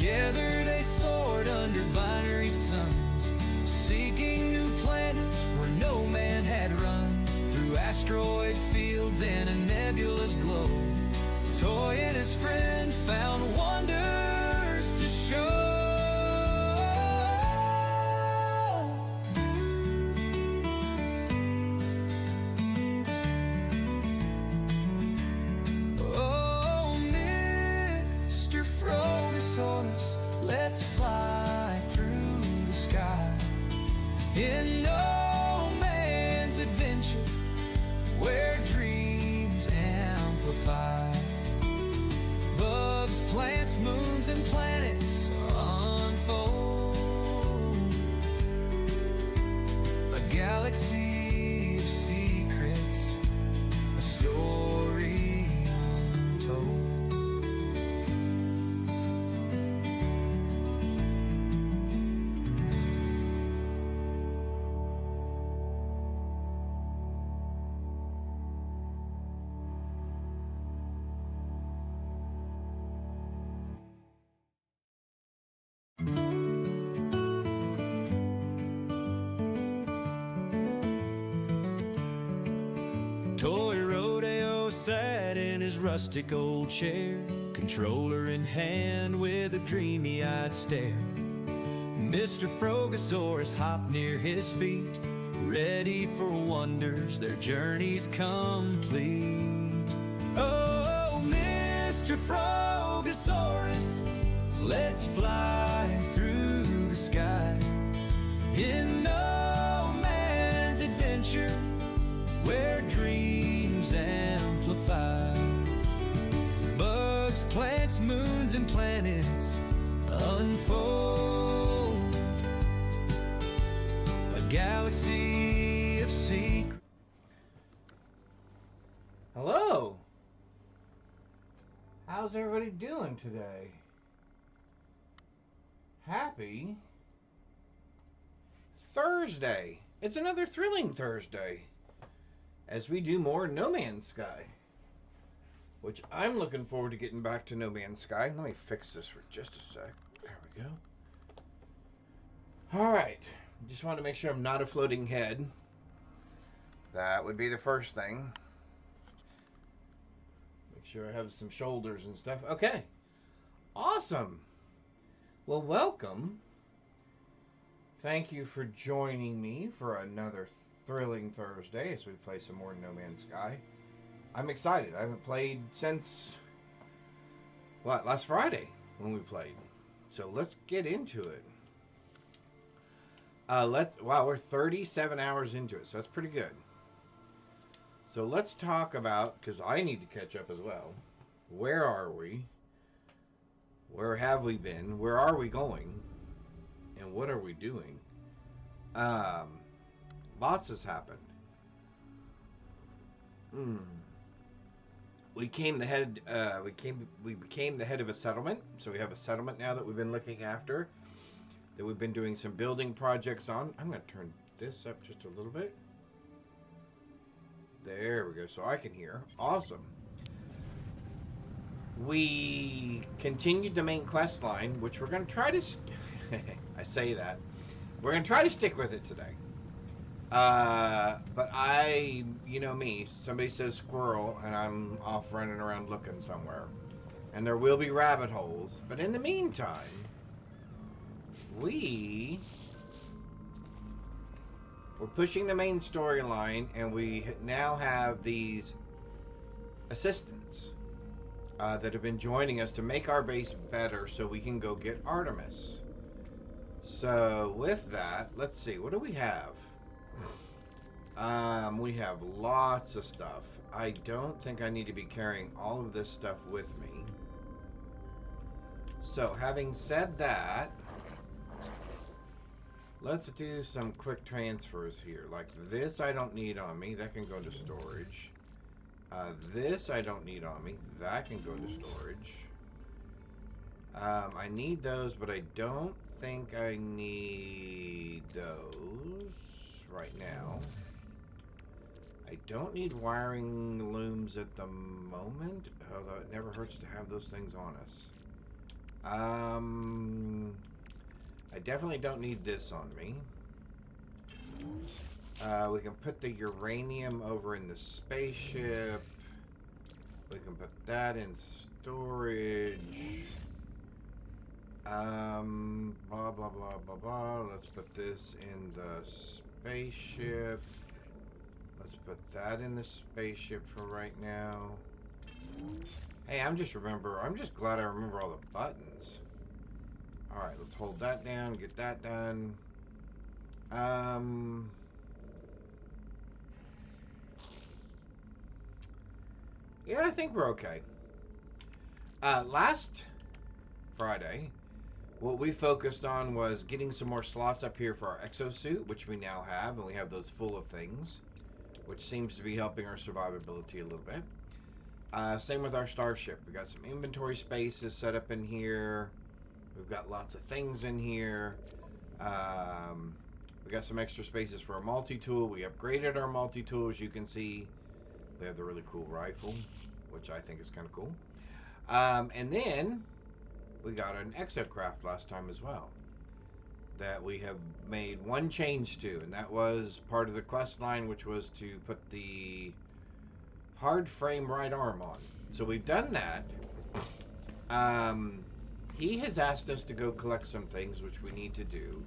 Together they soared under binary suns, seeking new planets where no man had run. Through asteroid fields and a nebulous glow, Toy and his friend found wonders to show. Oh, Mr. Frogosaurus, let's fly through the sky in no man's adventure, where dreams amplify. Bugs, plants, moons, and planets unfold. A galaxy of secrets, a story untold. Toy Rodeo sat in his rustic old chair, controller in hand with a dreamy-eyed stare. Mr. Frogosaurus hopped near his feet, ready for wonders, their journey's complete. Oh, Mr. Frogosaurus, let's fly through the sky in no man's adventure, where dreams amplify. Bugs, plants, moons, and planets unfold. A galaxy of secrets. Hello. How's everybody doing today? Happy Thursday. It's another thrilling Thursday as we do more No Man's Sky, which I'm looking forward to getting back to No Man's Sky. Let me fix this for just a sec. There we go. All right. Just want to make sure I'm not a floating head. That would be the first thing. Make sure I have some shoulders and stuff. Okay. Awesome. Well, welcome. Thank you for joining me for another thrilling Thursday as we play some more No Man's Sky. I'm excited. I haven't played since last Friday when we played. So let's get into it. Wow, we're 37 hours into it, so that's pretty good. So let's talk about, because I need to catch up as well. Where are we? Where have we been? Where are we going? And what are we doing? Lots has happened. We became the head of a settlement. So we have a settlement now that we've been looking after, that we've been doing some building projects on. I'm going to turn this up just a little bit. There we go, so I can hear. Awesome. We continued the main quest line, which we're going to try to I say that we're going to try to stick with it today. But you know me, somebody says squirrel and I'm off running around looking somewhere. And there will be rabbit holes. But in the meantime, we're pushing the main storyline, and we now have these assistants that have been joining us to make our base better so we can go get Artemis. So with that, let's see, what do we have? We have lots of stuff. I don't think I need to be carrying all of this stuff with me. So having said that, let's do some quick transfers here. Like this I don't need on me. That can go to storage. This I don't need on me. That can go to storage. I need those, but I don't think I need those right now. I don't need wiring looms at the moment, although it never hurts to have those things on us. I definitely don't need this on me. We can put the uranium over in the spaceship. We can put that in storage. Blah, blah, blah, blah, blah. Let's put this in the spaceship. Let's put that in the spaceship for right now. Hey, I'm just glad I remember all the buttons. Alright, let's hold that down, get that done. Yeah, I think we're okay. Last Friday, what we focused on was getting some more slots up here for our exosuit, which we now have, and we have those full of things, which seems to be helping our survivability a little bit. Same with our starship. We got some inventory spaces set up in here. We've got lots of things in here. We got some extra spaces for a multi-tool. We upgraded our multi-tool, as you can see. We have the really cool rifle, which I think is kind of cool. And then we got an exocraft last time as well that we have made one change to, and that was part of the quest line, which was to put the hard frame right arm on. So we've done that. He has asked us to go collect some things, which we need to do.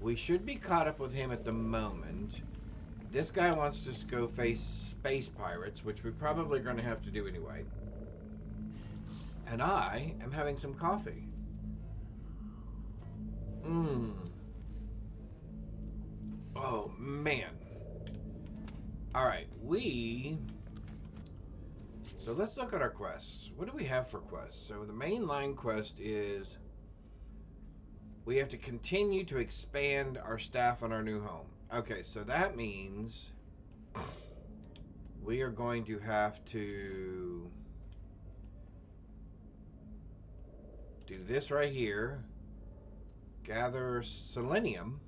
We should be caught up with him at the moment. This guy wants us to go face space pirates, which we're probably going to have to do anyway. And I am having some coffee. Oh, man. Alright, so let's look at our quests. What do we have for quests? So the main line quest is we have to continue to expand our staff on our new home. Okay, so that means we are going to have to do this right here. Gather selenium.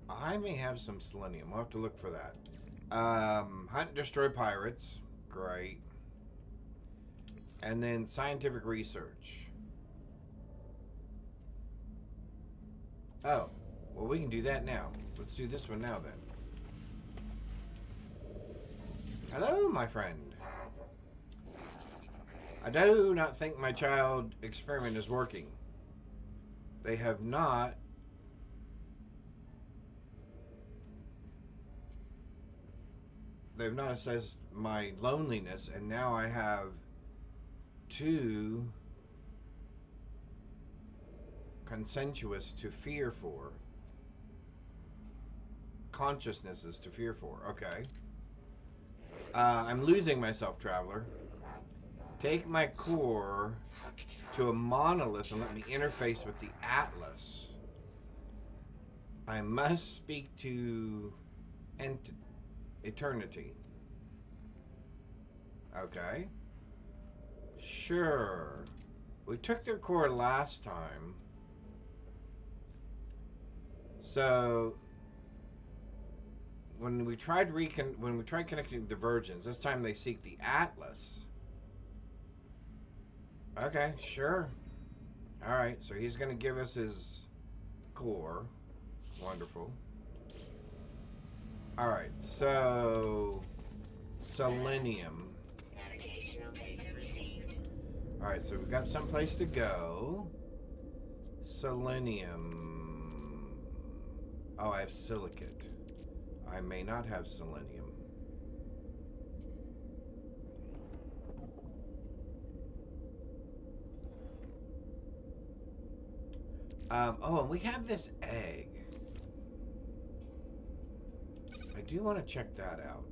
I may have some selenium. We'll have to look for that. Hunt and destroy pirates. Great. And then scientific research. Oh, well, we can do that now. Let's do this one now then. Hello, my friend. I do not think my child experiment is working. They have not. They've not assessed my loneliness, and now I have 2 consensuous to fear for. Consciousnesses to fear for. Okay. I'm losing myself, traveler. Take my core to a monolith and let me interface with the Atlas. I must speak to eternity. Okay. Sure. We took their core last time. So when we tried connecting Divergence, this time they seek the Atlas. Okay, sure. Alright, so he's going to give us his core. Wonderful. Alright, so selenium. Navigational data received. Alright, so we've got someplace to go. Selenium. Oh, I have silicate. I may not have selenium. Oh, and we have this egg. I do want to check that out.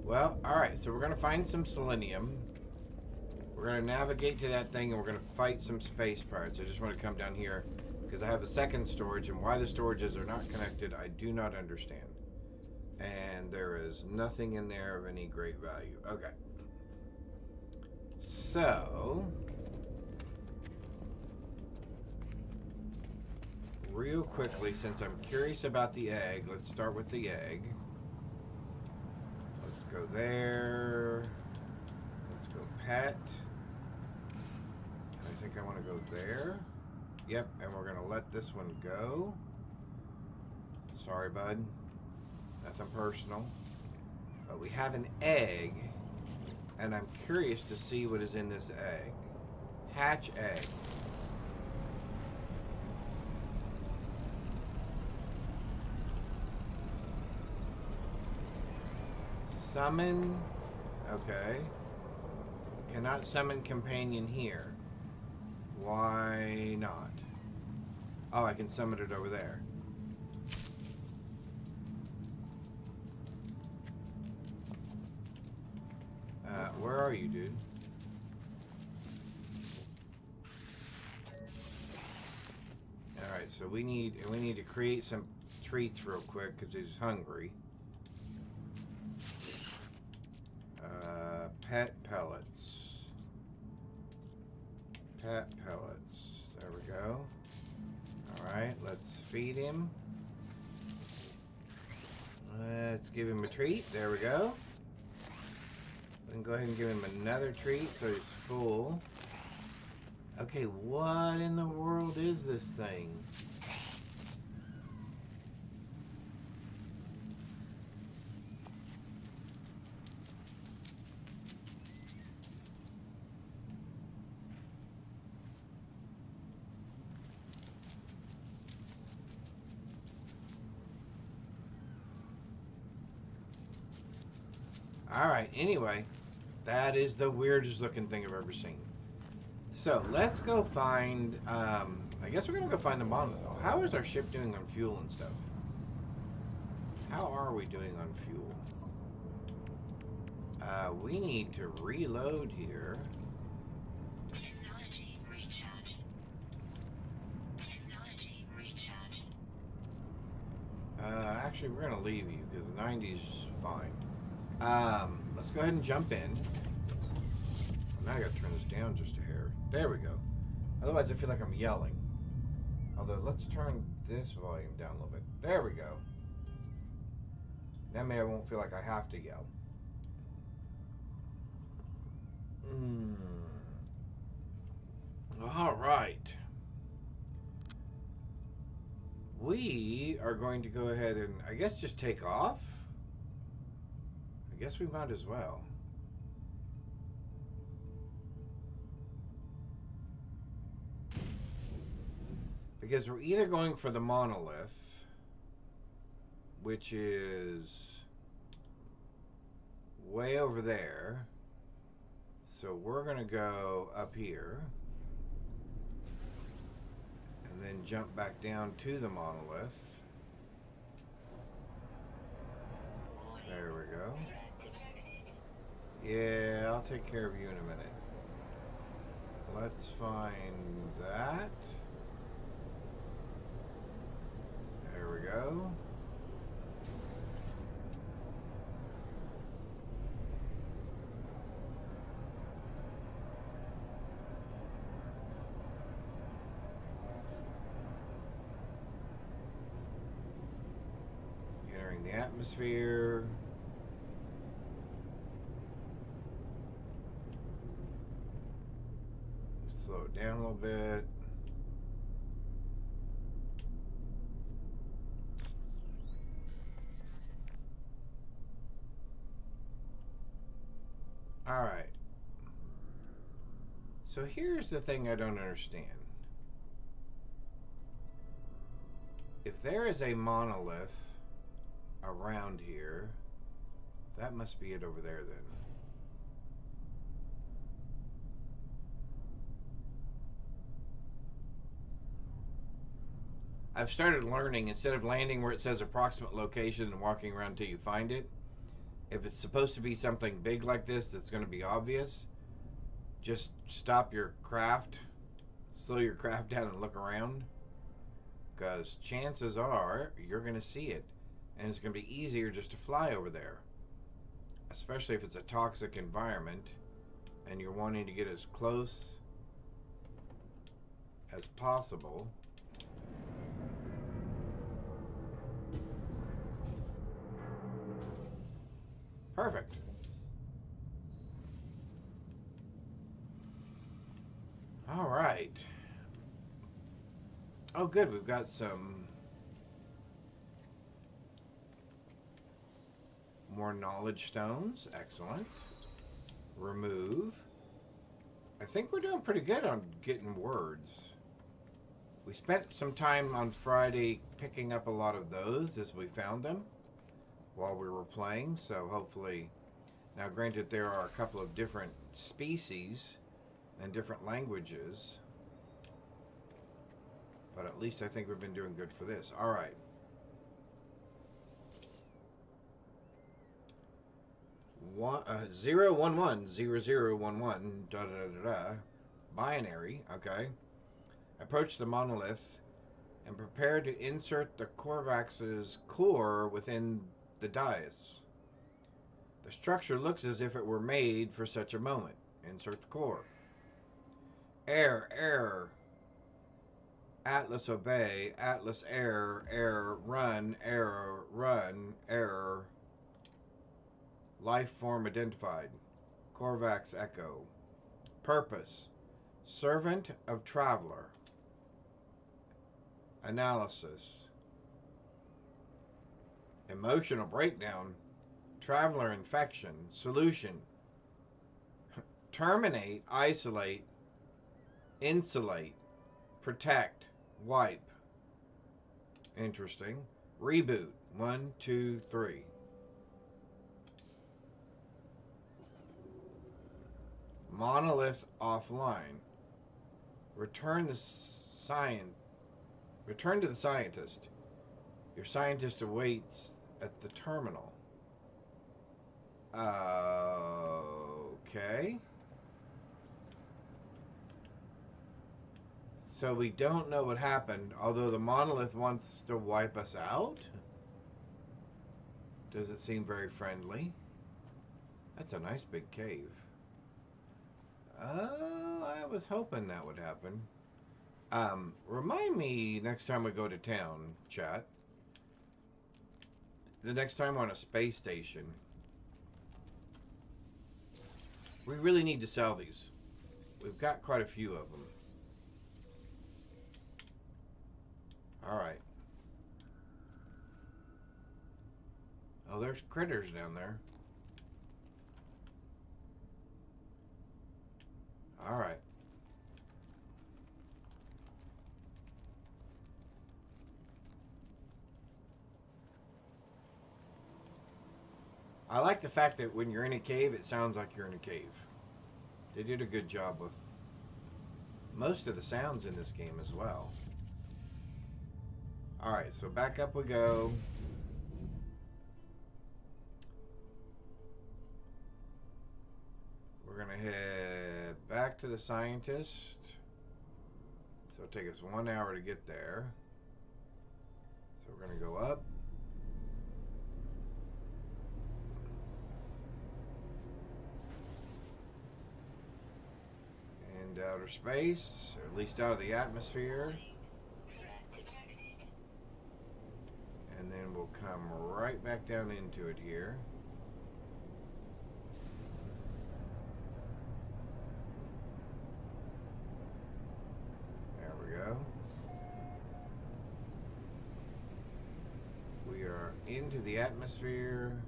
Well, alright, so we're going to find some selenium. We're going to navigate to that thing and we're going to fight some space pirates. I just want to come down here because I have a second storage, and why the storages are not connected, I do not understand. And there is nothing in there of any great value. Okay. So real quickly, since I'm curious about the egg, let's start with the egg. Let's go there. Let's go pet. I think I want to go there. Yep, and we're going to let this one go. Sorry, bud. Nothing personal. But we have an egg, and I'm curious to see what is in this egg. Hatch egg. Summon. Okay. Cannot summon companion here. Why not? Oh, I can summon it over there. Where are you, dude? Alright, so we need to create some treats real quick because he's hungry. Pet pellets. Pet pellets. There we go. Alright, let's feed him. Let's give him a treat. There we go. We can go ahead and give him another treat so he's full. Okay, what in the world is this thing? Alright, anyway, that is the weirdest looking thing I've ever seen. So, let's go find, I guess we're going to go find the monolith. How is our ship doing on fuel and stuff? How are we doing on fuel? We need to reload here. Technology recharge. Technology recharge. Actually, we're going to leave you because 90's fine. Let's go ahead and jump in. Now I gotta turn this down just a hair. There we go. Otherwise I feel like I'm yelling. Although, let's turn this volume down a little bit. There we go. That way I won't feel like I have to yell. Alright. We are going to go ahead and, I guess, just take off. I guess we might as well. Because we're either going for the monolith, which is way over there. So we're going to go up here. And then jump back down to the monolith. There we go. Yeah, I'll take care of you in a minute. Let's find that. There we go. Entering the atmosphere. Slow it down a little bit. Alright. So here's the thing I don't understand. If there is a monolith around here, that must be it over there then. I've started learning, instead of landing where it says approximate location and walking around until you find it, if it's supposed to be something big like this that's going to be obvious, just stop your craft, slow your craft down and look around, because chances are you're going to see it, and it's going to be easier just to fly over there, especially if it's a toxic environment and you're wanting to get as close as possible Perfect. All right. Oh, good. We've got some more knowledge stones. Excellent. Remove. I think we're doing pretty good on getting words. We spent some time on Friday picking up a lot of those as we found them while we were playing, so hopefully... Now, granted, there are a couple of different species and different languages, but at least I think we've been doing good for this. All right. One, 0110011 da da da da, binary. Okay. Approach the monolith and prepare to insert the Korvax's core within the dais. The structure looks as if it were made for such a moment. Insert the core. Error. Atlas obey. Atlas error, run, error. Life form identified. Korvax echo. Purpose. Servant of traveler. Analysis. Emotional breakdown. Traveler infection. Solution. Terminate, isolate, insulate, protect, wipe. Interesting. Reboot. 1, 2, 3. Monolith offline. Return to the scientist. Your scientist awaits at the terminal. Okay. So we don't know what happened, although the monolith wants to wipe us out. Does it seem very friendly? That's a nice big cave. I was hoping that would happen. Remind me next time we go to town, chat. The next time we're on a space station. We really need to sell these. We've got quite a few of them. Alright. Oh, there's critters down there. Alright. I like the fact that when you're in a cave, it sounds like you're in a cave. They did a good job with most of the sounds in this game as well. Alright, so back up we go. We're going to head back to the scientist. So it'll take us 1 hour to get there. So we're going to go up. Into outer space, or at least out of the atmosphere. And then we'll come right back down into it here. There we go. We are into the atmosphere.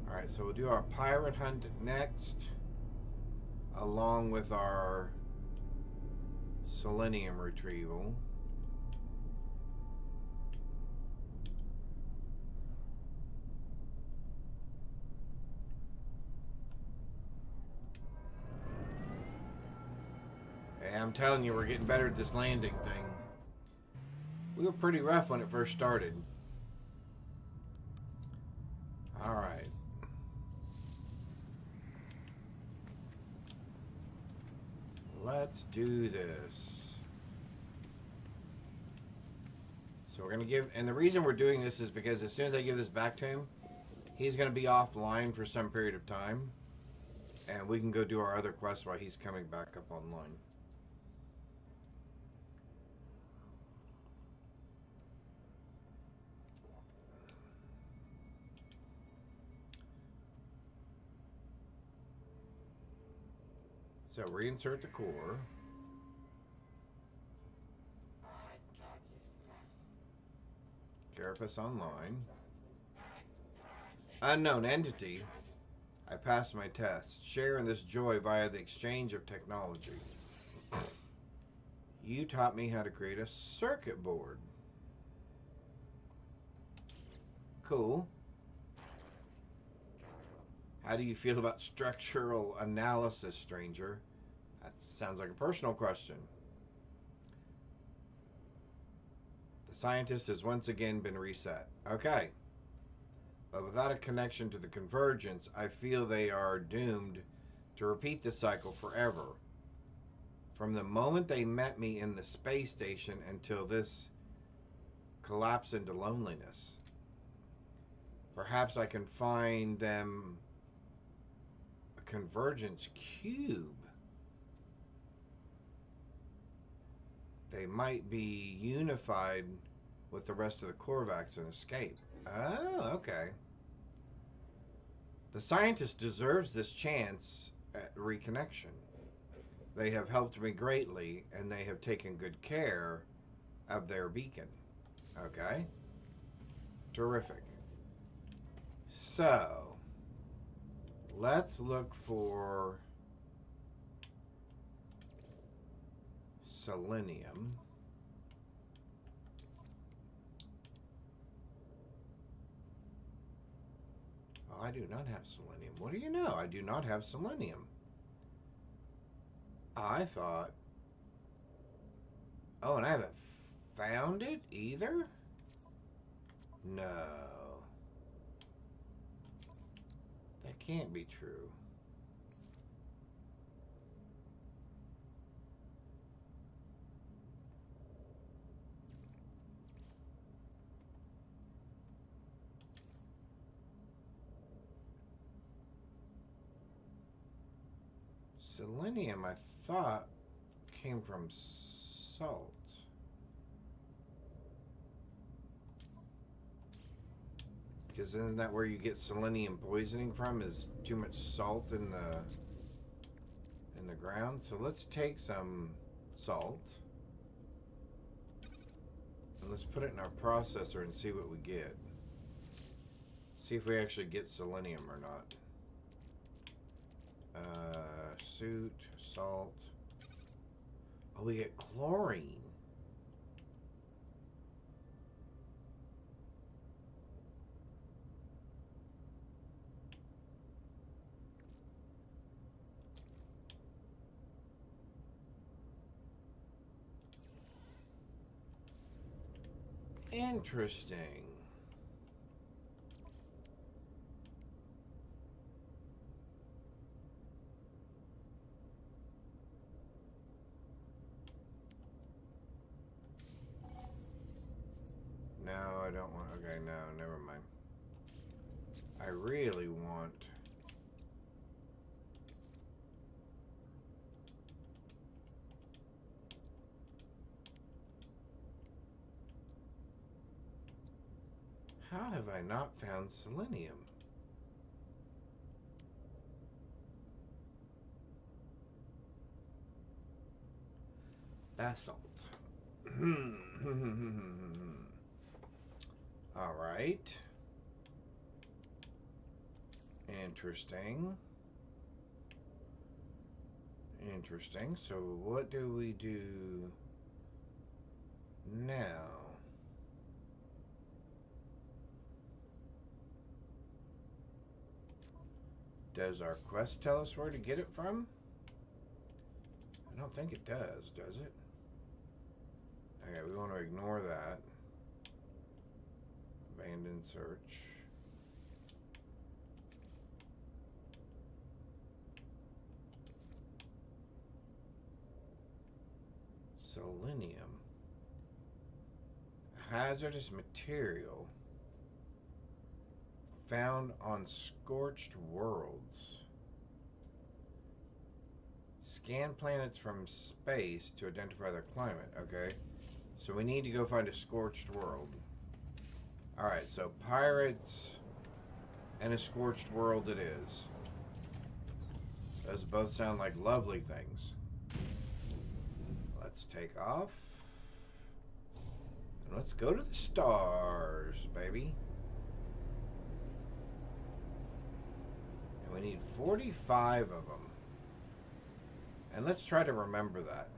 Alright, so we'll do our pirate hunt next, along with our selenium retrieval. Hey, I'm telling you, we're getting better at this landing thing. We were pretty rough when it first started. Alright. Let's do this. So we're going to give, and the reason we're doing this is because as soon as I give this back to him, he's going to be offline for some period of time. And we can go do our other quests while he's coming back up online. So reinsert the core. Carapace online. Unknown entity. I passed my test. Share in this joy via the exchange of technology. You taught me how to create a circuit board. Cool. How do you feel about structural analysis, stranger? That sounds like a personal question. The scientist has once again been reset. Okay. But without a connection to the convergence, I feel they are doomed to repeat the cycle forever. From the moment they met me in the space station until this collapse into loneliness. Perhaps I can find them a convergence cube. They might be unified with the rest of the Korvax and escape. Oh, okay. The scientist deserves this chance at reconnection. They have helped me greatly, and they have taken good care of their beacon. Okay. Terrific. So, let's look for selenium. Oh, I do not have selenium. What do you know? I do not have selenium. I thought... Oh, and I haven't found it either? No. That can't be true. Selenium, I thought, came from salt. Because isn't that where you get selenium poisoning from? Is too much salt in the ground? So let's take some salt and let's put it in our processor and see what we get. See if we actually get selenium or not. Suit, salt. Oh, we get chlorine. Interesting. No, I don't want... Okay, no, never mind. I really want... How have I not found selenium? Basalt. All right. Interesting. Interesting. So what do we do now? Does our quest tell us where to get it from? I don't think it does it? Okay, we want to ignore that. Abandoned search. Selenium. Hazardous material found on scorched worlds. Scan planets from space to identify their climate. Okay. So we need to go find a scorched world. Alright, so pirates and a scorched world it is. Those both sound like lovely things. Let's take off. And let's go to the stars, baby. And we need 45 of them. And let's try to remember that.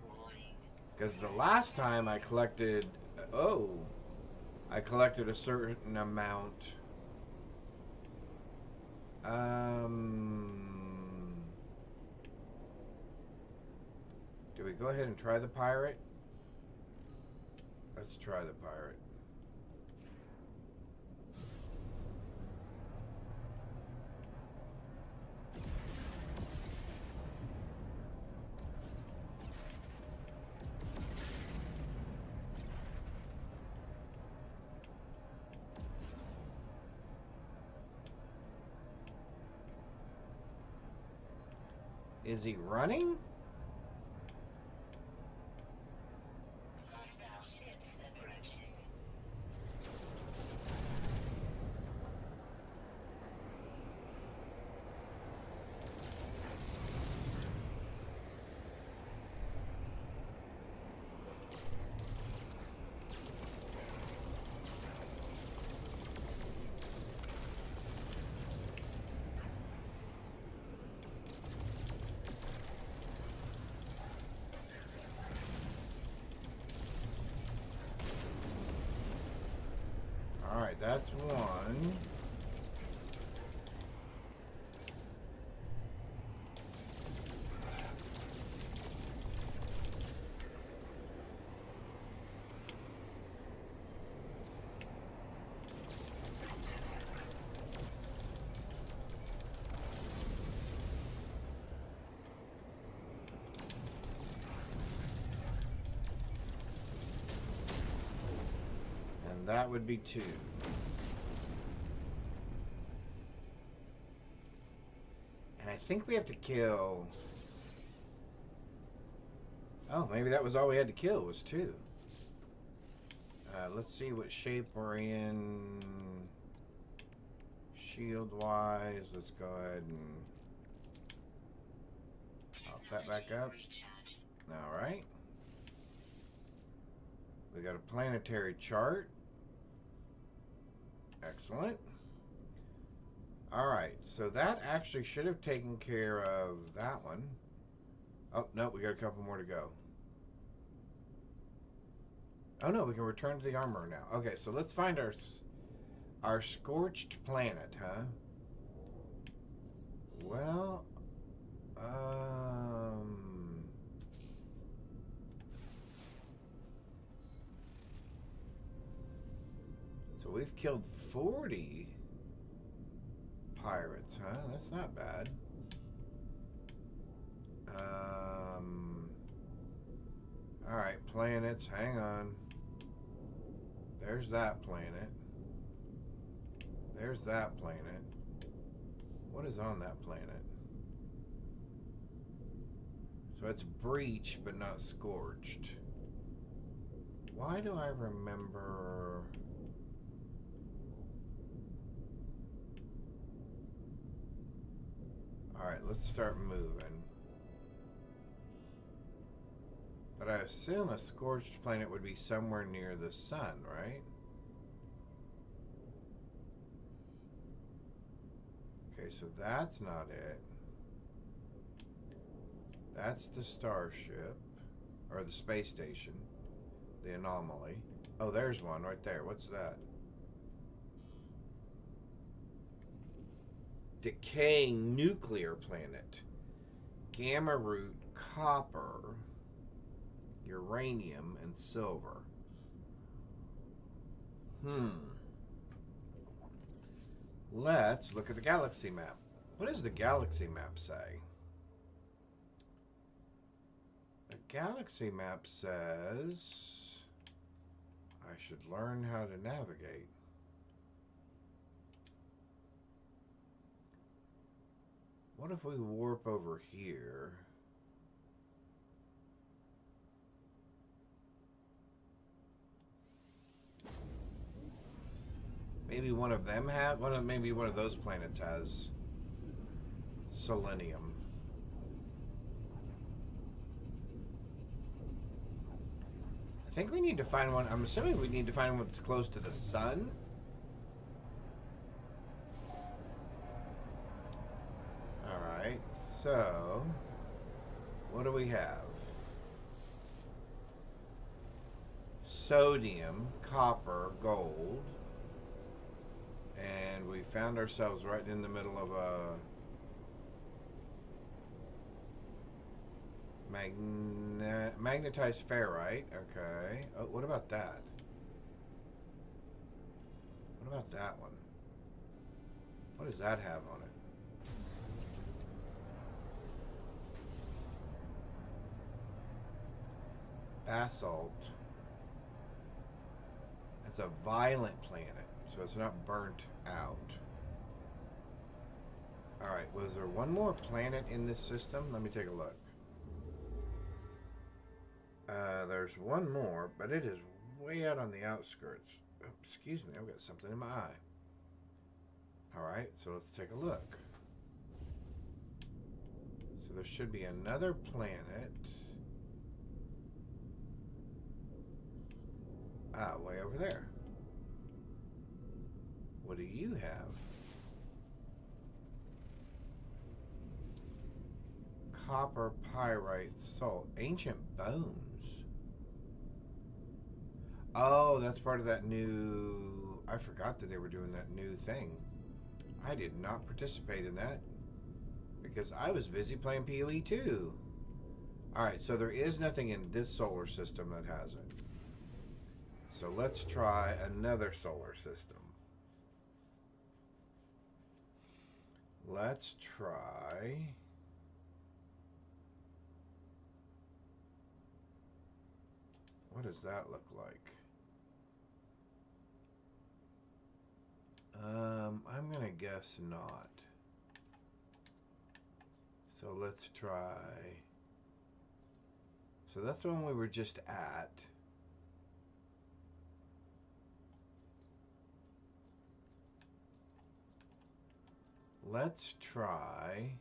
Warning. Because the last time I collected... I collected a certain amount. Do we go ahead and try the pirate? Let's try the pirate. Is he running? Hostile ships approaching. Alright, that's one. And that would be two. And I think we have to kill... Oh, maybe that was all we had to kill, was two. Let's see what shape we're in. Shield-wise, let's go ahead and... pop that back up. Recharge. Alright. We got a planetary chart. Excellent. Alright, so that actually should have taken care of that one. Oh, no, we got a couple more to go. Oh no, we can return to the armor now. Okay, so let's find our scorched planet, huh? Well, so we've killed 40 pirates, huh? That's not bad. Alright, planets, hang on. There's that planet. There's that planet. What is on that planet? So it's breached, but not scorched. Why do I remember... Alright, let's start moving. But I assume a scorched planet would be somewhere near the sun, right? Okay, so that's not it. That's the starship. Or the space station. The anomaly. Oh, there's one right there. What's that? Decaying nuclear planet. Gamma root, copper, uranium, and silver. Let's look at the galaxy map. What does the galaxy map say? The galaxy map says I should learn how to navigate. What if we warp over here? Maybe one of them have maybe one of those planets has selenium. I think we need to find one. I'm assuming we need to find one that's close to the sun. Alright, so what do we have? Sodium, copper, gold. And we found ourselves right in the middle of a magnetized ferrite. Okay. Oh, what about that? What about that one? What does that have on it? Basalt. It's a violent planet, so it's not burnt out. Alright, was there one more planet in this system? Let me take a look. There's one more, but it is way out on the outskirts. Oh, excuse me, I've got something in my eye. Alright, so let's take a look. So there should be another planet. Way over there. What do you have? Copper, pyrite, salt. Ancient bones. Oh, that's part of that new... I forgot that they were doing that new thing. I did not participate in that because I was busy playing PoE 2. Alright, so there is nothing in this solar system that has it. So let's try another solar system. Let's try... What does that look like? I'm gonna guess not. So let's try... So that's the one we were just at. Let's try...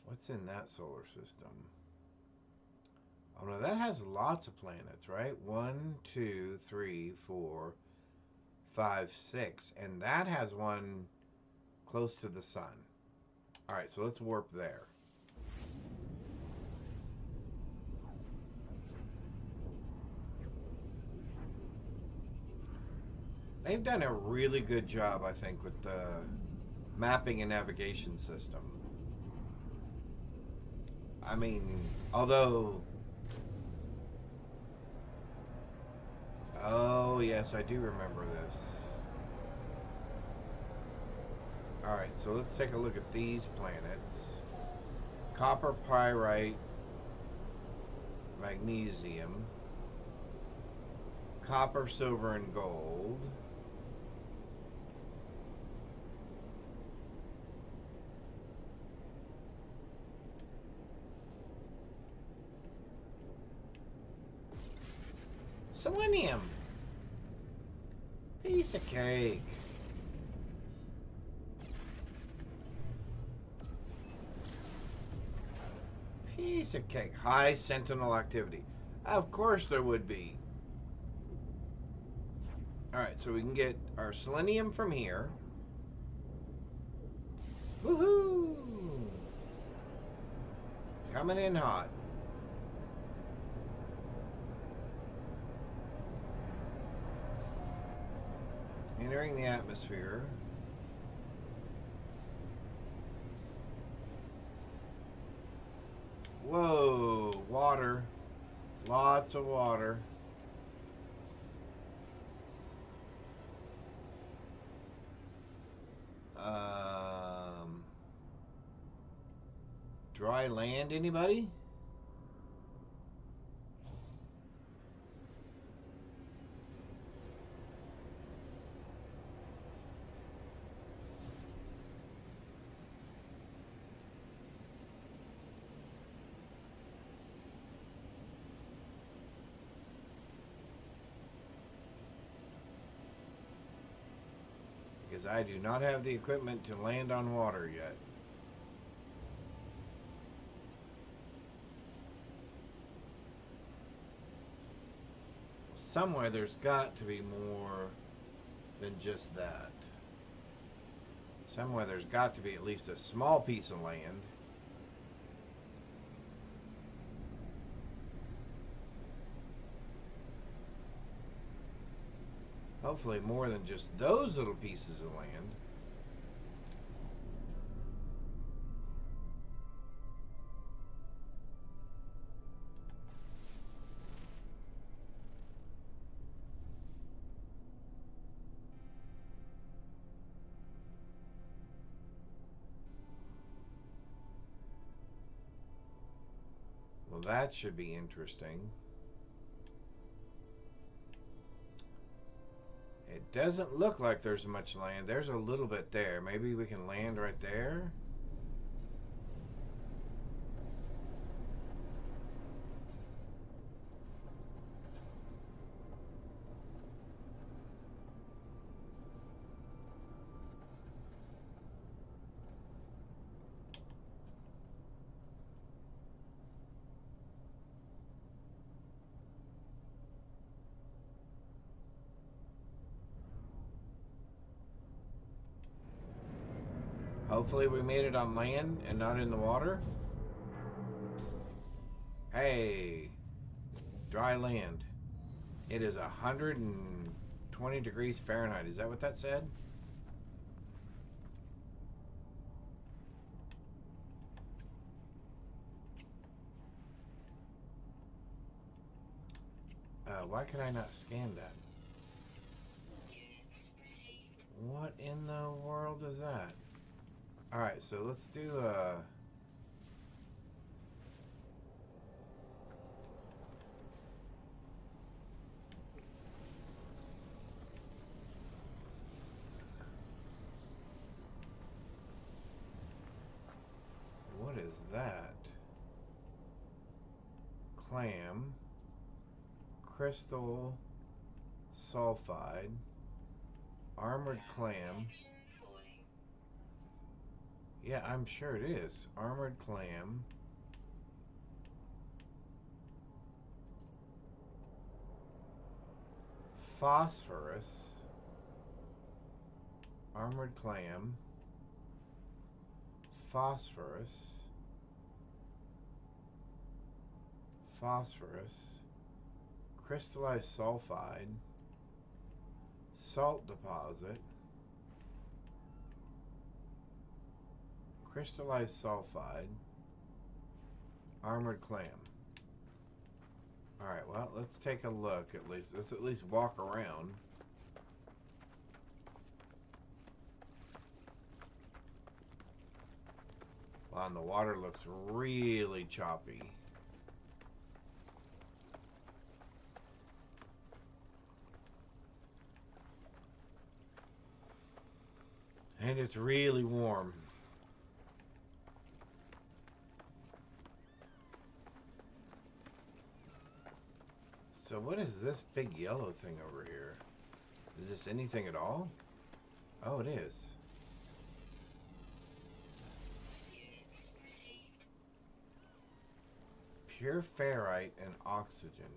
What's in that solar system? Oh no, that has lots of planets, right? 1, 2, 3, 4, 5, 6. And that has one close to the sun. Alright, so let's warp there. They've done a really good job, I think, with the mapping and navigation system. I mean, although... Oh, yes, I do remember this. Alright, so let's take a look at these planets. Copper, pyrite, magnesium, copper, silver, and gold. Selenium. Piece of cake. Piece of cake. High sentinel activity. Of course there would be. Alright, so we can get our selenium from here. Woohoo! Coming in hot. Entering the atmosphere. Whoa, water. Lots of water. Dry land, anybody? because I do not have the equipment to land on water yet. Somewhere there's got to be more than just that. Somewhere there's got to be at least a small piece of land. Hopefully more than just those little pieces of land. Well, that should be interesting. It doesn't look like there's much land. There's a little bit there. Maybe we can land right there. Hopefully we made it on land and not in the water. Hey, dry land. It is 120 degrees Fahrenheit. Is that what that said? Why can I not scan that? What in the world is that? Alright, so let's do what is that? Clam, crystal sulfide, armored clam. Yeah, I'm sure it is. Armored clam. Phosphorus. Armored clam. Phosphorus. Phosphorus. Crystallized sulfide. Salt deposit. Crystallized sulfide, armored clam. Alright, well, let's take a look at least. Let's at least walk around. Wow, and the water looks really choppy. And it's really warm. So what is this big yellow thing over here? Is this anything at all? Oh, it is. Pure ferrite and oxygen.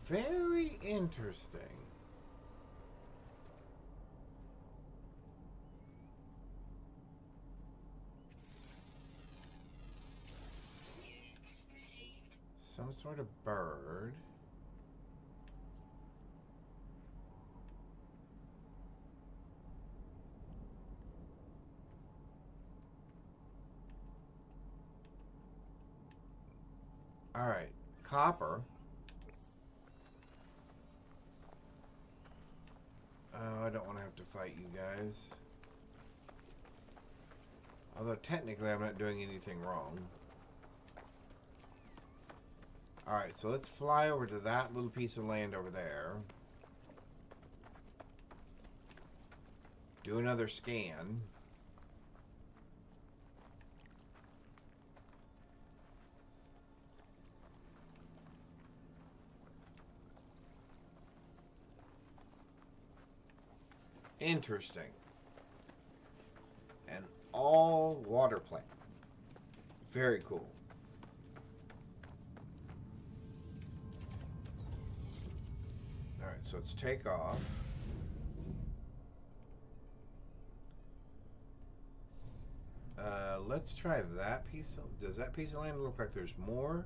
Very interesting. Some sort of bird. All right, copper. Oh, I don't want to have to fight you guys. Although technically I'm not doing anything wrong. Alright, so let's fly over to that little piece of land over there. do another scan. Interesting. An all water plant. Very cool. Alright, so let's take off. Let's try that piece. Does that piece of land look like there's more?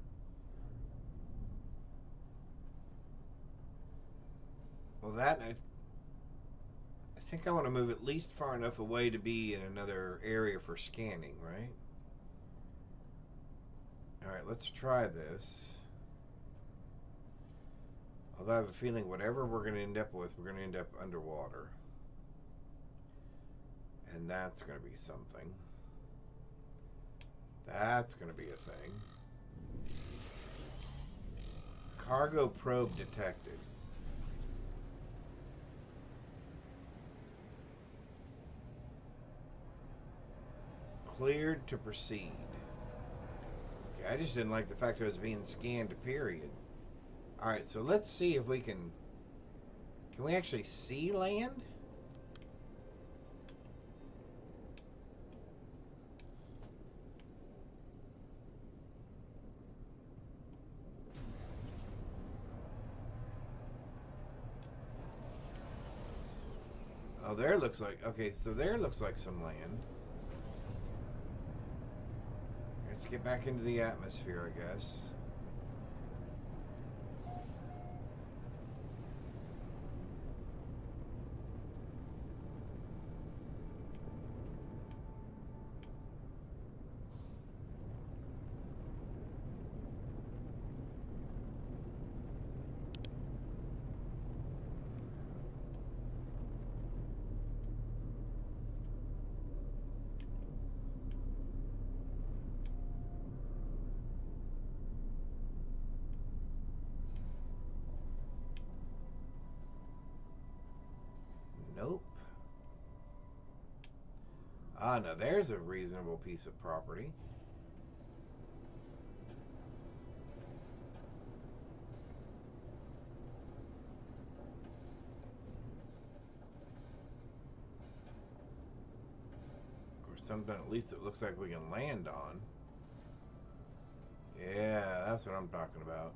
Well, that I think I want to move at least far enough away to be in another area for scanning, right? Alright, let's try this. Although I have a feeling whatever we're going to end up with, we're going to end up underwater. And that's going to be something. That's going to be a thing. Cargo probe detected. Cleared to proceed. Okay, I just didn't like the fact it was being scanned, period. Alright, so let's see if we can... Can we actually see land? Oh, there looks like... Okay, so there looks like some land. Let's get back into the atmosphere, I guess. Nope. Ah, now there's a reasonable piece of property. Or something at least it looks like we can land on. Yeah, that's what I'm talking about.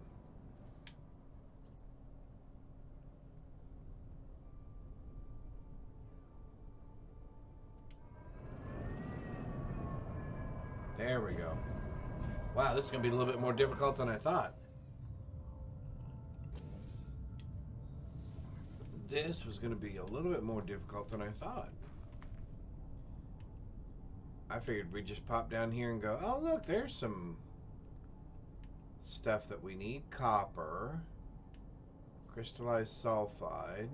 There we go. Wow, this is going to be a little bit more difficult than I thought. This was going to be a little bit more difficult than I thought. I figured we'd just pop down here and go, oh look, there's some stuff that we need. Copper. Crystallized sulfide.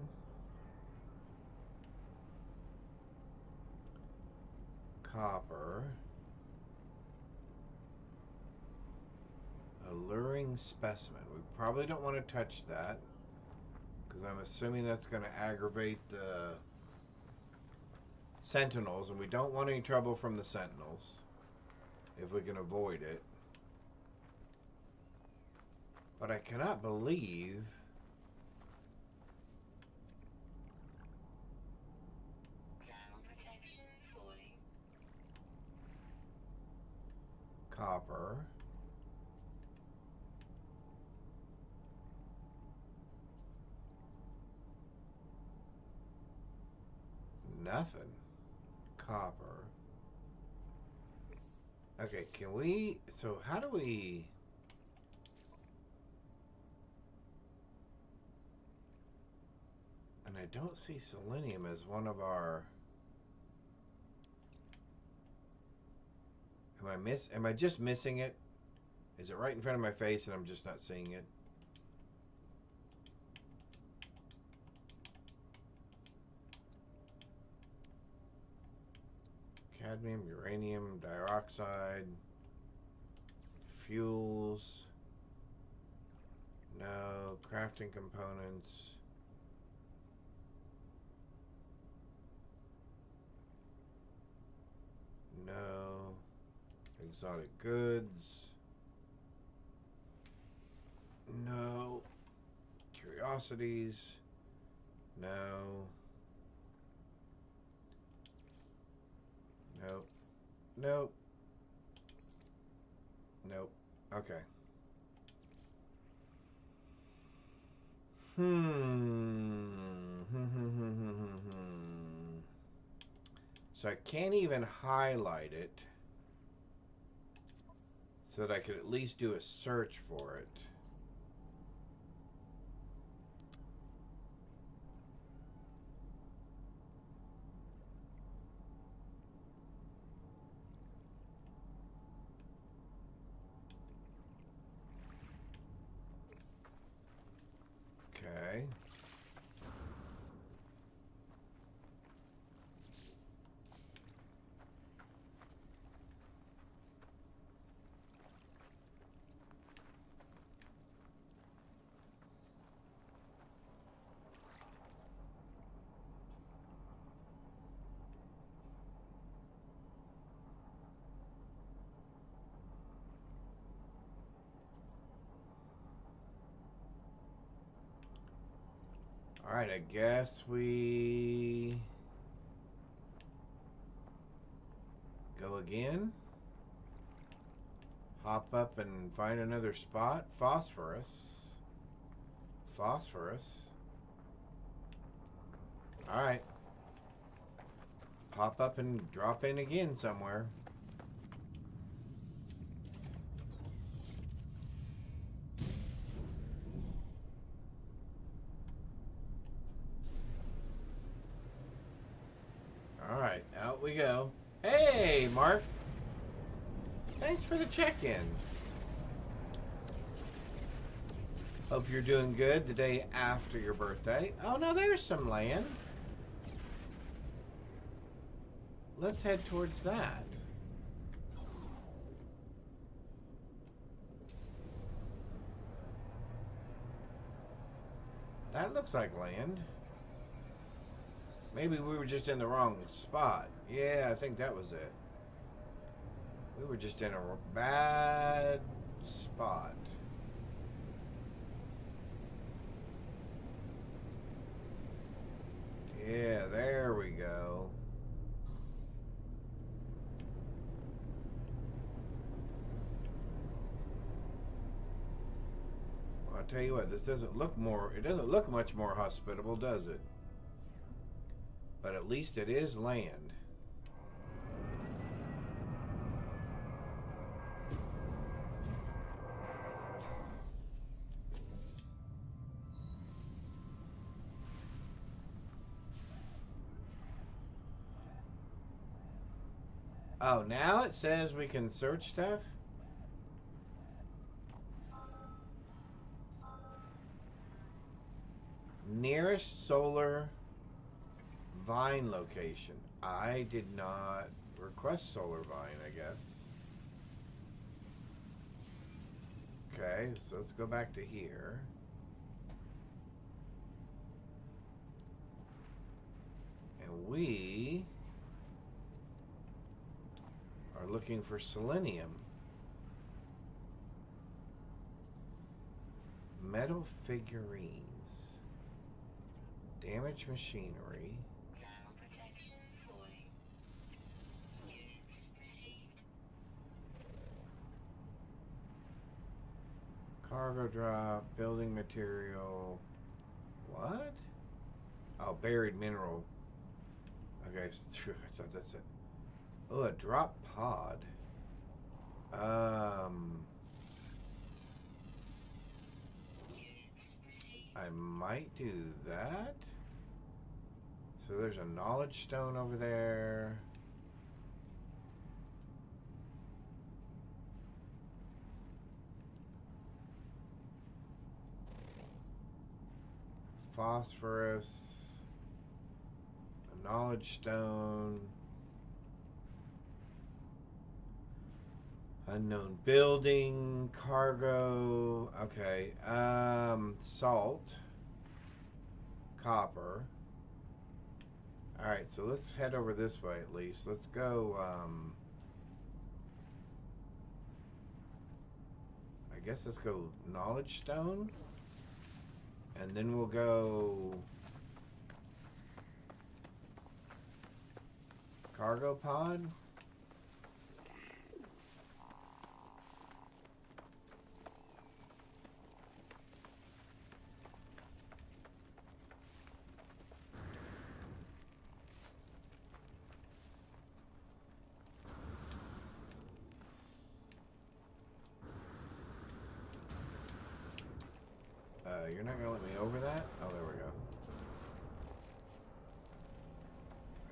Copper. Alluring specimen. We probably don't want to touch that because I'm assuming that's going to aggravate the sentinels, and we don't want any trouble from the sentinels if we can avoid it. But I cannot believe Thermal protection falling. copper. Nothing. Copper. Okay, can we... So how do we... And I don't see selenium as one of our... Am I just missing it? Is it right in front of my face and I'm just not seeing it? Cadmium, uranium, dioxide, fuels, no, crafting components. Exotic goods. No. Curiosities. No. Nope. Nope. Nope. Okay. So I can't even highlight it so that I could at least do a search for it. Okay. All right, I guess we go again. Hop up and find another spot. Phosphorus. Phosphorus. All right. Hop up and drop in again somewhere. All right, out we go. Hey, Mark. Thanks for the check-in. Hope you're doing good the day after your birthday. Oh, no, there's some land. Let's head towards that. That looks like land. Maybe we were just in the wrong spot. Yeah, I think that was it. We were just in a bad spot. Yeah, there we go. Well, I'll tell you what, this doesn't look much more hospitable, does it? But at least it is land. Oh, now it says we can search stuff? Nearest solar vine location. I did not request solar vine, I guess. Okay, so let's go back to here. And we are looking for selenium. Metal figurines. Damaged machinery. Thermal protection falling. Units received. Cargo drop, building material. What? Oh, buried mineral. Okay, I thought that's it. Oh, a drop pod. Units received. I might do that. So there's a knowledge stone over there. Phosphorus. A knowledge stone. Unknown building, cargo. Okay. Salt. Copper. Alright, so let's head over this way at least. Let's go, I guess let's go Knowledge Stone. And then we'll go Cargo Pod. You're not gonna let me over that? Oh, there we go.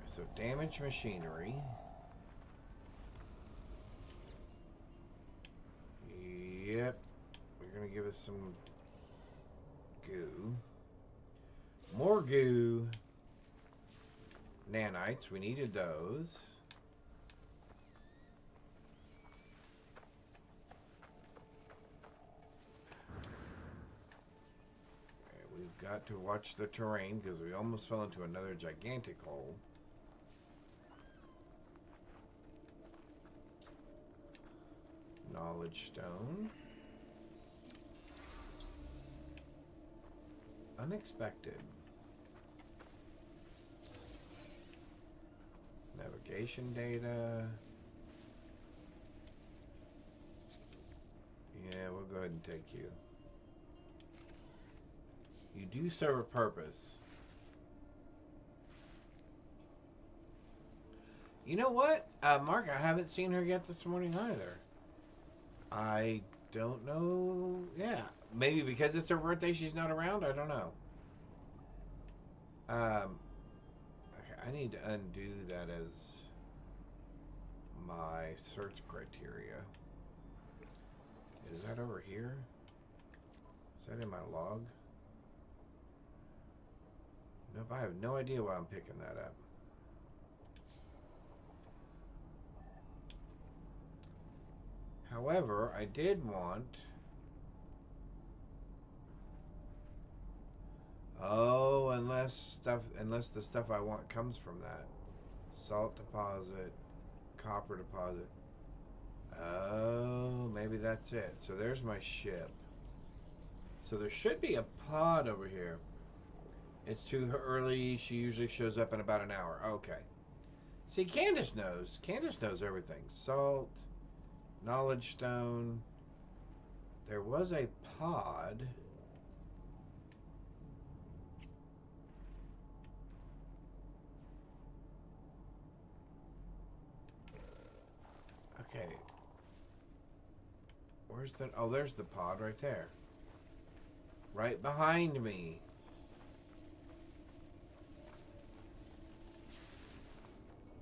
So damage machinery. Yep. We're gonna give us some goo. More goo. Nanites. We needed those. Got to watch the terrain because we almost fell into another gigantic hole. Knowledge Stone. Unexpected. Navigation data. Yeah, we'll go ahead and take you. You do serve a purpose. You know what? Mark, I haven't seen her yet this morning either. I don't know. Yeah. Maybe because it's her birthday she's not around? I don't know. Okay, I need to undo that as my search criteria. Is that over here? Is that in my log? Nope, I have no idea why I'm picking that up. However, I did want... Oh, unless the stuff I want comes from that. Salt deposit, copper deposit. Oh, maybe that's it. So there's my ship. So there should be a pod over here. It's too early. She usually shows up in about an hour. Okay. See, Candace knows. Candace knows everything. Salt, Knowledge Stone. There was a pod. Okay. Where's the... Oh, there's the pod right there. Right behind me.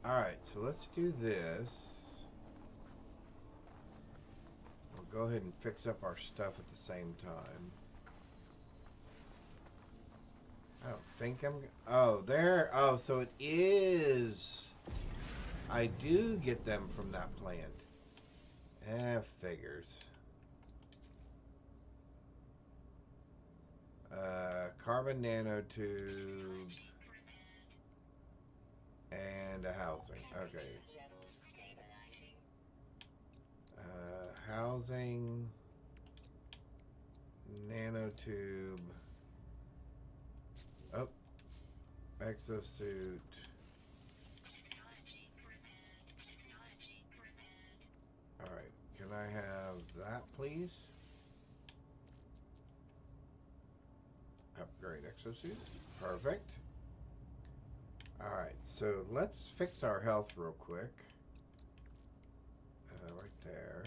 Alright, so let's do this. We'll go ahead and fix up our stuff at the same time. I don't think I'm... Oh, there... Oh, so it is... I do get them from that plant. Figures. Carbon nanotube. And a housing. Okay. Housing. Nanotube. Oh. Exosuit. Alright. Can I have that, please? Upgrade exosuit. Perfect. Alright, so let's fix our health real quick. Right there.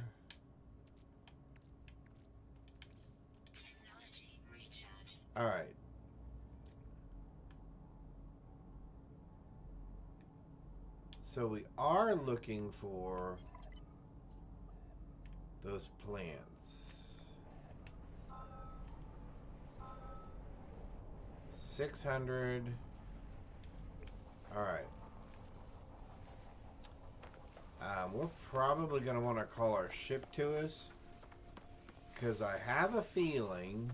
Alright. So we are looking for those plants. 600. Alright. We're probably going to want to call our ship to us, because I have a feeling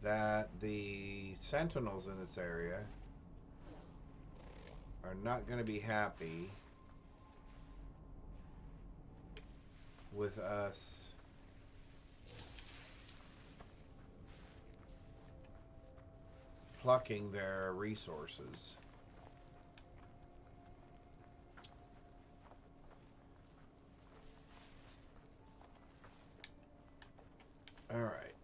that the sentinels in this area are not going to be happy with us plucking their resources. All right.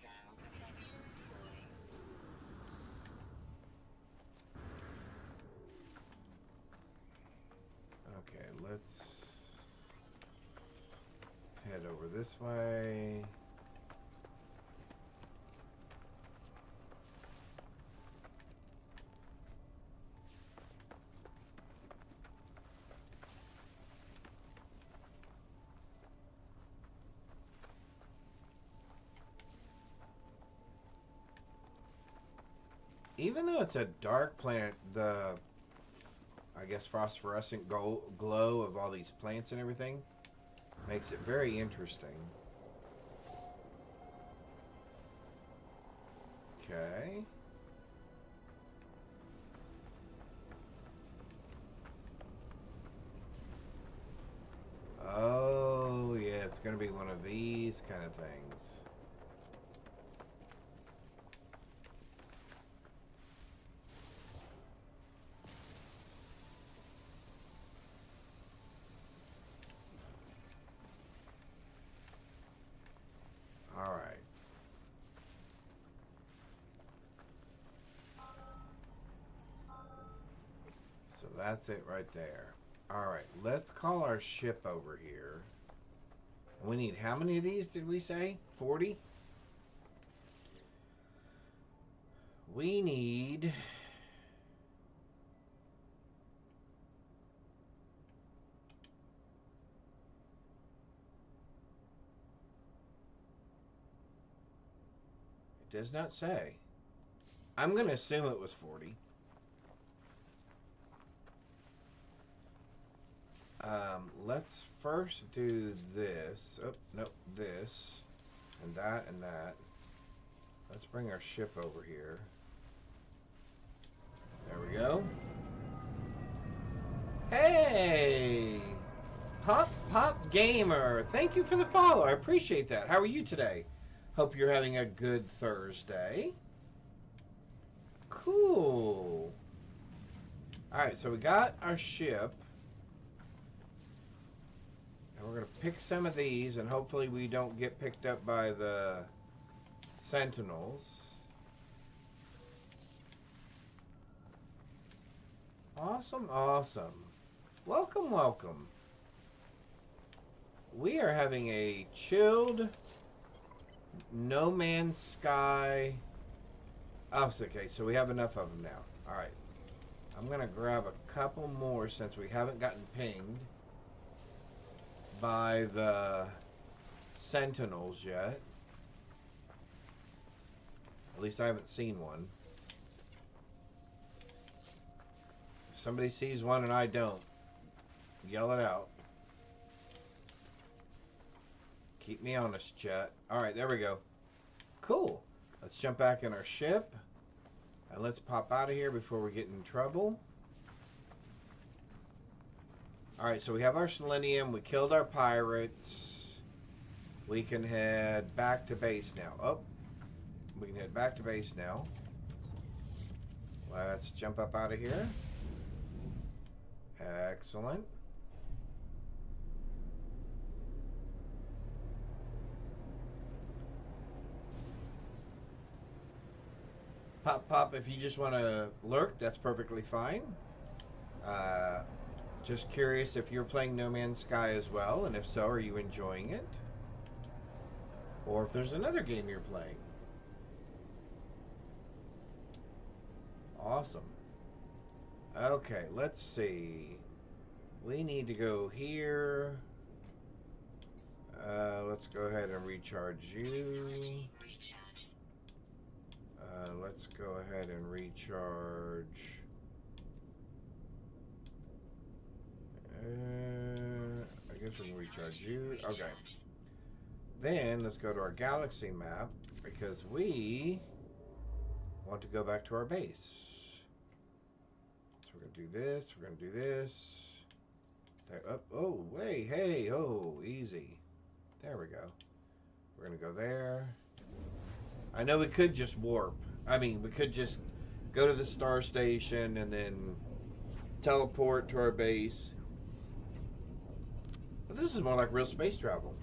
Thermal protection fully. Okay, let's head over this way. Even though it's a dark planet, the, I guess, phosphorescent glow of all these plants and everything makes it very interesting. Okay. Oh, yeah, it's going to be one of these kind of things. All right. So that's it right there. All right, let's call our ship over here. We need how many of these did we say? 40? We need... It does not say. I'm going to assume it was 40. Let's first do this. Oh, nope, this. And that and that. Let's bring our ship over here. There we go. Hey! Pop Gamer! Thank you for the follow. I appreciate that. How are you today? Hope you're having a good Thursday. Cool. Alright, so we got our ship. And we're going to pick some of these, and hopefully we don't get picked up by the Sentinels. Awesome, awesome. Welcome, welcome. We are having a chilled No Man's Sky. Oh, it's okay. So we have enough of them now. Alright. I'm going to grab a couple more since we haven't gotten pinged by the Sentinels yet. At least I haven't seen one. If somebody sees one and I don't, yell it out. Keep me honest, chat. Alright, there we go. Cool. Let's jump back in our ship. And let's pop out of here before we get in trouble. Alright, so we have our selenium. We killed our pirates. We can head back to base now. Oh, we can head back to base now. Let's jump up out of here. Excellent. Pop, if you just want to lurk, that's perfectly fine. Just curious if you're playing No Man's Sky as well, and if so, are you enjoying it? Or if there's another game you're playing. Awesome. Okay, let's see. We need to go here. Let's go ahead and recharge you. Let's go ahead and recharge. I guess we can recharge you. Okay. Then let's go to our galaxy map because we want to go back to our base. So we're going to do this. We're going to do this. There, up. Oh, wait, hey, oh, easy. There we go. We're gonna go there. I know we could just warp. I mean, we could just go to the star station and then teleport to our base. But this is more like real space travel.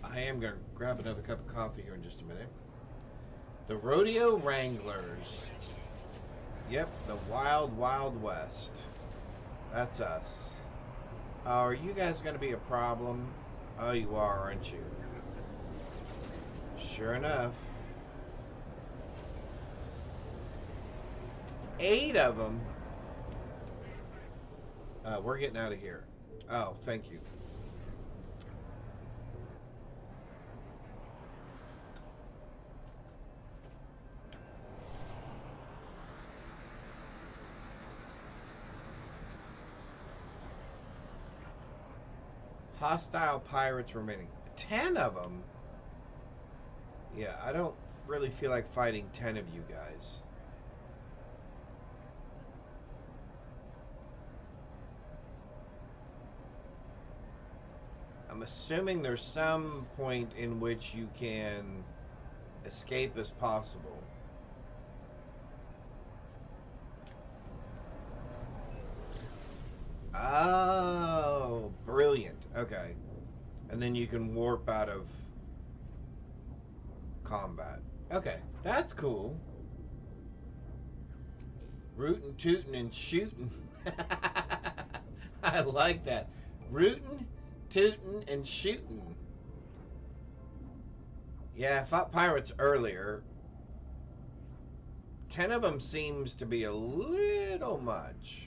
I am gonna grab another cup of coffee here in just a minute. The Rodeo Wranglers. Yep, the Wild Wild West. That's us. Are you guys gonna be a problem? Oh, you are, aren't you? Sure enough. 8 of them. We're getting out of here. Oh, thank you. Hostile pirates remaining. 10 of them? Yeah, I don't really feel like fighting 10 of you guys. I'm assuming there's some point in which you can escape as possible. Oh, brilliant. Okay. And then you can warp out of combat. Okay, that's cool. Rootin', tootin', and shootin'. I like that. Rootin', tootin', and shootin'. Yeah, I fought pirates earlier. 10 of them seems to be a little much.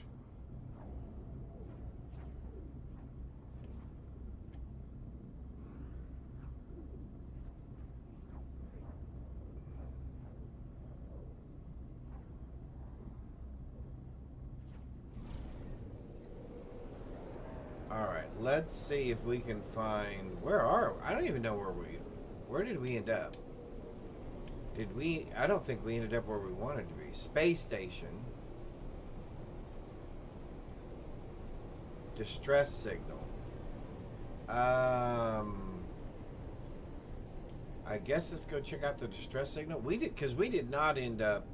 Alright, let's see if we can find... Where are we? I don't even know where we... Where did we end up? Did we... I don't think we ended up where we wanted to be. Space station. Distress signal. I guess let's go check out the distress signal. We did... Because we did not end up...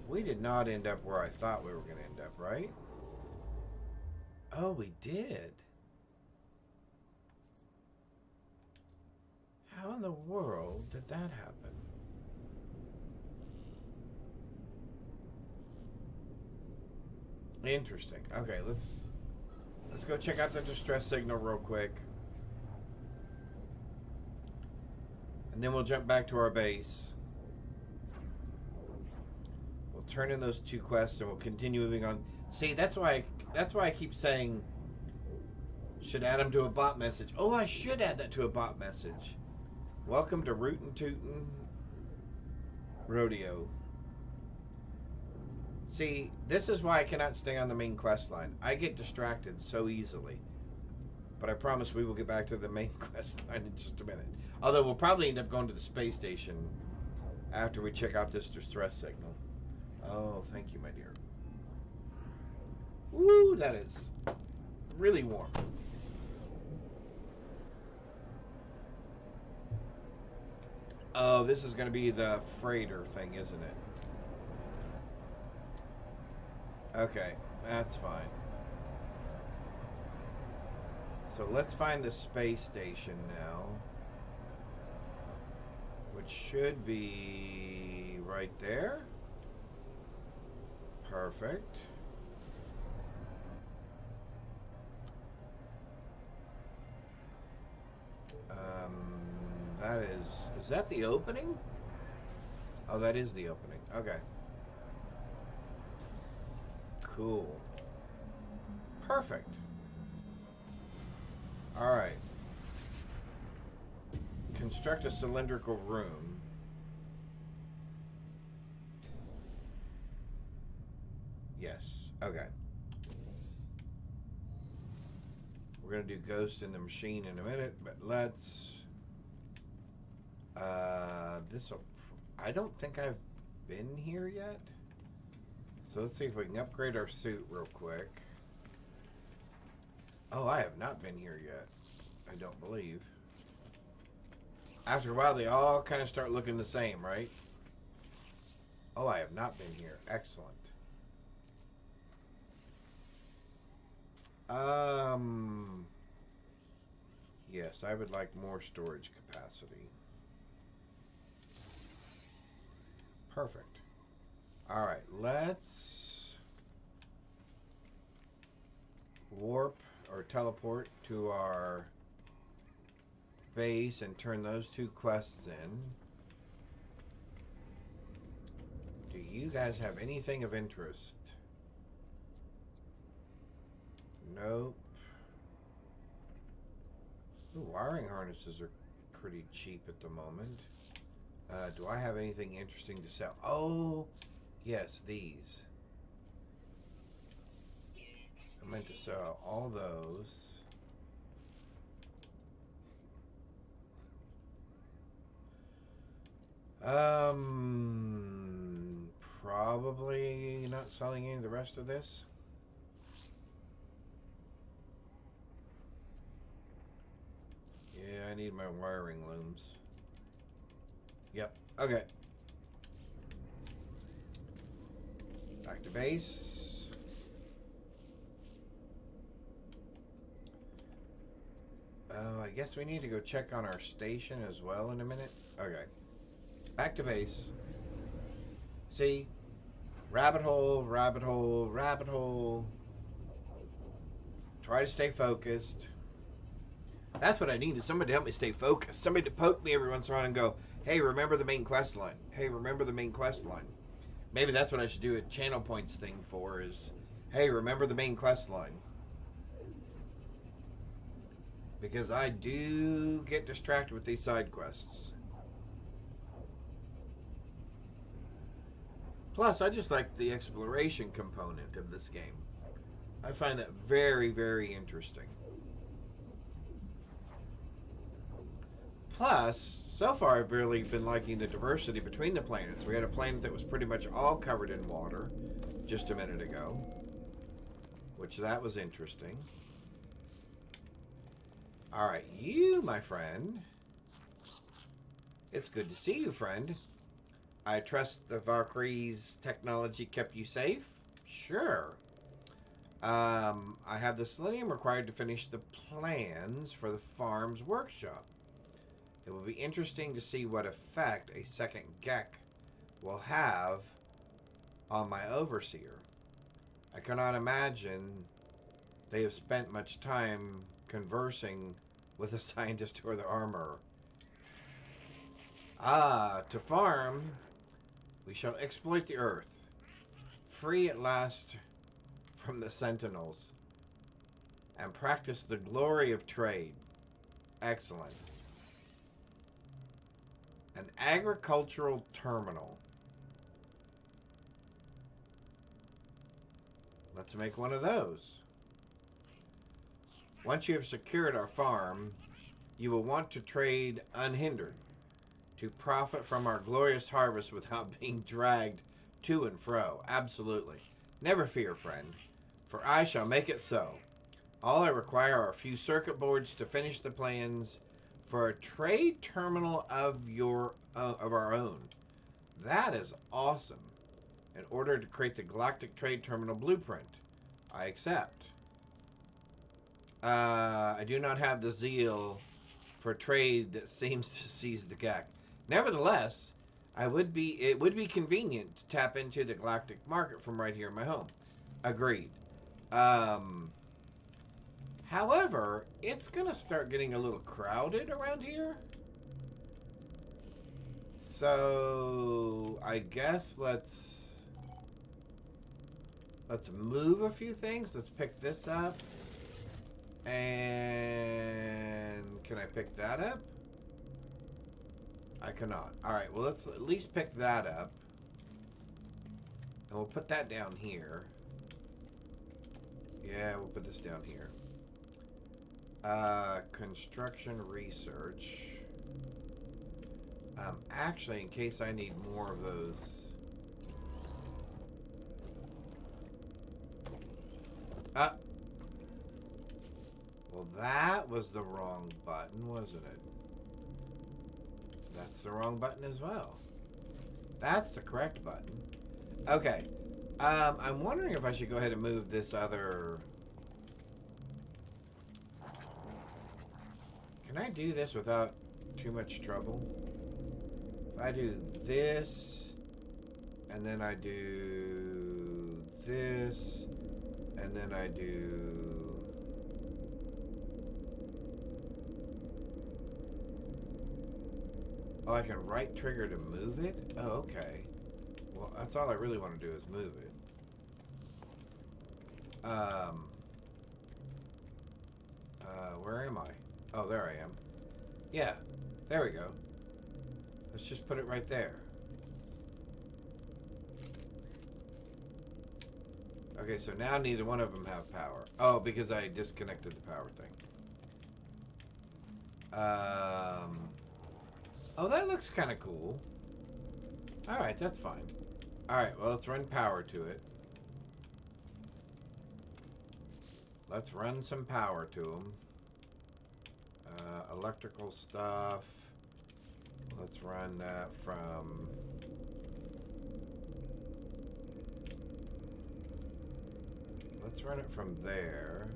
We did not end up where I thought we were going to end up, right? Oh, we did. How in the world did that happen? Interesting. Okay, let's go check out the distress signal real quick. And then we'll jump back to our base. We'll turn in those 2 quests and we'll continue moving on. See, that's why I keep saying should add them to a bot message. Oh, I should add that to a bot message. Welcome to Rootin' Tootin' Rodeo. See, this is why I cannot stay on the main quest line. I get distracted so easily. But I promise we will get back to the main quest line in just a minute. Although we'll probably end up going to the space station after we check out this distress signal. Oh, thank you, my dear. Woo, that is really warm. Oh, this is going to be the freighter thing, isn't it? Okay, that's fine. So let's find the space station now. Which should be right there. Perfect. That is that the opening? Oh, that is the opening. Okay. Cool. Perfect. All right. Construct a cylindrical room. Yes. Okay. We're going to do Ghost in the Machine in a minute, but let's... I don't think I've been here yet. So let's see if we can upgrade our suit real quick. Oh, I have not been here yet. I don't believe. After a while, they all kind of start looking the same, right? Oh, I have not been here. Excellent. Yes, I would like more storage capacity. Perfect. All right, let's warp or teleport to our base and turn those 2 quests in. Do you guys have anything of interest? Nope. Ooh, wiring harnesses are pretty cheap at the moment. Do I have anything interesting to sell? Oh, yes, these. I meant to sell all those. Probably not selling any of the rest of this. Yeah, I need my wiring looms. Yep, okay. Back to base. Oh, I guess we need to go check on our station as well in a minute. Okay. Back to base. See? Rabbit hole, rabbit hole, rabbit hole. Try to stay focused. That's what I need, is somebody to help me stay focused. Somebody to poke me every once in a while and go, hey, remember the main quest line. Hey, remember the main quest line. Maybe that's what I should do a channel points thing for is, hey, remember the main quest line. Because I do get distracted with these side quests. Plus, I just like the exploration component of this game. I find that very, very interesting. Plus, so far I've really been liking the diversity between the planets. We had a planet that was pretty much all covered in water just a minute ago, which that was interesting. Alright, you, my friend. It's good to see you, friend. I trust the Valkyrie's technology kept you safe? Sure. I have the selenium required to finish the plans for the farm's workshop. It will be interesting to see what effect a second Gek will have on my overseer. I cannot imagine they have spent much time conversing with a scientist or the armorer. To farm, we shall exploit the earth, free at last from the sentinels, and practice the glory of trade. Excellent. An agricultural terminal. Let's make one of those. Once you have secured our farm, you will want to trade unhindered, to profit from our glorious harvest without being dragged to and fro. Absolutely. Never fear, friend, for I shall make it so. All I require are a few circuit boards to finish the plans for a trade terminal of our own. That is awesome. In order to create the Galactic Trade Terminal blueprint, I accept. I do not have the zeal for trade that seems to seize the Gek. Nevertheless, it would be convenient to tap into the galactic market from right here in my home. Agreed. However, it's gonna start getting a little crowded around here. So I guess let's move a few things. Let's pick this up. And can I pick that up? I cannot. Alright, well, let's at least pick that up. And we'll put that down here. Yeah, we'll put this down here. Construction research. Actually, in case I need more of those that was the wrong button, wasn't it? That's the wrong button as well. That's the correct button. Okay. I'm wondering if I should go ahead and move this other... Can I do this without too much trouble? If I do this, and then I do this, and then I do... Oh, I can right trigger to move it? Oh, okay. Well, that's all I really want to do is move it. Where am I? Oh, there I am. Yeah, there we go. Let's just put it right there. Okay, so now neither one of them have power. Oh, because I disconnected the power thing. Oh, that looks kind of cool. Alright, that's fine. Alright, well, let's run power to it. Let's run some power to them. Electrical stuff. Let's run that from... Let's run it from there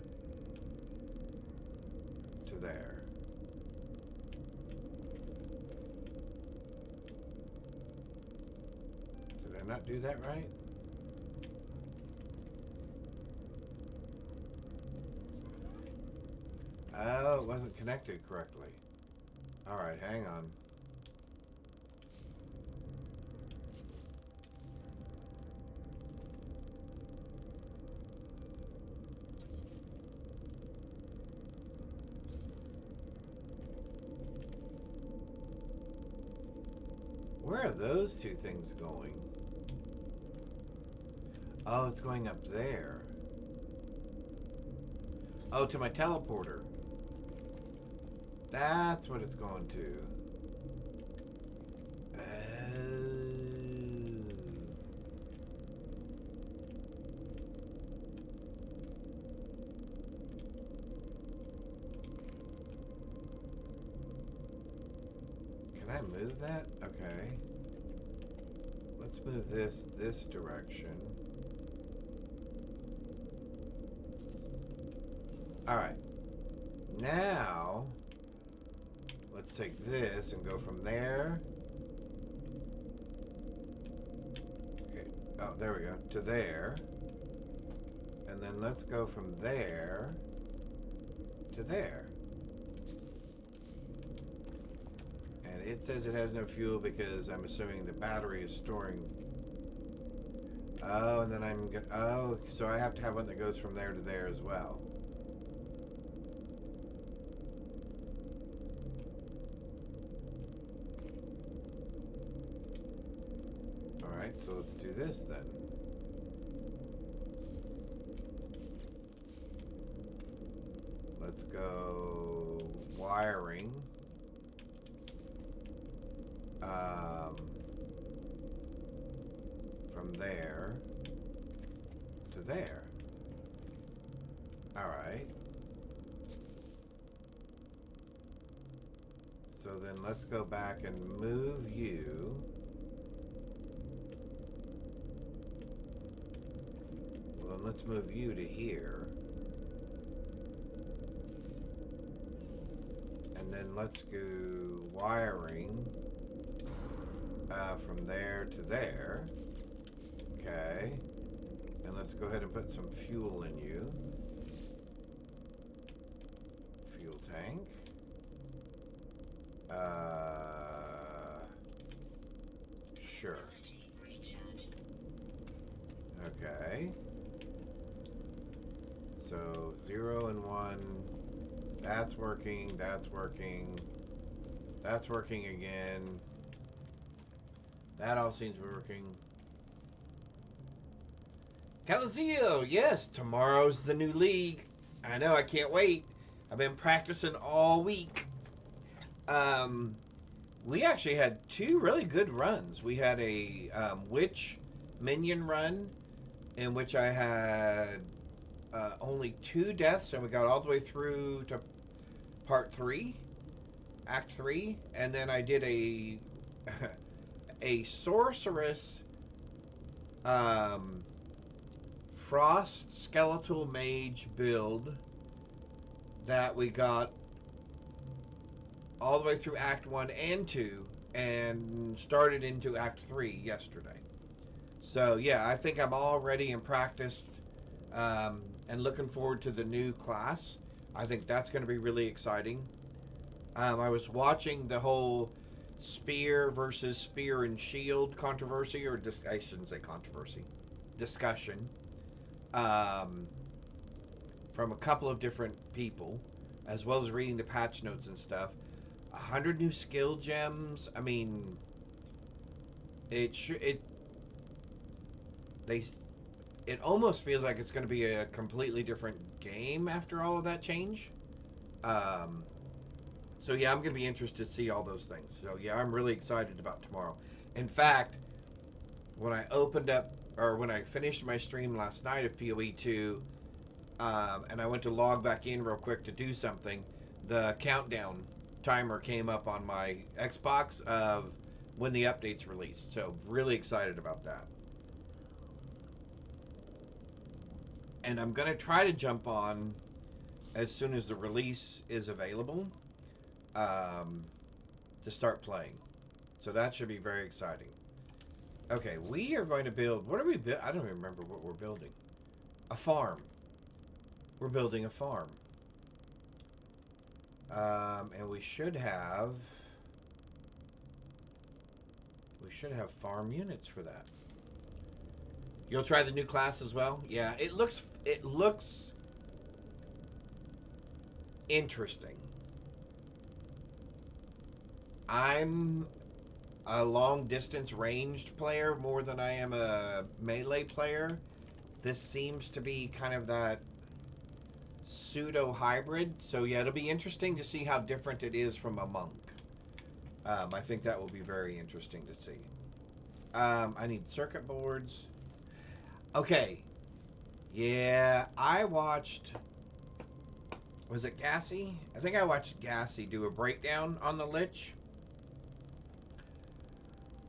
to there. Did I not do that right? Oh, it wasn't connected correctly. Alright, hang on. Where are those two things going? Oh, it's going up there. Oh, to my teleporter. That's what it's going to. Can I move that? Okay. Let's move this direction. Alright. Now, let's take this and go from there. Okay. Oh, there we go. To there. And then let's go from there to there. And it says it has no fuel because I'm assuming the battery is storing. Oh, and then I'm gonna... Oh, so I have to have one that goes from there to there as well. So let's do this then. Let's go wiring. From there to there. Alright. So then let's go back and move you. Let's move you to here. And then let's go wiring from there to there. Okay. And let's go ahead and put some fuel in you. Fuel tank. Sure. Okay. So 0 and 1, that's working, that's working, that's working again. That all seems to be working. Calazio, yes, tomorrow's the new league. I know, I can't wait. I've been practicing all week. We actually had 2 really good runs. We had a witch minion run in which I had only 2 deaths, and we got all the way through to part 3, Act 3, and then I did a a sorceress frost skeletal mage build that we got all the way through Act 1 and 2 and started into Act 3 yesterday. So yeah, I think I'm all ready and practiced, and looking forward to the new class. I think that's going to be really exciting. I was watching the whole spear versus spear and shield controversy, or I shouldn't say controversy, discussion, from a couple of different people, as well as reading the patch notes and stuff. 100 new skill gems. I mean, it almost feels like it's going to be a completely different game after all of that change. So yeah, I'm going to be interested to see all those things. So yeah, I'm really excited about tomorrow. In fact, when I opened up, or when I finished my stream last night of PoE 2, and I went to log back in real quick to do something, the countdown timer came up on my Xbox of when the update's released. So really excited about that. And I'm going to try to jump on as soon as the release is available, to start playing. So that should be very exciting. Okay, we are going to build... What are we building? I don't even remember what we're building. A farm. We're building a farm. And we should have... farm units for that. You'll try the new class as well? Yeah, it looks interesting. I'm a long distance ranged player more than I am a melee player. This seems to be kind of that pseudo hybrid. So yeah, it'll be interesting to see how different it is from a monk. I think that will be very interesting to see. I need circuit boards. Okay. Yeah, I watched... Was it Gassy? I think I watched Gassy do a breakdown on the Lich.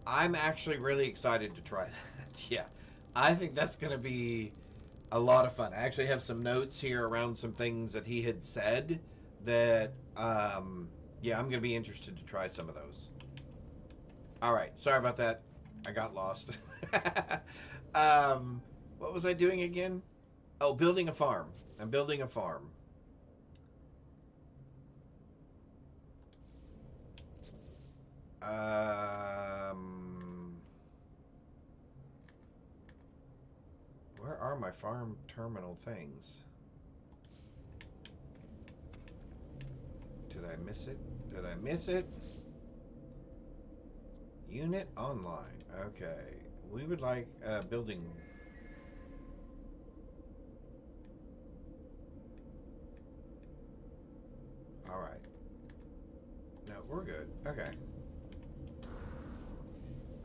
I'm actually really excited to try that. Yeah, I think that's going to be a lot of fun. I actually have some notes here around some things that he had said that, yeah, I'm going to be interested to try some of those. All right, sorry about that. I got lost. What was I doing again? Oh, building a farm. I'm building a farm. Where are my farm terminal things? Did I miss it? Did I miss it? Unit online. Okay. We would like building. All right. No, we're good. Okay.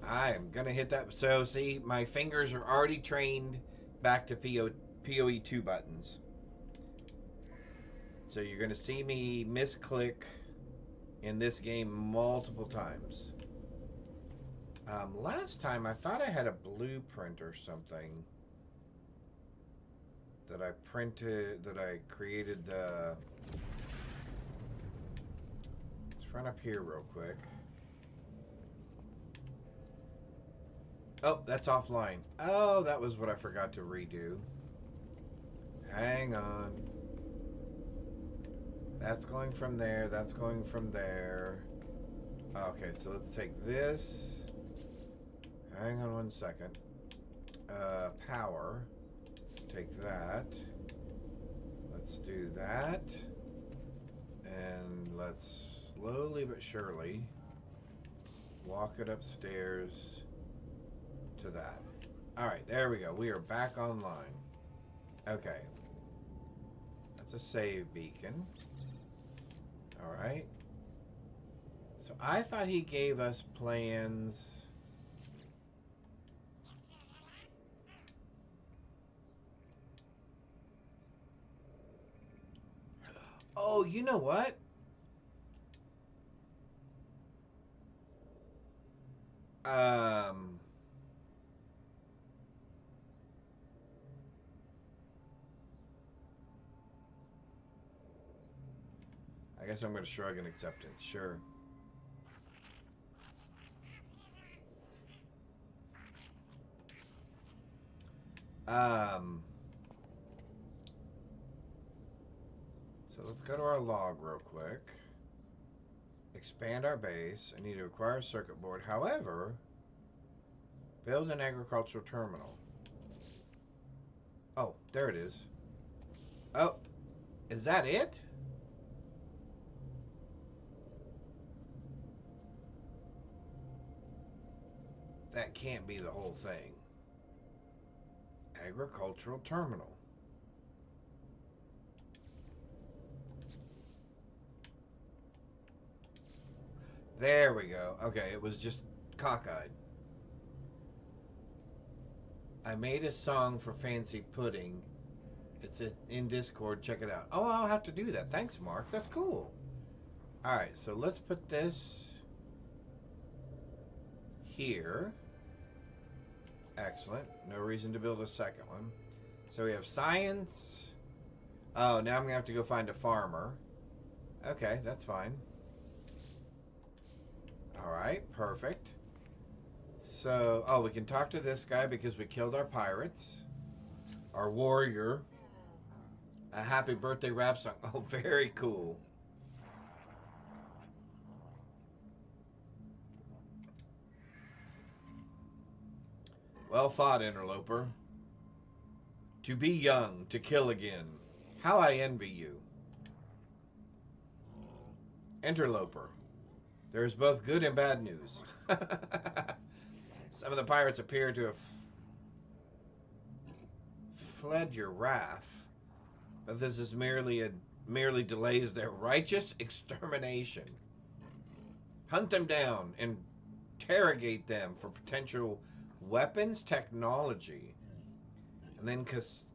I'm gonna hit that. So see, my fingers are already trained back to PoE 2 buttons. So you're gonna see me misclick in this game multiple times. Last time I thought I had a blueprint or something that I printed, that I created the... Let's run up here real quick. Oh, that's offline. Oh, that was what I forgot to redo. Hang on. That's going from there. That's going from there. Okay, so let's take this. Hang on one second. Power. Take that. Let's do that. And let's slowly but surely walk it upstairs to that. Alright, there we go. We are back online. Okay. That's a save beacon. Alright. So I thought he gave us plans. Oh, you know what? Um, I guess I'm going to shrug in acceptance. Sure. So let's go to our log real quick. Expand our base. I need to acquire a circuit board. However, build an agricultural terminal. Oh, there it is. Oh, is that it? That can't be the whole thing. Agricultural terminal. There we go. Okay, it was just cockeyed. I made a song for Fancy Pudding. It's in Discord. Check it out. Oh, I'll have to do that. Thanks, Mark. That's cool. Alright, so let's put this here. Excellent. No reason to build a second one. So we have science. Oh, now I'm going to have to go find a farmer. Okay, that's fine. Alright, perfect. So, oh, we can talk to this guy because we killed our pirates. Our warrior. A happy birthday rap song. Oh, very cool. Well fought, interloper. To be young, to kill again. How I envy you. Interloper. There is both good and bad news. Some of the pirates appear to have fled your wrath, but this is merely delays their righteous extermination. Hunt them down and interrogate them for potential weapons technology, and then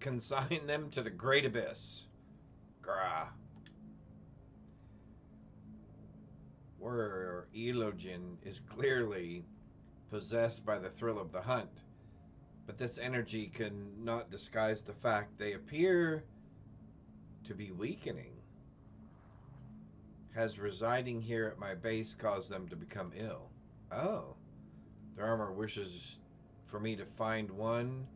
consign them to the great abyss. Grah. Warrior Elogen is clearly possessed by the thrill of the hunt, but this energy cannot disguise the fact they appear to be weakening. Has residing here at my base caused them to become ill? Oh. Their armor wishes for me to find one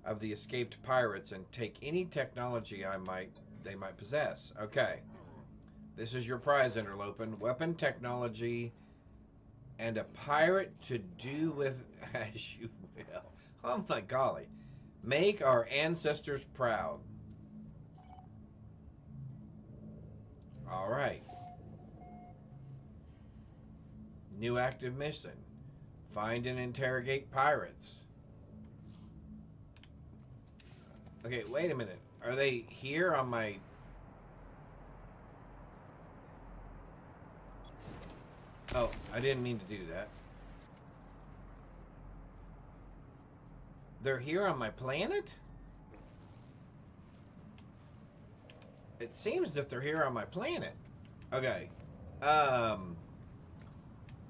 of the escaped pirates and take any technology they might possess. Okay. This is your prize, Interlopen. Weapon technology and a pirate to do with as you will. Oh my golly. Make our ancestors proud. Alright. New active mission. Find and interrogate pirates. Okay, wait a minute. Are they here on my... Oh, I didn't mean to do that. They're here on my planet? It seems that they're here on my planet. Okay. And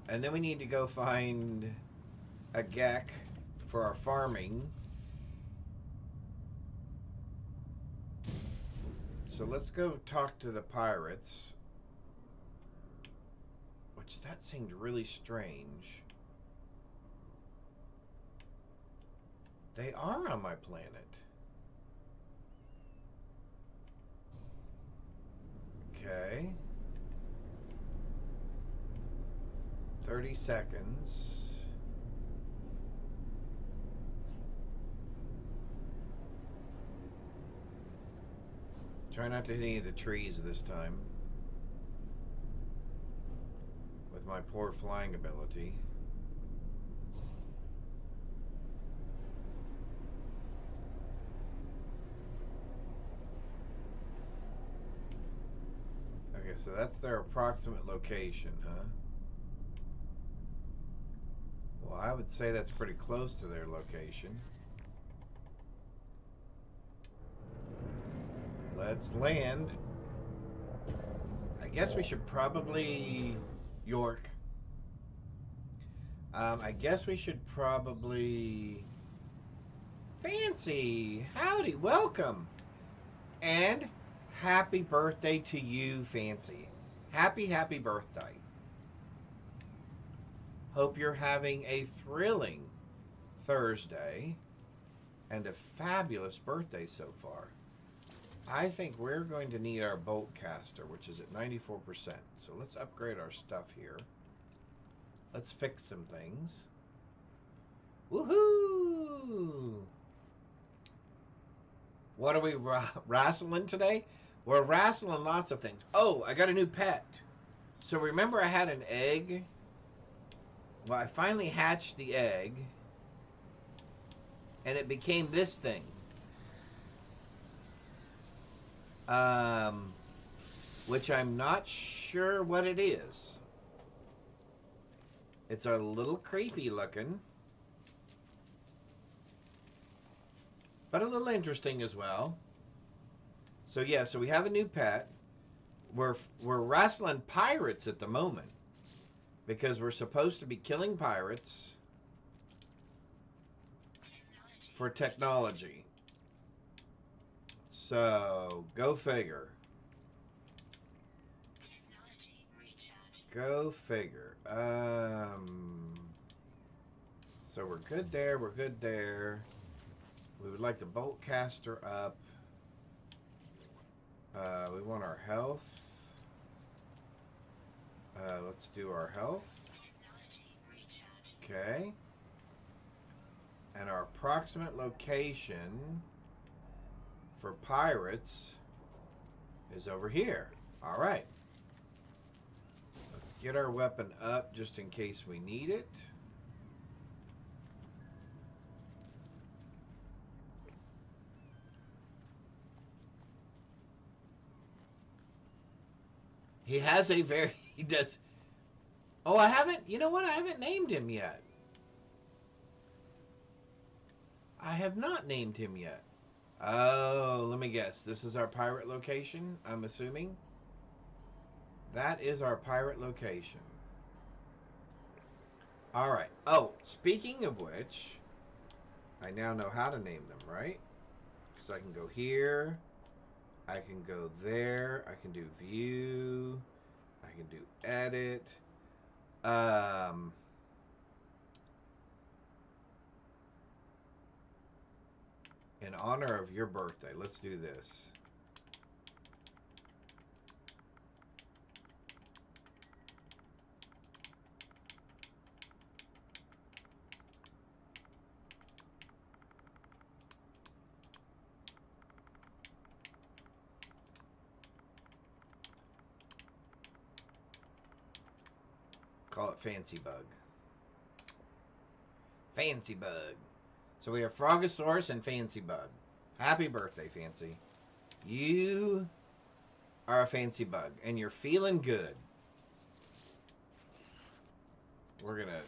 then we need to go find a Gek for our farming. So let's go talk to the pirates. Which, that seemed really strange. They are on my planet. Okay. 30 seconds. Try not to hit any of the trees this time. With my poor flying ability. Okay, so that's their approximate location, huh? Well, I would say that's pretty close to their location. Let's land. I guess we should probably... York. I guess we should probably... Fancy! Howdy, welcome! And happy birthday to you, Fancy. Happy birthday. Hope you're having a thrilling Thursday and a fabulous birthday so far. I think we're going to need our bolt caster, which is at 94%. So let's upgrade our stuff here. Let's fix some things. Woohoo! What are we wrestling today? We're wrestling lots of things. Oh, I got a new pet. So remember I had an egg? Well, I finally hatched the egg. And it became this thing. Which I'm not sure what it is. It's a little creepy looking. But a little interesting as well. So yeah, so we have a new pet. We're wrestling pirates at the moment. Because we're supposed to be killing pirates for technology. So, go figure. Go figure. So we're good there, we're good there. We would like the bolt caster up. We want our health. Let's do our health. Okay. And our approximate location for pirates is over here. Alright. Let's get our weapon up just in case we need it. He has a very... He does... Oh, I haven't... You know what? I haven't named him yet. I have not named him yet. Oh, let me guess. This is our pirate location, I'm assuming. That is our pirate location. Alright. Oh, speaking of which, I now know how to name them, right? Because I can go here. I can go there. I can do view. I can do edit. In honor of your birthday, let's do this. Call it Fancy Bug. Fancy Bug. So we have Frogosaurus and Fancy Bug. Happy birthday, Fancy. You are a Fancy Bug, and you're feeling good. We're gonna...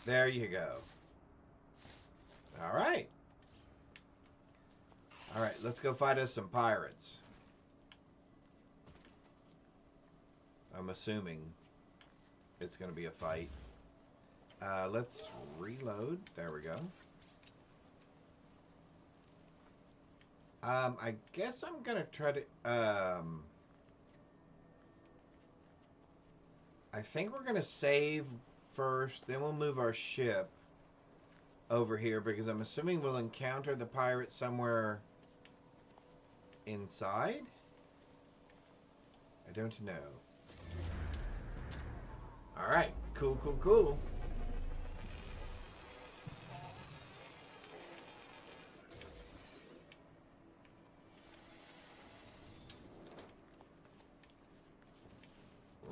There you go. Alright. Alright, let's go fight us some pirates. I'm assuming it's gonna be a fight. Let's reload. There we go. I guess I'm gonna try to, I think we're gonna save first, then we'll move our ship over here, because I'm assuming we'll encounter the pirate somewhere inside? I don't know. Alright, cool, cool, cool.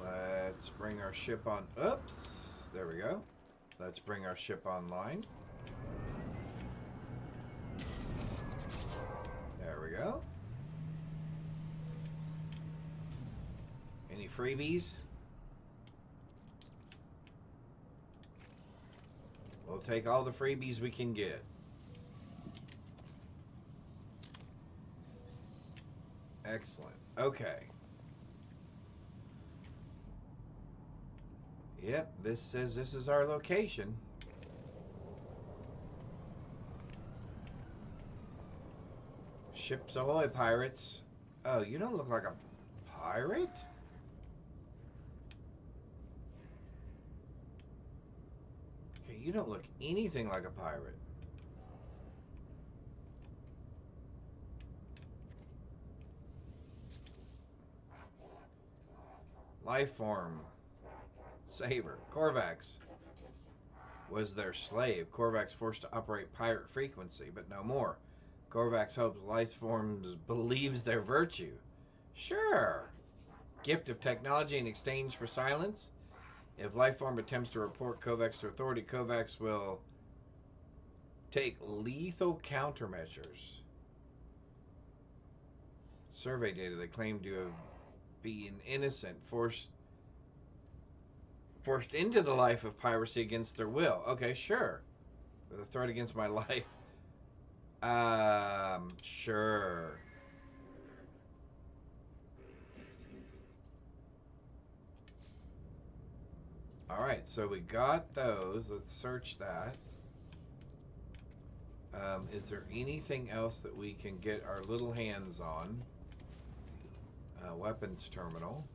Let's bring our ship on. Oops. There we go. Let's bring our ship online. There we go. Any freebies? We'll take all the freebies we can get. Excellent. Okay. Yep, this says this is our location. Ships ahoy, pirates. Oh, you don't look like a pirate? Okay, you don't look anything like a pirate. Life form. Saber. Korvax was their slave. Korvax forced to operate pirate frequency, but no more. Korvax hopes life forms believes their virtue. Sure. Gift of technology in exchange for silence. If Lifeform attempts to report Kovacs to authority, Kovacs will take lethal countermeasures. Survey data, they claim to have been innocent, forced into the life of piracy against their will. Okay, sure. With a threat against my life. Sure. Alright, so we got those. Let's search that. Is there anything else that we can get our little hands on? Weapons terminal.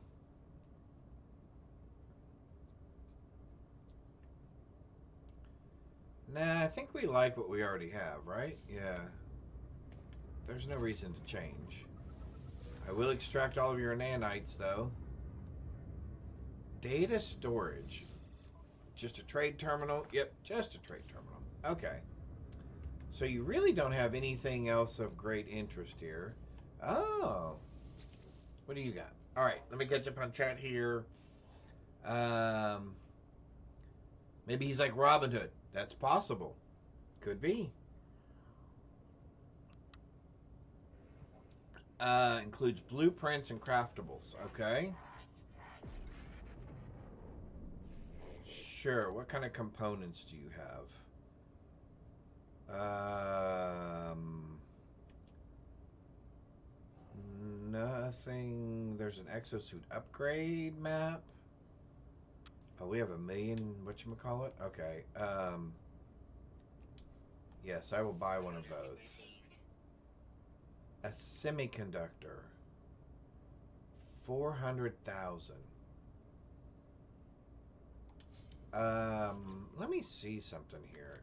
Nah, I think we like what we already have, right? Yeah. There's no reason to change. I will extract all of your nanites, though. Data storage. Just a trade terminal? Yep, just a trade terminal. Okay. So you really don't have anything else of great interest here. Oh. What do you got? All right, let me catch up on chat here. Maybe he's like Robin Hood. That's possible. Could be. Includes blueprints and craftables. Okay. Sure. What kind of components do you have? Nothing. There's an exosuit upgrade map. Oh, we have a million, whatchamacallit? Okay. Yes, I will buy one of those. A semiconductor. 400,000. Let me see something here.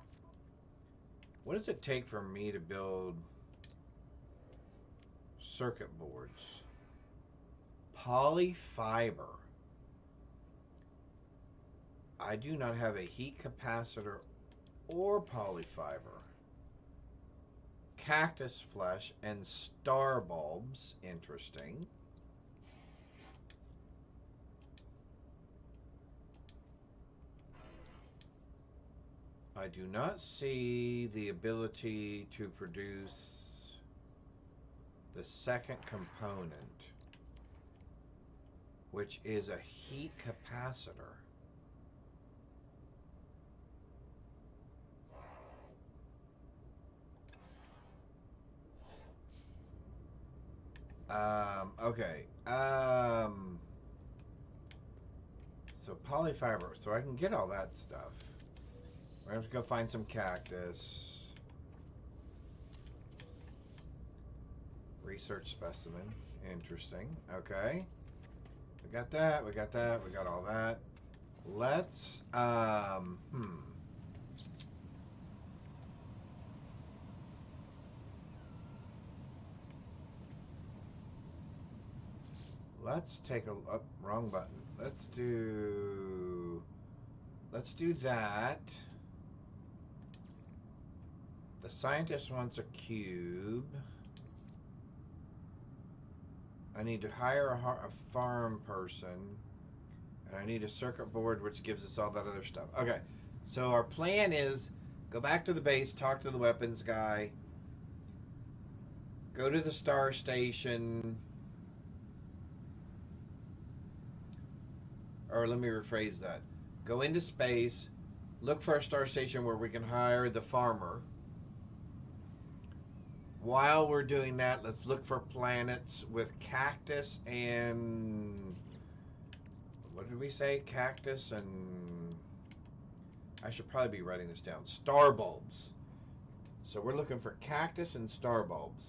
What does it take for me to build circuit boards? Polyfiber. I do not have a heat capacitor or polyfiber. Cactus flesh and star bulbs. Interesting. I do not see the ability to produce the second component, which is a heat capacitor. Okay. So polyfiber. So I can get all that stuff. We're going to have to go find some cactus. Research specimen. Interesting. Okay. We got that. We got that. We got all that. Let's, Let's take a wrong button. Let's do that. The scientist wants a cube. I need to hire a farm person. And I need a circuit board, which gives us all that other stuff. Okay, so our plan is go back to the base, talk to the weapons guy, go to the star station. Or let me rephrase that. Go into space, look for a star station where we can hire the farmer. While we're doing that, let's look for planets with cactus and What did we say? Cactus and... I should probably be writing this down. Star bulbs. So we're looking for cactus and star bulbs.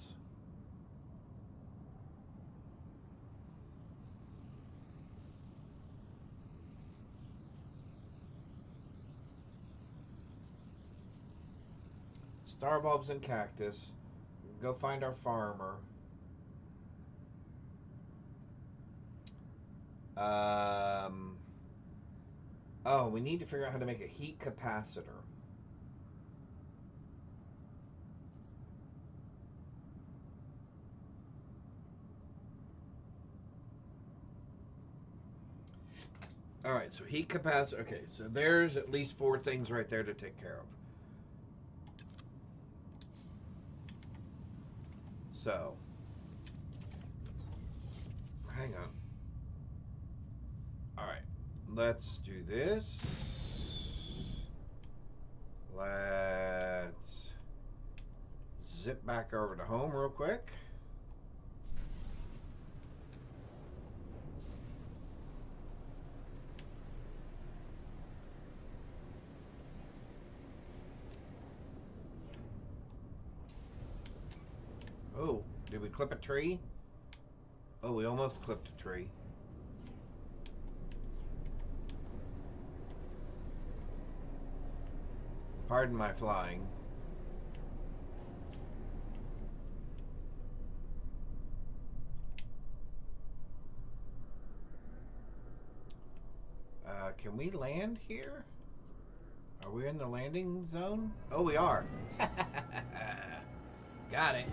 Star bulbs and cactus. Go find our farmer. Oh, we need to figure out how to make a heat capacitor. All right, so heat capacitor. Okay, so there's at least 4 things right there to take care of. So, hang on. All right, let's do this. Let's zip back over to home real quick. Oh, did we clip a tree? Oh, we almost clipped a tree. Pardon my flying. Can we land here? Are we in the landing zone? Oh, we are. Got it.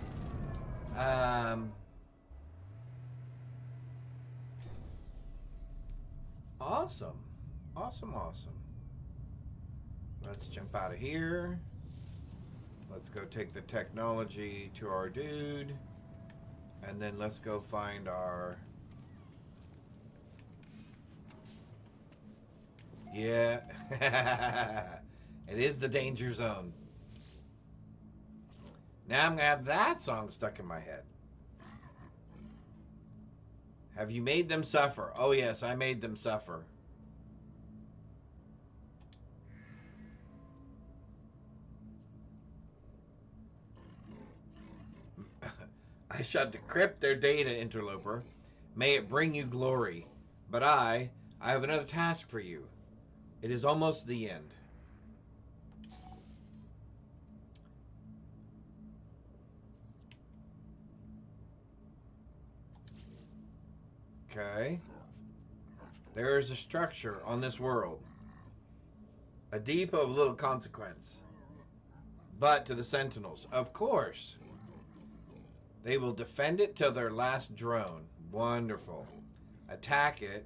Awesome. Awesome, awesome. Let's jump out of here. Let's go take the technology to our dude. And then let's go find our... Yeah. It is the danger zone. Now I'm going to have that song stuck in my head. Have you made them suffer? Oh yes, I made them suffer. I shall decrypt their data, interloper. May it bring you glory. But I have another task for you. It is almost the end. Okay. There is a structure on this world. A depot of little consequence. But to the Sentinels, of course. They will defend it till their last drone. Wonderful. Attack it.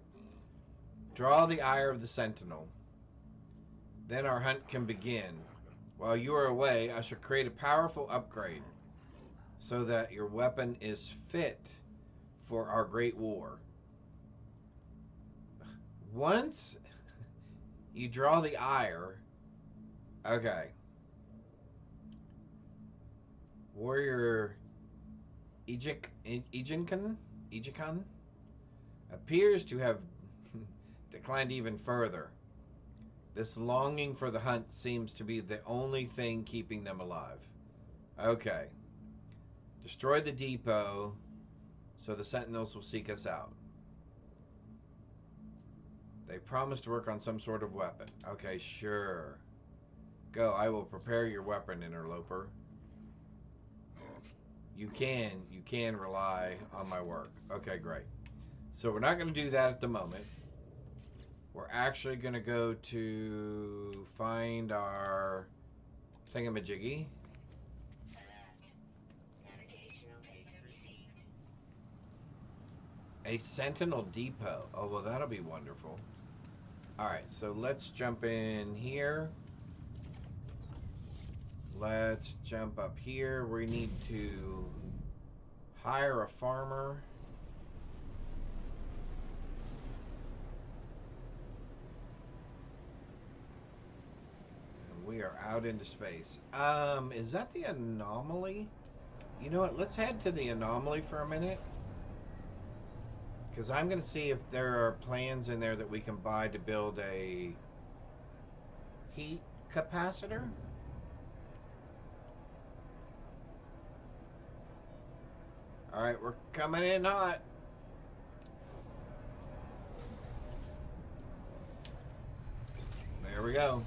Draw the ire of the Sentinel. Then our hunt can begin. While you are away, I shall create a powerful upgrade so that your weapon is fit for our great war. Once you draw the ire, okay. Warrior Ejinkan appears to have declined even further. This longing for the hunt seems to be the only thing keeping them alive. Okay. Destroy the depot so the Sentinels will seek us out. They promise to work on some sort of weapon. Okay, sure. Go, I will prepare your weapon, interloper. You can rely on my work. Okay, great. So we're not going to do that at the moment. We're actually going to go to find our thingamajiggy. Alert. Navigational data received. A Sentinel depot. Oh, well, that'll be wonderful. Alright, so let's jump in here. Let's jump up here. We need to hire a farmer. And we are out into space. Is that the anomaly? You know what? Let's head to the anomaly for a minute. Because I'm going to see if there are plans in there that we can buy to build a heat capacitor. All right, we're coming in hot. There we go.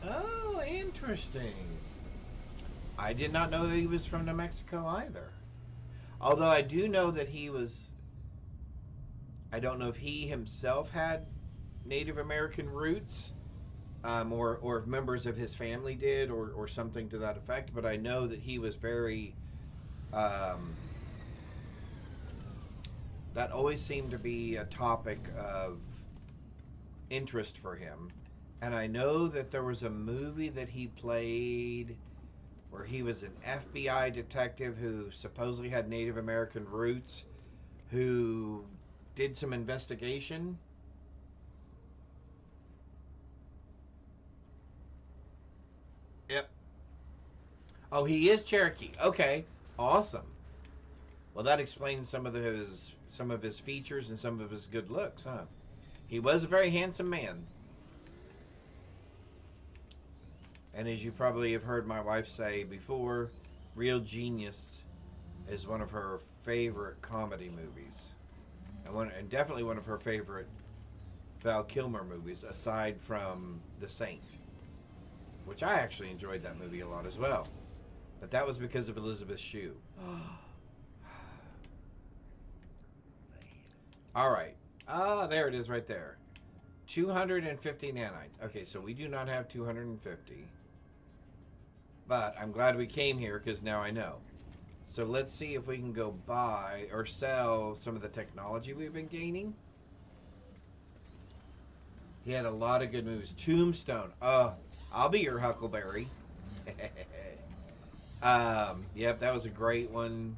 Oh, interesting. I did not know he was from New Mexico either. Although I do know that he was... I don't know if he himself had Native American roots, or if members of his family did, or something to that effect. But I know that he was very... that always seemed to be a topic of interest for him. And I know that there was a movie that he played where he was an FBI detective who supposedly had Native American roots, who did some investigation. Yep. Oh, he is Cherokee. Okay, awesome. Well, that explains some of his features and some of his good looks, huh? He was a very handsome man. And as you probably have heard my wife say before, Real Genius is one of her favorite comedy movies. And definitely one of her favorite Val Kilmer movies, aside from The Saint, which I actually enjoyed that movie a lot as well. But that was because of Elizabeth Shue. All right. Ah, there it is right there. 250 nanites. Okay, so we do not have 250. But I'm glad we came here because now I know. So let's see if we can go buy or sell some of the technology we've been gaining. He had a lot of good movies. Tombstone. I'll be your Huckleberry. Yep, that was a great one.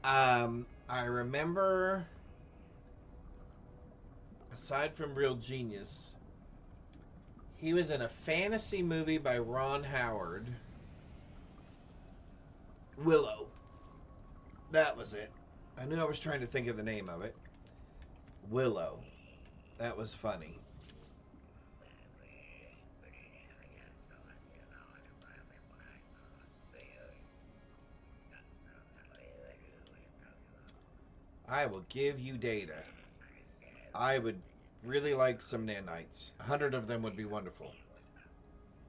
I remember, aside from Real Genius, he was in a fantasy movie by Ron Howard. Willow. That was it. I knew I was trying to think of the name of it. Willow. That was funny. I will give you data. I would really like some nanites. 100 of them would be wonderful.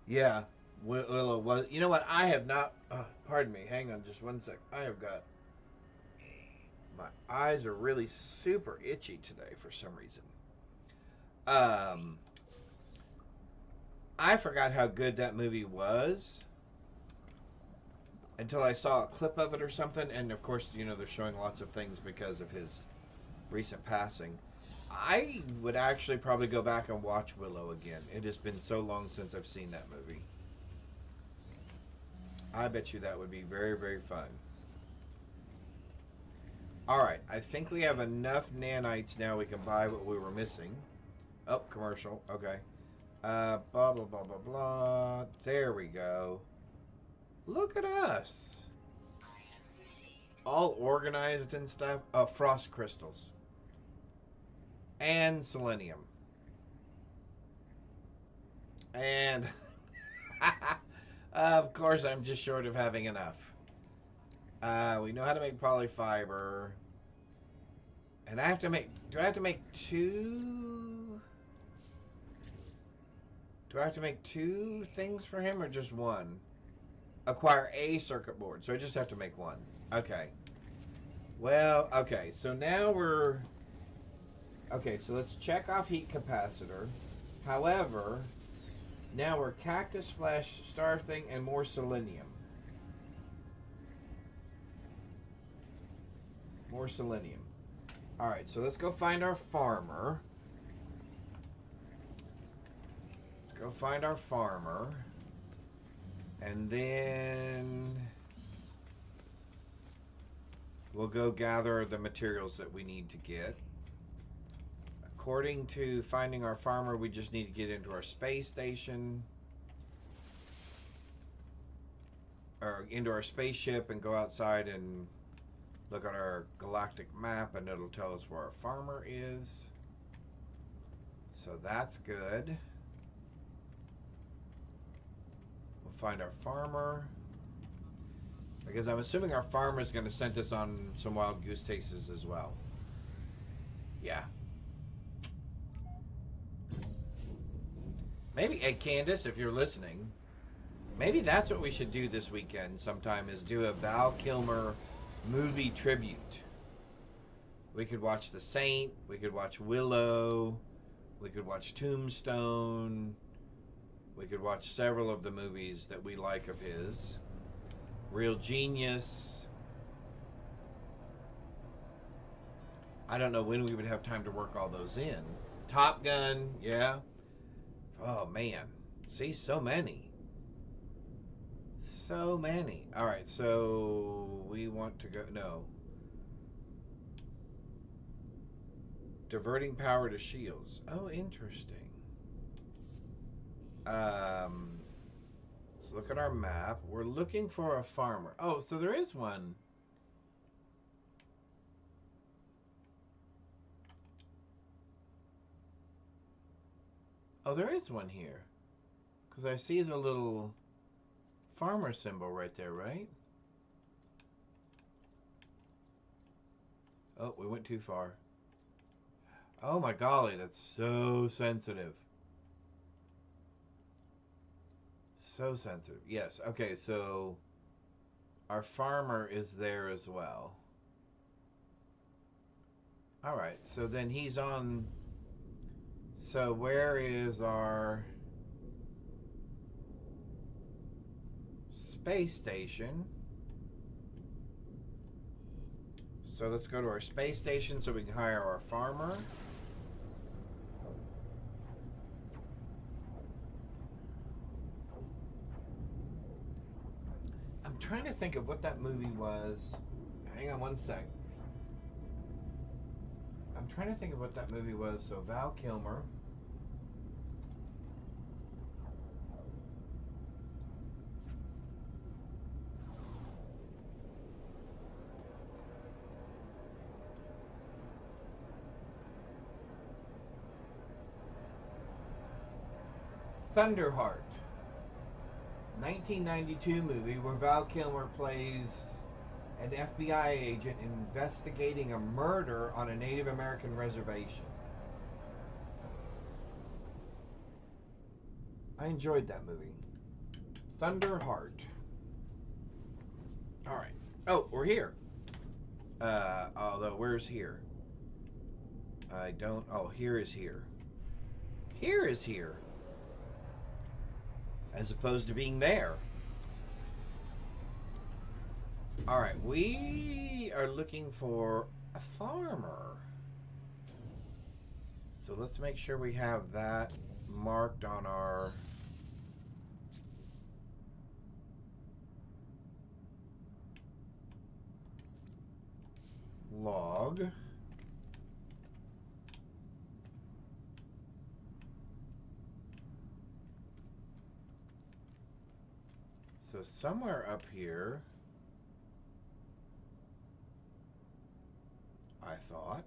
Yeah, Willow was. You know what? I have not. Pardon me. Hang on just one sec. I have got. My eyes are really super itchy today for some reason. I forgot how good that movie was until I saw a clip of it or something, and of course, you know, they're showing lots of things because of his recent passing. I would actually probably go back and watch Willow again. It has been so long since I've seen that movie. I bet you that would be very, very fun. Alright, I think we have enough nanites now we can buy what we were missing. Oh, commercial. Okay. Blah, blah, blah, blah, blah. There we go. Look at us. All organized and stuff. Frost crystals. And selenium. And of course I'm just short of having enough. We know how to make polyfiber. And I have to make... Do I have to make two? Do I have to make two things for him or just one? Acquire a circuit board. So I just have to make one. Okay. Well, okay. So now we're... Okay, so let's check off heat capacitor. However, now we're cactus flesh, star thing, and more selenium. More selenium. Alright, so let's go find our farmer. Let's go find our farmer. And then we'll go gather the materials that we need to get. According to finding our farmer, we just need to get into our space station. or into our spaceship and go outside and look at our galactic map, and it'll tell us where our farmer is. So that's good. We'll find our farmer. Because I'm assuming our farmer is going to send us on some wild goose chases as well. Yeah. Maybe, hey Candace, if you're listening, maybe that's what we should do this weekend sometime, is do a Val Kilmer movie tribute. We could watch The Saint, we could watch Willow, we could watch Tombstone, we could watch several of the movies that we like of his. Real Genius. I don't know when we would have time to work all those in. Top Gun, yeah. Oh man, see, so many. So many. Alright, so we want to go, no. Diverting power to shields. Oh, interesting. Let's look at our map. We're looking for a farmer. Oh, so there is one. Oh, there is one here. Because I see the little farmer symbol right there, right? Oh, we went too far. Oh my golly, that's so sensitive. So sensitive. Yes, okay, so our farmer is there as well. Alright, so then he's on... So where is our space station? So let's go to our space station so we can hire our farmer. I'm trying to think of what that movie was. Hang on one sec. I'm trying to think of what that movie was. So Val Kilmer. Thunderheart. 1992 movie where Val Kilmer plays an FBI agent investigating a murder on a Native American reservation. I enjoyed that movie. Thunderheart. Alright. Oh, we're here. Although, where's here? I don't... Oh, here is here. Here is here. As opposed to being there. Alright, we are looking for a farmer. So let's make sure we have that marked on our log. So somewhere up here, I thought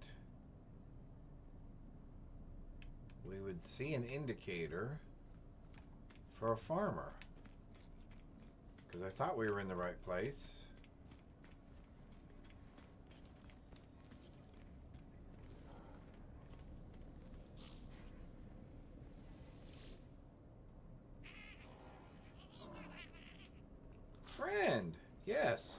we would see an indicator for a farmer. Because I thought we were in the right place. Friend, yes.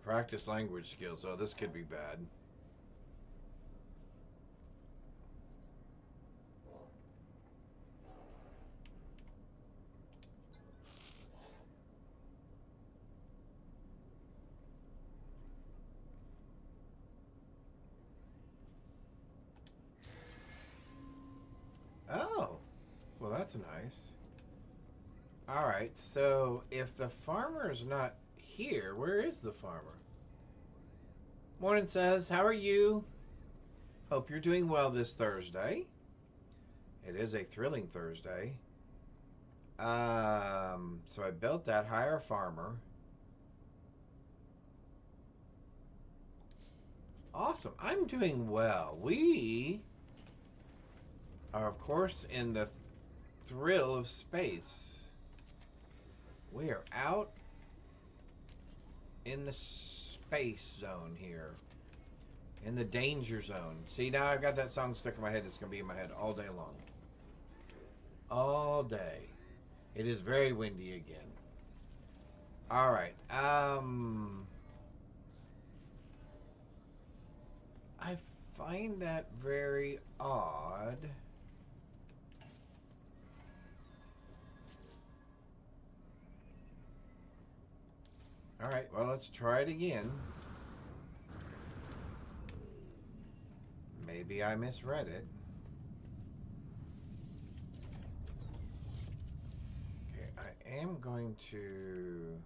Practice language skills. Oh, this could be bad. Oh, well, that's nice. All right, so if the farmer's not here, where is the farmer? Morning, says. How are you? Hope you're doing well this Thursday. It is a thrilling Thursday. So I built that. Hire a farmer. Awesome. I'm doing well. We are, of course, in the thrill of space. We are out in the space zone here. In the danger zone. See, now I've got that song stuck in my head. It's going to be in my head all day long. All day. It is very windy again. Alright. I find that very odd. Alright, well, let's try it again. Maybe I misread it. Okay, I am going to...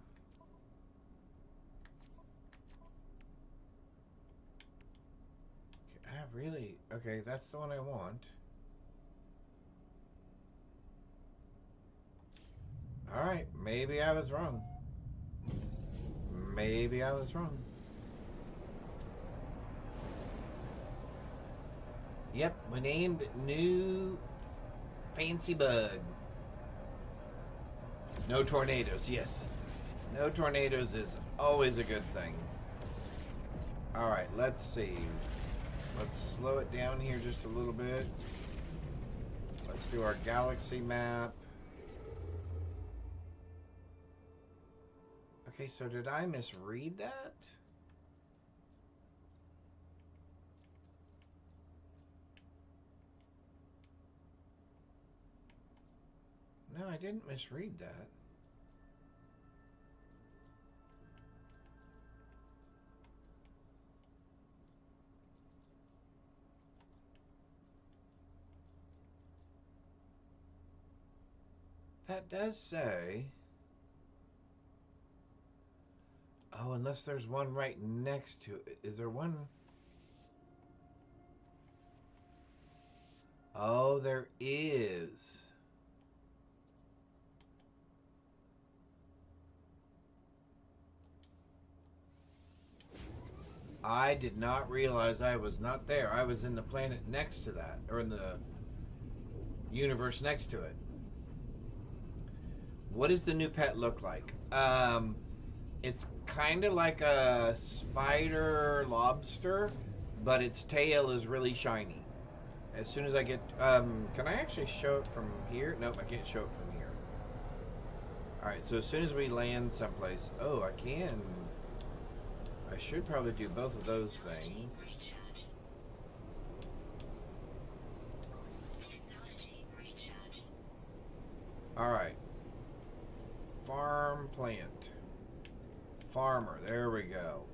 Okay, I really... Okay, that's the one I want. Alright, maybe I was wrong. Maybe I was wrong. Yep, we named new fancy bug. No tornadoes, yes. No tornadoes is always a good thing. Alright, let's see. Let's slow it down here just a little bit. Let's do our galaxy map. Okay, so did I misread that? No, I didn't misread that. That does say... Oh, unless there's one right next to it. Is there one? Oh, there is. I did not realize I was not there. I was in the planet next to that, or in the universe next to it. What does the new pet look like? It's kind of like a spider lobster, but its tail is really shiny. As soon as I get... can I actually show it from here? Nope, I can't show it from here. Alright, so as soon as we land someplace... Oh, I can... I should probably do both of those things. Alright. Farm plant. Farmer, there we go.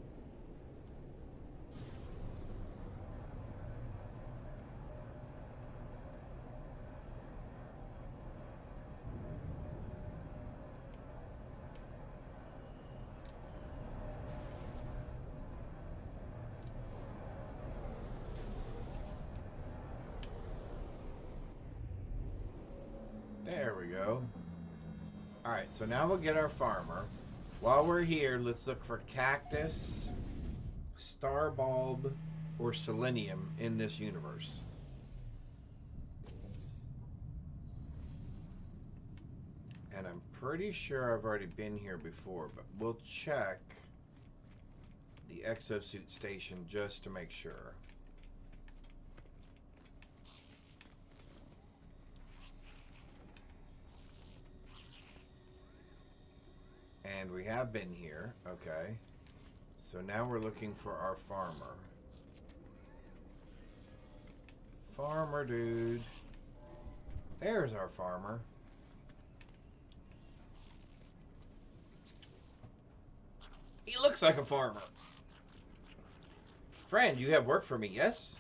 There we go. Alright, so now we'll get our farmer. While we're here, let's look for cactus, star bulb, or selenium in this universe. And I'm pretty sure I've already been here before, but we'll check the exosuit station just to make sure. And we have been here, okay. So now we're looking for our farmer. Farmer dude. There's our farmer. He looks like a farmer. Friend, you have work for me, yes?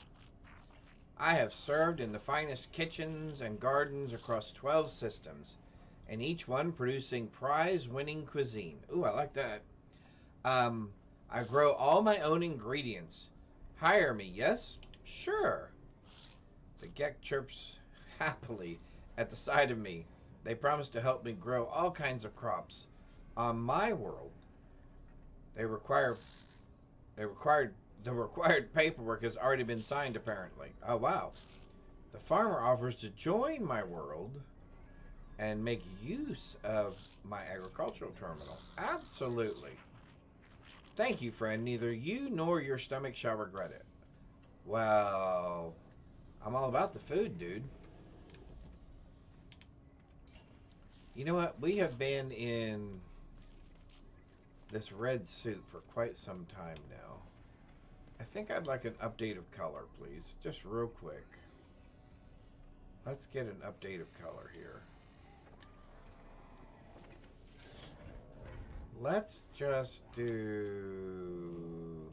I have served in the finest kitchens and gardens across 12 systems, and each one producing prize-winning cuisine. Ooh, I like that. I grow all my own ingredients. Hire me, yes? Sure. The Gek chirps happily at the sight of me. They promise to help me grow all kinds of crops. On my world, they require the required paperwork has already been signed apparently. Oh wow. The farmer offers to join my world and make use of my agricultural terminal. Absolutely. Thank you, friend. Neither you nor your stomach shall regret it. Well, I'm all about the food, dude. You know what? We have been in this red suit for quite some time now. I think I'd like an update of color, please. Just real quick. Let's get an update of color here. Let's just do...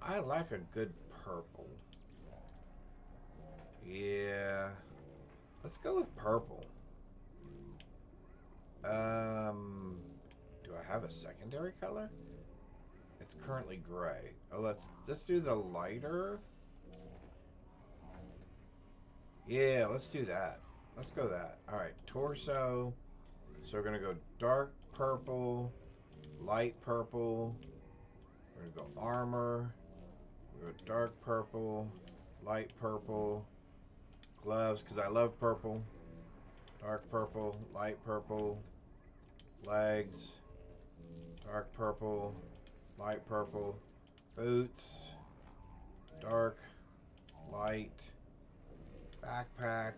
I like a good purple. Yeah. Let's go with purple. Do I have a secondary color? It's currently gray. Oh, let's do the lighter. Yeah, let's do that. Let's go that. All right, torso. So we're gonna go dark purple, light purple. We're gonna go armor. We're gonna go dark purple, light purple. Gloves, because I love purple. Dark purple, light purple. Legs, dark purple, light purple. Boots, dark, light. Backpack,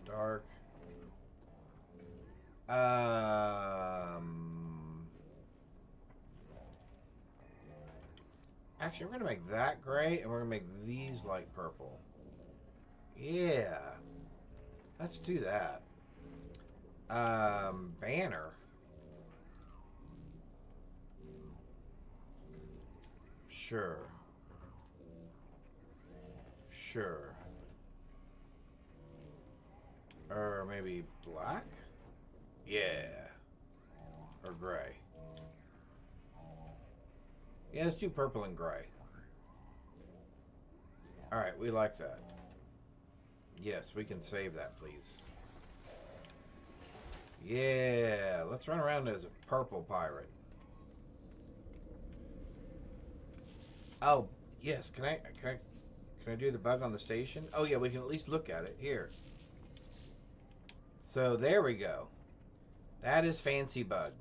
dark. Actually, we're gonna make that gray, and we're gonna make these light purple. Yeah, let's do that. Banner. Sure. Sure. Or maybe black? Yeah. Or gray. Yeah, let's do purple and gray. Alright, we like that. Yes, we can save that, please. Yeah, let's run around as a purple pirate. Oh, yes, can I do the bug on the station? Oh yeah, we can at least look at it here. So there we go. That is Fancy Bug.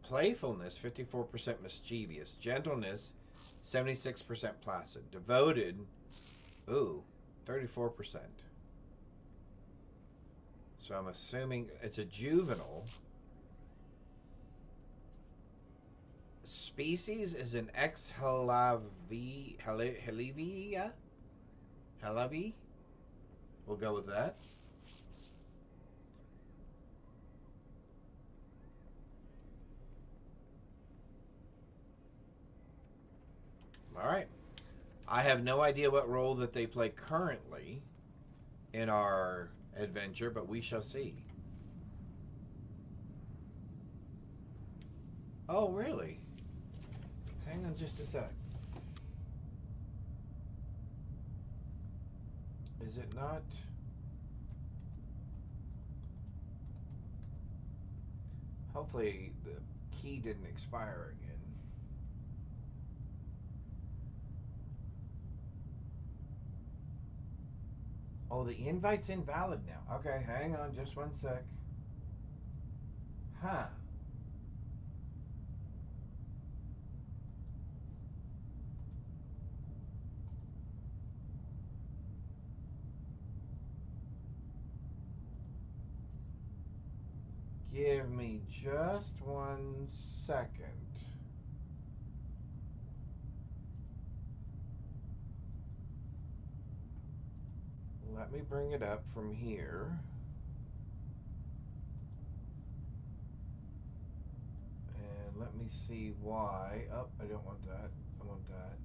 Playfulness, 54% mischievous. Gentleness, 76% placid. Devoted, ooh, 34%. So I'm assuming it's a juvenile. Species is an ex-Halavi. Halavi? We'll go with that. Alright. I have no idea what role that they play currently in our adventure, but we shall see. Oh, really? Hang on just a sec. Is it not? Hopefully the key didn't expire again. Oh, the invite's invalid now. Okay, hang on just one sec. Huh. Give me just 1 second. Let me bring it up from here. And let me see why. Oh, I don't want that. I want that.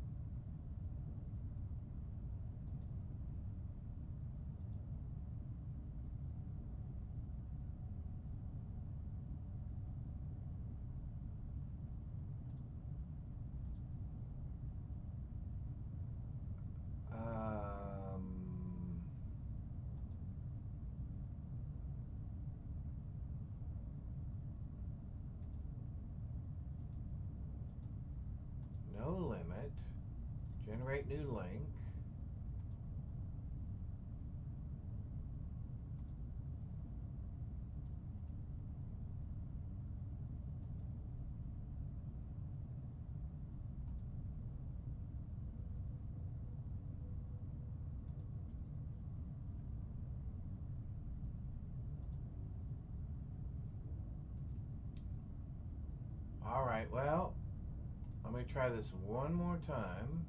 Generate new link. Alright, well, let me try this one more time.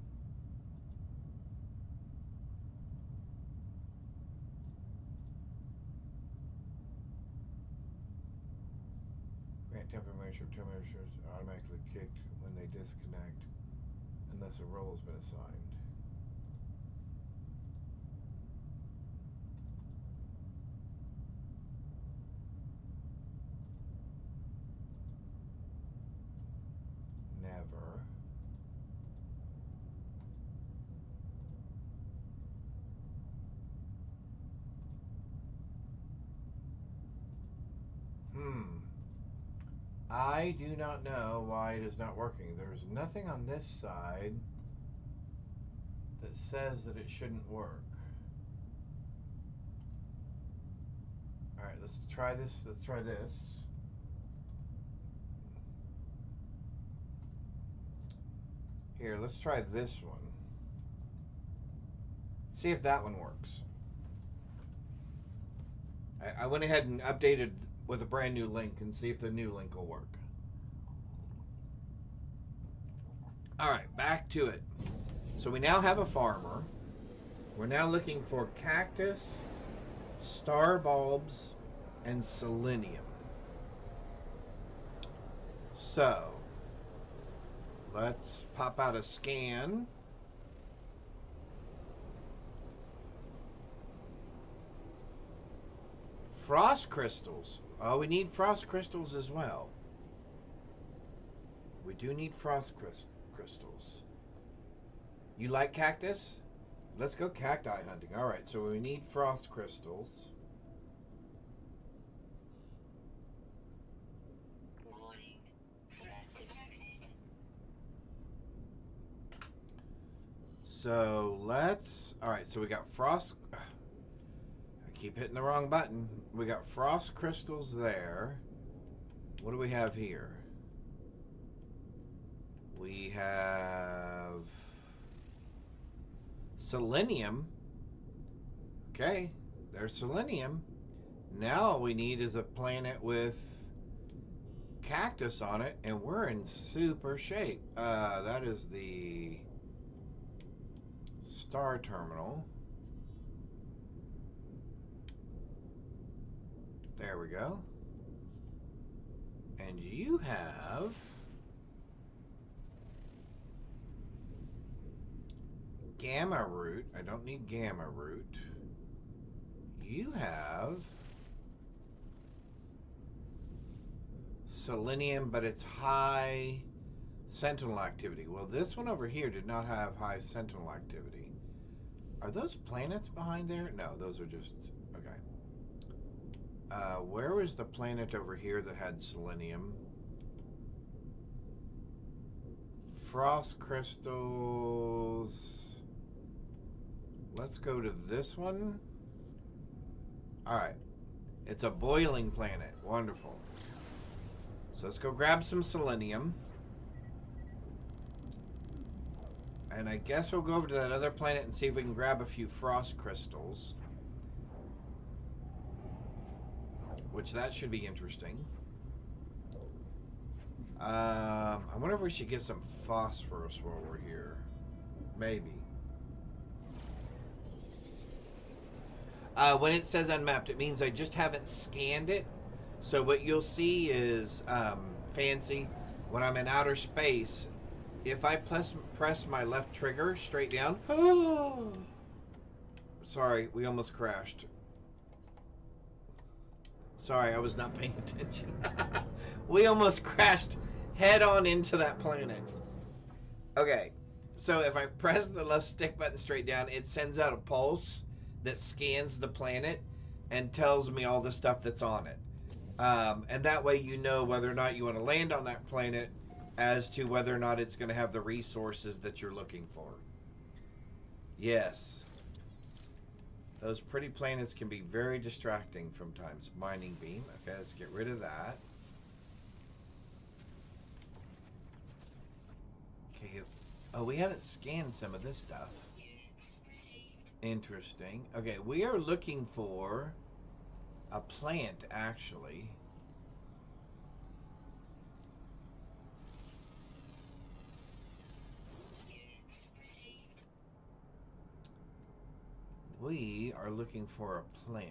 Grant temperature temperatures are automatically kicked when they disconnect unless a role has been assigned. Never. I do not know why it is not working. There's nothing on this side that says that it shouldn't work. Alright, let's try this. Let's try this. Here, let's try this one. See if that one works. I went ahead and updated with a brand new link and see if the new link will work. Alright, back to it. So we now have a farmer. We're now looking for cactus, star bulbs, and selenium. So, let's pop out a scan. Frost crystals. Oh, we need frost crystals as well. We do need frost crystals. You like cactus? Let's go cacti hunting. Alright, so we need frost crystals. Warning. Threat detected. So let's... Alright, so we got frost... Keep hitting the wrong button. We got frost crystals there. What do we have here? We have selenium. Okay, there's selenium. Now all we need is a planet with cactus on it, and we're in super shape. That is the star terminal. There we go. And you have gamma root. I don't need gamma root. You have selenium, but it's high sentinel activity. Well, this one over here did not have high sentinel activity. Are those planets behind there? No, those are just... Okay. Where was the planet over here that had selenium? Frost crystals. Let's go to this one. Alright. It's a boiling planet. Wonderful. So let's go grab some selenium. And I guess we'll go over to that other planet and see if we can grab a few frost crystals. Which that should be interesting. I wonder if we should get some phosphorus while we're here. Maybe. When it says unmapped, it means I just haven't scanned it. So what you'll see is, fancy, when I'm in outer space, if I press my left trigger straight down... Sorry, we almost crashed. Sorry, I was not paying attention. We almost crashed head on into that planet. Okay, so if I press the left stick button straight down, it sends out a pulse that scans the planet and tells me all the stuff that's on it. And that way you know whether or not you want to land on that planet as to whether or not it's going to have the resources that you're looking for. Yes. Those pretty planets can be very distracting from times. Mining beam. Okay, let's get rid of that. Okay. Oh, we haven't scanned some of this stuff. Units received. Interesting. Okay, we are looking for a plant, actually. Units received. We are looking for a plant.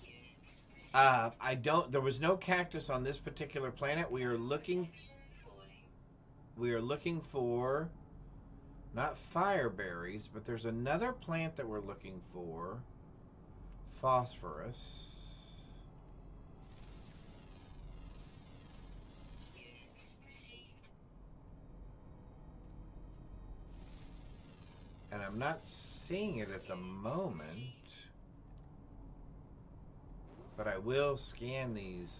Units received. I don't. There was no cactus on this particular planet. We are looking. Protection falling. We are looking for not fireberries, but there's another plant that we're looking for. Phosphorus. Units received. And I'm not seeing it at the moment. But I will scan these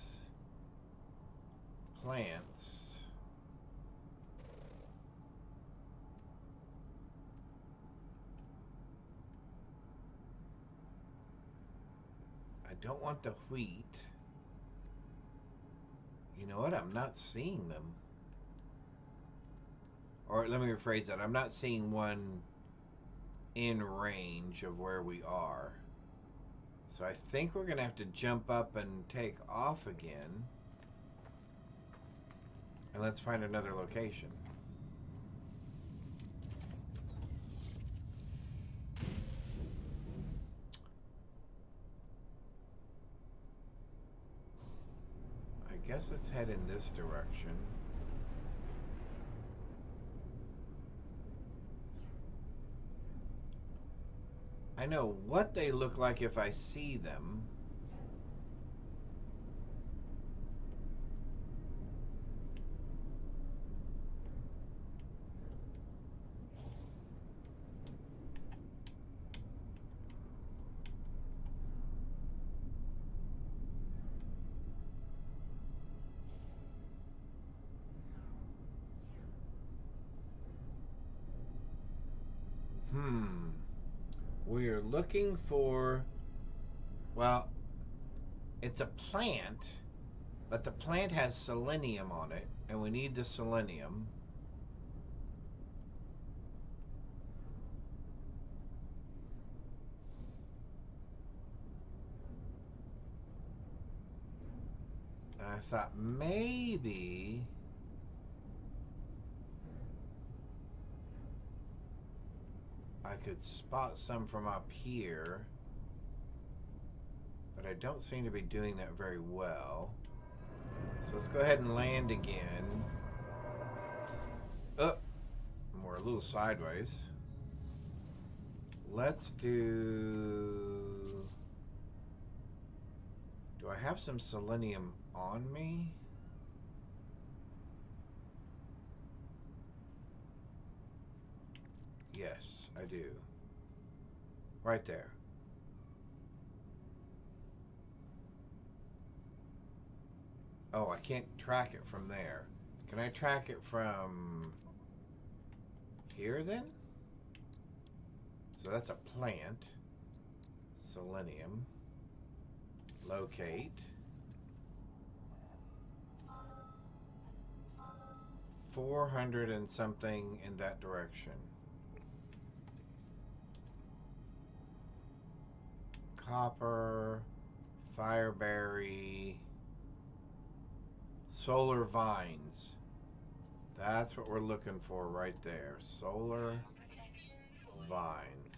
plants. I don't want the wheat. You know what? I'm not seeing them. Or let me rephrase that. I'm not seeing one in range of where we are. So I think we're going to have to jump up and take off again. And let's find another location. I guess let's head in this direction. I know what they look like if I see them. We are looking for, well, it's a plant, but the plant has selenium on it, and we need the selenium. And I thought maybe I could spot some from up here, but I don't seem to be doing that very well. So let's go ahead and land again. Oh, we're a little sideways. Let's do... Do I have some selenium on me? Yes, I do. Right there. Oh, I can't track it from there. Can I track it from here then? So that's a plant. Selenium. Locate. 400 and something in that direction. Copper, fireberry, solar vines. That's what we're looking for right there. Solar Protection falling. vines.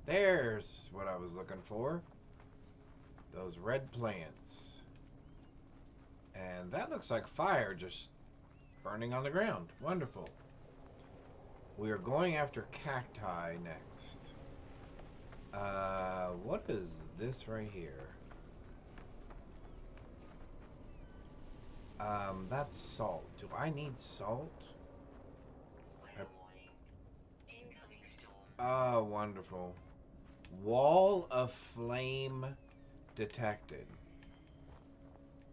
There's what I was looking for. Those red plants. And that looks like fire just burning on the ground. Wonderful. We are going after cacti next. What is this right here? That's salt. Do I need salt? Weather warning. Incoming storm. Oh, wonderful. Wall of flame detected.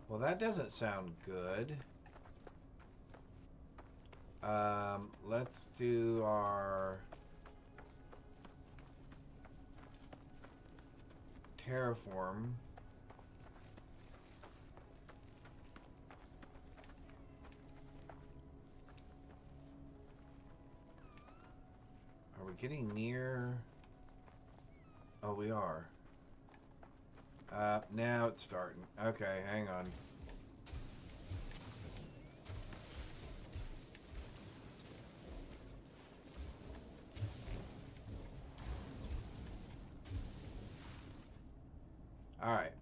Well, that doesn't sound good. Let's do our terraform. Are we getting near? Oh, we are. Now it's starting. Okay, hang on. All right.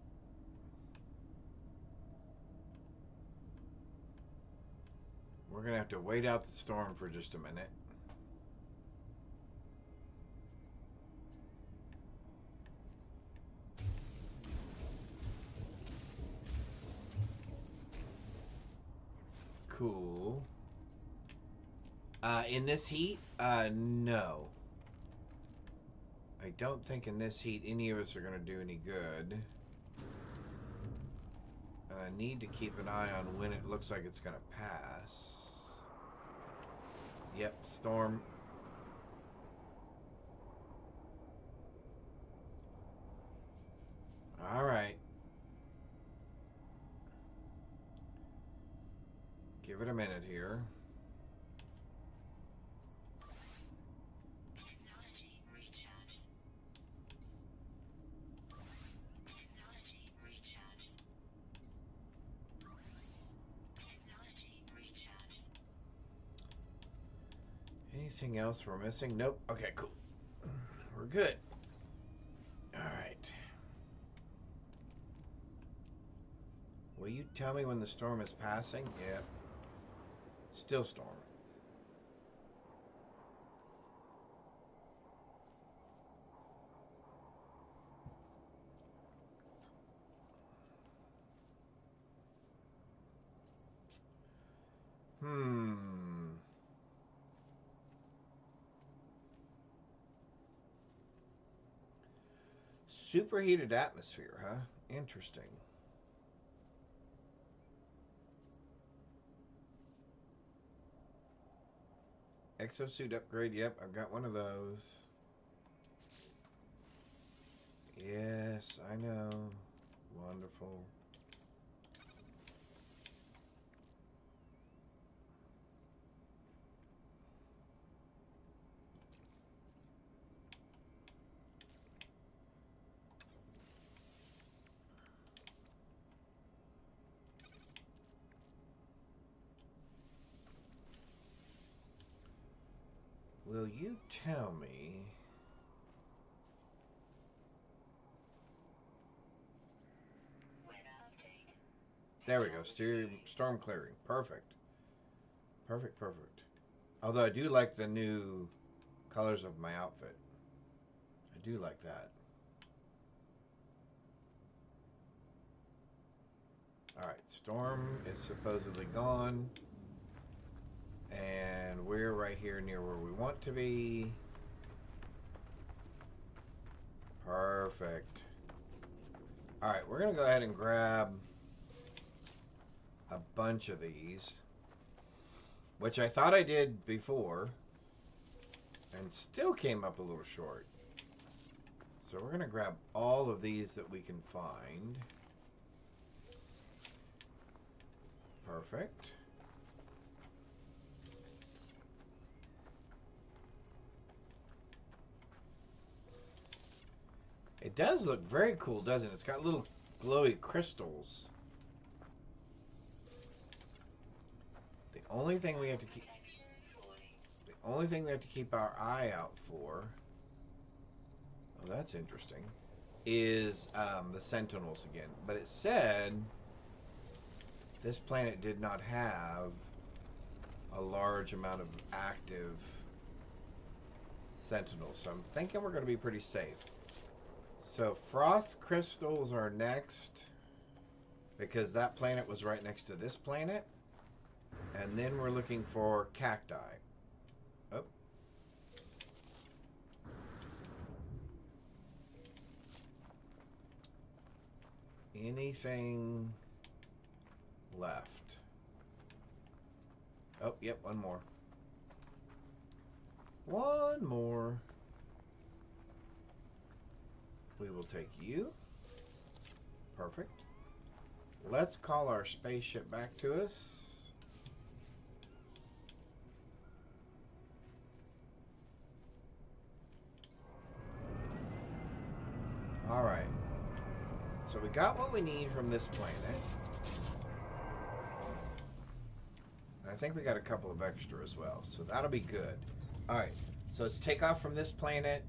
We're gonna have to wait out the storm for just a minute. Cool. In this heat? No. I don't think in this heat any of us are going to do any good. And I need to keep an eye on when it looks like it's going to pass. Yep, storm. Alright. Give it a minute here. Technology recharge. Technology recharge. Technology recharge. Anything else we're missing? Nope. Okay, cool. We're good. Alright. Will you tell me when the storm is passing? Yep. Still storm. Superheated atmosphere, huh? Interesting. Exosuit upgrade, yep, I've got one of those. Yes, I know. Wonderful. Will you tell me... Weather update. There we go, storm clearing. Perfect. Perfect, perfect. Although I do like the new colors of my outfit. I do like that. Alright, storm is supposedly gone. And we're right here near where we want to be. Perfect. Alright, we're going to go ahead and grab a bunch of these. Which I thought I did before. And still came up a little short. So we're going to grab all of these that we can find. Perfect. It does look very cool, doesn't it? It's got little glowy crystals. The only thing we have to keep... Protection falling. The only thing we have to keep our eye out for... Oh, that's interesting. Is the Sentinels again. But it said... This planet did not have a large amount of active Sentinels. So I'm thinking we're going to be pretty safe. So frost crystals are next, because that planet was right next to this planet. And then we're looking for cacti. Oh. Anything left. Oh, yep, one more. One more. We will take you. Perfect. Let's call our spaceship back to us. Alright. So we got what we need from this planet. And I think we got a couple of extra as well. So that'll be good. Alright. So let's take off from this planet.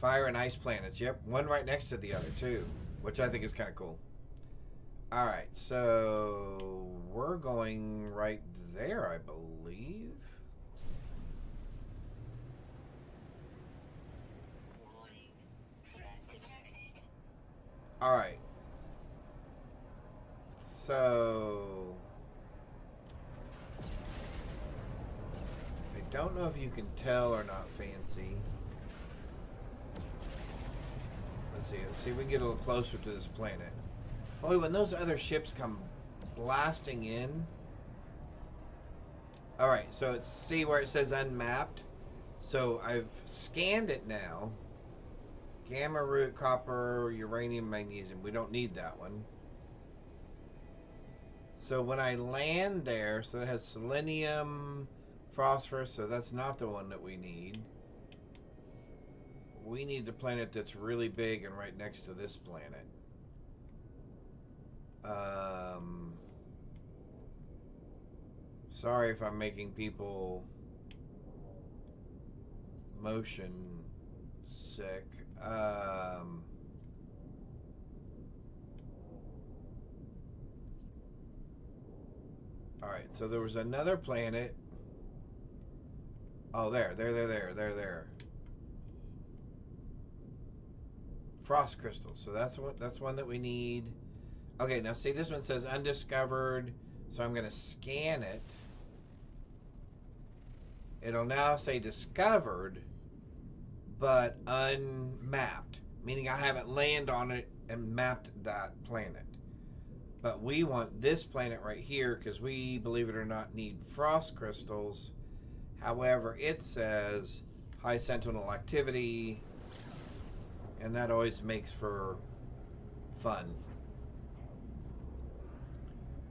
Fire and ice planets. Yep. One right next to the other too. Which I think is kind of cool. Alright. So we're going right there, I believe. Warning. Threat detected. Alright. So I don't know if you can tell or not, Fancy. Let's see if we can get a little closer to this planet. Oh, when those other ships come blasting in. Alright, so it's, see where it says unmapped? So I've scanned it now. Gamma root, copper, uranium, magnesium. We don't need that one. So when I land there, so it has selenium, phosphorus, so that's not the one that we need. We need the planet that's really big and right next to this planet. Sorry if I'm making people motion sick. Alright, so there was another planet. Oh, there. Frost crystals. So that's one that we need. Okay, now see, this one says undiscovered, so I'm going to scan it. It'll now say discovered, but unmapped, meaning I haven't landed on it and mapped that planet. But we want this planet right here because we, believe it or not, need frost crystals. However, it says high sentinel activity, and that always makes for fun.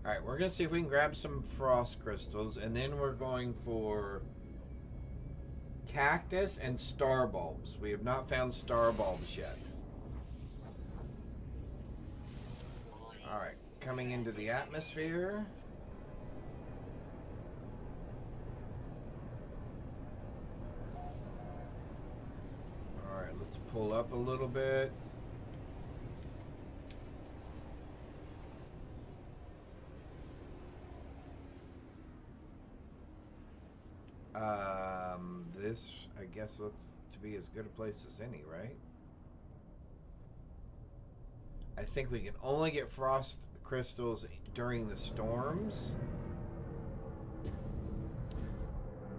Alright, we're going to see if we can grab some frost crystals, and then we're going for cactus and star bulbs. We have not found star bulbs yet. Alright, coming into the atmosphere. Alright, let's pull up a little bit. This, I guess, looks to be as good a place as any, right? I think we can only get frost crystals during the storms.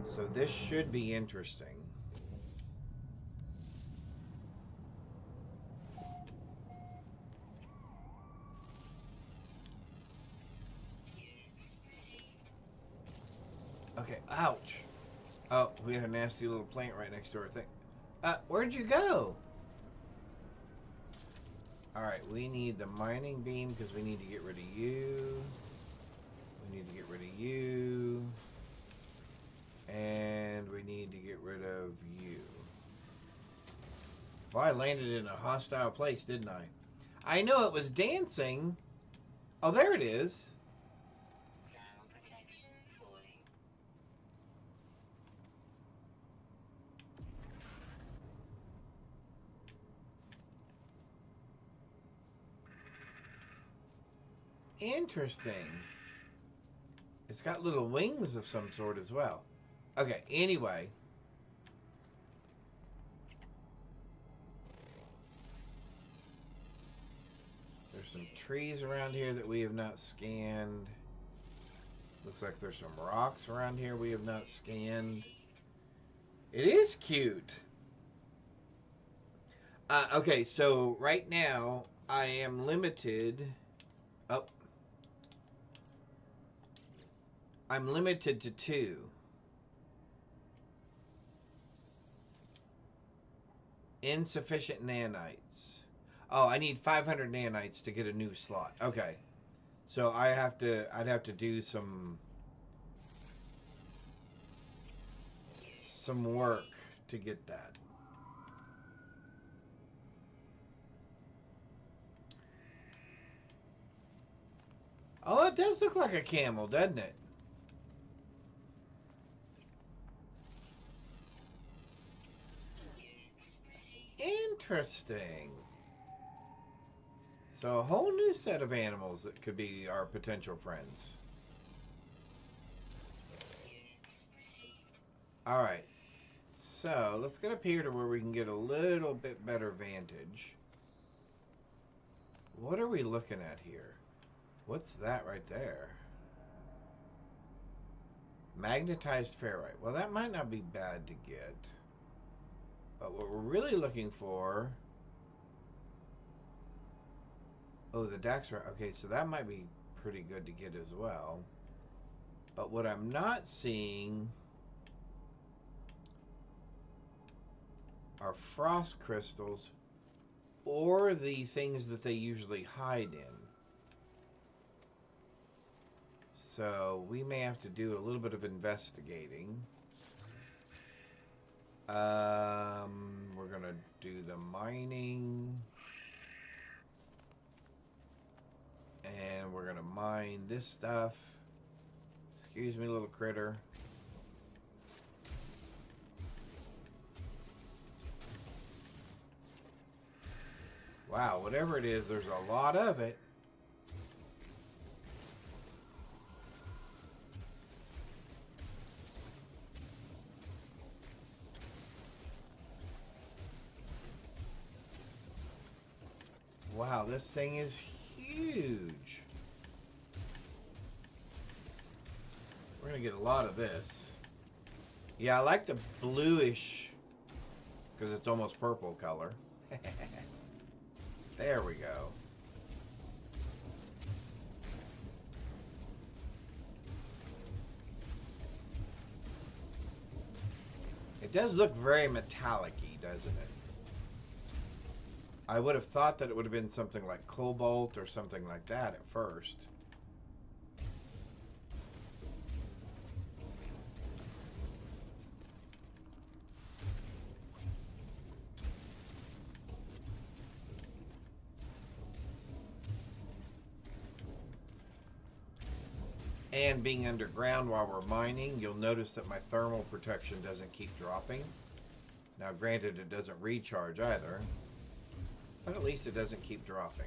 So this should be interesting. Okay, ouch. Oh, we had a nasty little plant right next to our thing. Where'd you go? Alright, we need the mining beam because we need to get rid of you. We need to get rid of you. And we need to get rid of you. Well, I landed in a hostile place, didn't I? I know it was dancing. Oh, there it is. Thermal protection falling. Interesting. It's got little wings of some sort as well. Okay, anyway. There's some trees around here that we have not scanned. Looks like there's some rocks around here we have not scanned. It is cute. Okay, so right now I am limited. Oh, I'm limited to 2. Insufficient nanites. Oh, I need 500 nanites to get a new slot. Okay. So I'd have to do some work to get that. Oh, it does look like a camel, doesn't it? Interesting. So a whole new set of animals that could be our potential friends. Alright. So let's get up here to where we can get a little bit better vantage. What are we looking at here? What's that right there? Magnetized ferrite. Well, that might not be bad to get. But what we're really looking for... Oh, the Daxra. Okay, so that might be pretty good to get as well. But what I'm not seeing are frost crystals or the things that they usually hide in. So we may have to do a little bit of investigating. We're gonna do the mining. And we're gonna mine this stuff. Excuse me, little critter. Wow, whatever it is, there's a lot of it. Wow, this thing is huge. We're gonna get a lot of this. Yeah, I like the bluish because it's almost purple color. There we go. It does look very metallic-y, doesn't it? I would have thought that it would have been something like cobalt or something like that at first. And being underground while we're mining, you'll notice that my thermal protection doesn't keep dropping. Now granted, it doesn't recharge either, but at least it doesn't keep dropping.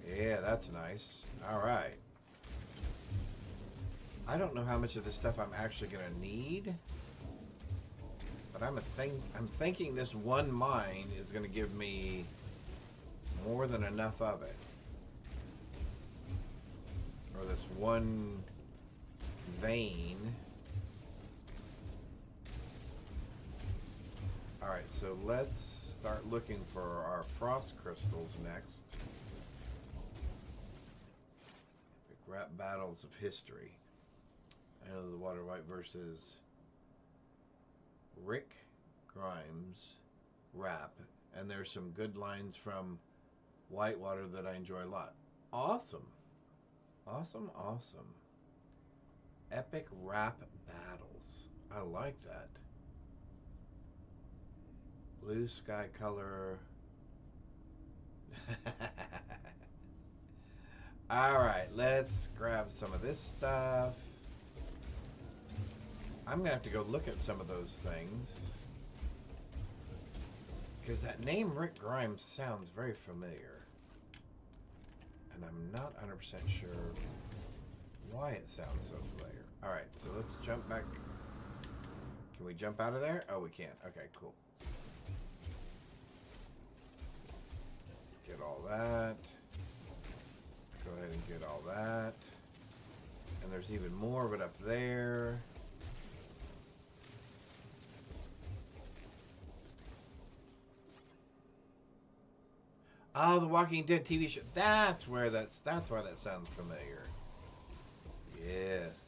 Yeah, that's nice. Alright. I don't know how much of this stuff I'm actually going to need. But I'm thinking this one mine is going to give me more than enough of it. Or this one vein. Alright, so let's start looking for our frost crystals next. Epic rap battles of history. I know the Water White versus Rick Grimes rap, and there's some good lines from Whitewater that I enjoy a lot. Awesome. Awesome, awesome. Epic rap battles. I like that. Blue sky color. Alright, let's grab some of this stuff. I'm going to have to go look at some of those things. Because that name Rick Grimes sounds very familiar. And I'm not 100% sure why it sounds so familiar. Alright, so let's jump back. Can we jump out of there? Oh, we can. Okay, cool. Let's get all that. Let's go ahead and get all that. And there's even more of it up there. Oh, the Walking Dead TV show. That's why that sounds familiar. Yes.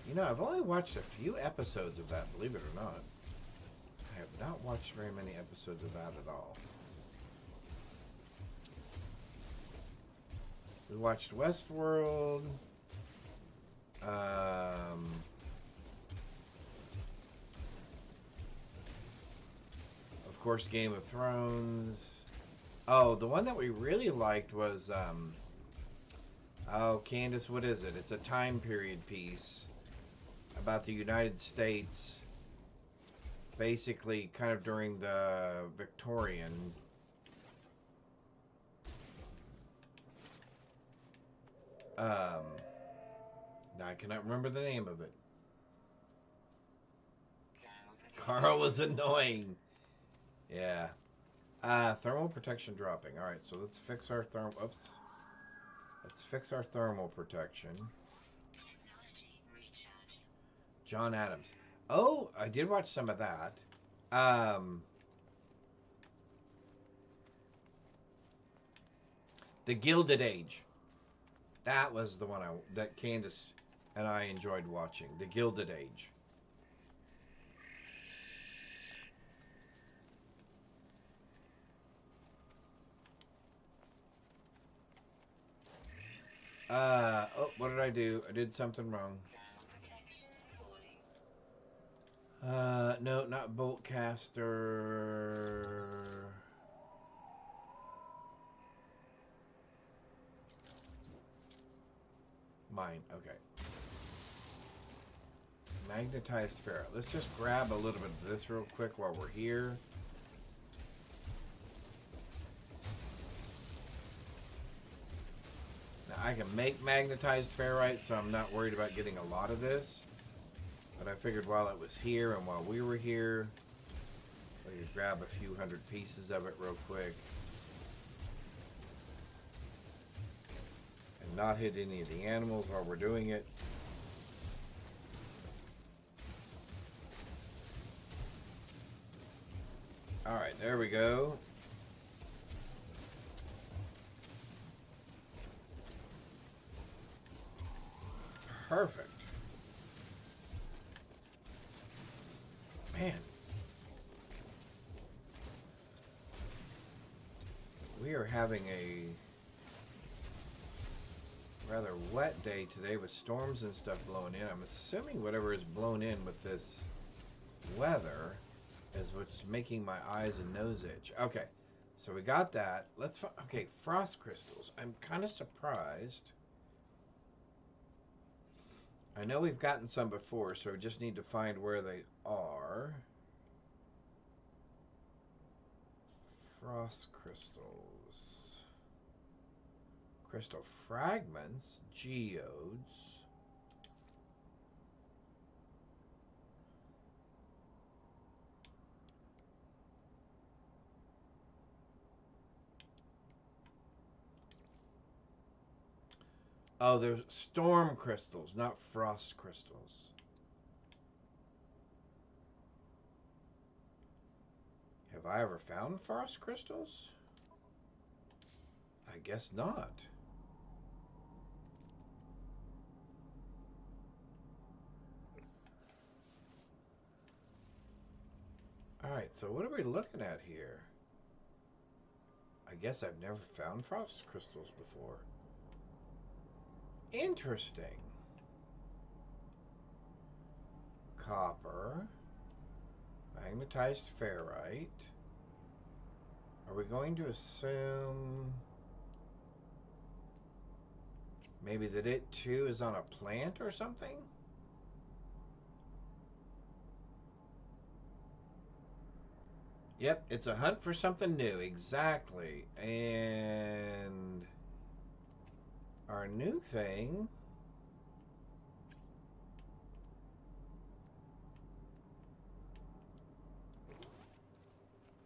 You know, I've only watched a few episodes of that, believe it or not. I have not watched very many episodes of that at all. We watched Westworld. Of course, Game of Thrones. Oh, the one that we really liked was, oh, Candace, what is it? It's a time period piece about the United States, basically kind of during the Victorian. Now I cannot remember the name of it. Carl was annoying. Yeah. Thermal protection dropping. Alright, so let's fix our thermal. Oops. Let's fix our thermal protection. John Adams. Oh, I did watch some of that. The Gilded Age. That was the one that Candace and I enjoyed watching. The Gilded Age. Oh, what did I do? I did something wrong. No, not Boltcaster. Mine, okay. Magnetized ferrite. Let's just grab a little bit of this real quick while we're here. Now I can make magnetized ferrite, so I'm not worried about getting a lot of this. But I figured while it was here and while we were here, I could grab a few hundred pieces of it real quick. And not hit any of the animals while we're doing it. Alright, there we go. Perfect. Man. We are having a rather wet day today with storms and stuff blowing in. I'm assuming whatever is blown in with this weather is what's making my eyes and nose itch. Okay, so we got that. Let's okay, frost crystals. I'm kind of surprised. I know we've gotten some before, so we just need to find where they are. Frost crystals. Crystal fragments. Geodes. Oh, there's storm crystals, not frost crystals. Have I ever found frost crystals? I guess not. Alright, so what are we looking at here? I guess I've never found frost crystals before. Interesting. Copper. Magnetized ferrite. Are we going to assume maybe that it too is on a plant or something? Yep, it's a hunt for something new. Exactly. And our new thing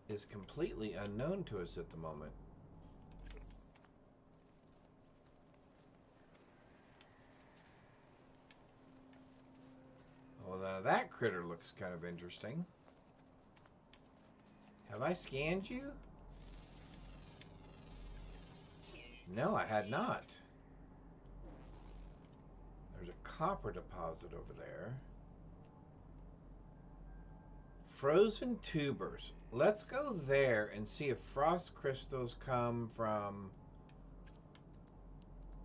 is completely unknown to us at the moment. Well, now that critter looks kind of interesting. Have I scanned you? No, I had not. There's a copper deposit over there. Frozen tubers. Let's go there and see if frost crystals come from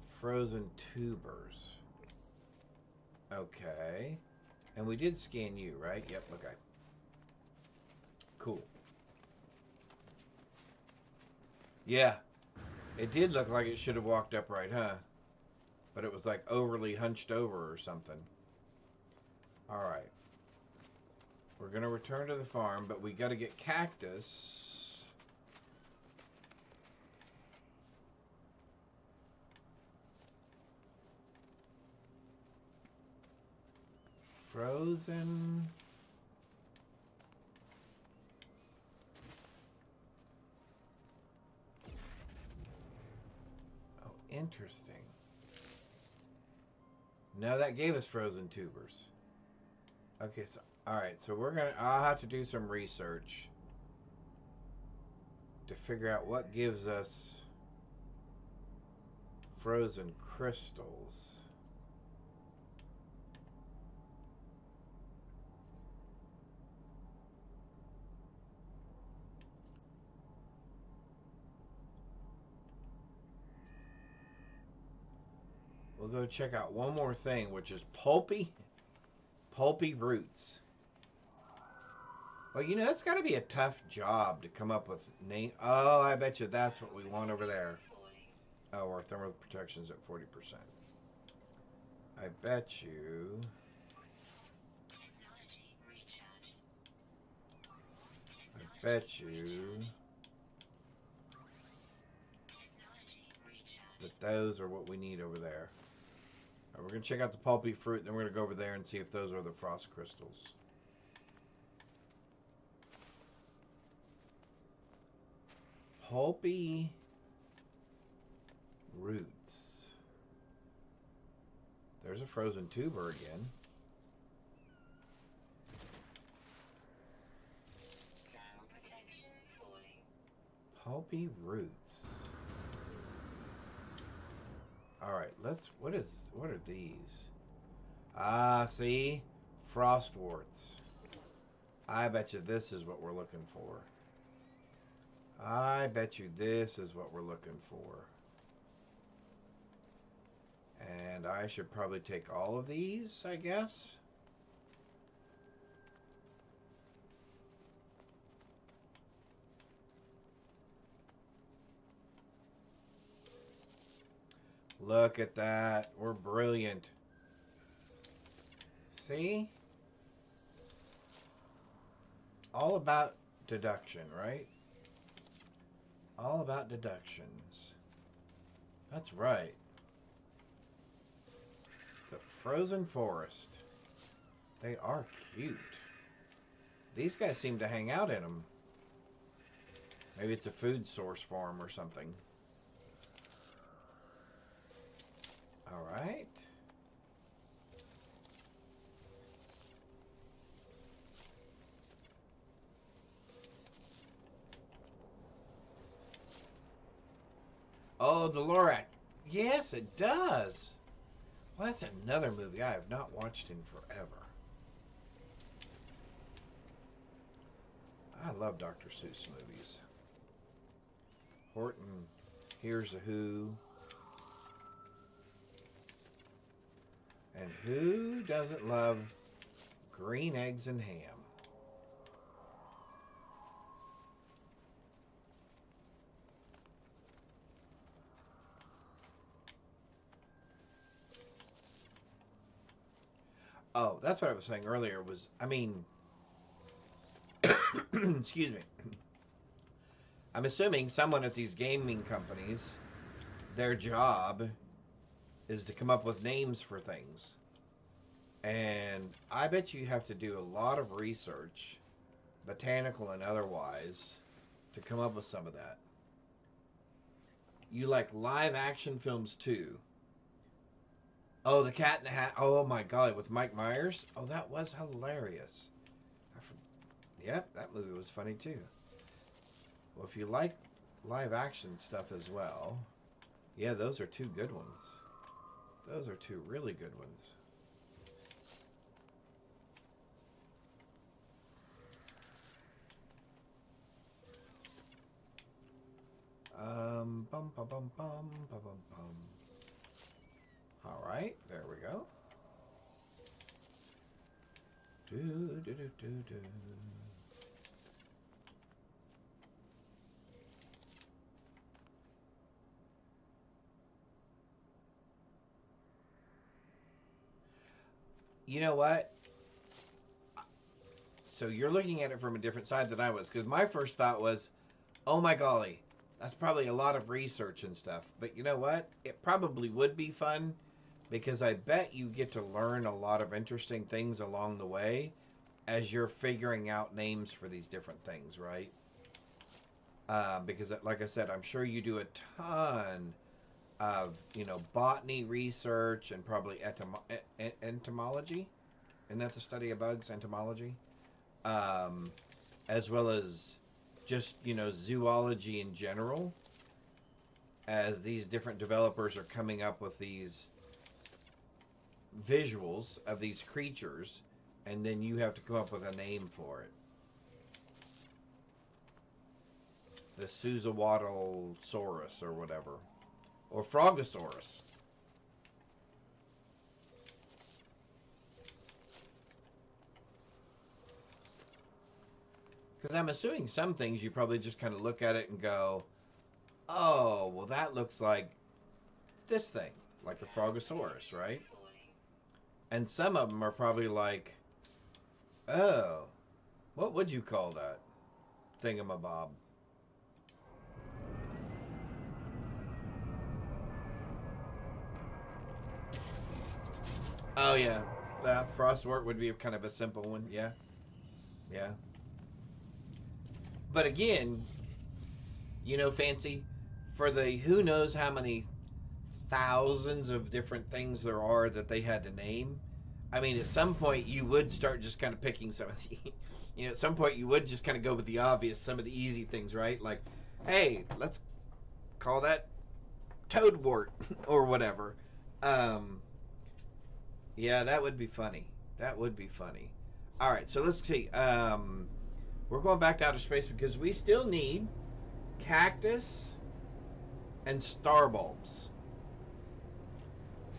frozen tubers. Okay. And we did scan you, right? Yep, okay. Cool. Yeah. It did look like it should have walked upright, huh? But it was like overly hunched over or something. Alright. We're going to return to the farm, but we got to get cactus. Frozen. Oh, interesting. No, that gave us frozen tubers. Okay, so alright, so I'll have to do some research to figure out what gives us frozen crystals. We'll go check out one more thing, which is pulpy roots. Well, you know, it's got to be a tough job to come up with name. Oh, I bet you that's what we want over there. Oh, our thermal protection's at 40%. I bet you. I bet you that those are what we need over there. All right, we're going to check out the pulpy fruit, then we're going to go over there and see if those are the frost crystals. Pulpy roots. There's a frozen tuber again. Pulpy roots. Alright, what are these? Ah, see? Frostworts. I bet you this is what we're looking for. I bet you this is what we're looking for. And I should probably take all of these, I guess. Look at that. We're brilliant. See? All about deduction, right? All about deductions. That's right. The frozen forest. They are cute. These guys seem to hang out in them. Maybe it's a food source for them or something. All right. Oh, the Lorac. Yes, it does. Well, that's another movie I have not watched in forever. I love Dr. Seuss movies. Horton, Here's a Who. And who doesn't love green eggs and ham? Oh, that's what I was saying earlier was, I mean, excuse me. I'm assuming someone at these gaming companies, their job is to come up with names for things. And I bet you have to do a lot of research, botanical and otherwise, to come up with some of that. You like live action films too. Oh, The Cat in the Hat. Oh my God, with Mike Myers. Oh, that was hilarious. Yep, that movie was funny too. Well, if you like live action stuff as well, Yeah, those are two good ones. Those are two really good ones. Bum bum bum bum bum bum bum. All right, there we go. Do do do do do. You know what? So you're looking at it from a different side than I was, because my first thought was, oh my golly, that's probably a lot of research and stuff. But you know what? It probably would be fun, because I bet you get to learn a lot of interesting things along the way as you're figuring out names for these different things, right? Because, like I said, I'm sure you do a ton of, botany research and probably entomology. Isn't that the study of bugs, entomology? As well as just, zoology in general, as these different developers are coming up with these visuals of these creatures, and then you have to come up with a name for it. The Suzawattlesaurus or whatever. Or Frogosaurus. Because I'm assuming some things you probably just kind of look at it and go, oh, well that looks like this thing. Like the Frogosaurus, right? And some of them are probably like, oh, what would you call that thingamabob? Oh, yeah. Frostwort would be kind of a simple one. Yeah. Yeah. But again, Fancy, for the who knows how many thousands of different things there are that they had to name, I mean, at some point you would start just kind of picking some of the, at some point you would just kind of go with the obvious, some of the easy things, right? Like, hey, let's call that toadwort or whatever. Yeah, that would be funny. That would be funny. All right, so let's see. We're going back to outer space because we still need cactus and star bulbs.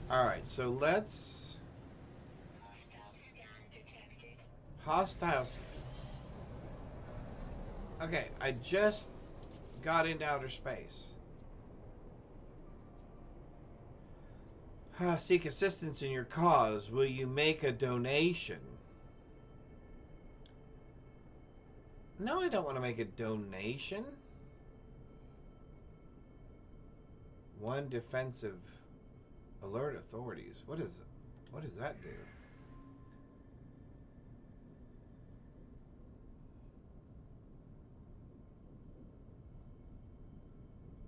All right, so let's... Hostile scan detected. Hostile. Okay, I just got into outer space. Seek assistance in your cause. Will you make a donation? No, I don't want to make a donation. One defensive. Alert authorities. What is it? What does that do?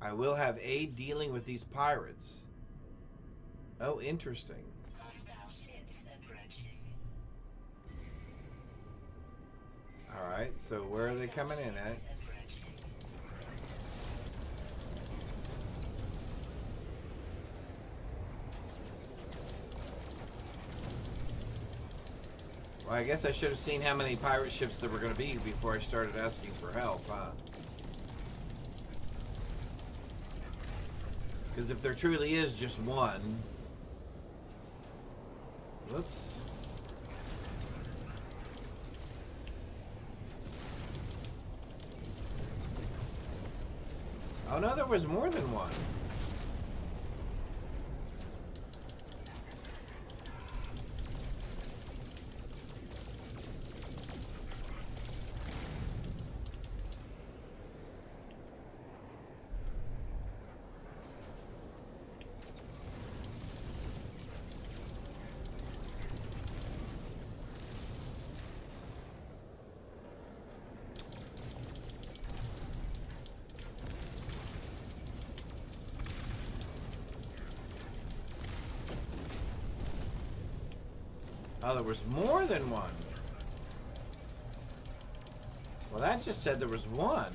I will have aid dealing with these pirates. Oh, interesting. Hostile ships approaching. Alright, so where are they coming in at? Well, I guess I should have seen how many pirate ships there were going to be before I started asking for help, huh? Because if there truly is just one... Whoops. Oh no, there was more than one. Oh, there was more than one. Well, that just said there was one.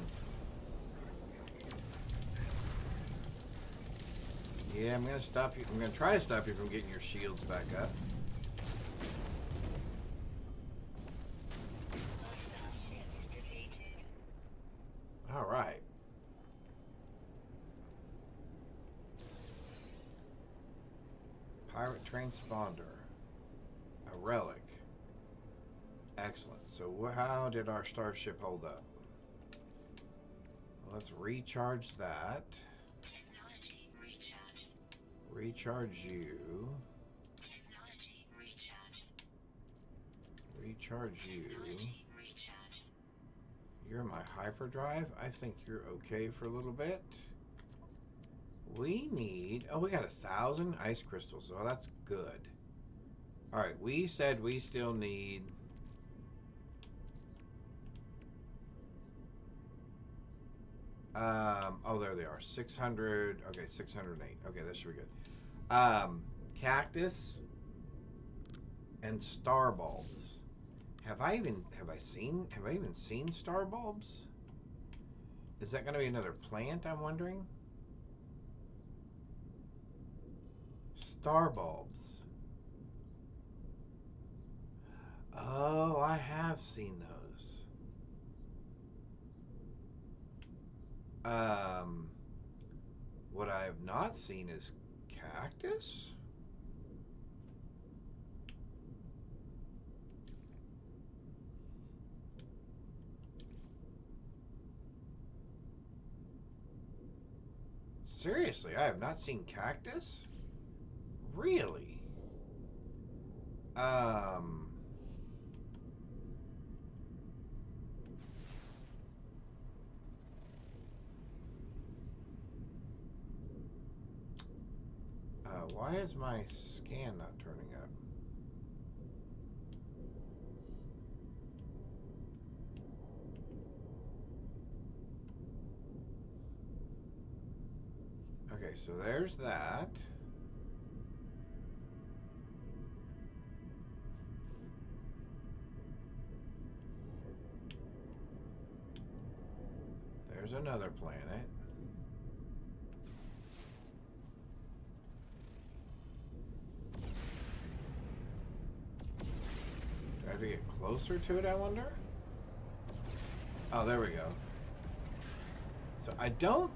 Yeah, I'm gonna stop you. I'm gonna try to stop you from getting your shields back up. Hostile ships defeated. All right. Pirate transponder. A relic. Excellent. So how did our starship hold up? Well, let's recharge that. Technology recharge. Recharge you. Technology recharge. Recharge you. Technology recharge. You're my hyperdrive. I think you're okay for a little bit. We need... Oh, we got 1,000 ice crystals. Oh, that's good. Alright, we said we still need... oh, there they are. 600... Okay, 608. Okay, that should be good. Cactus and star bulbs. Have I even seen star bulbs? Is that going to be another plant, I'm wondering? Star bulbs. Oh, I have seen those. What I have not seen is cactus. Seriously, I have not seen cactus? Really? Why is my scan not turning up? Okay, so there's that. There's another planet. Do I have to get closer to it, I wonder? Oh, there we go. So I don't...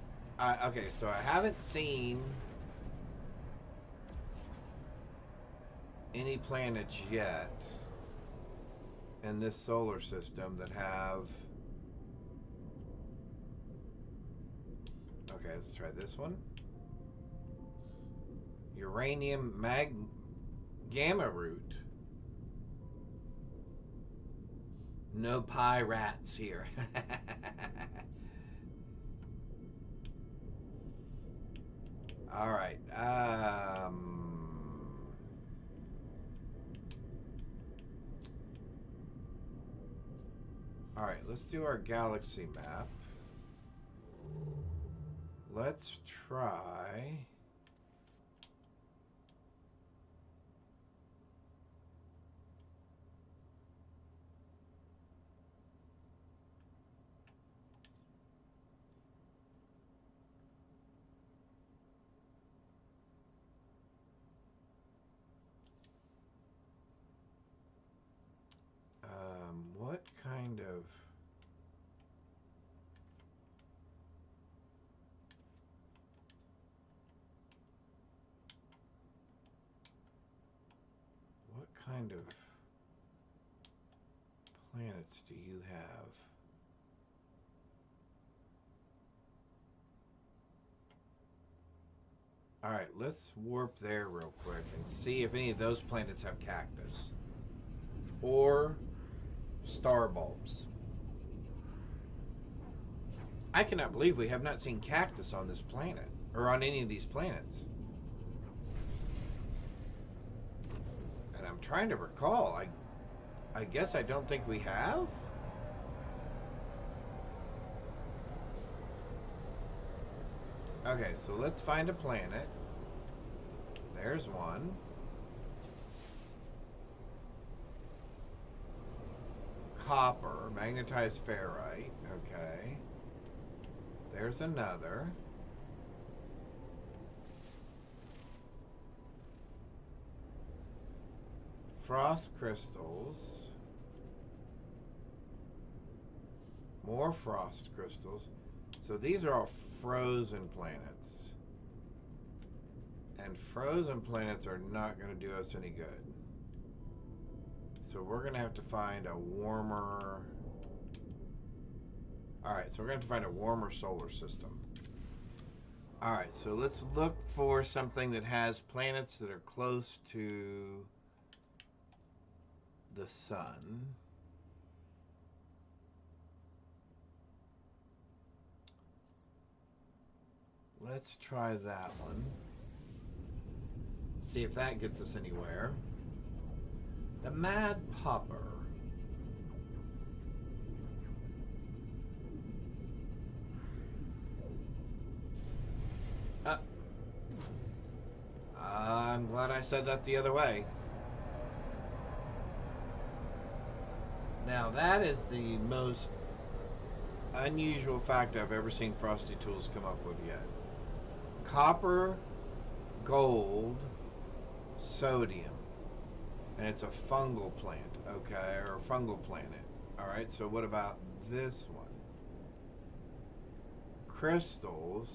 okay, so I haven't seen any planets yet in this solar system that have... Okay, let's try this one. Uranium gamma root. No pirates here. All right. All right, let's do our galaxy map. Let's try... what kind of... What kind of planets do you have? All right, let's warp there real quick and see if any of those planets have cactus or star bulbs. I cannot believe we have not seen cactus on this planet or on any of these planets. And I'm trying to recall. I guess I don't think we have. Okay, so let's find a planet. There's one. Copper, magnetized ferrite. Okay. There's another. frost crystals. More frost crystals. So these are all frozen planets. And frozen planets are not going to do us any good. So we're going to have to find a warmer... Alright, so we're going to have to find a warmer solar system. Alright, so let's look for something that has planets that are close to the sun. Let's try that one. See if that gets us anywhere. The Mad Popper. I'm glad I said that the other way. Now that is the most unusual fact I've ever seen Frosty Tools come up with yet. Copper, gold, sodium. And it's a fungal plant, okay? Or a fungal planet. Alright, so what about this one? Crystals,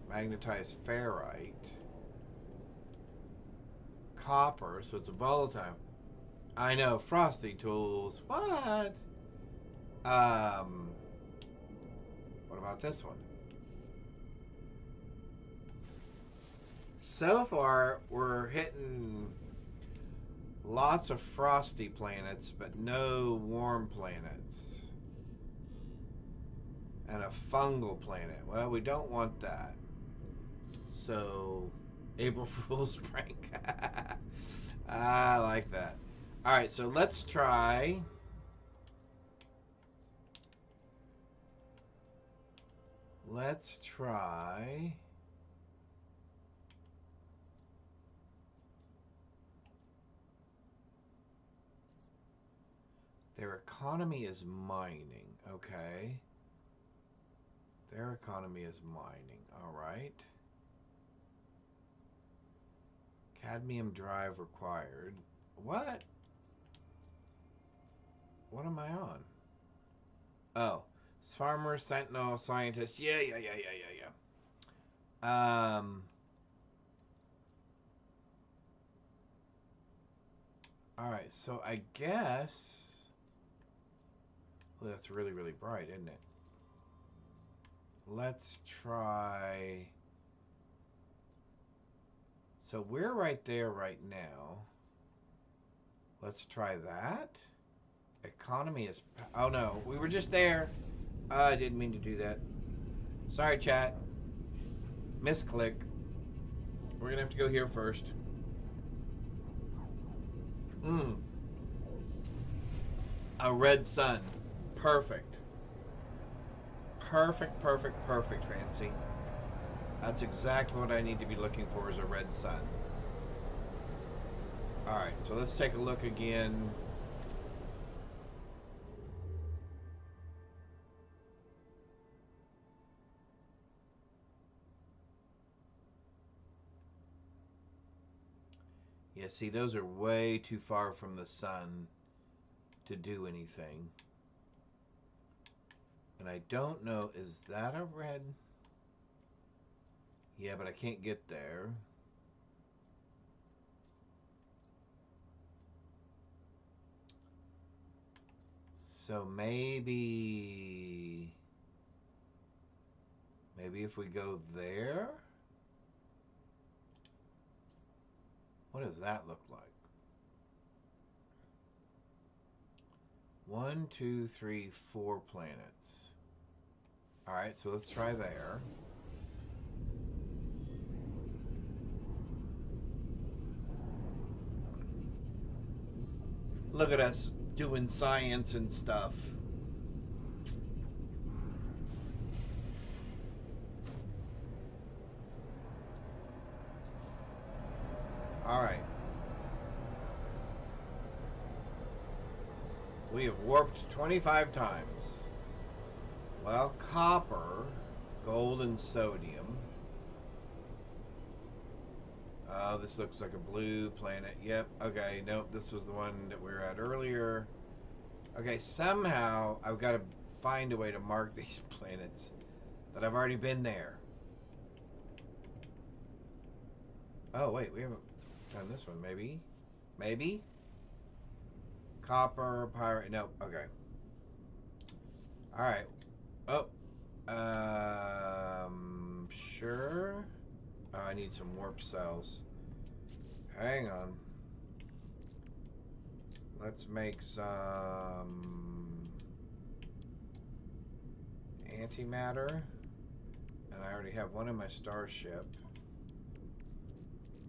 magnetized ferrite, copper, so it's a volatile. I know, Frosty Tools. What? What about this one? So far, we're hitting lots of frosty planets, but no warm planets. And a fungal planet. Well, we don't want that. So, April Fool's prank. I like that. Alright, so let's try... Let's try... Their economy is mining, okay? Their economy is mining, alright. Cadmium drive required. What? What am I on? Oh. Farmer, sentinel, scientist. Yeah. Alright, so I guess... Well, that's really, really bright, isn't it? Let's try... So we're right there right now. Let's try that. Economy is... Oh no, we were just there. I didn't mean to do that. Sorry, chat. Misclick. We're gonna have to go here first. A red sun. Perfect. Perfect, Fancy. That's exactly what I need to be looking for, is a red sun. Alright, so let's take a look again. Yeah, see, those are way too far from the sun to do anything. And I don't know, is that a red? Yeah, but I can't get there. So maybe if we go there? What does that look like? 1, 2, 3, 4 planets. Alright, so let's try there. Look at us doing science and stuff. Alright. We have warped 25 times. Well, copper, gold, and sodium. Oh, this looks like a blue planet. Yep. Okay. Nope. This was the one that we were at earlier. Okay. Somehow I've got to find a way to mark these planets that I've already been there. Oh, wait. We haven't done this one. Maybe? Maybe? Copper, pirate. Nope. Okay. Alright. Oh. Sure. Oh, I need some warp cells. Hang on. Let's make some antimatter. And I already have one in my starship.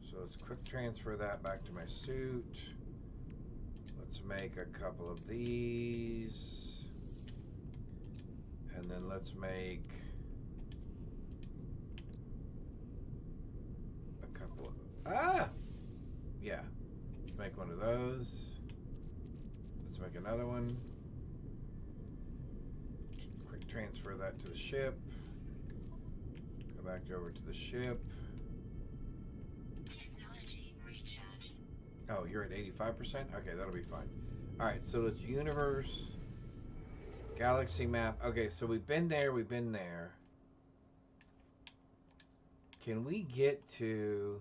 So let's quick transfer that back to my suit. Let's make a couple of these. And then let's make a couple of... Ah! Yeah. Let's make one of those. Let's make another one. Quick transfer that to the ship. Go back over to the ship. Technology recharge. Oh, you're at 85%? Okay, that'll be fine. Alright, so let's universe... Galaxy map. Okay, so we've been there, we've been there. Can we get to...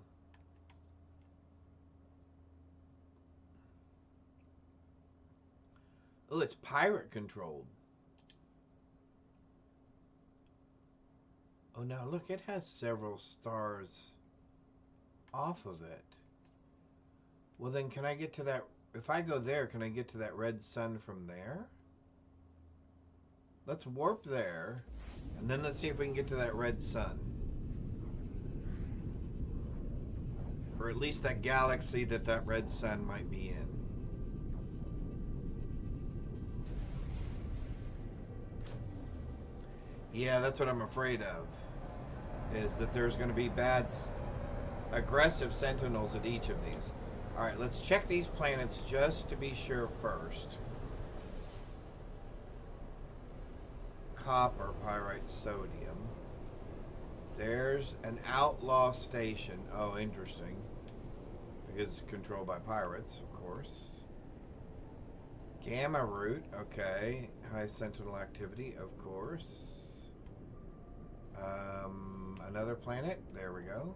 Oh, it's pirate controlled. Oh, now look, it has several stars off of it. Well, then can I get to that... If I go there, can I get to that red sun from there? Let's warp there, and then let's see if we can get to that red sun. Or at least that galaxy that red sun might be in. Yeah, that's what I'm afraid of. Is that there's going to be aggressive sentinels at each of these. Alright, let's check these planets just to be sure first. Copper, pyrite, sodium. There's an outlaw station. Oh, interesting. Because it's controlled by pirates, of course. Gamma root. Okay. High sentinel activity, of course. Another planet. There we go.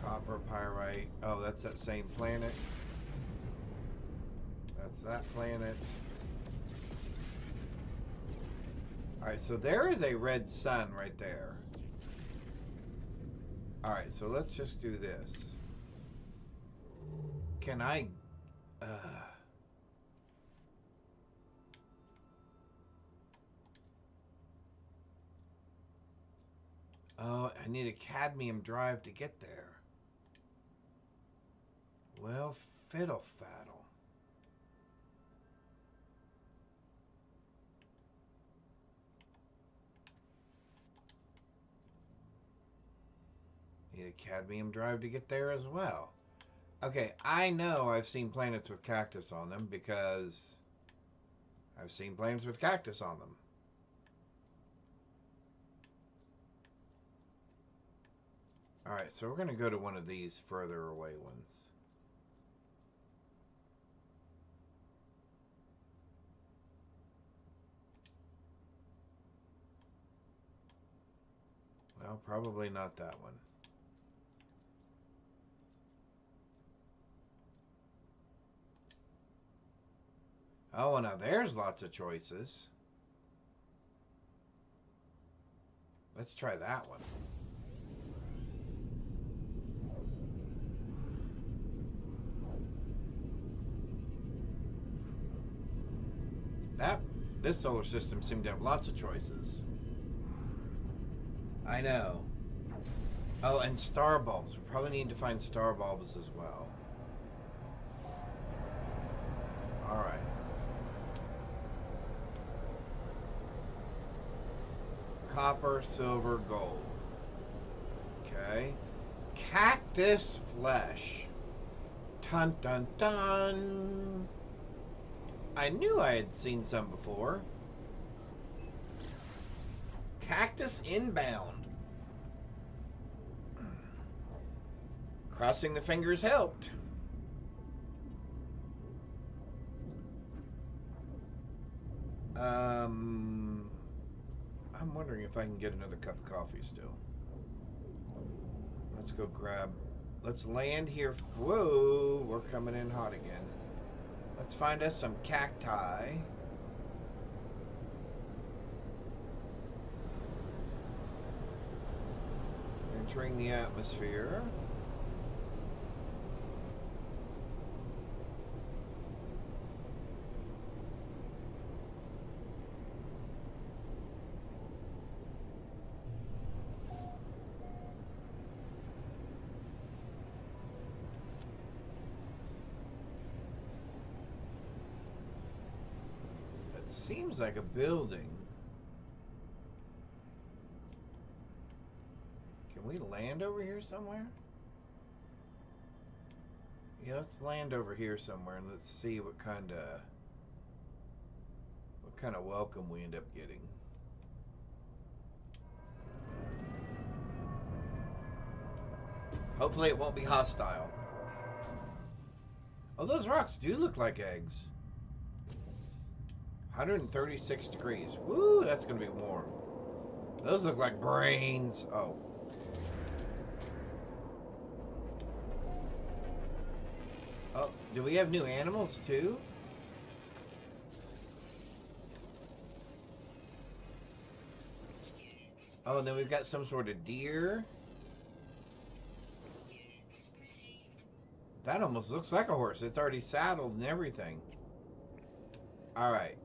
Copper, pyrite. Oh, that's that same planet. That's that planet. Alright, so there is a red sun right there. Alright, so let's just do this. Can I... Oh, I need a cadmium drive to get there. Well, fiddle faddle. Need a cadmium drive to get there as well. Okay, I know I've seen planets with cactus on them because I've seen planets with cactus on them. Alright, so we're going to go to one of these further away ones. Well, probably not that one. Oh, well, now there's lots of choices. Let's try that one. This solar system seemed to have lots of choices. I know. Oh, and star bulbs. We probably need to find star bulbs as well. Alright. Copper, silver, gold. Okay. Cactus flesh. Dun dun dun. I knew I had seen some before. Cactus inbound. Crossing the fingers helped. I'm wondering if I can get another cup of coffee still. Let's go grab... Let's land here. Whoa, we're coming in hot again. Let's find us some cacti. Entering the atmosphere. Seems like a building. Can we land over here somewhere? Yeah, let's land over here somewhere and let's see what kind of welcome we end up getting. Hopefully it won't be hostile. Oh, those rocks do look like eggs. 136 degrees. Woo, that's going to be warm. Those look like brains. Oh. Oh, do we have new animals too? Oh, and then we've got some sort of deer. That almost looks like a horse. It's already saddled and everything. Alright.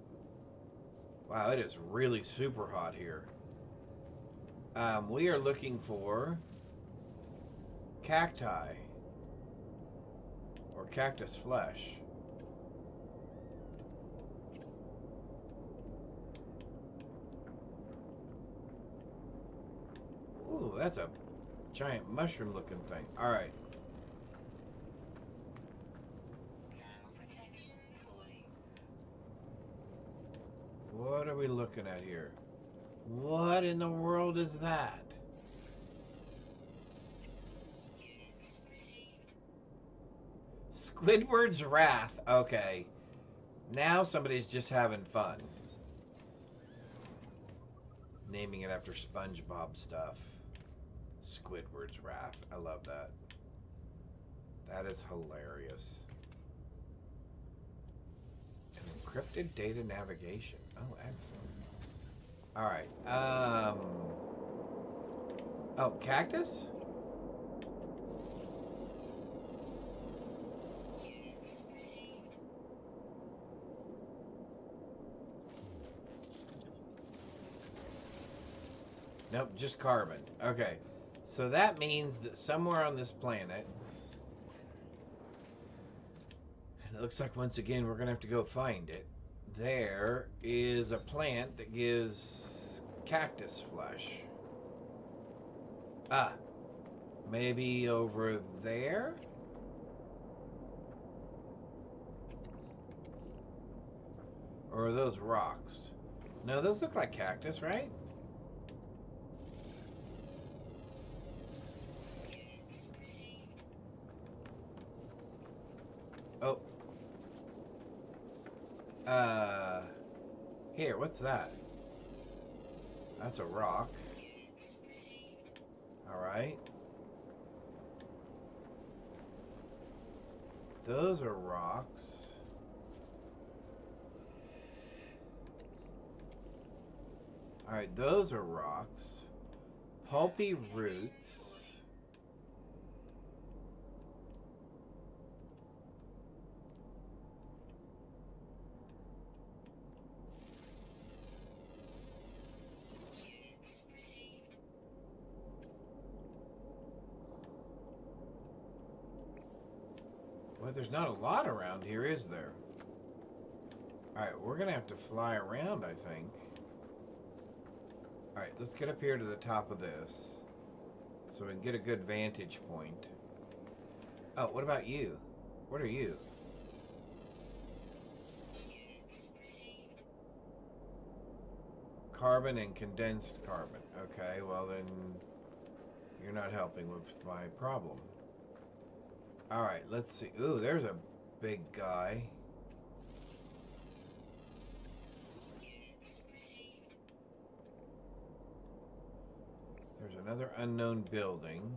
Wow, it is really super hot here. We are looking for cacti or cactus flesh. Ooh, that's a giant mushroom looking thing. Alright. What are we looking at here? What in the world is that? Squidward's Wrath. Okay. Now somebody's just having fun. Naming it after SpongeBob stuff. Squidward's Wrath. I love that. That is hilarious. Encrypted data navigation. Oh, excellent. Alright. Oh, cactus? Nope, just carbon. Okay. So that means that somewhere on this planet, and it looks like once again we're going to have to go find it, there is a plant that gives cactus flesh. Ah, maybe over there? Or are those rocks? No, those look like cactus, right? Oh. Here, what's that? That's a rock. Alright. Those are rocks. Alright, those are rocks. Pulpy roots. Well, there's not a lot around here, is there? Alright, we're gonna have to fly around, I think. Alright, let's get up here to the top of this so we can get a good vantage point. Oh, what about you? What are you? Carbon and condensed carbon. Okay, well then you're not helping with my problem. Alright, let's see. Ooh, there's a big guy. Units received. There's another unknown building.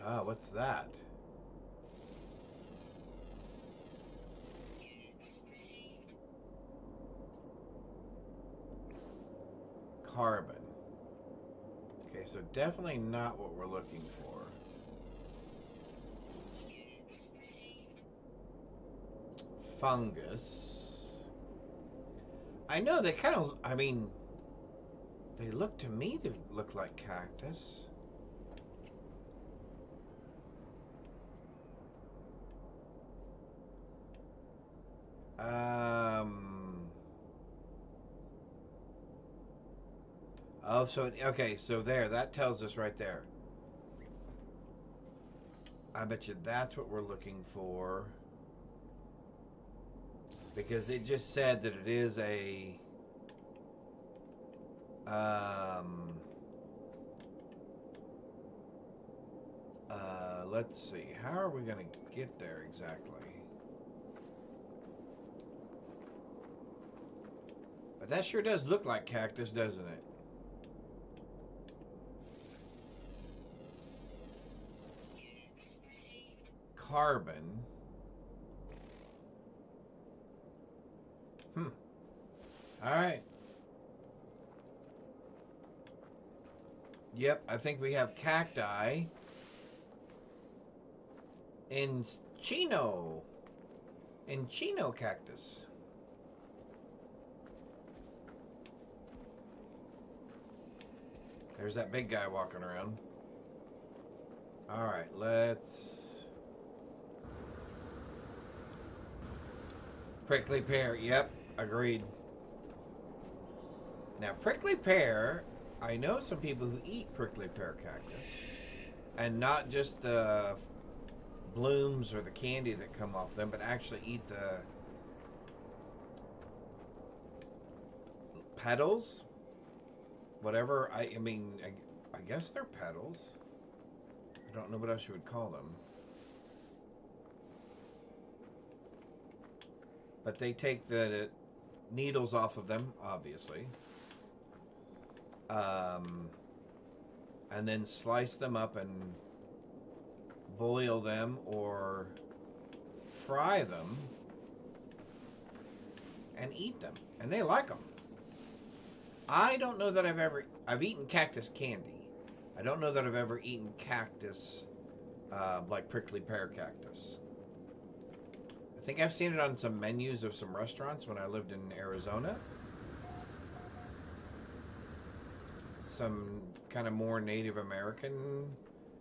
Ah, what's that? Units received. Carbon. Okay, so definitely not what we're looking for. Units received. Fungus. I know they kind of, I mean, they look to me to look like cactus. Oh, so, okay, so there, that tells us right there. I bet you that's what we're looking for. Because it just said that it is a, let's see, how are we going to get there exactly? But that sure does look like cactus, doesn't it? Units received. Carbon. Alright. Yep, I think we have cacti in Chino. In Chino cactus. There's that big guy walking around. Alright, let's... Prickly pear, yep, agreed. Now, prickly pear, I know some people who eat prickly pear cactus. And not just the blooms or the candy that come off them, but actually eat the petals. Whatever, I mean, I guess they're petals. I don't know what else you would call them. But they take the needles off of them, obviously. And then slice them up and boil them or fry them and eat them. And they like them. I don't know that I've eaten cactus candy. I don't know that I've ever eaten cactus, like prickly pear cactus. I think I've seen it on some menus of some restaurants when I lived in Arizona. Some kind of more Native American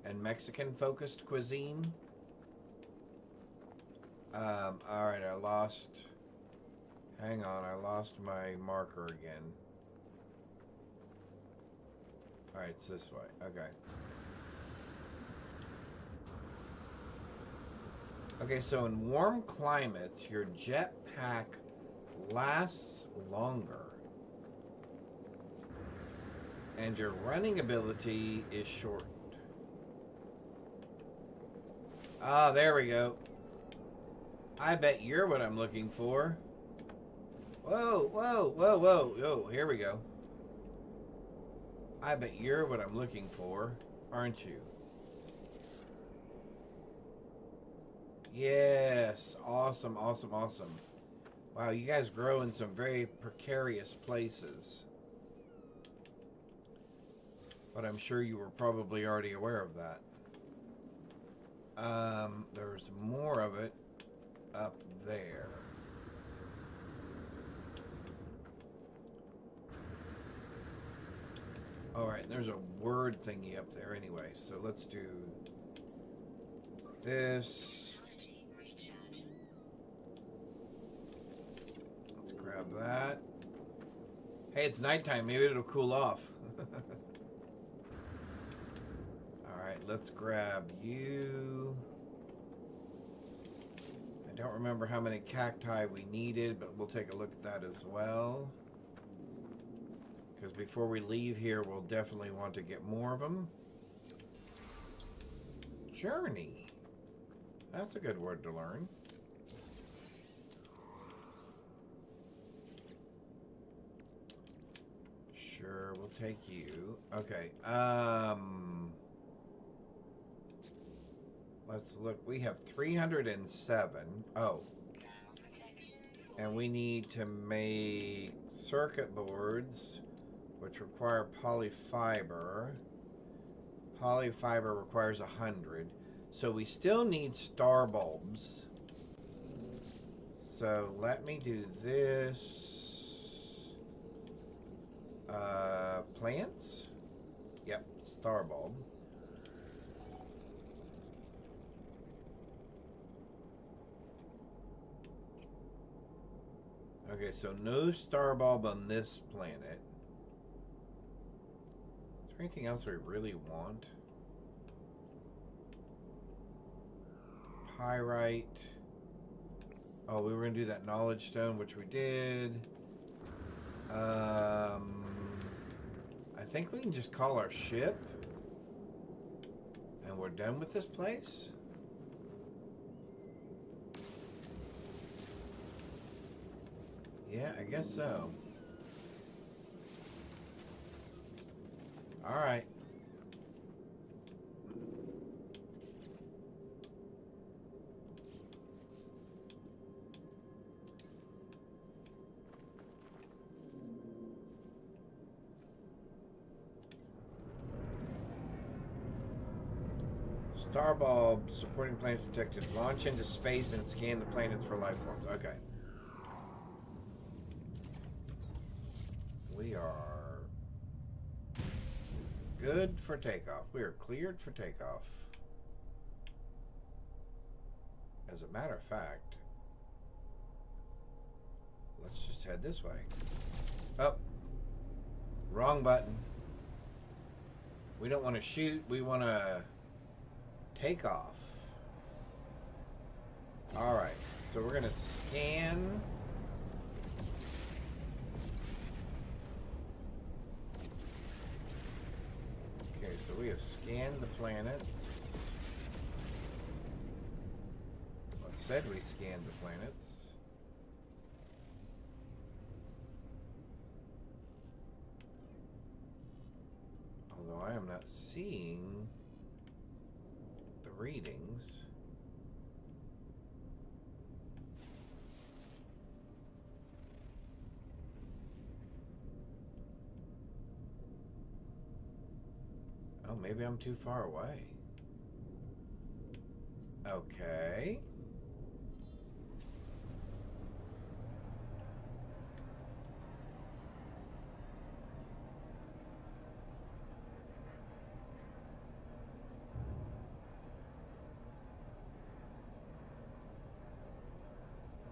and Mexican focused cuisine. Alright, hang on, I lost my marker again. Alright, it's this way. Okay. Okay, so in warm climates, your jetpack lasts longer. And your running ability is shortened. Ah, there we go. I bet you're what I'm looking for. Whoa, whoa, whoa, whoa, whoa, here we go. I bet you're what I'm looking for, aren't you? Yes, awesome, awesome, awesome. Wow, you guys grow in some very precarious places. But I'm sure you were probably already aware of that. There's more of it up there. Alright, there's a word thingy up there anyway, so let's do this. Energy recharge. Let's grab that. Hey, it's nighttime, maybe it'll cool off. Alright, let's grab you. I don't remember how many cacti we needed, but we'll take a look at that as well. Because before we leave here, we'll definitely want to get more of them. Journey. That's a good word to learn. Sure, we'll take you. Okay. Let's look. We have 307. Oh. And we need to make circuit boards, which require polyfiber. Polyfiber requires 100. So we still need star bulbs. So let me do this. Plants? Yep, star bulb. Okay, so no star bulb on this planet. Is there anything else we really want? Pyrite. Oh, we were going to do that knowledge stone, which we did. I think we can just call our ship. And we're done with this place. Yeah, I guess so. All right. Star bulb supporting planets detected. Launch into space and scan the planets for life forms. Okay. We are good for takeoff. We are cleared for takeoff. As a matter of fact, let's just head this way. Oh, wrong button. We don't want to shoot. We want to take off. All right, so we're going to scan. Okay, so we have scanned the planets. Well, it said we scanned the planets. Although I am not seeing the readings. Oh, maybe I'm too far away. Okay.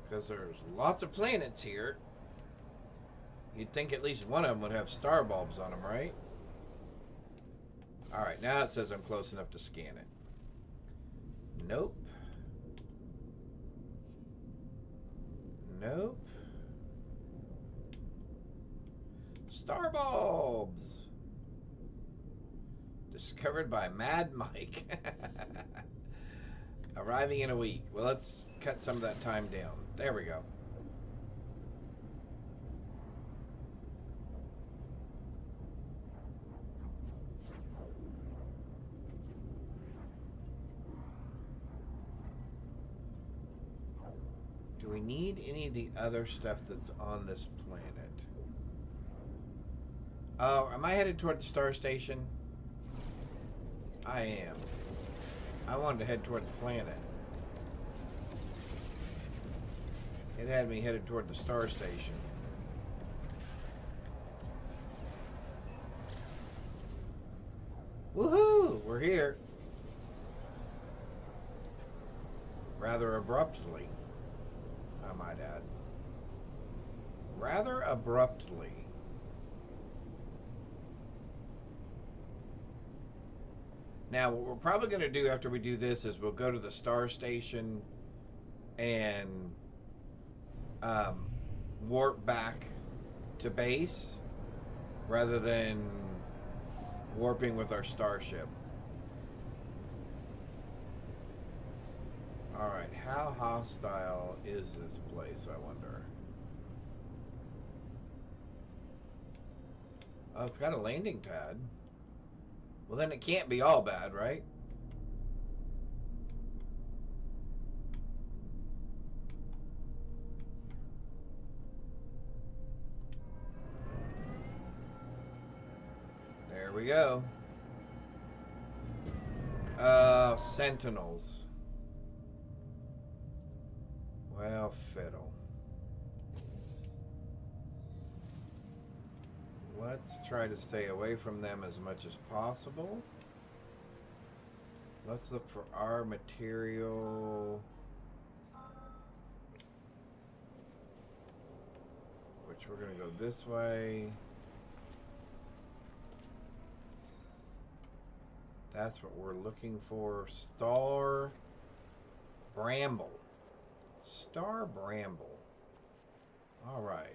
Because there's lots of planets here. You'd think at least one of them would have star bulbs on them, right? Alright, now it says I'm close enough to scan it. Nope. Nope. Star bulbs! Discovered by Mad Mike. Arriving in a week. Well, let's cut some of that time down. There we go. Do we need any of the other stuff that's on this planet? Oh, am I headed toward the star station? I am. I wanted to head toward the planet. It had me headed toward the star station. Woohoo! We're here. Rather abruptly, I might add. Rather abruptly. Now, what we're probably going to do after we do this is we'll go to the star station and warp back to base rather than warping with our starship. Alright, how hostile is this place, I wonder? Oh, it's got a landing pad. Well, then it can't be all bad, right? There we go. Sentinels. Well, fiddle. Let's try to stay away from them as much as possible. Let's look for our material. Which we're going to go this way. That's what we're looking for. Star Bramble. Star Bramble. All right.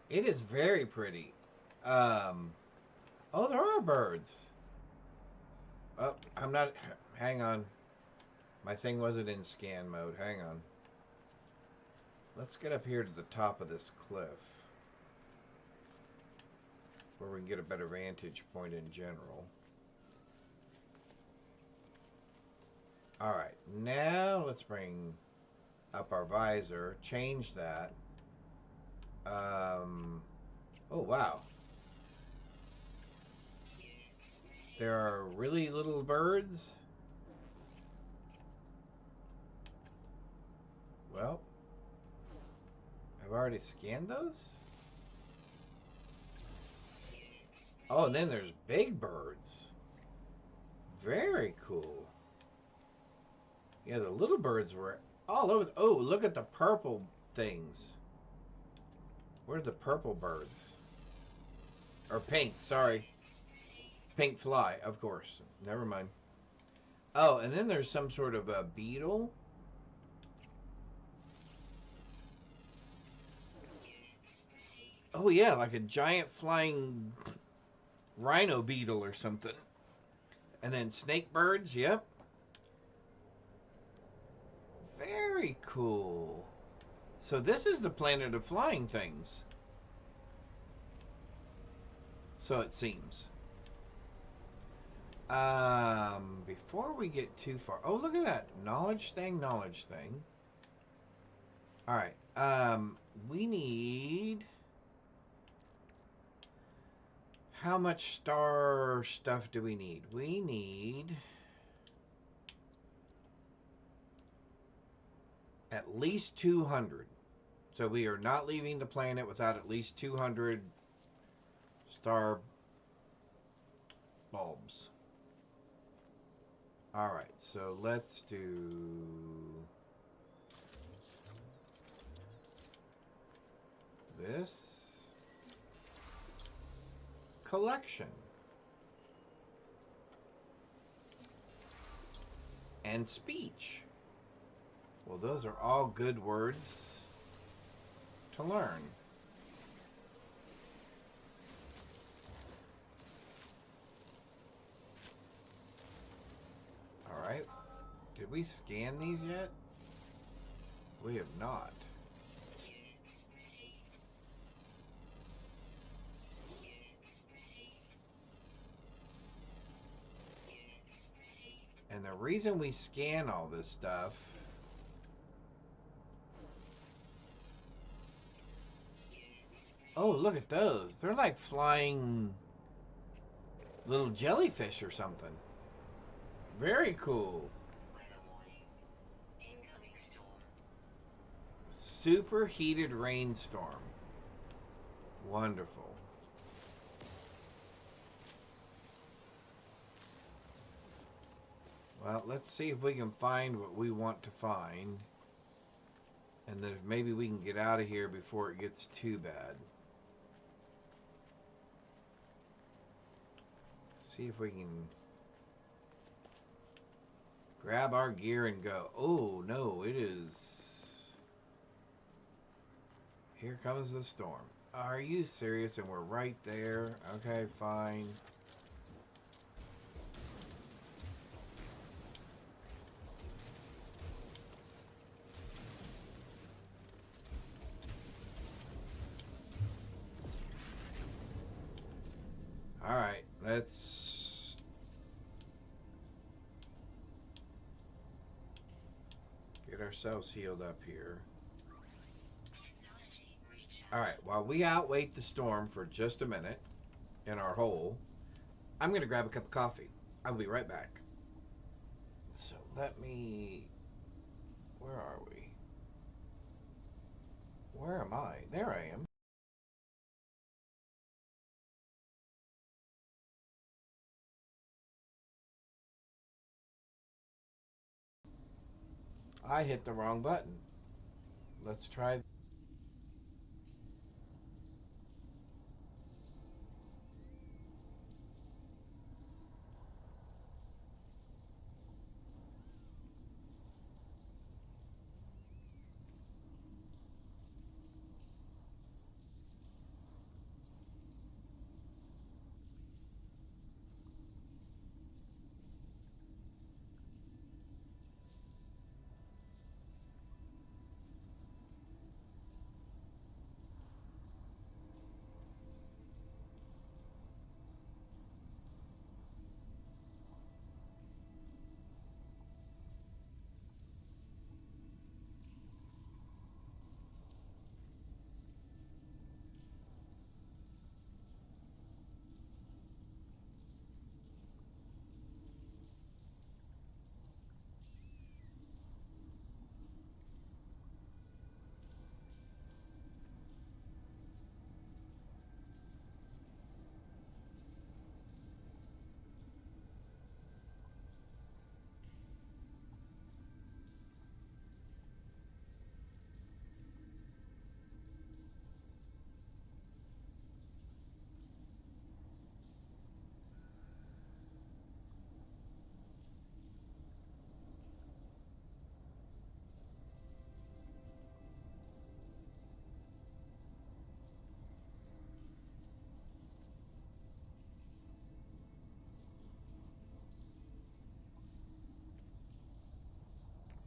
It is very pretty. Oh, there are birds. Oh, I'm not. Hang on. My thing wasn't in scan mode. Hang on. Let's get up here to the top of this cliff, where we can get a better vantage point in general. Alright, now let's bring up our visor, change that. Oh wow. There are really little birds. Well, I've already scanned those? Oh, and then there's big birds. Very cool. Yeah, the little birds were all over. Oh, look at the purple things. Where are the purple birds? Or pink, sorry. Pink fly, of course. Never mind. Oh, and then there's some sort of a beetle. Oh, yeah, like a giant flying rhino beetle or something. And then snake birds, yep. Very cool. So this is the planet of flying things. So it seems. Before we get too far. Oh, look at that. Knowledge thing. Alright. We need... How much star stuff do we need? We need... at least 200. So we are not leaving the planet without at least 200 star bulbs. Alright, so let's do... this. Collection. And speech. Well, those are all good words to learn. All right. Did we scan these yet? We have not. And the reason we scan all this stuff oh, look at those. They're like flying little jellyfish or something. Very cool. Weather warning. Incoming storm. Superheated rainstorm. Wonderful. Well, let's see if we can find what we want to find. And then maybe we can get out of here before it gets too bad. See if we can grab our gear and go. Oh, no, it is... Here comes the storm. Are you serious? And we're right there. Okay, fine. Let's get ourselves healed up here. Technology recharge. Alright, while we outwait the storm for just a minute in our hole, I'm going to grab a cup of coffee. I'll be right back. So let me... Where are we? Where am I? There I am. I hit the wrong button. Let's try.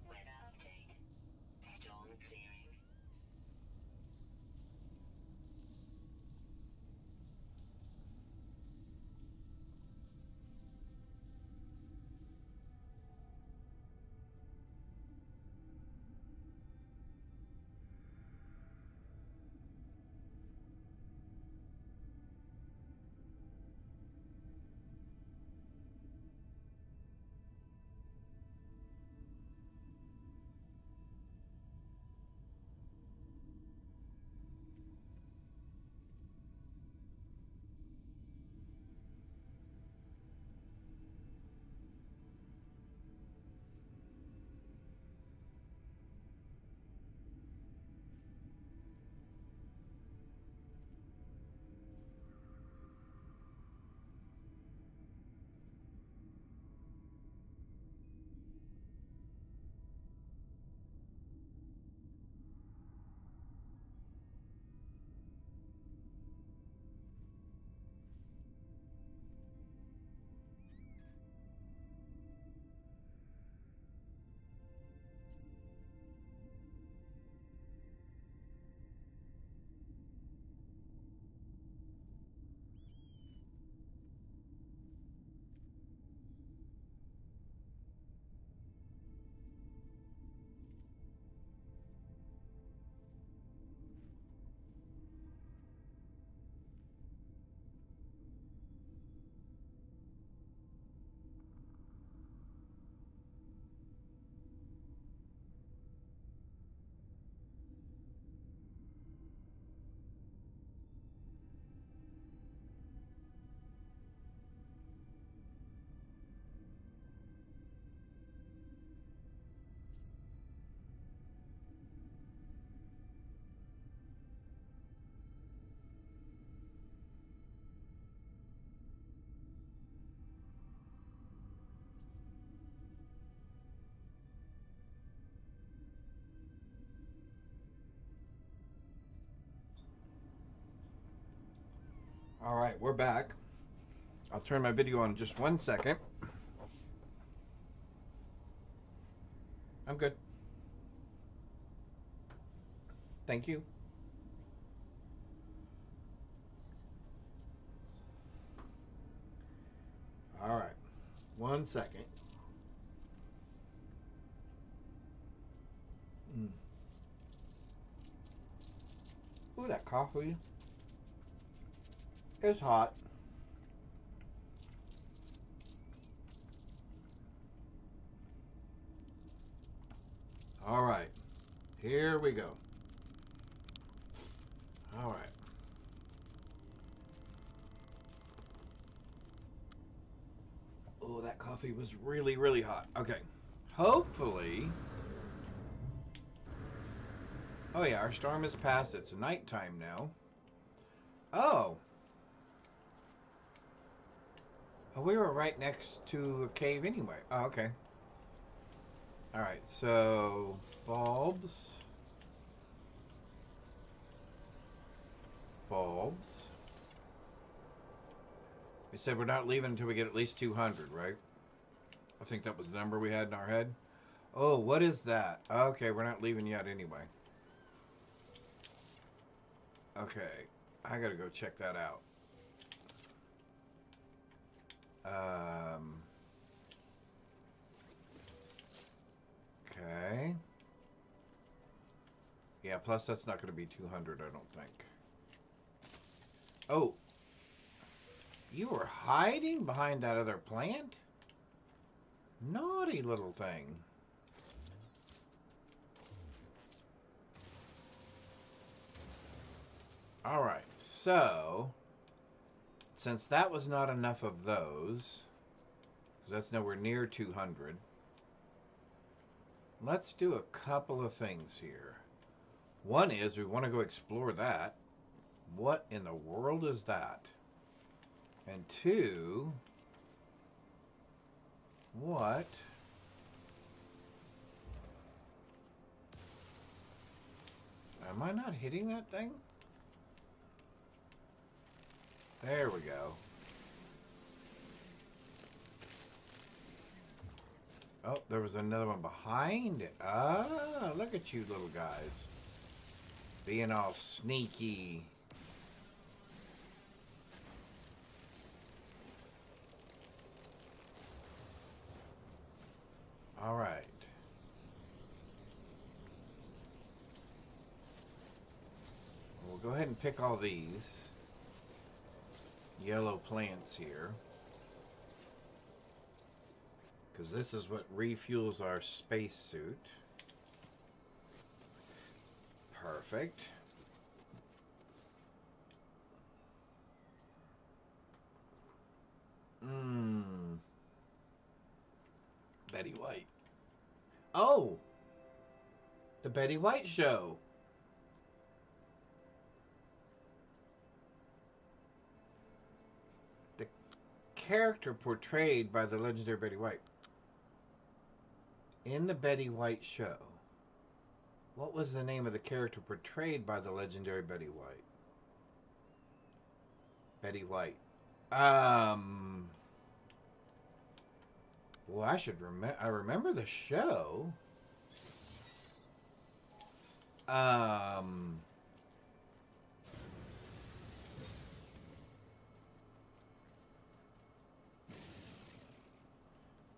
Weather update. Storm clearing. All right, we're back. I'll turn my video on in just 1 second. I'm good. Thank you. 1 second. Ooh, that coffee is hot. All right, here we go. All right. Oh, that coffee was really, really hot. Okay. Hopefully. Oh, yeah, our storm is past. It's nighttime now. Oh. Oh, we were right next to a cave anyway. Oh, okay. All right, so bulbs. Bulbs. We said we're not leaving until we get at least 200, right? I think that was the number we had in our head. Oh, what is that? Okay, we're not leaving yet anyway. Okay, I gotta go check that out. Okay. Yeah, plus that's not gonna be 200, I don't think. Oh. You were hiding behind that other plant? Naughty little thing. Alright, so since that was not enough of those, because that's nowhere near 200, let's do a couple of things here. One is we want to go explore that. What in the world is that? And two, what? Am I not hitting that thing? There we go. Oh, there was another one behind it. Ah, look at you little guys. Being all sneaky. All right. We'll go ahead and pick all these yellow plants here, because this is what refuels our spacesuit. Perfect. Betty White. Oh! The Betty White Show. The character portrayed by the legendary Betty White. In the Betty White Show, what was the name of the character portrayed by the legendary Betty White? Betty White. Well, I should remember. I remember the show.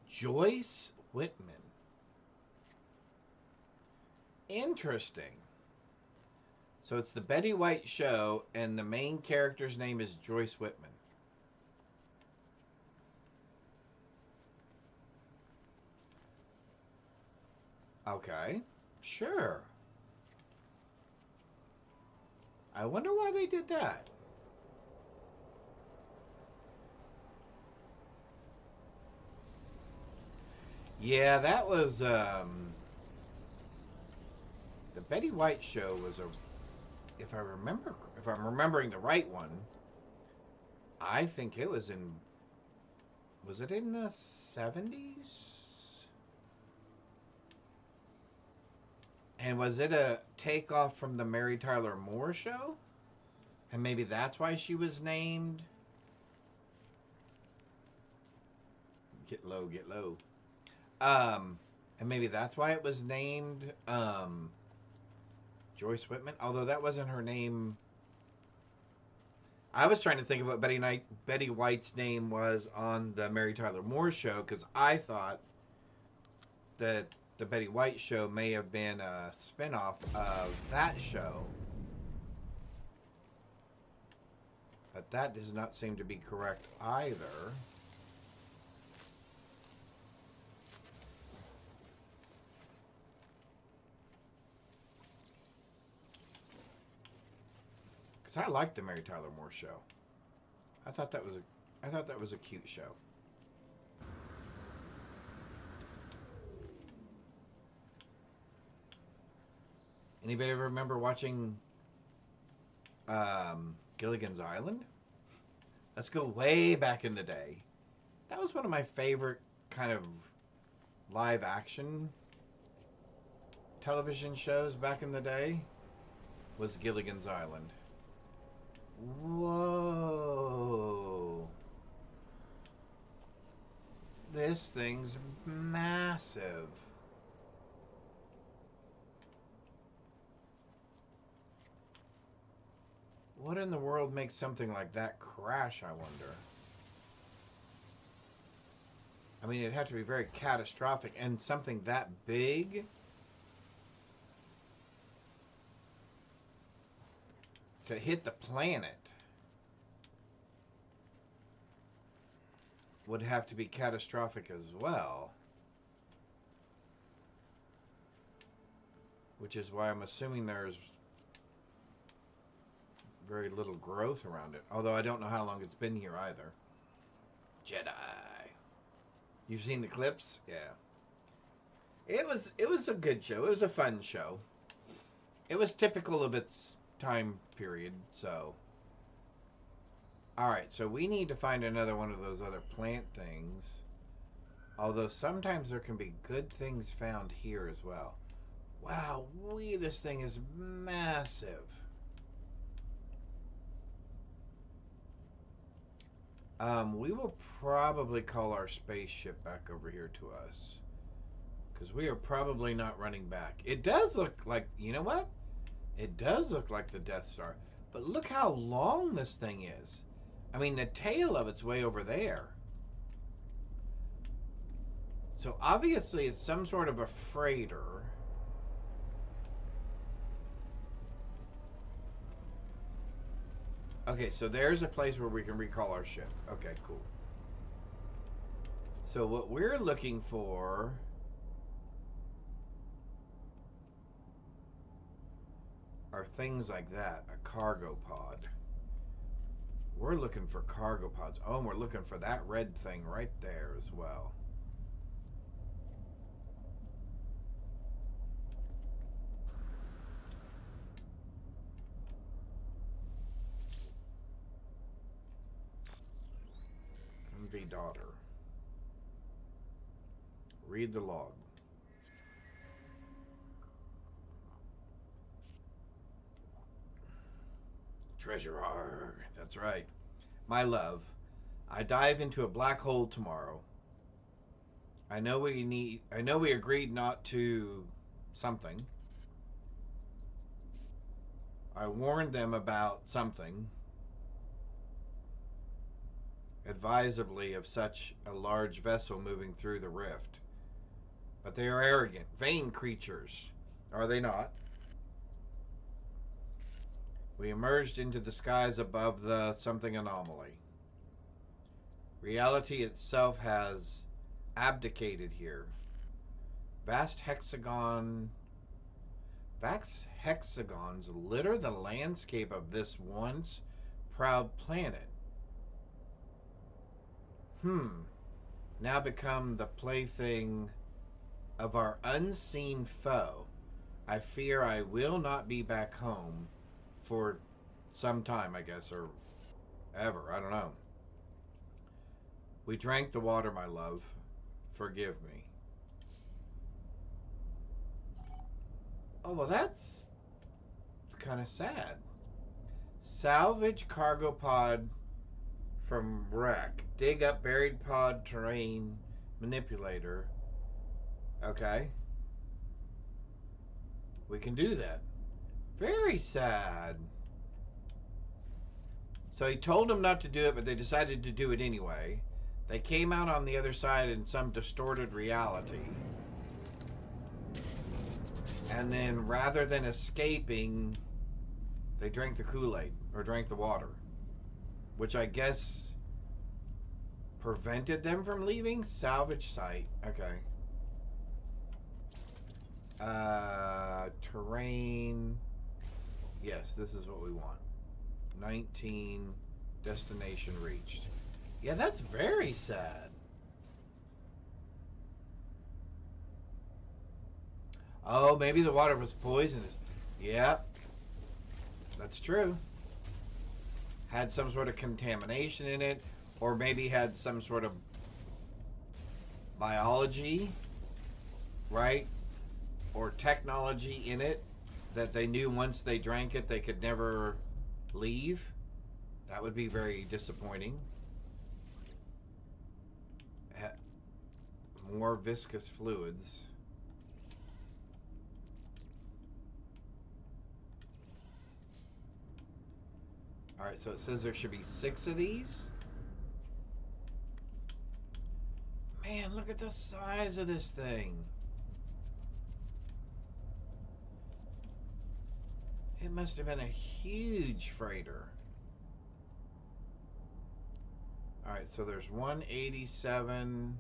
Joyce Whitman. Interesting. So it's the Betty White Show, and the main character's name is Joyce Whitman. Okay, sure. I wonder why they did that. Yeah, that was the Betty White Show was if I'm remembering the right one, I think it was it in the 70s? And was it a takeoff from the Mary Tyler Moore Show? And maybe that's why she was named. Get low, get low. And maybe that's why it was named Joyce Whitman. Although that wasn't her name I was trying to think of what Betty White's name was on the Mary Tyler Moore Show because I thought that the Betty White Show may have been a spinoff of that show. But that does not seem to be correct either. Because I liked the Mary Tyler Moore Show. I thought that was a cute show. Anybody ever remember watching Gilligan's Island? Let's go way back in the day. That was one of my favorite kind of live action television shows back in the day. Was Gilligan's Island. Whoa. This thing's massive. What in the world makes something like that crash, I wonder? I mean, it'd have to be very catastrophic, and something that big to hit the planet would have to be catastrophic as well. Which is why I'm assuming there's very little growth around it. Although I don't know how long it's been here either. Jedi. You've seen the clips? Yeah. It was a good show. It was a fun show. It was typical of its time period, so. Alright, so we need to find another one of those other plant things. Although sometimes there can be good things found here as well. Wow, this thing is massive. We will probably call our spaceship back over here to us. Because we are probably not running back. It does look like, you know what? It does look like the Death Star. But look how long this thing is. I mean, the tail of it's way over there. So obviously it's some sort of a freighter. Okay, so there's a place where we can recall our ship. Okay, cool. So what we're looking for are things like that. A cargo pod. We're looking for cargo pods. Oh, and we're looking for that red thing right there as well. MV daughter. Read the log. Treasure arg. That's right. My love, I dive into a black hole tomorrow. I know we agreed not to something. I warned them about something. Advisably of such a large vessel moving through the rift. But they are arrogant, vain creatures. Are they not? We emerged into the skies above the something anomaly. Reality itself has abdicated here. Vast hexagons litter the landscape of this once proud planet. Now become the plaything of our unseen foe. I fear I will not be back home for some time, I guess, or ever. I don't know. We drank the water, my love. Forgive me. Oh, well, that's kind of sad. Salvage cargo pod from wreck. Dig up buried pod terrain manipulator. Okay. We can do that. Very sad. So he told them not to do it, but they decided to do it anyway. They came out on the other side in some distorted reality. And then rather than escaping, they drank the Kool-Aid or drank the water, which I guess prevented them from leaving. Salvage site. Okay. Terrain. Yes, this is what we want. 19. Destination reached. Yeah, that's very sad. Oh, maybe the water was poisonous. Yeah, that's true. Had some sort of contamination in it, or maybe had some sort of biology, right? Or technology in it that they knew once they drank it, they could never leave. That would be very disappointing. More viscous fluids. Alright, so it says there should be 6 of these. Man, look at the size of this thing. It must have been a huge freighter. Alright, so there's 187.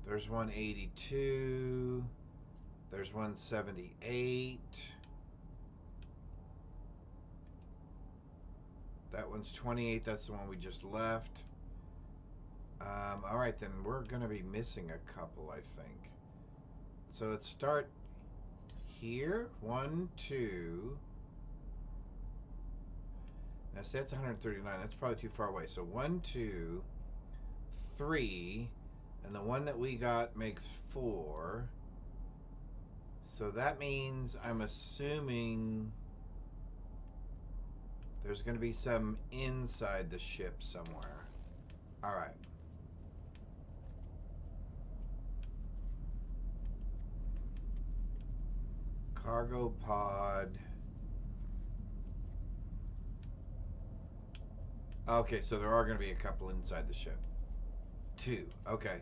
There's 182. There's 178. That one's 28. That's the one we just left. Alright, then we're going to be missing a couple, I think. So let's start here. 1, 2. Now, see, that's 139. That's probably too far away. So 1, 2, 3. And the one that we got makes 4. So that means I'm assuming there's going to be some inside the ship somewhere. All right. Cargo pod. Okay, so there are going to be a couple inside the ship. 2. Okay.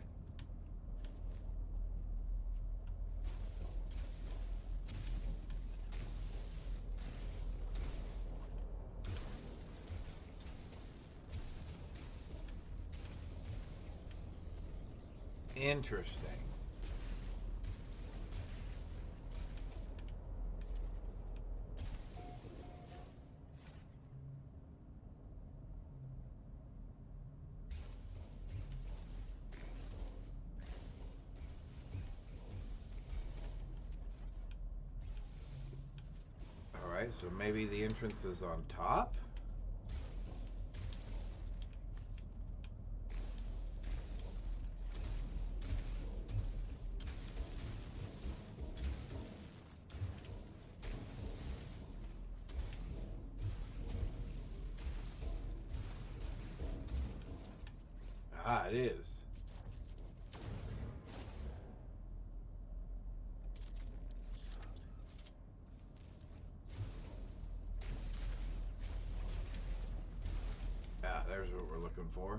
Interesting. All right, so maybe the entrance is on top. Ah, it is. Ah, there's what we're looking for.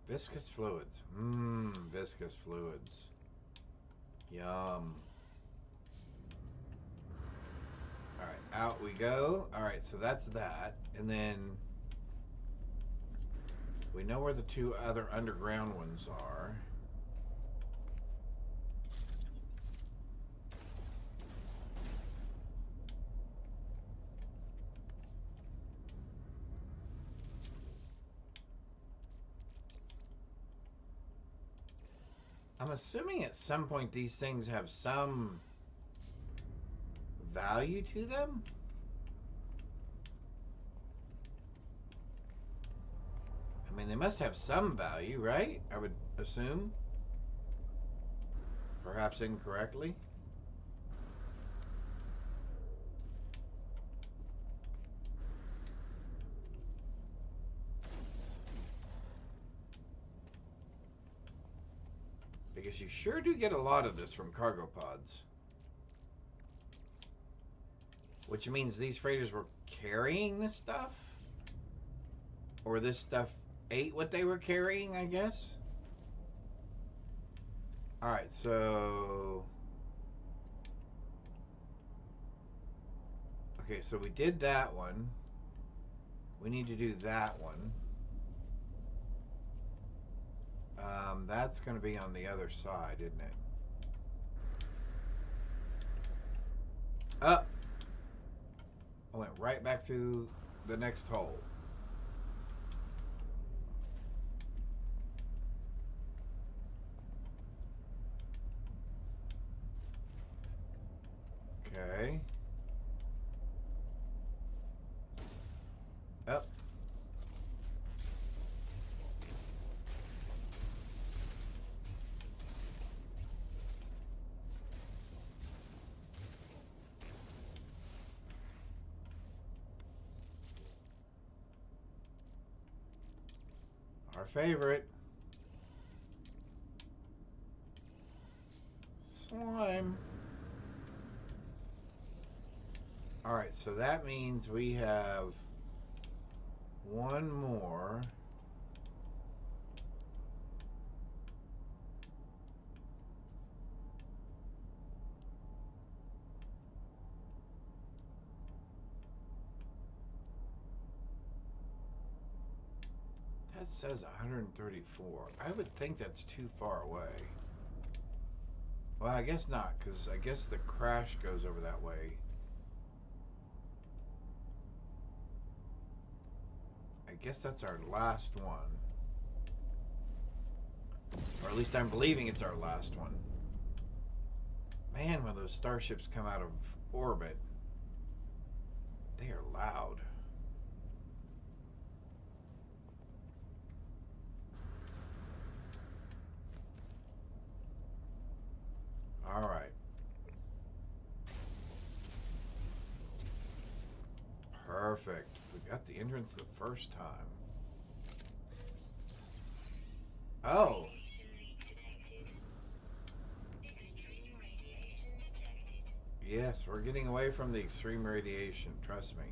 Viscous fluids. Viscous fluids. Yum. Alright, out we go. Alright, so that's that. And then we know where the 2 other underground ones are. I'm assuming at some point these things have some value to them. I mean, they must have some value, right? I would assume. Perhaps incorrectly. guess you sure do get a lot of this from cargo pods. Which means these freighters were carrying this stuff? Or this stuff ate what they were carrying, I guess? Alright, so... Okay, so we did that one. We need to do that one. That's going to be on the other side, isn't it? Up. I went right back through the next hole. Okay. Up. Our favorite. Slime. Alright, so that means we have one more. That says 134. I would think that's too far away. Well, I guess not, because I guess the crash goes over that way. I guess that's our last one. Or at least I'm believing it's our last one. Man, when those starships come out of orbit, they are loud. All right. Perfect. We got the entrance the first time. Oh. Radiation leak detected. Extreme radiation detected. Yes, we're getting away from the extreme radiation. Trust me.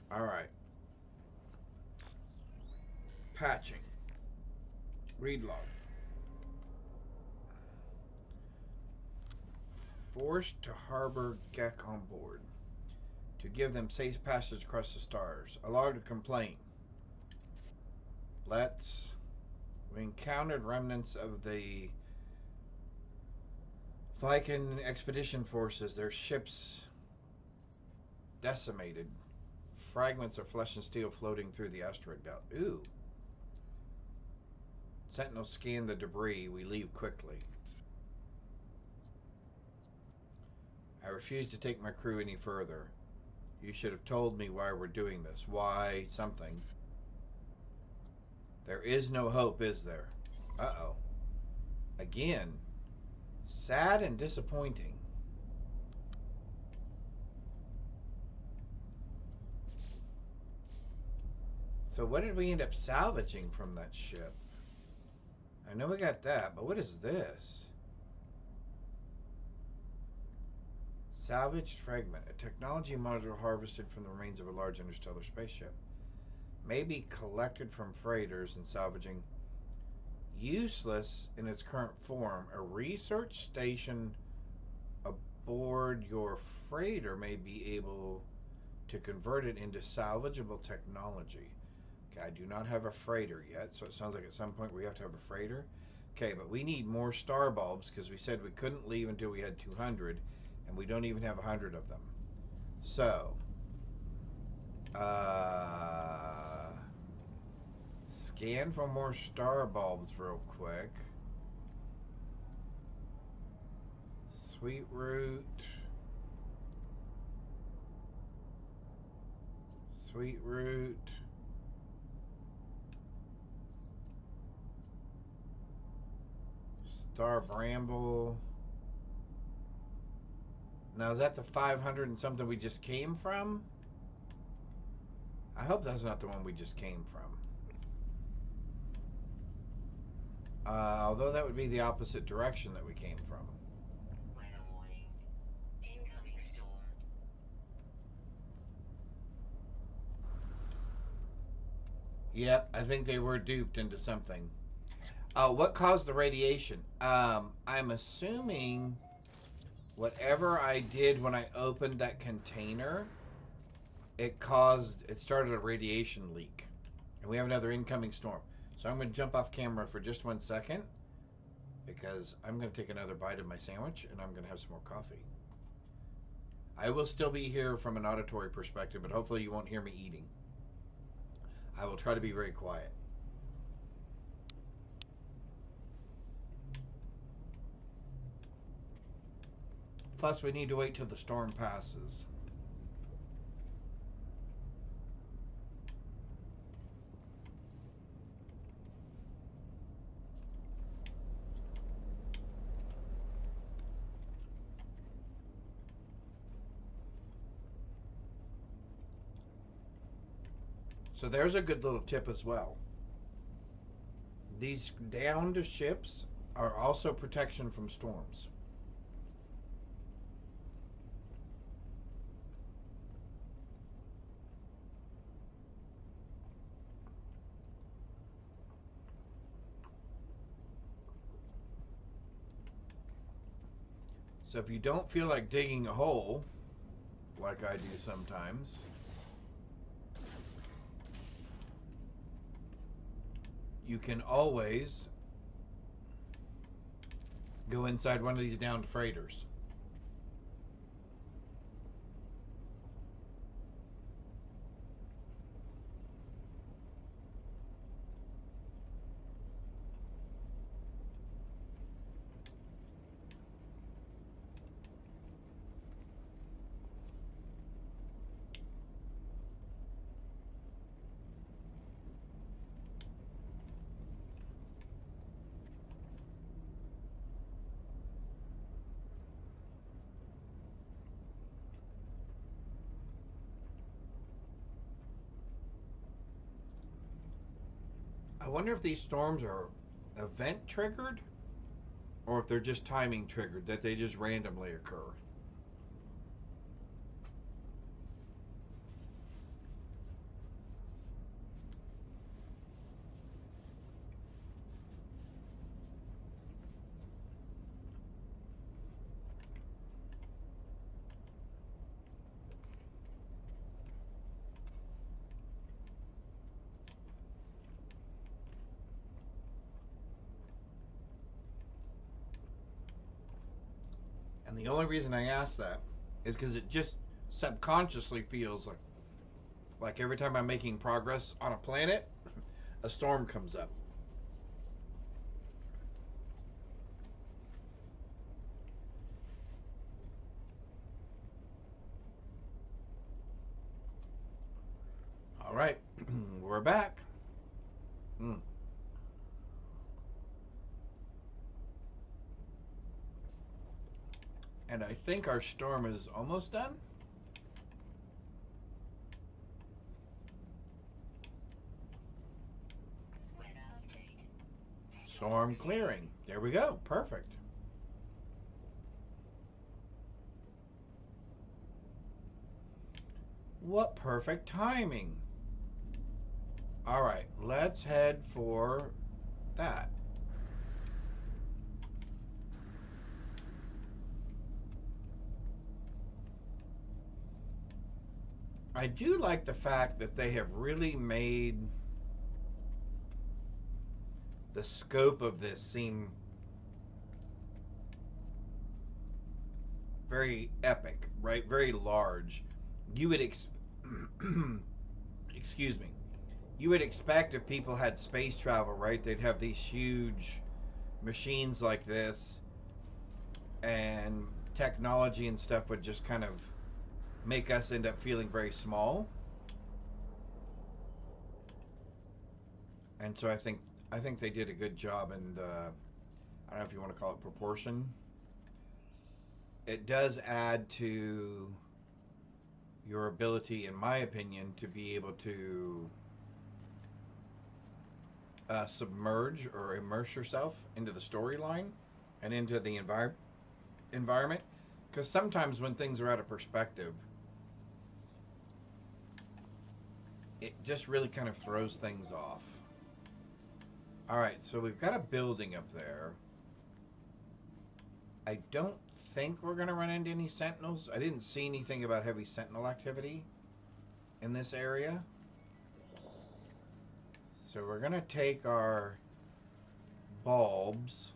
All right. Patching. Read log. Forced to harbor Gek on board to give them safe passage across the stars. A log to complain. We encountered remnants of the Viking expedition forces. Their ships decimated. Fragments of flesh and steel floating through the asteroid belt. Ooh. Sentinels scan the debris. We leave quickly. I refuse to take my crew any further. You should have told me why we're doing this. Why something. There is no hope, is there? Uh-oh. Again. Sad and disappointing. So what did we end up salvaging from that ship? I know we got that, but what is this? Salvaged fragment. A technology module harvested from the remains of a large interstellar spaceship. May be collected from freighters and salvaging. Useless in its current form. A research station aboard your freighter may be able to convert it into salvageable technology. I do not have a freighter yet, so it sounds like at some point we have to have a freighter. Okay, but we need more star bulbs because we said we couldn't leave until we had 200, and we don't even have 100 of them. So, scan for more star bulbs real quick. Sweet root. Sweet root. Star bramble. Now, is that the 500 and something we just came from? I hope that's not the one we just came from. Although that would be the opposite direction that we came from. Weather warning. Incoming storm. Yep, I think they were duped into something. What caused the radiation? I'm assuming whatever I did when I opened that container, it started a radiation leak. And we have another incoming storm. So I'm going to jump off camera for just 1 second because I'm going to take another bite of my sandwich and I'm going to have some more coffee. I will still be here from an auditory perspective, but hopefully you won't hear me eating. I will try to be very quiet. Plus, we need to wait till the storm passes. So there's a good little tip as well. These downed ships are also protection from storms. So if you don't feel like digging a hole, like I do sometimes, you can always go inside one of these downed freighters. I wonder if these storms are event triggered or if they're just timing triggered, that they just randomly occur. And the only reason I ask that is because it just subconsciously feels like every time I'm making progress on a planet, a storm comes up. All right, we're back. And I think our storm is almost done. Weather update. Storm clearing. There we go. Perfect. What perfect timing. All right, let's head for that. I do like the fact that they have really made the scope of this seem very epic, right? Very large. You would excuse me. You would expect if people had space travel, right? They'd have these huge machines like this, and technology and stuff would just kind of make us end up feeling very small. And so I think they did a good job, and I don't know if you want to call it proportion. it does add to your ability, in my opinion, to be able to submerge or immerse yourself into the storyline and into the environment. Because sometimes when things are out of perspective, it just really kind of throws things off. Alright, so we've got a building up there. I don't think we're going to run into any sentinels. I didn't see anything about heavy sentinel activity in this area. So we're going to take our bulbs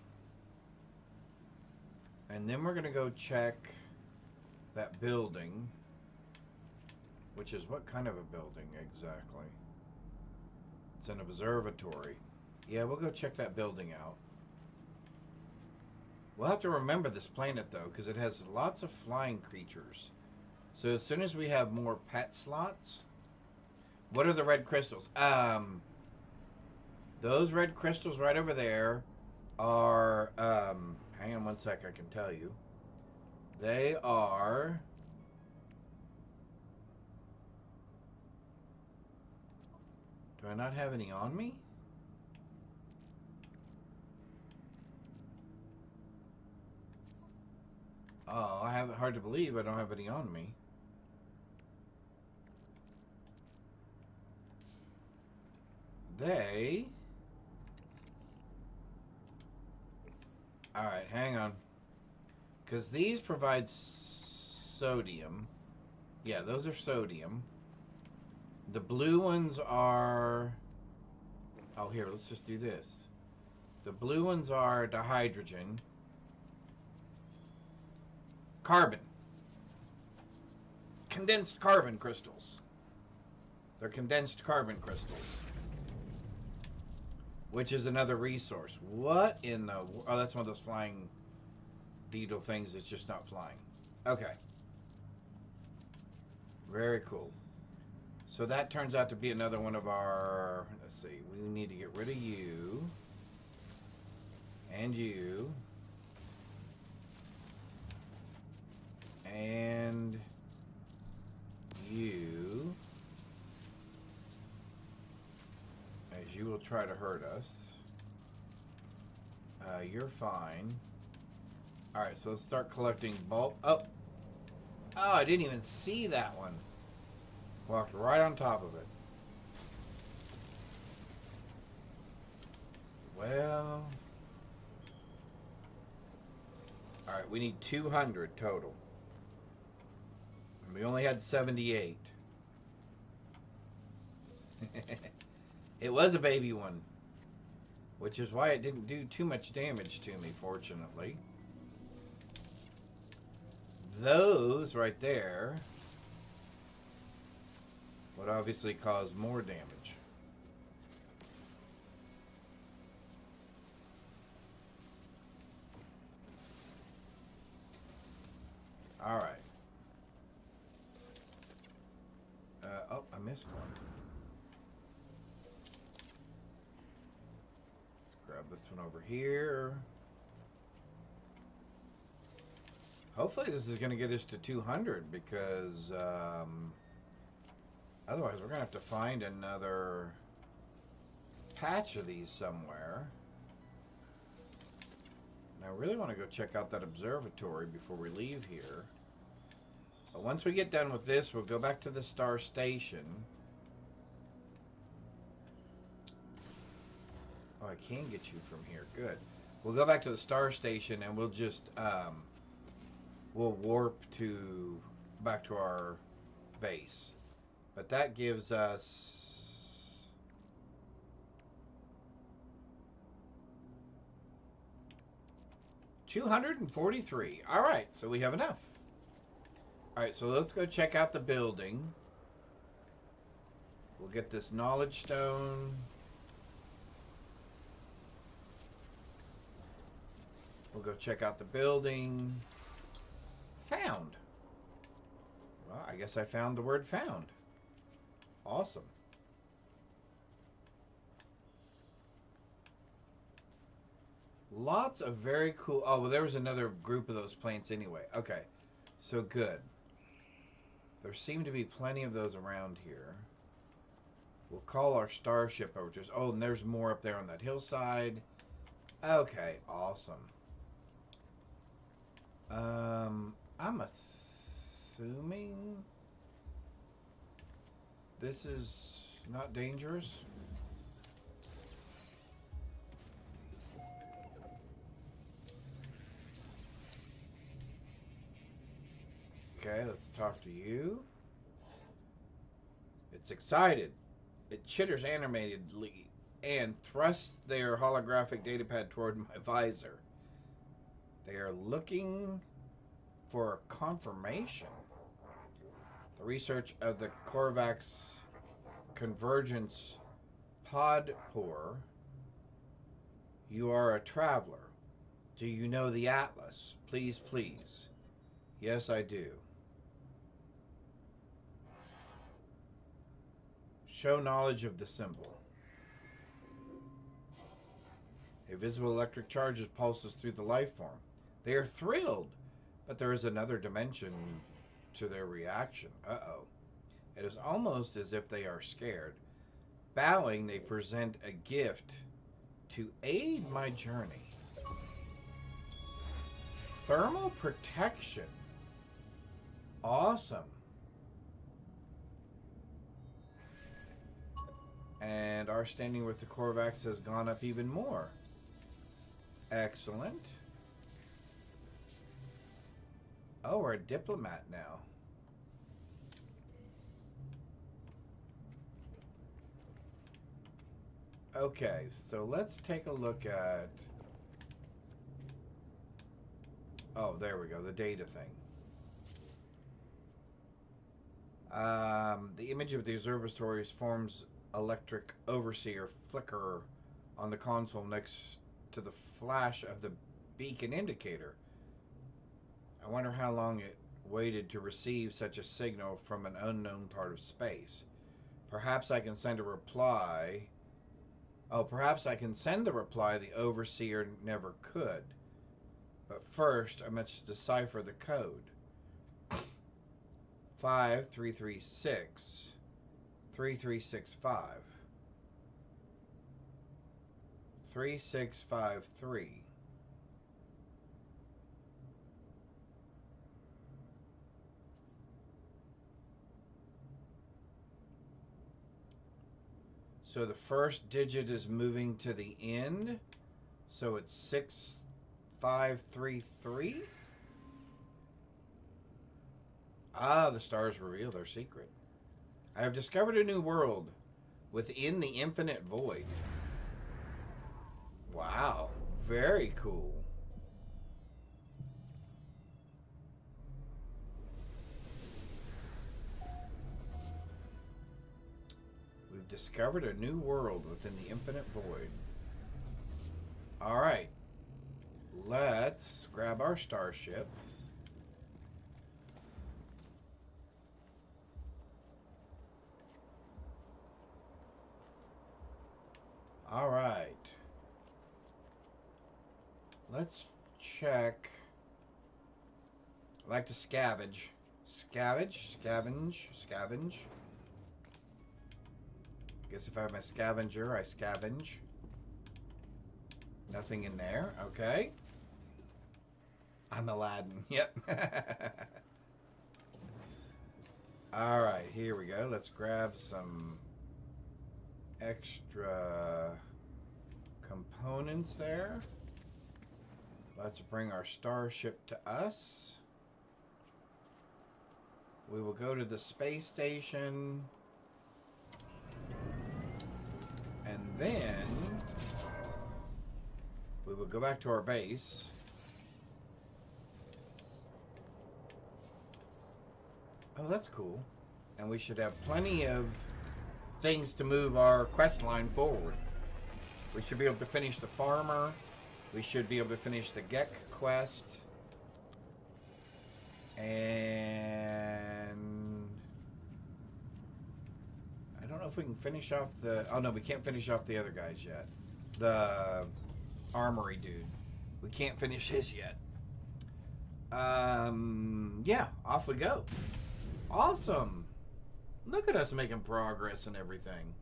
and then we're going to go check that building, which is what kind of a building exactly? It's an observatory. Yeah, we'll go check that building out. We'll have to remember this planet though, because it has lots of flying creatures. So as soon as we have more pet slots, what are the red crystals? Those red crystals right over there are, hang on one sec, I can tell you. They are, do I not have any on me? Oh, I have it hard to believe I don't have any on me. They... Alright, hang on. Because these provide sodium. Yeah, those are sodium. The blue ones are... Oh, here, let's just do this. The blue ones are dihydrogen. Carbon. Condensed carbon crystals. They're condensed carbon crystals. Which is another resource. What in the... Oh, that's one of those flying beetle things that's just not flying. Okay. Very cool. So that turns out to be another one of our... Let's see. We need to get rid of you. And you. And you, as you will try to hurt us. You're fine. Alright, so let's start collecting bulb. Oh! Oh, I didn't even see that one. Walked right on top of it. Well... Alright, we need 200 total. We only had 78. It was a baby one, which is why it didn't do too much damage to me, fortunately. Those right there would obviously cause more damage. All right. Oh, I missed one. Let's grab this one over here. Hopefully this is going to get us to 200 because otherwise we're going to have to find another patch of these somewhere. And I really want to go check out that observatory before we leave here. But once we get done with this, we'll go back to the star station. Oh, I can get you from here. Good. We'll go back to the star station and we'll just, we'll warp to, back to our base. But that gives us... 243. All right, so we have enough. Alright, so let's go check out the building. We'll get this knowledge stone. We'll go check out the building. Found. Well, I guess I found the word found. Awesome. Lots of very cool. Oh, well, there was another group of those plants anyway. Okay, so good. There seem to be plenty of those around here. We'll call our starship over to us. Oh, and there's more up there on that hillside. Okay, awesome. I'm assuming this is not dangerous. Okay, let's talk to you. It's excited. It chitters animatedly and thrusts their holographic datapad toward my visor. They are looking for confirmation. The research of the Korvax Convergence Podpore. You are a traveler. Do you know the Atlas? Please, please. Yes, I do. Show knowledge of the symbol. A visible electric charge pulses through the life form. They are thrilled, but there is another dimension to their reaction. Uh-oh. It is almost as if they are scared. Bowing, they present a gift to aid my journey. Thermal protection. Awesome. And our standing with the Korvax has gone up even more. Excellent. Oh, we're a diplomat now. Okay, so let's take a look at... Oh, there we go, the data thing. The image of the observatories forms electric overseer flicker on the console next to the flash of the beacon indicator. I wonder how long it waited to receive such a signal from an unknown part of space. Perhaps I can send a reply. Oh, perhaps I can send the reply the overseer never could. But first, I must decipher the code. 5336 3365 3653. So the first digit is moving to the end. So it's 6533. Ah, the stars reveal their secret. I have discovered a new world within the infinite void. Wow, very cool. We've discovered a new world within the infinite void. All right, let's grab our starship. All right. Let's check. I like to scavenge. Scavenge. Guess if I'm a scavenger, I scavenge. Nothing in there. Okay. I'm Aladdin. Yep. All right, here we go. Let's grab some extra components there. Let's bring our starship to us. We will go to the space station. And then we will go back to our base. Oh, that's cool. And we should have plenty of things to move our quest line forward. We should be able to finish the farmer. We should be able to finish the Gek quest. And I don't know if we can finish off the... Oh no, we can't finish off the other guys yet. The armory dude. We can't finish his yet. Yeah, off we go. Awesome. Look at us making progress and everything.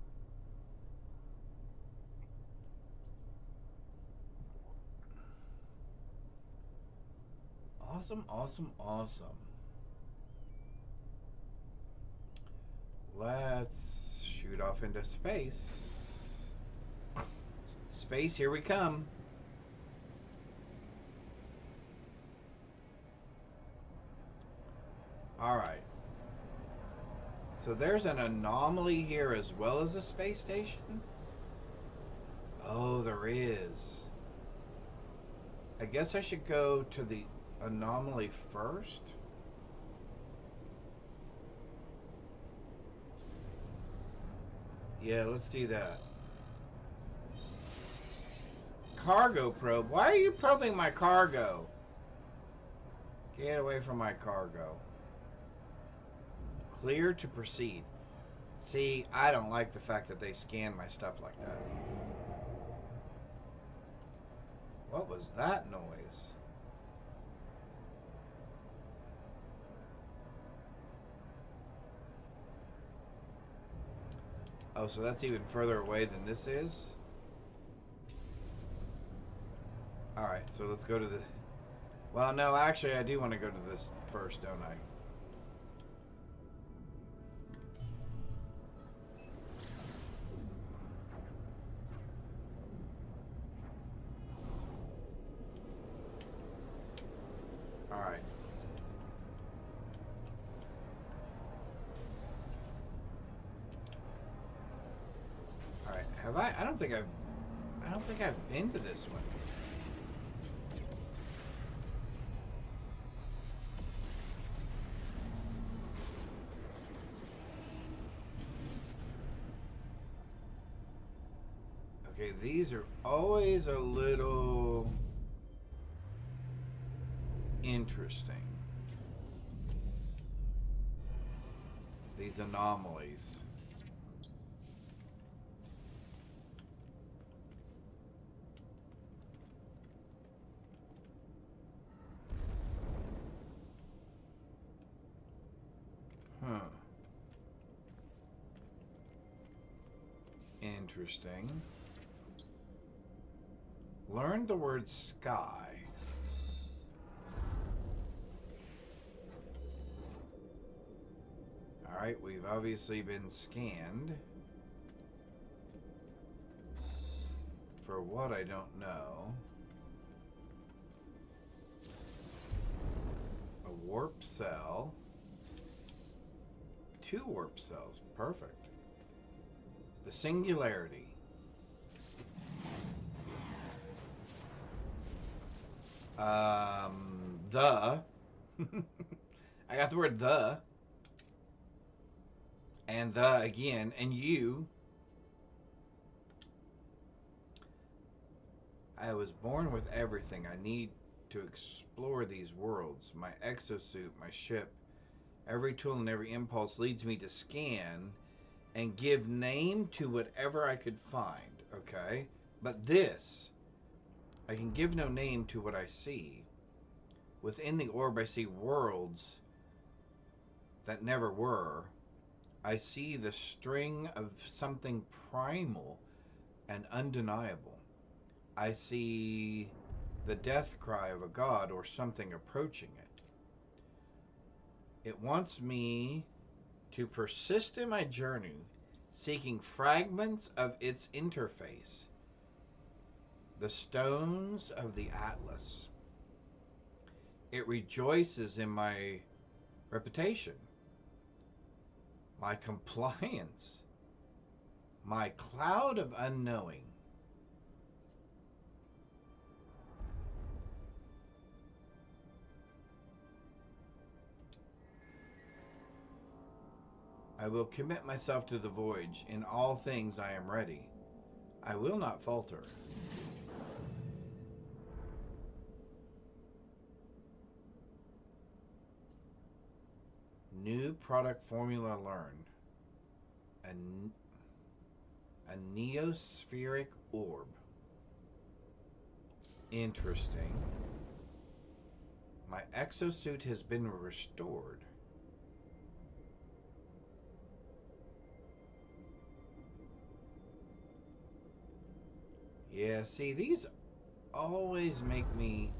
Awesome, awesome, awesome. Let's shoot off into space. Space, here we come. Alright. So there's an anomaly here as well as a space station? Oh, there is. I guess I should go to the anomaly first. Yeah, let's do that. Cargo probe. Why are you probing my cargo? Get away from my cargo. Clear to proceed. See, I don't like the fact that they scan my stuff like that. What was that noise? Oh, so that's even further away than this is? Alright, so let's go to the... Well, no, actually, I do want to go to this first, don't I? Alright. Alright, have I don't think I've been to this one. Okay, these are always a little interesting. These anomalies. Huh. Interesting. Learn the word sky. Alright, we've obviously been scanned. For what, I don't know. A warp cell. 2 warp cells. Perfect. The singularity. The. I got the word the. And the again. And you. I was born with everything I need to explore these worlds. My exosuit, my ship. Every tool and every impulse leads me to scan and give name to whatever I could find. Okay? But this, I can give no name to what I see. Within the orb I see worlds that never were. I see the string of something primal and undeniable. I see the death cry of a god or something approaching it. It wants me to persist in my journey, seeking fragments of its interface. The stones of the Atlas. It rejoices in my reputation, my compliance, my cloud of unknowing. I will commit myself to the voyage. In all things I am ready. I will not falter. New product formula learned. A neospheric orb. Interesting. My exosuit has been restored. Yeah, see, these always make me...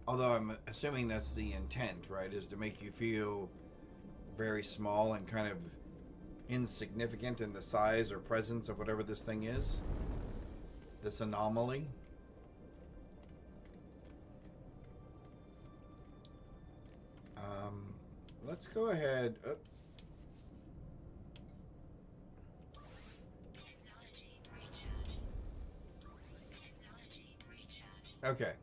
Although I'm assuming that's the intent, right? Is to make you feel very small and kind of insignificant in the size or presence of whatever this thing is. This anomaly. Let's go ahead. Technology recharge. Technology recharge. Okay.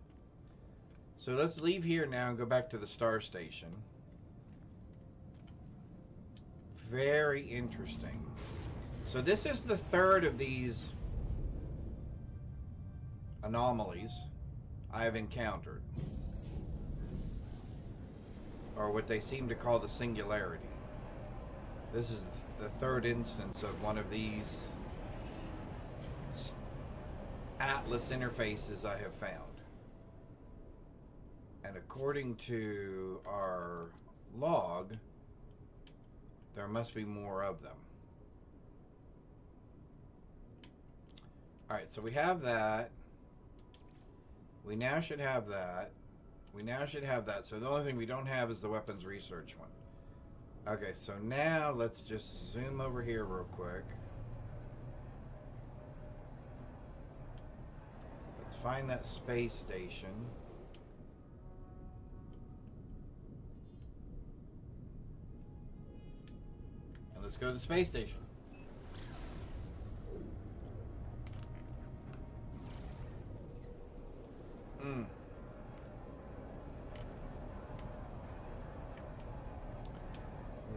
So let's leave here now and go back to the star station. Very interesting. So this is the third of these anomalies I have encountered. Or what they seem to call the singularity. This is the third instance of one of these Atlas interfaces I have found. And according to our log, there must be more of them. Alright, so we have that. We now should have that. We now should have that. So the only thing we don't have is the weapons research one. Okay, so now let's just zoom over here real quick. Let's find that space station. And let's go to the space station.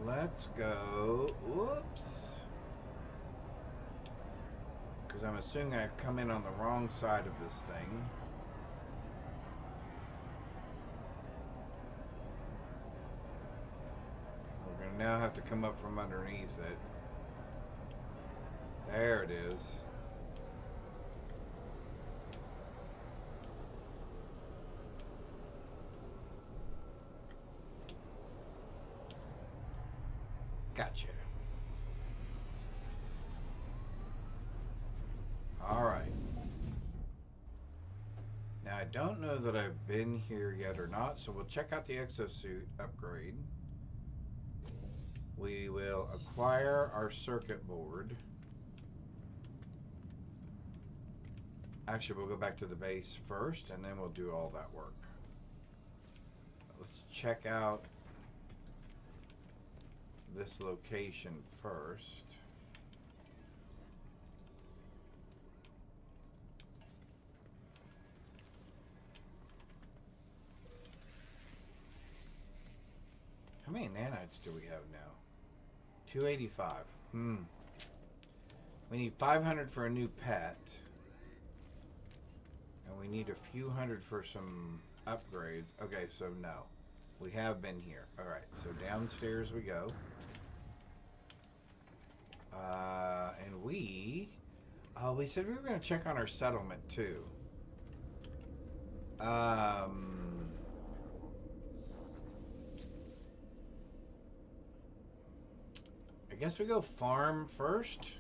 Let's go. Whoops. Because I'm assuming I've come in on the wrong side of this thing. We're going to now have to come up from underneath it. There it is. Gotcha. Alright. Now I don't know that I've been here yet or not, so we'll check out the exosuit upgrade. We will acquire our circuit board. Actually, we'll go back to the base first, and then we'll do all that work. Let's check out this location first. How many nanites do we have now? 285. We need 500 for a new pet. And we need a few hundred for some upgrades. Okay, so no. We have been here. Alright, so downstairs we go. And we said we were going to check on our settlement too. I guess we go farm first.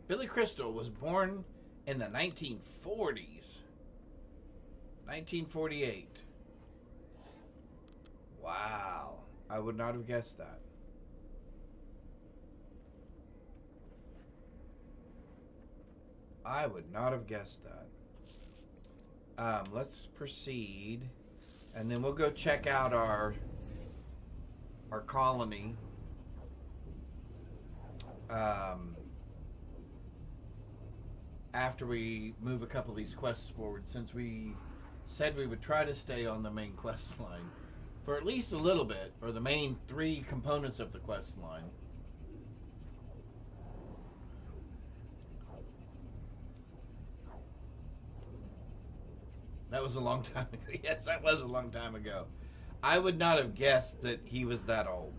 Billy Crystal was born in the 1940s. 1948. Wow. I would not have guessed that. I would not have guessed that. Let's proceed. And then we'll go check out our colony. After we move a couple of these quests forward, since we said we would try to stay on the main quest line for at least a little bit, or the main 3 components of the quest line. That was a long time ago. Yes, that was a long time ago. I would not have guessed that he was that old.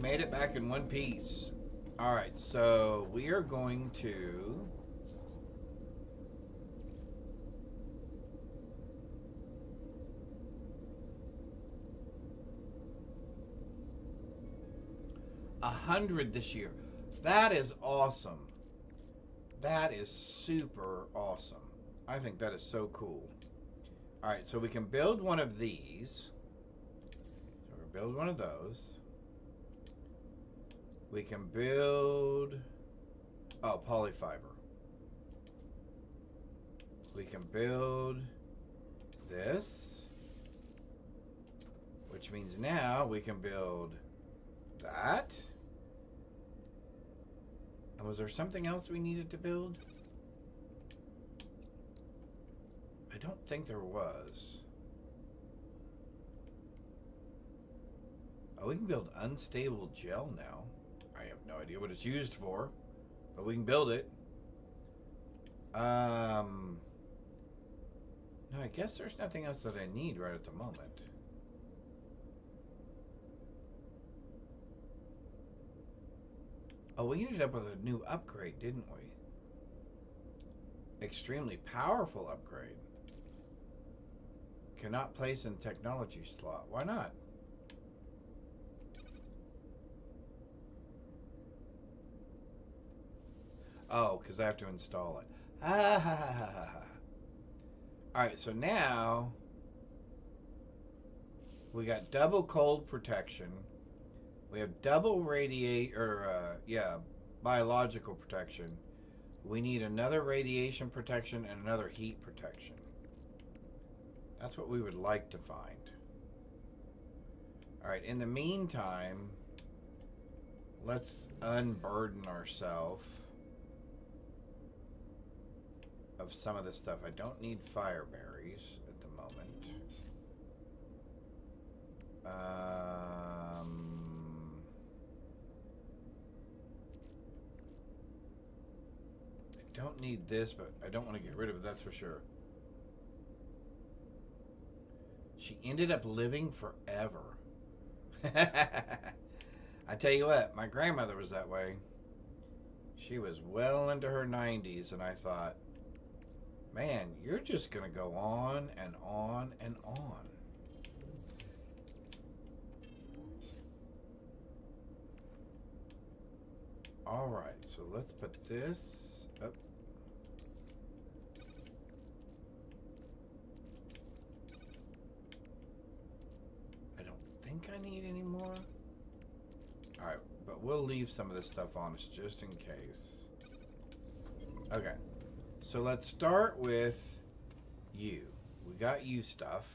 made it back in one piece. Alright, so we are going to... $100 this year. That is awesome. That is super awesome. I think that is so cool. Alright, so we can build one of these. So we'll build one of those. We can build... Oh, polyfiber. We can build this. Which means now we can build that. And was there something else we needed to build? I don't think there was. Oh, we can build unstable gel now. I have no idea what it's used for, but we can build it. No, I guess there's nothing else that I need right at the moment. Oh, we ended up with a new upgrade, didn't we? Extremely powerful upgrade. Cannot place in technology slot. Why not? Oh, because I have to install it. Ah, ha, ha, ha, ha. Alright, so now we got double cold protection. We have double biological protection. We need another radiation protection and another heat protection. That's what we would like to find. Alright, in the meantime, let's unburden ourselves of some of this stuff. I don't need fire berries at the moment. I don't need this, but I don't want to get rid of it, that's for sure. She ended up living forever. I tell you what, my grandmother was that way. She was well into her 90s, and I thought, man, you're just going to go on and on and on. Alright, so let's put this up. I don't think I need any more. Alright, but we'll leave some of this stuff on us just in case. Okay. So let's start with you. We got you stuff.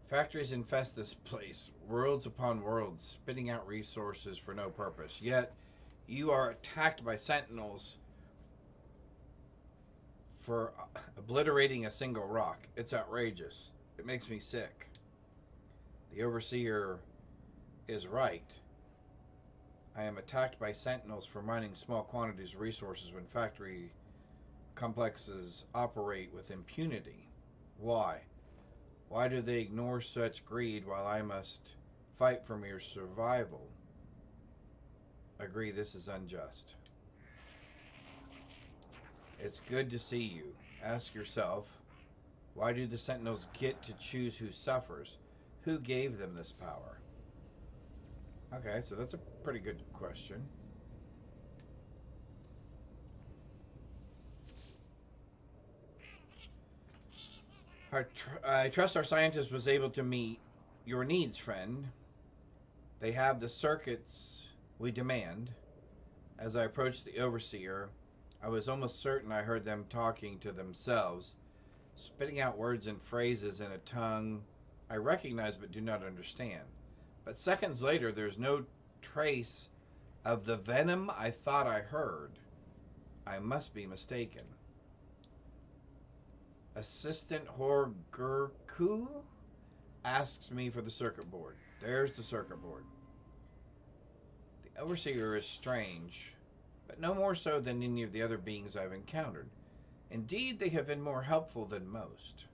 Factories infest this place, worlds upon worlds, spitting out resources for no purpose. Yet, you are attacked by sentinels for obliterating a single rock. It's outrageous. It makes me sick. The Overseer is right. I am attacked by sentinels for mining small quantities of resources when factory complexes operate with impunity. Why? Why do they ignore such greed while I must fight for mere survival? Agree, this is unjust. It's good to see you. Ask yourself, why do the sentinels get to choose who suffers? Who gave them this power? Okay, so that's a pretty good question. I trust our scientist was able to meet your needs, friend. They have the circuits we demand. As I approached the Overseer, I was almost certain I heard them talking to themselves, spitting out words and phrases in a tongue I recognize but do not understand. But seconds later, there's no trace of the venom I thought I heard. I must be mistaken. Assistant Horgurku asks me for the circuit board. There's the circuit board. The Overseer is strange, but no more so than any of the other beings I've encountered. Indeed, they have been more helpful than most.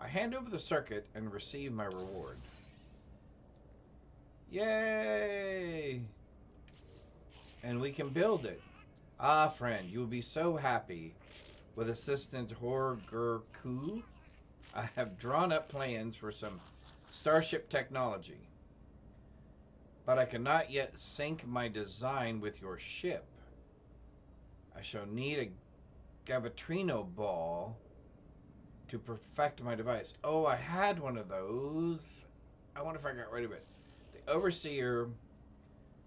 I hand over the circuit and receive my reward. Yay! And we can build it. Ah, friend, you will be so happy. With Assistant Horgerku, I have drawn up plans for some starship technology. But I cannot yet sync my design with your ship. I shall need a Gavatrino ball to perfect my device. Oh, I had one of those. I wonder if I got rid of it. The Overseer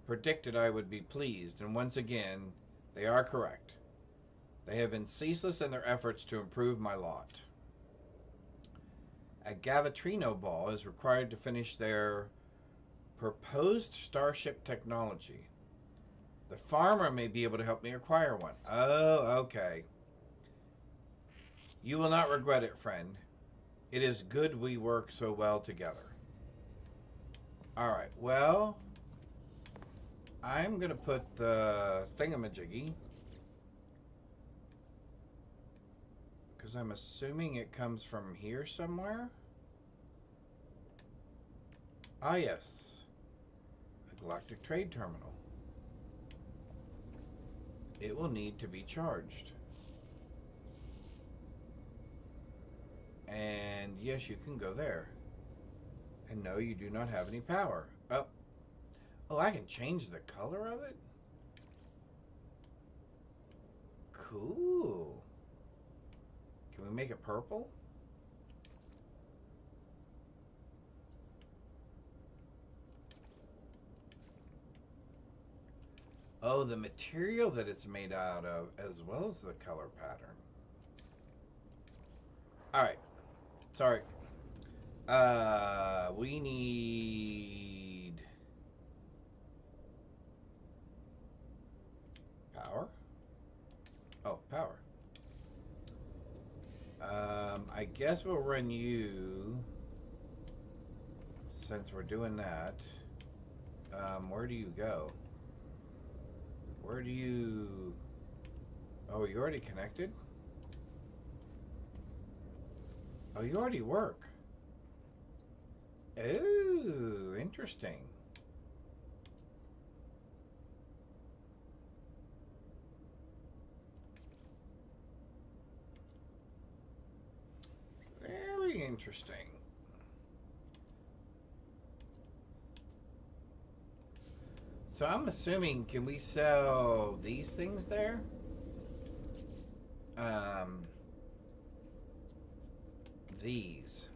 predicted I would be pleased, and once again, they are correct. They have been ceaseless in their efforts to improve my lot. A Gavatrino ball is required to finish their proposed starship technology. The farmer may be able to help me acquire one. Oh, okay. You will not regret it, friend. It is good we work so well together. Alright, well, I'm going to put the thingamajiggy, because I'm assuming it comes from here somewhere. Ah, yes. A Galactic Trade Terminal. It will need to be charged. And yes, you can go there. And no, you do not have any power. Oh. Oh, I can change the color of it? Cool. Can we make it purple? Oh, the material that it's made out of, as well as the color pattern. Alright. Sorry. We need power. Oh, power. I guess we'll run you, since we're doing that. Where do you go? Where do you... Oh, you already connected? Oh, you already work. Ooh, interesting. Very interesting. So I'm assuming, can we sell these things there? These.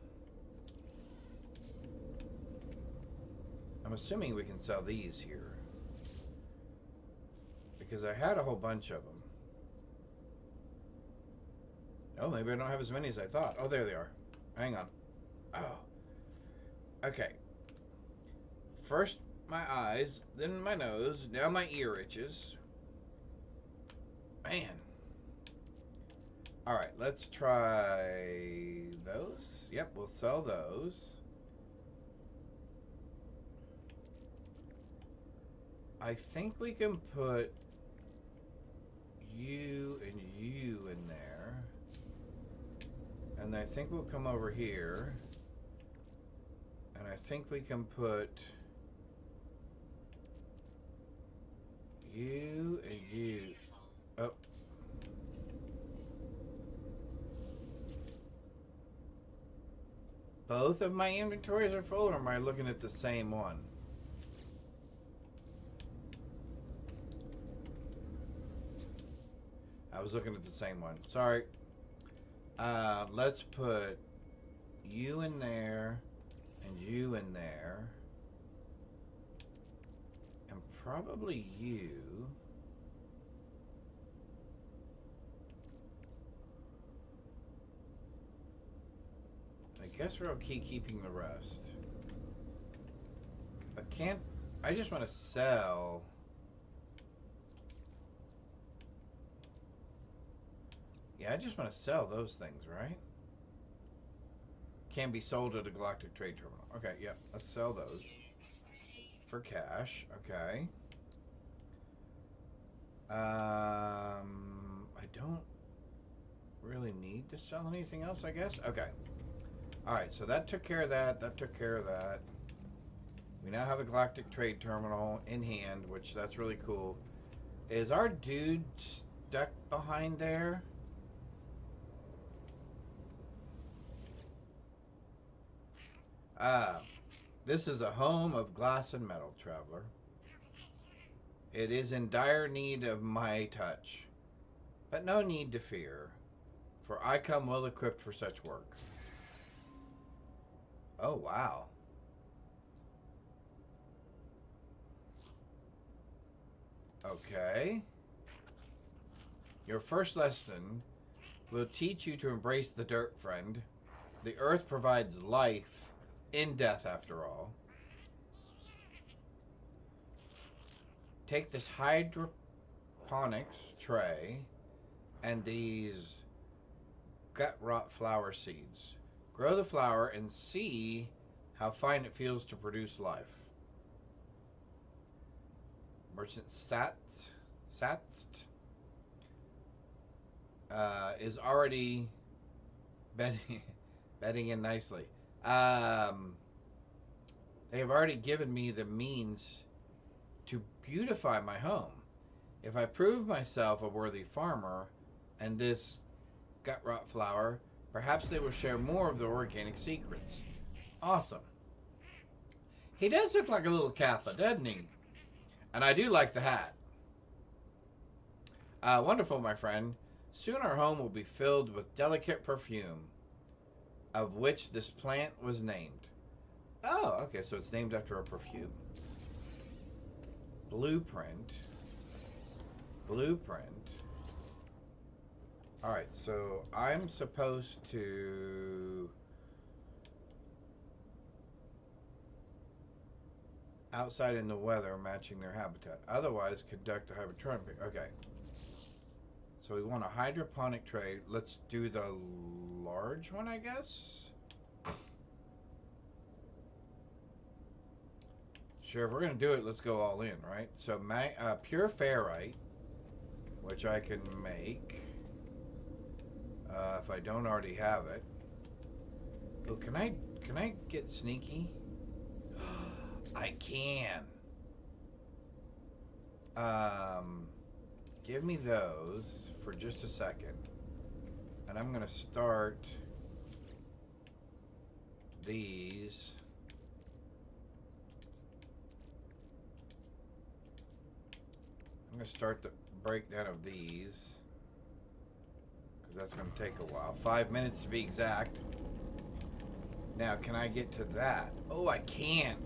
I'm assuming we can sell these here. Because I had a whole bunch of them. Oh, maybe I don't have as many as I thought. Oh, there they are. Hang on. Oh. Okay. First my eyes, then my nose, now my ear itches. Man. Alright, let's try those. Yep, we'll sell those. I think we can put you and you in there. And I think we'll come over here. And I think we can put you and you. Oh. Both of my inventories are full, or am I looking at the same one? I was looking at the same one. Sorry. Let's put you in there and you in there. And probably you. I guess we'll keep keeping the rest. But can't... I just want to sell... Yeah, I just want to sell those things, right? Can be sold at a Galactic Trade Terminal. Okay, yeah, let's sell those. For cash, okay. I don't really need to sell anything else, I guess. Okay. Alright, so that took care of that. That took care of that. We now have a galactic trade terminal in hand, which that's really cool. Is our dude stuck behind there? This is a home of glass and metal, traveler. It is in dire need of my touch. But no need to fear, for I come well equipped for such work. Oh, wow. Okay. Your first lesson will teach you to embrace the dirt, friend. The earth provides life in death, after all. Take this hydroponics tray and these gut rot flower seeds. Grow the flower and see how fine it feels to produce life. Merchant Satst is already bedding in nicely. They have already given me the means to beautify my home. If I prove myself a worthy farmer and this gut rot flower, perhaps they will share more of the organic secrets. Awesome. He does look like a little Kappa, doesn't he? And I do like the hat. Wonderful, my friend. Soon our home will be filled with delicate perfume, of which this plant was named. Oh, okay, so it's named after a perfume. Blueprint. Alright, so I'm supposed to... outside in the weather matching their habitat. Otherwise, conduct a hydroponic. Okay. So we want a hydroponic tray. Let's do the large one, I guess. Sure, if we're going to do it, let's go all in, right? So pure ferrite, which I can make if I don't already have it. Oh, can I get sneaky? I can. Give me those for just a second. And I'm going to start these. I'm going to start the breakdown of these, because that's going to take a while. 5 minutes to be exact. Now, can I get to that? Oh, I can.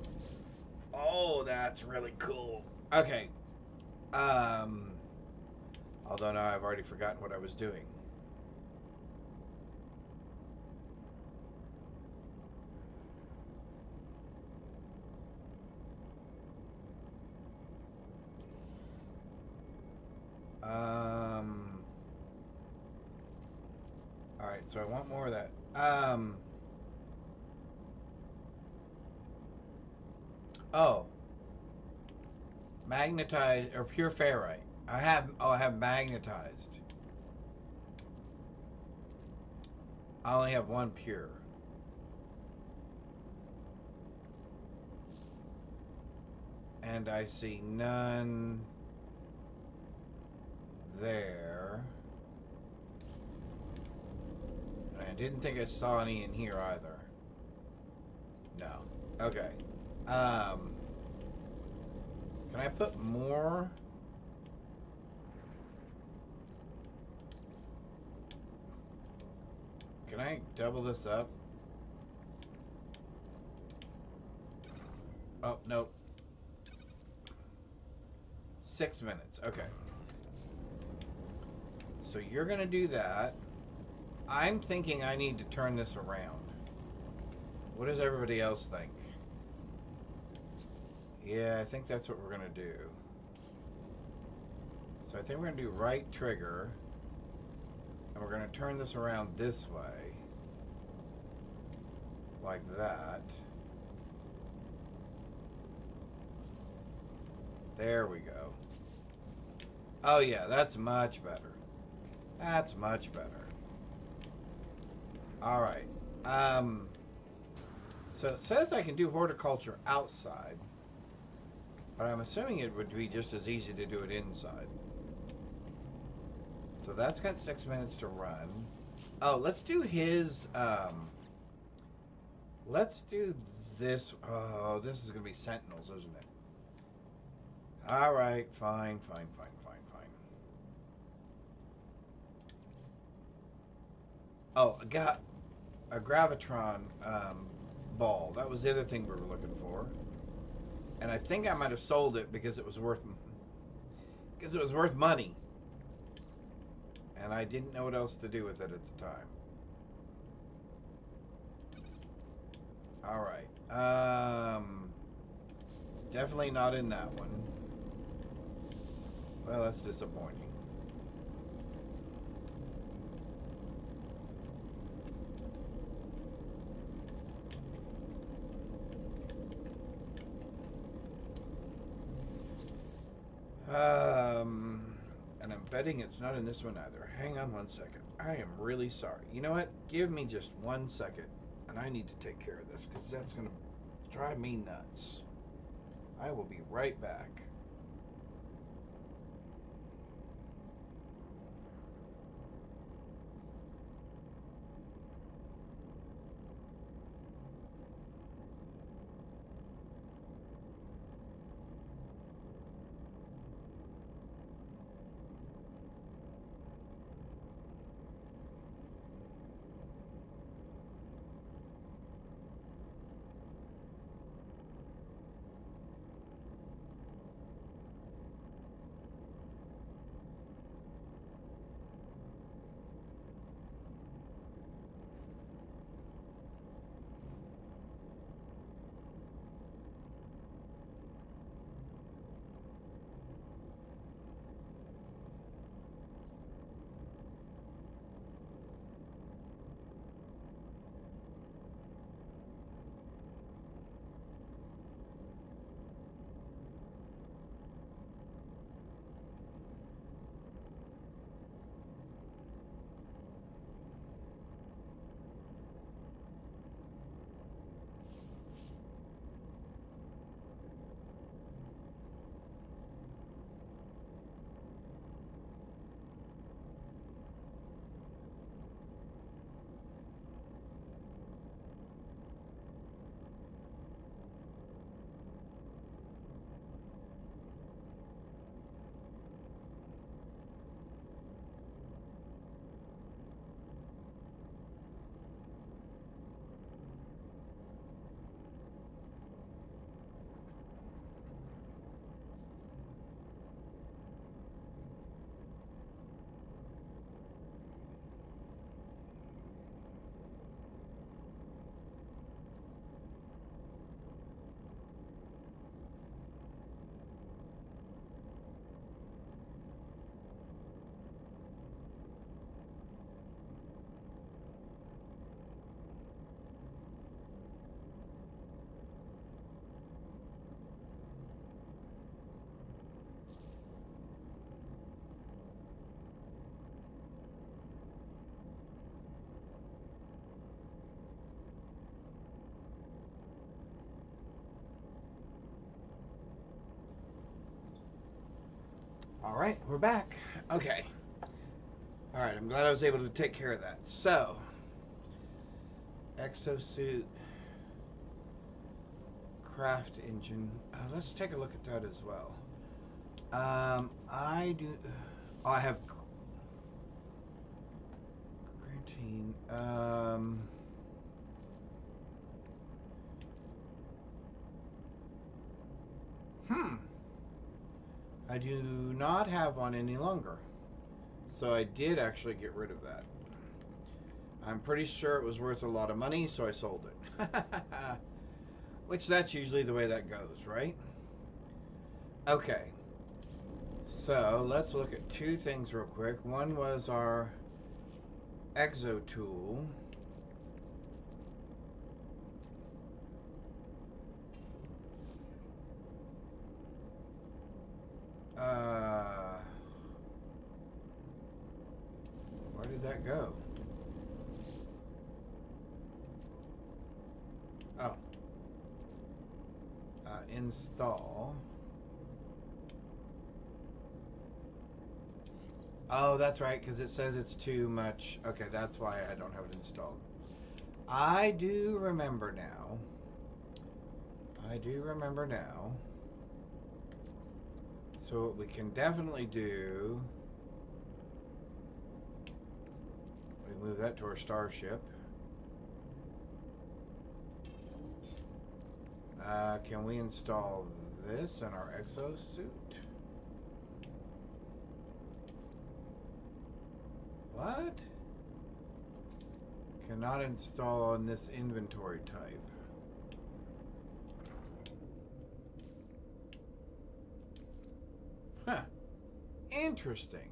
Oh, that's really cool. Okay. Although now I've already forgotten what I was doing. Alright, so I want more of that. Oh. Magnetized, or pure ferrite. I have magnetized. I only have one pure. And I see none there. And I didn't think I saw any in here either. No. Okay. Can I put more? Can I double this up? Oh, nope. 6 minutes. Okay. So you're going to do that. I'm thinking I need to turn this around. What does everybody else think? Yeah, I think that's what we're going to do. So I think we're going to do right trigger. And we're going to turn this around this way. Like that. There we go. Oh yeah, that's much better. That's much better. Alright. So it says I can do horticulture outside, but I'm assuming it would be just as easy to do it inside. So that's got 6 minutes to run. Oh, let's do his, let's do this. Oh, this is going to be Sentinels, isn't it? All right, fine. Oh, I got a Gravitron ball. That was the other thing we were looking for. And I think I might have sold it because it was worth money. And I didn't know what else to do with it at the time. All right. It's definitely not in that one. Well, that's disappointing. And I'm betting it's not in this one either. Hang on 1 second. I am really sorry. You know what? Give me just 1 second, and I need to take care of this because that's going to drive me nuts. I will be right back. All right, we're back. Okay. All right, I'm glad I was able to take care of that. So, exosuit, craft engine. Let's take a look at that as well. I do. Oh, I have Grantine. I do not have one any longer. So I did actually get rid of that. I'm pretty sure it was worth a lot of money, so I sold it. Which that's usually the way that goes, right? Okay. So let's look at two things real quick. One was our exo tool. Where did that go? Oh, install. Oh, that's right, because it says it's too much. Okay, that's why I don't have it installed. I do remember now. I do remember now. So what we can definitely do, we move that to our starship. Can we install this in our exosuit? What? Cannot install in this inventory type. Huh. Interesting.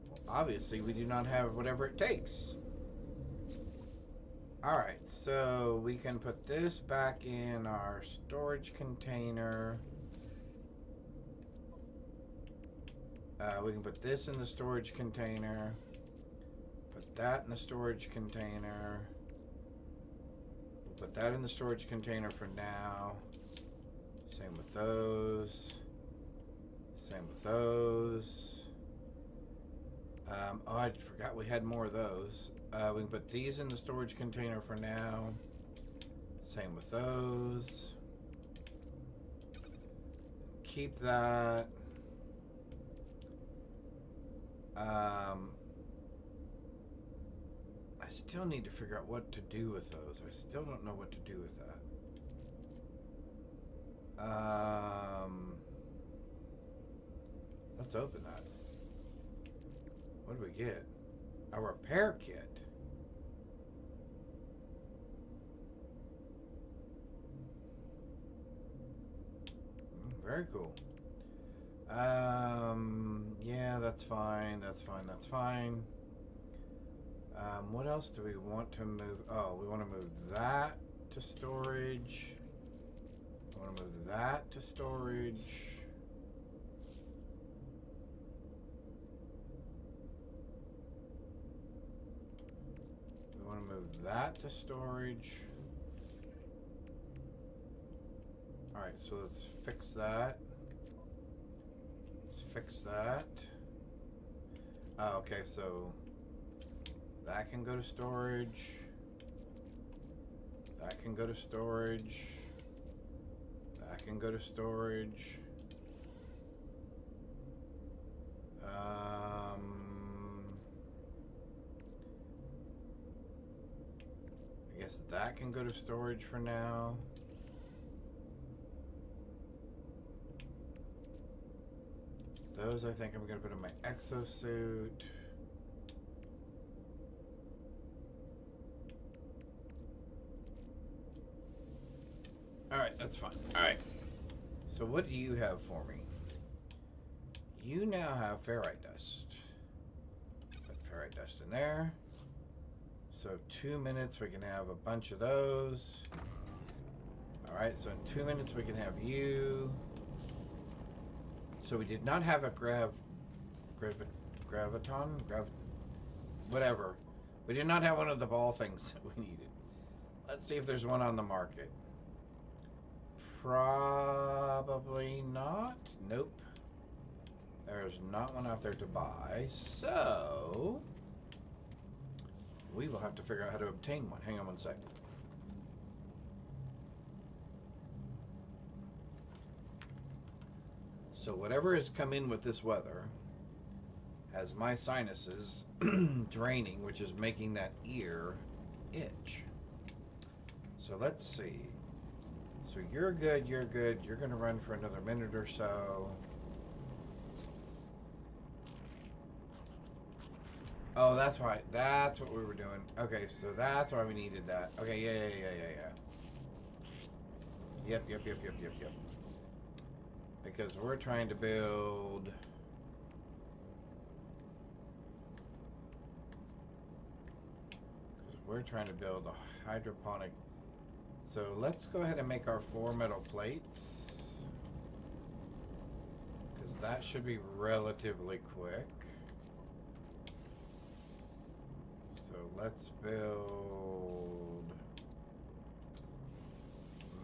Well, obviously, we do not have whatever it takes. Alright, so we can put this back in our storage container. We can put this in the storage container. Put that in the storage container. We'll put that in the storage container for now. Same with those. Same with those. Oh, I forgot we had more of those. We can put these in the storage container for now. Same with those. Keep that. I still need to figure out what to do with those. I still don't know what to do with that. Let's open that. What do we get? A repair kit. Very cool. Yeah, that's fine. That's fine. That's fine. What else do we want to move? Oh, we want to move that to storage. We want to move that to storage. We want to move that to storage. Alright, so let's fix that. Let's fix that. Oh, okay, so that can go to storage. That can go to storage. That can go to storage. I guess that can go to storage for now. Those I think I'm going to put in my exosuit. Alright, that's fine. Alright. So what do you have for me? You now have ferrite dust. Put ferrite dust in there. So 2 minutes we can have a bunch of those. Alright, so in 2 minutes we can have you. So we did not have a whatever. We did not have one of the ball things that we needed. Let's see if there's one on the market. Probably not. Nope. There's not one out there to buy. So we will have to figure out how to obtain one. Hang on one second. So whatever has come in with this weather has my sinuses draining, which is making that ear itch. So let's see. So you're good, you're good. You're going to run for another minute or so. Oh, that's why. That's what we were doing. Okay, so that's why we needed that. Okay, yeah. Yep. Because we're trying to build... We're trying to build a hydroponic. So let's go ahead and make our 4 metal plates. Because that should be relatively quick. So let's build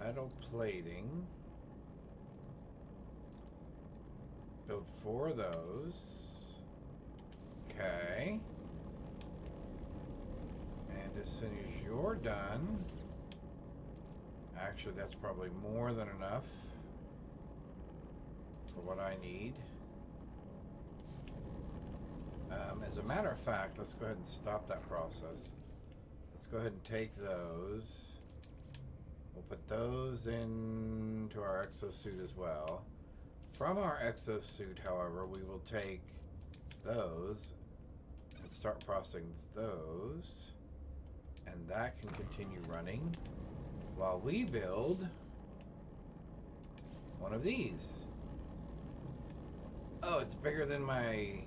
Metal plating. Build 4 of those. Okay. And as soon as you're done, actually that's probably more than enough for what I need. As a matter of fact, let's go ahead and stop that process. Let's go ahead and take those. We'll put those into our exosuit as well. From our exosuit, however, we will take those and start processing those. And that can continue running while we build one of these. Oh, it's bigger than my...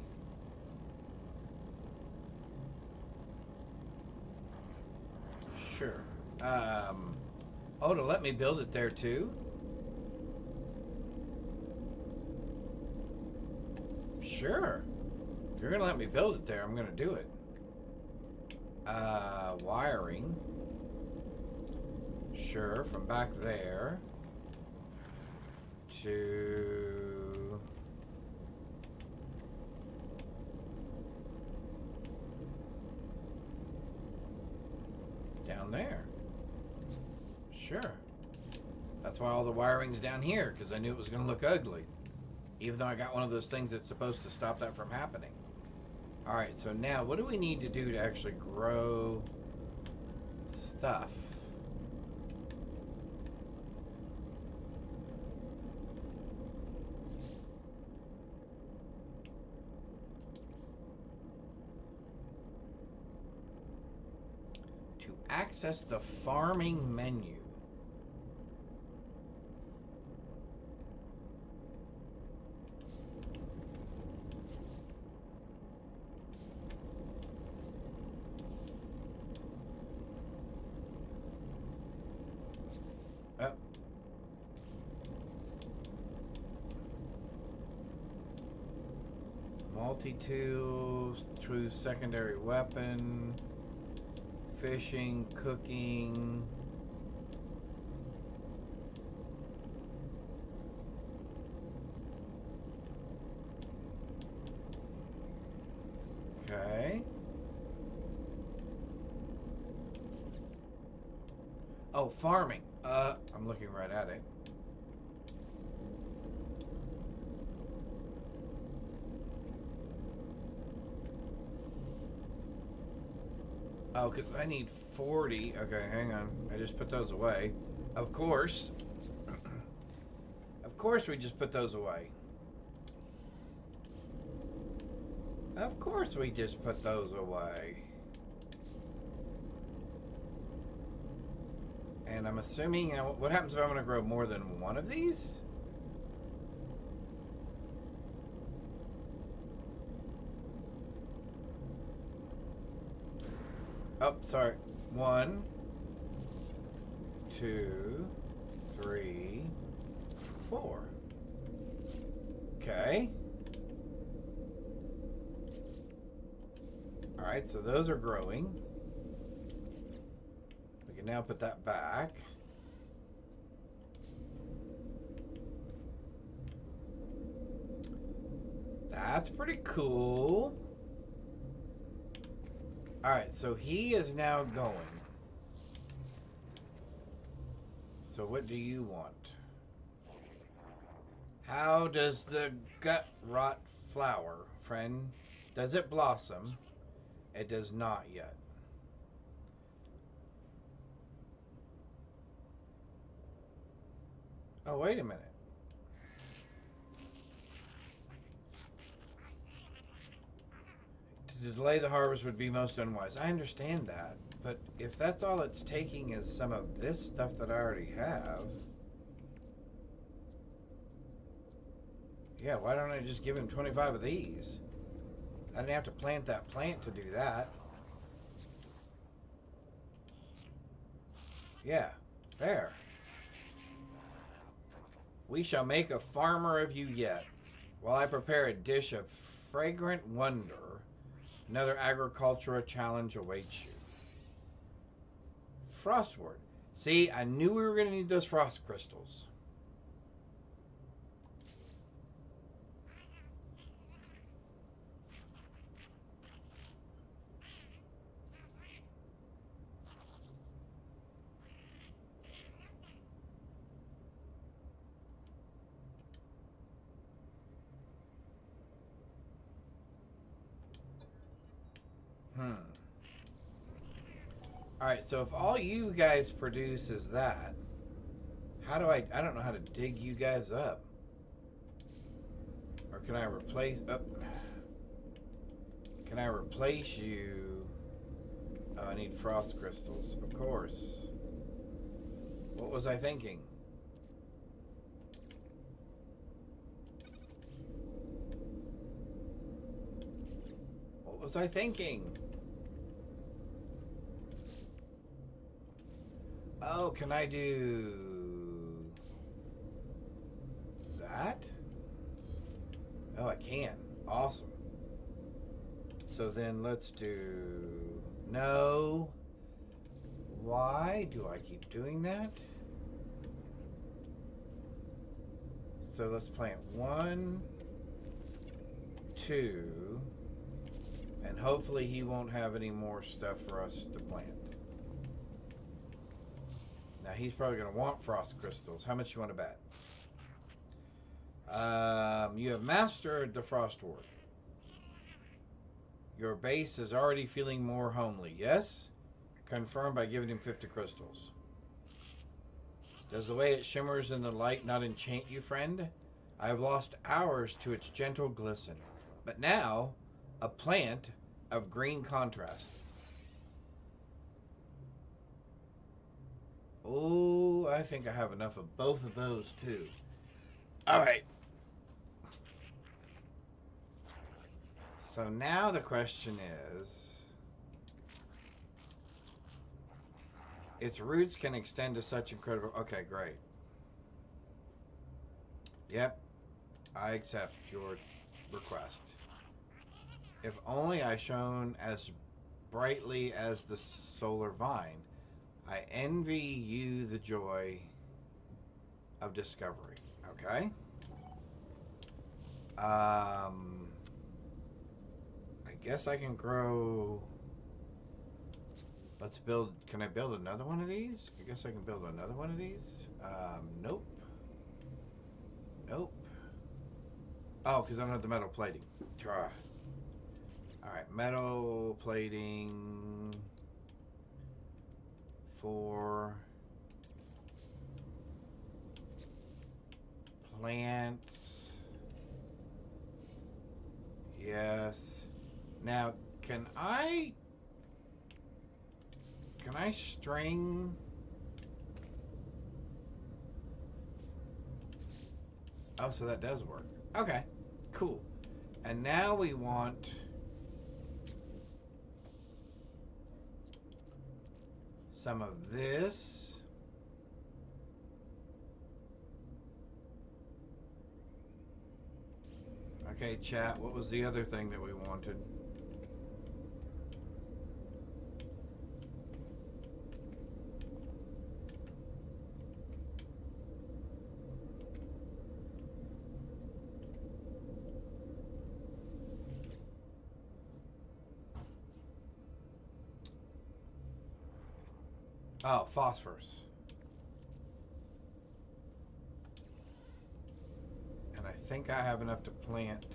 Sure. Oh, to let me build it there too? Sure. If you're gonna let me build it there, I'm gonna do it. Wiring. Sure, from back there to down there. Sure. That's why all the wiring's down here, because I knew it was going to look ugly. Even though I got one of those things that's supposed to stop that from happening. Alright, so now what do we need to do to actually grow stuff? To access the farming menu. Multi-tools, true secondary weapon, fishing, cooking. Okay. Oh, farming. I'm looking right at it. Oh, because I need 40. Okay, hang on. I just put those away. Of course. Of course we just put those away. Of course we just put those away. And I'm assuming, what happens if I'm going to grow more than one of these? Oh, sorry. 1, 2, 3, 4. Okay. Alright, so those are growing. We can now put that back. That's pretty cool. Alright, so he is now going. So what do you want? How does the gut rot flower, friend? Does it blossom? It does not yet. Oh, wait a minute. To delay the harvest would be most unwise. I understand that, but if that's all it's taking is some of this stuff that I already have, yeah, why don't I just give him 25 of these? I didn't have to plant that plant to do that. Yeah, there. We shall make a farmer of you yet, while I prepare a dish of fragrant wonder. Another agricultural challenge awaits you. Frostward. See, I knew we were going to need those frost crystals. Alright, so if all you guys produce is that, how do I don't know how to dig you guys up. Or can I replace, can I replace you? Oh, I need frost crystals, of course. What was I thinking? What was I thinking? Oh, can I do that? Oh, I can. Awesome. So then let's do... No. Why do I keep doing that? So let's plant 1, 2, and hopefully he won't have any more stuff for us to plant. Now he's probably going to want frost crystals. How much you want to bet? You have mastered the frost ward. Your base is already feeling more homely. Yes? Confirmed by giving him 50 crystals. Does the way it shimmers in the light not enchant you, friend? I have lost hours to its gentle glisten. But now, a plant of green contrast. Oh, I think I have enough of both of those too. All right. So now the question is, its roots can extend to such incredible... Okay, great. Yep, I accept your request. If only I shone as brightly as the solar vine. I envy you the joy of discovery. Okay. I guess I can grow. Let's build. Can I build another one of these? I guess I can build another one of these. Nope. Nope. Oh, because I don't have the metal plating. All right, metal plating. 4 plants. Yes. Now, can I string? Oh, so that does work. Okay, cool. And now we want some of this. Okay, chat, what was the other thing that we wanted? Oh, phosphorus. And I think I have enough to plant.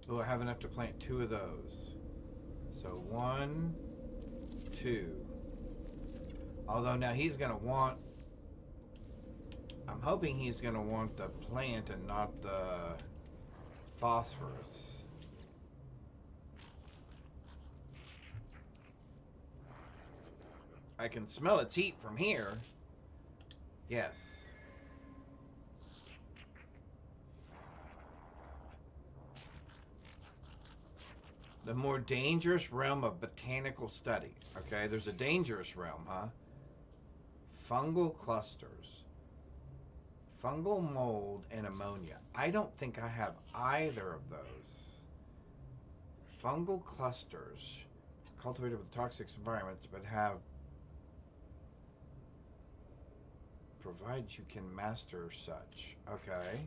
Oh, I have enough to plant 2 of those. So 1, 2. Although now he's going to want... I'm hoping he's going to want the plant and not the phosphorus. I can smell its heat from here. Yes. The more dangerous realm of botanical study. Okay, there's a dangerous realm, huh? Fungal clusters. Fungal mold and ammonia. I don't think I have either of those. fungal clusters cultivated with toxic environments, but have provided you can master such. Okay.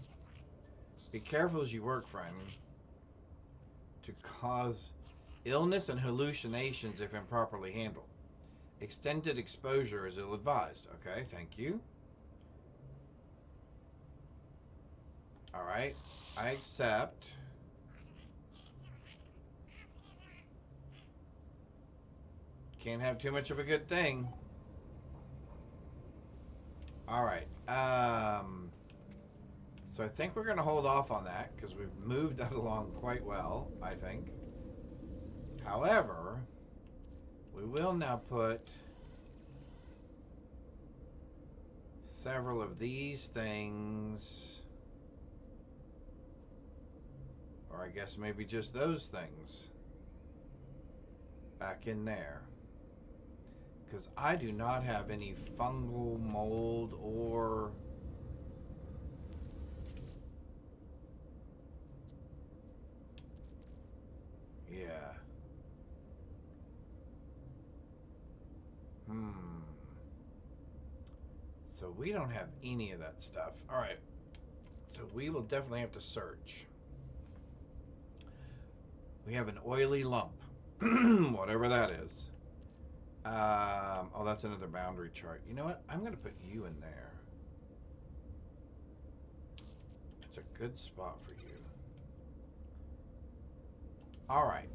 Be careful as you work, friend, to cause illness and hallucinations if improperly handled. Extended exposure is ill-advised. Okay, thank you. Alright, I accept. Can't have too much of a good thing. Alright, so I think we're going to hold off on that because we've moved that along quite well, I think. However, we will now put several of these things, or I guess maybe just those things, back in there. Because I do not have any fungal mold or So we don't have any of that stuff. Alright. So we will definitely have to search. We have an oily lump. Whatever that is. Oh, that's another boundary chart. You know what? I'm going to put you in there. It's a good spot for you. Alright.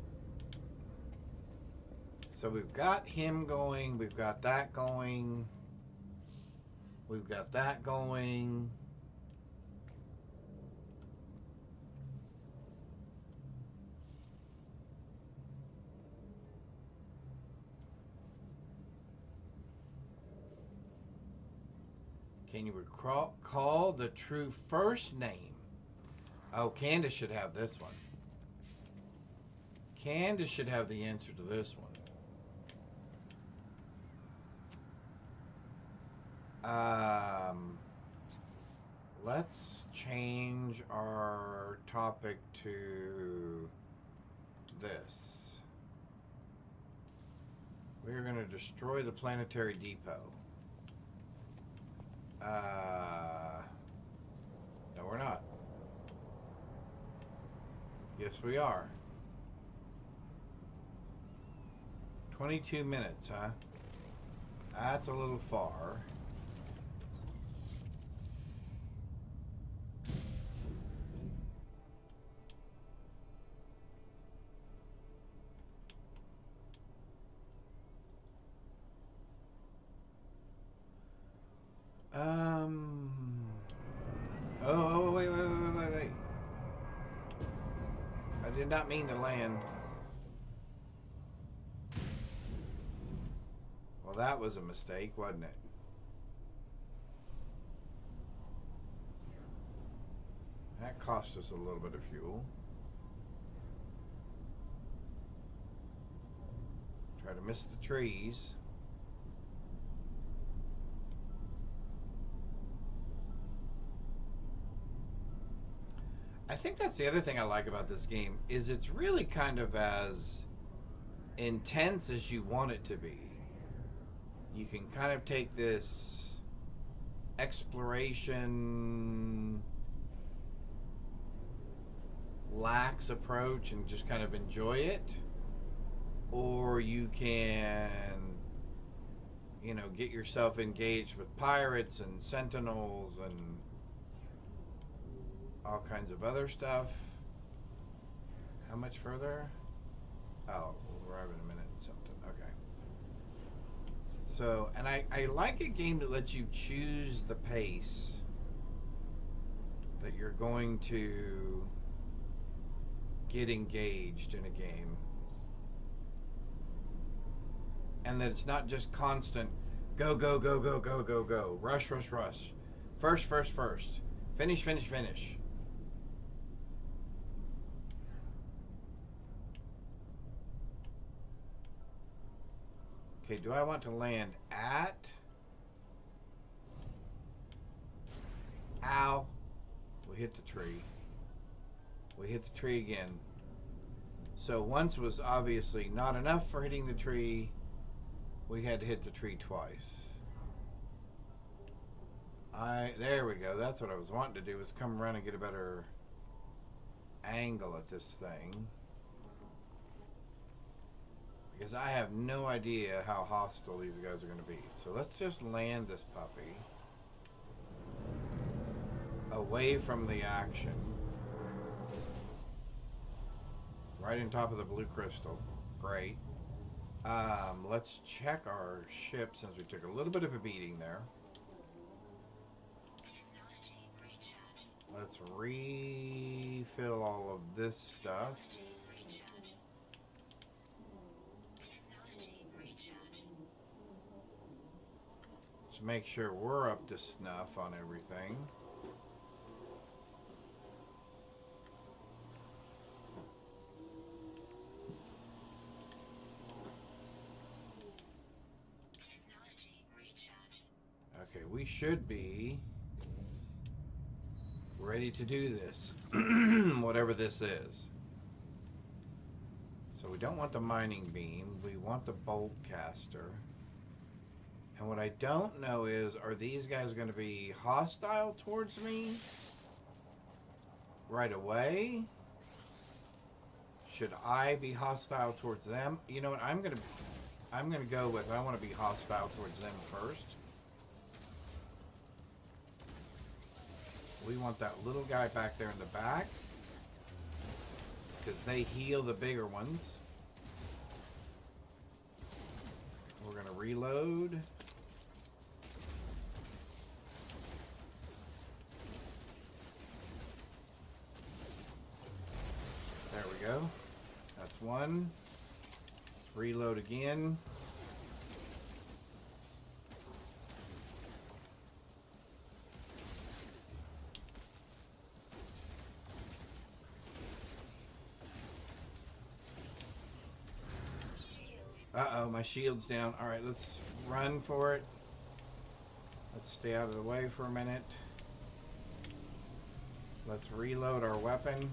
So we've got him going. We've got that going. We've got that going. Can you recall the true first name? Oh, Candace should have this one. Candace should have the answer to this one. Let's change our topic to this. We're going to destroy the planetary depot. No, we're not. Yes, we are. 22 minutes, huh? That's a little far. Oh, wait. I did not mean to land. Well, that was a mistake, wasn't it? That cost us a little bit of fuel. Try to miss the trees. I think that's the other thing I like about this game, is it's really kind of as intense as you want it to be. You can kind of take this exploration lax approach and just kind of enjoy it, or you can, you know, get yourself engaged with pirates and sentinels and all kinds of other stuff. How much further? Oh, we'll arrive in a minute and something. Okay. So, and I like a game that lets you choose the pace that you're going to get engaged in a game. And that it's not just constant go. Rush. First. Finish. Okay, do I want to land at? Ow. We hit the tree. We hit the tree again. So once was obviously not enough for hitting the tree. We had to hit the tree twice. There we go. That's what I was wanting to do, was come around and get a better angle at this thing. Because I have no idea how hostile these guys are going to be. So let's just land this puppy away from the action. Right on top of the blue crystal. Great. Let's check our ship since we took a little bit of a beating there. Technology recharge. Let's refill all of this stuff. Technology recharge. Technology recharge. To make sure we're up to snuff on everything. Technology recharge. Okay, we should be ready to do this. Whatever this is. So we don't want the mining beam. We want the bolt caster. And what I don't know is, are these guys going to be hostile towards me right away? Should I be hostile towards them? You know what? I'm gonna go with, I want to be hostile towards them first. We want that little guy back there in the back, because they heal the bigger ones. We're gonna reload. There we go. That's one. Reload again. Uh-oh, my shield's down. Alright, let's run for it. Let's stay out of the way for a minute. Let's reload our weapon.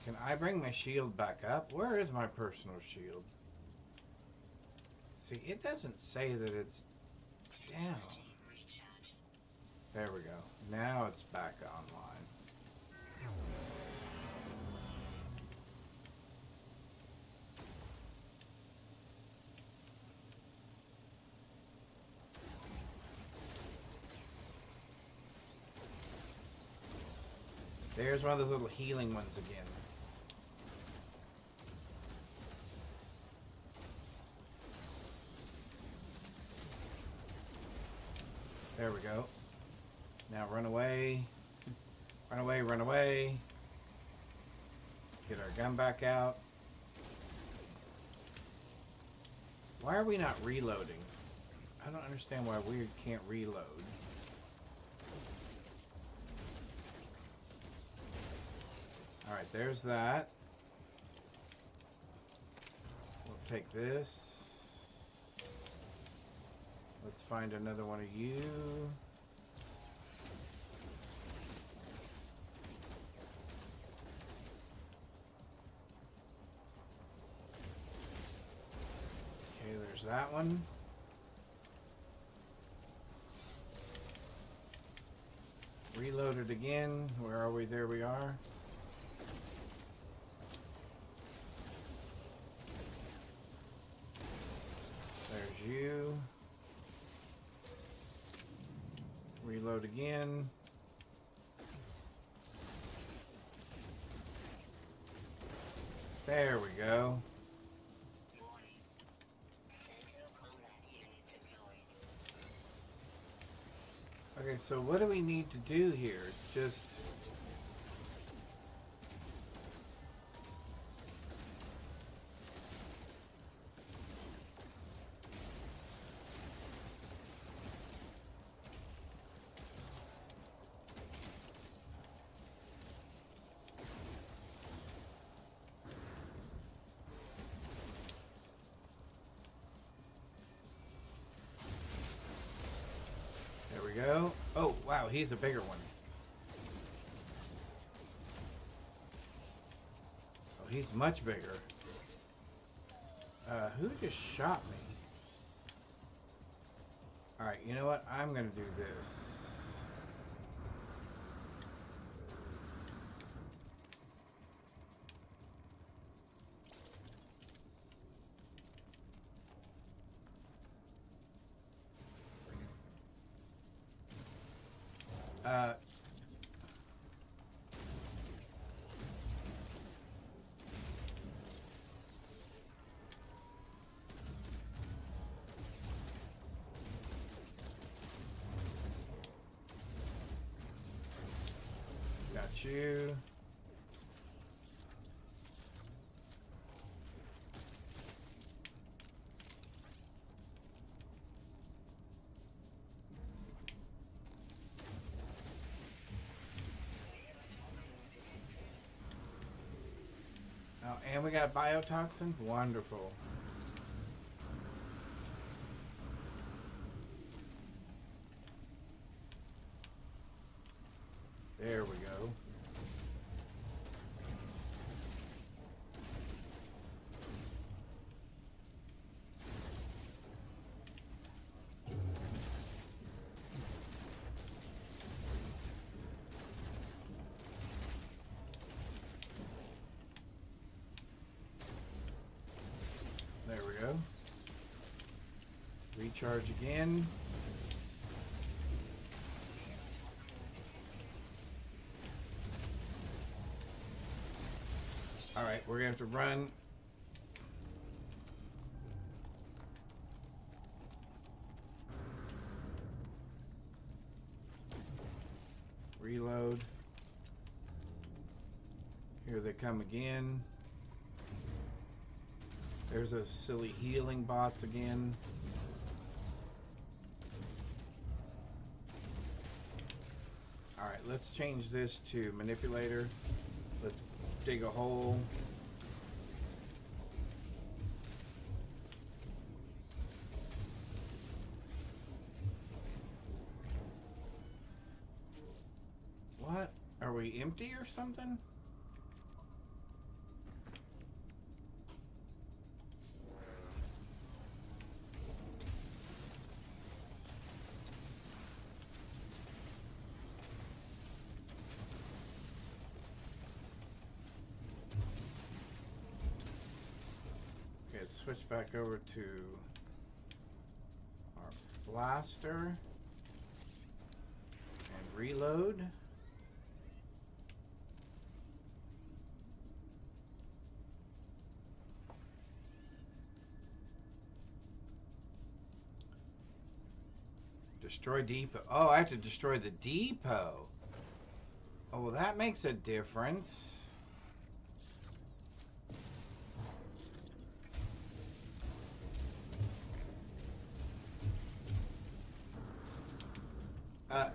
Can I bring my shield back up? Where is my personal shield? See, it doesn't say that it's down. Technology recharge. There we go. Now it's back online. There's one of those little healing ones again. There we go. Now run away. Run away, run away. Get our gun back out. Why are we not reloading? I don't understand why we can't reload. Alright, there's that. We'll take this. Let's find another one of you. Okay, there's that one. Reload it again. Where are we? There we are. There's you. Reload again. There we go. Warning. Sentinel combat unit deployed. Okay, so what do we need to do here? Just... he's a bigger one. Oh, he's much bigger. Who just shot me? Alright, you know what? I'm gonna do this. Got you. Oh, and we got biotoxin? Wonderful. There we go. There we go. Recharge again. Alright, we're gonna have to run. Reload. Here they come again. There's those silly healing bots again. Alright, let's change this to manipulator. Let's dig a hole. What? Are we empty or something? Let's switch back over to our blaster and reload. Destroy depot. Oh, I have to destroy the depot. Oh, well, that makes a difference.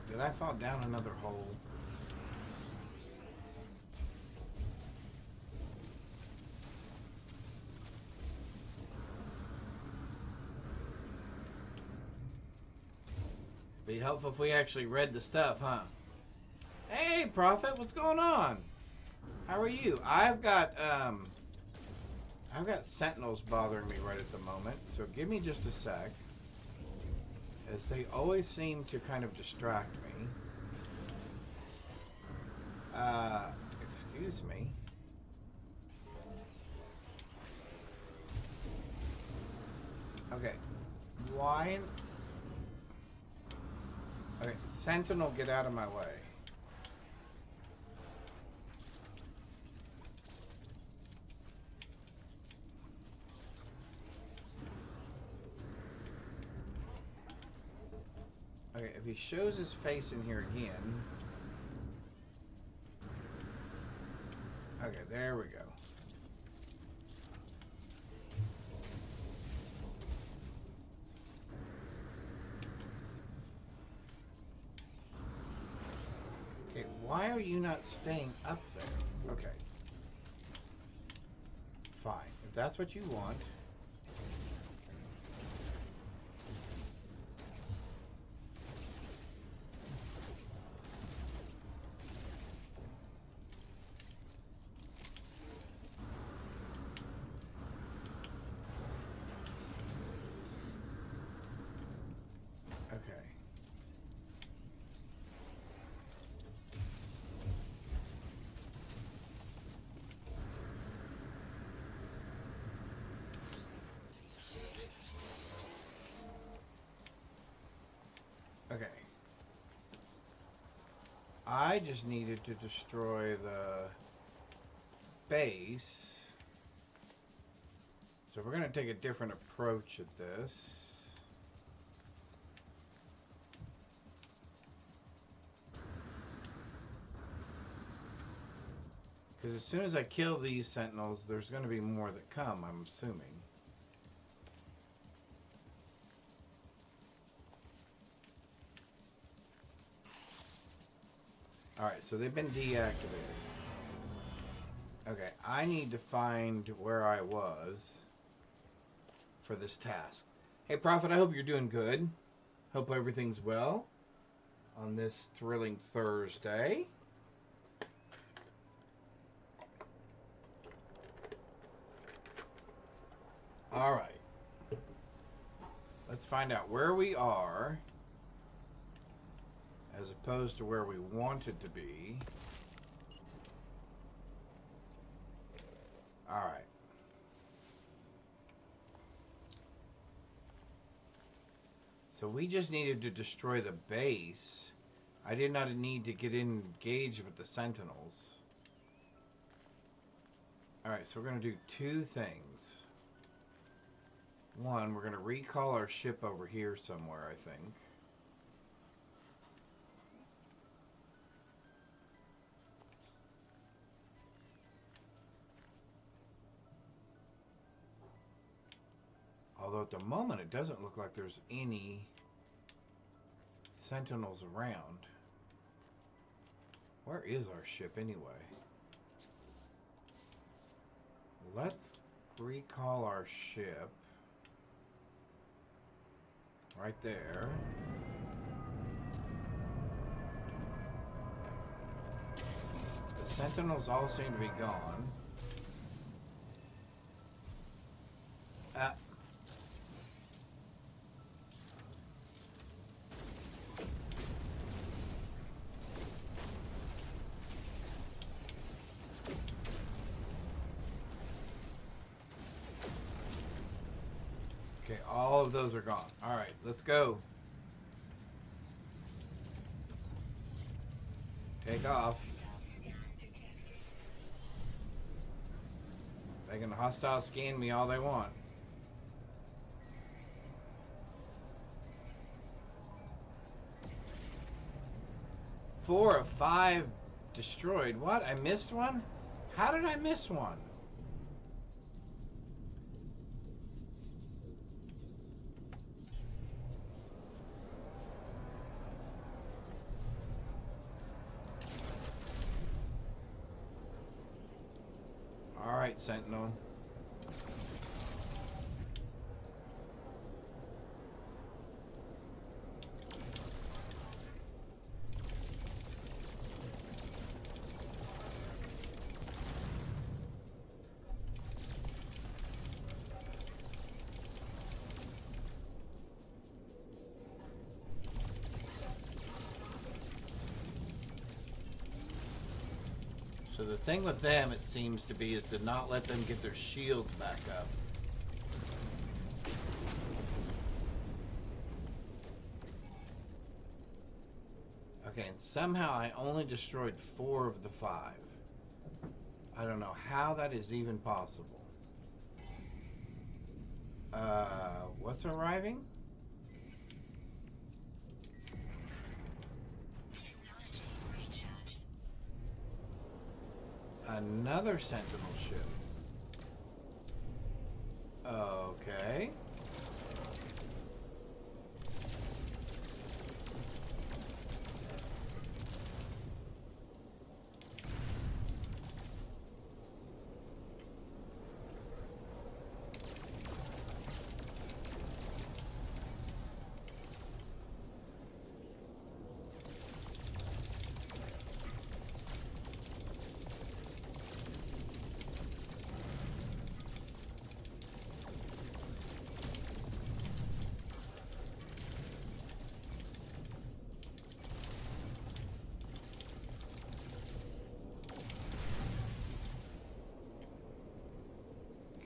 Did I fall down another hole? Be helpful if we actually read the stuff, huh? Hey, Prophet, what's going on? How are you? I've got sentinels bothering me right at the moment, so give me just a sec. As they always seem to kind of distract me. Excuse me. Okay. Why? Okay, Sentinel, get out of my way. Okay, if he shows his face in here again. Okay, there we go. Okay, why are you not staying up there? Okay. Fine, if that's what you want. I just needed to destroy the base. So we're going to take a different approach at this. Because as soon as I kill these sentinels, there's going to be more that come, I'm assuming. Alright, so they've been deactivated. Okay, I need to find where I was for this task. Hey, Prophet, I hope you're doing good. Hope everything's well on this thrilling Thursday. Alright. Let's find out where we are as opposed to where we wanted to be. Alright. So we just needed to destroy the base. I did not need to get engaged with the sentinels. Alright, so we're going to do two things. One, we're going to recall our ship over here somewhere, I think. Although at the moment it doesn't look like there's any sentinels around. Where is our ship anyway? Let's recall our ship. Right there. The sentinels all seem to be gone. Okay, all of those are gone. Alright, let's go. Take off. They can hostile scan me all they want. Four of 5 destroyed. What? I missed one? How did I miss one? Alright, Sentinel. So the thing with them, it seems to be, is to not let them get their shields back up. Okay, and somehow I only destroyed 4 of the 5. I don't know how that is even possible. What's arriving? Technology recharge. Another Sentinel ship. Okay.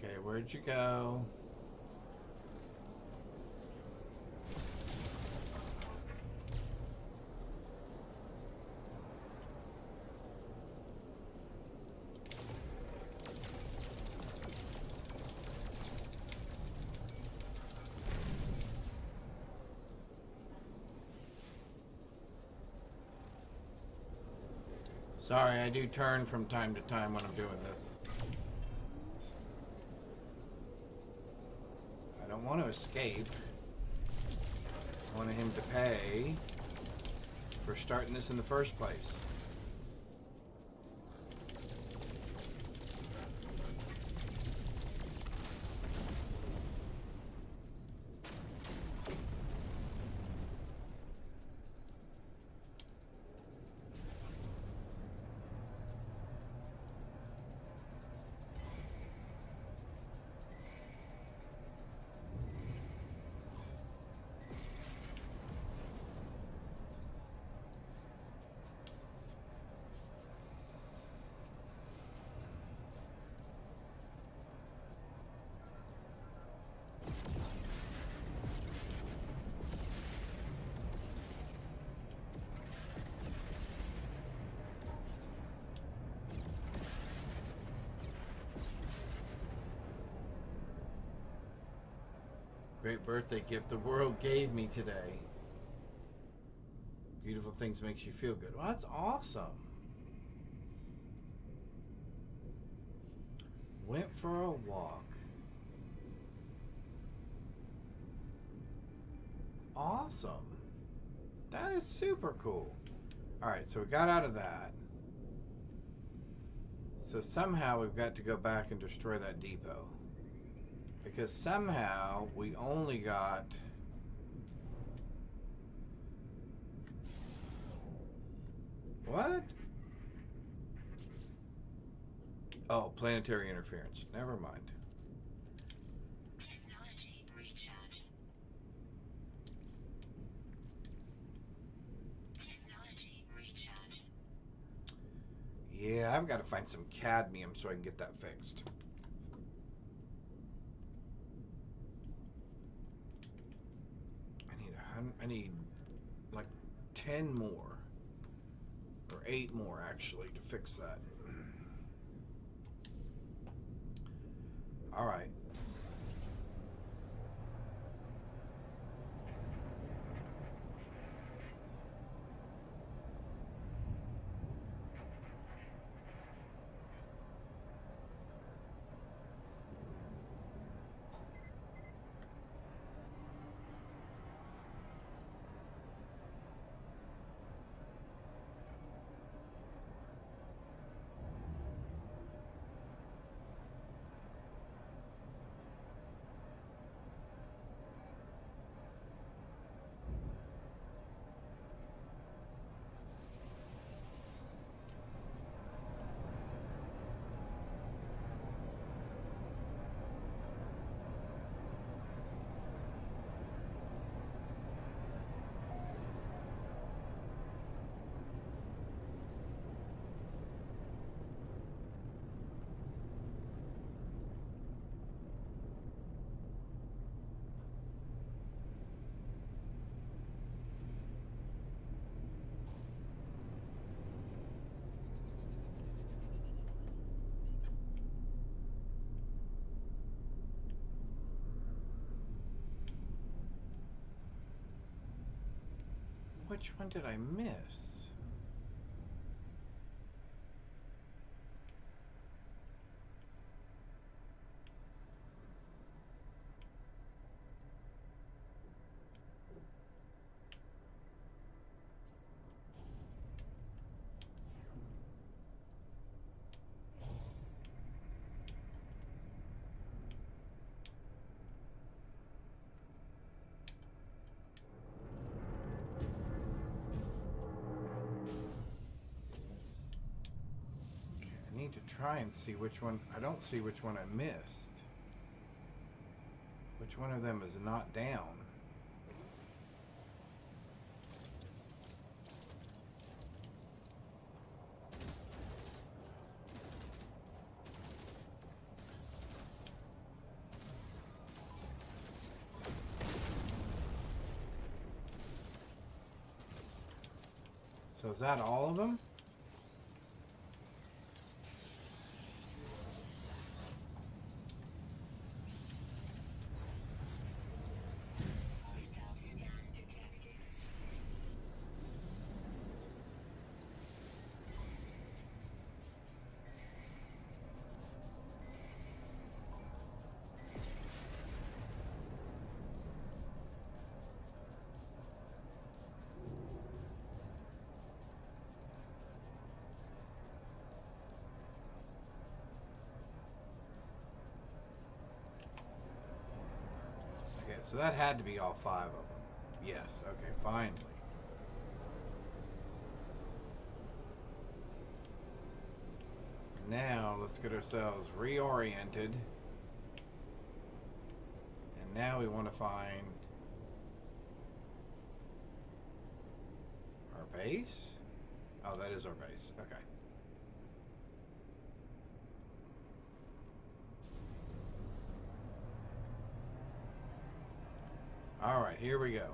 Okay, where'd you go? Sorry, I do turn from time to time when I'm doing this. I don't want to escape. I wanted him to pay for starting this in the first place. Great birthday gift the world gave me today. Beautiful things makes you feel good. Well, that's awesome. Went for a walk. Awesome. That is super cool. Alright, so we got out of that. So somehow we've got to go back and destroy that depot. Because somehow we only got what? Oh, planetary interference. Never mind. Technology recharge. Technology recharge. Yeah, I've got to find some cadmium so I can get that fixed. I need like 10 more. Or 8 more, actually, to fix that. Alright. Which one did I miss? I need to try and see which one. I don't see which one I missed. Which one of them is not down? So is that all of them? Hostile scan detected. So that had to be all 5 of them. Yes, okay, finally. Now, let's get ourselves reoriented. And now we want to find our base. Oh, that is our base. Okay. All right, here we go.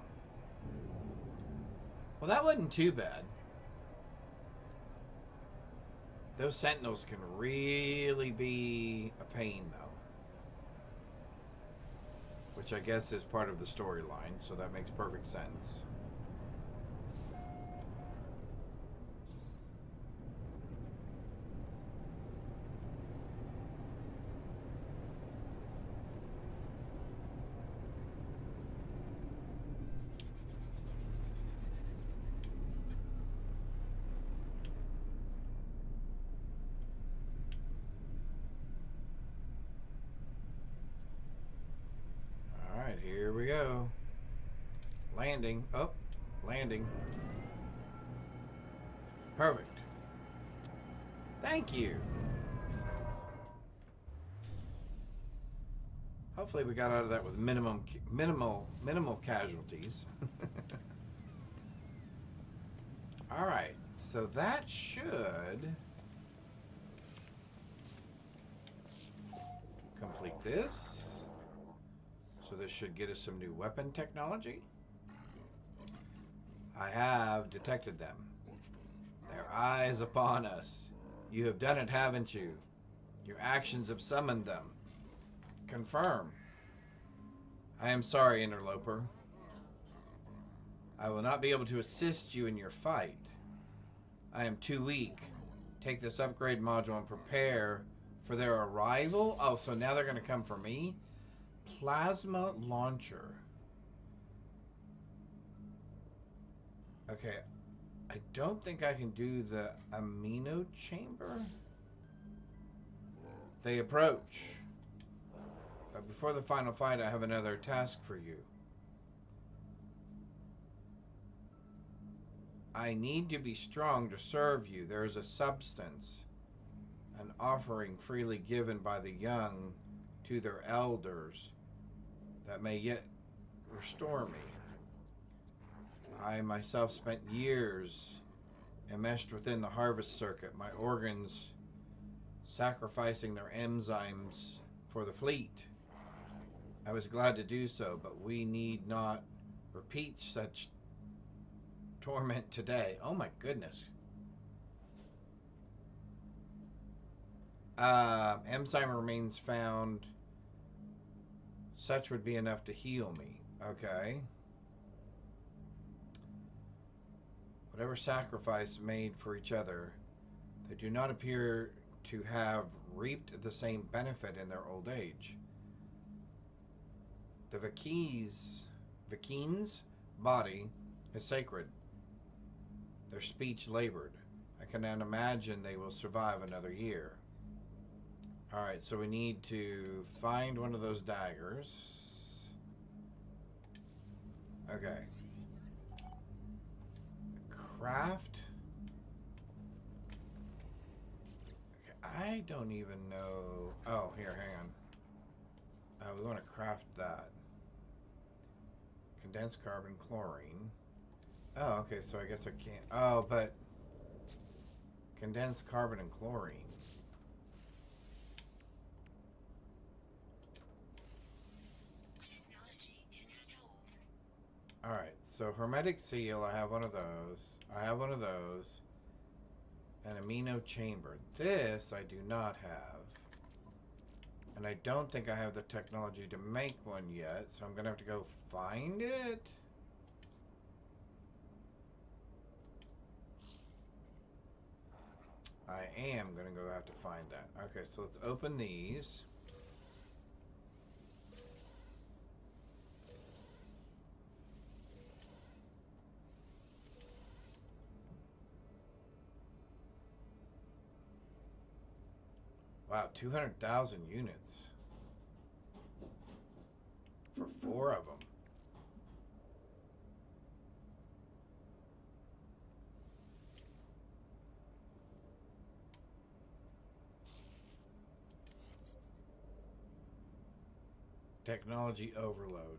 Well, that wasn't too bad. Those sentinels can really be a pain, though. Which I guess is part of the storyline, so that makes perfect sense. Alright, here we go. Landing. Up. Landing. Perfect. Thank you. Hopefully we got out of that with minimal casualties. Alright, so that should complete this. So this should get us some new weapon technology. I have detected them. Their eyes upon us. You have done it, haven't you? Your actions have summoned them. Confirm. I am sorry, interloper. I will not be able to assist you in your fight. I am too weak. Take this upgrade module and prepare for their arrival. Oh, so now they're going to come for me? Plasma launcher. Okay. I don't think I can do the amino chamber. They approach. But before the final fight, I have another task for you. I need to be strong to serve you. There is a substance, an offering freely given by the young to their elders that may yet restore me. I myself spent years enmeshed within the harvest circuit, my organs sacrificing their enzymes for the fleet. I was glad to do so, but we need not repeat such torment today. Oh my goodness. Enzyme remains found. Such would be enough to heal me. Okay. Whatever sacrifice made for each other, they do not appear to have reaped the same benefit in their old age. The Vikings' body is sacred. Their speech labored. I cannot imagine they will survive another year. Alright, so we need to find one of those daggers. Okay. Craft. Okay, I don't even know. Oh, here, hang on. We want to craft that. Condensed carbon, chlorine. Oh, okay, so I guess I can't. Oh, but condensed carbon and chlorine. Technology installed. Alright, so hermetic seal, I have one of those. I have one of those. An amino chamber. This I do not have. And I don't think I have the technology to make one yet, so I'm going to have to go find it. I am going to go have to find that. Okay, so let's open these. Wow, 200,000 units. For 4 of them. Technology overload.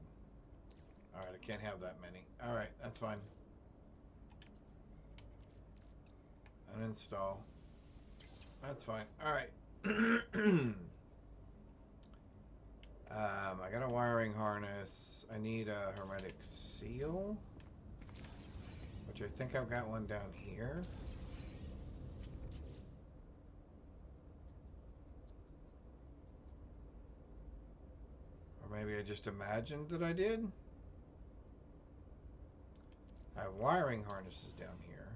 Alright, I can't have that many. Alright, that's fine. Uninstall. That's fine. Alright. I got a wiring harness. I need a hermetic seal, which I think I've got one down here. Or maybe I just imagined that I did. I have wiring harnesses down here.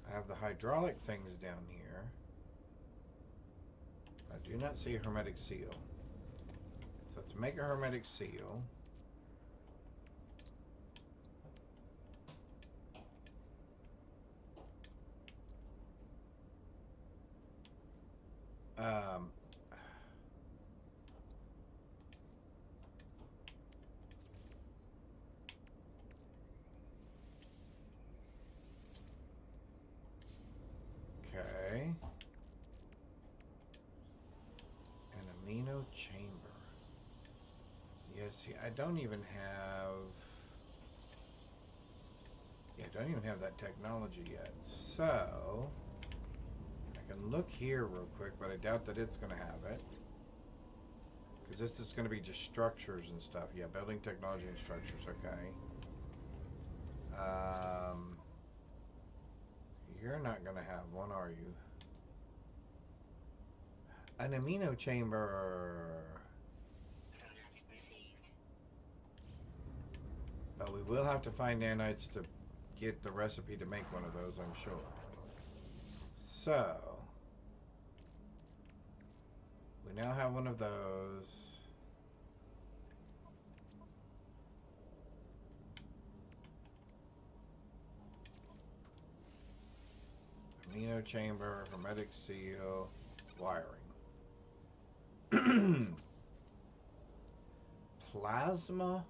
I have the hydraulic things down here. I do not see a hermetic seal. So let's make a hermetic seal. Okay. An amino chamber. Yes, see, I don't even have... Yeah, I don't even have that technology yet. So... I can look here real quick, but I doubt that it's going to have it. Because this is going to be just structures and stuff. Yeah, building technology and structures, okay. You're not going to have one, are you? An amino chamber. But we will have to find nanites to get the recipe to make one of those, I'm sure. So, we now have one of those. Amino chamber, hermetic seal, wiring. Plasma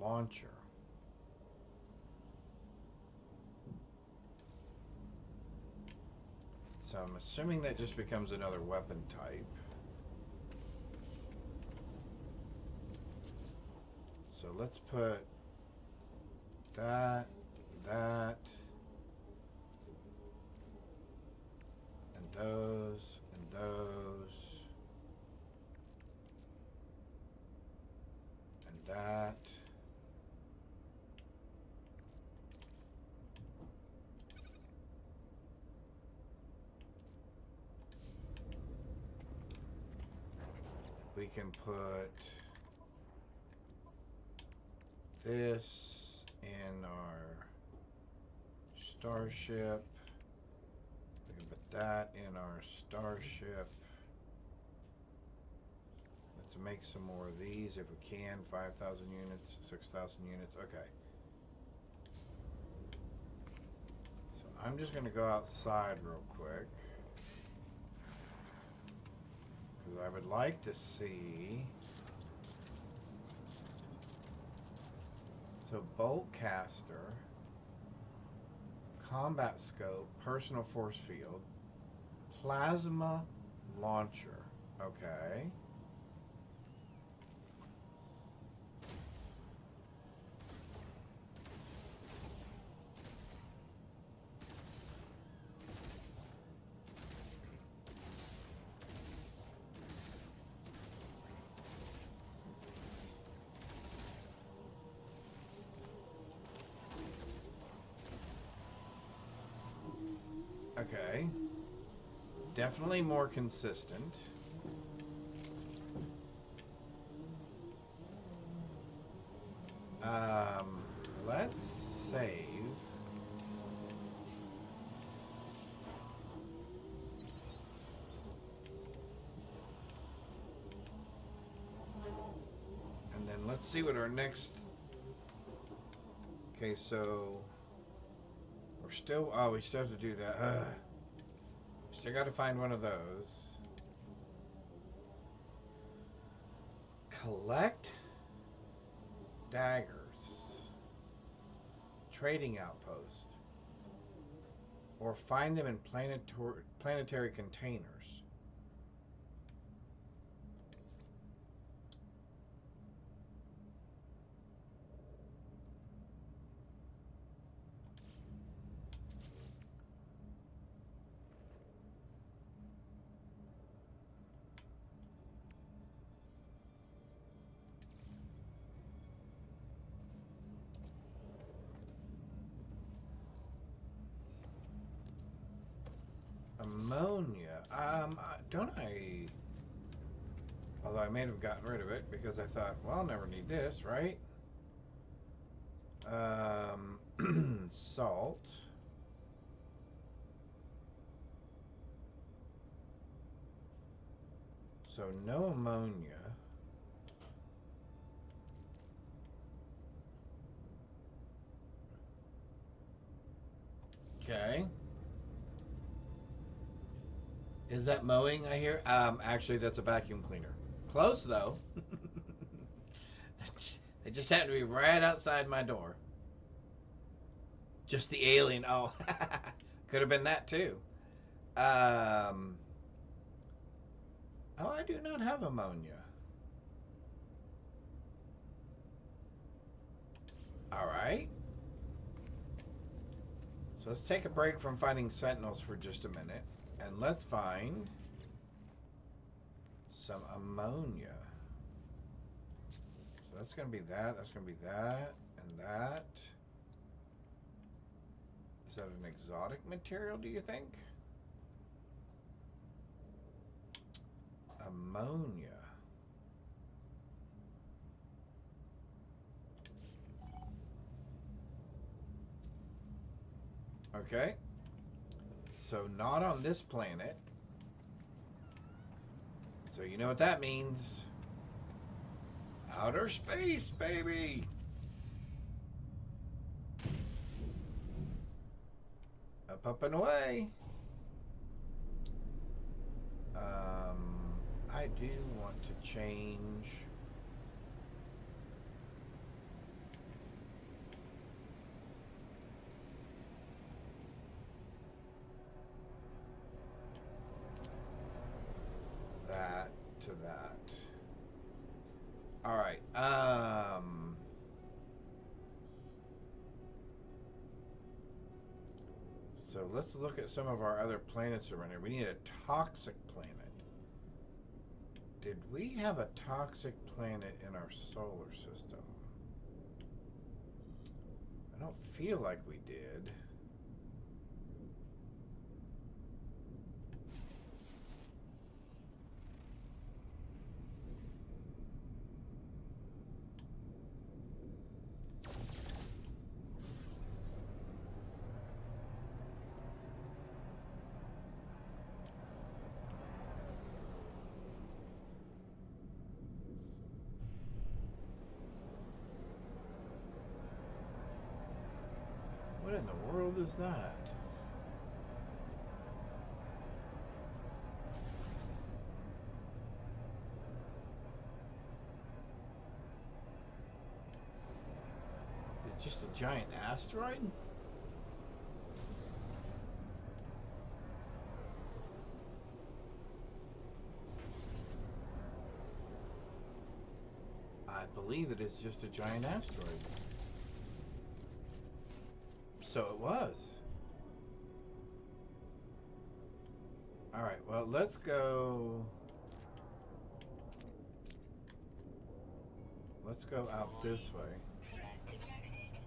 launcher. So I'm assuming that just becomes another weapon type. So let's put that, and those, and those, and that. We can put this in our starship. We can put that in our starship. Let's make some more of these if we can. 5,000 units, 6,000 units. Okay. So I'm just going to go outside real quick. I would like to see. So bolt caster, combat scope, personal force field, plasma launcher. Okay. Okay. Definitely more consistent. Let's save. And then let's see what our next... Okay, so... we still have to do that. Still got to find one of those. Collect daggers. Trading outpost. or find them in planetary containers. Ammonia. Don't I? Although I may have gotten rid of it because I thought, well, I'll never need this, right? Salt. So no ammonia. Okay. Is that mowing I hear? Actually, that's a vacuum cleaner. Close, though. They just happened to be right outside my door. Just the alien. Oh, could have been that, too. Oh, I do not have ammonia. All right. So let's take a break from finding sentinels for just a minute. And let's find some ammonia. So that's going to be that. That's going to be that. And that. Is that an exotic material, do you think? Ammonia. Okay. So not on this planet. So you know what that means. Outer space, baby. Up and away. I do want to change. That to that. All right. So let's look at some of our other planets around here. We need a toxic planet. Did we have a toxic planet in our solar system? I don't feel like we did. What in the world is that? Is it just a giant asteroid? I believe it is just a giant asteroid. So it was. All right, well, let's go. Let's go out this way. Threat detected.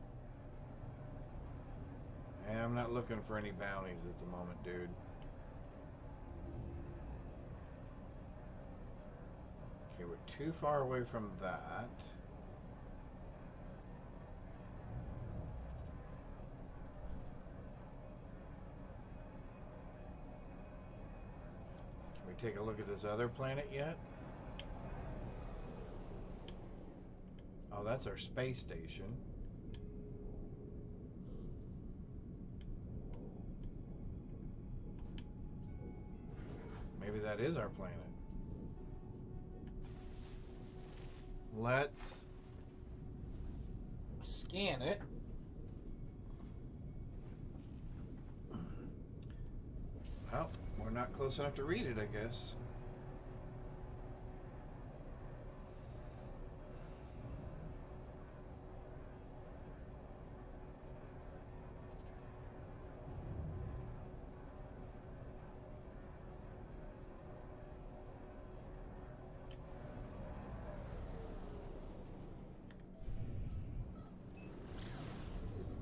And I'm not looking for any bounties at the moment, dude. Okay, we're too far away from that. Take a look at this other planet yet? Oh, that's our space station. Maybe that is our planet. Let's scan it. Oh, we're not close enough to read it, I guess.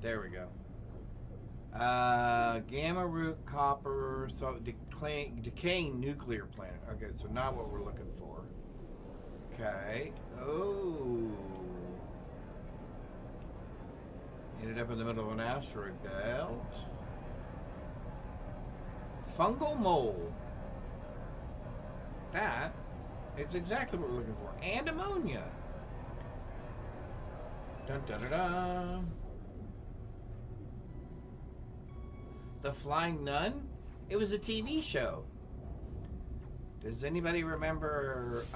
There we go. Gamma root copper, so decaying nuclear planet. Okay, so not what we're looking for. Okay. Oh. Ended up in the middle of an asteroid belt. Fungal mold. That is exactly what we're looking for. And ammonia. Dun dun dun dun. The Flying Nun? It was a TV show. Does anybody remember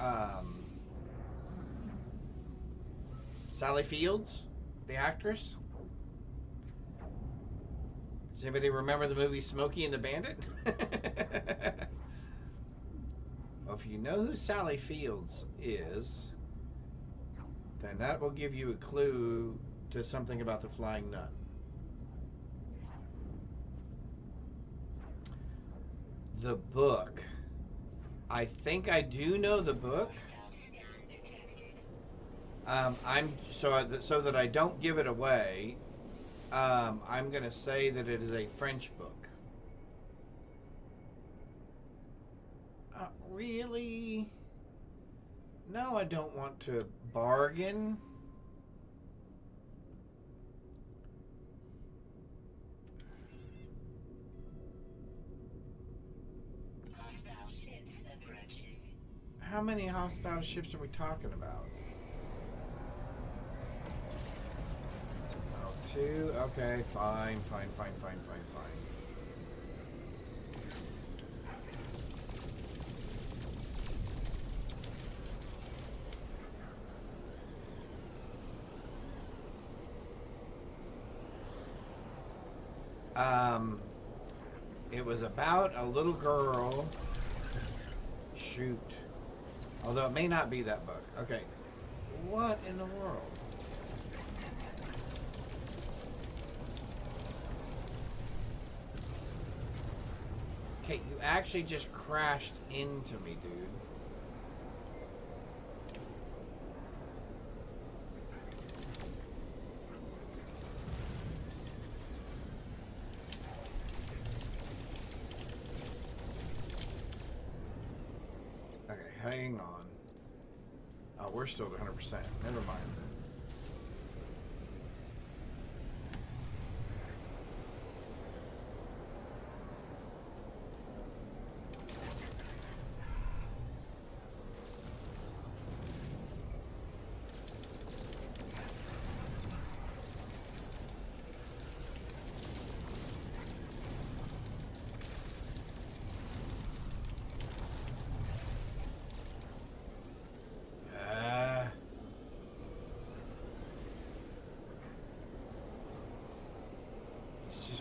Sally Fields, the actress? Does anybody remember the movie Smokey and the Bandit? Well, if you know who Sally Fields is, then that will give you a clue to something about the Flying Nun. The book. I think I do know the book. I'm so that I don't give it away. I'm gonna say that it is a French book. Really? No, I don't want to bargain. How many hostile ships are we talking about? Oh, 2? Okay, fine. It was about a little girl. Shoot. Although it may not be that book. Okay. What in the world? Okay, you actually just crashed into me, dude. Hang on. Oh, we're still at 100%. Never mind.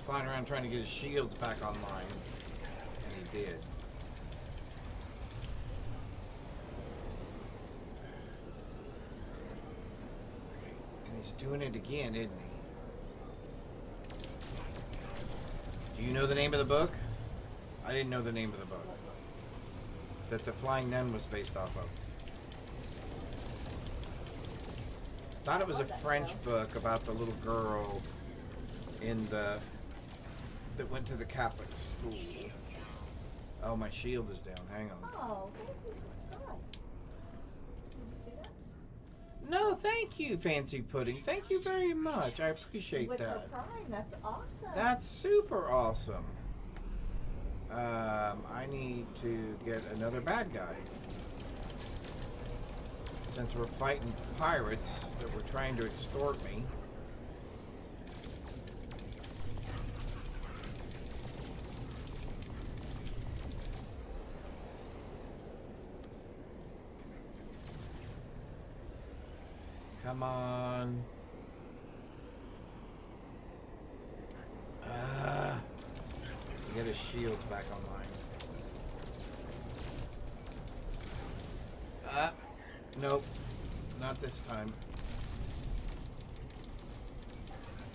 Flying around trying to get his shields back online, and he did. And he's doing it again, isn't he? Do you know the name of the book? I didn't know the name of the book that the Flying Nun was based off of. Thought it was a French book about the little girl that went to the Catholic school. Oh, my shield is down. Hang on. Oh, fancy subscribe. Did you see that? No, thank you, Fancy Pudding. Thank you very much. I appreciate With that. the Prime, that's awesome. That's super awesome. I need to get another bad guy. Since we're fighting pirates that were trying to extort me. Come on. You his shields back online. Nope. Not this time.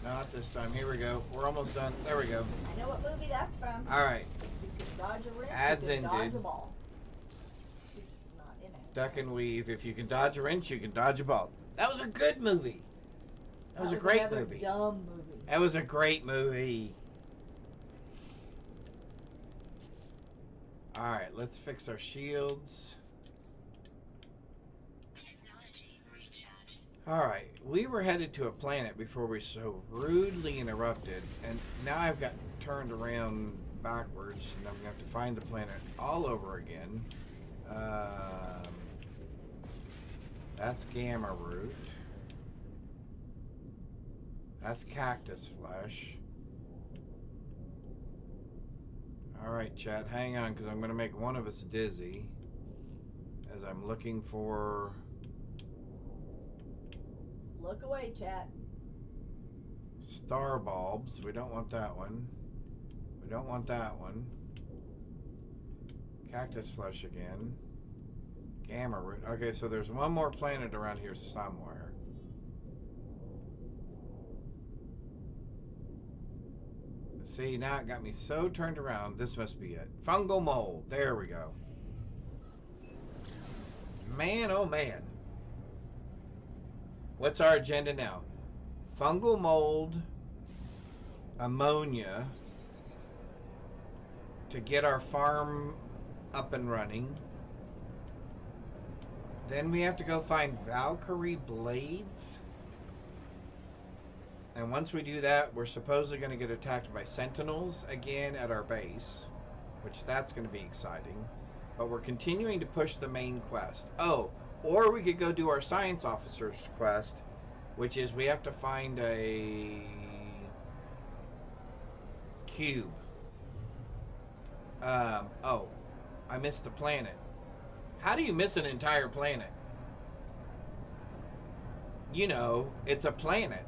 Not this time. Here we go. We're almost done. There we go. I know what movie that's from. Alright. You can dodge a wrench. Ads you can dodge ended. a ball. She's not in it. Duck and weave. If you can dodge a wrench, you can dodge a ball. That was a good movie. That was a great another movie. Dumb movie. That was a great movie. Alright, let's fix our shields. Technology recharge. Alright, we were headed to a planet before we so rudely interrupted, and now I've got turned around backwards, and I'm going to have to find the planet all over again. That's Gamma Root. That's Cactus Flesh. Alright, chat, hang on, because I'm going to make one of us dizzy as I'm looking for... Look away, chat. Star bulbs. We don't want that one. We don't want that one. Cactus flesh again. Gamma root. Okay, so there's one more planet around here somewhere. See, now it got me so turned around. This must be it. Fungal mold. There we go. Man, oh man. What's our agenda now? Fungal mold, ammonia to get our farm up and running. Then we have to go find Valkyrie blades. And once we do that, we're supposedly going to get attacked by sentinels again at our base, which that's going to be exciting. But we're continuing to push the main quest. Oh, or we could go do our science officer's quest, which is we have to find a cube. Oh, I missed the planet. How do you miss an entire planet? You know, it's a planet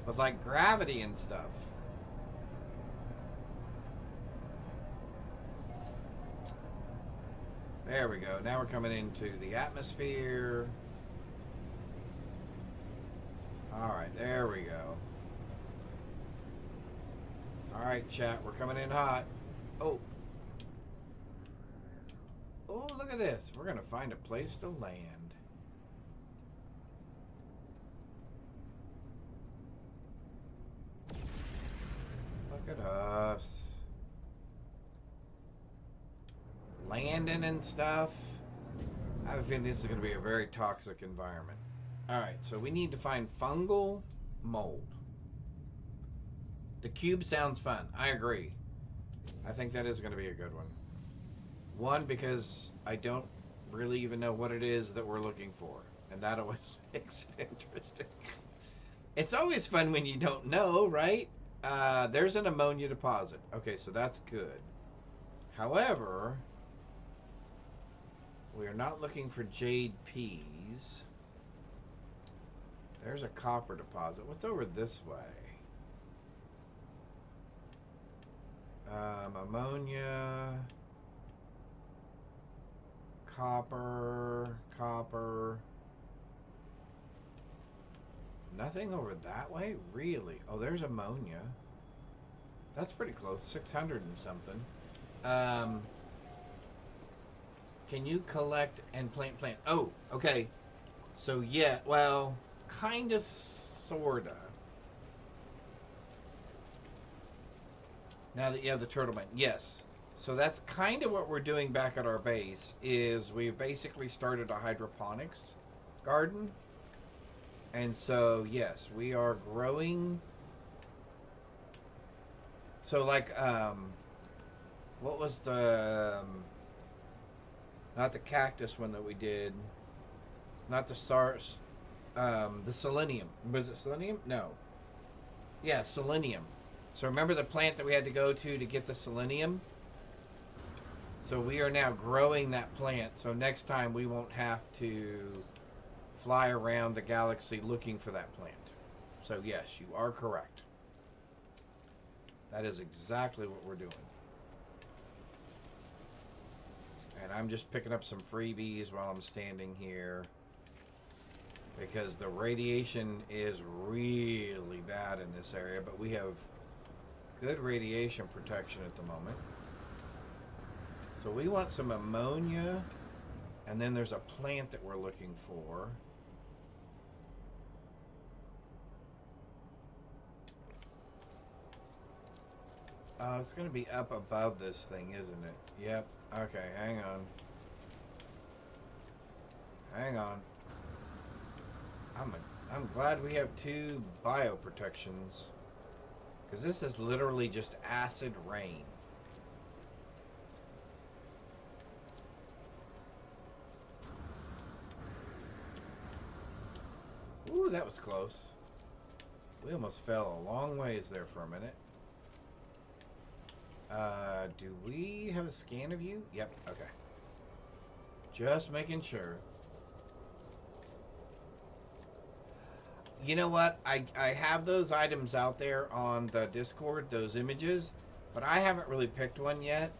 with like gravity and stuff. There we go. Now we're coming into the atmosphere. Alright, there we go. Alright, chat, we're coming in hot. Oh. Oh, look at this. We're going to find a place to land. Look at us. Landing and stuff. I have a feeling this is going to be a very toxic environment. Alright, so we need to find fungal mold. The cube sounds fun. I agree. I think that is going to be a good one. One, because I don't really even know what it is that we're looking for. And that always makes it interesting. It's always fun when you don't know, right? There's an ammonia deposit. Okay, so that's good. However, we are not looking for jade peas. There's a copper deposit. What's over this way? Ammonia, copper. Nothing over that way? Really? Oh, there's ammonia. That's pretty close. 600 and something. Can you collect and plant? Oh, okay. So, yeah, well, kind of, sort of. Now that you have the turtle man. Yes. So that's kind of what we're doing back at our base, is we've basically started a hydroponics garden. And so, yes, we are growing. So, like, what was the, not the cactus one that we did, not the SARS, the selenium. Was it selenium? No. Yeah, selenium. So remember the plant that we had to go to get the selenium? So we are now growing that plant, so next time we won't have to fly around the galaxy looking for that plant. So yes, you are correct. That is exactly what we're doing. And I'm just picking up some freebies while I'm standing here. Because the radiation is really bad in this area, but we have good radiation protection at the moment. So we want some ammonia, and then there's a plant that we're looking for. It's going to be up above this thing, isn't it? Yep. Okay, hang on. Hang on. I'm glad we have 2 bioprotections, because this is literally just acid rain. Ooh, that was close. We almost fell a long ways there for a minute. Do we have a scan of you? Yep, okay. Just making sure. You know what? I have those items out there on the Discord, those images, but I haven't really picked one yet.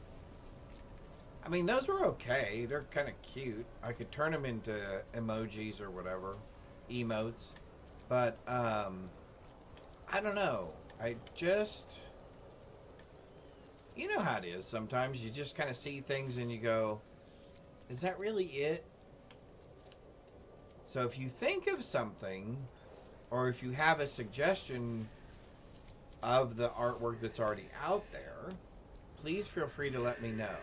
I mean, those were okay. They're kind of cute. I could turn them into emojis or whatever, emotes. But, I don't know. I just... You know how it is sometimes. You just kind of see things and you go, is that really it? So if you think of something, or if you have a suggestion of the artwork that's already out there, please feel free to let me know.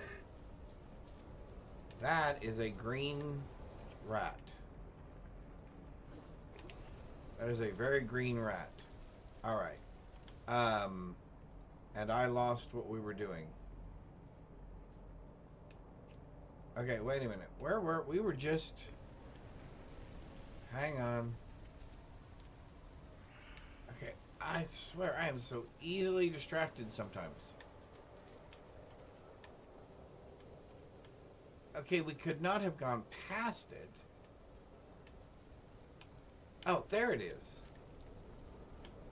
That is a green rat. That is a very green rat. Alright. And I lost what we were doing. Okay, wait a minute. Where were we? Were just... Hang on. Okay, I swear I am so easily distracted sometimes. Okay, we could not have gone past it. Oh, there it is.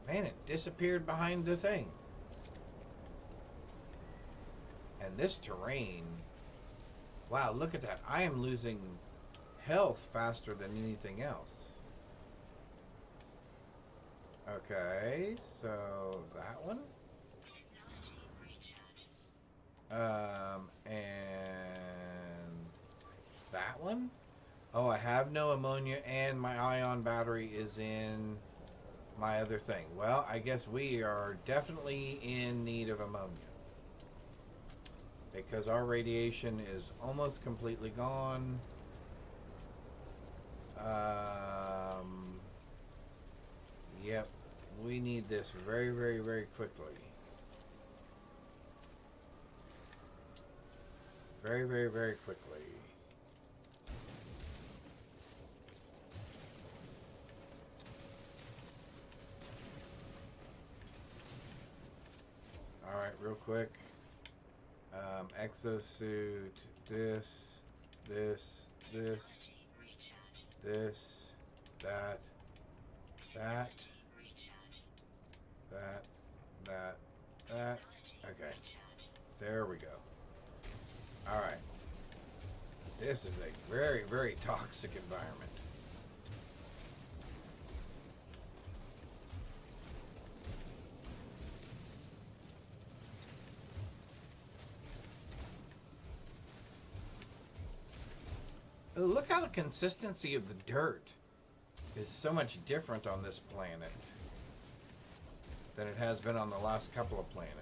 Man, it disappeared behind the thing. And this terrain... Wow, look at that. I am losing health faster than anything else. Okay, so that one. And that one. Oh, I have no ammonia, and my ion battery is in my other thing. Well, I guess we are definitely in need of ammonia, because our radiation is almost completely gone. Yep, we need this very, very, very quickly. Very, very, very quickly. Alright, real quick. Exosuit, this, that, okay, there we go. Alright, this is a very, very toxic environment. Look how the consistency of the dirt is so much different on this planet than it has been on the last couple of planets.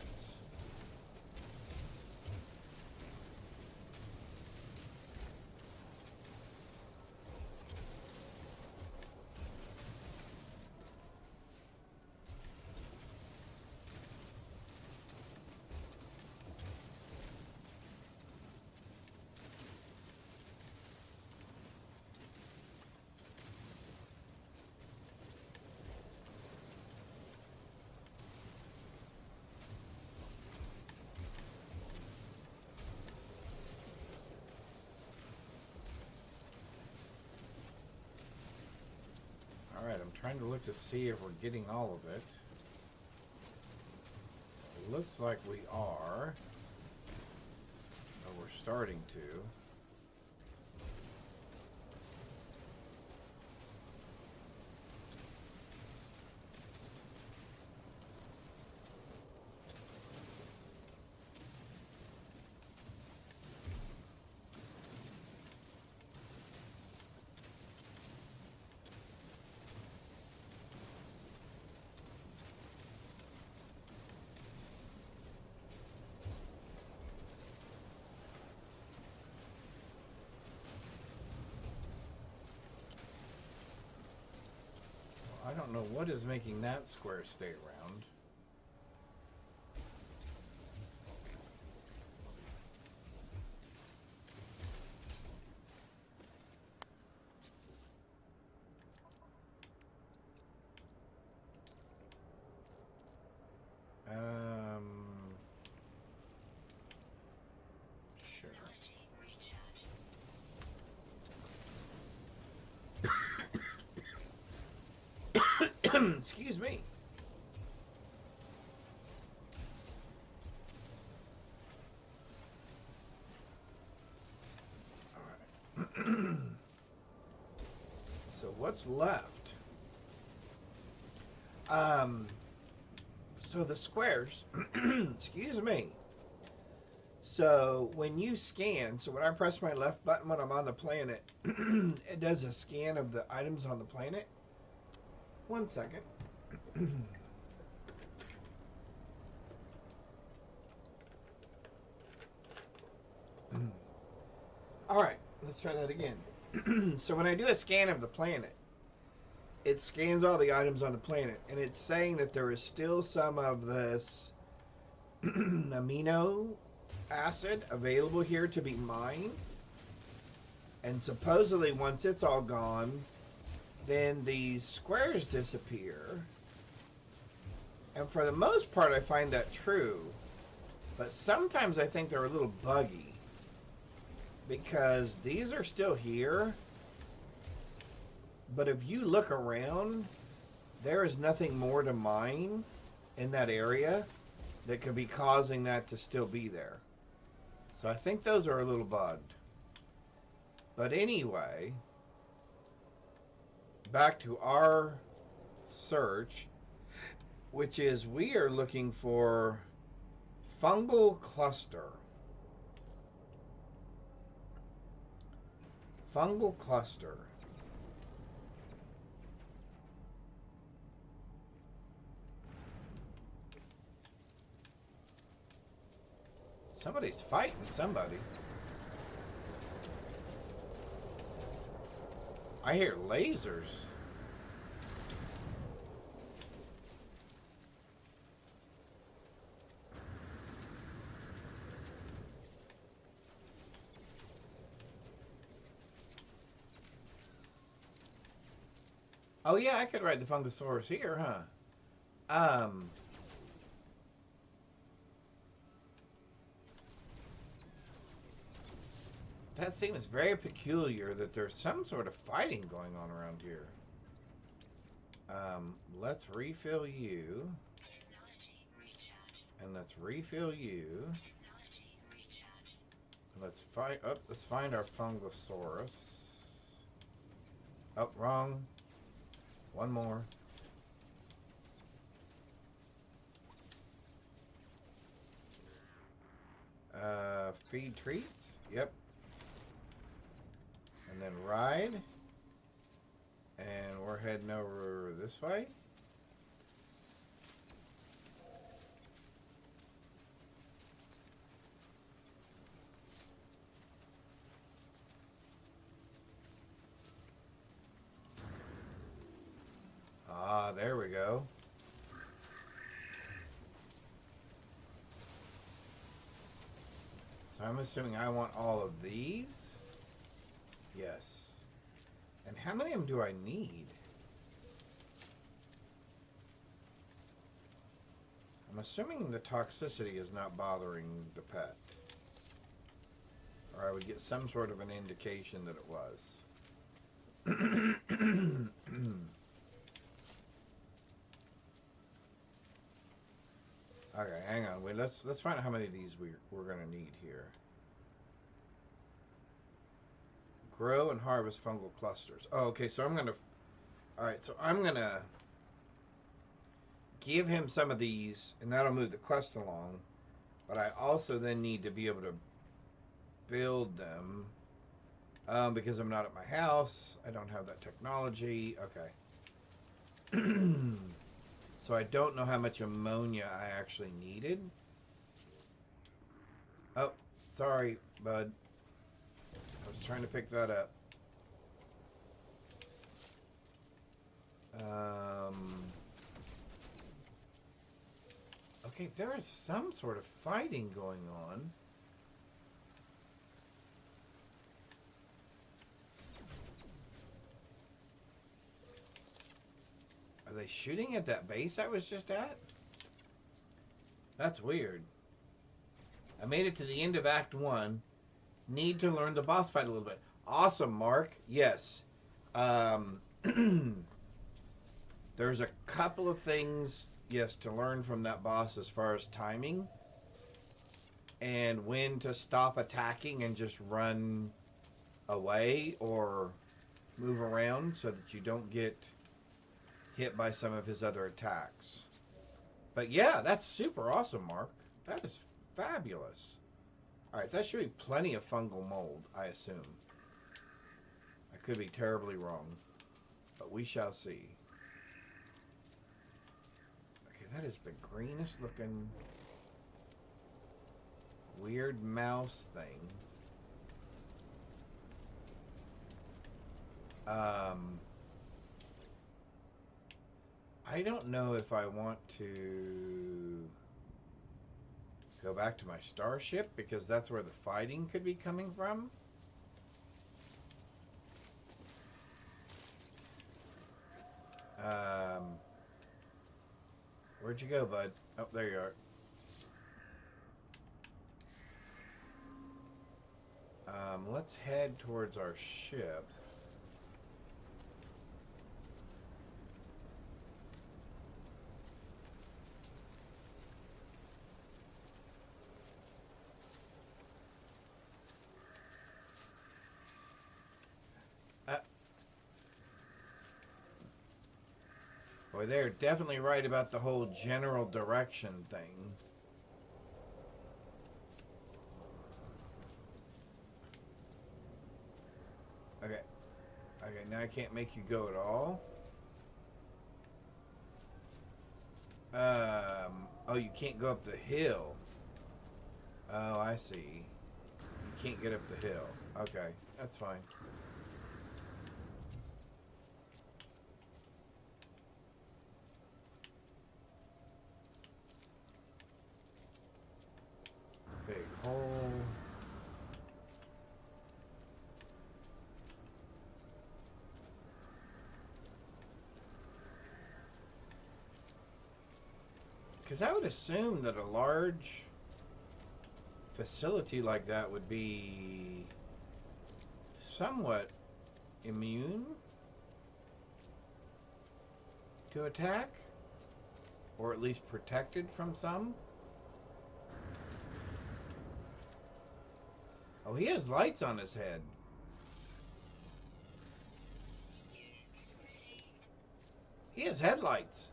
Alright, I'm trying to look to see if we're getting all of it. Looks like we are. Or we're starting to. I don't know what is making that square stay around. Sure. Technology recharge. Excuse me. All right. So what's left? So the squares, excuse me. So when you scan, so when I press my left button when I'm on the planet, it does a scan of the items on the planet. 1 second. All right, let's try that again. So when I do a scan of the planet, it scans all the items on the planet, and it's saying that there is still some of this amino acid available here to be mined. And supposedly once it's all gone, then these squares disappear. And for the most part, I find that true. But sometimes I think they're a little buggy. Because these are still here. But if you look around, there is nothing more to mine in that area that could be causing that to still be there. So I think those are a little bugged. But anyway, back to our search, which is we are looking for fungal cluster. Fungal cluster. Somebody's fighting somebody. I hear lasers. Oh yeah, I could ride the Fungosaurus here, huh? That seems very peculiar that there's some sort of fighting going on around here. Let's refill you. Technology recharge. And let's refill you. Technology recharge. Let's find our Fungosaurus. Oh, wrong. One more. Feed treats. Yep. And then ride. And we're heading over this way. Ah, there we go. So I'm assuming I want all of these. Yes. And how many of them do I need? I'm assuming the toxicity is not bothering the pet. Or I would get some sort of an indication that it was. Okay, hang on. Wait, let's find out how many of these we're gonna need here. Grow and harvest fungal clusters. Oh, okay. So I'm gonna. All right. So I'm gonna give him some of these, and that'll move the quest along. But I also then need to be able to build them because I'm not at my house. I don't have that technology. Okay. So I don't know how much ammonia I actually needed. Oh, sorry, bud. I was trying to pick that up. Okay, there is some sort of fighting going on. Are they shooting at that base I was just at? That's weird. I made it to the end of Act 1. Need to learn the boss fight a little bit. Awesome, Mark. Yes. There's a couple of things, yes, to learn from that boss as far as timing. And when to stop attacking and just run away or move around so that you don't get hit by some of his other attacks. But yeah, that's super awesome, Mark. That is fabulous. Alright, that should be plenty of fungal mold, I assume. I could be terribly wrong, but we shall see. Okay, that is the greenest looking weird mouse thing. I don't know if I want to go back to my starship because that's where the fighting could be coming from. Where'd you go, bud? Oh, there you are. Let's head towards our ship. Boy, they're definitely right about the whole general direction thing. Okay. Okay, now I can't make you go at all. Oh, you can't go up the hill. Oh, I see. You can't get up the hill. Okay, that's fine. Big hole. Because I would assume that a large facility like that would be somewhat immune to attack, or at least protected from some. Oh, he has lights on his head. He has headlights.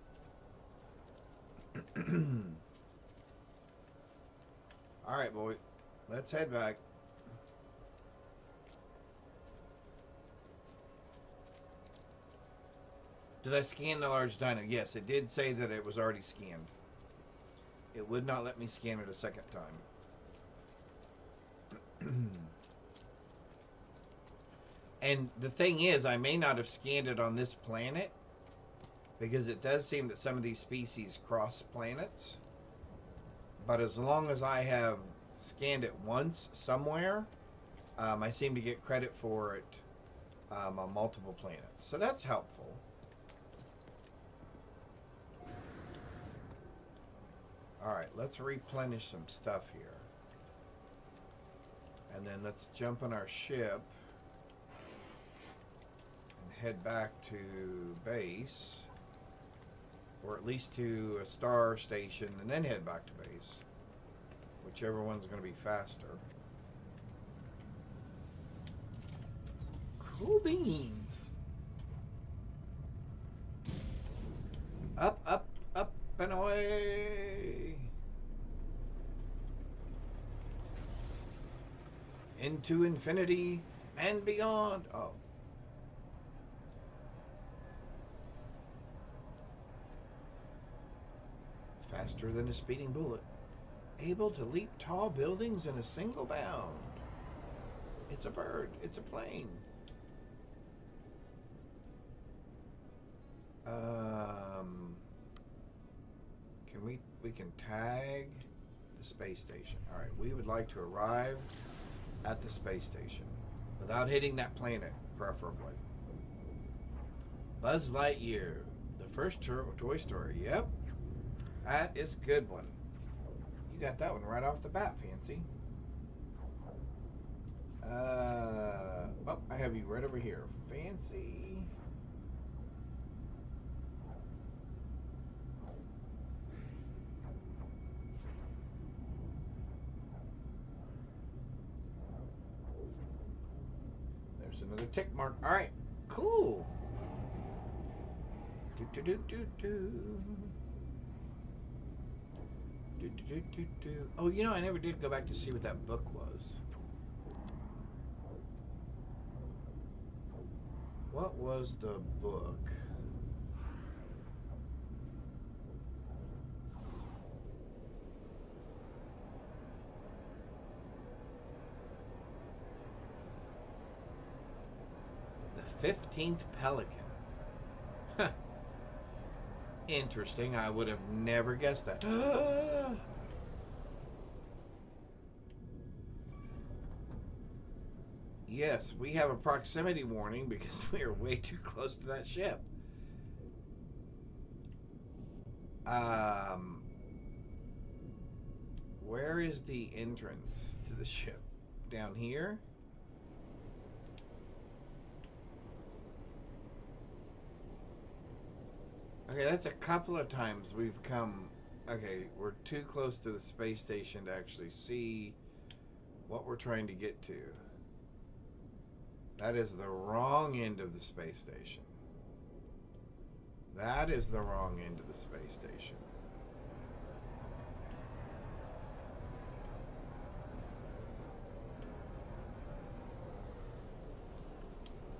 Alright, boy. Let's head back. Did I scan the large dino? Yes, it did say that it was already scanned. It would not let me scan it a second time. And the thing is, I may not have scanned it on this planet, because it does seem that some of these species cross planets. But as long as I have scanned it once somewhere, I seem to get credit for it on multiple planets. So that's helpful. Alright, let's replenish some stuff here. And then let's jump on our ship and head back to base. or at least to a star station, and then head back to base. Whichever one's going to be faster. Cool beans. Up, up, up, and away. Into infinity and beyond. Oh. Faster than a speeding bullet. Able to leap tall buildings in a single bound. It's a bird. It's a plane. We can tag the space station. All right, we would like to arrive at the space station without hitting that planet, preferably. Buzz Lightyear, the first Toy Story. Yep, that is a good one. You got that one right off the bat, Fancy. Oh, I have you right over here, Fancy. There's another tick mark. All right, cool. Do do do do do. Do, do, do, do, do. Oh, you know, I never did go back to see what that book was. What was the book? The 15th Pelican. Huh. Interesting. I would have never guessed that. Yes, we have a proximity warning because we are way too close to that ship. Where is the entrance to the ship? Down here? Okay, that's a couple of times we've come. Okay, we're too close to the space station to actually see what we're trying to get to. That is the wrong end of the space station. That is the wrong end of the space station.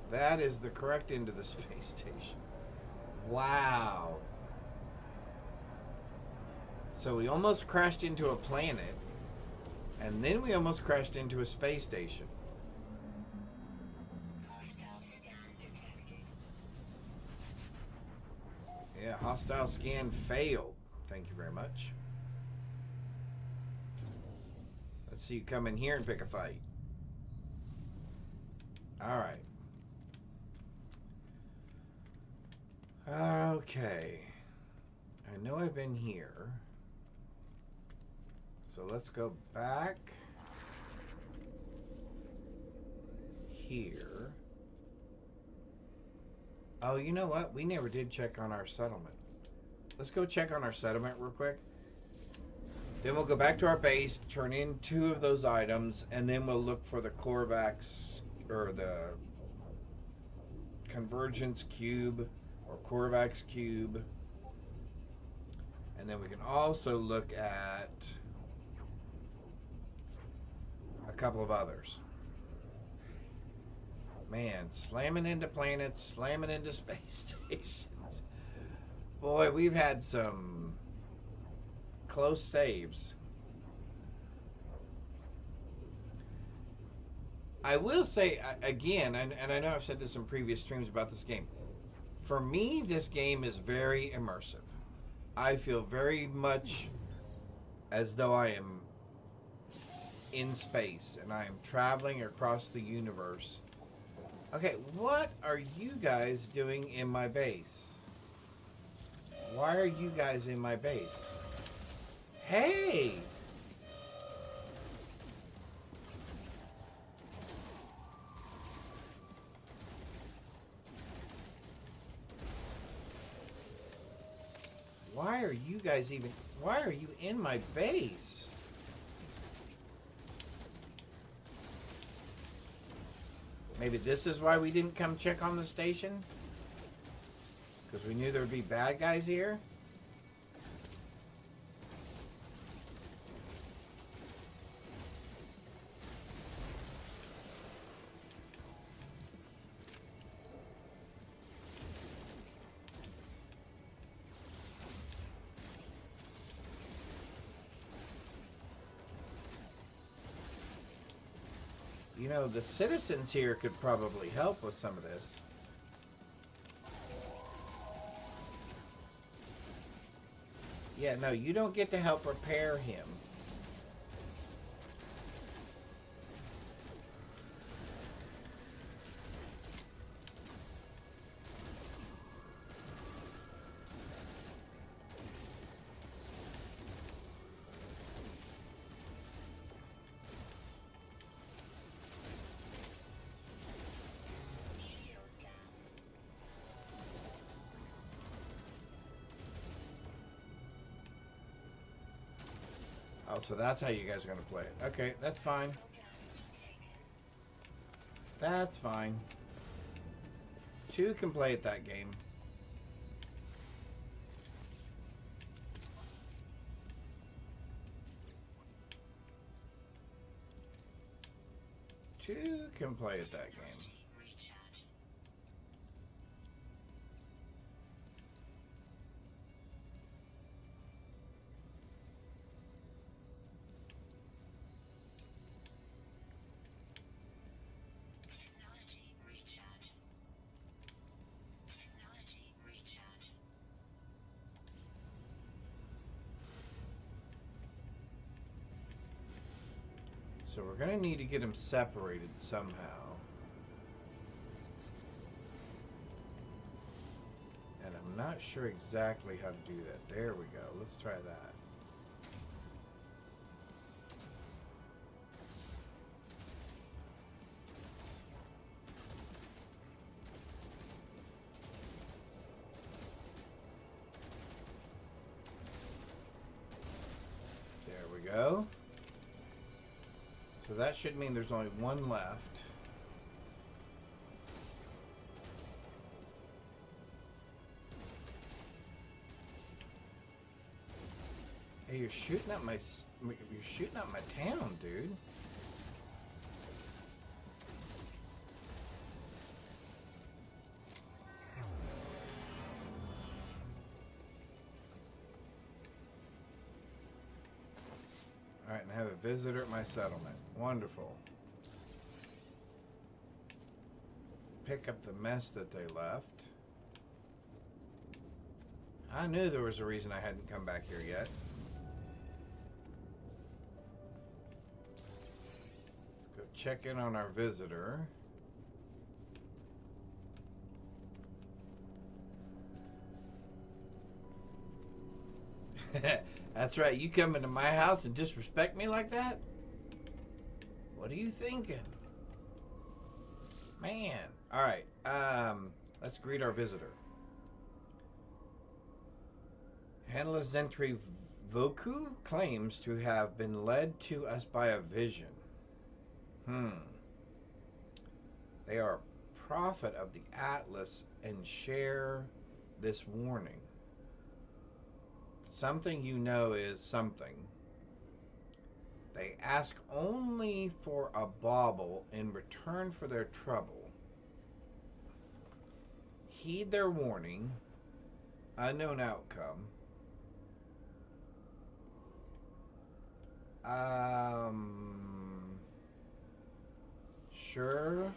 That is the correct end of the space station. Wow. So we almost crashed into a planet, and then we almost crashed into a space station. Hostile scan detected. Yeah, hostile scan failed. Thank you very much. Let's see you come in here and pick a fight. All right. Okay. I know I've been here. So let's go back here. Oh, you know what? We never did check on our settlement. Let's go check on our settlement real quick. Then we'll go back to our base, turn in 2 of those items, and then we'll look for the Korvax, or the Convergence Cube, or Korvax Cube. And then we can also look at a couple of others. Man, slamming into planets, slamming into space stations. Boy, we've had some close saves. I will say, again, and I know I've said this in previous streams about this game, for me, this game is very immersive. I feel very much as though I am in space and I am traveling across the universe. Okay, what are you guys doing in my base? Why are you guys in my base? Hey! Why are you guys even... Why are you in my base? Maybe this is why we didn't come check on the station? Because we knew there would be bad guys here? You know, the citizens here could probably help with some of this. Yeah, no, you don't get to help repair him. Shield down. Oh, so that's how you guys are going to play it. Okay, that's fine. No damage taken. That's fine. Two can play at that game. Two can play at that game. Energy recharge. Technology recharge. Technology recharge. So we're going to need to get them separated somehow. And I'm not sure exactly how to do that. There we go. Let's try that. There we go. So that should mean there's only one left. Hey, you're shooting at you're shooting at my town, dude. Alright, and I have a visitor at my settlement. Wonderful. Pick up the mess that they left. I knew there was a reason I hadn't come back here yet. Let's go check in on our visitor. That's right, you come into my house and disrespect me like that? What are you thinking? Man. Alright, let's greet our visitor. Handler Zentry Voku claims to have been led to us by a vision. They are a prophet of the Atlas and share this warning. Something you know is something. They ask only for a bauble in return for their trouble. Heed their warning. Unknown outcome. Sure.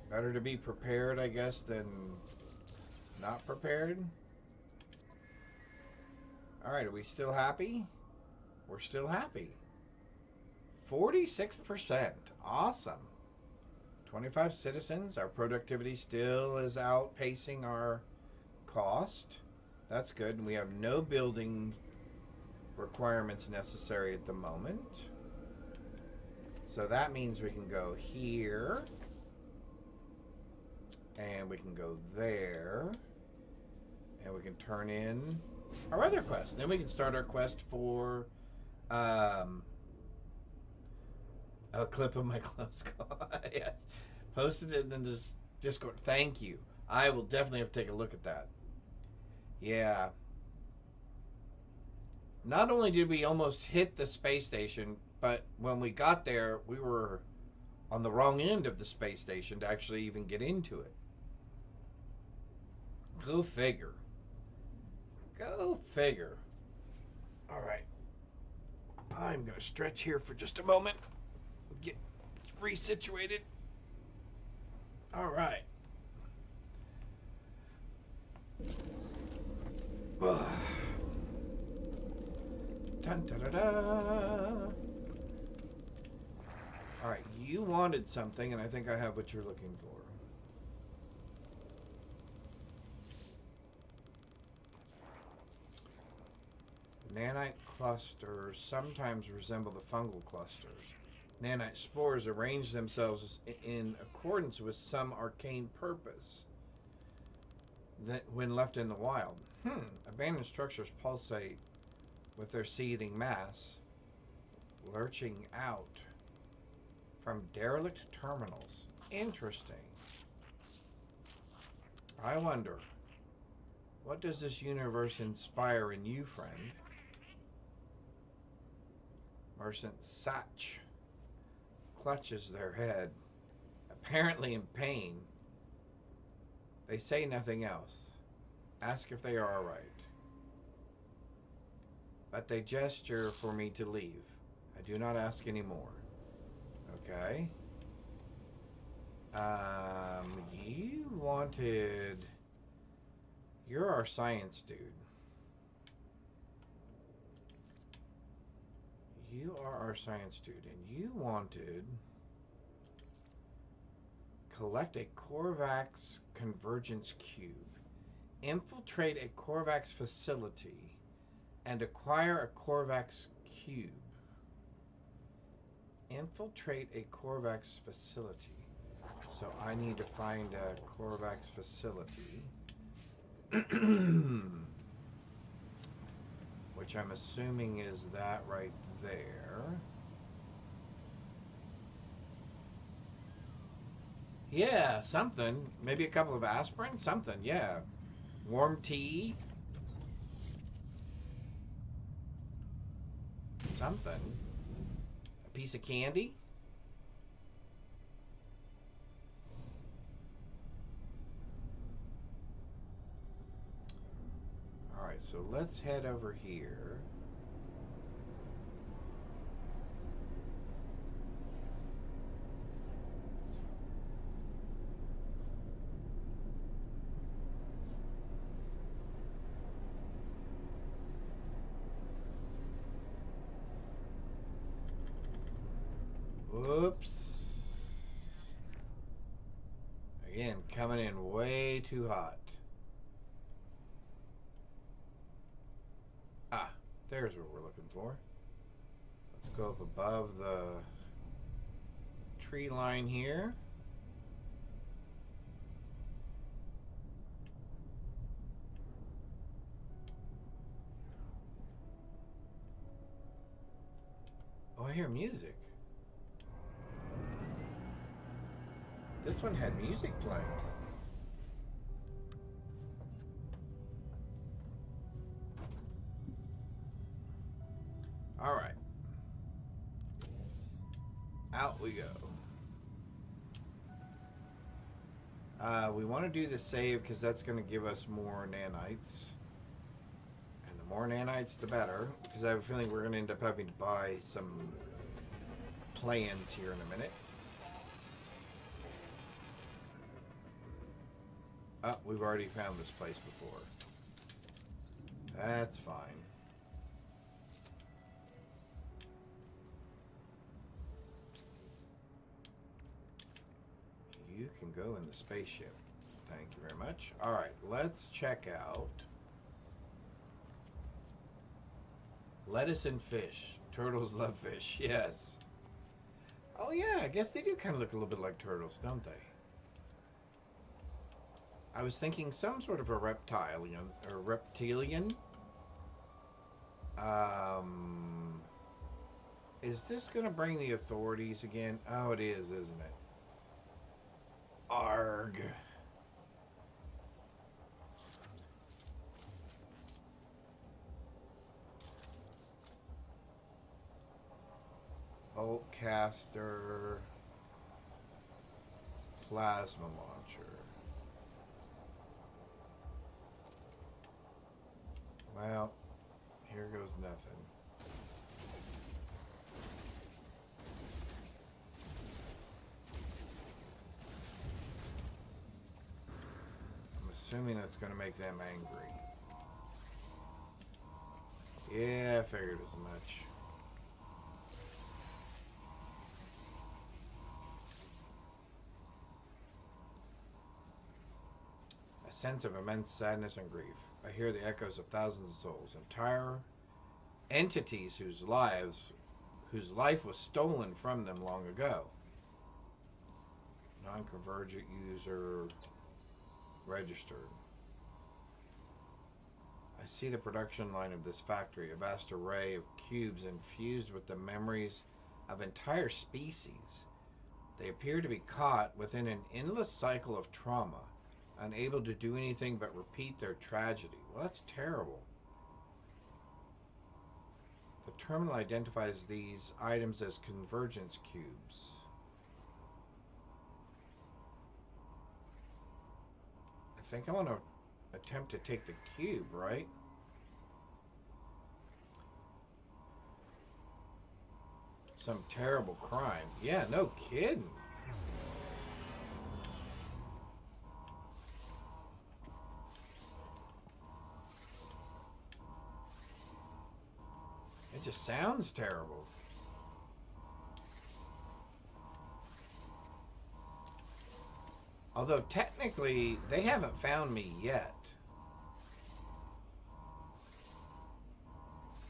Better to be prepared, I guess, than not prepared. Alright, are we still happy? We're still happy. 46%. Awesome. 25 citizens. Our productivity still is outpacing our cost. That's good. And we have no building requirements necessary at the moment. So that means we can go here. And we can go there. And we can turn in our other quest. Then we can start our quest for a clip of my close call. Yes. Posted it in this Discord. Thank you. I will definitely have to take a look at that. Yeah. Not only did we almost hit the space station, but when we got there, we were on the wrong end of the space station to actually even get into it. Go figure. Go figure. All right. I'm going to stretch here for just a moment. Get resituated. All right. Dun, da, da, da. All right, you wanted something, and I think I have what you're looking for. Nanite clusters sometimes resemble the fungal clusters. Nanite spores arrange themselves in accordance with some arcane purpose that when left in the wild. Abandoned structures pulsate with their seething mass, lurching out from derelict terminals. Interesting. I wonder, what does this universe inspire in you, friend? Merchant Satch clutches their head, apparently in pain. They say nothing else. Ask if they are all right. But they gesture for me to leave. I do not ask anymore. Okay. You wanted... You're our science dude. You are our science dude, and you wanted... Collect a Korvax convergence cube. Infiltrate a Korvax facility and acquire a Korvax cube. Infiltrate a Korvax facility. So I need to find a Korvax facility. Which I'm assuming is that right there. Yeah, something. Maybe a couple of aspirin? Something, yeah. Warm tea? Something. A piece of candy? Alright, so let's head over here. Whoops. Again, coming in way too hot. Ah, there's what we're looking for. Let's go up above the tree line here. Oh, I hear music. This one had music playing. All right. Out we go. We want to do the save because that's going to give us more nanites. And the more nanites, the better. Because I have a feeling we're going to end up having to buy some plans here in a minute. Oh, we've already found this place before. That's fine. You can go in the spaceship. Thank you very much. Alright, let's check out lettuce and fish. Turtles love fish, yes. Oh yeah, I guess they do kind of look a little bit like turtles, don't they? I was thinking some sort of a reptilian or reptilian. Is this gonna bring the authorities again? Oh, it is, isn't it? Arg. Hulkcaster. Plasma launcher. Well, here goes nothing. I'm assuming that's going to make them angry. Yeah, I figured as much. A sense of immense sadness and grief. I hear the echoes of thousands of souls, entire entities whose life was stolen from them long ago. Non-convergent user registered. I see the production line of this factory, a vast array of cubes infused with the memories of entire species. They appear to be caught within an endless cycle of trauma, unable to do anything but repeat their tragedy. Well, that's terrible. The terminal identifies these items as convergence cubes. I think I want to attempt to take the cube, right? Some terrible crime. Yeah, no kidding. It just sounds terrible. Although technically, they haven't found me yet.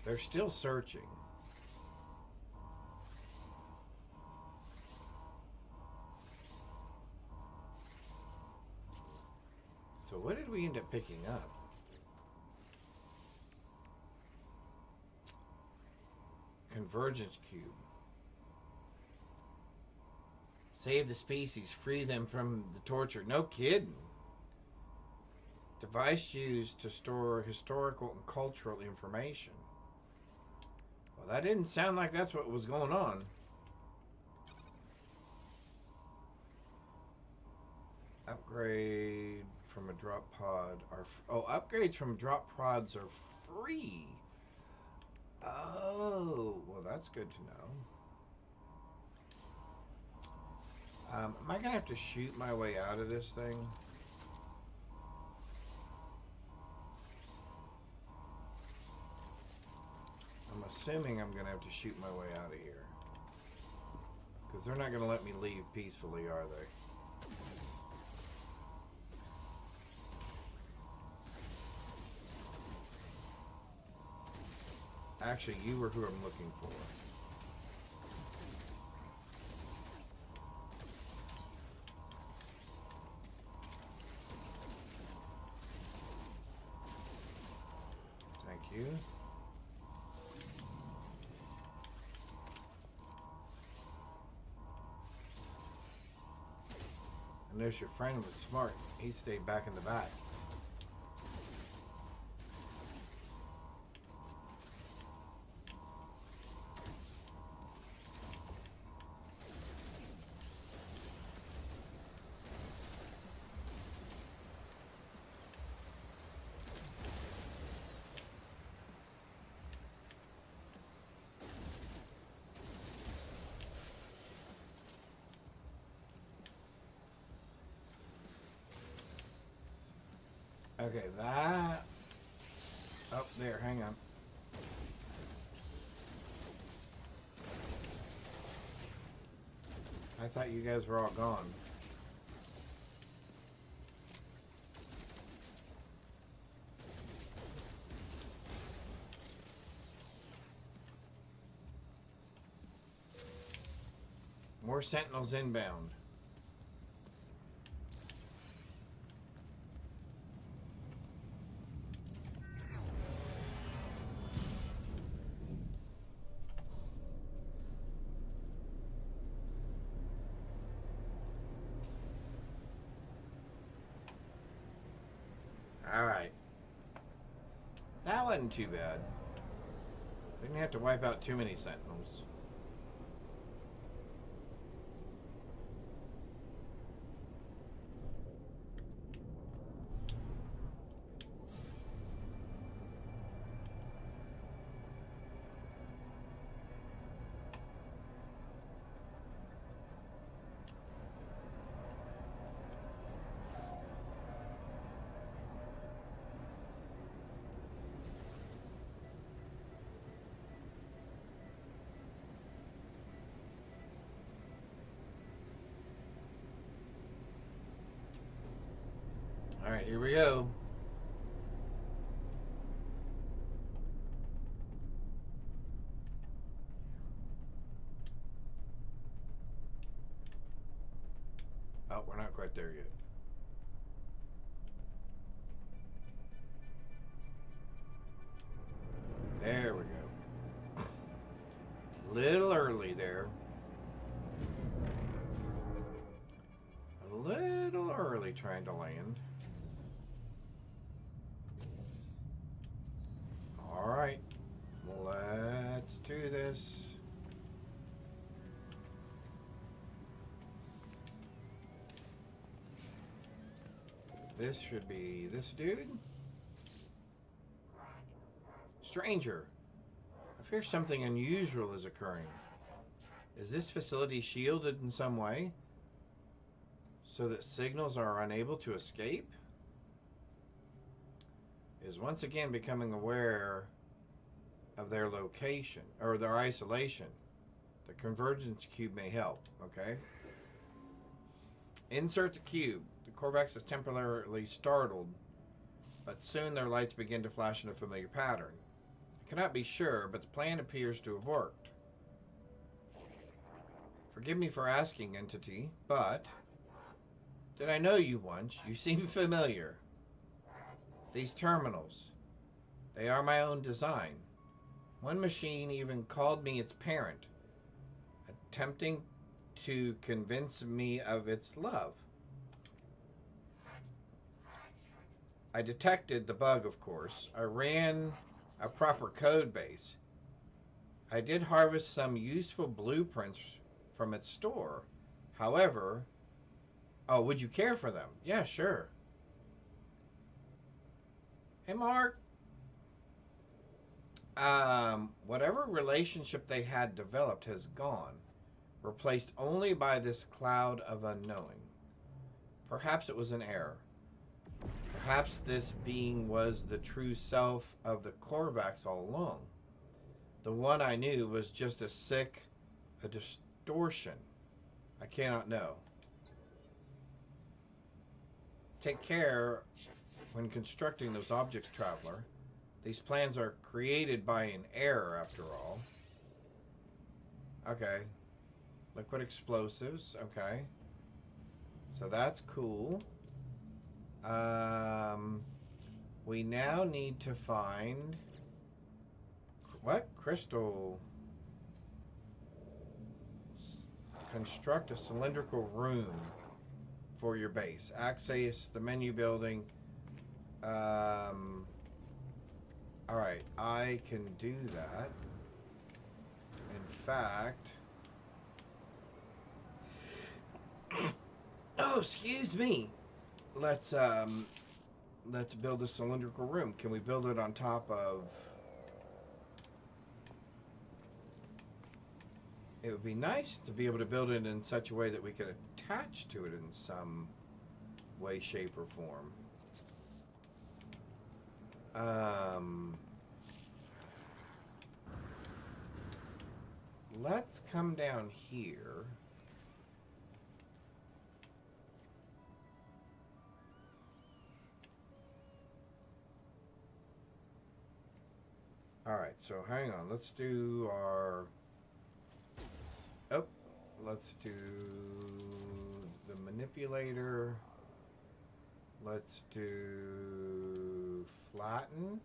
They're still searching. So what did we end up picking up? Convergence cube. Save the species, free them from the torture. No kidding. Device used to store historical and cultural information. Well, that didn't sound like that's what was going on. Upgrade from a drop pod are upgrades from drop pods are free. Oh, well, that's good to know. Am I gonna have to shoot my way out of this thing? I'm assuming I'm gonna have to shoot my way out of here. Because they're not gonna let me leave peacefully, are they? Actually, you were who I'm looking for. Thank you. I noticed your friend was smart. He stayed back in the back. Okay, that... Oh, there, hang on. I thought you guys were all gone. More sentinels inbound. Alright. That wasn't too bad. Didn't have to wipe out too many sentinels. Alright, here we go. Oh, we're not quite there yet. There we go. Little early there. A little early trying to land. Alright, let's do this. This should be this dude. Stranger, I fear something unusual is occurring. Is this facility shielded in some way so that signals are unable to escape? Is once again becoming aware of their location or their isolation. The convergence cube may help, okay? Insert the cube. The Korvax is temporarily startled, but soon their lights begin to flash in a familiar pattern. I cannot be sure, but the plan appears to have worked. Forgive me for asking, Entity, but did I know you once? You seem familiar. These terminals, they are my own design. One machine even called me its parent, attempting to convince me of its love. I detected the bug, of course. I ran a proper code base. I did harvest some useful blueprints from its store. However, oh, would you care for them? Yeah, sure. Hey, Mark. Whatever relationship they had developed has gone, replaced only by this cloud of unknowing. Perhaps it was an error. Perhaps this being was the true self of the Korvax all along. The one I knew was just a distortion. I cannot know. Take care when constructing those objects, Traveler. These plans are created by an error, after all. Okay. Liquid explosives. Okay. So that's cool. We now need to find... What? Crystal... Construct a cylindrical room for your base. Access the menu building. Alright, I can do that. In fact... Oh, excuse me. Let's build a cylindrical room. Can we build it on top of... It would be nice to be able to build it in such a way that we could attach to it in some way, shape, or form. Let's come down here. Alright, so hang on. Let's do our... Oh, let's do the manipulator. Let's do flatten.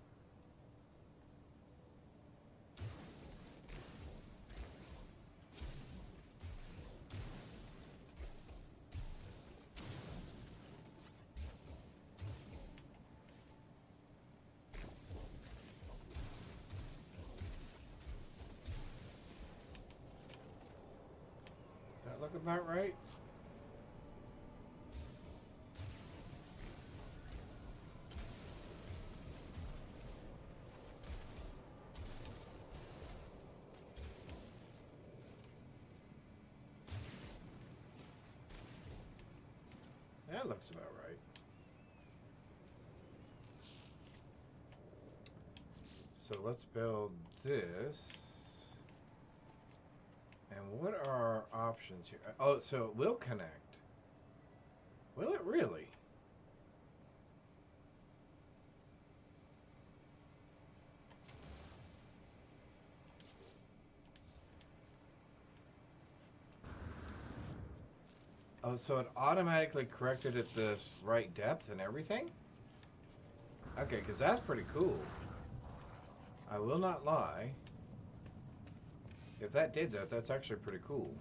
about right? That looks about right. So let's build this. And what are our options here? Oh, so it will connect. Will it really? Oh, so it automatically corrected at the right depth and everything? Okay, because that's pretty cool. I will not lie. If that did that, that's actually pretty cool.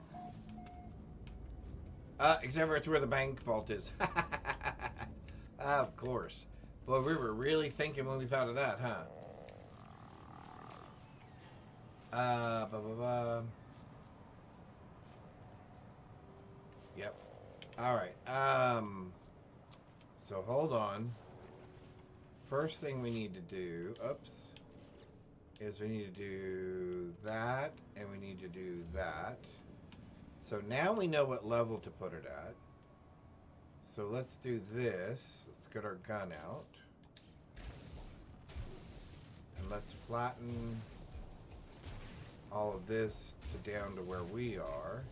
Except for it's where the bank vault is. Of course. Boy, we were really thinking when we thought of that, huh? Blah, blah, blah. Yep. Alright, so hold on. First thing we need to do, oops, is we need to do that, and we need to do that. So now we know what level to put it at. So let's do this. Let's get our gun out. And let's flatten all of this to down to where we are.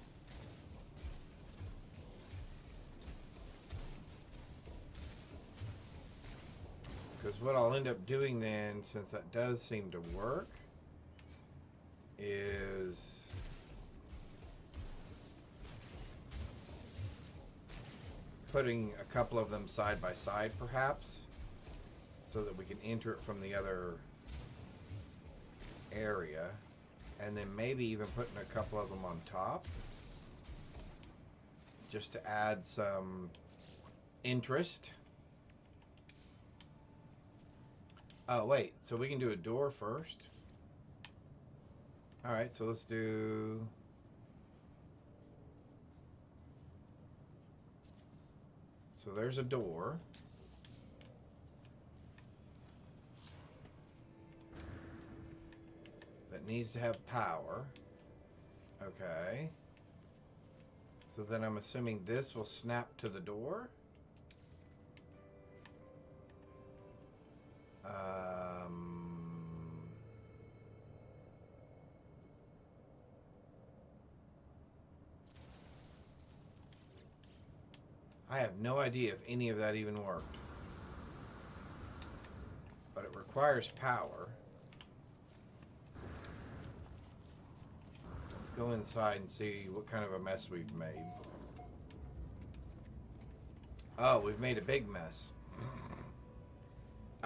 Because what I'll end up doing then, since that does seem to work, is putting a couple of them side by side perhaps, so that we can enter it from the other area, and then maybe even putting a couple of them on top, just to add some interest. Oh, wait. So we can do a door first? Alright, so let's do... So there's a door. That needs to have power. Okay. So then I'm assuming this will snap to the door? I have no idea if any of that even worked. But it requires power. Let's go inside and see what kind of a mess we've made. Oh, we've made a big mess.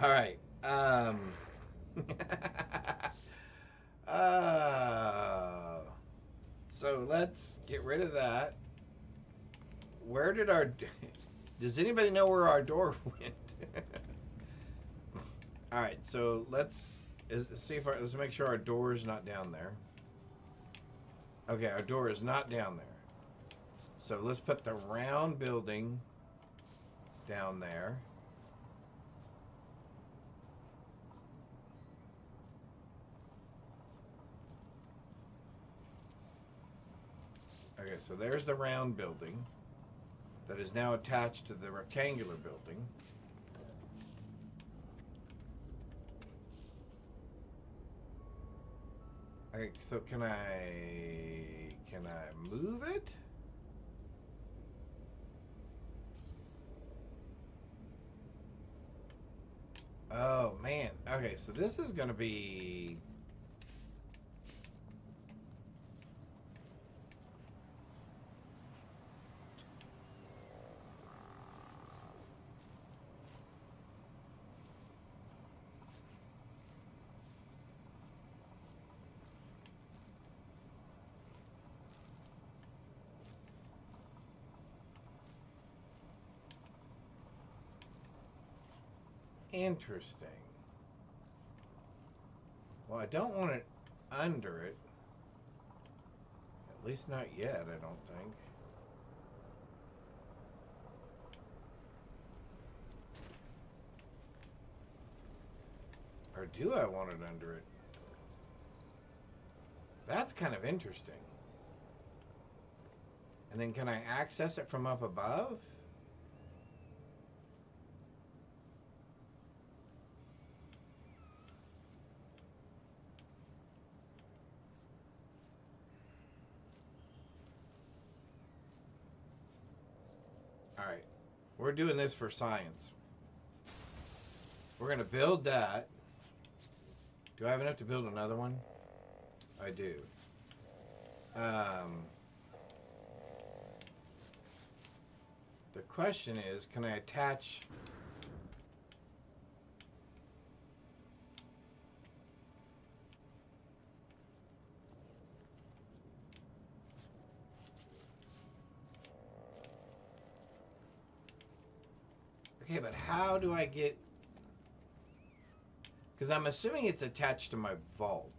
Alright. So let's get rid of that. Where did our... Does anybody know where our door went? Alright, so let's see if let's make sure our door is not down there. Okay, our door is not down there. So let's put the round building down there. Okay, so there's the round building that is now attached to the rectangular building. Okay, so can I move it? Oh man. Okay, so this is gonna be... Interesting. Well, I don't want it under it. At least not yet, I don't think. Or do I want it under it? That's kind of interesting. And then can I access it from up above? Alright. We're doing this for science. We're going to build that. Do I have enough to build another one? I do. The question is, can I attach... Okay, but how do I get... Because I'm assuming it's attached to my vault.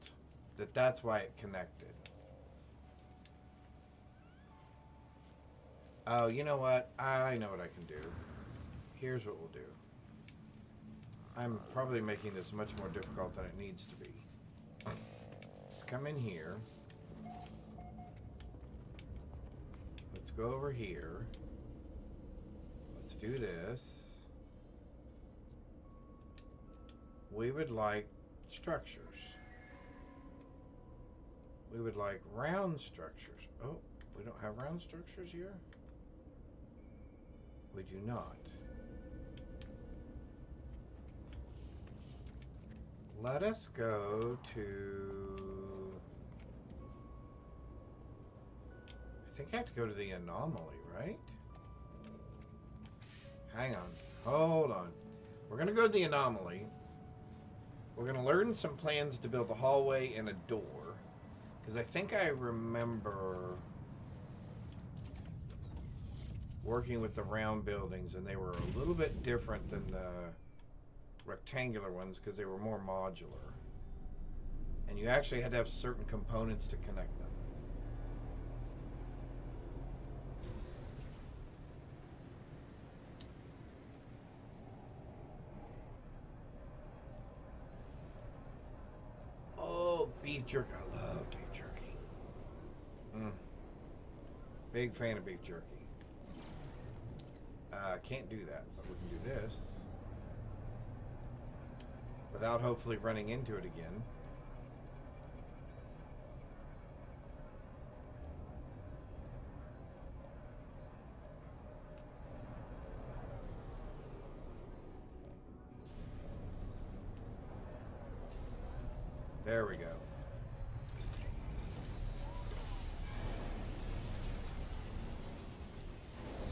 That's why it connected. Oh, you know what? I know what I can do. Here's what we'll do. I'm probably making this much more difficult than it needs to be. Let's come in here. Let's go over here. Let's do this. We would like structures. We would like round structures. Oh, we don't have round structures here? We do not. Let us go to... I think I have to go to the anomaly, right? Hang on. Hold on. We're going to go to the anomaly. We're going to learn some plans to build a hallway and a door. Because I think I remember working with the round buildings, and they were a little bit different than the rectangular ones because they were more modular. And you actually had to have certain components to connect them. Oh, beef jerky. I love beef jerky. Big fan of beef jerky. Can't do that, but we can do this without hopefully running into it again. There we go.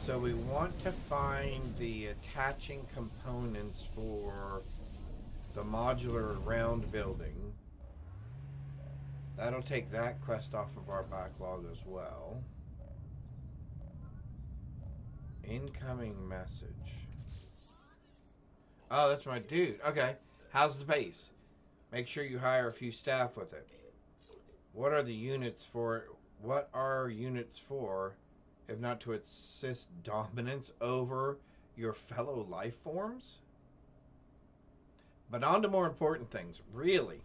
So we want to find the attaching components for the modular round building. That'll take that quest off of our backlog as well. Incoming message. Oh, that's my dude. Okay. How's the base? Make sure you hire a few staff with it. What are the units for? What are units for, if not to assist dominance over your fellow life forms? But on to more important things. Really.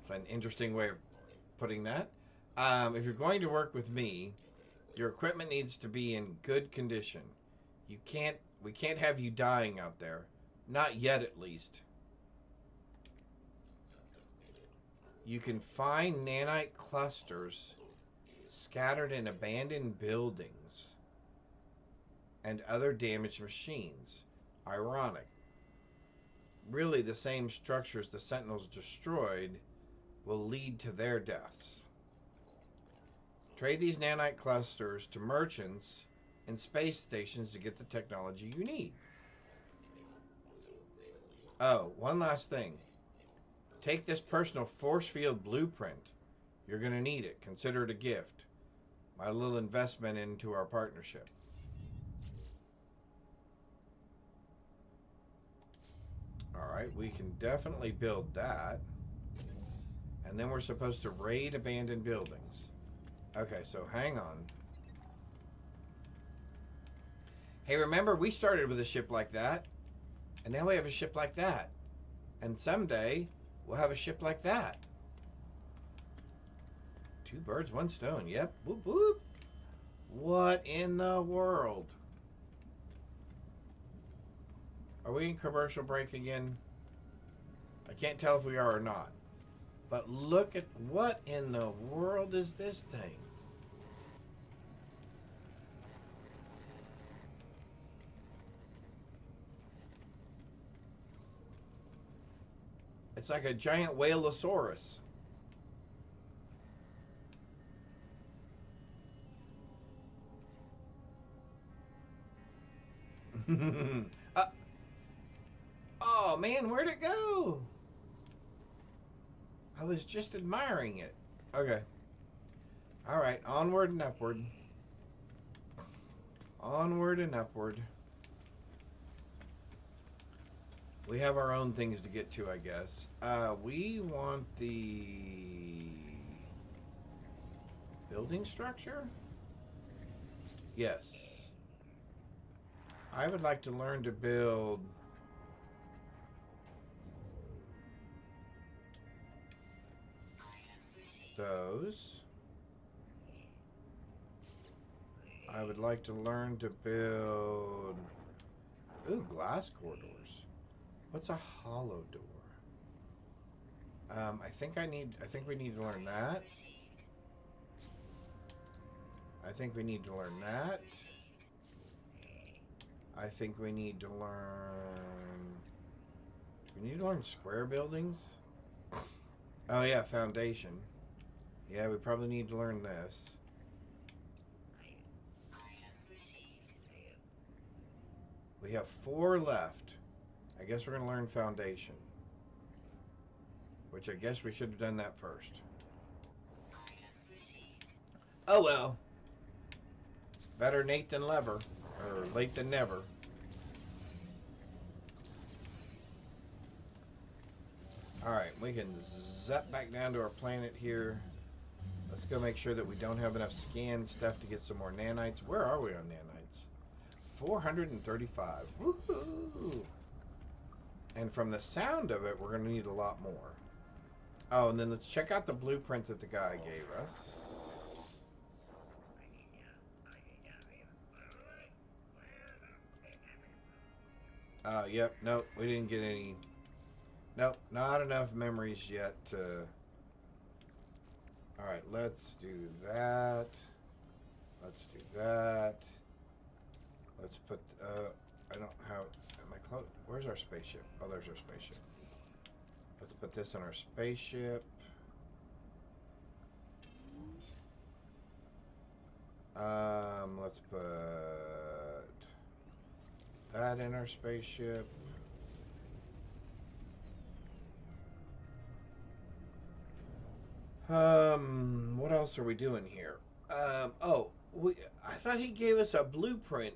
It's an interesting way of putting that. If you're going to work with me, your equipment needs to be in good condition. We can't have you dying out there. Not yet, at least. You can find nanite clusters scattered in abandoned buildings and other damaged machines. Ironic. Really, the same structures the Sentinels destroyed will lead to their deaths. Trade these nanite clusters to merchants and space stations to get the technology you need. Oh, one last thing. Take this personal force field blueprint. You're going to need it. Consider it a gift. My little investment into our partnership. Alright, we can definitely build that. And then we're supposed to raid abandoned buildings. Okay, so hang on. Hey, remember we started with a ship like that? And now we have a ship like that. And someday we'll have a ship like that. 2 birds, 1 stone. Yep. Whoop whoop. What in the world? Are we in commercial break again? I can't tell if we are or not. But look at what in the world is this thing? It's like a giant whaleosaurus. Oh man, where'd it go? I was just admiring it. Okay. Alright, onward and upward. Onward and upward. We have our own things to get to, I guess. We want the building structure? Yes. I would like to learn to build those. I would like to learn to build glass corridors. What's a hollow door? I think we need to learn that. I think we need to learn that. I think we need to learn... Do we need to learn square buildings? Oh yeah, foundation. Yeah, we probably need to learn this. We have 4 left. I guess we're going to learn foundation. Which I guess we should have done that first. Oh well. Better Nate than lever. Or late than never. Alright, we can zap back down to our planet here. Let's go make sure that we don't have enough scanned stuff to get some more nanites. Where are we on nanites? 435. Woohoo! And from the sound of it, we're going to need a lot more. Oh, and then let's check out the blueprint that the guy gave us. Yep, nope, we didn't get any. Nope, not enough memories yet to... Alright, let's do that. Let's do that. Let's put, I don't have, am I close? Where's our spaceship? Oh, there's our spaceship. Let's put this in our spaceship. Let's put that in our spaceship. What else are we doing here? I thought he gave us a blueprint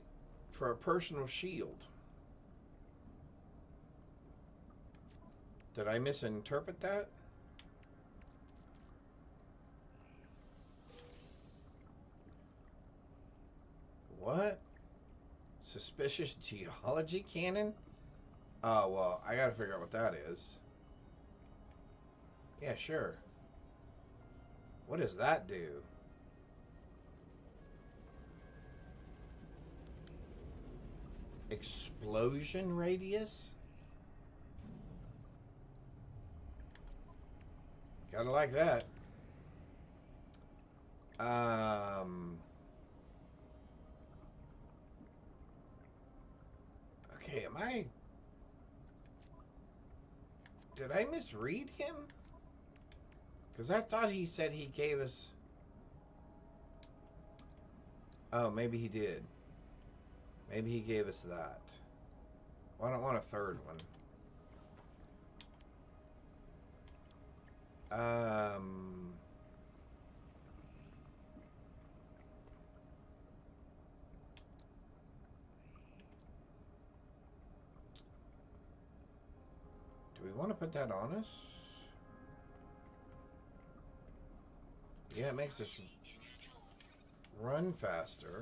for a personal shield. Did I misinterpret that? What? Suspicious geology cannon? Oh, well, I gotta figure out what that is. Yeah, sure. What does that do? Explosion radius? Gotta like that. Okay, did I misread him? Because I thought he said he gave us... Oh, maybe he did. Maybe he gave us that. Well, I don't want a third one. Do we want to put that on us? Yeah, it makes us run faster.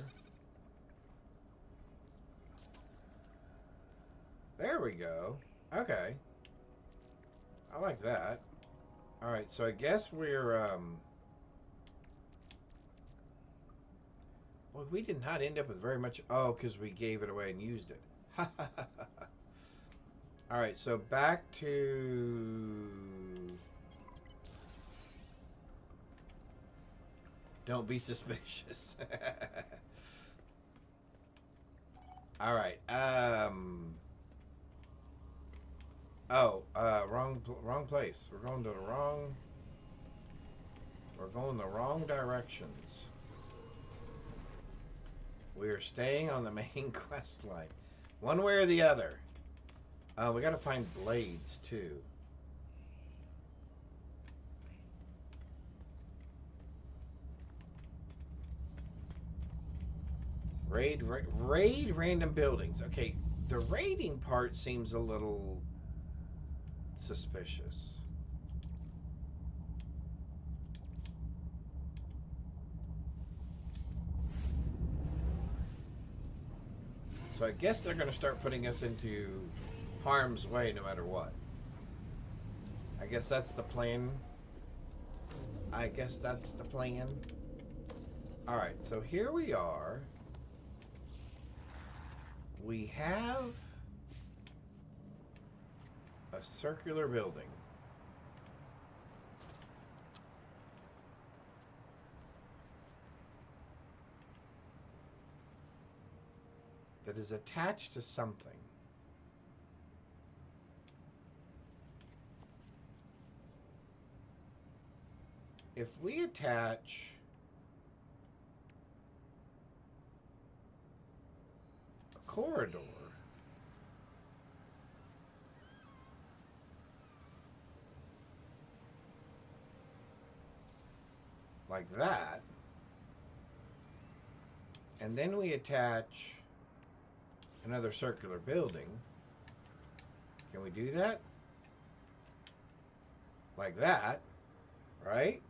There we go. Okay. I like that. Alright, so I guess we're, well, we did not end up with very much. Oh, because we gave it away and used it. Alright, so back to... Don't be suspicious. Alright, oh, wrong place. We're going to the wrong... We're going the wrong directions. We're staying on the main quest line. One way or the other. We gotta find blades, too. Raid random buildings. Okay, the raiding part seems a little suspicious. So I guess they're going to start putting us into harm's way no matter what. I guess that's the plan. Alright, so here we are. We have a circular building. That is attached to something. If we attach a corridor like that, and then we attach another circular building, can we do that? Like that, right?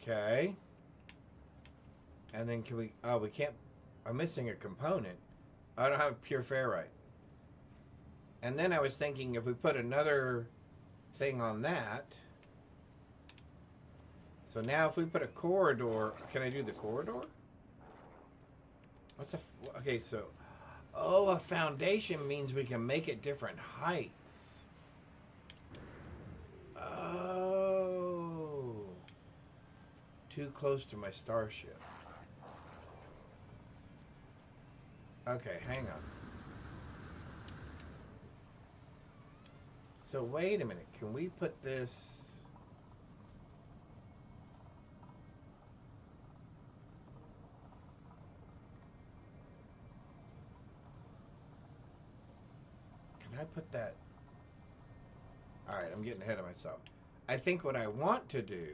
Okay. And then can we, oh, we can't, I'm missing a component. I don't have pure ferrite. And then I was thinking if we put another thing on that. So now if we put a corridor, can I do the corridor? What's a, okay, so, oh, a foundation means we can make it different heights. Oh. Too close to my starship. Okay, hang on. So wait a minute, can we put this... Can I put that... Alright, I'm getting ahead of myself. I think what I want to do...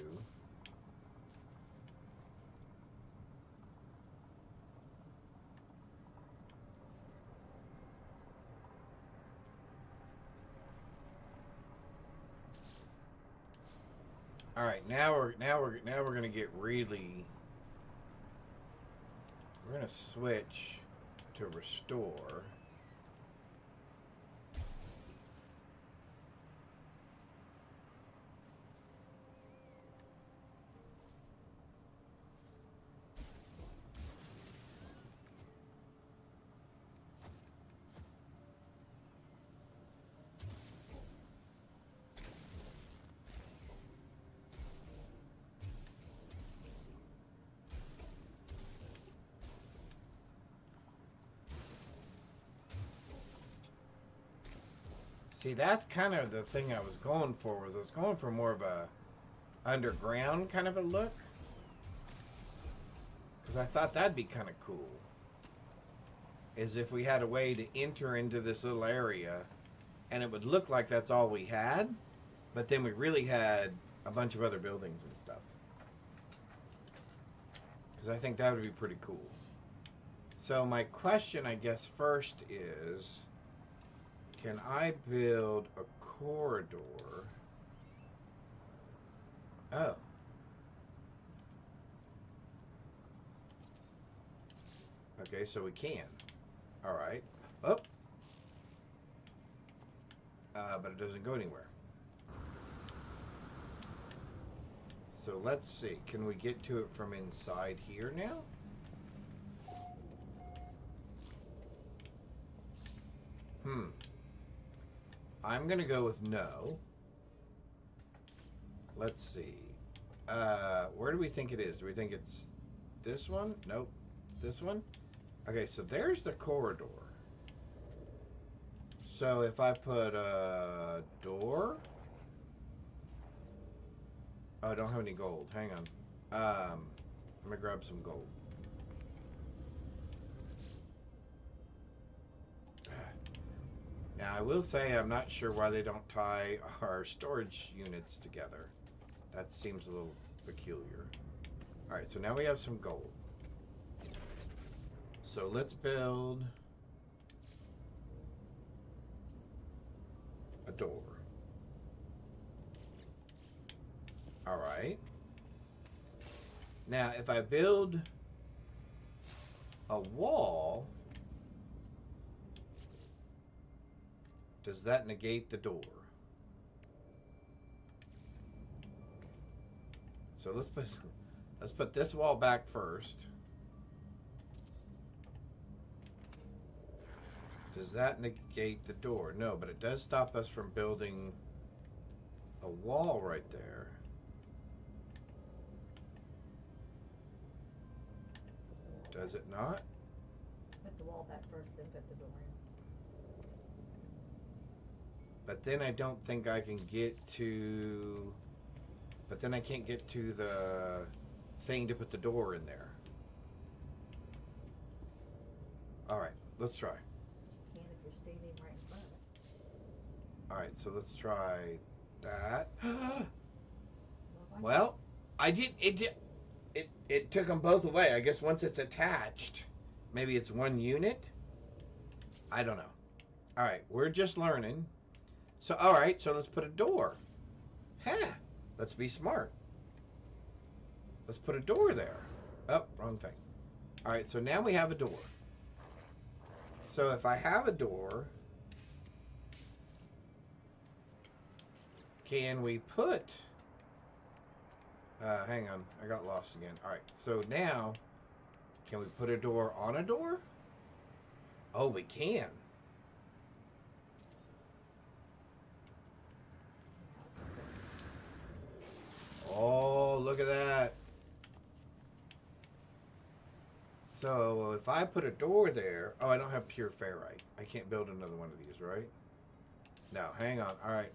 All right, now we're gonna get really. We're gonna switch to restore. See, that's kind of the thing I was going for. I was going for more of a underground kind of a look, because I thought that'd be kind of cool. Is if we had a way to enter into this little area, and it would look like that's all we had, but then we really had a bunch of other buildings and stuff. Because I think that would be pretty cool. So my question, I guess, first is, can I build a corridor? Oh. Okay, so we can. All right. Up. But it doesn't go anywhere. So let's see. Can we get to it from inside here now? I'm gonna go with no. Let's see. Where do we think it is? Do we think it's this one? Nope. This one? Okay, so there's the corridor. So if I put a door... Oh, I don't have any gold. Hang on. I'm gonna grab some gold. Now, I will say I'm not sure why they don't tie our storage units together. That seems a little peculiar. Alright, so now we have some gold. So let's build a door. Alright. Now, if I build a wall, does that negate the door? So let's put this wall back first. Does that negate the door? No, but it does stop us from building a wall right there. Does it not? Put the wall back first, then put the door in. But then I don't think I can get to... But then I can't get to the thing to put the door in there. Alright, let's try. You can if you're standing right in front of it. Alright, so let's try that. why Well, it took them both away. I guess once it's attached, maybe it's one unit? I don't know. Alright, we're just learning. So, alright, so let's put a door. Huh. Let's be smart. Let's put a door there. Oh, wrong thing. Alright, so now we have a door. So if I have a door, can we put... hang on, I got lost again. Alright, so now, can we put a door on a door? Oh, we can. Oh, look at that. So, if I put a door there... Oh, I don't have pure ferrite. I can't build another one of these, right? No, hang on. Alright.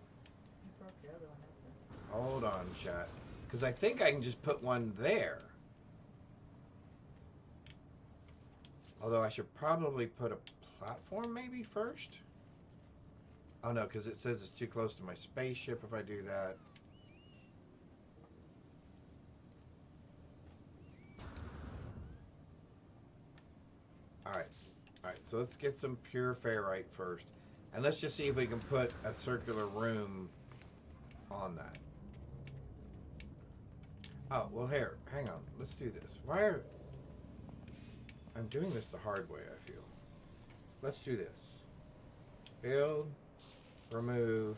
You broke your other one up Hold on, chat. Because I think I can just put one there. Although I should probably put a platform maybe first. Oh no, because it says it's too close to my spaceship if I do that. Alright. Alright, so let's get some pure ferrite first. And let's just see if we can put a circular room on that. Oh, well here, hang on. Let's do this. Why are... I'm doing this the hard way, I feel. Let's do this. Build, remove.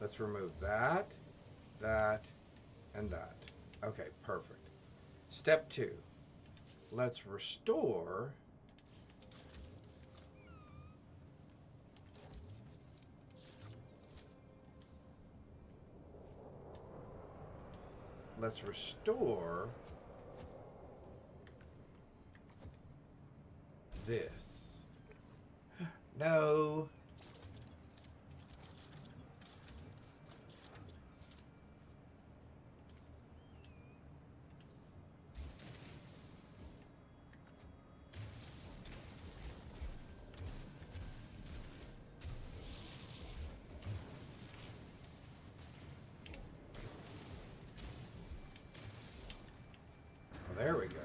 Let's remove that, that, and that. Okay, perfect. Step 2. Let's restore... Let's restore this. No. There we go.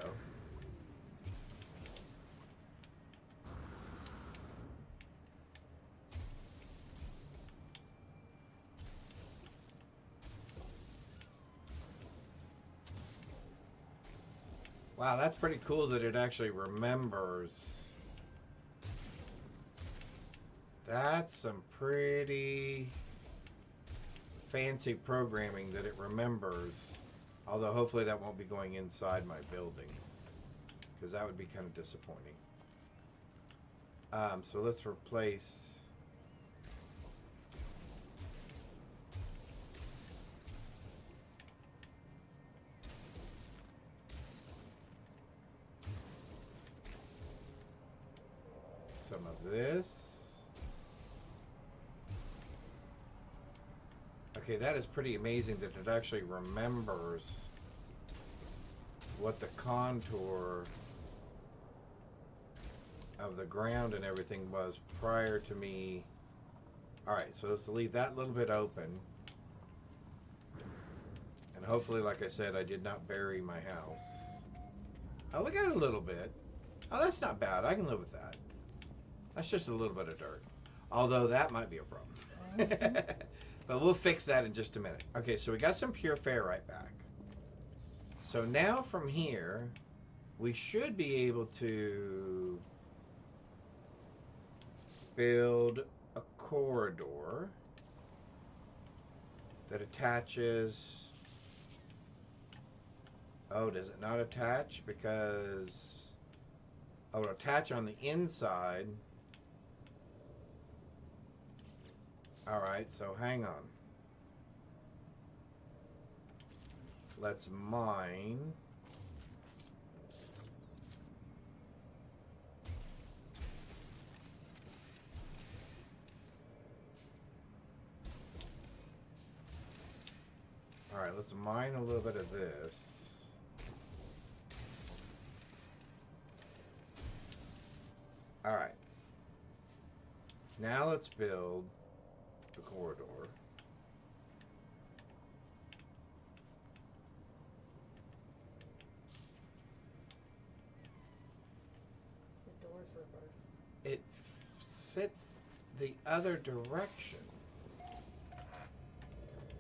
Wow, that's pretty cool that it actually remembers. That's some pretty fancy programming that it remembers. Although hopefully that won't be going inside my building, because that would be kind of disappointing. So let's replace. Some of this. Okay, that is pretty amazing that it actually remembers what the contour of the ground and everything was prior to me. Alright, so let's leave that little bit open. And hopefully, like I said, I did not bury my house. Oh, we got a little bit. Oh, that's not bad. I can live with that. That's just a little bit of dirt. Although that might be a problem. But we'll fix that in just a minute. Okay, so we got some pure ferrite back. So now from here, we should be able to build a corridor that attaches. Oh, does it not attach? Because it'll attach on the inside. Alright, so hang on. Let's mine. Alright, let's mine a little bit of this. Alright. Now let's build the corridor. The door's reversed. It sits the other direction.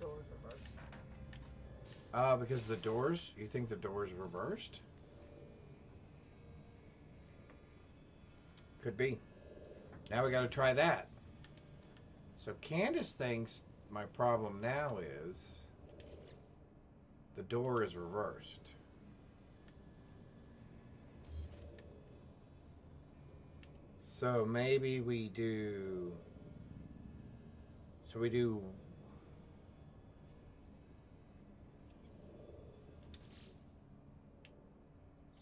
Door's reversed. Because the doors, you think the door's reversed? Could be. Now we gotta try that. So Candace thinks my problem now is the door is reversed. So maybe we do. So we do.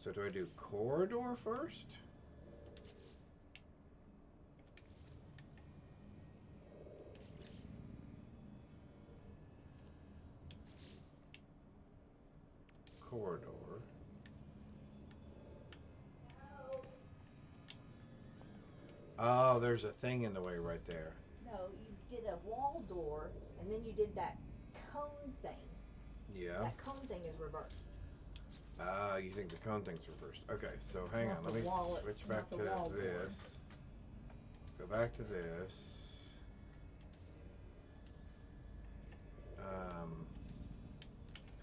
So do I do corridor first? Corridor. Oh, there's a thing in the way right there. No, you did a wall door, and then you did that cone thing. Yeah. That cone thing is reversed. You think the cone thing's reversed. Okay, so hang Not on. the Let me wall- switch not back the to wall door. this. Go back to this.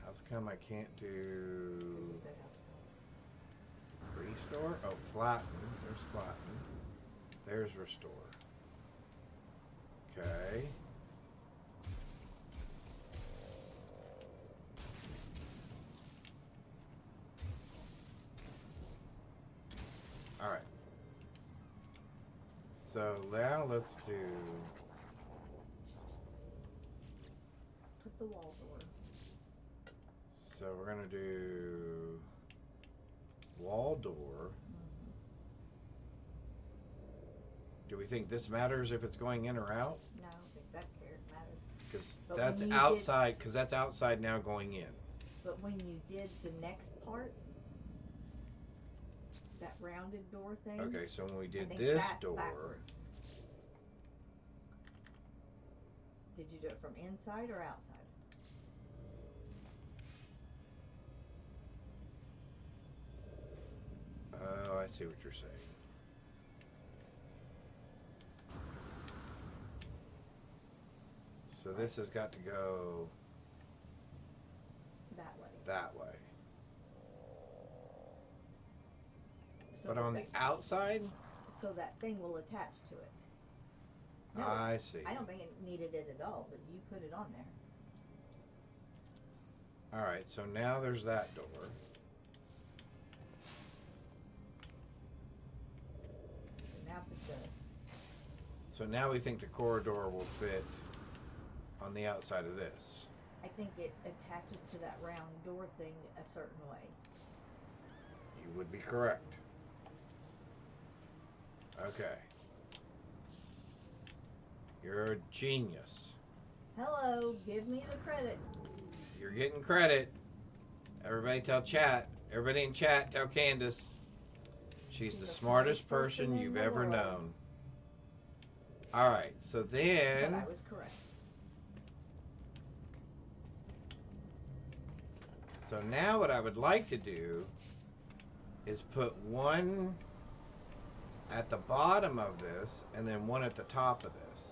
How's come I can't do You said house cone. restore? Oh, flatten. There's flatten. There's restore. Okay. Alright. So now let's do. Put the wall door. So we're gonna do wall door. Do we think this matters if it's going in or out? No, I don't think that matters. Because But that's when you outside. Because that's outside now going in. But when you did the next part, that rounded door thing. Okay, so when we I did think this that's door, backwards. Did you do it from inside or outside? oh, I see what you're saying. So this has got to go That way. that way. But that on the outside? so that thing will attach to it. No, I see. I don't think it needed it at all, but you put it on there. Alright, so now there's that door. Now put the So now we think the corridor will fit on the outside of this. I think it attaches to that round door thing a certain way. You would be correct. Okay. You're a genius. Hello, give me the credit. You're getting credit. Everybody tell chat. Everybody in chat tell Candace. She's the smartest person in you've the ever world. known. Alright, so then... But I was correct. So now what I would like to do is put one at the bottom of this and then one at the top of this.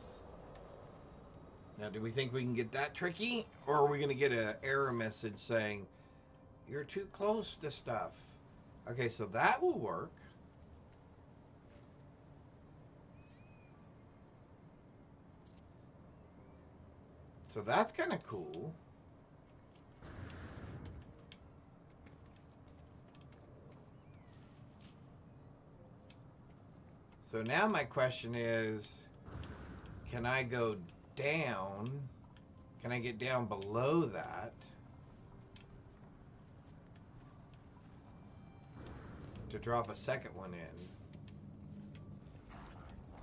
Now, do we think we can get that tricky? Or are we going to get an error message saying, you're too close to stuff? Okay, so that will work. So that's kind of cool. So now my question is, can I go down? Can I get down below that? To drop a second one in?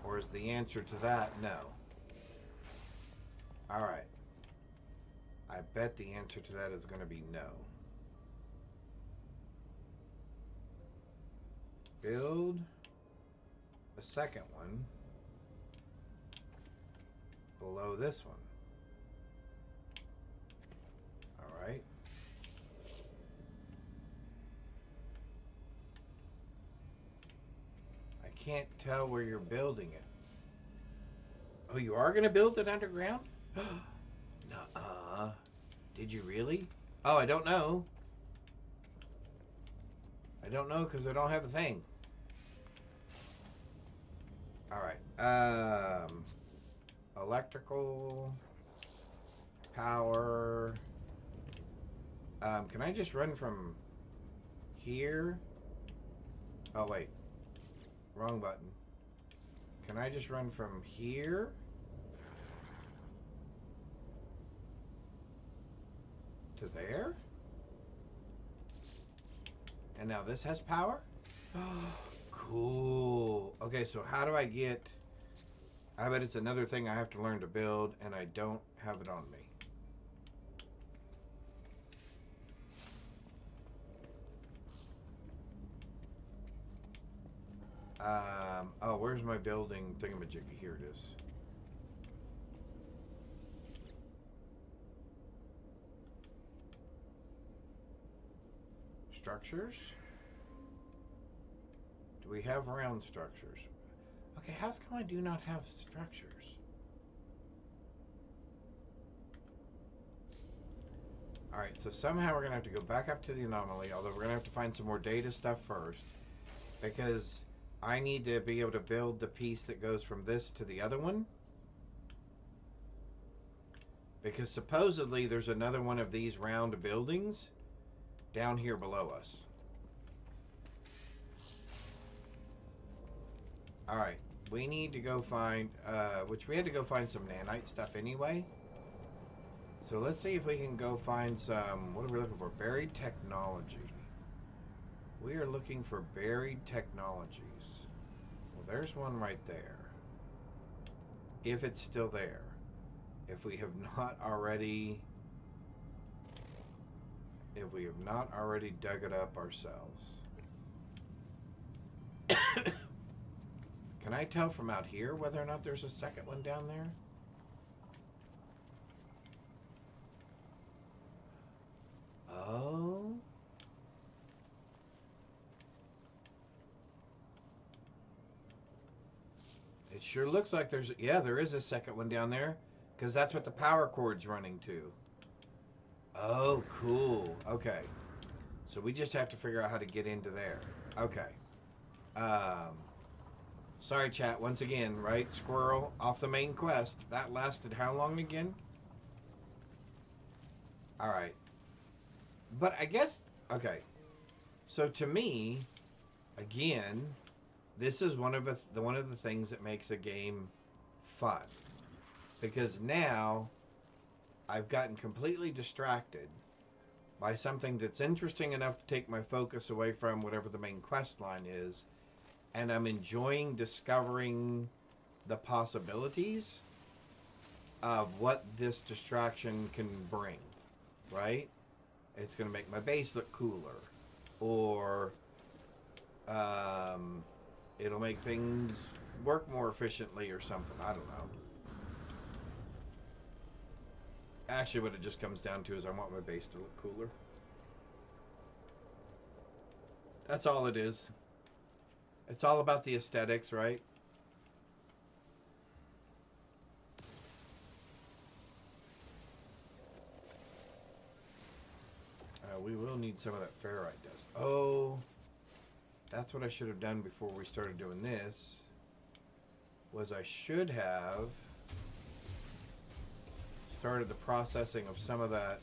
Or is the answer to that no? Alright. I bet the answer to that is going to be no. Build a second one below this one. Alright. I can't tell where you're building it. Oh, you are going to build it underground? Nuh-uh. Did you really? Oh, I don't know. I don't know because I don't have a thing. Alright. Electrical. Power. Can I just run from here? Oh, wait. Wrong button. Can I just run from here? To there? And now this has power? Cool. Okay, so how do I get... I bet it's another thing I have to learn to build, and I don't have it on me. Oh, where's my building thingamajiggy? Here it is. Structures? Do we have round structures? Okay, how's come I do not have structures? Alright, so somehow we're going to have to go back up to the anomaly, although we're going to have to find some more data stuff first. Because I need to be able to build the piece that goes from this to the other one. Because supposedly there's another one of these round buildings down here below us. Alright, we need to go find, which we had to go find some nanite stuff anyway. So let's see if we can go find some, what are we looking for? Buried technology. We are looking for buried technologies. Well, there's one right there. If it's still there. If we have not already... If we have not already dug it up ourselves. Can I tell from out here whether or not there's a second one down there? Oh. It sure looks like there's... Yeah, there is a second one down there. Because that's what the power cord's running to. Oh, cool. Okay. So we just have to figure out how to get into there. Okay. Um, sorry, chat. Once again, right? Squirrel off the main quest. That lasted how long again? All right. But I guess okay. So to me, again, this is one of the things that makes a game fun, because now I've gotten completely distracted by something that's interesting enough to take my focus away from whatever the main quest line is, and I'm enjoying discovering the possibilities of what this distraction can bring, right? It's going to make my base look cooler, or it'll make things work more efficiently or something. I don't know. Actually, what it just comes down to is I want my base to look cooler. That's all it is. It's all about the aesthetics, right? We will need some of that ferrite dust. Oh, that's what I should have done before we started doing this. Was I should have started the processing of some of that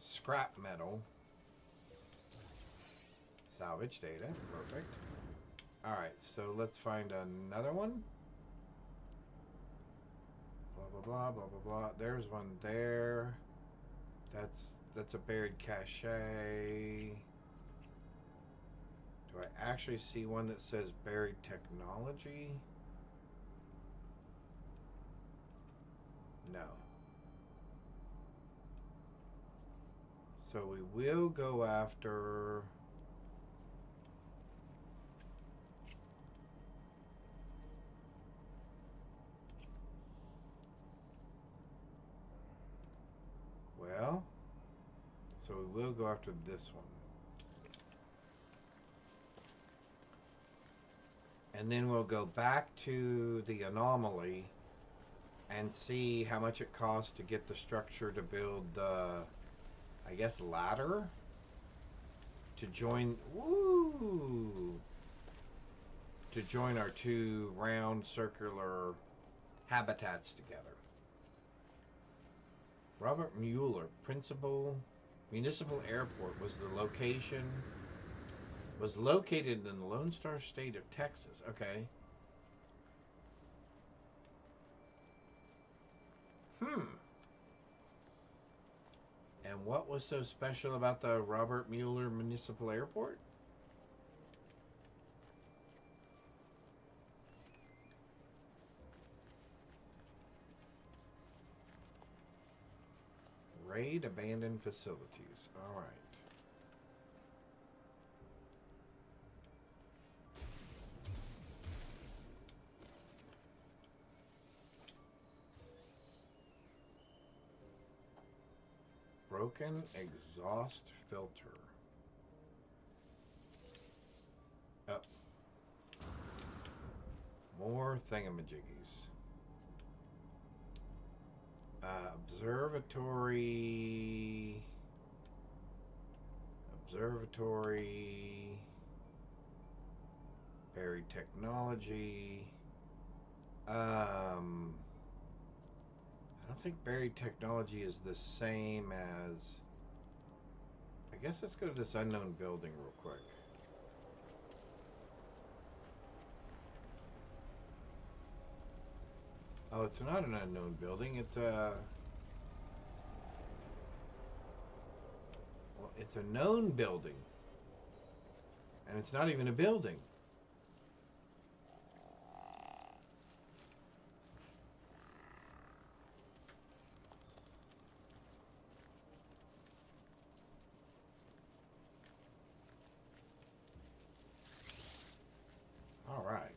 scrap metal. Salvage data, perfect. Alright, so let's find another one. Blah, blah, blah, blah, blah, blah. There's one there. That's a buried cache. Do I actually see one that says buried technology? No. So we will go after so we will go after this one. And then we'll go back to the anomaly and see how much it costs to get the structure to build the, I guess, ladder to join. Woo! To join our two round circular habitats together. Robert Mueller, Municipal Airport was located in the Lone Star State of Texas. Okay. And what was so special about the Robert Mueller Municipal Airport? Raid abandoned facilities. All right. Broken exhaust filter. Oh. More thingamajiggies. Observatory. Buried technology. I don't think buried technology is the same as. I guess let's go to this unknown building real quick. Oh, it's not an unknown building. It's a. Well, it's a known building. And it's not even a building. All right.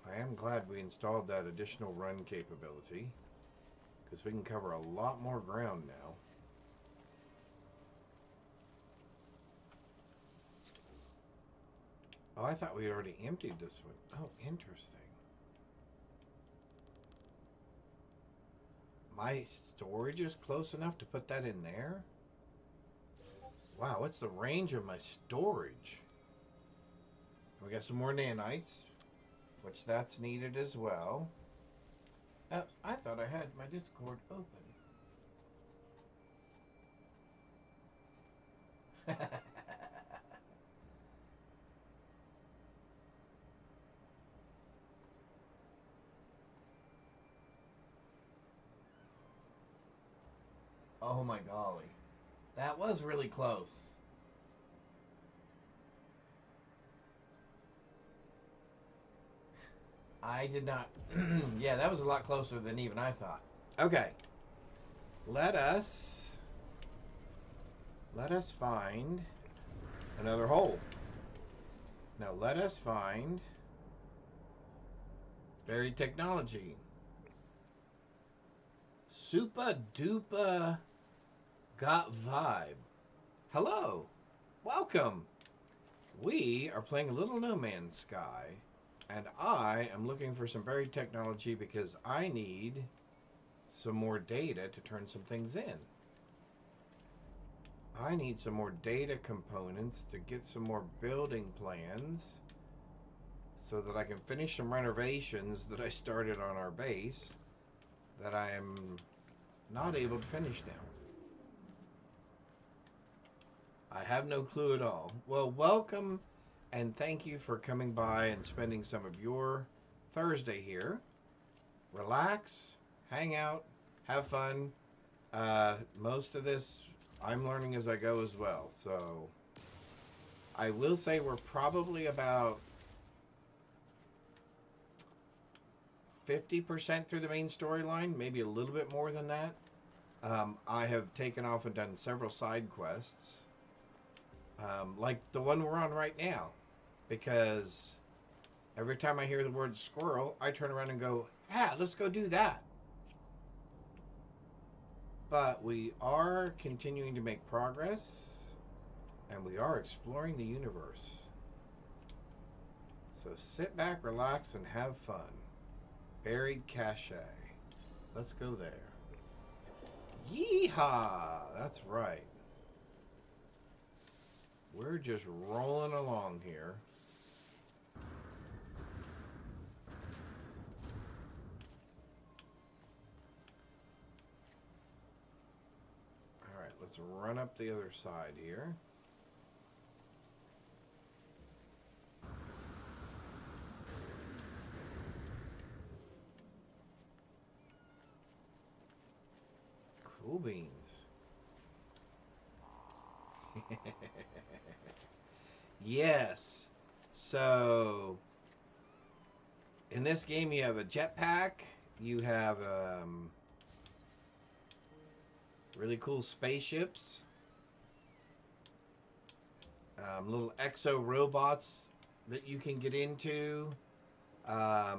I am glad we installed that additional run capability, because we can cover a lot more ground now. Oh, I thought we had already emptied this one. Oh, interesting. My storage is close enough to put that in there? Wow, what's the range of my storage? We got some more nanites, which that's needed as well. I thought I had my Discord open. Oh my golly. That was really close. I did not. Yeah, that was a lot closer than even I thought. Okay. Let us find another hole. Now let us find buried technology. Super duper got vibe. Hello. Welcome. We are playing Little No Man's Sky, and I am looking for some buried technology because I need some more data to turn some things in. I need some more data components to get some more building plans so that I can finish some renovations that I started on our base that I am not able to finish now. I have no clue at all. Well, welcome and thank you for coming by and spending some of your Thursday here. Relax, hang out, have fun. Most of this I'm learning as I go as well. So I will say we're probably about 50% through the main storyline, maybe a little bit more than that. I have taken off and done several side quests, like the one we're on right now, because every time I hear the word squirrel, I turn around and go, let's go do that. But we are continuing to make progress, and we are exploring the universe. So sit back, relax, and have fun. Buried cache. Let's go there. Yeehaw! That's right. We're just rolling along here. Alright, let's run up the other side here. Cool beans. Yes. So, in this game you have a jetpack, you have really cool spaceships, little exo robots that you can get into. I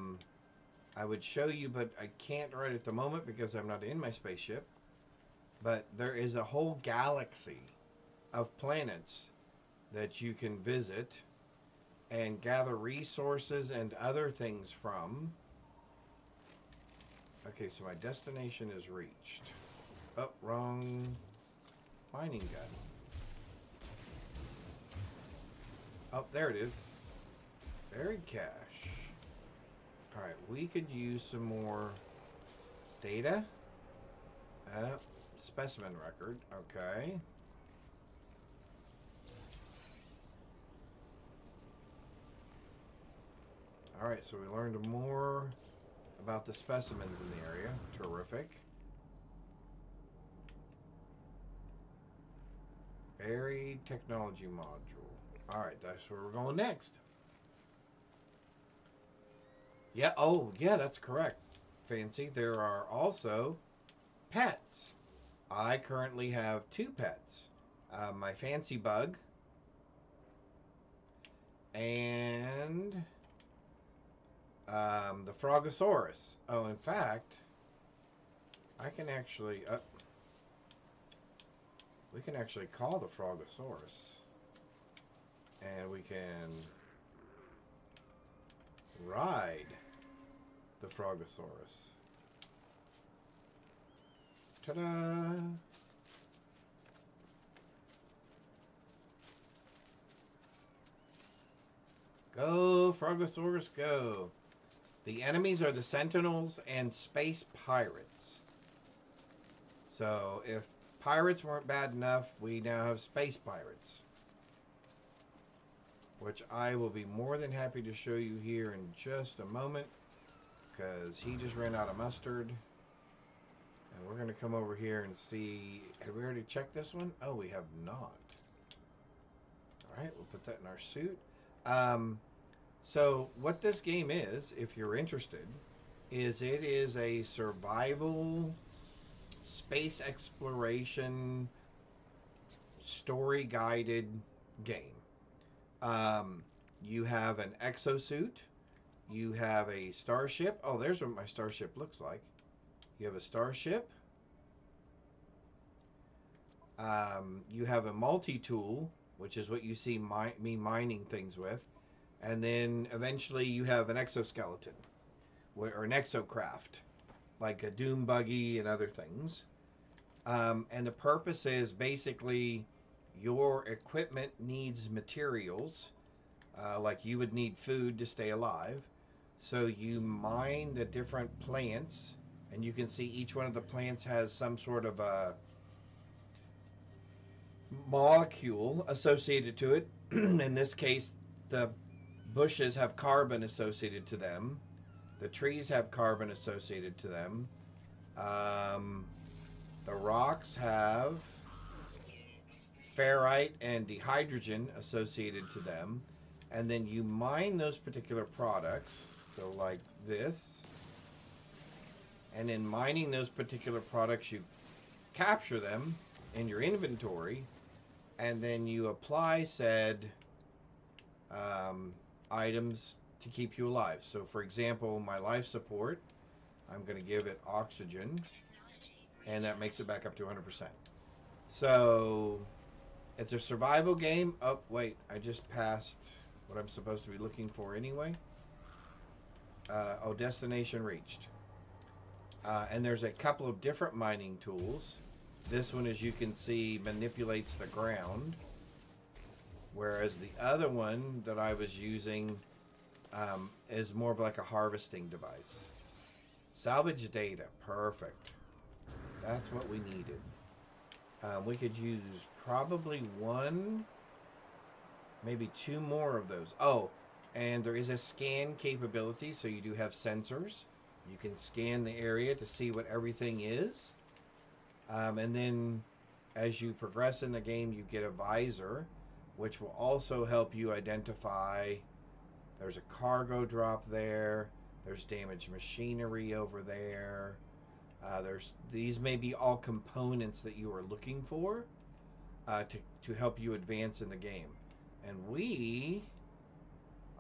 would show you, but I can't right at the moment because I'm not in my spaceship. But there is a whole galaxy of planets that you can visit and gather resources and other things from. Okay, so my destination is reached. Oh, wrong mining gun. Oh, there it is. Buried cache. Alright, we could use some more data. Specimen record. Okay. Alright, so we learned more about the specimens in the area. Terrific. Buried technology module. Alright, that's where we're going next. Yeah, oh, yeah, that's correct, Fancy. There are also pets. I currently have 2 pets. My Fancy Bug and the Frogosaurus. Oh, in fact, I can actually... we can actually call the Frogosaurus. And we can ride the Frogosaurus. Ta-da! Go, Frogosaurus, go. The enemies are the Sentinels and Space Pirates. So, if pirates weren't bad enough, we now have Space Pirates. Which I will be more than happy to show you here in just a moment. Because he just ran out of mustard. And we're going to come over here and see... Have we already checked this one? Oh, we have not. Alright, we'll put that in our suit. So, what this game is, if you're interested, is it is a survival, space exploration, story-guided game. You have an exosuit. You have a starship. Oh, there's what my starship looks like. You have a starship. You have a multi-tool, which is what you see me mining things with. And then eventually you have an exoskeleton, or an exocraft, like a doom buggy and other things. And the purpose is basically your equipment needs materials, like you would need food to stay alive. So you mine the different plants, and you can see each one of the plants has some sort of a molecule associated to it. In this case, the bushes have carbon associated to them. The trees have carbon associated to them. The rocks have ferrite and dihydrogen associated to them. And then you mine those particular products. So like this. And in mining those particular products, you capture them in your inventory. And then you apply said items to keep you alive. So for example, my life support, I'm going to give it oxygen. And that makes it back up to 100%. So it's a survival game. Oh, wait, I just passed what I'm supposed to be looking for anyway. Destination reached. And there's a couple of different mining tools. This one, as you can see, manipulates the ground. Whereas the other one that I was using is more of like a harvesting device. Salvage data. Perfect. That's what we needed. We could use probably one, maybe two more of those. Oh, and there is a scan capability, so you do have sensors. You can scan the area to see what everything is. And then as you progress in the game, you get a visor, which will also help you identify. There's a cargo drop there. There's damaged machinery over there. These may be all components that you are looking for to help you advance in the game. And we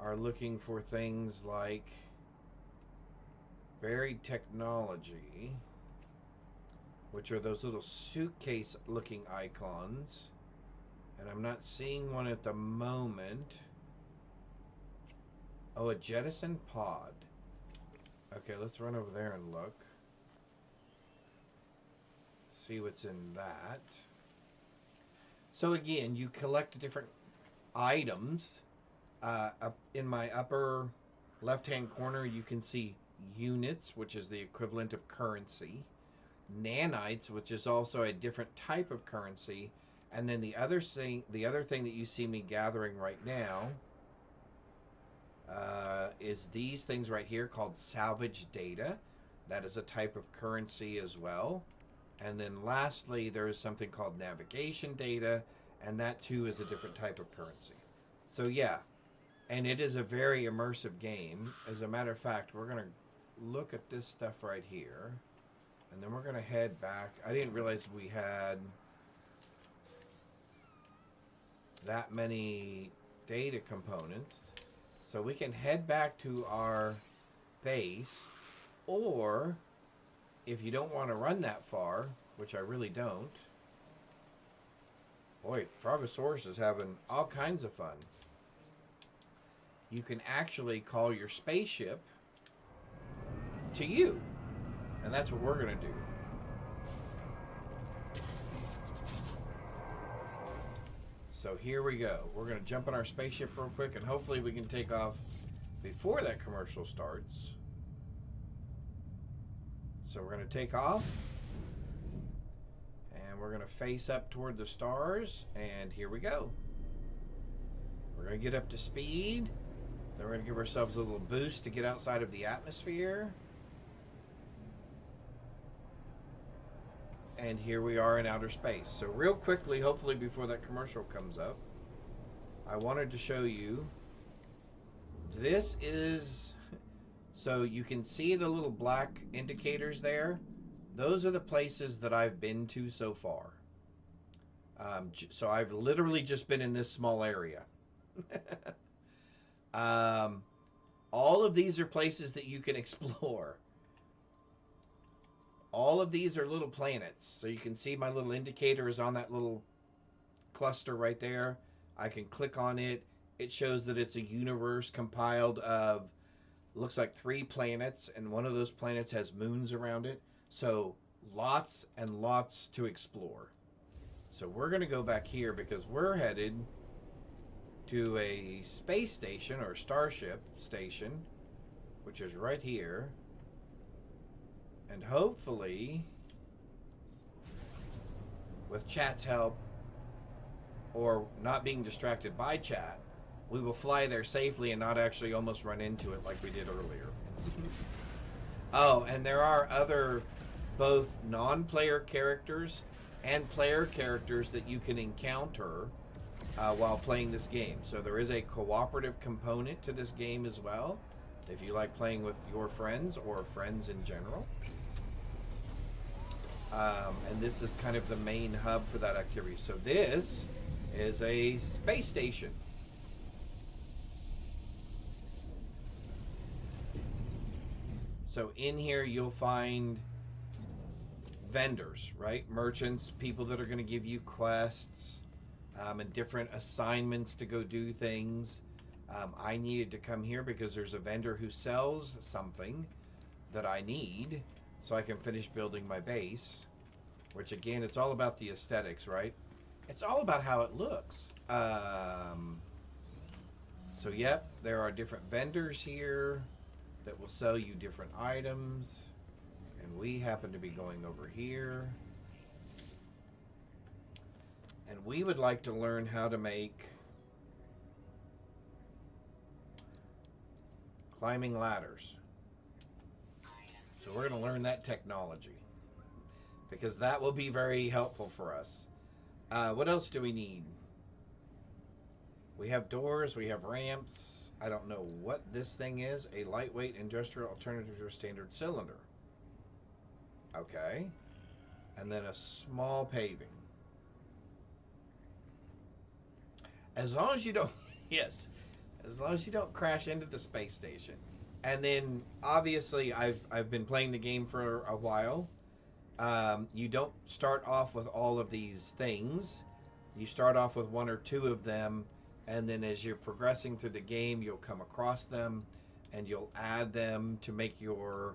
are looking for things like buried technology, which are those little suitcase looking icons. And I'm not seeing one at the moment. Oh, a jettison pod. Okay, let's run over there and look. See what's in that. So again, you collect different items. Up in my upper left-hand corner, you can see units, which is the equivalent of currency. Nanites, which is also a different type of currency. And then the other thing that you see me gathering right now is these things right here called salvage data. That is a type of currency as well. And then lastly, there is something called navigation data, and that too is a different type of currency. So yeah, and it is a very immersive game. As a matter of fact, we're going to look at this stuff right here, and then we're going to head back. I didn't realize we had that many data components. So we can head back to our base, or if you don't want to run that far, which I really don't. Boy, Frogosaurus is having all kinds of fun. You can actually call your spaceship to you. And that's what we're going to do. So here we go. We're going to jump on our spaceship real quick, and hopefully we can take off before that commercial starts. So we're going to take off, and we're going to face up toward the stars, and here we go. We're going to get up to speed. Then we're going to give ourselves a little boost to get outside of the atmosphere. And here we are in outer space. So real quickly, hopefully before that commercial comes up, I wanted to show you, this is, so you can see the little black indicators there. Those are the places that I've been to so far. So I've literally just been in this small area. All of these are places that you can explore. All of these are little planets. So you can see my little indicator is on that little cluster right there. I can click on it. It shows that it's a universe compiled of, looks like 3 planets, and one of those planets has moons around it. So lots and lots to explore. So we're going to go back here because we're headed to a space station or starship station, which is right here. And hopefully, with chat's help, or not being distracted by chat, we will fly there safely and not actually almost run into it like we did earlier. Oh, and there are other both non-player characters and player characters that you can encounter while playing this game. So there is a cooperative component to this game as well, if you like playing with your friends or friends in general. And this is kind of the main hub for that activity. So this is a space station. So in here you'll find vendors, right? Merchants, people that are going to give you quests and different assignments to go do things. I needed to come here because there's a vendor who sells something that I need so I can finish building my base, which again, it's all about the aesthetics, right? It's all about how it looks. So yep, there are different vendors here that will sell you different items, and we happen to be going over here, and we would like to learn how to make climbing ladders. So we're going to learn that technology because that will be very helpful for us. What else do we need? We have doors, we have ramps. I don't know what this thing is. A lightweight industrial alternative to a standard cylinder. Okay. And then a small paving. As long as you don't, yes, as long as you don't crash into the space station. And then obviously I've been playing the game for a while. You don't start off with all of these things. You start off with 1 or 2 of them, and then as you're progressing through the game, you'll come across them and you'll add them to make your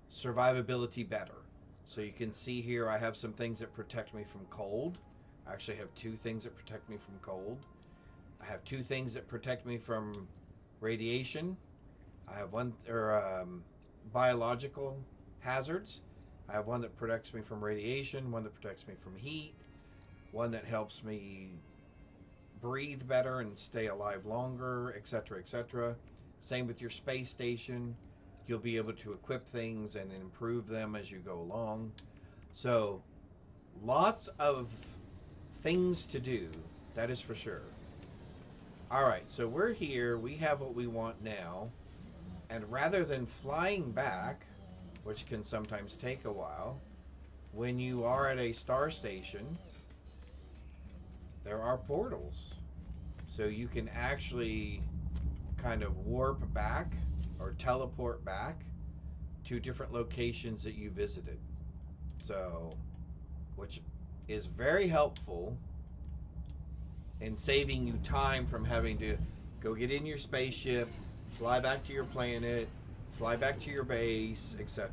survivability better. So you can see here I have some things that protect me from cold. I actually have 2 things that protect me from cold. I have 2 things that protect me from radiation. I have one, biological hazards. I have one that protects me from radiation, one that protects me from heat, one that helps me breathe better and stay alive longer, etc., etc. Same with your space station. You'll be able to equip things and improve them as you go along. So, lots of things to do, that is for sure. Alright, so we're here, we have what we want now, and rather than flying back, which can sometimes take a while, when you are at a star station, there are portals. So you can actually kind of warp back or teleport back to different locations that you visited. So, which is very helpful in saving you time from having to go get in your spaceship, fly back to your planet, fly back to your base, etc.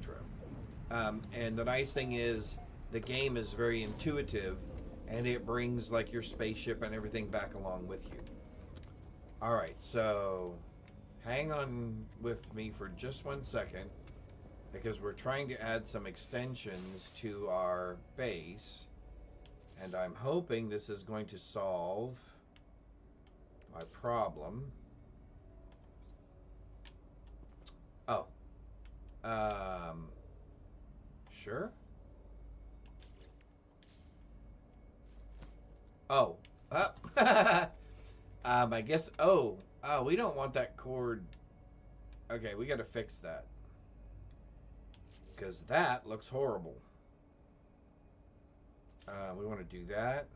And the nice thing is the game is very intuitive And it brings like your spaceship and everything back along with you. Alright, so hang on with me for just 1 second, because we're trying to add some extensions to our base, and I'm hoping this is going to solve my problem. Oh. Sure. Oh. I guess, we don't want that cord. Okay, we gotta fix that. Because that looks horrible. We want to do that.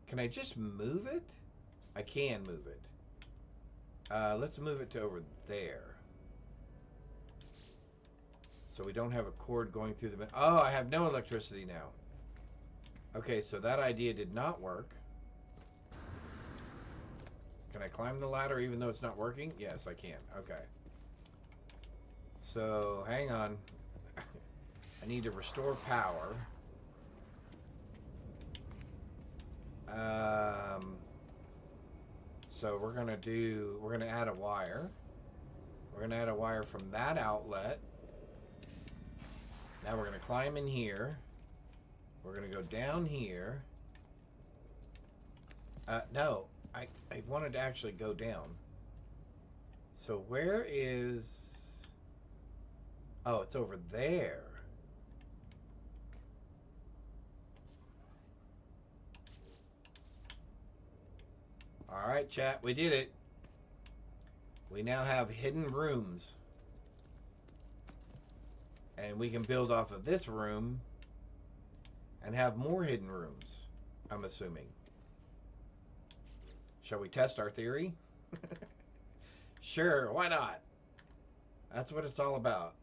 Can I just move it? I can move it. Let's move it to over there. So we don't have a cord going through the... Oh, I have no electricity now. Okay, so that idea did not work. Can I climb the ladder even though it's not working? Yes, I can. Okay. So, hang on. I need to restore power. So we're gonna add a wire. We're gonna add a wire from that outlet. Now we're gonna climb in here. We're gonna go down here. No, I wanted to actually go down. So where is... Oh, it's over there. Alright, chat, we did it. We now have hidden rooms. And we can build off of this room and have more hidden rooms, I'm assuming. Shall we test our theory? Sure, why not? That's what it's all about.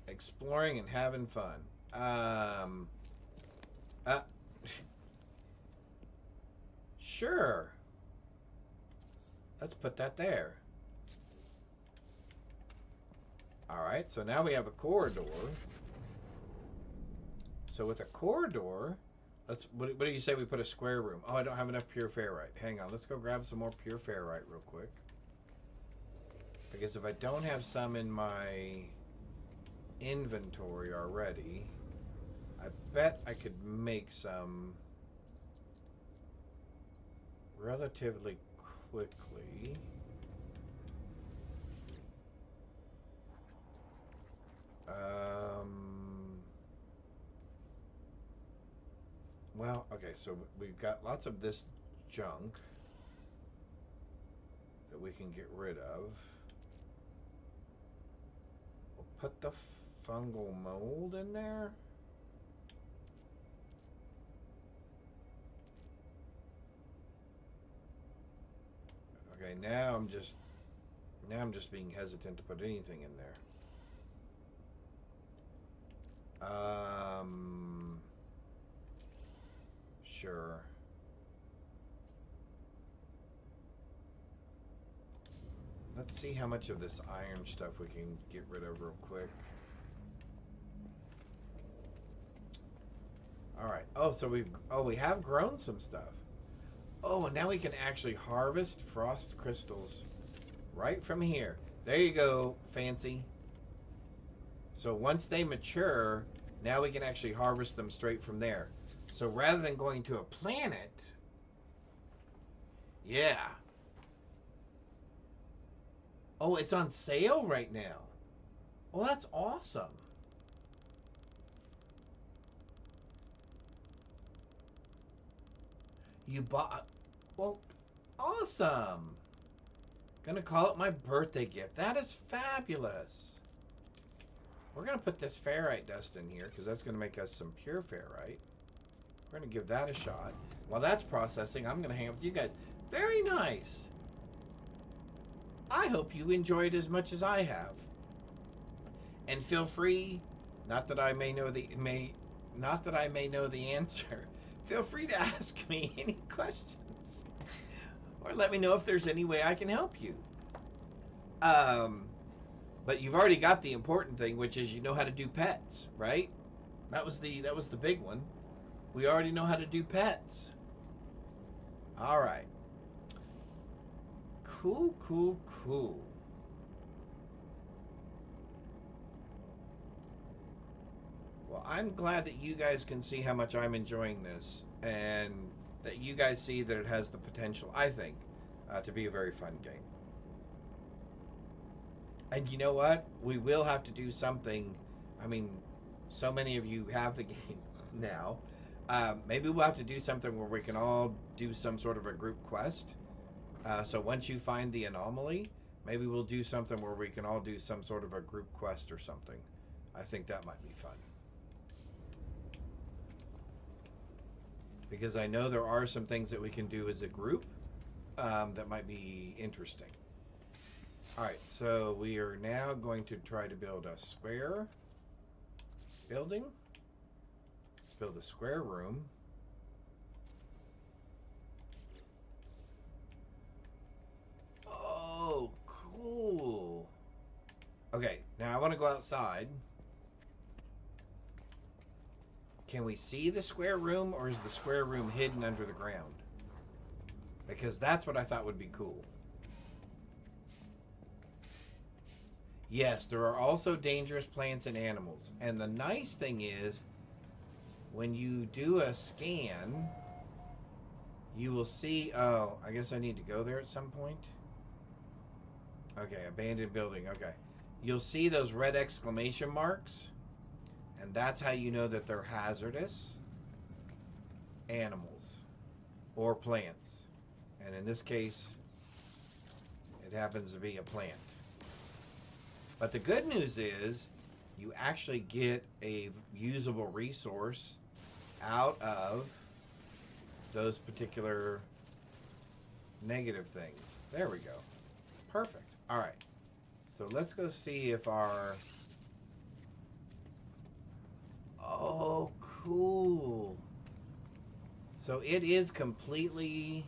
Exploring and having fun. Sure. Let's put that there. Alright, so now we have a corridor. So with a corridor, what do you say we put a square room? Oh, I don't have enough pure ferrite. Hang on, let's go grab some more pure ferrite real quick. Because if I don't have some in my inventory already, I bet I could make some relatively quickly. Well, okay, so we've got lots of this junk that we can get rid of. We'll put the fungal mold in there. Okay, now I'm just being hesitant to put anything in there. Sure. Let's see how much of this iron stuff we can get rid of real quick. Alright. Oh, so we have grown some stuff. Oh, and now we can actually harvest frost crystals right from here. There you go, fancy. So once they mature, now we can actually harvest them straight from there. So rather than going to a planet, yeah. Oh, it's on sale right now. Well, that's awesome. You bought... Well, awesome. Gonna call it my birthday gift. That is fabulous. We're gonna put this ferrite dust in here because that's gonna make us some pure ferrite. We're gonna give that a shot. While that's processing, I'm gonna hang out with you guys. Very nice. I hope you enjoyed as much as I have. And feel free, not that I may know the answer. Feel free to ask me any questions. Or let me know if there's any way I can help you. But you've already got the important thing, which is you know how to do pets, right? That was the big one. We already know how to do pets. All right. Cool, cool, cool. Well, I'm glad that you guys can see how much I'm enjoying this, and that you guys see that it has the potential, I think, to be a very fun game. And you know what? We will have to do something. I mean, so many of you have the game now. Maybe we'll have to do something where we can all do some sort of a group quest. So once you find the anomaly, maybe we'll do something where we can all do some sort of a group quest or something. I think that might be fun. Because I know there are some things that we can do as a group that might be interesting. Alright, so we are now going to try to build a square building. Let's build a square room. Oh, cool. Okay, now I want to go outside. Can we see the square room, or is the square room hidden under the ground? Because that's what I thought would be cool. Yes, there are also dangerous plants and animals. And the nice thing is, when you do a scan, you will see... Oh, I guess I need to go there at some point. Okay, abandoned building. Okay. You'll see those red exclamation marks. And that's how you know that they're hazardous animals or plants. And in this case, it happens to be a plant. But the good news is you actually get a usable resource out of those particular negative things. There we go. Perfect. All right. So let's go see if our... Oh, cool. So it is completely...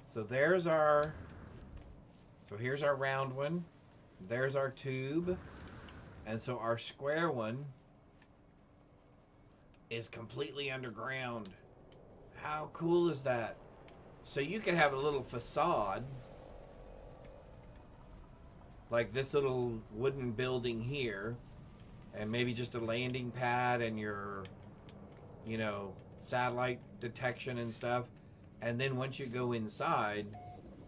So there's our... So here's our round one. There's our tube. And so our square one is completely underground. How cool is that? So you can have a little facade, like this little wooden building here, and maybe just a landing pad and your, you know, satellite detection and stuff. And then once you go inside,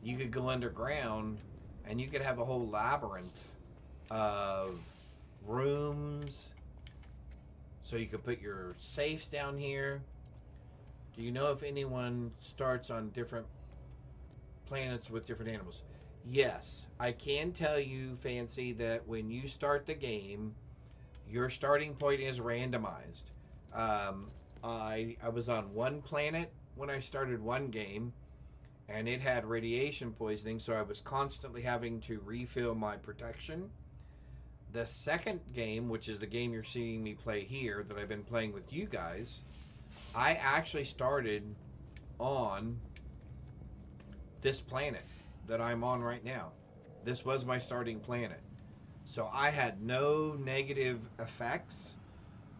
you could go underground and you could have a whole labyrinth of rooms. So you could put your safes down here. Do you know if anyone starts on different planets with different animals? Yes, I can tell you, Fancy, that when you start the game, your starting point is randomized. I was on one planet when I started one game, and it had radiation poisoning, so I was constantly having to refill my protection. The second game, which is the game you're seeing me play here, that I've been playing with you guys, I actually started on this planet that I'm on right now. This was my starting planet. So I had no negative effects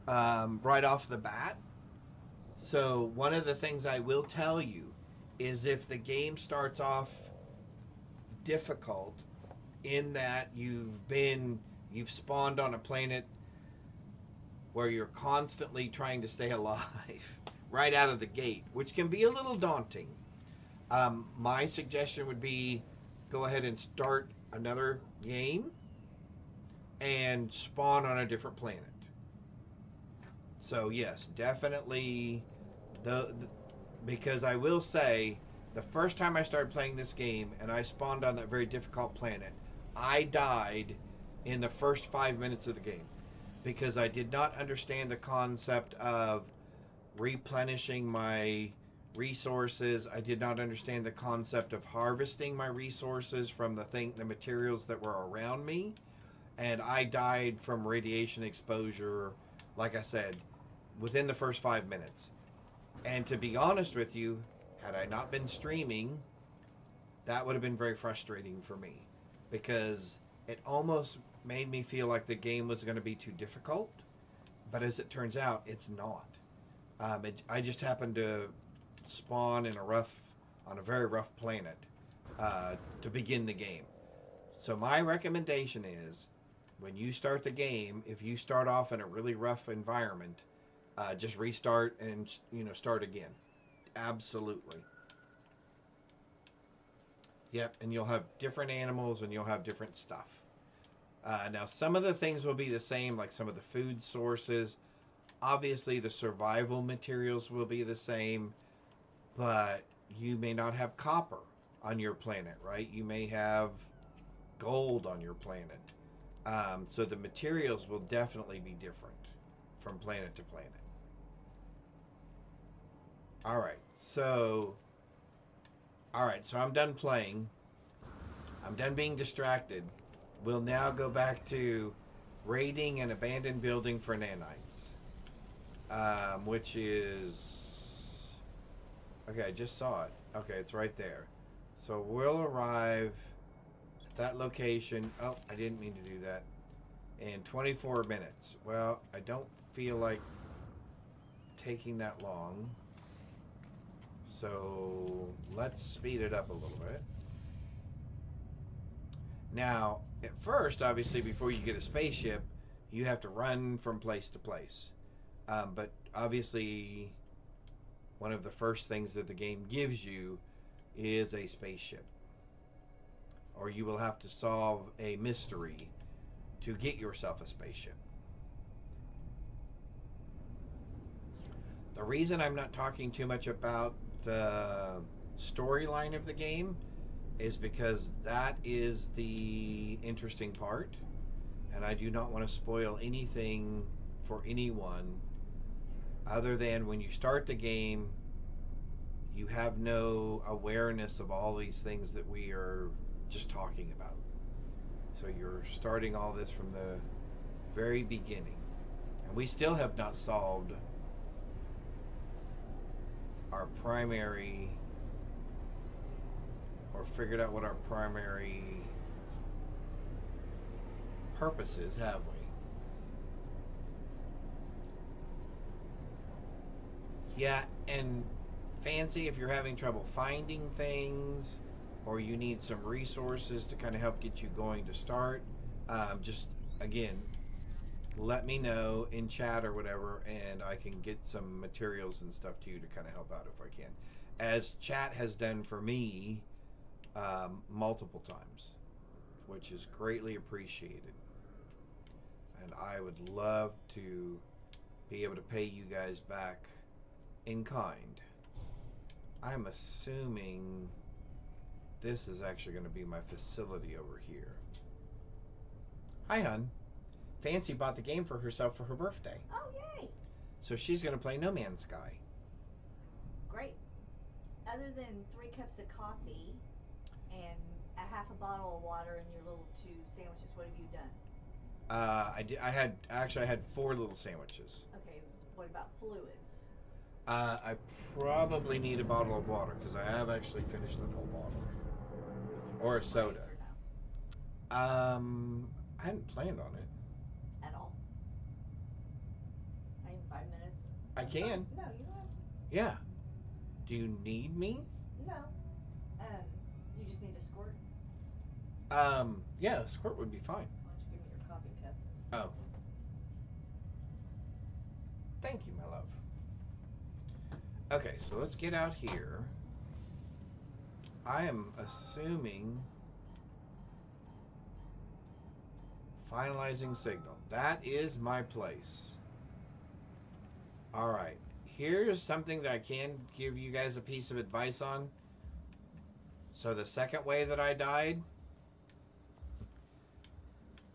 right off the bat. So one of the things I will tell you is if the game starts off difficult in that you've spawned on a planet where you're constantly trying to stay alive right out of the gate, which can be a little daunting. My suggestion would be go ahead and start another game and spawn on a different planet. So yes, definitely because I will say the first time I started playing this game and I spawned on that very difficult planet, I died in the first 5 minutes of the game because I did not understand the concept of replenishing my resources. I did not understand the concept of harvesting my resources from the materials that were around me, and I died from radiation exposure, like I said, within the first 5 minutes. And to be honest with you, had I not been streaming, that would have been very frustrating for me because it almost made me feel like the game was going to be too difficult, but as it turns out, it's not. I just happened to spawn on a very rough planet to begin the game. So my recommendation is, when you start the game, if you start off in a really rough environment, just restart and start again. Absolutely. Yep, and you'll have different animals and you'll have different stuff. Now, some of the things will be the same, like some of the food sources. Obviously, the survival materials will be the same, but you may not have copper on your planet, right? You may have gold on your planet. So the materials will definitely be different from planet to planet. Alright, so I'm done playing. I'm done being distracted. We'll now go back to raiding an abandoned building for nanites. Which is... Okay, I just saw it. Okay, it's right there. So we'll arrive at that location. Oh, I didn't mean to do that. In 24 minutes. Well, I don't feel like taking that long. So let's speed it up a little bit. Now, at first, obviously, before you get a spaceship, you have to run from place to place. But obviously, one of the first things that the game gives you is a spaceship. Or you will have to solve a mystery to get yourself a spaceship. The reason I'm not talking too much about the storyline of the game is because that is the interesting part, and I do not want to spoil anything for anyone other than when you start the game, you have no awareness of all these things that we are just talking about. So you're starting all this from the very beginning, and we still have not solved our primary, or figured out what our primary purpose is, have we? Yeah, and Fancy, if you're having trouble finding things, or you need some resources to kind of help get you going to start, just, again, let me know in chat or whatever, and I can get some materials and stuff to you to kind of help out if I can. As chat has done for me multiple times, which is greatly appreciated. And I would love to be able to pay you guys back in kind. I'm assuming this is actually going to be my facility over here. Hi, hun. Fancy bought the game for herself for her birthday. Oh, yay! So she's going to play No Man's Sky. Great. Other than 3 cups of coffee and a half a bottle of water and your little 2 sandwiches, what have you done? I had 4 little sandwiches. Okay, what about fluids? I probably need a bottle of water because I have actually finished the whole bottle. Or a soda. I hadn't planned on it. At all? I have 5 minutes. I can. No, you don't have to. Yeah. Do you need me? No. You just need a squirt. Yeah, a squirt would be fine. Why don't you give me your coffee cup? Oh. Thank you, my love. Okay, so let's get out here. I am assuming finalizing signal. That is my place. Alright. Here's something that I can give you guys a piece of advice on. So the second way that I died,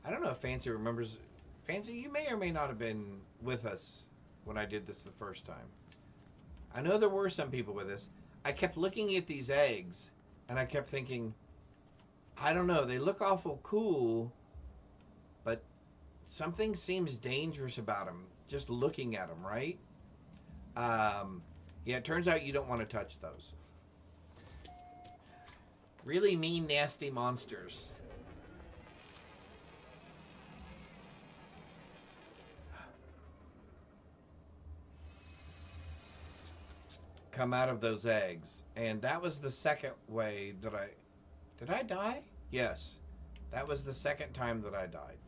I don't know if Fancy remembers. Fancy, you may or may not have been with us when I did this the first time. I know there were some people with us. I kept looking at these eggs, and I kept thinking, I don't know, they look awful cool, but something seems dangerous about them, just looking at them, right? Yeah, it turns out you don't want to touch those. Really mean, nasty monsters. come out of those eggs. And that was the second way that I... Did I die? Yes. That was the second time that I died.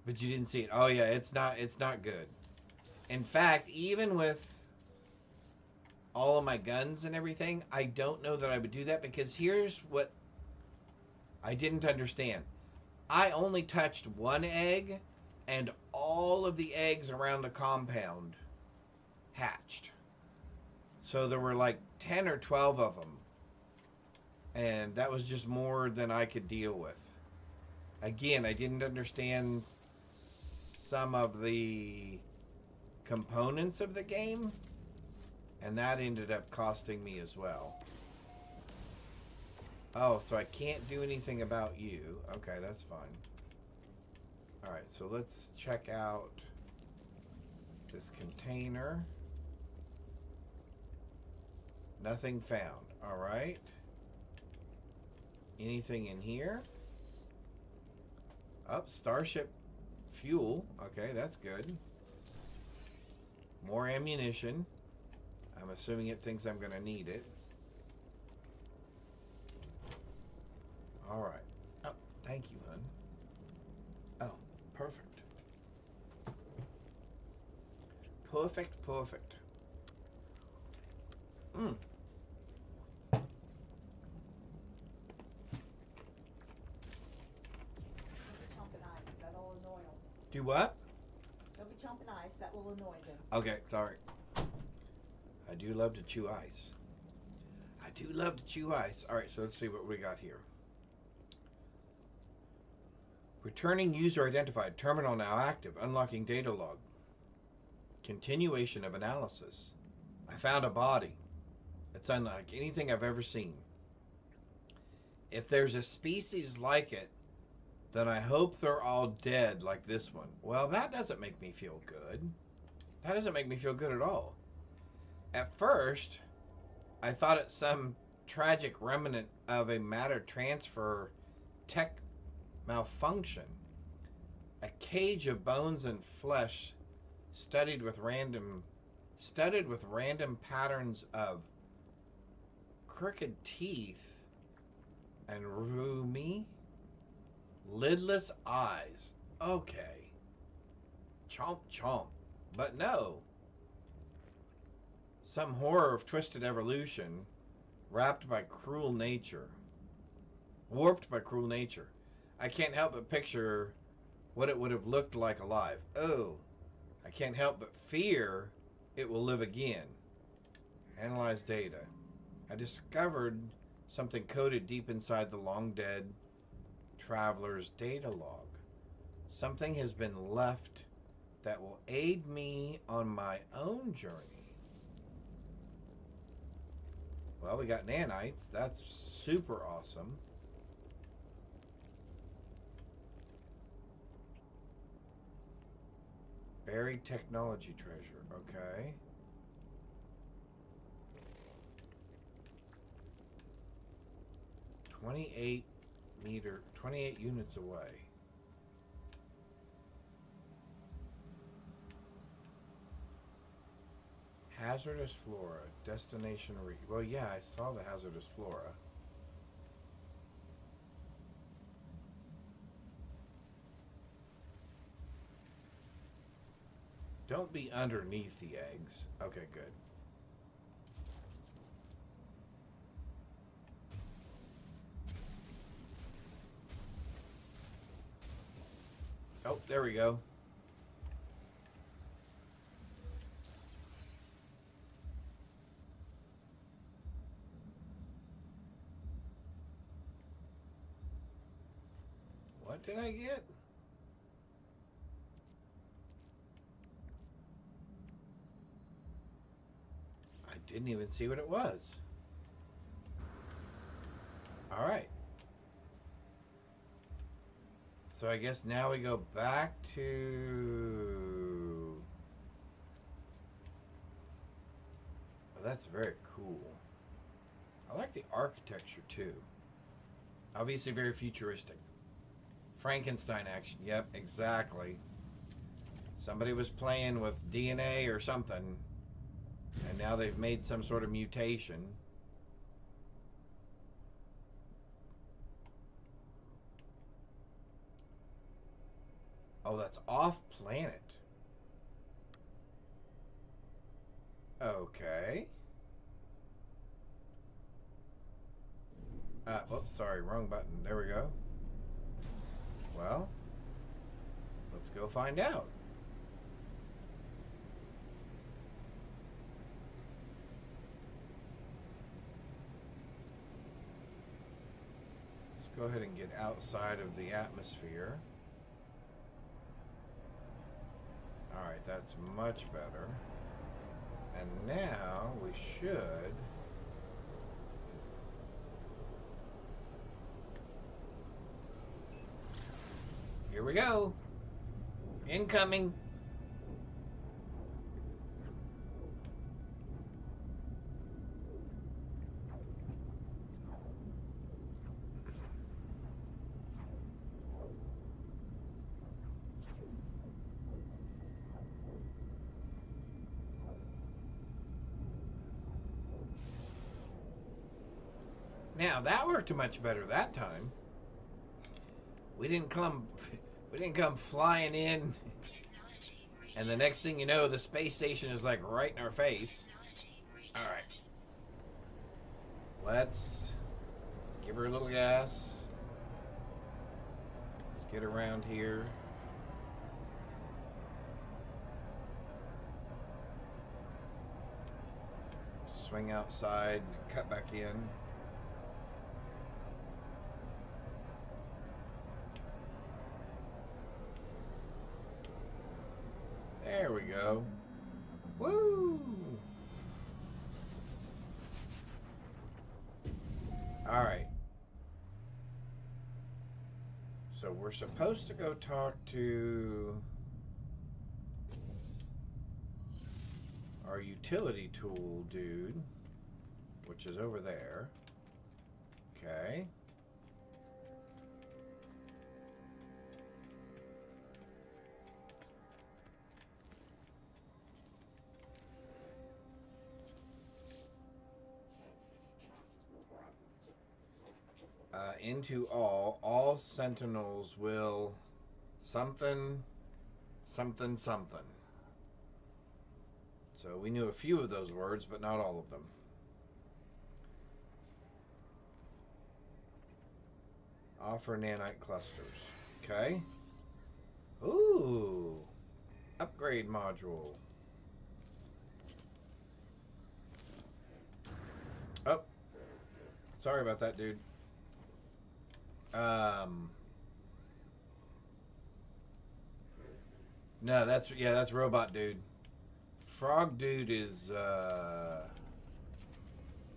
But you didn't see it. Oh yeah, it's not good. In fact, even with all of my guns and everything, I don't know that I would do that, because here's what I didn't understand. I only touched one egg, and all of the eggs around the compound hatched. So there were like 10 or 12 of them. And that was just more than I could deal with. Again, I didn't understand some of the components of the game, and that ended up costing me as well. Oh, so I can't do anything about you. Okay, that's fine. Alright, so let's check out this container. Nothing found. Alright. Anything in here? Up, Starship fuel. Okay, that's good. More ammunition. I'm assuming it thinks I'm going to need it. Alright. Oh, thank you, hun. Oh, perfect. Perfect. Mmm. Chomping ice. That'll annoy them. Do what? Don't be chomping ice. That will annoy them. Okay, sorry. I do love to chew ice. Alright, so let's see what we got here. Returning user identified. Terminal now active. Unlocking data log. Continuation of analysis. I found a body. It's unlike anything I've ever seen. If there's a species like it, then I hope they're all dead like this one. Well, that doesn't make me feel good. That doesn't make me feel good at all. At first, I thought it's some tragic remnant of a matter transfer tech malfunction. A cage of bones and flesh studded with random patterns of crooked teeth and roomy, lidless eyes. Okay. Chomp chomp. But no. Some horror of twisted evolution, warped by cruel nature. I can't help but picture what it would have looked like alive. Oh, I can't help but fear it will live again. Analyze data. I discovered something coded deep inside the long-dead traveler's data log. Something has been left that will aid me on my own journey. Well, we got nanites. That's super awesome. Buried technology treasure. Okay. $28 units away. Hazardous flora. Destination reach. Well, yeah, I saw the hazardous flora. Don't be underneath the eggs. Okay, good. Oh, there we go. What did I get? I didn't even see what it was. All right. So I guess now we go back to... Oh, that's very cool. I like the architecture too. Obviously very futuristic. Frankenstein action. Yep, exactly. Somebody was playing with DNA or something And now they've made some sort of mutation. Oh, that's off planet. Okay. Whoops, sorry, wrong button. There we go. Well, let's go find out. Let's go ahead and get outside of the atmosphere. Alright, that's much better. And now we should... Here we go. Incoming. Now that worked much better that time. We didn't come flying in, and the next thing you know, the space station is like right in our face. All right, let's give her a little gas. Let's get around here. Swing outside and cut back in. There we go. Woo! All right. So we're supposed to go talk to our utility tool dude, which is over there. Okay. Into all sentinels will something. So we knew a few of those words, but not all of them. Offer nanite clusters. Okay. Ooh. Upgrade module. Oh. Sorry about that, dude. No, that's robot dude. Frog dude is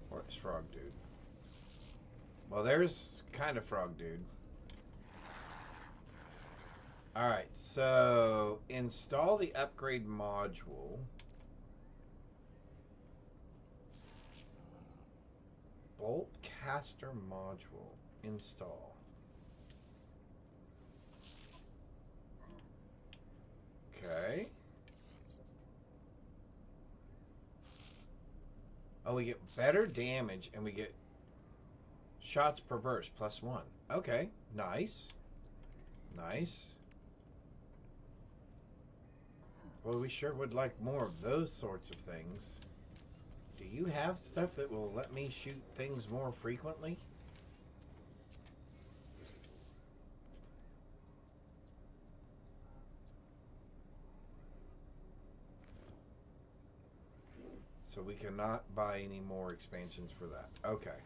where's frog dude? Well, there's kind of frog dude. All right, so install the upgrade module. Bolt caster module install. Okay. Oh, we get better damage and we get shots per burst +1. Okay, nice. Nice. Well, we sure would like more of those sorts of things. Do you have stuff that will let me shoot things more frequently? So we cannot buy any more expansions for that. Okay.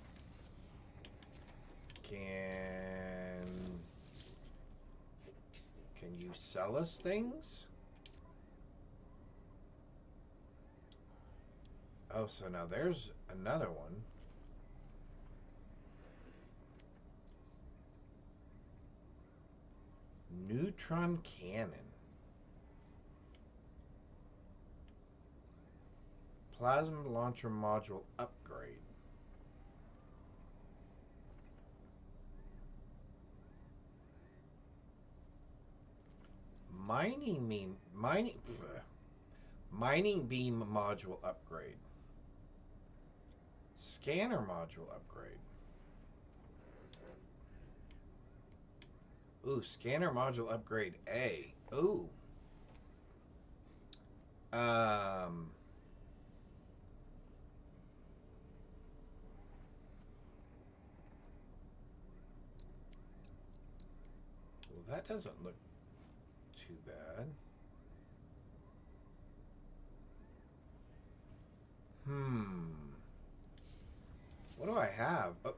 Can you sell us things? Oh, so now there's another one. Neutron cannon. Plasma launcher module upgrade. Mining. Mining beam module upgrade. Scanner module upgrade. Ooh, scanner module upgrade A. Ooh. Well, that doesn't look too bad. What do I have? Oh.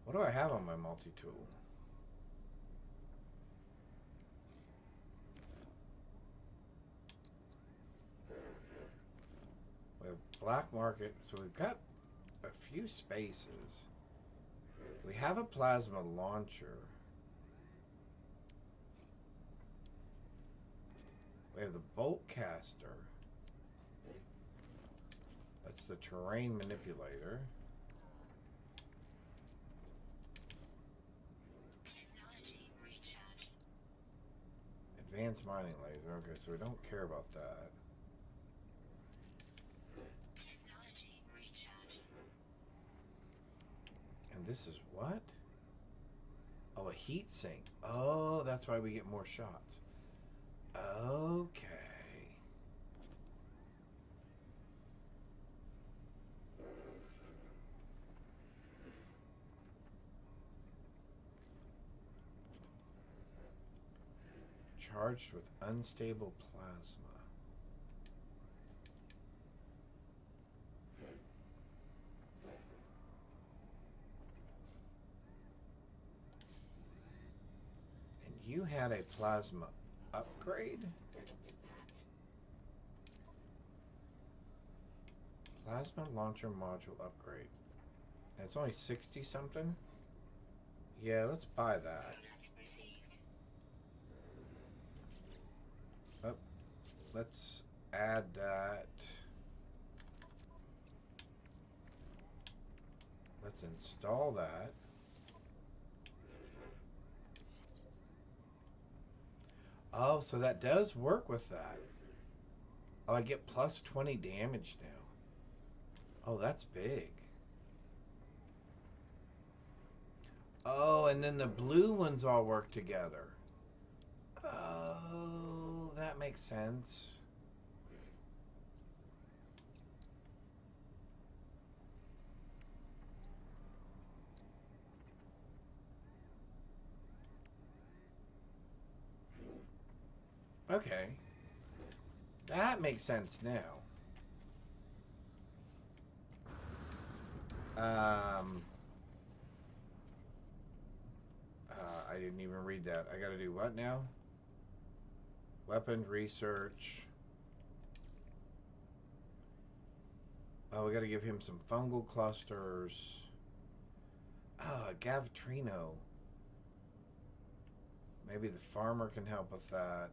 What do I have on my multi-tool? We have black market, so we've got a few spaces. We have a plasma launcher. We have the bolt caster. That's the terrain manipulator. Technology recharge. Advanced mining laser. Okay, so we don't care about that. Technology recharge. And this is what? Oh, a heat sink. Oh, that's why we get more shots. Okay. Charged with unstable plasma. And you had a plasma upgrade? Plasma launcher module upgrade. And it's only 60 something? Yeah, let's buy that. Alert received. Let's add that. Let's install that. Oh, so that does work with that. Oh, I get plus 20 damage now. Oh, that's big. Oh, and then the blue ones all work together. Oh, that makes sense. Okay. That makes sense now. I didn't even read that. I gotta do what now? Weapon research. Oh, we gotta give him some fungal clusters. Ah, Gavtrino. Maybe the farmer can help with that.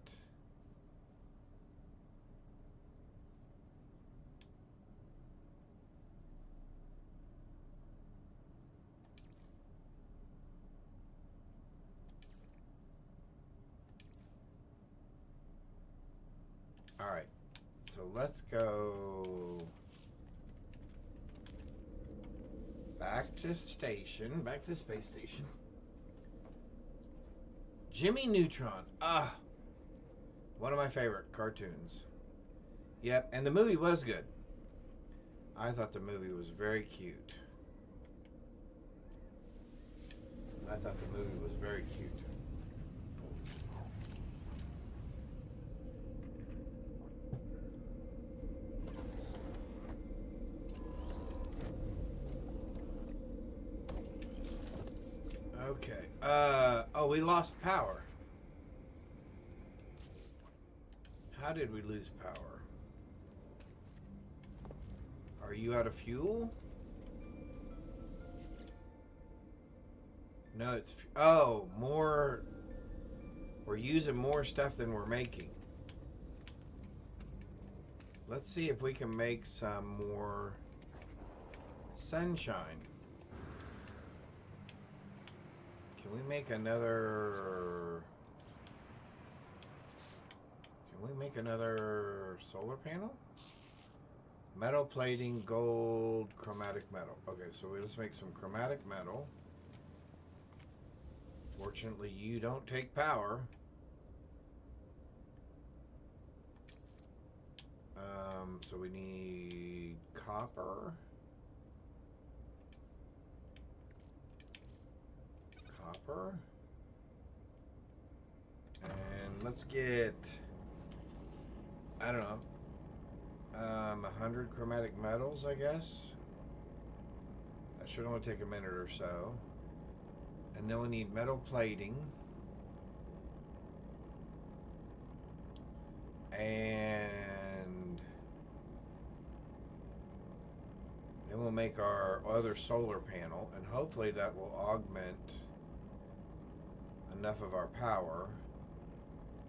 Alright, so let's go back to station, back to the space station. Jimmy Neutron. Ah, one of my favorite cartoons. Yep, and the movie was good. I thought the movie was very cute. I thought the movie was very cute. Okay. Oh, we lost power. How did we lose power? Are you out of fuel? No, it's... Oh, more... We're using more stuff than we're making. Let's see if we can make some more sunshine. Can we make another... Can we make another solar panel? Metal plating, gold, chromatic metal. Okay, so let's make some chromatic metal. Fortunately, you don't take power. So we need copper. Copper. And let's get, I don't know, 100 chromatic metals, I guess. That should only take a minute or so. And then we need metal plating. And then we'll make our other solar panel, and hopefully that will augment enough of our power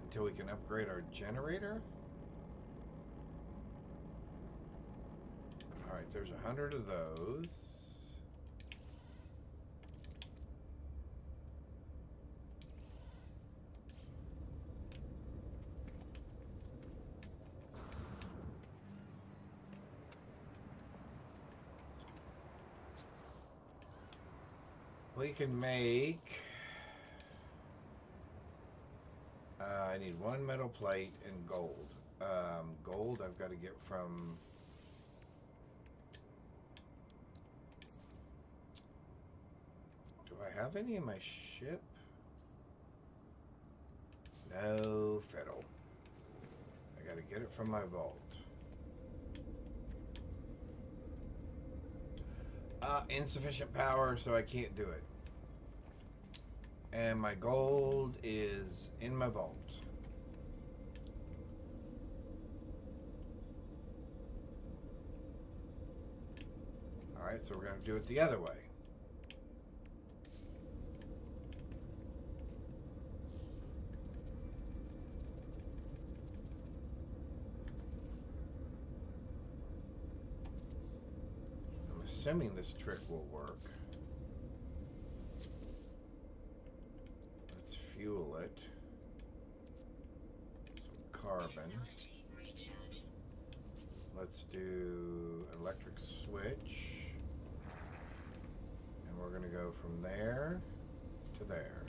until we can upgrade our generator. Alright, there's 100 of those. We can make... I need one metal plate and gold. Gold I've got to get from... Do I have any in my ship? No fiddle. I got to get it from my vault. Insufficient power, so I can't do it. And my gold is in my vault. Alright, so we're going to do it the other way. I'm assuming this trick will work. Let's fuel it. Some carbon. Technology recharge. Let's do electric switch. And we're going to go from there to there.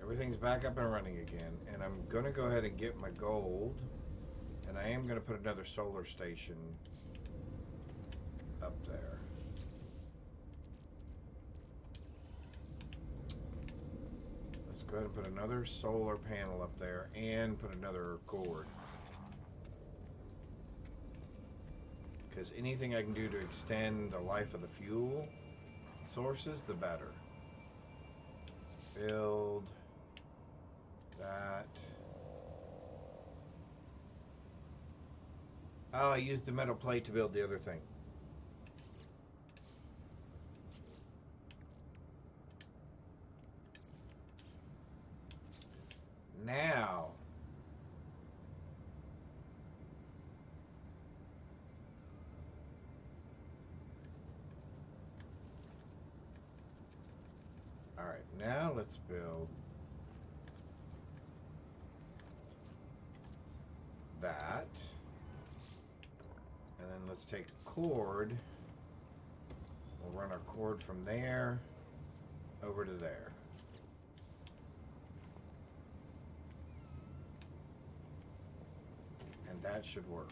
Everything's back up and running again. And I'm going to go ahead and get my gold. And I am going to put another solar station up there. Let's go ahead and put another solar panel up there and put another cord. Because anything I can do to extend the life of the fuel sources, the better. Build that. Oh, I used the metal plate to build the other thing. Now, all right, now let's build that. And then let's take a cord. We'll run our cord from there over to there. And that should work.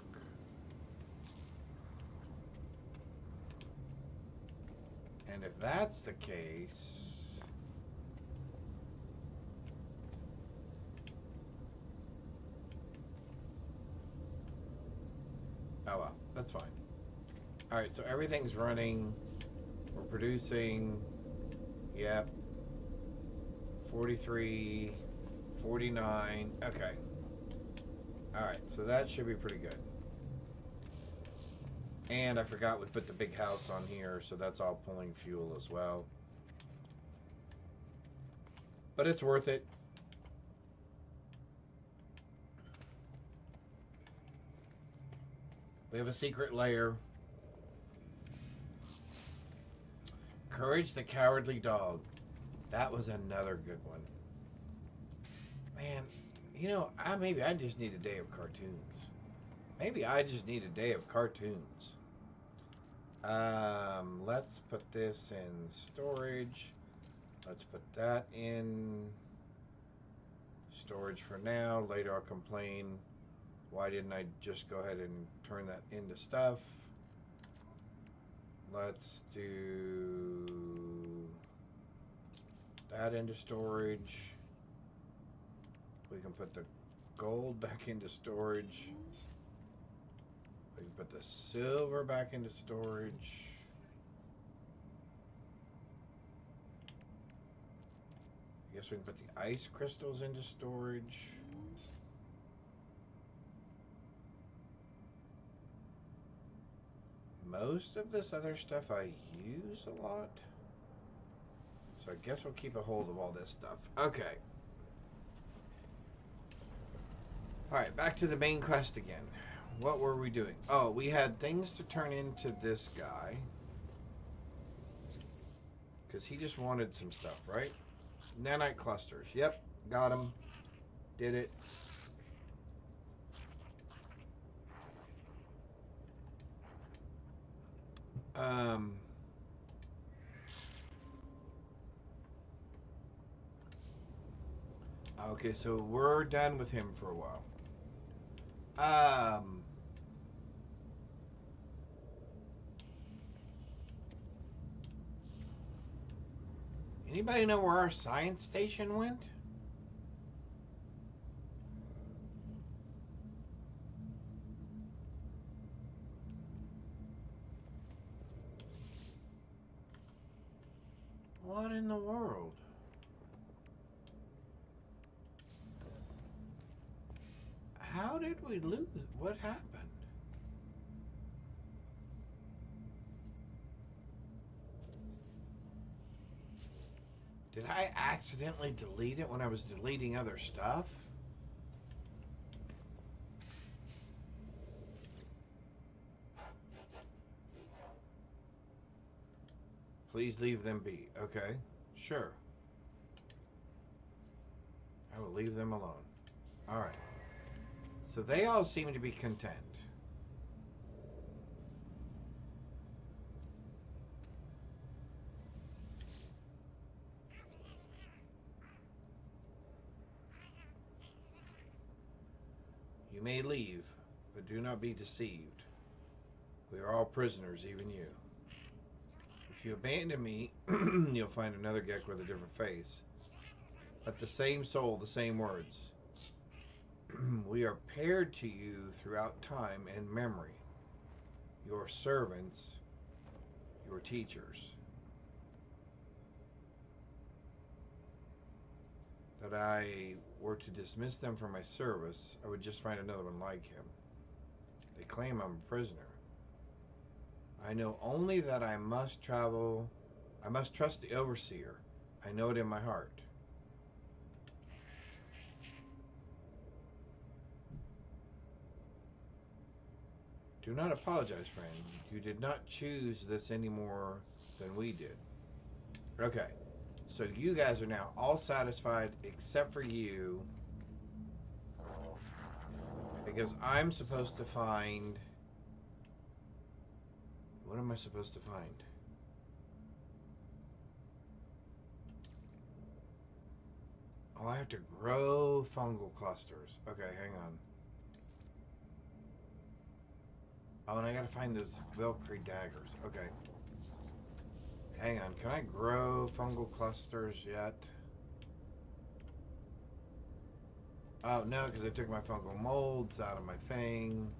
And if that's the case, oh well, that's fine. Alright, so everything's running. We're producing, yep, 43, 49, okay. Alright, so that should be pretty good. And I forgot we put the big house on here, so that's all pulling fuel as well. But it's worth it. We have a secret lair. Courage the Cowardly Dog. That was another good one. Man, You know, maybe I just need a day of cartoons. Maybe I just need a day of cartoons. Let's put this in storage. Let's put that in storage for now. Later I'll complain. Why didn't I just go ahead and turn that into stuff? Let's do that into storage. We can put the gold back into storage. We can put the silver back into storage. I guess we can put the ice crystals into storage. Most of this other stuff I use a lot. So I guess we'll keep a hold of all this stuff. Okay. Alright, back to the main quest again. What were we doing? Oh, we had things to turn into this guy. Because he just wanted some stuff, right? Nanite clusters. Yep, got him. Did it. Okay, so we're done with him for a while. Anybody know where our science station went? What in the world? How did we lose? What happened? Did I accidentally delete it when I was deleting other stuff? Please leave them be. Okay, sure. I will leave them alone. All right. So they all seem to be content. You may leave, but do not be deceived. We are all prisoners, even you. If you abandon me, you'll find another Gek with a different face. But the same soul, the same words. We are paired to you throughout time and memory. Your servants, your teachers. That I were to dismiss them from my service, I would just find another one like him. They claim I'm a prisoner. I know only that I must trust the Overseer. I know it in my heart. Do not apologize, friend. You did not choose this any more than we did. Okay. So you guys are now all satisfied except for you. Because I'm supposed to find... What am I supposed to find? Oh, I have to grow fungal clusters. Okay, hang on. Oh, and I gotta find those Valkyrie daggers. Okay. Hang on, can I grow fungal clusters yet? Oh, no, because I took my fungal molds out of my thing.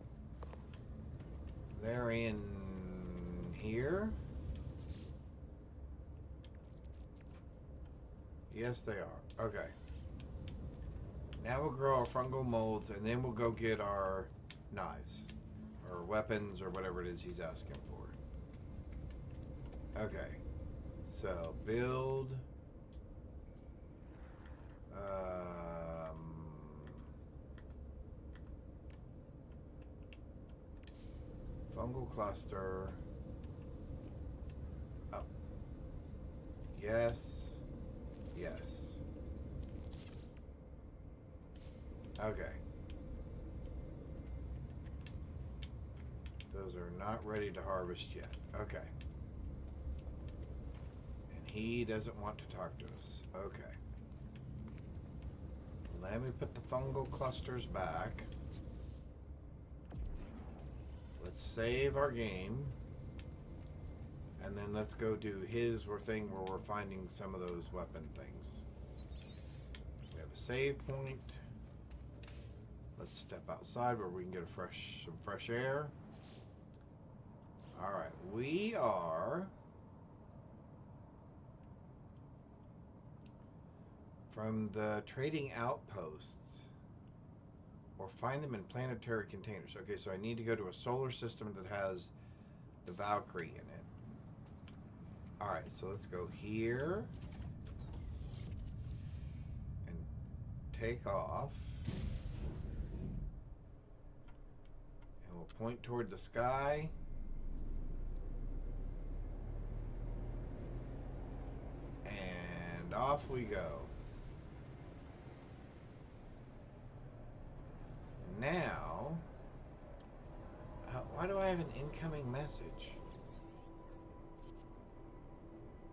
They're in here? Yes, they are. Okay. Now we'll grow our fungal molds, and then we'll go get our knives. Or weapons, or whatever it is he's asking for. Okay. So, build... fungal cluster. Up. Yes. Yes. Okay. Those are not ready to harvest yet. Okay. And he doesn't want to talk to us. Okay. Let me put the fungal clusters back. Let's save our game. And then let's go do his thing where we're finding some of those weapon things. We have a save point. Let's step outside where we can get some fresh air. Alright, we are from the trading outposts, or find them in planetary containers. Okay, so I need to go to a solar system that has the Valkyrie in it. Alright, so let's go here and take off. And we'll point toward the sky. And off we go. Now, why do I have an incoming message?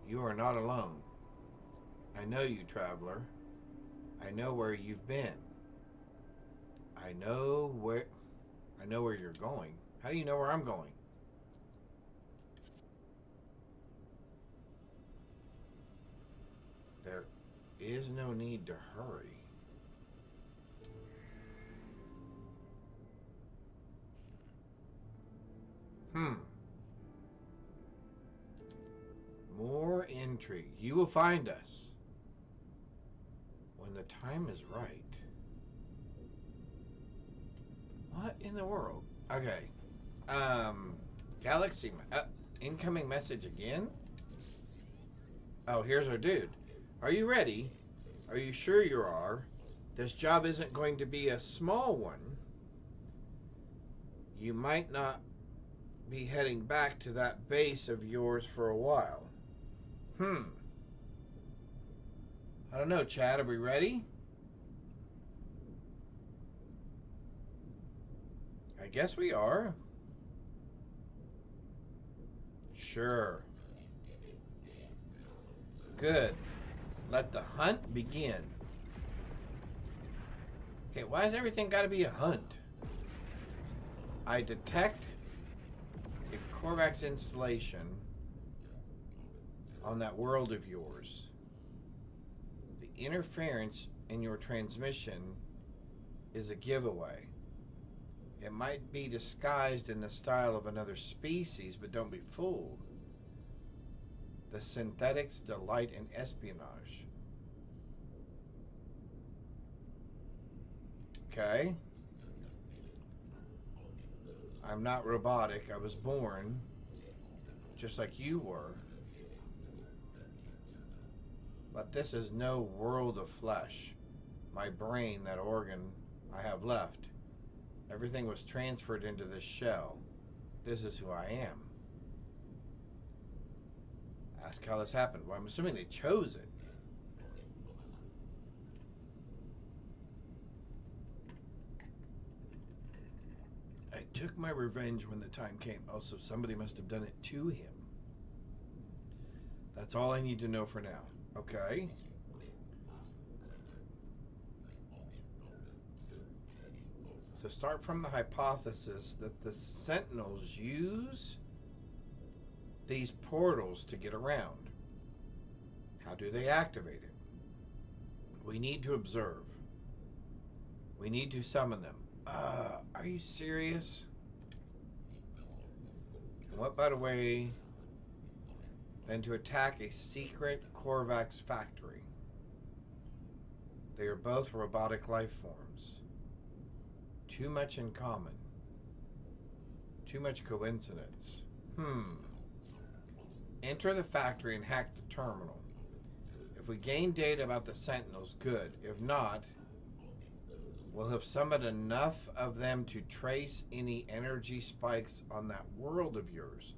You are not alone. I know you, traveler. I know where you've been. I know where you're going. How do you know where I'm going? There is no need to hurry. More intrigue. You will find us when the time is right. What in the world? Okay. Galaxy. Incoming message again? Oh, here's our dude. Are you ready? Are you sure you are? This job isn't going to be a small one. You might not be heading back to that base of yours for a while. I don't know, Chad. Are we ready? I guess we are. Sure. Good. Let the hunt begin. Okay, why has everything got to be a hunt? I detect a Korvax installation on that world of yours. The interference in your transmission is a giveaway. It might be disguised in the style of another species, but don't be fooled. The synthetics delight in espionage. Okay. I'm not robotic. I was born just like you were. But this is no world of flesh. My brain, that organ I have left. Everything was transferred into this shell. This is who I am. Ask how this happened. Well, I'm assuming they chose it. I took my revenge when the time came. Oh, so somebody must have done it to him. That's all I need to know for now. Okay. So start from the hypothesis that the Sentinels use these portals to get around. How do they activate it? We need to observe. We need to summon them. Are you serious? And what better way than to attack a secret Korvax factory? They are both robotic life forms. Too much in common. Too much coincidence. Enter the factory and hack the terminal. If we gain data about the Sentinels, good. If not, we'll have summoned enough of them to trace any energy spikes on that world of yours.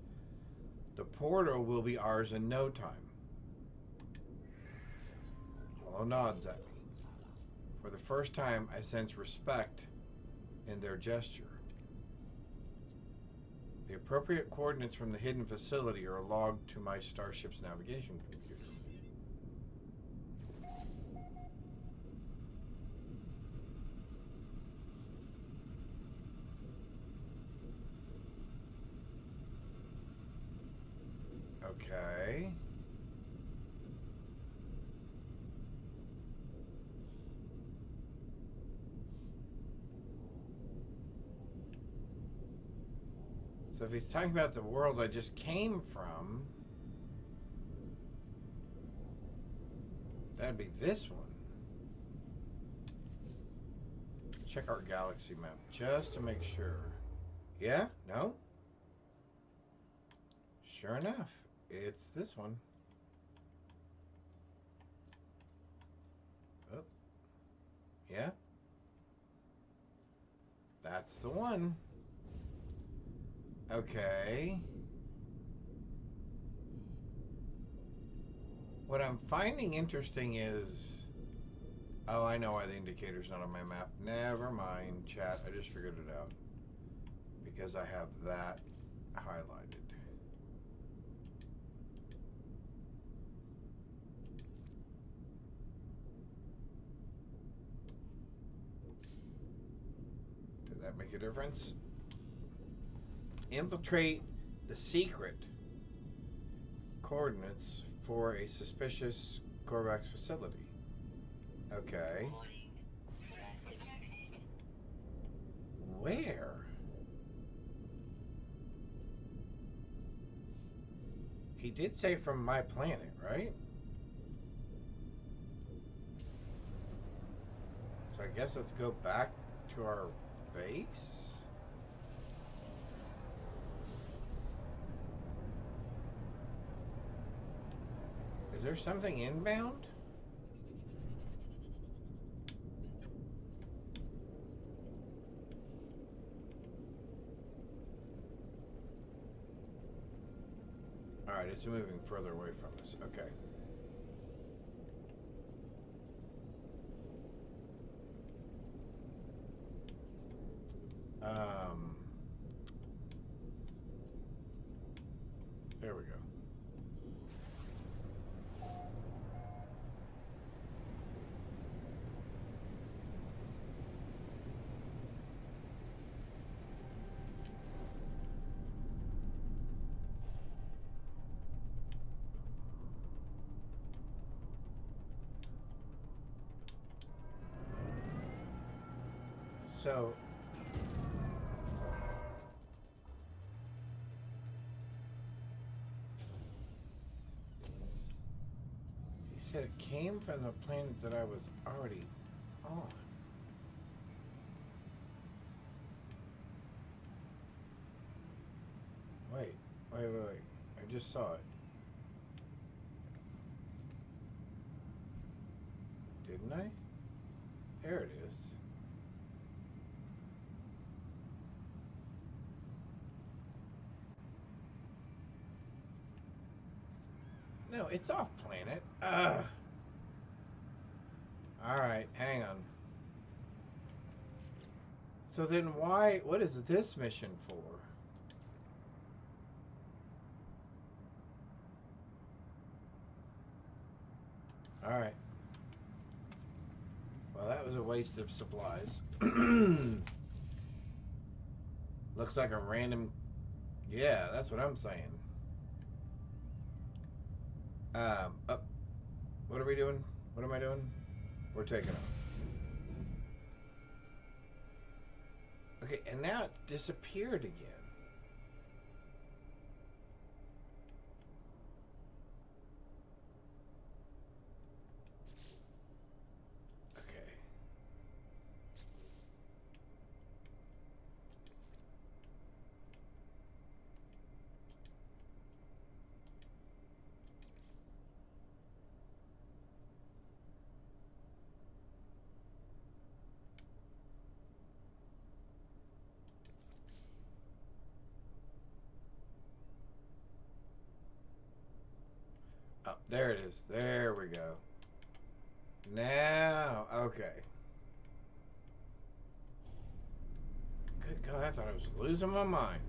The portal will be ours in no time. Hello nods at me. For the first time, I sense respect in their gesture. The appropriate coordinates from the hidden facility are logged to my starship's navigation computer. Okay. So if he's talking about the world I just came from, that'd be this one. Check our galaxy map just to make sure. Yeah? No? Sure enough, it's this one. Oh. Yeah? That's the one. Okay. What I'm finding interesting is... Oh, I know why the indicator's not on my map. Never mind, chat. I just figured it out. Because I have that highlighted. Did that make a difference? Infiltrate the secret coordinates for a suspicious Korvax facility. Okay. Warning. Threat detected. Where? He did say from my planet, right? So I guess let's go back to our base. Is there something inbound? Alright, it's moving further away from us. Okay. There we go. So he said it came from the planet that I was already on. Wait. I just saw it. Didn't I? There it is. No, it's off planet. Alright, hang on. So then what is this mission for? Alright. Well, that was a waste of supplies. Looks like a random... Yeah, that's what I'm saying. What are we doing? What am I doing? We're taking off. Okay, and now it disappeared again. Okay. Oh, there it is. There we go. Now, okay. Good God, I thought I was losing my mind.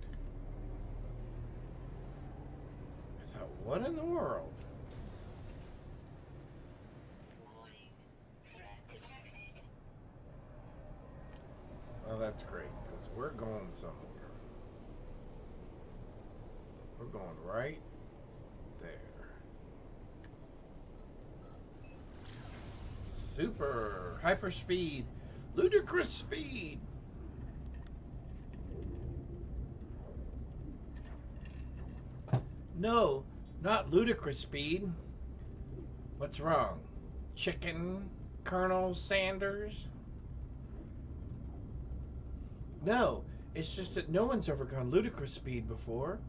I thought, what in the world? Warning. Threat detected. Well, that's great, because we're going somewhere. We're going right there. Super hyper speed, ludicrous speed. No, not ludicrous speed. What's wrong? Chicken, Colonel Sanders? No, it's just that no one's ever gone ludicrous speed before.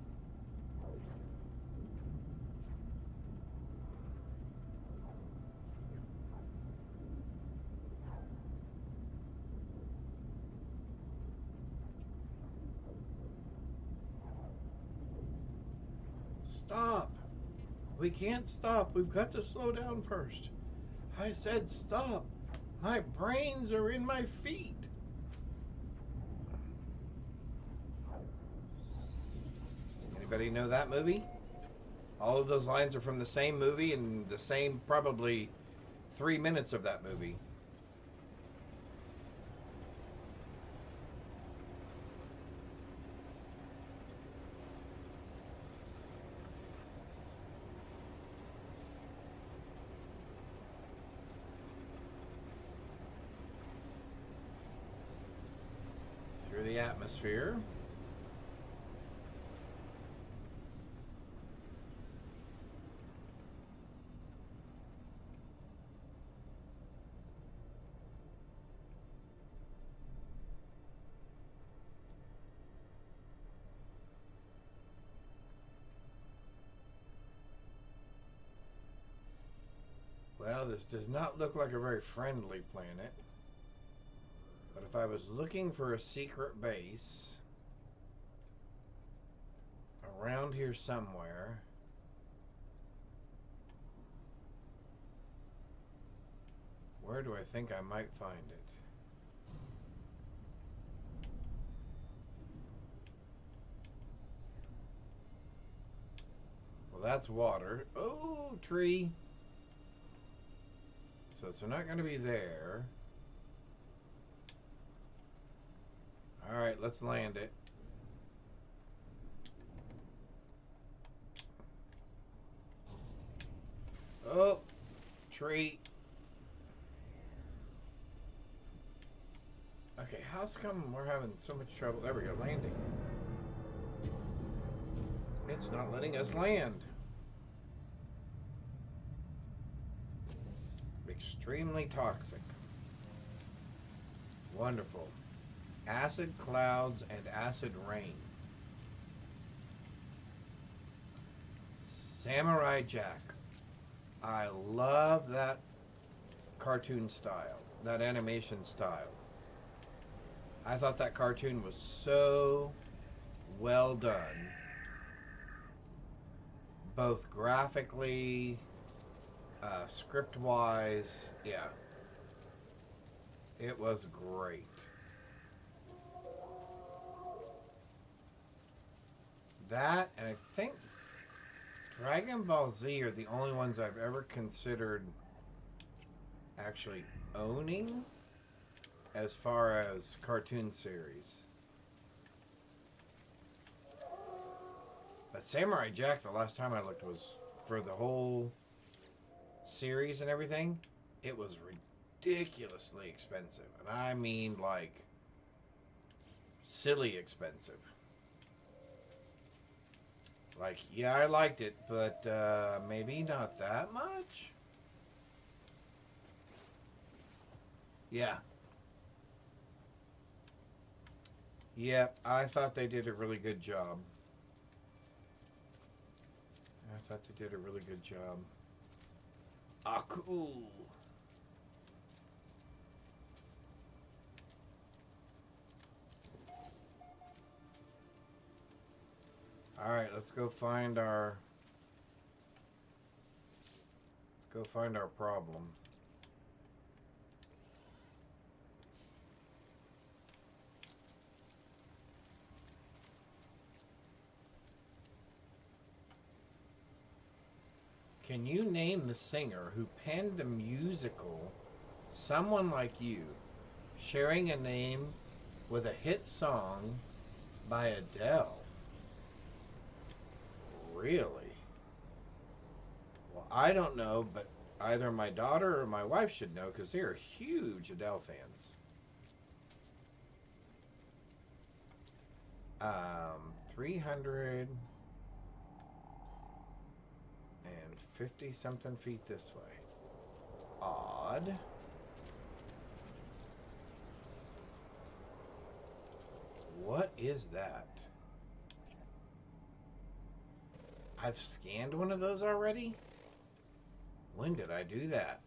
Stop. We can't stop. We've got to slow down first. I said stop. My brains are in my feet. Anybody know that movie? All of those lines are from the same movie and the same probably 3 minutes of that movie. Through the atmosphere. Well, this does not look like a very friendly planet. But if I was looking for a secret base around here somewhere, where do I think I might find it? Well, that's water. Oh, tree. So it's not going to be there. All right, let's land it. Oh, tree. Okay, how's come we're having so much trouble? There we go, landing. It's not letting us land. Extremely toxic. Wonderful. Acid clouds and acid rain. Samurai Jack. I love that cartoon style, that animation style. I thought that cartoon was so well done, both graphically, script-wise. Yeah, it was great. That, and I think Dragon Ball Z are the only ones I've ever considered actually owning as far as cartoon series. But Samurai Jack, the last time I looked, was for the whole series and everything. It was ridiculously expensive. And I mean, like, silly expensive. Like, yeah, I liked it, but maybe not that much. Yeah. Yep, I thought they did a really good job. I thought they did a really good job. Ah, cool. All right, let's go find our problem. Can you name the singer who penned the musical Someone Like You, sharing a name with a hit song by Adele? Really? Well, I don't know, but either my daughter or my wife should know because they are huge Adele fans. 350 something feet this way. Odd. What is that? I've scanned one of those already? When did I do that?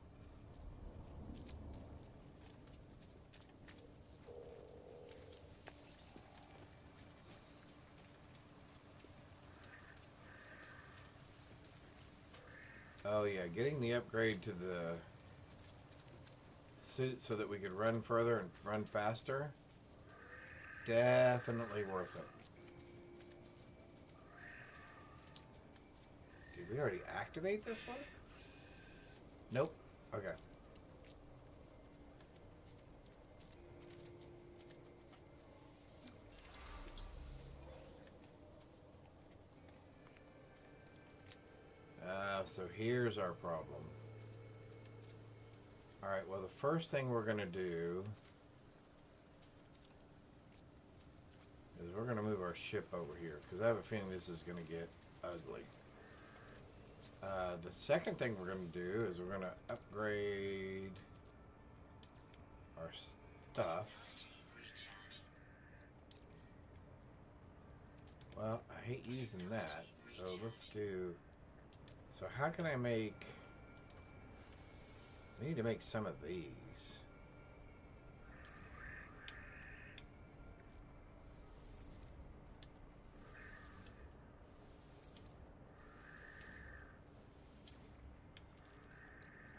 Oh yeah, getting the upgrade to the suit so that we could run further and run faster. Definitely worth it. Did we already activate this one? Nope. Okay. So here's our problem. Alright, well the first thing we're going to do is we're going to move our ship over here because I have a feeling this is going to get ugly. The second thing we're going to do is we're going to upgrade our stuff. Well, I hate using that, so let's do... So how can I make... I need to make some of these.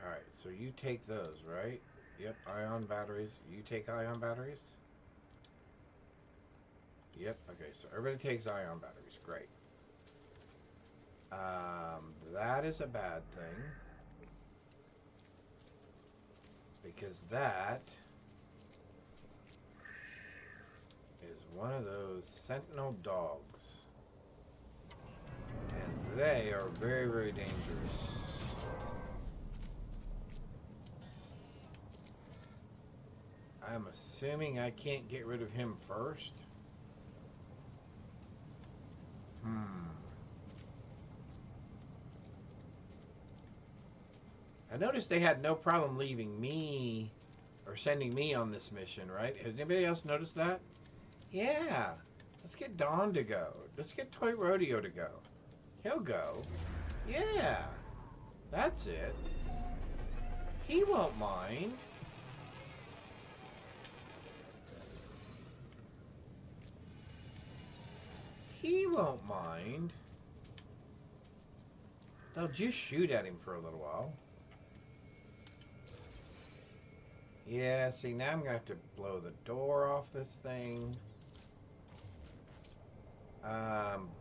Alright, so you take those, right? Yep, ion batteries. You take ion batteries? Yep, okay, so everybody takes ion batteries. Great. That is a bad thing. Because that is one of those sentinel dogs. And they are very, very dangerous. I'm assuming I can't get rid of him first. I noticed they had no problem leaving me or sending me on this mission, right? Has anybody else noticed that? Yeah. Let's get Dawn to go. Let's get Toy Rodeo to go. He'll go. Yeah. That's it. He won't mind. He won't mind. They'll just shoot at him for a little while. Yeah, see, now I'm going to have to blow the door off this thing.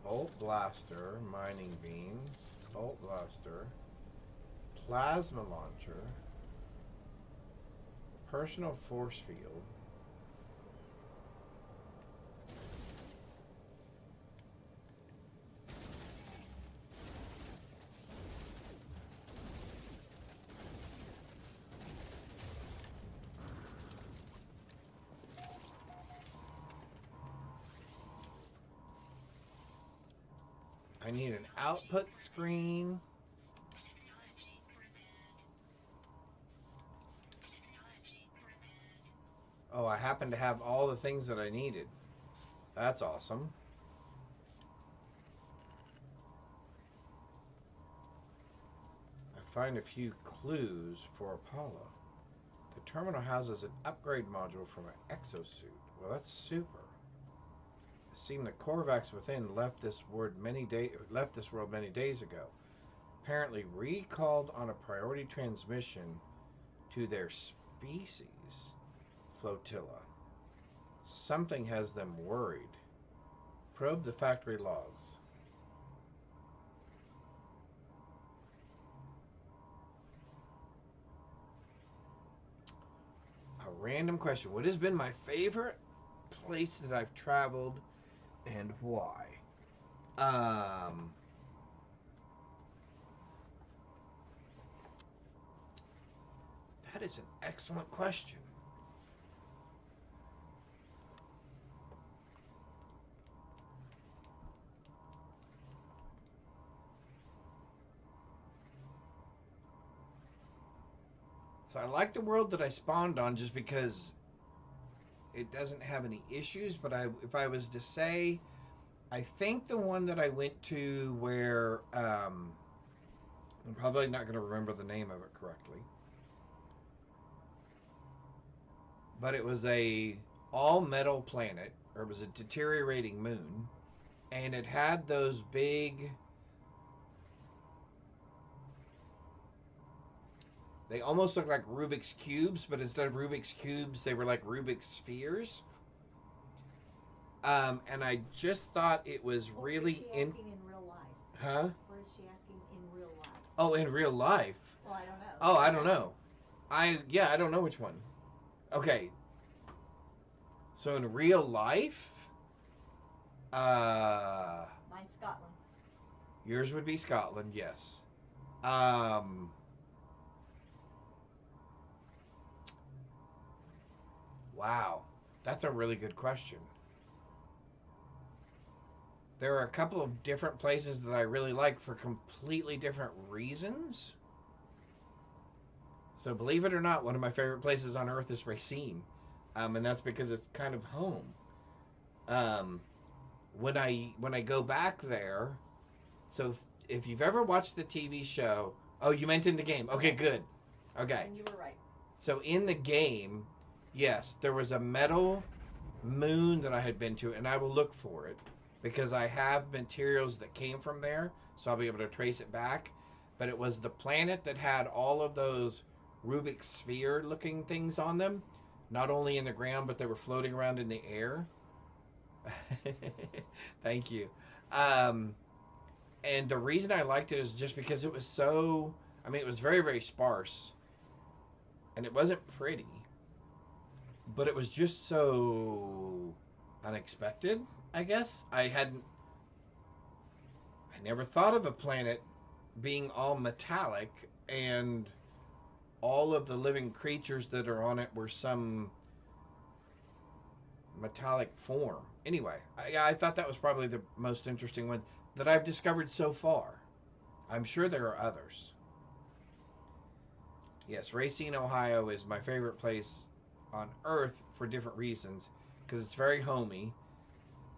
Bolt blaster, mining beam, bolt blaster, plasma launcher, personal force field. I need an output screen. Oh, I happen to have all the things that I needed. That's awesome. I find a few clues for Apollo. The terminal houses an upgrade module from an exosuit. Well, that's super. It seemed the Korvax within left this world many days ago. Apparently recalled on a priority transmission to their species flotilla. Something has them worried. Probe the factory logs. Random question. What has been my favorite place that I've traveled and why? That is an excellent question. So I like the world that I spawned on just because it doesn't have any issues. But if I was to say, I think the one that I went to where I'm probably not going to remember the name of it correctly, but it was a all metal planet, or it was a deteriorating moon, and it had those big. They almost look like Rubik's Cubes, but instead of Rubik's Cubes, they were like Rubik's Spheres. And I just thought it was really Where is she asking in real life? Huh? Where is she asking in real life? Oh, in real life. Well, I don't know. Oh, I don't know. I don't know which one. Okay. So in real life, Mine's Scotland. yours would be Scotland, yes. Wow, that's a really good question. There are a couple of different places that I really like for completely different reasons. So believe it or not, one of my favorite places on earth is Racine. And that's because it's kind of home. When I go back there, so if you've ever watched the TV show, oh, you meant in the game. Okay, good. Okay. And you were right. So in the game, yes, there was a metal moon that I had been to, and I will look for it because I have materials that came from there, so I'll be able to trace it back. But it was the planet that had all of those Rubik's sphere looking things on them, not only in the ground, but they were floating around in the air. Thank you. And the reason I liked it is just because it was so, I mean, it was very, very sparse, and it wasn't pretty, but it was just so unexpected, I guess. I never thought of a planet being all metallic and all of the living creatures that are on it were some metallic form. Anyway, I thought that was probably the most interesting one that I've discovered so far. I'm sure there are others. Yes, Racine, Ohio is my favorite place on earth for different reasons because it's very homey.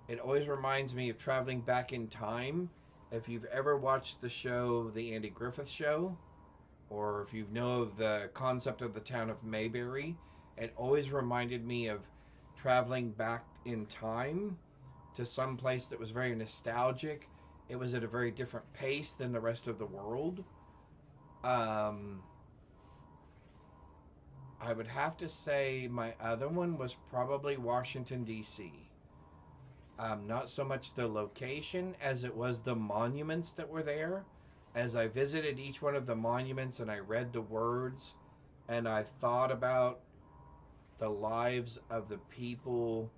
It always reminds me of traveling back in time. If you've ever watched the show The Andy Griffith Show, or if you know of the concept of the town of Mayberry, it always reminded me of traveling back in time to some place that was very nostalgic. It was at a very different pace than the rest of the world. I would have to say my other one was probably Washington, D.C. Not so much the location as it was the monuments that were there. As I visited each one of the monuments and I read the words and I thought about the lives of the people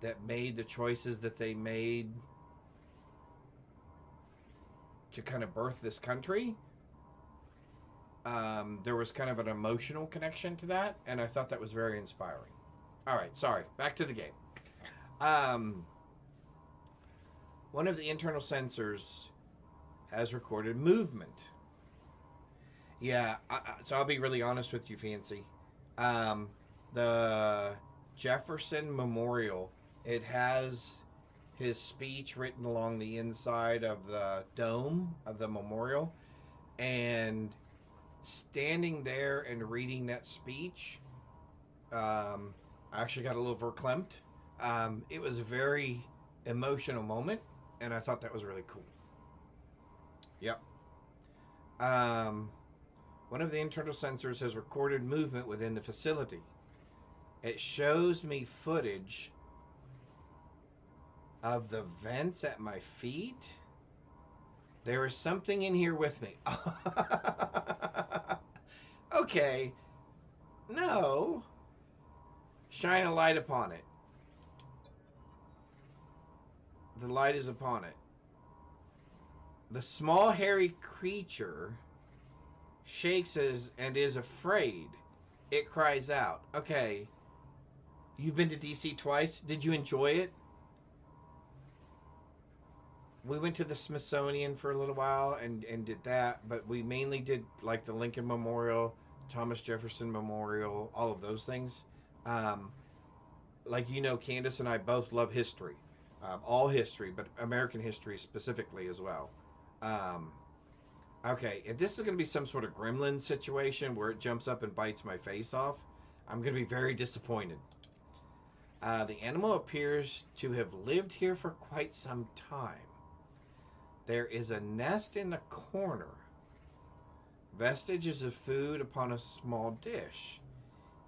that made the choices that they made to kind of birth this country, there was kind of an emotional connection to that, and I thought that was very inspiring. All right, sorry, back to the game. One of the internal sensors has recorded movement. Yeah, so I'll be really honest with you, Fancy. The Jefferson Memorial, it has his speech written along the inside of the dome of the memorial, and standing there and reading that speech, I actually got a little verklempt. It was a very emotional moment, and I thought that was really cool. Yep. One of the internal sensors has recorded movement within the facility. It shows me footage of the vents at my feet. There is something in here with me. Okay. No. Shine a light upon it. The light is upon it. The small hairy creature shakes and is afraid. It cries out. Okay. You've been to DC twice. Did you enjoy it? We went to the Smithsonian for a little while and did that, but we mainly did like the Lincoln Memorial, Thomas Jefferson Memorial, all of those things. Like, you know, Candace and I both love history. All history, but American history specifically as well. Okay, if this is going to be some sort of gremlin situation where it jumps up and bites my face off, I'm going to be very disappointed. The animal appears to have lived here for quite some time. There is a nest in the corner. Vestiges of food upon a small dish.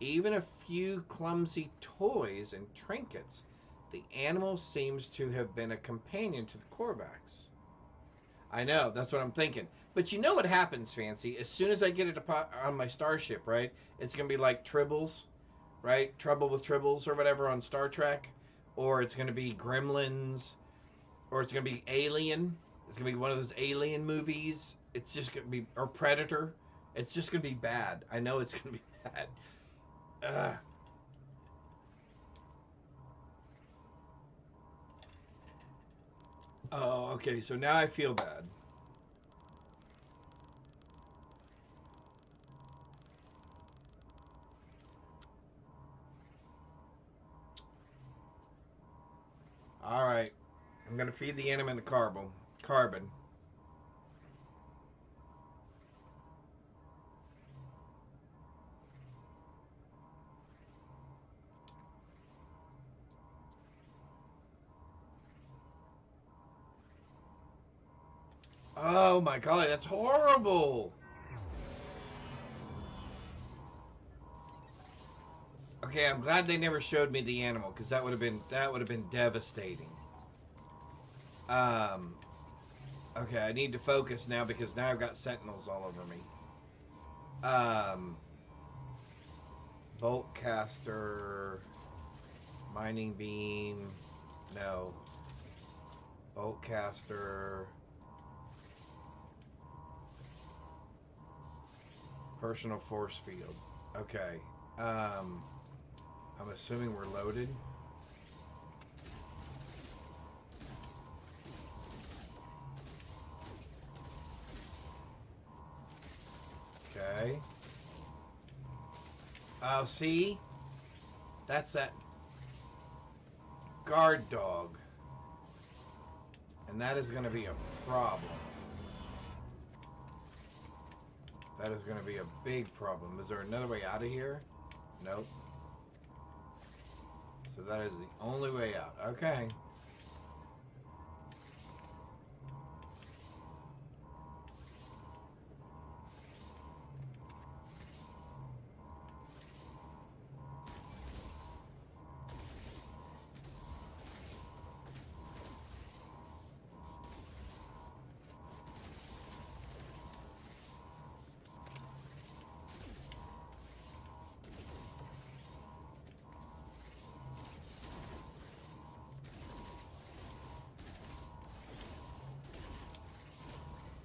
Even a few clumsy toys and trinkets. The animal seems to have been a companion to the Korvax. I know, that's what I'm thinking. But you know what happens, Fancy? As soon as I get it on my starship, right? It's going to be like Tribbles, right? Trouble with Tribbles or whatever on Star Trek. Or it's going to be Gremlins. Or it's going to be Alien. It's going to be one of those Alien movies. It's just going to be... Or Predator. It's just going to be bad. I know it's going to be bad. Oh, okay. So now I feel bad. All right. I'm going to feed the animal the carbon. Oh my god, that's horrible. Okay, I'm glad they never showed me the animal because that would have been devastating. Okay, I need to focus now because now I've got sentinels all over me. Bolt caster, mining beam, no. Bolt caster. Personal force field. Okay. I'm assuming we're loaded. Okay. Oh, see? That's that guard dog. And that is going to be a problem. That is going to be a big problem. Is there another way out of here? Nope. So that is the only way out. Okay.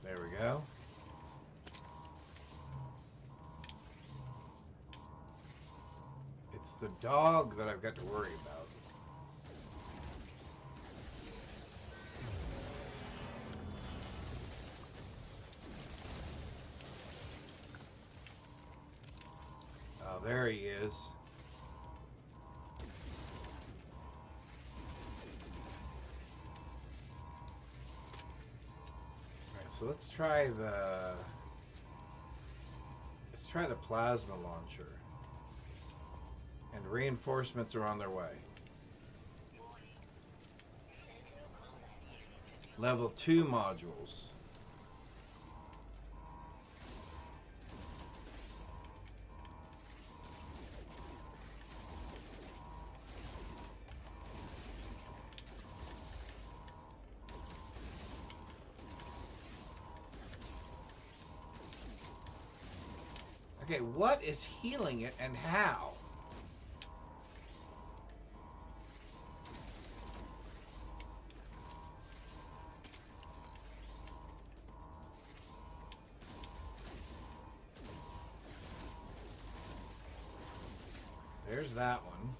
There we go. It's the dog that I've got to worry about. Oh, there he is. So let's try the plasma launcher. And reinforcements are on their way. Level 2 modules. Okay, what is healing it and how? there's that one.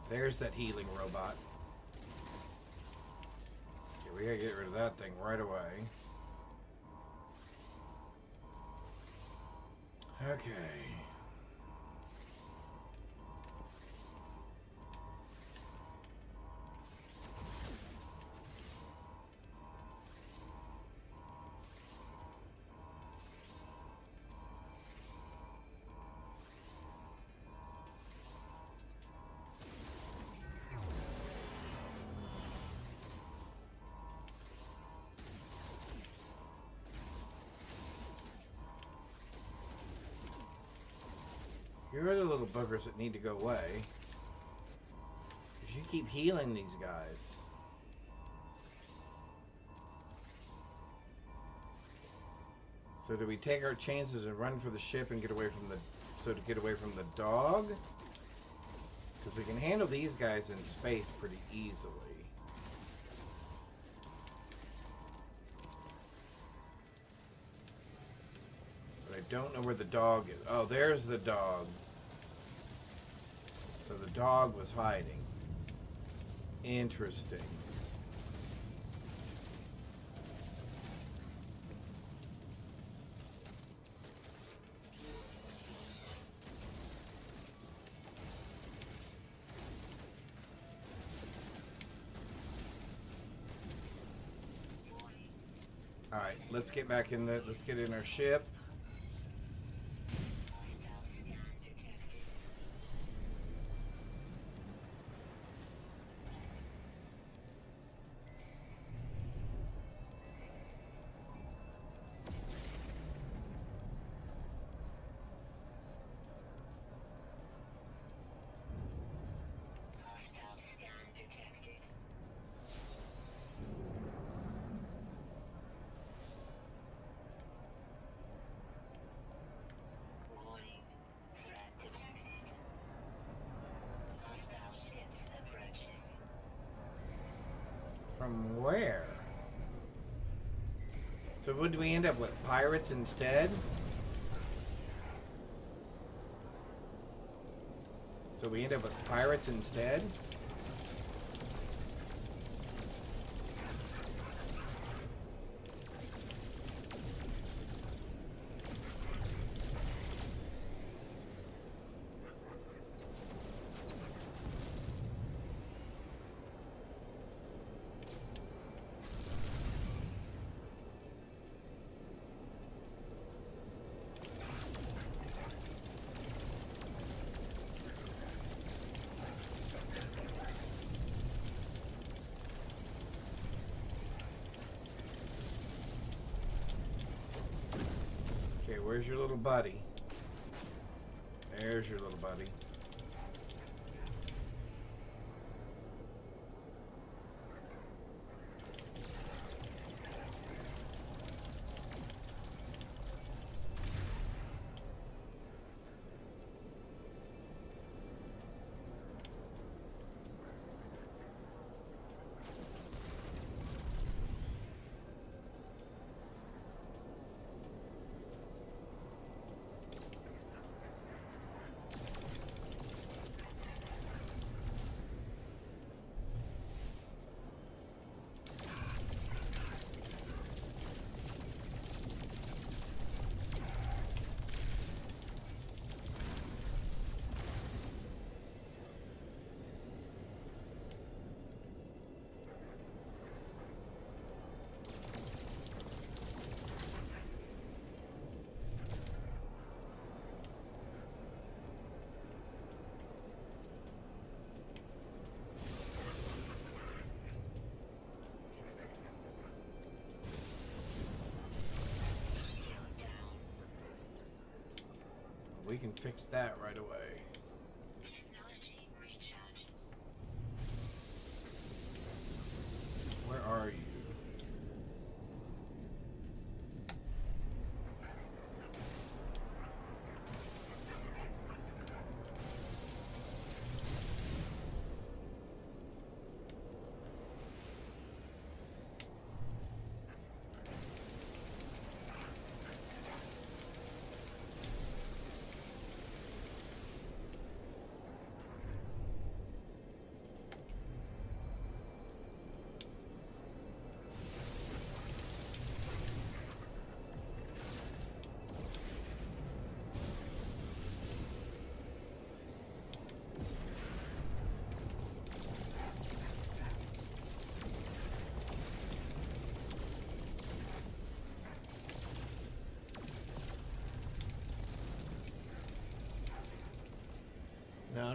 There's that healing robot. Okay, we gotta get rid of that thing right away. Okay. Here are the little buggers that need to go away. You keep healing these guys. So do we take our chances and run for the ship and get away from the... So to get away from the dog? Because we can handle these guys in space pretty easily. But I don't know where the dog is. Oh, there's the dog. So the dog was hiding. Interesting. All right, let's get back in the. Let's get in our ship. From where? So would we end up with pirates instead? So we end up with pirates instead? Okay, where's your little buddy? There's your little buddy. We can fix that right away. Technology recharge. Where are you?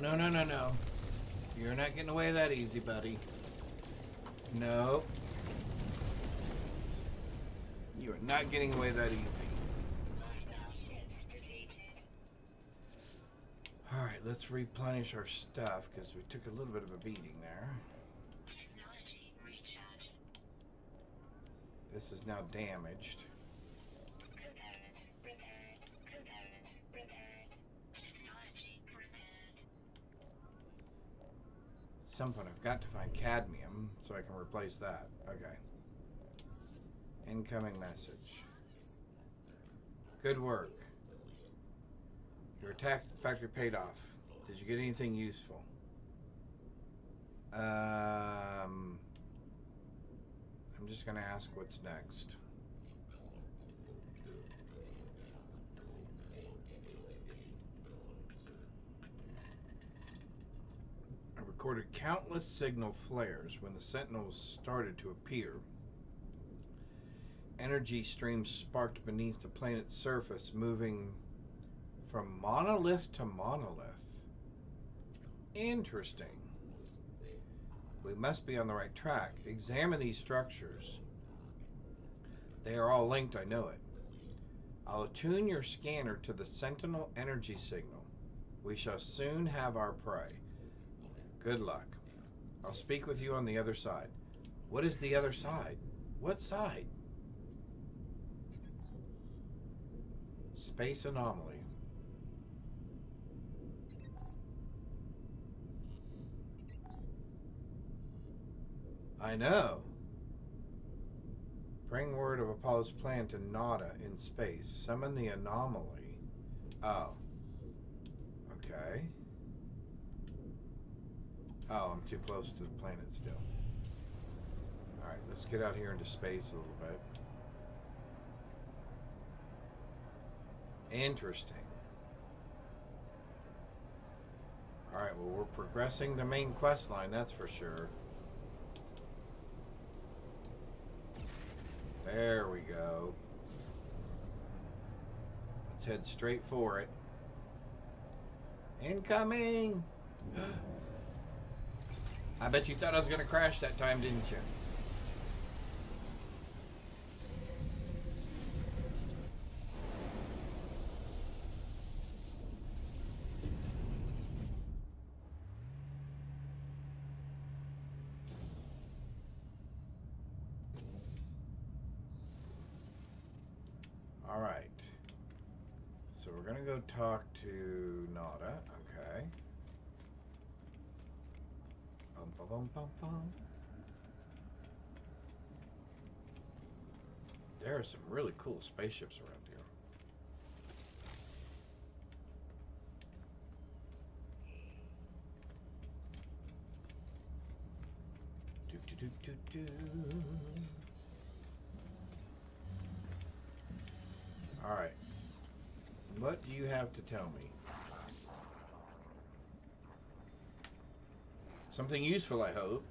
no, no, no, no. You're not getting away that easy, buddy. No. You are not getting away that easy. Hostile ships defeated. Alright, let's replenish our stuff because we took a little bit of a beating there. Technology recharge. This is now damaged. Component repaired. Component repaired. Technology repaired. At some point I've got to find cadmium so I can replace that. Okay. Incoming message. Good work. Your attack factory paid off. Did you get anything useful? I'm just gonna ask what's next. I recorded countless signal flares when the Sentinels started to appear. Energy streams sparked beneath the planet's surface, moving from monolith to monolith. Interesting. We must be on the right track. Examine these structures. They are all linked, I know it. I'll attune your scanner to the Sentinel energy signal. We shall soon have our prey. Good luck. I'll speak with you on the other side. What is the other side? What side? Space anomaly. I know. Bring word of Apollo's plan to Nada in space. Summon the anomaly. Oh. Okay. Oh, I'm too close to the planet still. Alright, let's get out here into space a little bit. Interesting. Alright, well, we're progressing the main quest line, that's for sure. There we go. Let's head straight for it. Incoming! I bet you thought I was going to crash that time, didn't you? All right. So we're going to go talk to Nada. Okay. Bum, bum, bum, bum, bum. There are some really cool spaceships around here. Do, do, do, do, do. All right. What do you have to tell me? Something useful, I hope.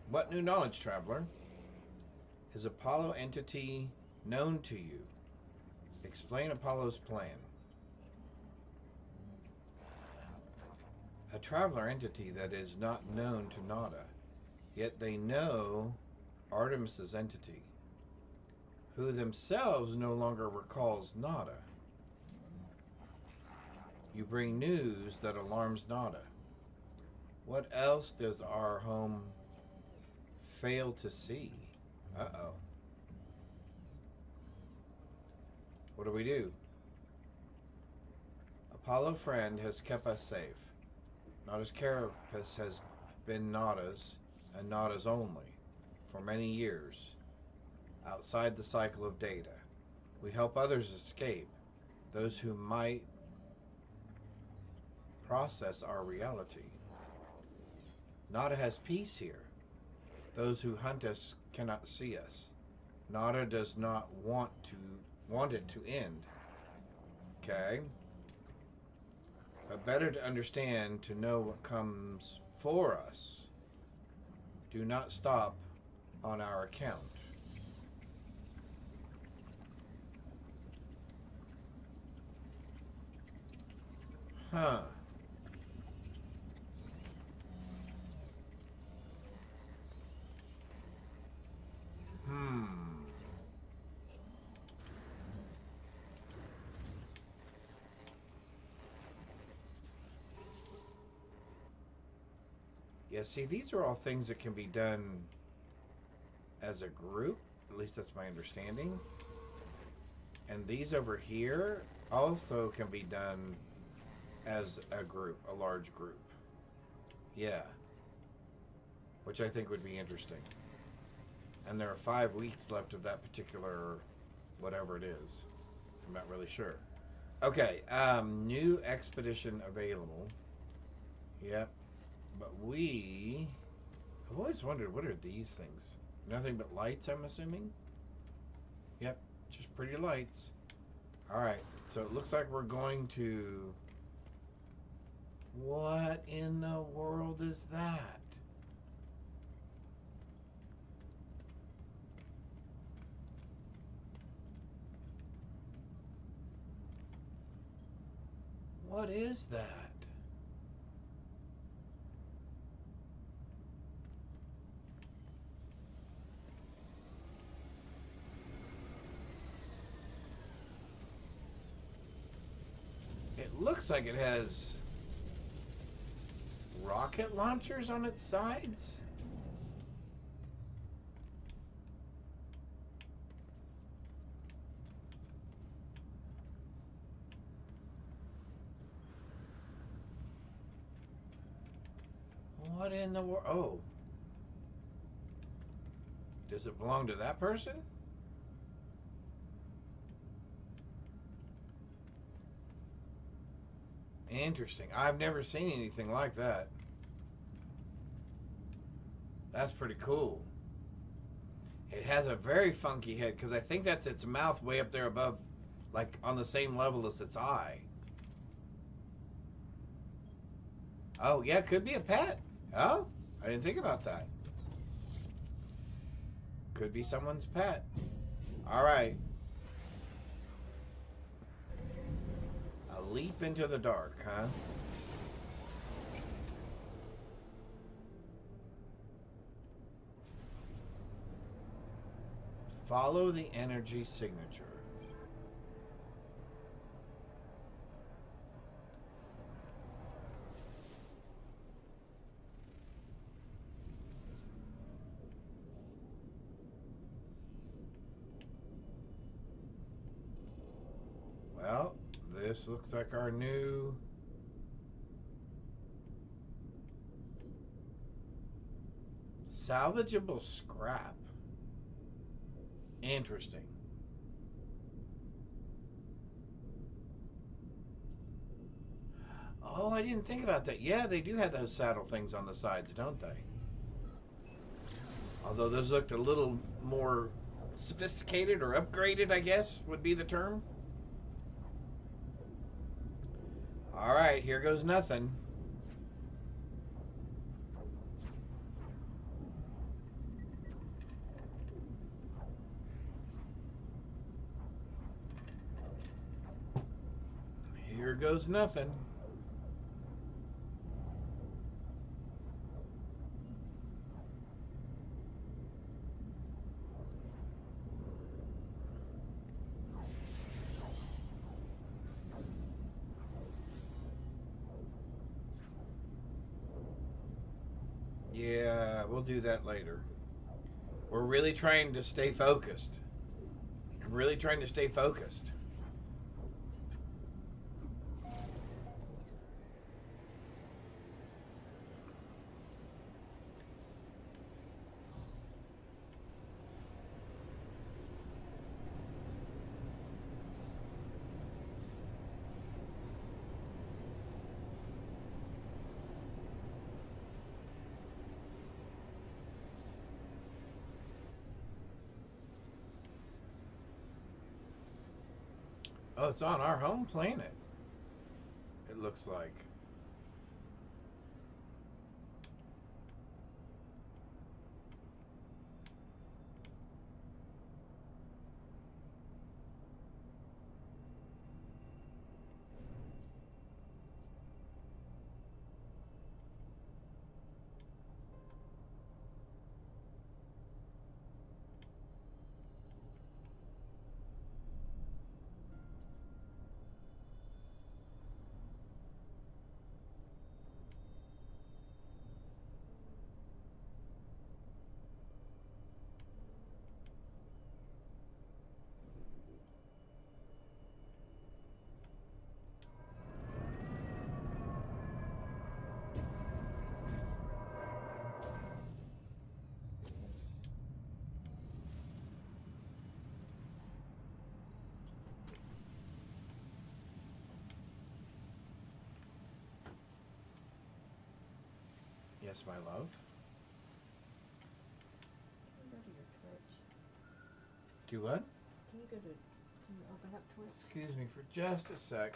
What new knowledge, traveler? Is Apollo entity known to you? Explain Apollo's plan. A traveler entity that is not known to Nada, yet they know Artemis's entity, who themselves no longer recalls Nada. You bring news that alarms Nada. What else does our home fail to see? Uh-oh. What do we do? Apollo friend has kept us safe. Nada's carapace has been Nada's and Nada's only for many years. Outside the cycle of data, we help others escape, those who might process our reality. Nada has peace here. Those who hunt us cannot see us. Nada does not want it to end. Okay? But better to understand, to know what comes for us. Do not stop on our account. Huh. Yeah, see, these are all things that can be done as a group. At least that's my understanding. And these over here also can be done as a group, a large group. Yeah. Which I think would be interesting. And there are 5 weeks left of that particular whatever it is. I'm not really sure. Okay, new expedition available. Yep. But I've always wondered, what are these things? Nothing but lights, I'm assuming? Yep, just pretty lights. Alright, so it looks like we're going to... What in the world is that? What is that? It looks like it has rocket launchers on its sides. What in the world? Oh. Does it belong to that person? Interesting. I've never seen anything like that. That's pretty cool. It has a very funky head because I think that's its mouth way up there above, like on the same level as its eye. Oh, yeah, could be a pet. Oh, I didn't think about that. Could be someone's pet. All right. A leap into the dark, huh? Follow the energy signature. Well, this looks like our new salvageable scrap. Interesting. Oh, I didn't think about that. Yeah, they do have those saddle things on the sides, don't they? Although those looked a little more sophisticated or upgraded, I guess would be the term. All right, here goes nothing. Here goes nothing. Yeah, we'll do that later. We're really trying to stay focused. I'm really trying to stay focused. Oh, it's on our home planet. It looks like. Yes, my love. Can you go to your Twitch? Do what? Can you open up Twitch Excuse me for just a sec.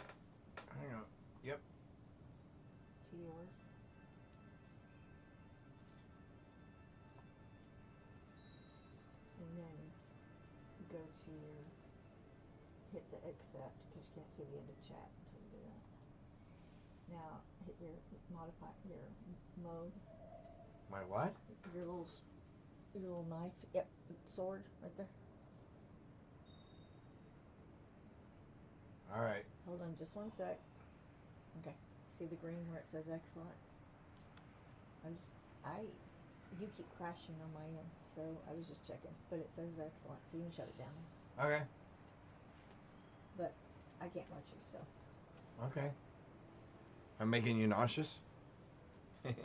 Hang on. Yep. to yours? And then go to your, hit the accept because you can't see the end of chat until you do that. Now hit your modify your mode, My what? your little knife. Yep, sword right there. All right. Hold on just one sec. Okay. See the green where it says excellent? You keep crashing on my end, so I was just checking. But it says excellent, so you can shut it down. Okay. But I can't let you, so. Okay. I'm making you nauseous? It's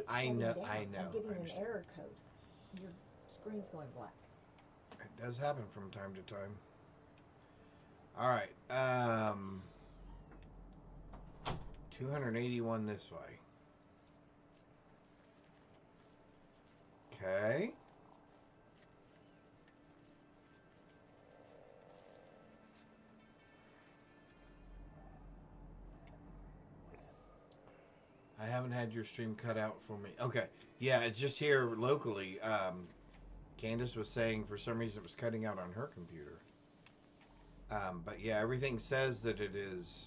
I shutting know. down. I know. I'm getting I an understand. error code. Your screen's going black. It does happen from time to time. All right. 281 this way. Okay. I haven't had your stream cut out for me. Okay. Yeah, it's just here locally. Candace was saying for some reason it was cutting out on her computer. But yeah, everything says that it is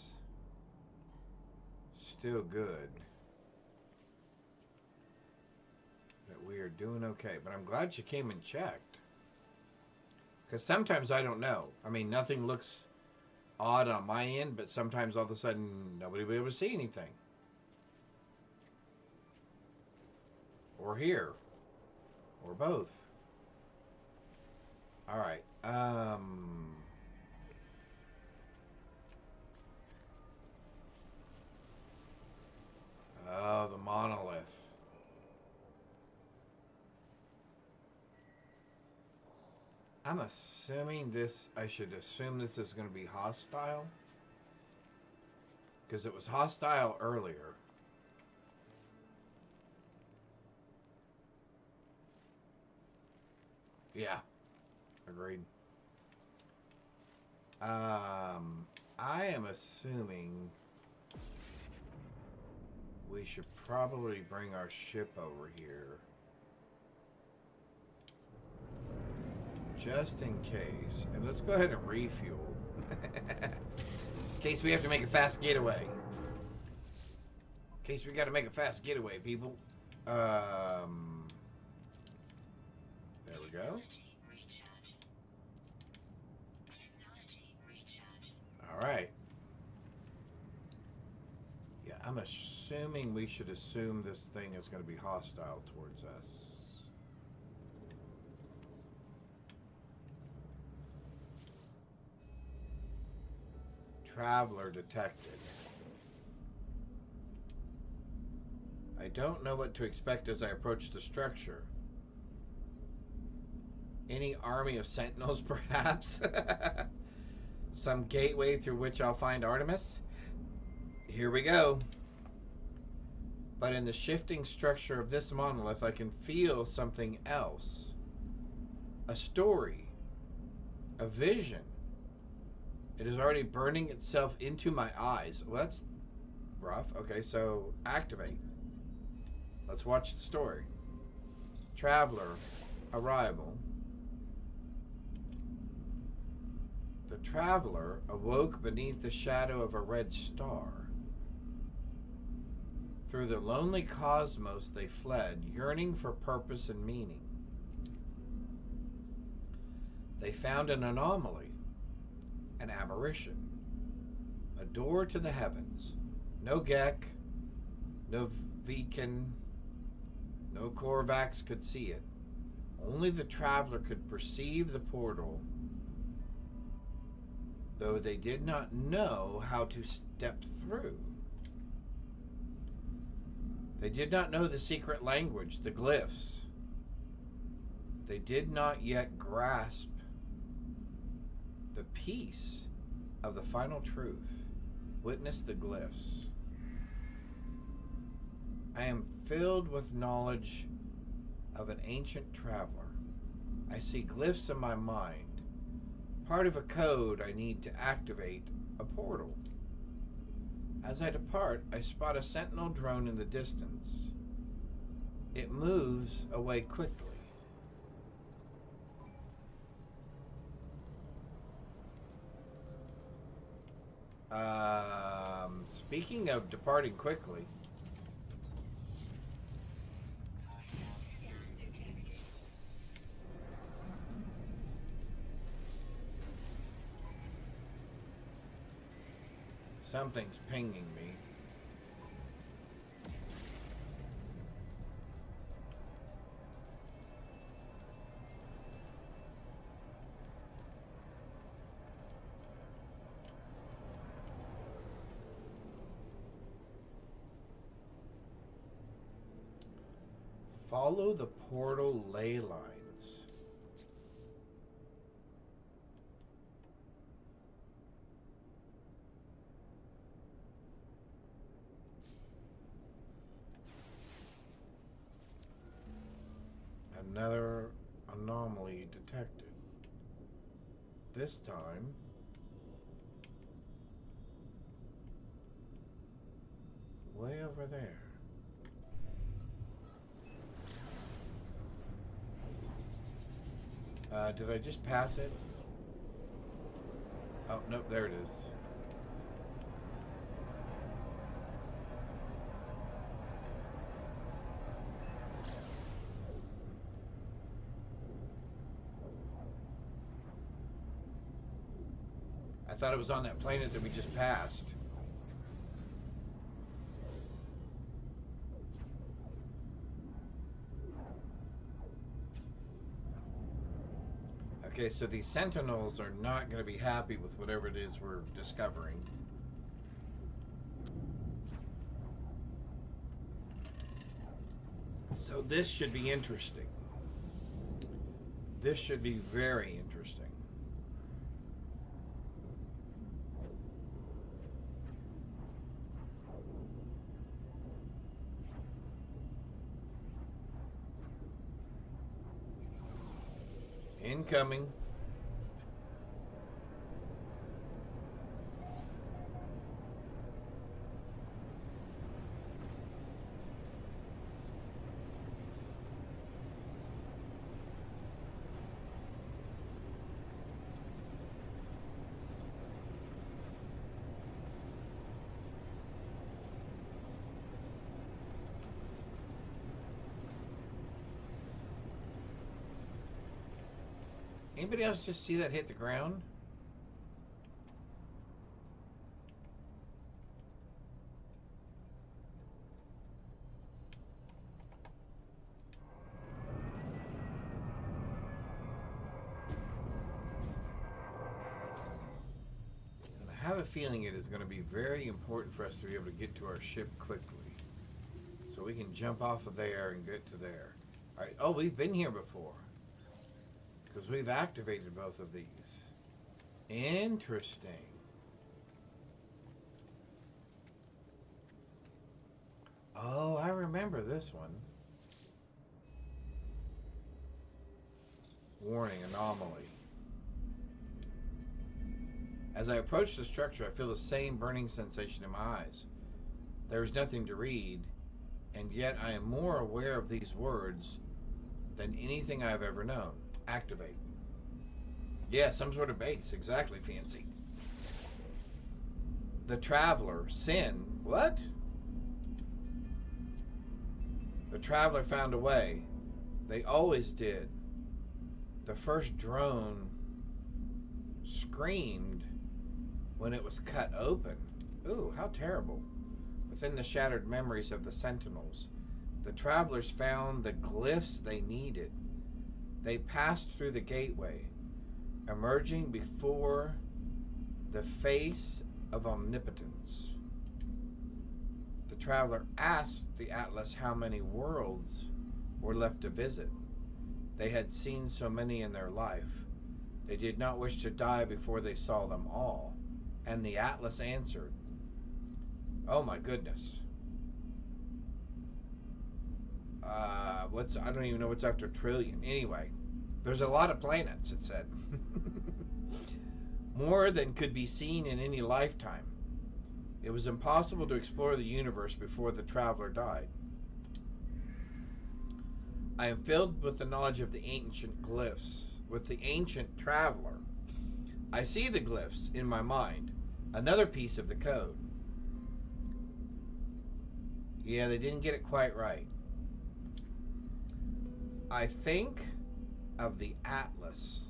still good. That we are doing okay. But I'm glad she came and checked. Because sometimes I don't know. I mean, nothing looks odd on my end, but sometimes all of a sudden nobody will be able to see anything. Or hear. Or both. All right. Oh, the monolith. I'm assuming this, I should assume this is going to be hostile. Because it was hostile earlier. Yeah. Agreed. I am assuming we should probably bring our ship over here. Just in case. And let's go ahead and refuel. In case we have to make a fast getaway. In case we got to make a fast getaway, people. There we go. Technology recharge. Technology recharge. All right. Yeah, I'm assuming we should assume this thing is going to be hostile towards us. Traveler detected. I don't know what to expect as I approach the structure. Any army of sentinels, perhaps? Some gateway through which I'll find Artemis? Here we go. But in the shifting structure of this monolith, I can feel something else. A story. A vision. It is already burning itself into my eyes. Well, that's rough. Okay, so activate. Let's watch the story. Traveler. Arrival. The traveler awoke beneath the shadow of a red star. Through the lonely cosmos they fled, yearning for purpose and meaning. They found an anomaly, an aberration, a door to the heavens. No Gek, no Viken, no Korvax could see it. Only the traveler could perceive the portal, though they did not know how to step through. They did not know the secret language, the glyphs. They did not yet grasp the peace of the final truth. Witness the glyphs. I am filled with knowledge of an ancient traveler. I see glyphs in my mind, part of a code I need to activate a portal. As I depart, I spot a sentinel drone in the distance. It moves away quickly. Speaking of departing quickly, something's pinging me. Follow the portal ley lines. Another anomaly detected. This time, way over there. Did I just pass it? Oh, nope, there it is. I thought it was on that planet that we just passed. Okay, so these sentinels are not going to be happy with whatever it is we're discovering. So this should be interesting. This should be very interesting. Incoming. Anybody else just see that hit the ground? And I have a feeling it is going to be very important for us to be able to get to our ship quickly. So we can jump off of there and get to there. Alright, oh, we've been here before. Because we've activated both of these. Interesting. Oh, I remember this one. Warning, anomaly. As I approach the structure, I feel the same burning sensation in my eyes. There is nothing to read, and yet I am more aware of these words than anything I've ever known. Activate. Yeah, some sort of base. Exactly, Fancy. The Traveler. Sin. What? The Traveler found a way. They always did. The first drone screamed when it was cut open. Ooh, how terrible. Within the shattered memories of the Sentinels, the Travelers found the glyphs they needed. They passed through the gateway, emerging before the face of omnipotence. The Traveler asked the Atlas how many worlds were left to visit. They had seen so many in their life. They did not wish to die before they saw them all. And the Atlas answered, oh my goodness. I don't even know what's after trillion. Anyway, there's a lot of planets, it said. More than could be seen in any lifetime. It was impossible to explore the universe before the traveler died. I am filled with the knowledge of the ancient glyphs. With the ancient traveler, I see the glyphs in my mind. Another piece of the code. Yeah, they didn't get it quite right. I think of the Atlas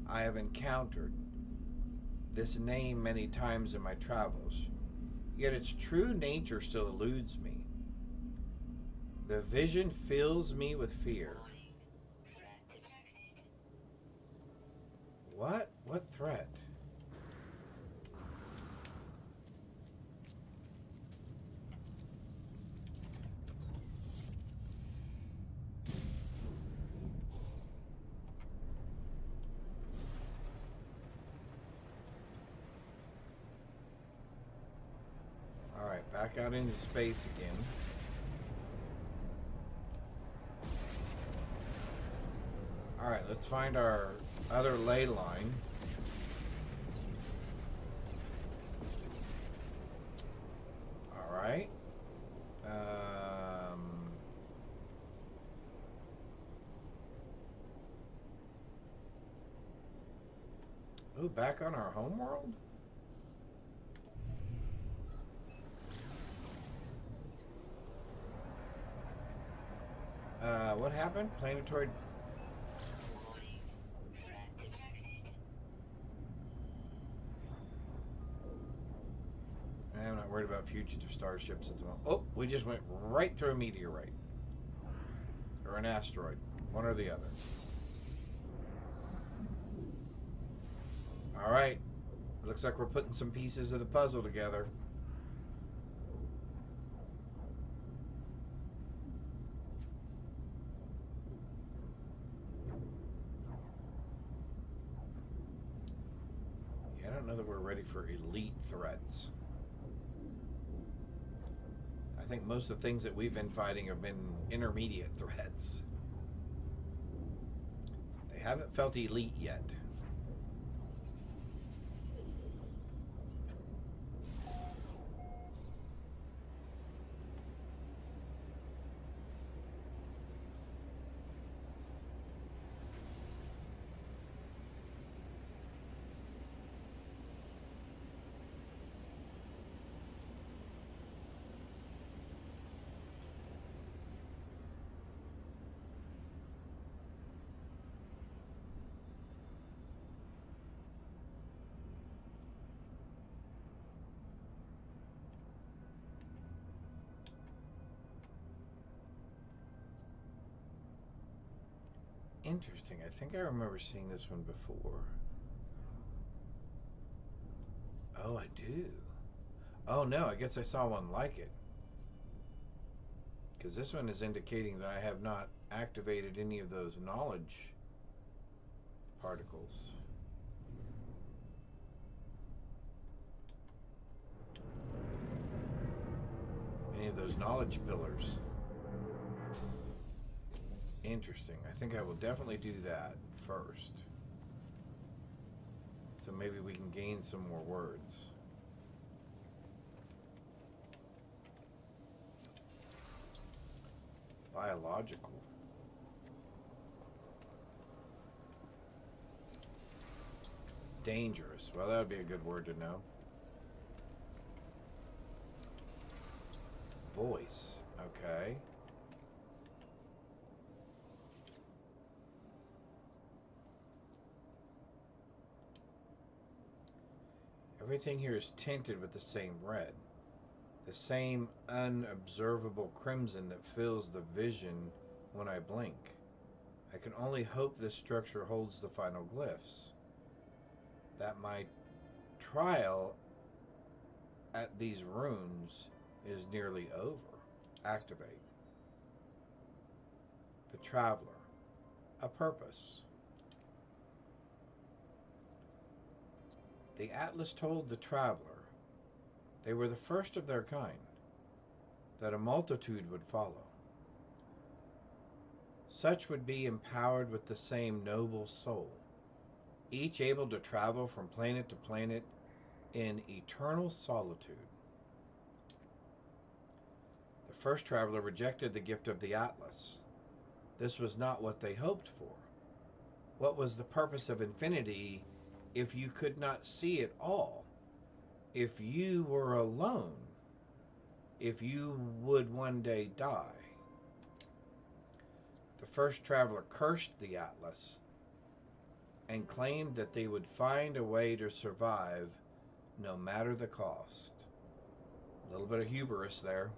I have encountered this name many times in my travels, yet its true nature still eludes me. The vision fills me with fear. Warning. Threat detected. What? What threat? Alright, back out into space again. Alright, let's find our other ley line. Alright. Ooh, back on our homeworld? What happened? Planetoid. Warning. Threat detected. I'm not worried about fugitive starships at the moment. Oh, we just went right through a meteorite. Or an asteroid. One or the other. Alright. Looks like we're putting some pieces of the puzzle together. Yeah, I don't know that we're ready for elite threats. I think most of the things that we've been fighting have been intermediate threats. They haven't felt elite yet. Interesting. I think I remember seeing this one before. Oh, I do. Oh, no, I guess I saw one like it. Because this one is indicating that I have not activated any of those knowledge particles. Any of those knowledge pillars. Interesting. I think I will definitely do that first. So maybe we can gain some more words. Biological. Dangerous. Well, that would be a good word to know. Voice. Okay. Everything here is tinted with the same red. The same unobservable crimson that fills the vision when I blink. I can only hope this structure holds the final glyphs. That my trial at these runes is nearly over. Activate. The Traveler. A purpose. The Atlas told the Traveler they were the first of their kind, that a multitude would follow. Such would be empowered with the same noble soul, each able to travel from planet to planet in eternal solitude. The first traveler rejected the gift of the Atlas. This was not what they hoped for. What was the purpose of infinity if you could not see it all? If you were alone? If you would one day die? The first traveler cursed the Atlas and claimed that they would find a way to survive no matter the cost. A little bit of hubris there.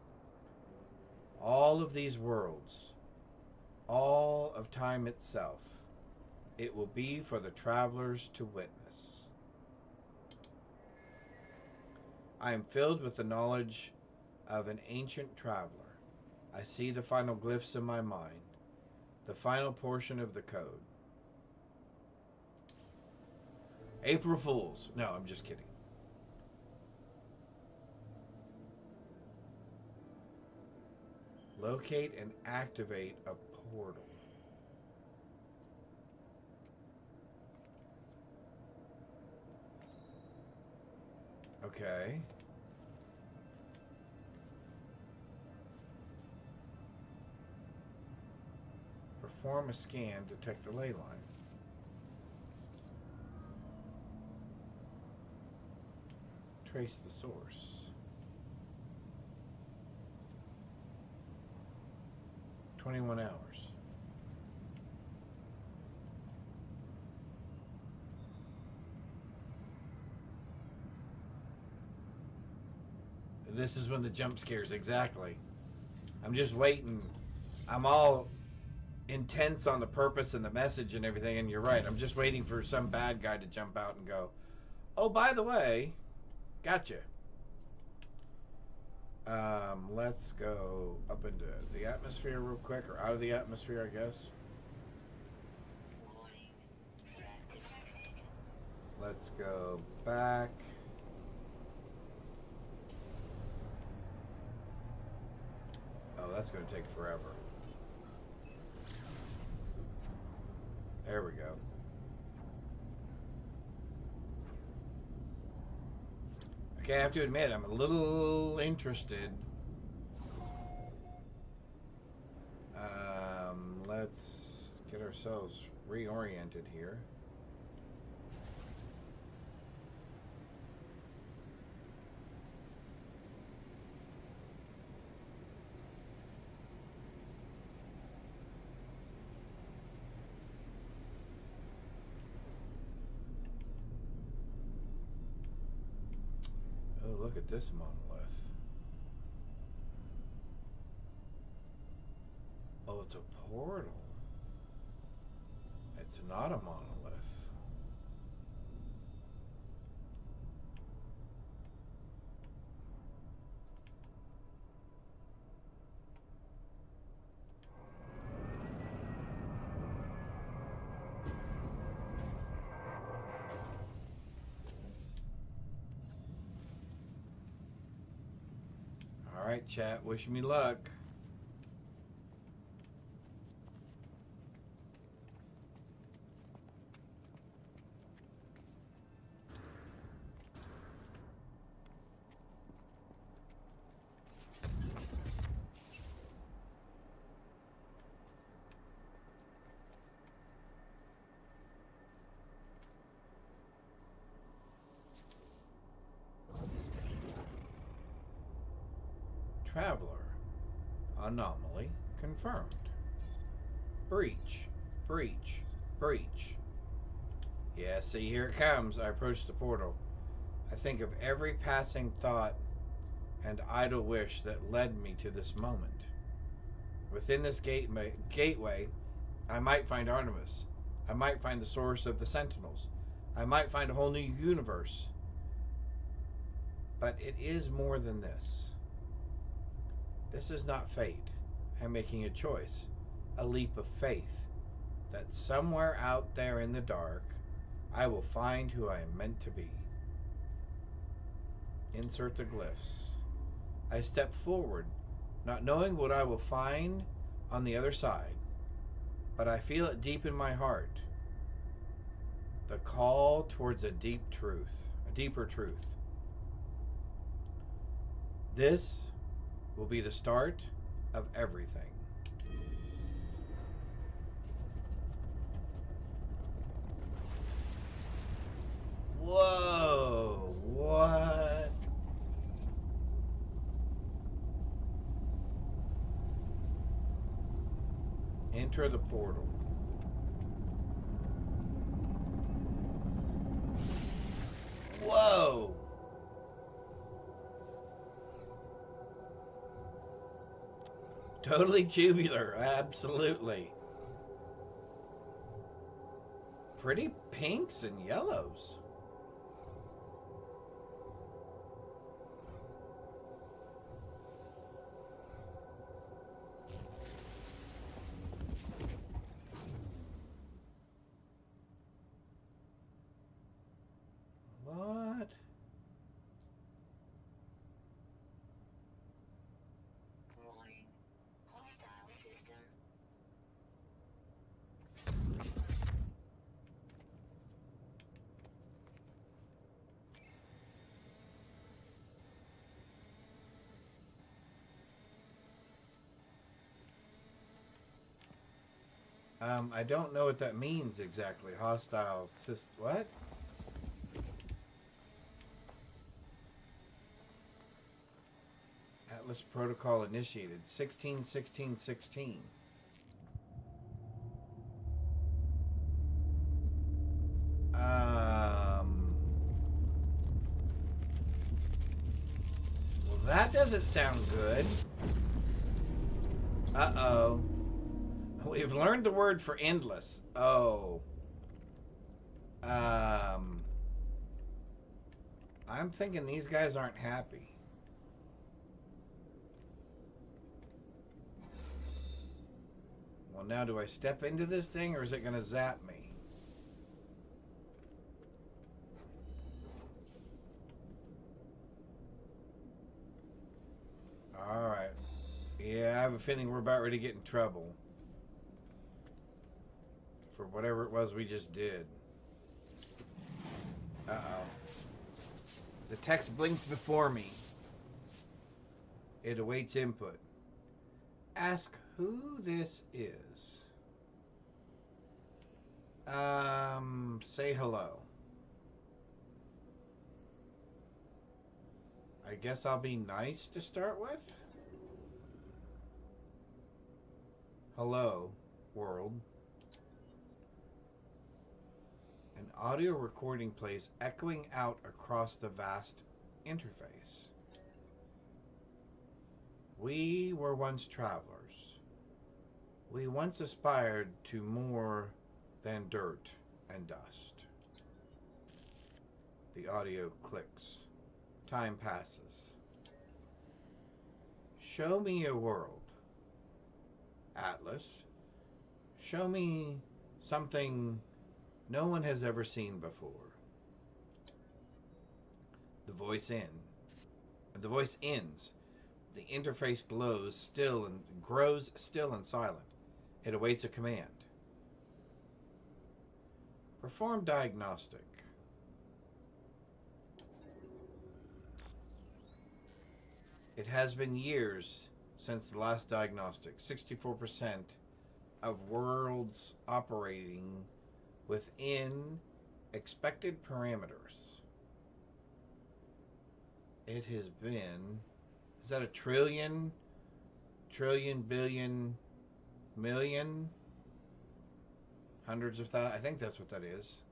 All of these worlds, all of time itself, it will be for the travelers to witness. I am filled with the knowledge of an ancient traveler. I see the final glyphs in my mind, the final portion of the code. April Fools. No, I'm just kidding. Locate and activate a portal. Okay. Perform a scan, detect the ley line. Trace the source. "21 hours. This is when the jump scares, exactly. I'm just waiting. I'm all intense on the purpose and the message and everything, and you're right. I'm just waiting for some bad guy to jump out and go, "Oh, by the way, gotcha." Let's go up into the atmosphere real quick, or out of the atmosphere, I guess. Warning. Threat detected. Let's go back. Oh, that's going to take forever. There we go. Okay, I have to admit, I'm a little interested. Let's get ourselves reoriented here. Oh, look at this monolith. Oh, it's a portal. It's not a monolith. All right, chat. Wish me luck. Traveler. Anomaly confirmed. Breach. Breach. Breach. Yeah, see, here it comes. I approach the portal. I think of every passing thought and idle wish that led me to this moment. Within this gateway, I might find Artemis. I might find the source of the Sentinels. I might find a whole new universe. But it is more than this. This is not fate. I'm making a choice, a leap of faith, that somewhere out there in the dark, I will find who I am meant to be. Insert the glyphs. I step forward, not knowing what I will find on the other side. but I feel it deep in my heart. The call towards a deeper truth. This will be the start of everything. Whoa, what? Enter the portal. Whoa! Totally tubular, absolutely. Pretty pinks and yellows. What? Warning. Hostile system. I don't know what that means exactly. Hostile what? Atlas Protocol initiated 16-16-16. Well, that doesn't sound good. Uh-oh. We've learned the word for endless. Oh. I'm thinking these guys aren't happy. Well, now do I step into this thing or is it going to zap me? Alright. Yeah, I have a feeling we're about ready to get in trouble. For whatever it was we just did. Uh-oh. The text blinked before me. It awaits input. Ask who this is. Say hello. I guess I'll be nice to start with. Hello, world. An audio recording plays echoing out across the vast interface. We were once travelers. We once aspired to more than dirt and dust. The audio clicks. Time passes. Show me a world. Atlas, show me something no one has ever seen before. The voice ends. The interface grows still and silent. It awaits a command. Perform diagnostic. It has been years since the last diagnostic. 64% of worlds operating within expected parameters. It has been... Is that a trillion? Trillion, billion, million? Hundreds of thousands? I think that's what that is.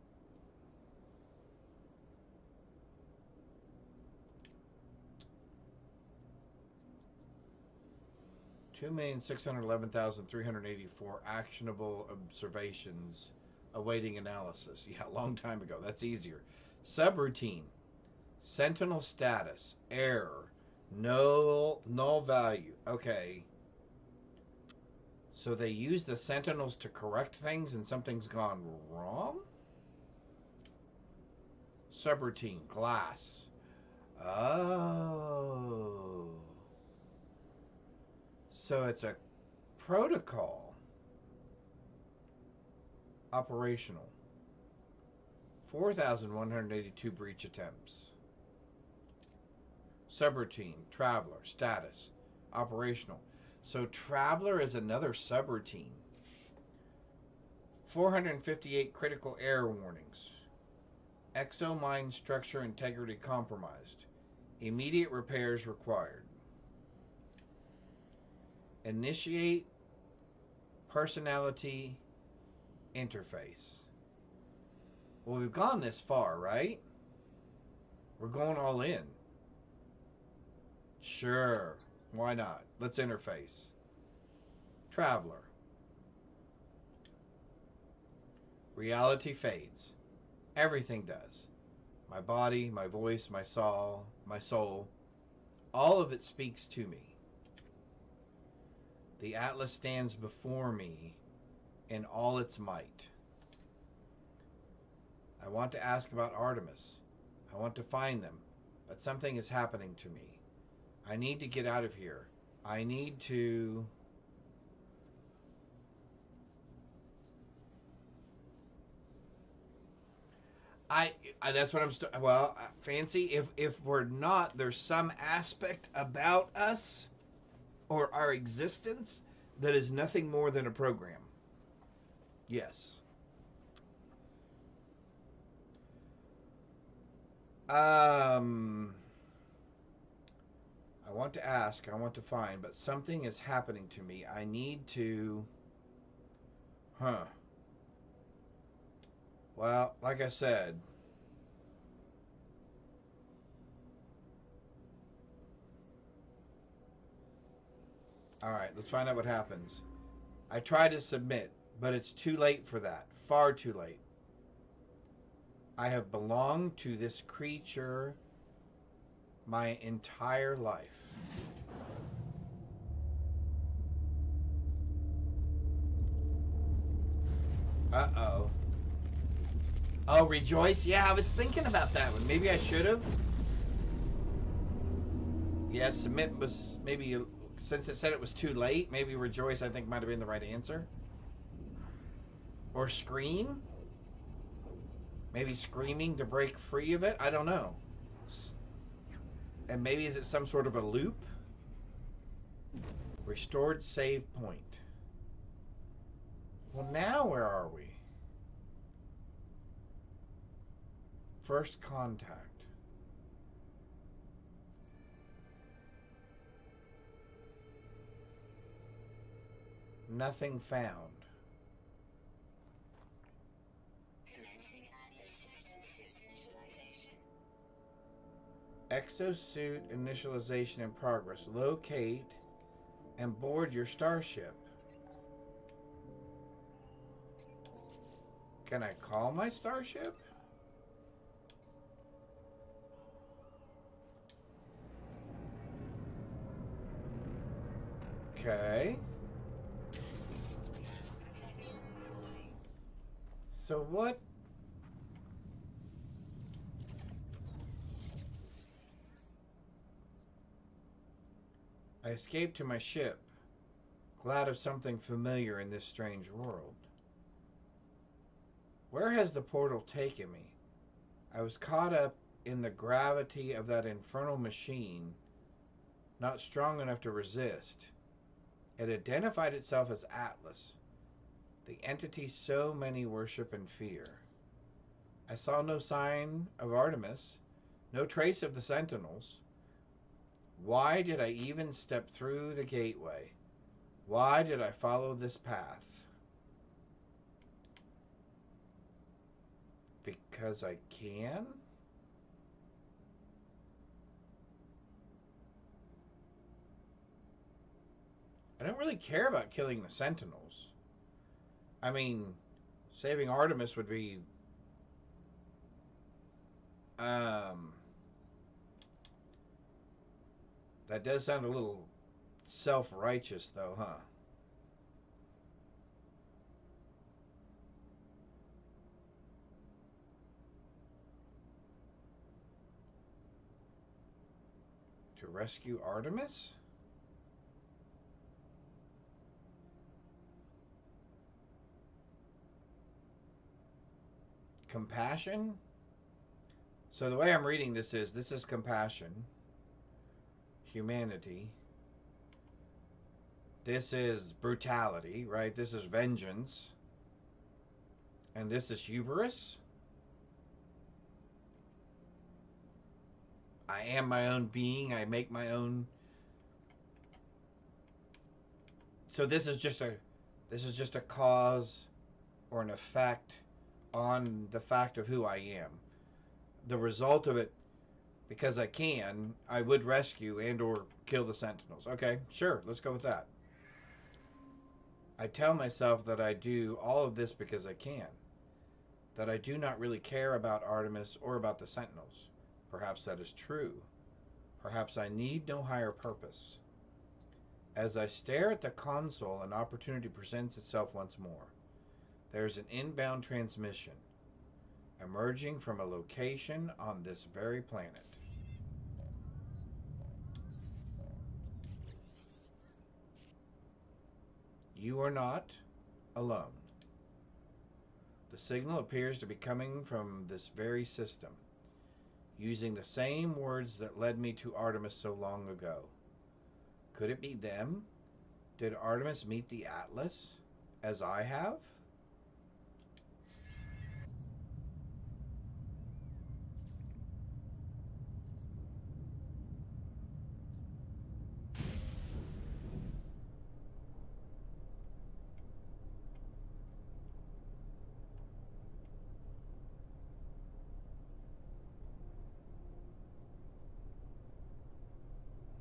$2,611,384 actionable observations awaiting analysis. Yeah, a long time ago. That's easier. Subroutine. Sentinel status. Error. Null value. Okay. So they use the sentinels to correct things and something's gone wrong? Subroutine. Glass. Oh. So it's a protocol. Operational. 4,182 breach attempts. Subroutine, Traveler, status, operational. So Traveler is another subroutine. 458 critical error warnings. Exomine structure integrity compromised. Immediate repairs required. Initiate personality interface. Well, we've gone this far, right? We're going all in. Sure. Why not? Let's interface. Traveler. Reality fades. Everything does. My body, my voice, my soul, all of it speaks to me. The Atlas stands before me in all its might. I want to ask about Artemis. I want to find them, but something is happening to me. I need to get out of here. I need to... that's what I'm Fancy, if we're not, there's some aspect about us or our existence that is nothing more than a program. Yes. I want to ask, I want to find, but something is happening to me. I need to... Well, like I said... Alright, let's find out what happens. I try to submit, but it's too late for that. Far too late. I have belonged to this creature my entire life. Uh-oh. Oh, Rejoice? Yeah, I was thinking about that one. Maybe I should have. Yeah, submit was maybe... Since it said it was too late, maybe Rejoice, I think, might have been the right answer. Or Scream? Maybe screaming to break free of it? I don't know. And maybe is it some sort of a loop? Restored save point. Well, now where are we? First contact. Nothing found. Commencing Atlas system suit initialization. Exosuit initialization in progress. Locate and board your starship. Can I call my starship? Okay. So what? I escaped to my ship, glad of something familiar in this strange world. Where has the portal taken me? I was caught up in the gravity of that infernal machine, not strong enough to resist. It identified itself as Atlas, the entity so many worship and fear. I saw no sign of Artemis, no trace of the Sentinels. Why did I even step through the gateway? Why did I follow this path? Because I can? I don't really care about killing the Sentinels. I mean, saving Artemis would be... that does sound a little self-righteous, though, huh? To rescue Artemis? compassion. So the way I'm reading this is compassion, humanity. This is brutality, right? This is vengeance. And this is hubris. I am my own being. I make my own. So this is just a cause or an effect on the fact of who I am. The result of it, because I would rescue and or kill the Sentinels. Okay, sure, let's go with that. I tell myself that I do all of this because I can. That I do not really care about Artemis or about the Sentinels. Perhaps that is true. Perhaps I need no higher purpose. As I stare at the console, an opportunity presents itself once more. There's an inbound transmission emerging from a location on this very planet. You are not alone. The signal appears to be coming from this very system, using the same words that led me to Artemis so long ago. Could it be them? Did Artemis meet the Atlas, as I have?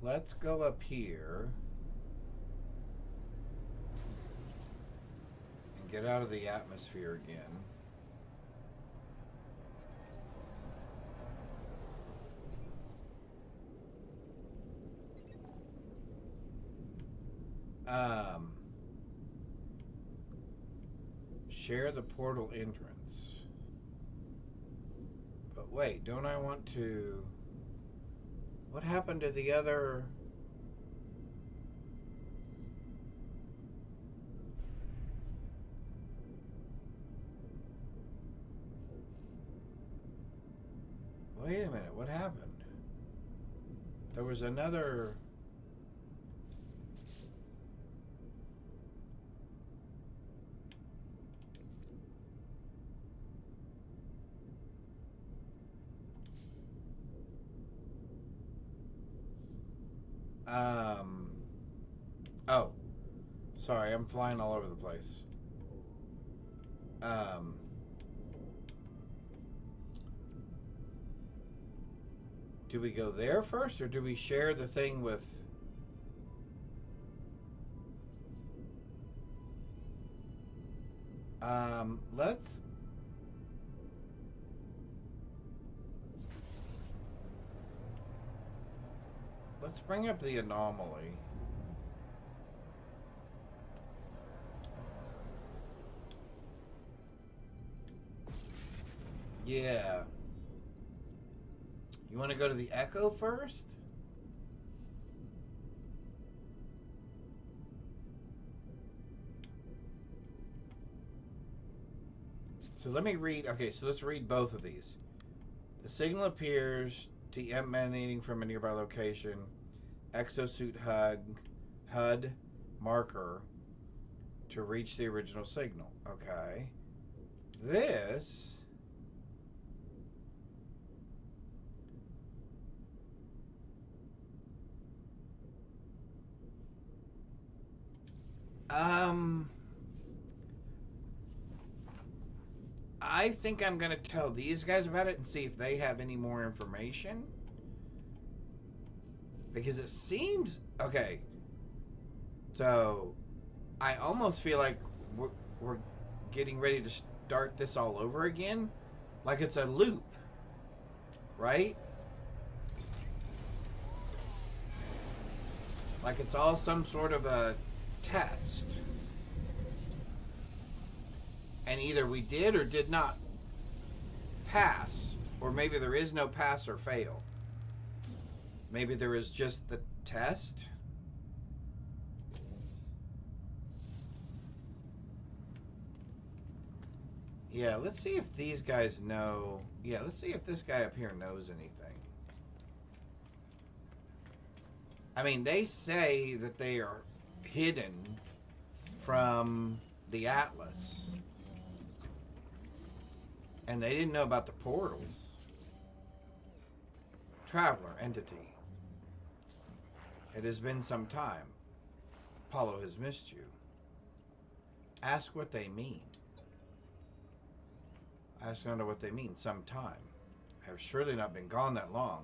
Let's go up here and get out of the atmosphere again. Share the portal entrance. But wait, don't I want to... What happened to the other... Wait a minute, what happened? There was another... Oh. Sorry, I'm flying all over the place. Do we go there first, or do we share the thing with... Let's... Let's bring up the anomaly. Yeah. You want to go to the Echo first? So let me read. Okay, so let's read both of these. The signal appears to be emanating from a nearby location. Exosuit HUD marker to reach the original signal. Okay. This... I think I'm going to tell these guys about it and see if they have any more information. Because it seems... Okay. So, I almost feel like we're getting ready to start this all over again. Like it's a loop. Right? Like it's all some sort of a test. And either we did or did not pass. Or maybe there is no pass or fail. Maybe there is just the test. Yeah, let's see if these guys know. Yeah, let's see if this guy up here knows anything. I mean, they say that they are hidden from the Atlas. And they didn't know about the portals. Traveler, entity. It has been some time. Apollo has missed you. Ask what they mean. I just don't know what they mean. Some time. I have surely not been gone that long.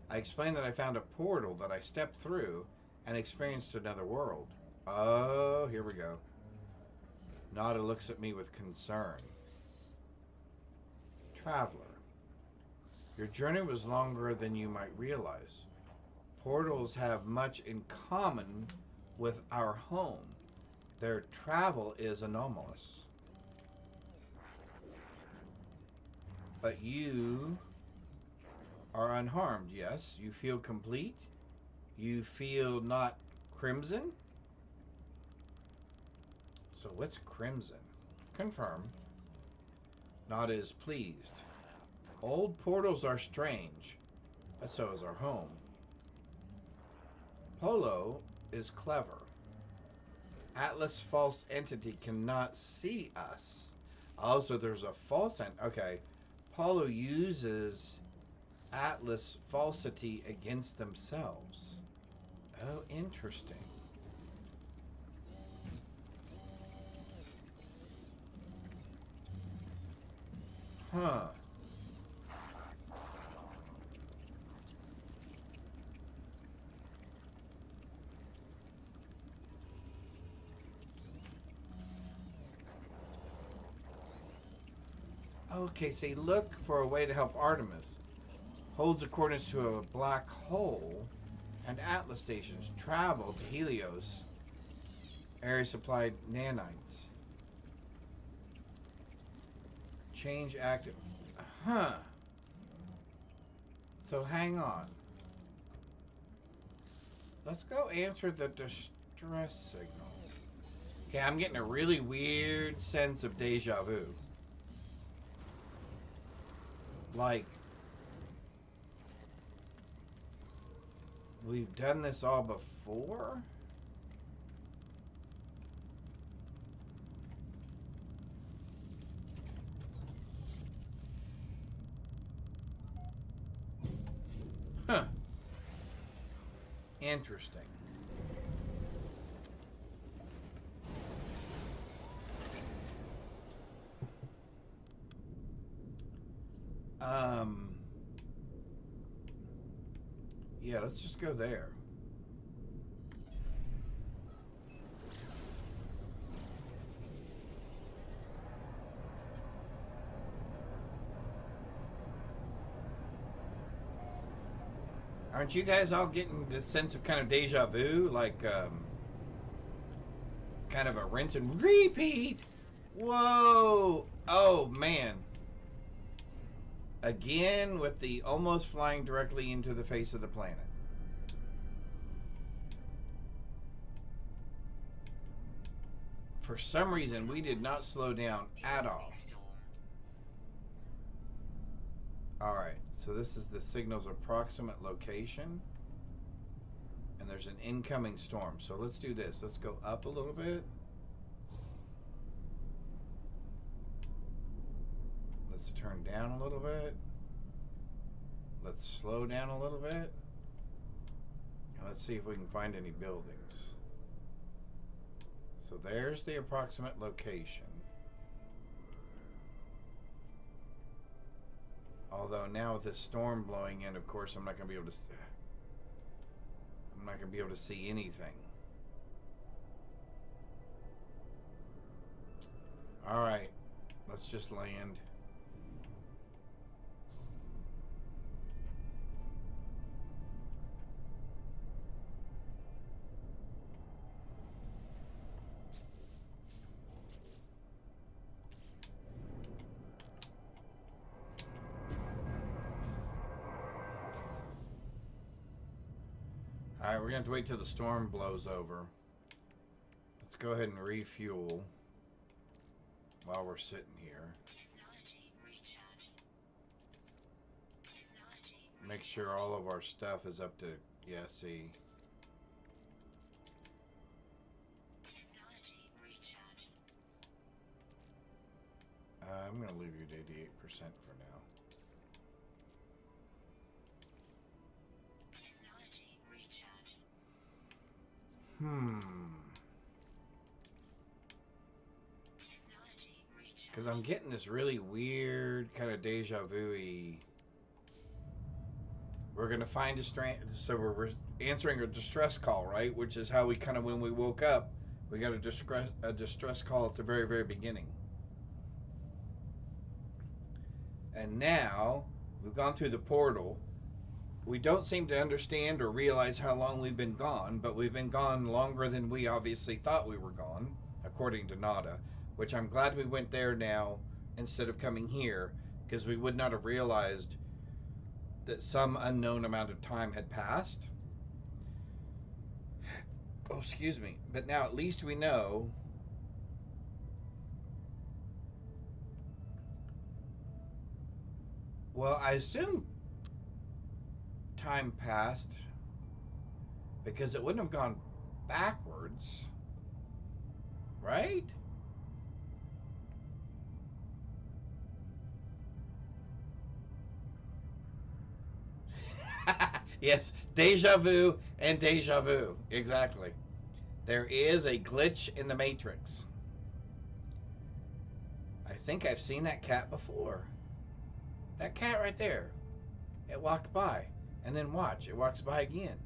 I explained that I found a portal that I stepped through and experienced another world. Oh, here we go. Nada looks at me with concern. Traveler, your journey was longer than you might realize. Portals have much in common with our home. Their travel is anomalous. But you are unharmed, yes? You feel complete? You feel not crimson? So what's crimson? Confirm. Not as pleased. Old portals are strange, but so is our home. Polo is clever. Atlas false entity cannot see us. Also, there's a false okay. Polo uses Atlas falsity against themselves. Oh, interesting. Huh. Okay, so look for a way to help Artemis. Holds accordance to a black hole and Atlas stations. Travel to Helios. Area supplied nanites. Change active. Huh. So hang on. Let's go answer the distress signal. Okay, I'm getting a really weird sense of deja vu. Like, we've done this all before? Huh. Interesting. Yeah, let's just go there. Aren't you guys all getting this sense of kind of deja vu? Like, kind of a rinse and repeat? Whoa! Oh, man. Again, with the almost flying directly into the face of the planet. For some reason, we did not slow down at all. Alright, so this is the signal's approximate location. And there's an incoming storm. So let's do this. Let's go up a little bit. Let's turn down a little bit. Let's slow down a little bit. And let's see if we can find any buildings. So there's the approximate location. Although now with this storm blowing in, of course, I'm not going to be able to see anything. All right. Let's just land. Alright, we're going to have to wait till the storm blows over. Let's go ahead and refuel while we're sitting here. make sure all of our stuff is up to, yeah, see. Technology recharge. I'm going to leave you at 88% for now. Technology recharge. Technology recharge. Because I'm getting this really weird kind of deja vu-y. We're going to find a so we're answering a distress call, right? Which is how we kind of, when we woke up, we got a distress call at the very, very beginning. And now we've gone through the portal. We don't seem to understand or realize how long we've been gone, but we've been gone longer than we obviously thought we were gone, according to Nada, which I'm glad we went there now instead of coming here, because we would not have realized that some unknown amount of time had passed. Oh, excuse me. But now at least we know. Well, I assume time passed because it wouldn't have gone backwards, right? Yes, deja vu and deja vu. Exactly. There is a glitch in the Matrix. I think I've seen that cat before. That cat right there. It walked by. And then watch, it walks by again.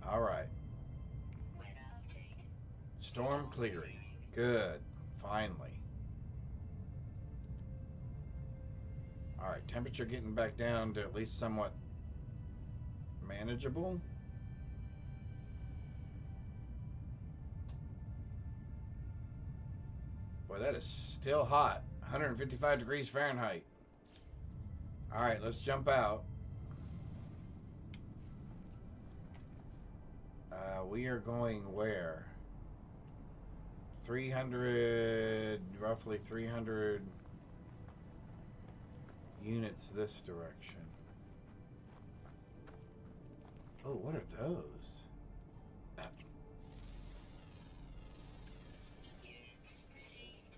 All right. Weather update. Storm clearing. Good. Finally. All right, temperature getting back down to at least somewhat manageable. Boy, that is still hot. 155 degrees Fahrenheit. All right, let's jump out. We are going where? 300, roughly 300 units this direction. Oh, what are those? Units received.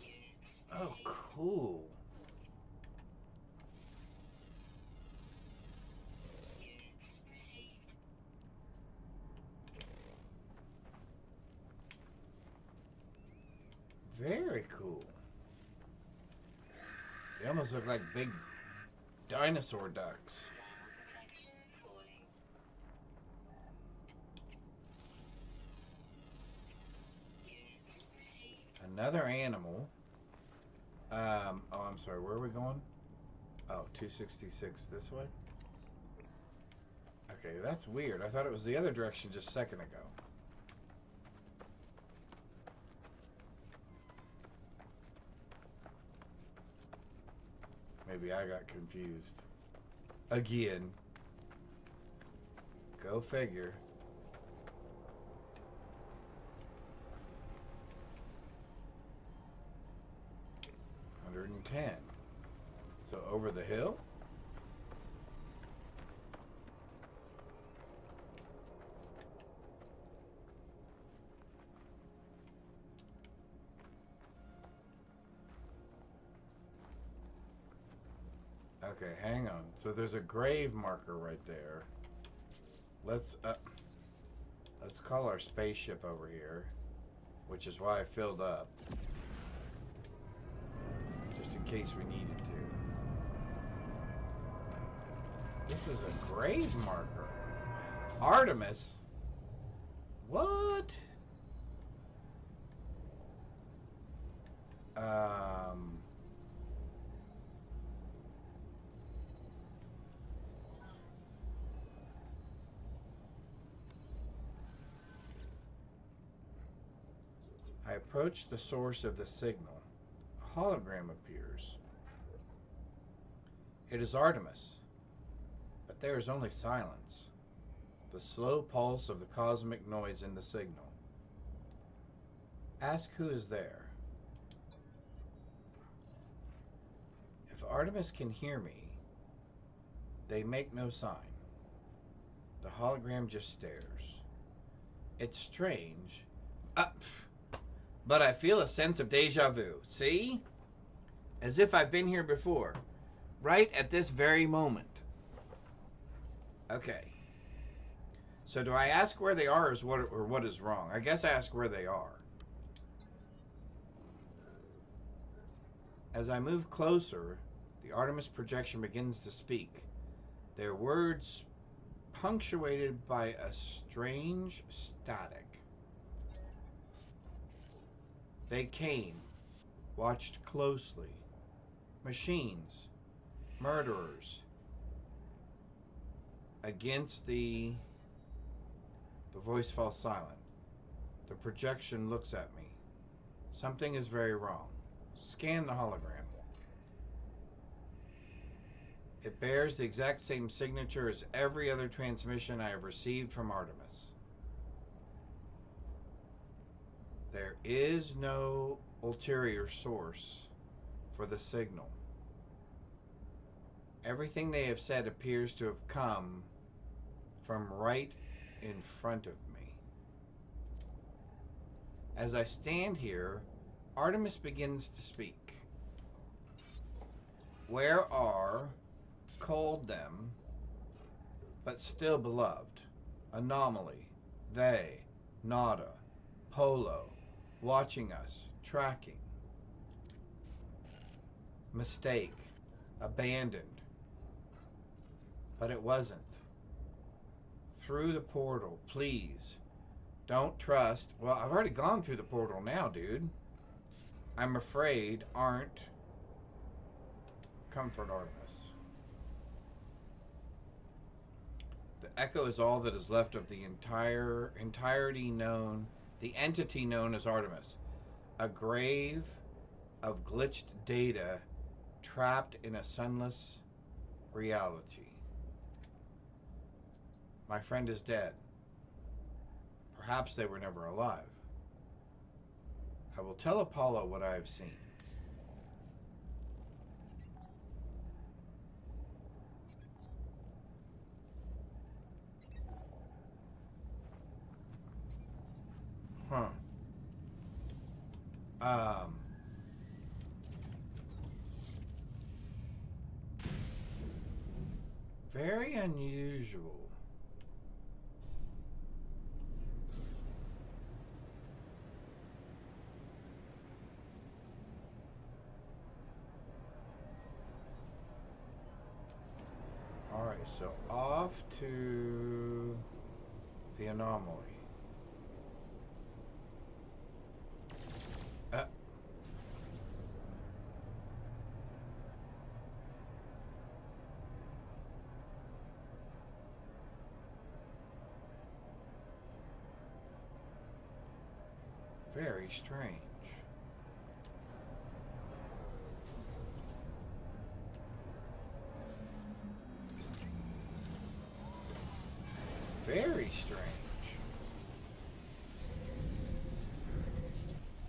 Units Oh, received. cool. Units received. Very cool. They almost look like big dinosaur ducks. Thermal protection falling. Units received. Another animal. Oh, I'm sorry. Where are we going? Oh, 266 this way? Okay, that's weird. I thought it was the other direction just a second ago. Maybe I got confused. Again. Go figure. $110. So over the hill? Okay, hang on. So there's a grave marker right there. Let's call our spaceship over here, which is why I filled up. Just in case we needed to. This is a grave marker. Artemis? What? I approach the source of the signal. A hologram appears. It is Artemis, but there is only silence, the slow pulse of the cosmic noise in the signal. Ask who is there. Artemis can hear me. They make no sign. The hologram just stares. It's strange. But I feel a sense of deja vu. See? As if I've been here before. Right at this very moment. Okay. So do I ask where they are or what is wrong? I guess I ask where they are. As I move closer, the Artemis projection begins to speak. Their words punctuated by a strange static. They came, watched closely. Machines, murderers. Against the voice falls silent. The projection looks at me. Something is very wrong. Scan the hologram. It bears the exact same signature as every other transmission I have received from Artemis. There is no ulterior source for the signal. Everything they have said appears to have come from right in front of me. As I stand here, Artemis begins to speak. Where are, called them, but still beloved, Anomaly, they, Nada, Polo, watching us, tracking, mistake, abandoned, but it wasn't. Through the portal, please. Don't trust. Well, I've already gone through the portal now, dude. I'm afraid aren't. Comfort Artemis. The echo is all that is left of the entity known as Artemis. A grave of glitched data trapped in a sunless reality. My friend is dead. Perhaps they were never alive. I will tell Apollo what I have seen. Very unusual. Alright, so off to the anomaly. Very strange. Very strange.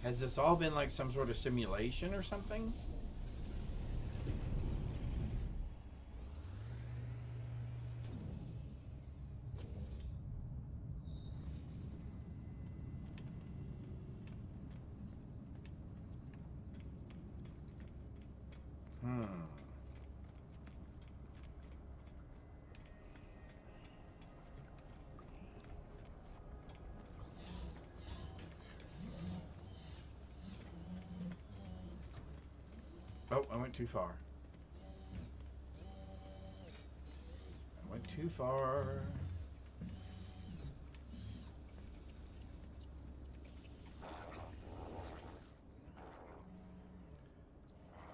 Has this all been like some sort of simulation or something? Oh, I went too far. I went too far.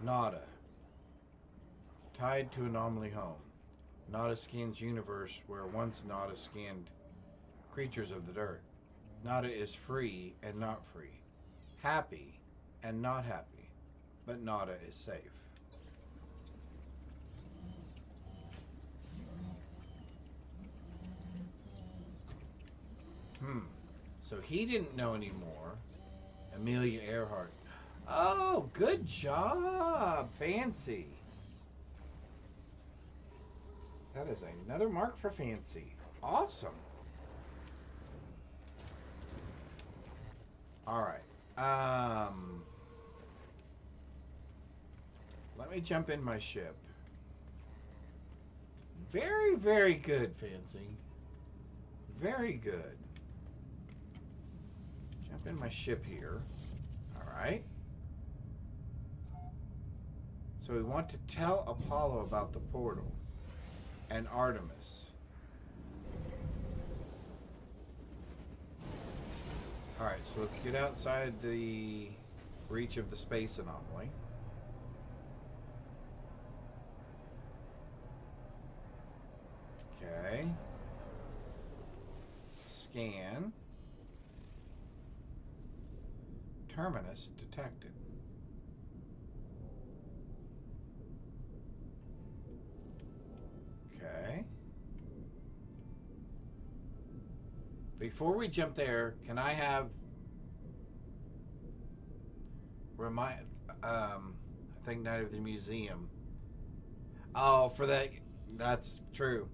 Nada. Tied to Anomaly Home. Nada scans universe where once Nada scanned creatures of the dirt. Nada is free and not free. Happy and not happy. But Nada is safe. So he didn't know anymore. Amelia Earhart. Oh, good job. Fancy. That is another mark for Fancy. Awesome. All right. Let me jump in my ship. Very, very good, Fancy. Very good. Jump in my ship here. All right. So we want to tell Apollo about the portal and Artemis. All right, so let's get outside the reach of the space anomaly. Okay. Scan. Terminus detected. Okay. Before we jump there, can I have I think Night of the Museum. Oh, for that, that's true.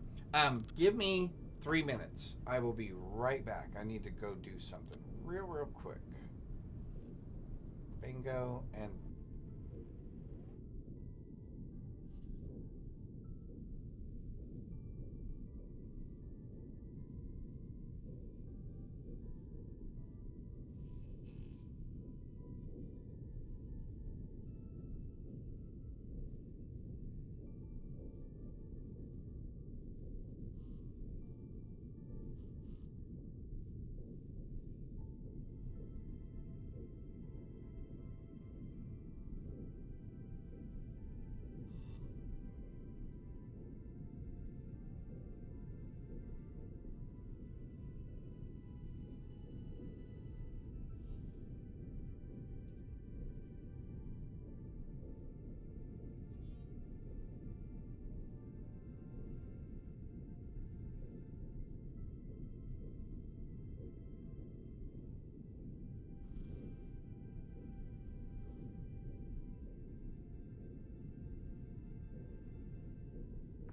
Give me 3 minutes. I will be right back. I need to go do something real quick. Bingo and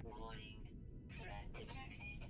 Warning. Threat detected.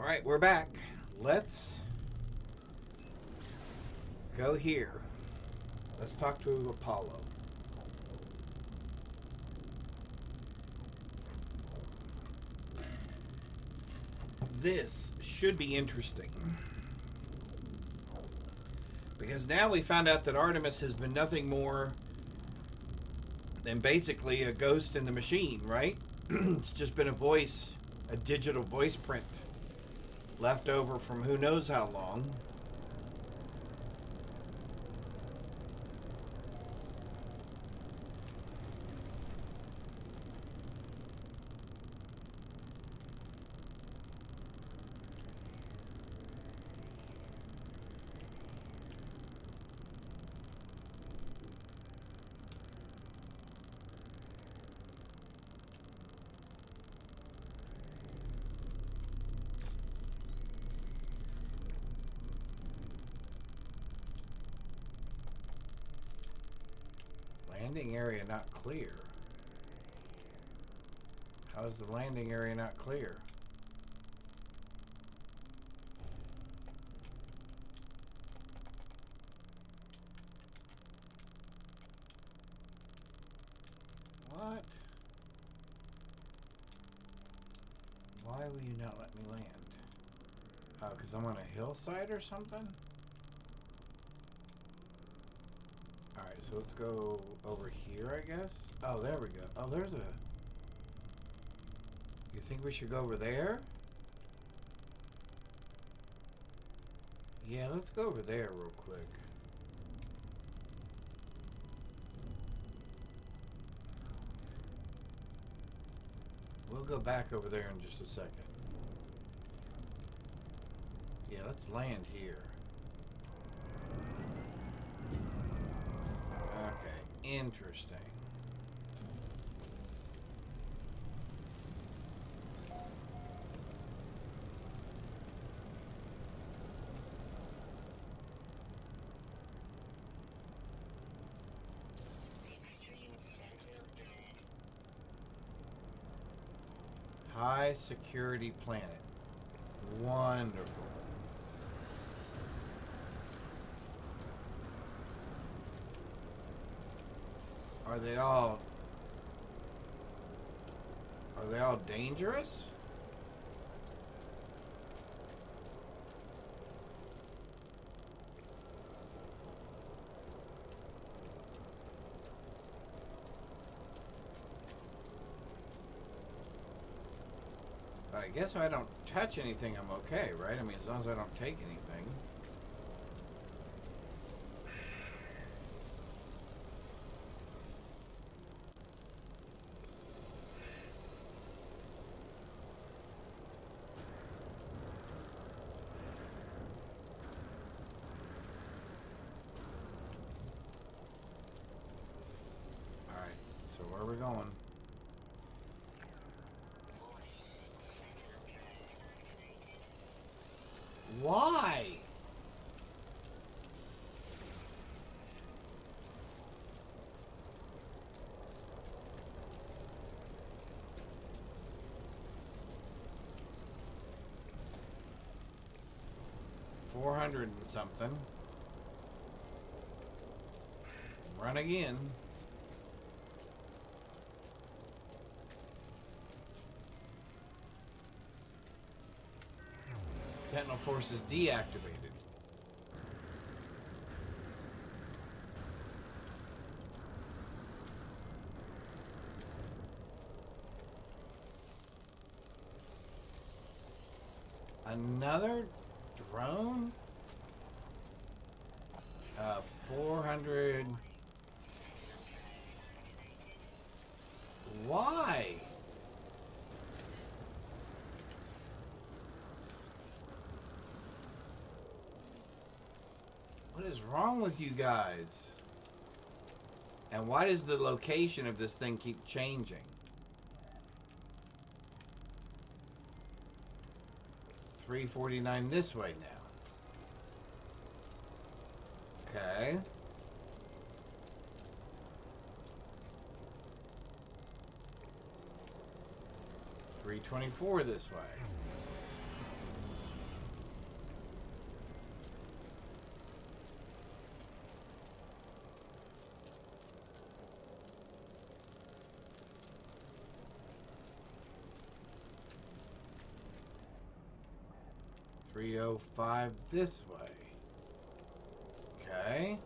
all right, we're back. Let's go here. Let's talk to Apollo. This should be interesting. Because now we found out that Artemis has been nothing more than basically a ghost in the machine, right? It's just been a digital voice print left over from who knows how long. Landing area not clear. How is the landing area not clear? Why will you not let me land? Oh, because I'm on a hillside or something? Alright, so let's go over here, I guess? Oh, there we go. Oh, there's a... You think we should go over there? Yeah, let's go over there real quick. We'll go back over there in just a second. Yeah, let's land here. Okay, interesting. Extreme Sentinel Planet. High security planet. Wonderful. Are they all dangerous? I guess if I don't touch anything, I'm okay, right? I mean, as long as I don't take anything. Alright, so where are we going? Sentinel drones activated. Why? $400 and something. Run again. Sentinel forces deactivated. Another drone? 400. Sentinel drones activated. Why? What is wrong with you guys? And why does the location of this thing keep changing? $349 this way now. Okay. $324 this way. $305 this way. Okay.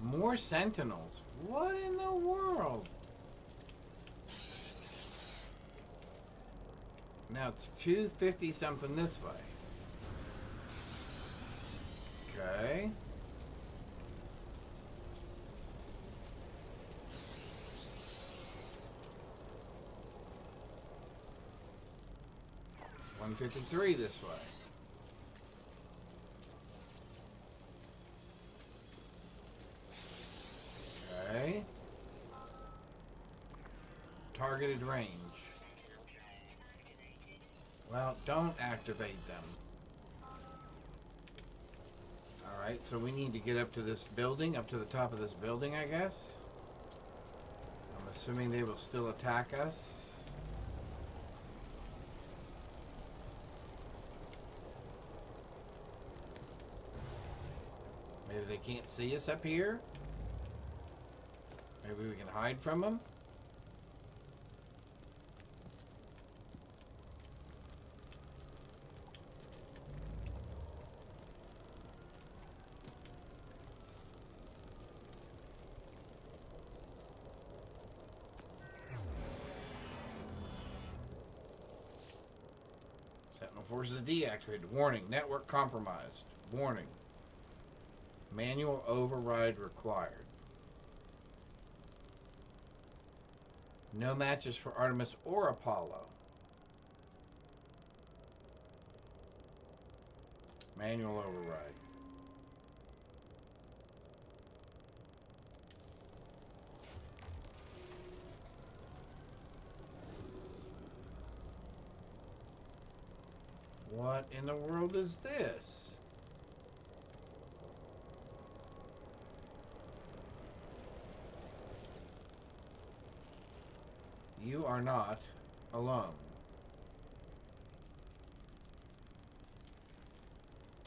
More sentinels. What in the world? Now it's 250 something this way. Okay. $153 this way. Okay. Targeted range. Sentinel drones activated. Well, don't activate them. Alright, so we need to get up to this building, up to the top of this building, I guess. I'm assuming they will still attack us. Maybe they can't see us up here? Maybe we can hide from them? Sentinel forces deactivated. Warning, network compromised. Warning, manual override required. No matches for Artemis or Apollo. Manual override. What in the world is this? You are not alone.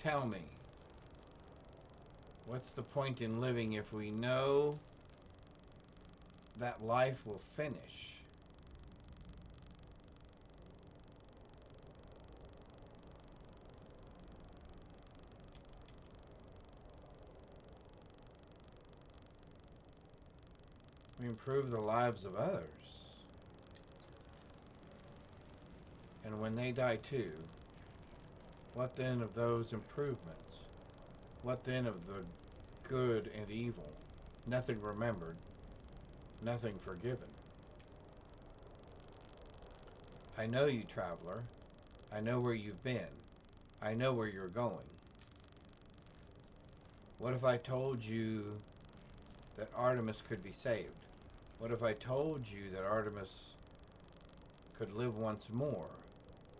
Tell me, what's the point in living if we know that life will finish? We improve the lives of others. And when they die too, what then of those improvements? What then of the good and evil? Nothing remembered, nothing forgiven. I know you, traveler. I know where you've been. I know where you're going. What if I told you that Artemis could be saved? What if I told you that Artemis could live once more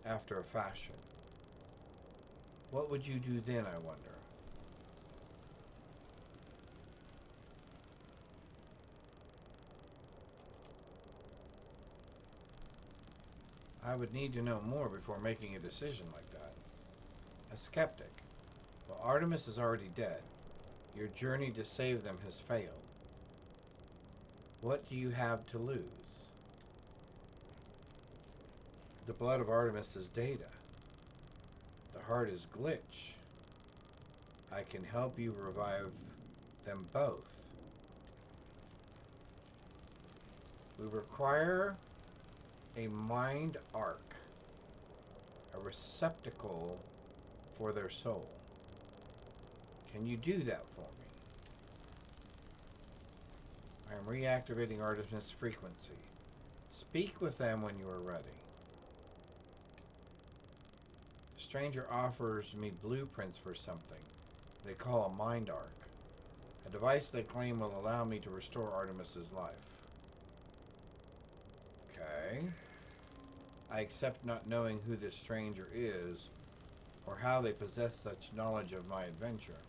after a fashion? What would you do then, I wonder? I would need to know more before making a decision like that. A skeptic. Well, Artemis is already dead. Your journey to save them has failed. What do you have to lose? The blood of Artemis is data. The heart is glitch. I can help you revive them both. We require a mind arc, a receptacle for their soul. Can you do that for me? I am reactivating Artemis frequency. Speak with them when you are ready. The stranger offers me blueprints for something they call a mind arc, a device they claim will allow me to restore Artemis's life. Okay. I accept not knowing who this stranger is or how they possess such knowledge of my adventure.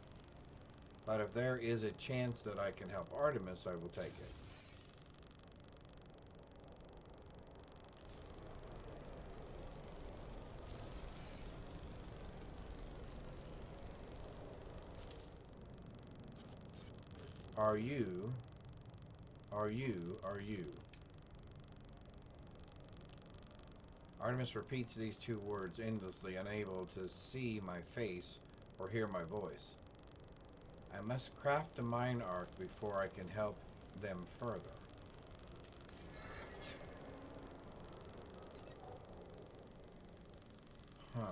But if there is a chance that I can help Artemis, I will take it. Are you? Artemis repeats these two words endlessly, unable to see my face or hear my voice. I must craft a mind arc before I can help them further. Huh.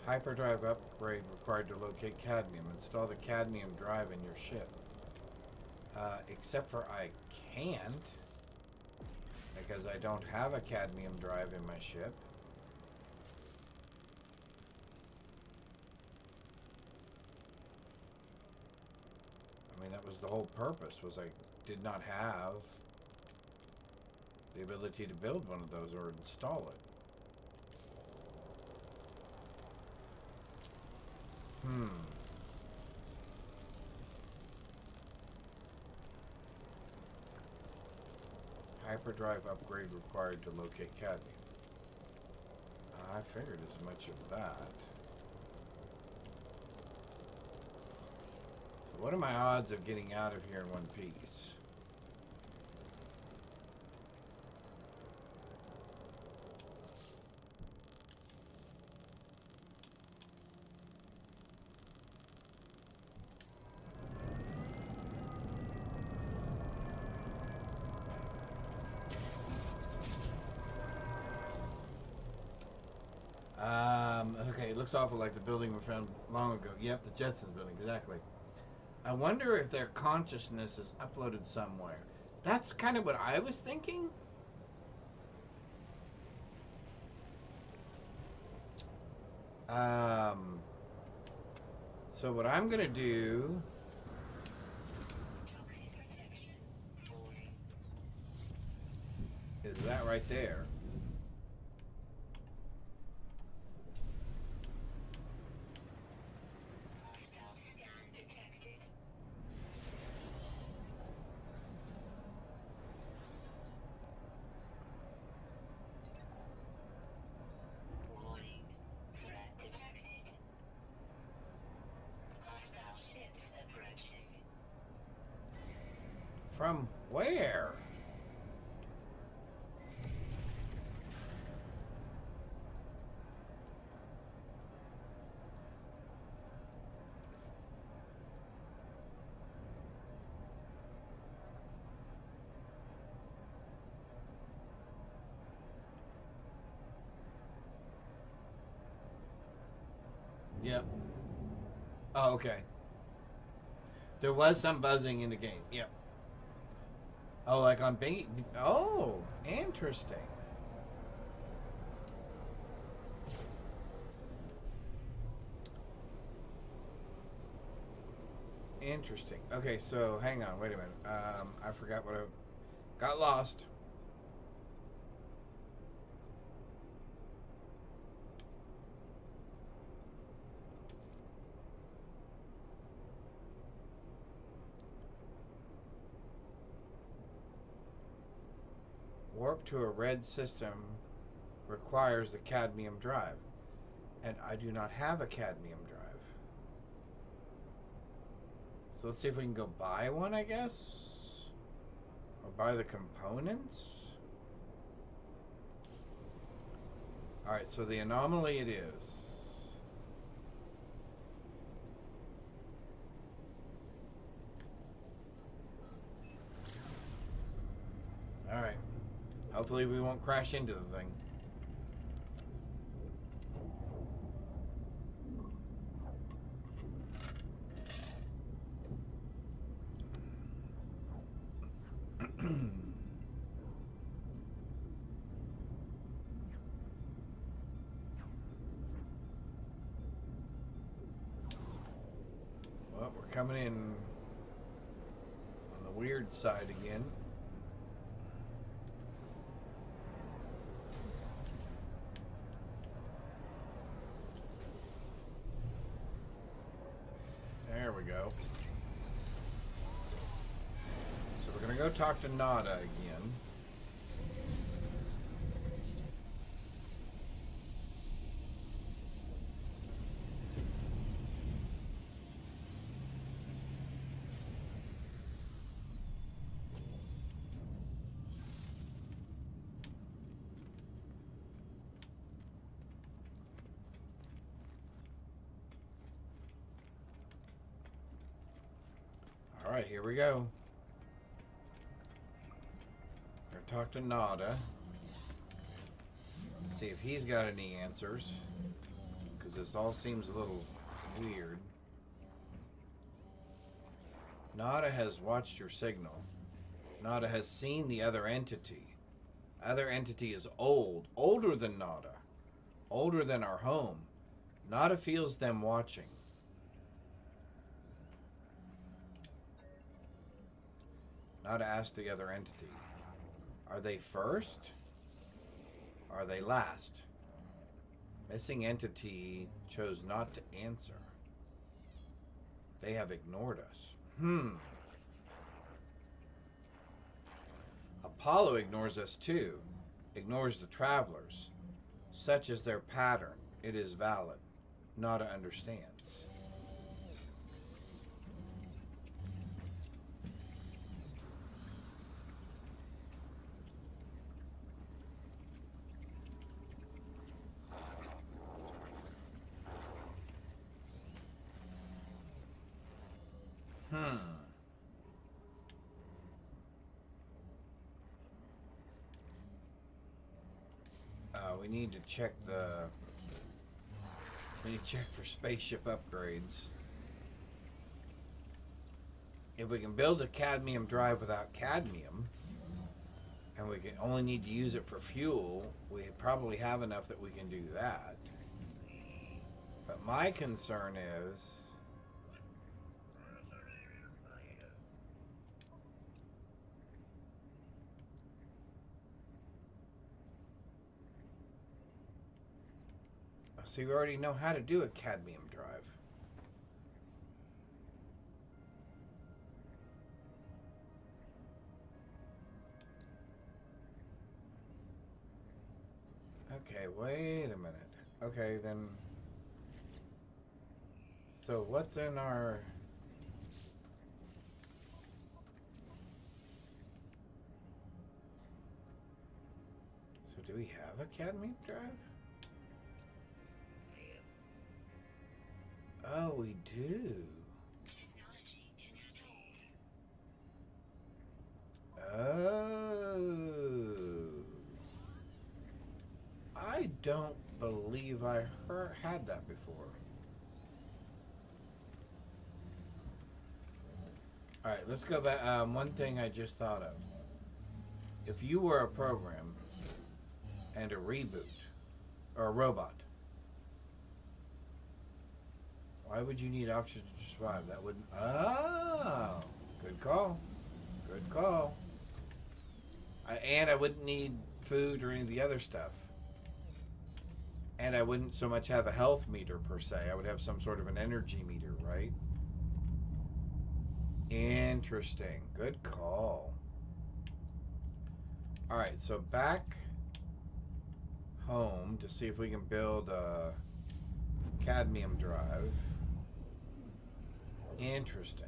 Hyperdrive upgrade required to locate cadmium. Install the cadmium drive in your ship. Except for I can't, because I don't have a cadmium drive in my ship. I mean, that was the whole purpose, was I did not have the ability to build one of those or install it. Hyperdrive upgrade required to locate cadmium. I figured as much of that. So what are my odds of getting out of here in one piece? Okay, it looks awful like the building we found long ago. Yep, the Jetsons building, exactly. I wonder if their consciousness is uploaded somewhere. That's kind of what I was thinking. So what I'm gonna do Toxic protection falling. is that right there. Hostile scan detected. Warning. Threat detected. Hostile ships approaching. From where? Yep. Oh, okay. There was some buzzing in the game. Yep. Oh, like on bait. Oh, interesting. Interesting. Okay, so hang on. Wait a minute. I forgot what I got lost. Warp to a red system requires the cadmium drive, and I do not have a cadmium drive. So let's see if we can go buy one, I guess, or buy the components. All right, so the anomaly it is. All right. Hopefully we won't crash into the thing. Well, we're coming in on the weird side again. There we go. So we're gonna go talk to Nada again. All right, here we go. We're gonna talk to Nada. See if he's got any answers, because this all seems a little weird. Nada has watched your signal. Nada has seen the other entity. Other entity is old, older than Nada, older than our home. Nada feels them watching. Nada asked the other entity, are they first? Are they last? Missing entity chose not to answer. They have ignored us. A Apollo ignores us too, ignores the travelers. Such is their pattern. It is valid. Nada understands. We need to check we need to check for spaceship upgrades. If we can build a cadmium drive without cadmium, and we can only need to use it for fuel, we probably have enough that we can do that. But my concern is, see, we already know how to do a cadmium drive. Okay, wait a minute. Okay, then. So what's in our... So do we have a cadmium drive? Oh, we do. Technology installed. Oh. I don't believe I had that before. Alright, let's go back. One thing I just thought of. If you were a program and a reboot, or a robot, why would you need oxygen to survive? That wouldn't... Oh! Good call. Good call. And I wouldn't need food or any of the other stuff. And I wouldn't so much have a health meter per se. I would have some sort of an energy meter, right? Interesting. Good call. Alright, so back home to see if we can build a cadmium drive. Interesting.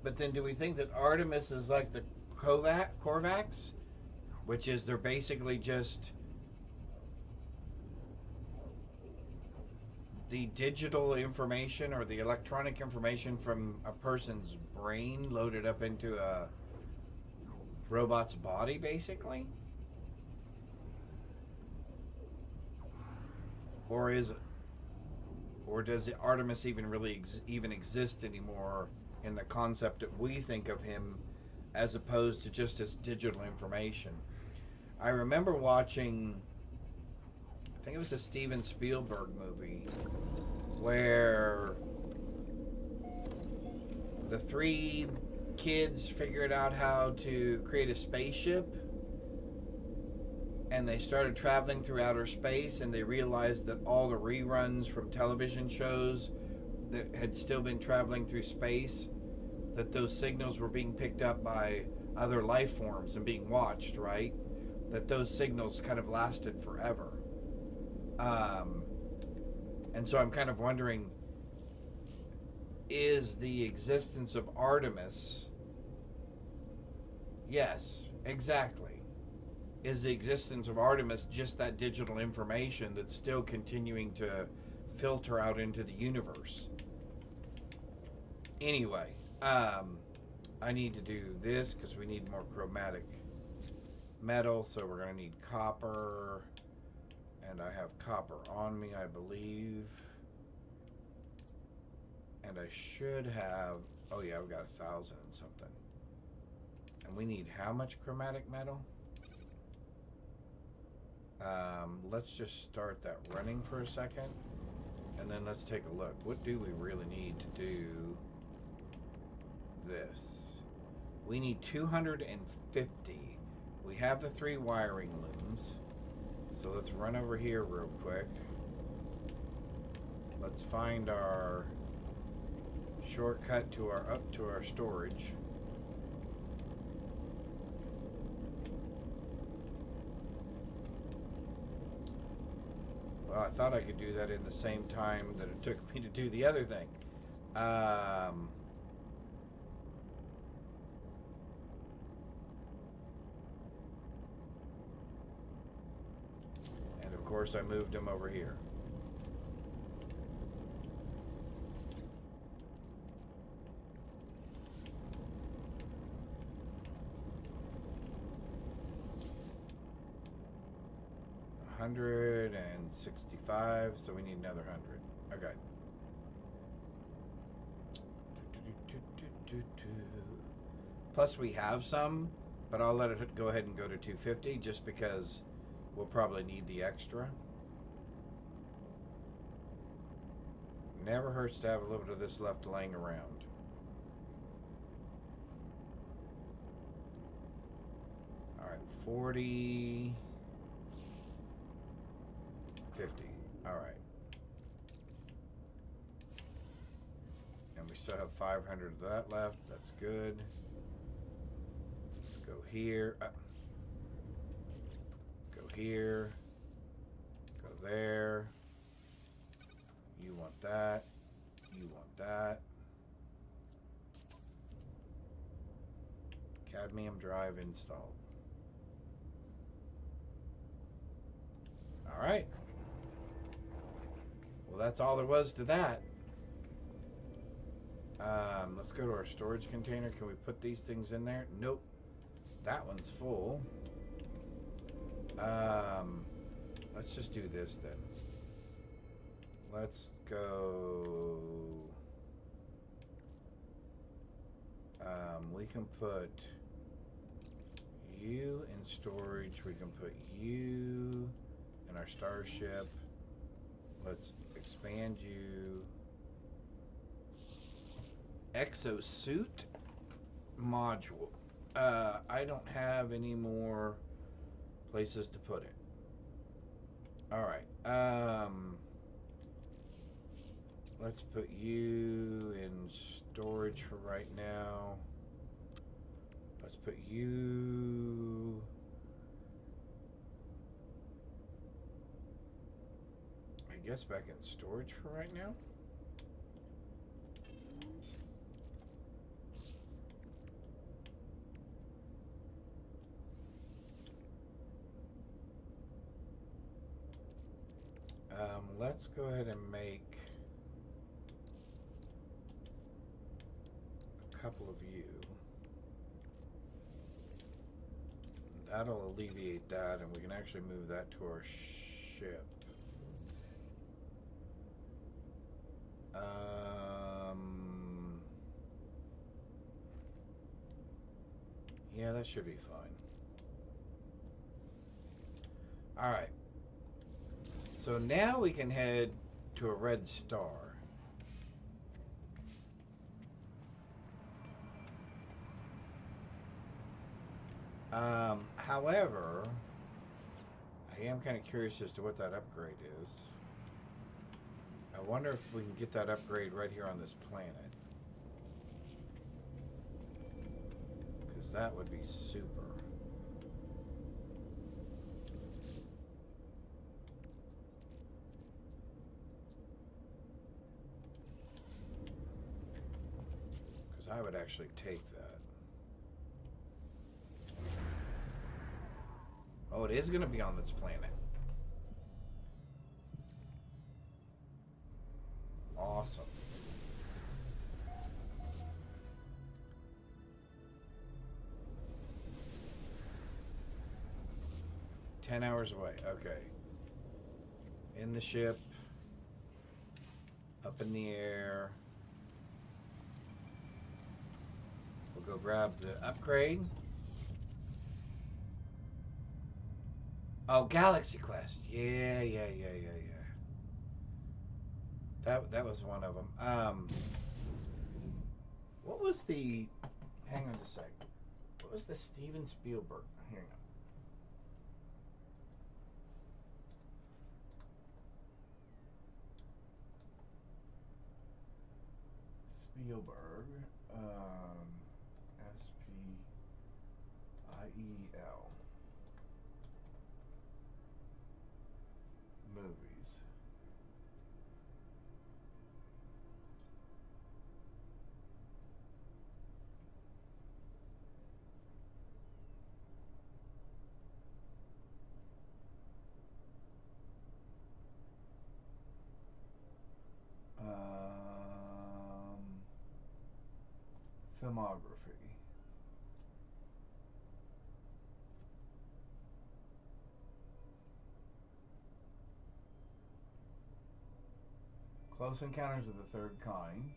But then do we think that Artemis is like the Korvax? Which is they're basically just the digital information or the electronic information from a person's brain loaded up into a robot's body, basically? Or is it, or does the Artemis even really even exist anymore in the concept that we think of him, as opposed to just as digital information? I remember watching, I think it was a Steven Spielberg movie, where the three kids figured out how to create a spaceship, and they started traveling through outer space, and they realized that all the reruns from television shows that had still been traveling through space, that those signals were being picked up by other life forms and being watched, right? That those signals kind of lasted forever. And so I'm kind of wondering, is the existence of Artemis... Yes, exactly. Is the existence of Artemis just that digital information that's still continuing to filter out into the universe? Anyway, I need to do this because we need more chromatic metal, so we're going to need copper, and I have copper on me, I believe, and I should have, oh yeah, I've got 1,000 and something. And we need how much chromatic metal? Let's just start that running for a second, and then let's take a look. What do we really need to do this? We need 250. We have the 3 wiring looms, so let's run over here real quick. Let's find our shortcut to our up to our storage. Well, I thought I could do that in the same time that it took me to do the other thing. And of course I moved him over here. $165, so we need another 100. Okay. Plus we have some, but I'll let it go ahead and go to 250 just because we'll probably need the extra. Never hurts to have a little bit of this left laying around. Alright, 40, 50. Alright. And we still have 500 of that left. That's good. Let's go here. Go here. Go there. You want that. You want that. Cadmium drive installed. Alright. Well, that's all there was to that. Let's go to our storage container. Can we put these things in there? Nope. That one's full. Let's just do this then. Let's go. We can put you in storage. We can put you in our starship. Let's expand you. Exosuit module. I don't have any more places to put it. Alright. Let's put you in storage for right now. Let's put you... I guess back in storage for right now. Let's go ahead and make a couple of you. That'll alleviate that, and we can actually move that to our ship. Yeah, that should be fine. Alright. So now we can head to a red star. However, I am kind of curious as to what that upgrade is. I wonder if we can get that upgrade right here on this planet. Because that would be super. Because I would actually take that. Oh, it is going to be on this planet. Awesome. "10 hours away." Okay. In the ship. Up in the air. We'll go grab the upgrade. Oh, Galaxy Quest. Yeah. That was one of them. What was the... Hang on just a sec. What was the Steven Spielberg? Here you go. Spielberg. S-P-I-E-L. Movies. Filmography. Close Encounters of the Third Kind.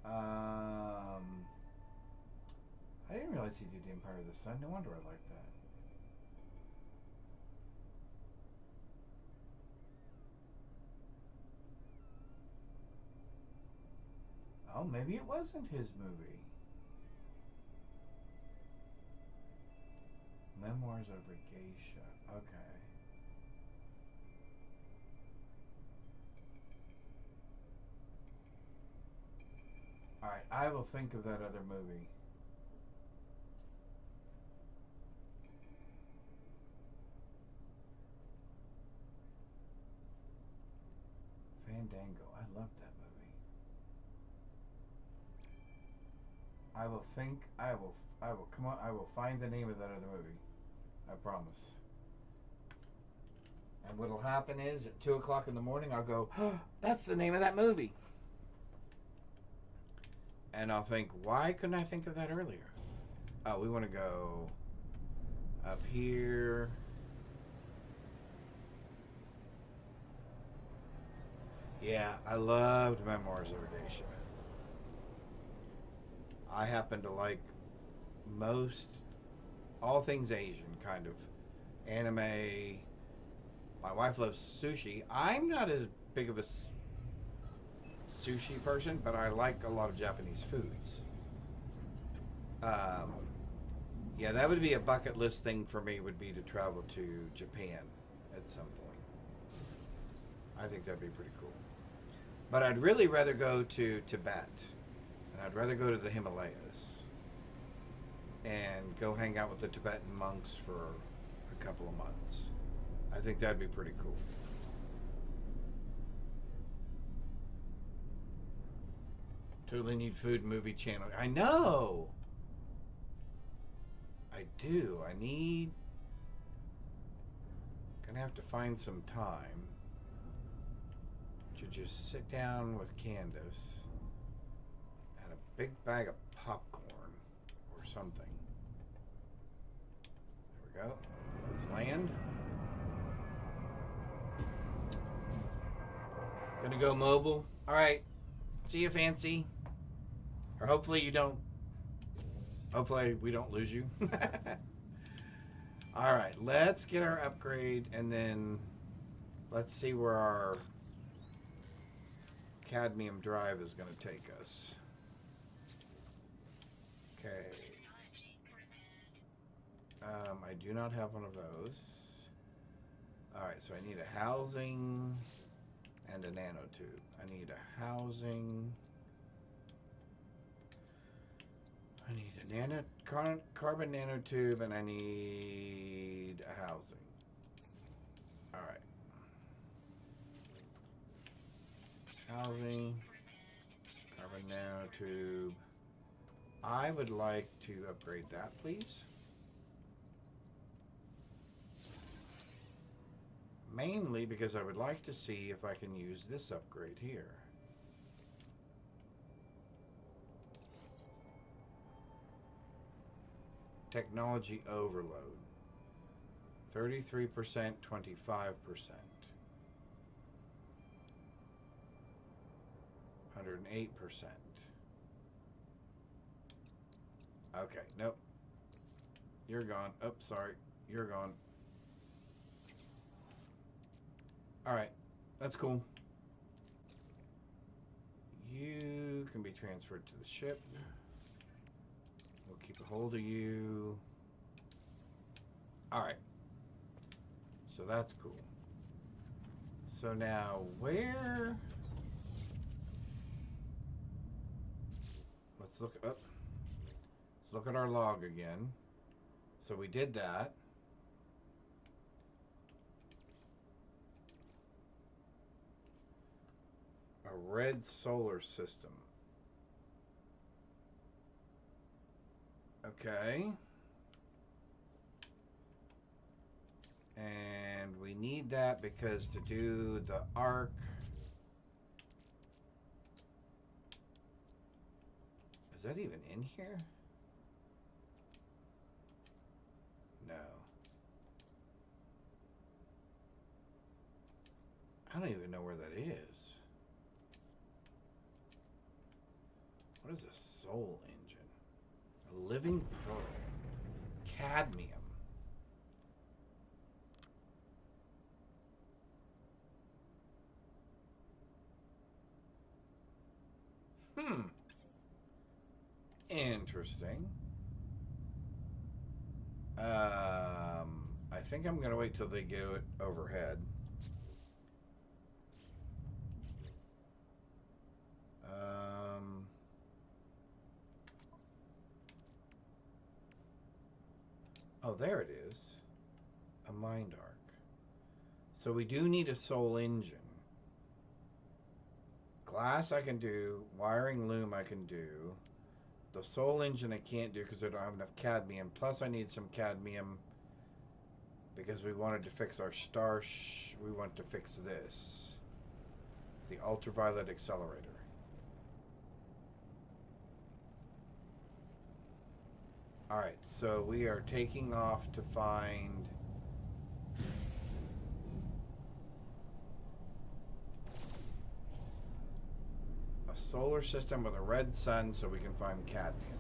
I didn't realize he did Empire of the Sun. No wonder I liked that. Oh, maybe it wasn't his movie. Memoirs of a Geisha. Okay. Alright, I will think of that other movie. Fandango. I love that movie. I will come on, I will find the name of that other movie. I promise. And what'll happen is at 2 o'clock in the morning, I'll go, oh, that's the name of that movie. And I'll think, why couldn't I think of that earlier? Oh, we want to go up here. Yeah, I loved Memoirs of a Geisha. I happen to like all things Asian, kind of. Anime. My wife loves sushi. I'm not as big of a sushi person, but I like a lot of Japanese foods. Yeah, that would be a bucket list thing for me, would be to travel to Japan at some point. I think that'd be pretty cool. But I'd really rather go to Tibet, and I'd rather go to the Himalayas and go hang out with the Tibetan monks for a couple of months. I think that'd be pretty cool. Totally need food movie channel. I know! I do. Gonna have to find some time to just sit down with Candace and a big bag of popcorn or something. There we go. Let's land. Gonna go mobile. Alright. See you, Fancy. Or hopefully we don't lose you. Alright, let's get our upgrade and then let's see where our cadmium drive is going to take us. Okay. I do not have one of those. Alright, so I need a housing and a nanotube. I need a housing. I need a carbon nanotube, and I need a housing. Alright. Housing, carbon nanotube. I would like to upgrade that, please. Mainly because I would like to see if I can use this upgrade here. Technology overload. 33%, 25%. 108%. Okay, nope. You're gone. Oh, sorry. You're gone. Alright, that's cool. You can be transferred to the ship. We'll keep a hold of you. Alright. So that's cool. So now, where Let's look up. Let's look at our log again. So we did that. A red solar system. Okay. And we need that because to do the arc. Is that even in here? No. I don't even know where that is. What is a soul engine? A living pearl. Cadmium. Interesting. I think I'm going to wait till they go it overhead. Oh, there it is. A mind arc. So we do need a soul engine. Glass I can do. Wiring loom I can do. The soul engine I can't do because I don't have enough cadmium. Plus I need some cadmium because we wanted to fix our star. We want to fix this. The ultraviolet accelerator. Alright, so we are taking off to find a solar system with a red sun so we can find cadmium.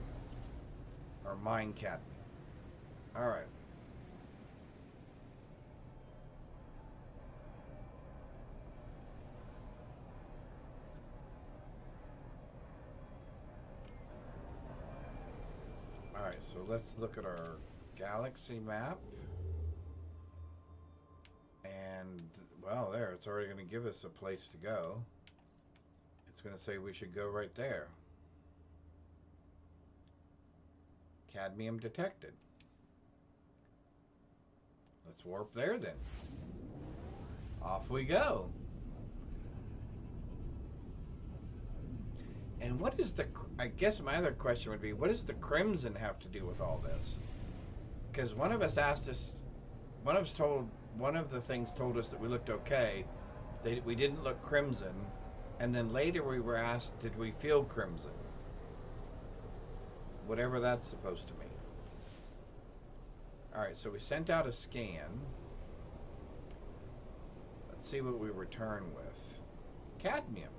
Or mine cadmium. Alright. Alright, so let's look at our galaxy map. And, well, there, it's already going to give us a place to go. It's going to say we should go right there. Cadmium detected. Let's warp there then. Off we go. And what is the, I guess my other question would be, what does the crimson have to do with all this? Because one of us asked us, one of the things told us that we looked okay, we didn't look crimson, and then later we were asked, did we feel crimson? Whatever that's supposed to mean. Alright, so we sent out a scan. Let's see what we return with. Cadmium.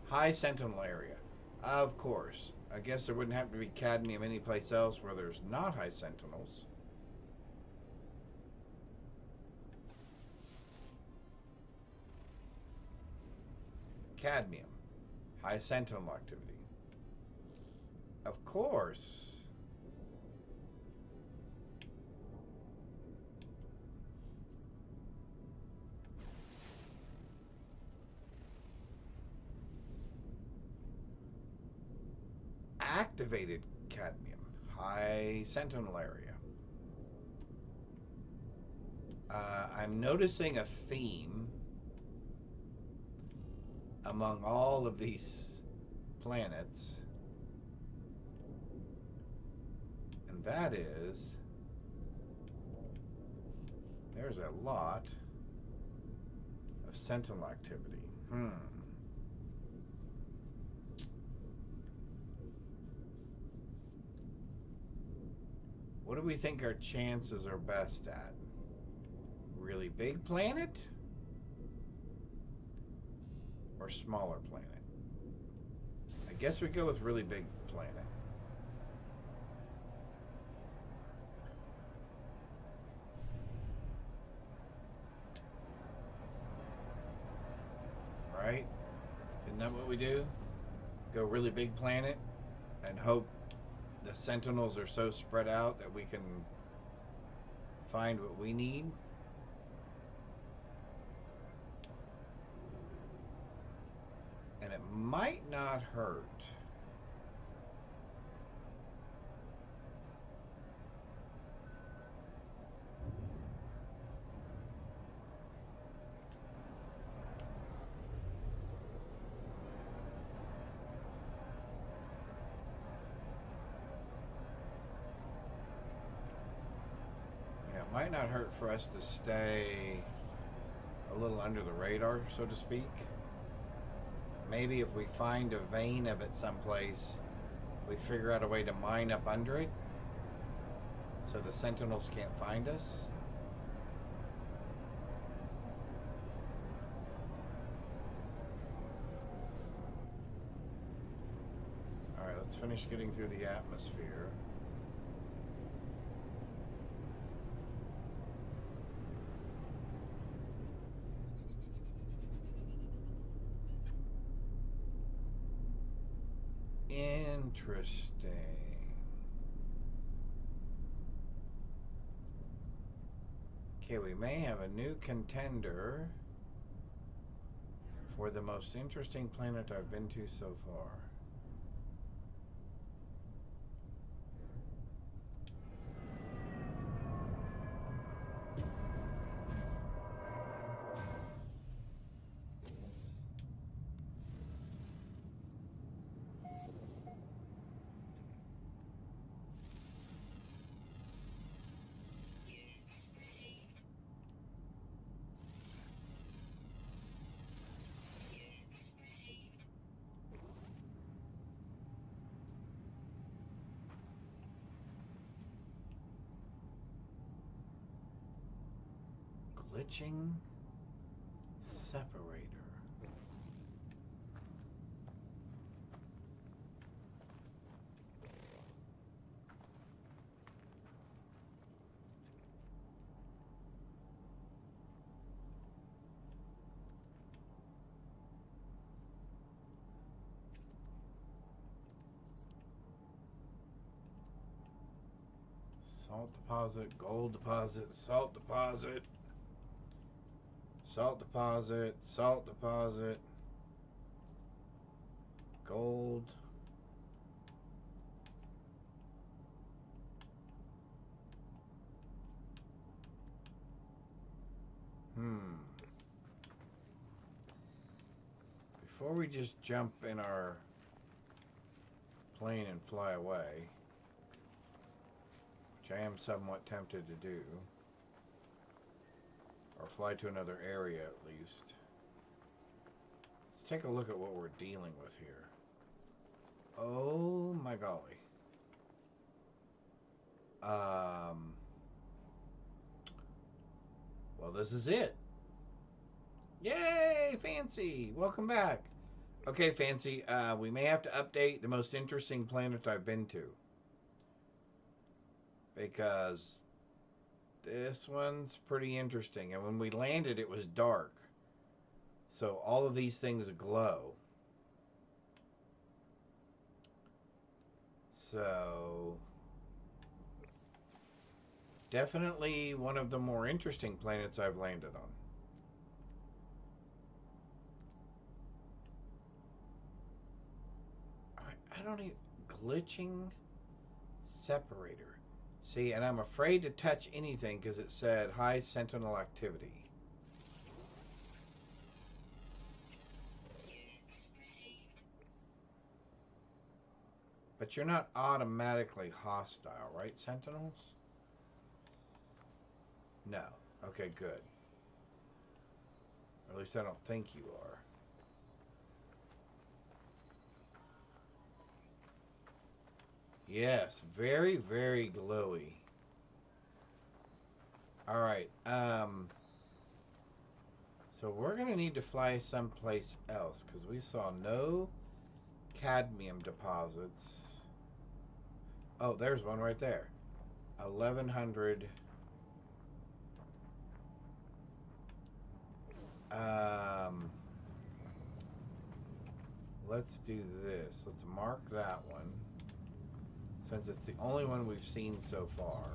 High sentinel area. Of course. I guess there wouldn't have to be cadmium anyplace else where there's not high sentinels. Cadmium. High sentinel activity. Of course. Activated cadmium, high sentinel area. I'm noticing a theme among all of these planets, and that is there's a lot of sentinel activity. What do we think our chances are best at? Really big planet? Or smaller planet? I guess we go with really big planet. Right? Isn't that what we do? Go really big planet and hope the sentinels are so spread out that we can find what we need. And it might not hurt Might not hurt for us to stay a little under the radar, so to speak. Maybe if we find a vein of it someplace, we figure out a way to mine up under it so the sentinels can't find us. Alright, let's finish getting through the atmosphere. Interesting. Okay, we may have a new contender for the most interesting planet I've been to so far. Glitching separator. Salt deposit, gold deposit, salt deposit. Salt deposit, salt deposit, gold. Before we just jump in our plane and fly away, which I am somewhat tempted to do, or fly to another area at least. Let's take a look at what we're dealing with here. Oh my golly. Well, this is it. Yay, Fancy! Welcome back. Okay, Fancy, we may have to update the most interesting planet I've been to. Because this one's pretty interesting. And when we landed, it was dark. So all of these things glow. So definitely one of the more interesting planets I've landed on. I don't even... Glitching separator. See, and I'm afraid to touch anything because it said high sentinel activity. But you're not automatically hostile, right, sentinels? No. Okay, good. Or at least I don't think you are. Yes, very, very glowy. Alright, so we're going to need to fly someplace else because we saw no cadmium deposits. Oh, there's one right there. 1100. Let's do this. Let's mark that one, since it's the only one we've seen so far.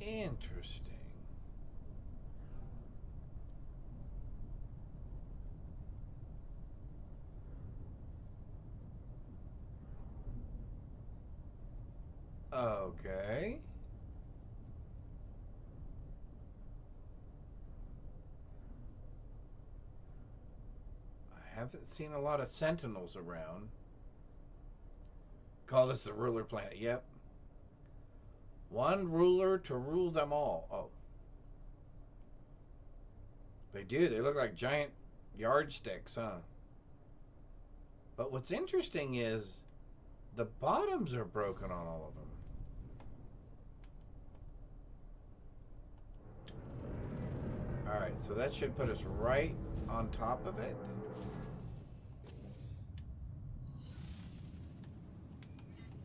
Interesting. Okay. I haven't seen a lot of sentinels around. Call this the ruler planet. Yep. One ruler to rule them all. Oh. They do. They look like giant yardsticks, huh? But what's interesting is the bottoms are broken on all of them. Alright, so that should put us right on top of it.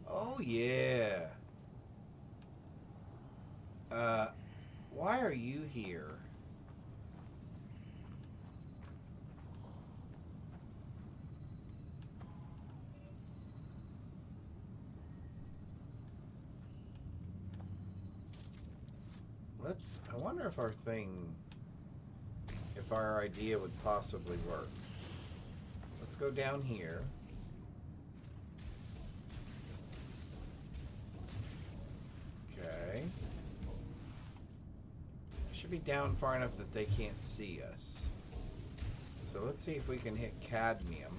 Oh, yeah. Why are you here? I wonder if our idea would possibly work. Let's go down here. Okay. Should be down far enough that they can't see us. So let's see if we can hit cadmium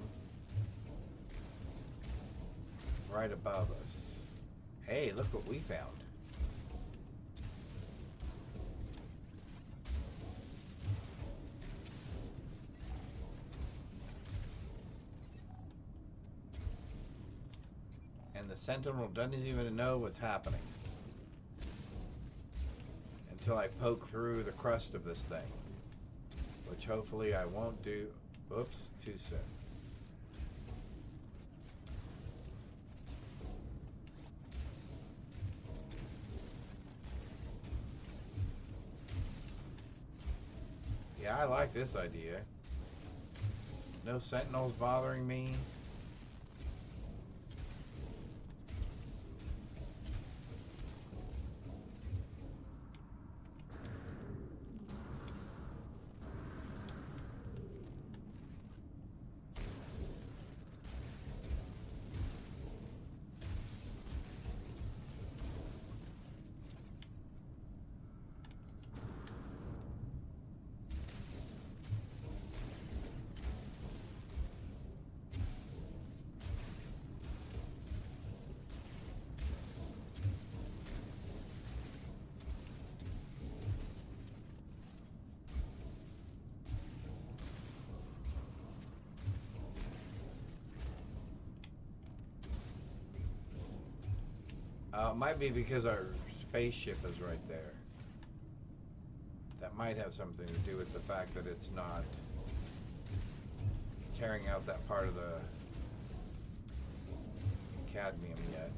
right above us. Hey, look what we found. And the Sentinel doesn't even know what's happening until I poke through the crust of this thing, which hopefully I won't do. Oops, too soon. Yeah, I like this idea. No sentinels bothering me. It might be because our spaceship is right there. That might have something to do with the fact that it's not tearing out that part of the cadmium yet.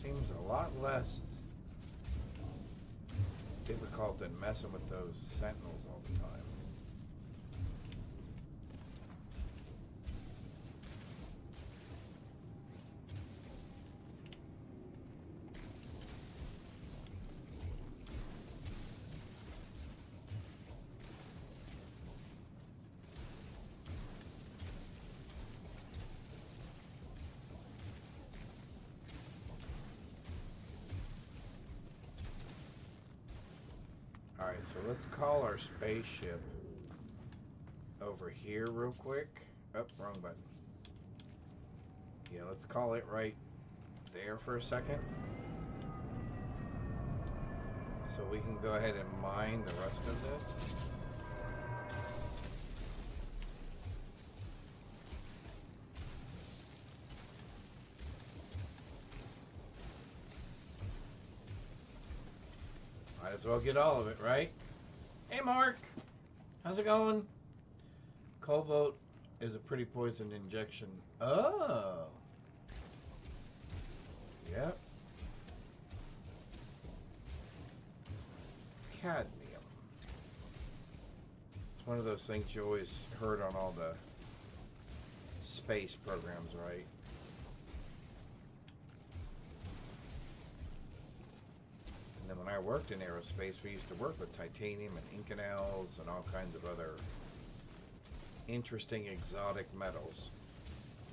Seems a lot less difficult than messing with those sentinels all the time. Alright, so let's call our spaceship over here real quick. Oh, wrong button. Yeah, let's call it right there for a second. So we can go ahead and mine the rest of this. Might as well get all of it, right? Hey, Mark. How's it going? Cobalt is a pretty poison injection. Oh. Yep. Cadmium. It's one of those things you always heard on all the space programs, right? And then when I worked in aerospace, we used to work with titanium and Inconels and all kinds of other interesting exotic metals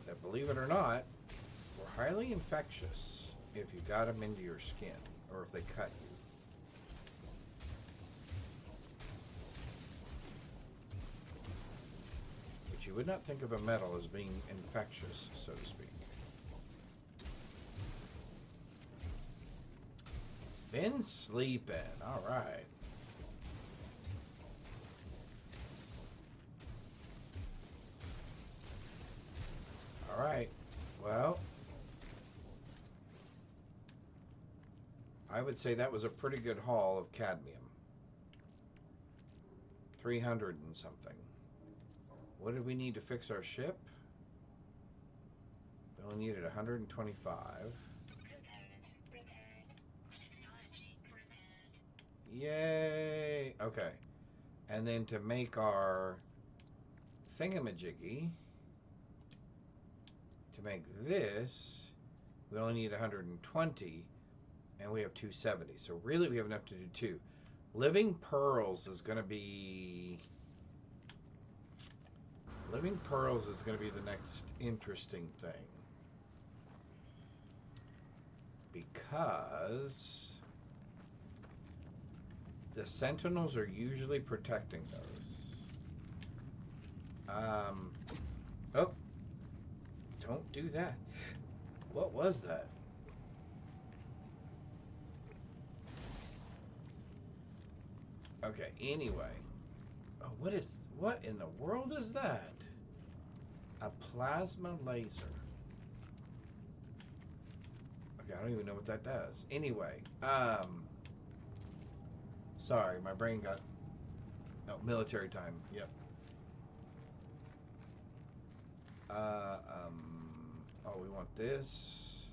that, believe it or not, were highly infectious if you got them into your skin or if they cut you. But you would not think of a metal as being infectious, so to speak. Been sleeping. All right. All right. Well, I would say that was a pretty good haul of cadmium. 300 and something. What did we need to fix our ship? We only needed 125. Yay! Okay. And then to make our thingamajiggy, to make this, we only need 120, and we have 270. So really we have enough to do two. Living Pearls is going to be... Living Pearls is going to be the next interesting thing. Because the Sentinels are usually protecting those. Oh. Don't do that. What was that? Okay, anyway. Oh, what in the world is that? A plasma laser. Okay, I don't even know what that does. Anyway, sorry, my brain got... Oh, military time. Yep. Oh, we want this.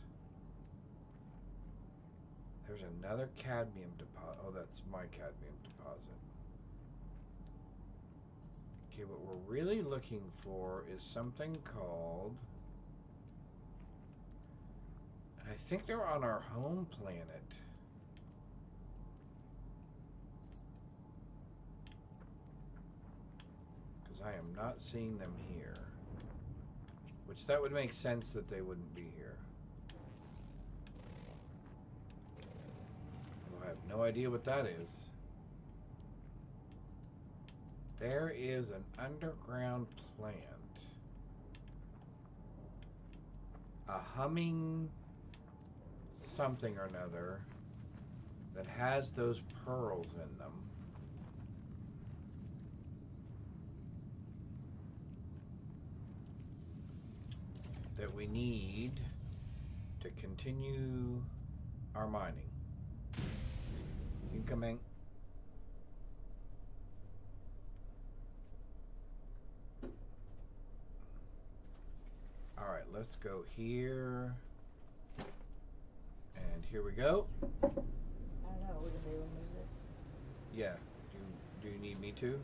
There's another cadmium deposit. Oh, that's my cadmium deposit. Okay, what we're really looking for is something called... And I think they're on our home planet. Because I am not seeing them here. Which that would make sense that they wouldn't be here. Well, I have no idea what that is. There is an underground plant. A humming something or another that has those pearls in them. That we need to continue our mining. You can come in. Alright, let's go here. And here we go. I don't know, we're gonna be able to move this. Yeah. Do you need me to?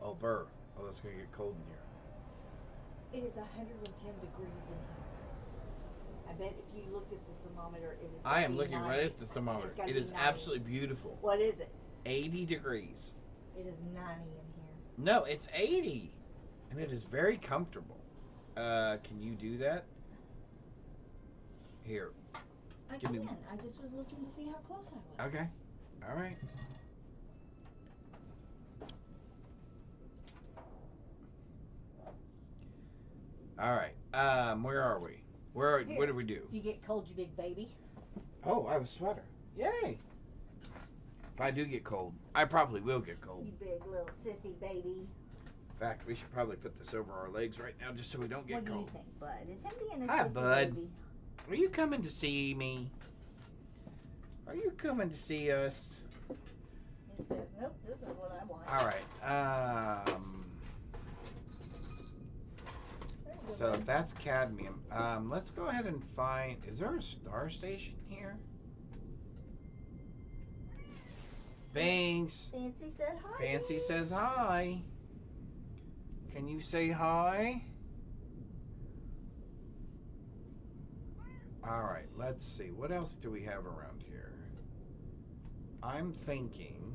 Oh, Burr. Oh, that's gonna get cold in here. It is 110 degrees in here. I bet if you looked at the thermometer, it is. I am looking right at the thermometer. It's gotta It be is 90. absolutely beautiful. What is it? 80 degrees. It is 90 in here. No, it's 80. And it is very comfortable. Can you do that? Here. I Give me- can. I just was looking to see how close I was. Okay. All right. All right. Where are we? What did we do? You get cold, you big baby. Oh, I have a sweater. Yay. If I do get cold, I probably will get cold. You big little sissy baby. In fact, we should probably put this over our legs right now just so we don't get What do you cold. think, Bud? Is him being a Hi, sissy Bud. baby? Are you coming to see me? Are you coming to see us? It says, nope, this is what I want. All right. There you go, So bud. that's cadmium. Let's go ahead and find. Is there a star station here? Banks. Fancy said hi. Fancy Beans. says hi. Can you say hi? All right. Let's see. What else do we have around here? I'm thinking.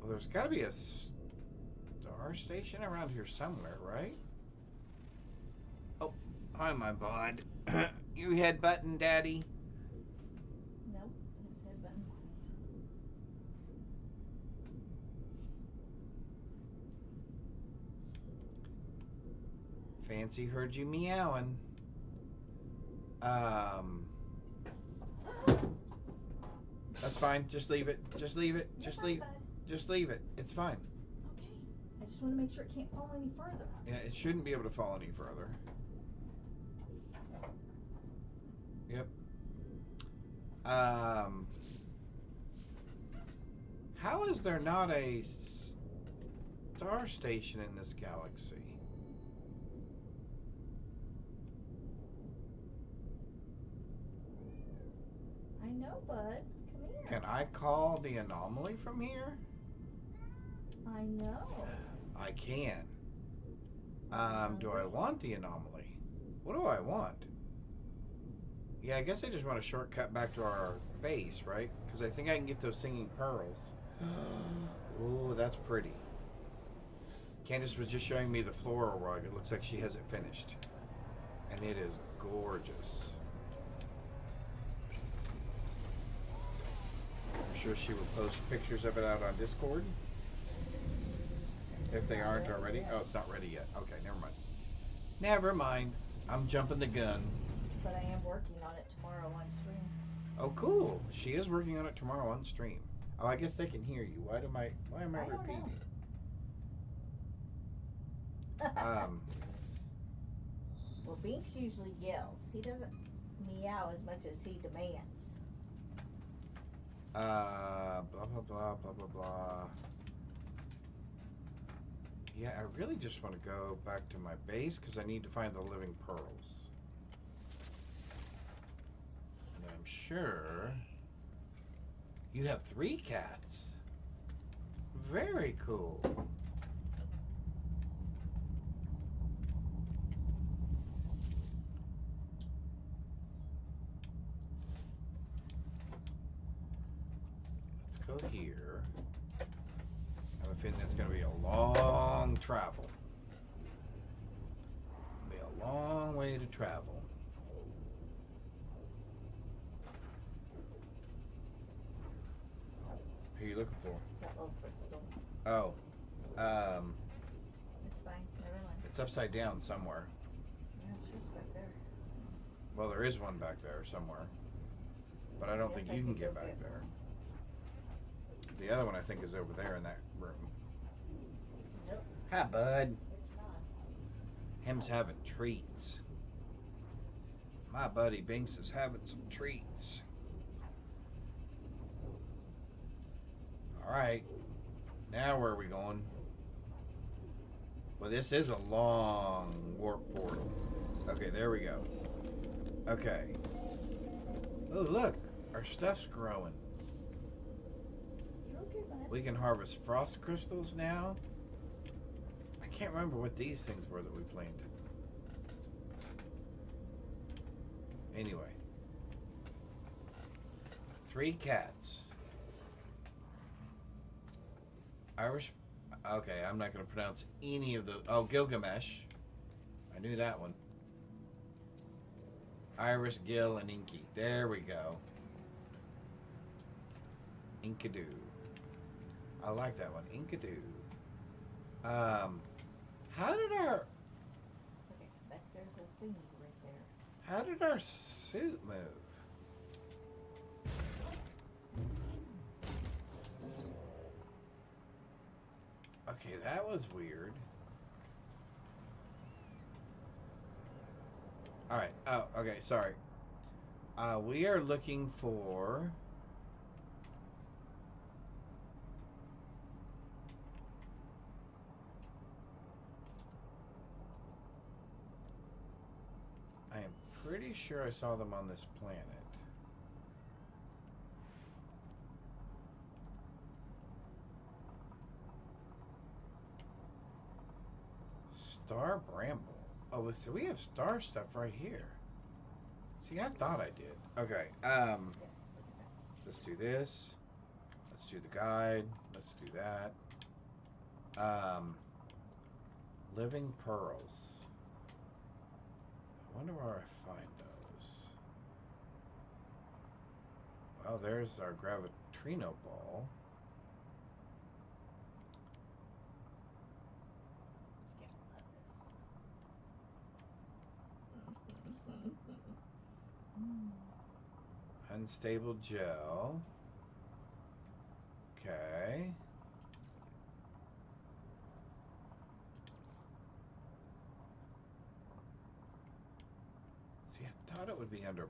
Well, there's got to be a star station around here somewhere, right? Oh, hi, my bud. You headbutting, Daddy? Nope, his head button. Fancy heard you meowing. That's fine. Just leave it. Just leave it. Just You're leave. fine, bud. Just leave it. It's fine. Okay. I just want to make sure it can't fall any further. Yeah, it shouldn't be able to fall any further. Yep. How is there not a star station in this galaxy? I know, bud. Come here. Can I call the anomaly from here? I know. I can. Do I want the anomaly? What do I want? Yeah, I guess I just want a shortcut back to our base, right? Because I think I can get those singing pearls. Ooh, that's pretty. Candace was just showing me the floral rug. It looks like she has it finished. And it is gorgeous. I'm sure she will post pictures of it out on Discord. If they aren't already. Oh, it's not ready yet. Okay, never mind. Never mind. I'm jumping the gun. But I am working on it tomorrow on stream. Oh, cool. She is working on it tomorrow on stream. Oh, I guess they can hear you. Why am I I don't know. repeating? Well, Binks usually yells. He doesn't meow as much as he demands. Blah blah blah blah blah blah. Yeah, I really just want to go back to my base because I need to find the living pearls. And I'm sure you have 3 cats. Very cool. Let's go here. I have a feeling that's going to be a long travel. Be a long way to travel. Who are you looking for? That little footstool. Oh, It's fine. Never mind. it's upside down somewhere. Yeah, I'm sure it's back there. Well, there is one back there somewhere, but I don't Yes, think I you can think get so, back too. there. The other one I think is over there in that room. Nope, Hi, bud. it's not. Him's having treats. My buddy Binks is having some treats. Alright. Now where are we going? Well, this is a long warp portal. Okay, there we go. Okay. Oh, look. Our stuff's growing. You're okay, bud. We can harvest frost crystals now. I can't remember what these things were that we planted. Anyway. 3 cats. Irish. Okay, I'm not going to pronounce any of the. Oh, Gilgamesh. I knew that one. Iris, Gil, and Inky. There we go. Inkadoo. I like that one. Inkadoo. How did our Okay, but there's a thingy right there. how did our suit move? Okay, that was weird. Alright, oh, okay, sorry. We are looking for... I am pretty sure I saw them on this planet. Star Bramble. Oh, so we have star stuff right here. See, I thought I did. Okay, let's do this. Let's do the guide. Let's do that. Living Pearls. I wonder where I find those. Well, there's our Gravitrino ball. Yeah, love this. Unstable gel. Okay. See, I thought it would be under...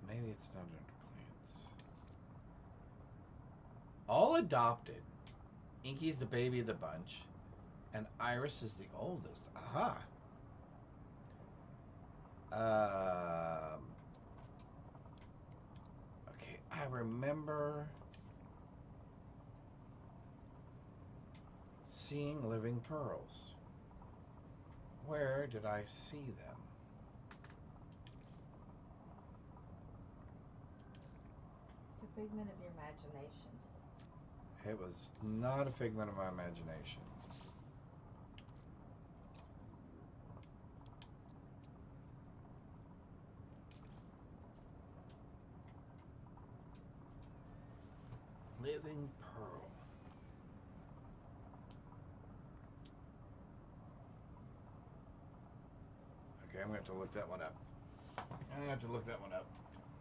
Maybe it's not under plants. All adopted. Inky's the baby of the bunch. And Iris is the oldest. Aha. Okay, I remember seeing living pearls. Where did I see them? It's a figment of your imagination. It was not a figment of my imagination. Living pearl. Okay, I'm going to have to look that one up. I'm going to have to look that one up.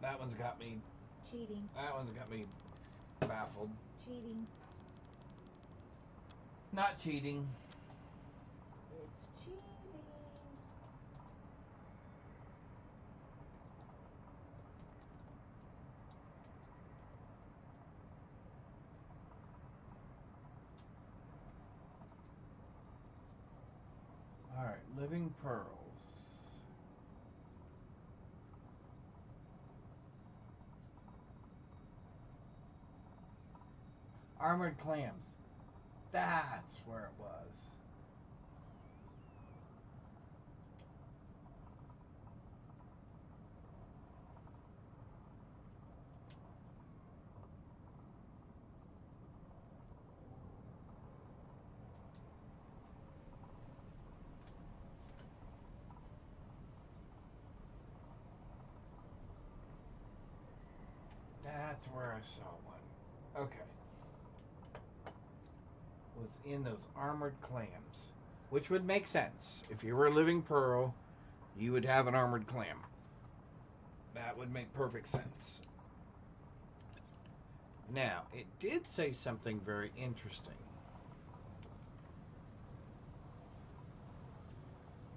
That one's got me... Cheating. That one's got me baffled. Cheating. Not cheating. It's cheating. Alright, living pearls. Armored clams. That's where it was. That's where I saw one. Okay. Was in those armored clams, which would make sense. If you were a living pearl, you would have an armored clam. That would make perfect sense. Now, it did say something very interesting.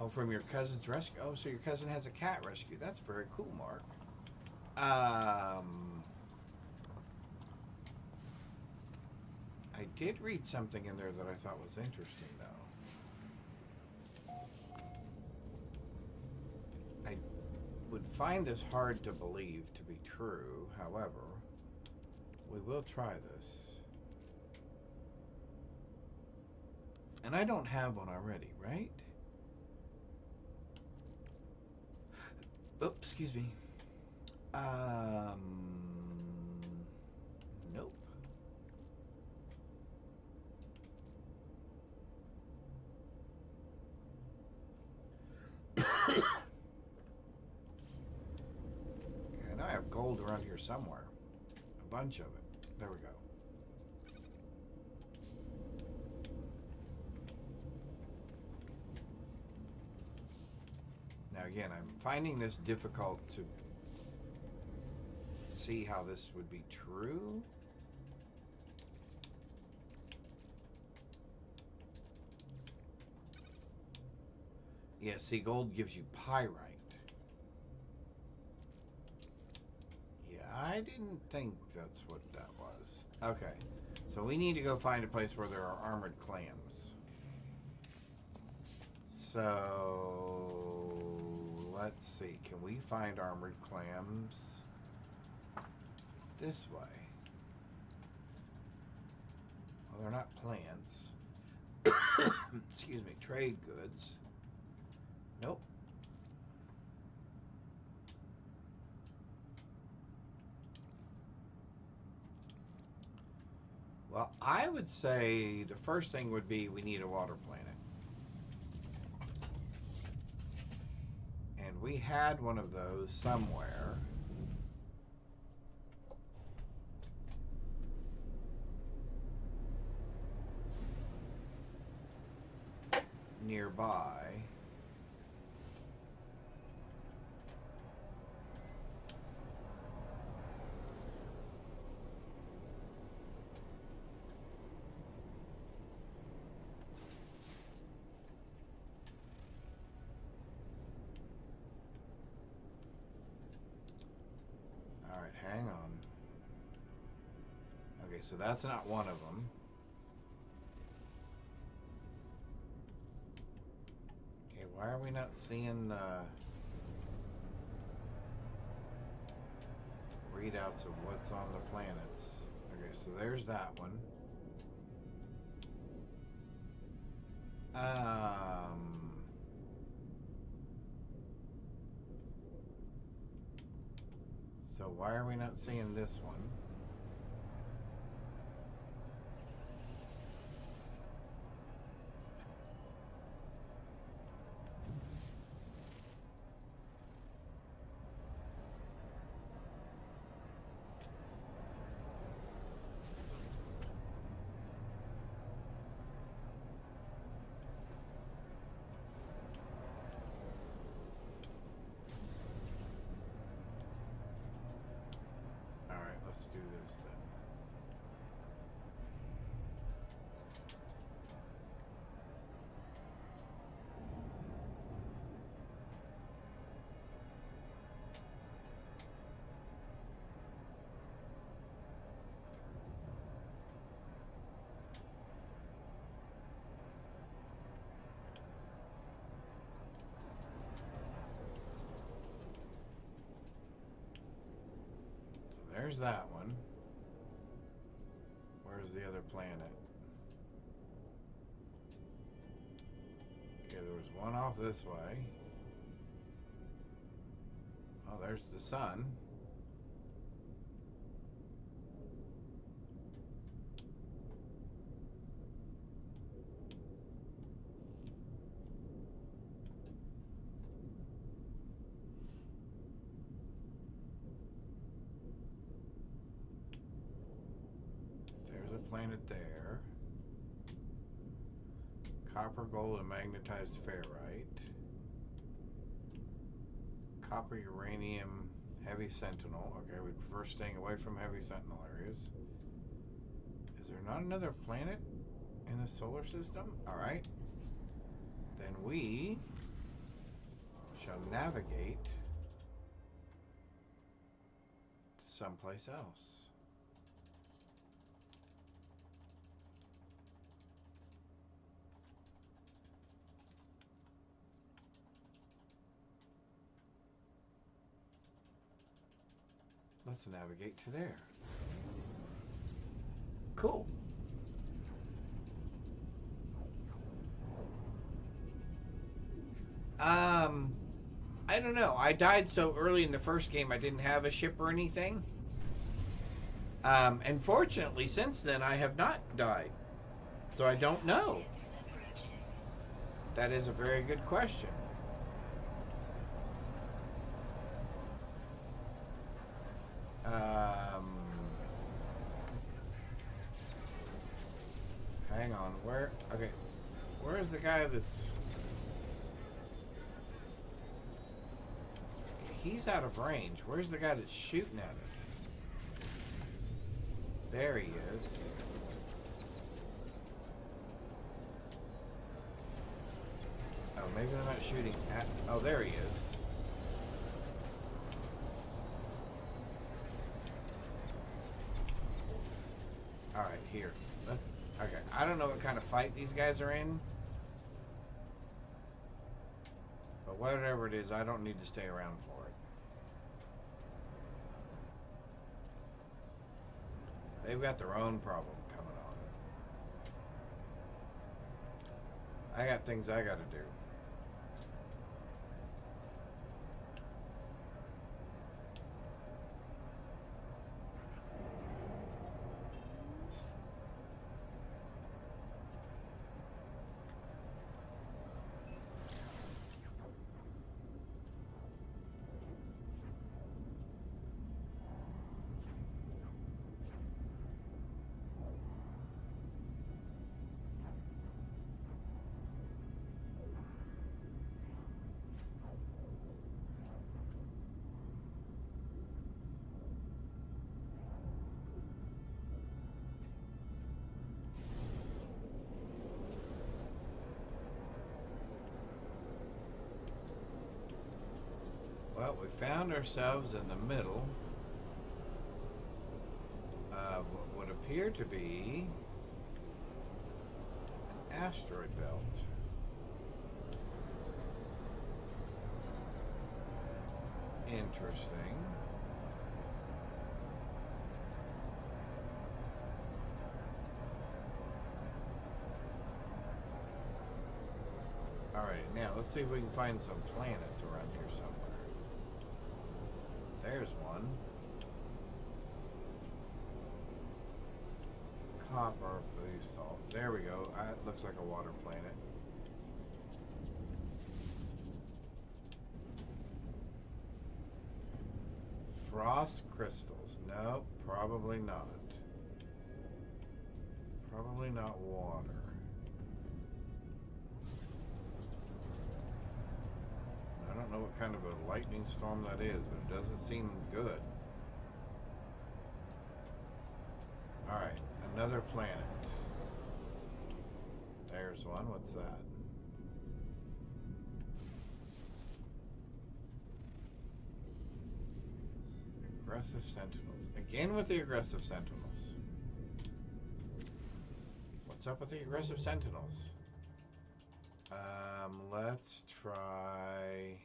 Oh, from your cousin's rescue. Oh, so your cousin has a cat rescue. That's very cool, Mark. I did read something in there that I thought was interesting, though. I would find this hard to believe to be true. However, we will try this. And I don't have one already, right? Oops, excuse me. Nope. Okay, now I have gold around here somewhere. A bunch of it. There we go. Now again, I'm finding this difficult to see how this would be true. Yeah, see, gold gives you pyrite. I didn't think that's what that was. Okay. So we need to go find a place where there are armored clams. So let's see. Can we find armored clams this way? Well, they're not plants. Excuse me. Trade goods. Nope. Well, I would say the first thing would be we need a water planet. And we had one of those somewhere. Nearby. Alright, hang on. Okay, so that's not one of them. Okay, why are we not seeing the readouts of what's on the planets? Okay, so there's that one. So why are we not seeing this one? Let's do this then. There's that one. Where's the other planet? Okay, there was one off this way. Oh, there's the sun. Planet there. Copper, gold, and magnetized ferrite. Copper, uranium, heavy sentinel. Okay, we prefer staying away from heavy sentinel areas. Is there not another planet in the solar system? Alright. Then we shall navigate to someplace else. Let's navigate to there. Cool. I don't know. I died so early in the first game I didn't have a ship or anything. And fortunately since then I have not died. So I don't know. That is a very good question. Hang on, where? Okay, where's the guy that's... He's out of range. Where's the guy that's shooting at us? There he is. Oh, maybe they're not shooting at... Oh, there he is. here. Okay, I don't know what kind of fight these guys are in. But whatever it is, I don't need to stay around for it. They've got their own problem coming on. I got things I gotta do. Well, we found ourselves in the middle of what would appear to be an asteroid belt. Interesting. Alright, now let's see if we can find some planets around here somewhere. There's one. Copper blue salt. There we go. It looks like a water planet. Frost crystals. No, probably not. Probably not water. I don't know what kind of a lightning storm that is, but it doesn't seem good. Alright, another planet. There's one. What's that? Aggressive sentinels. Again with the aggressive sentinels. What's up with the aggressive sentinels? Let's try...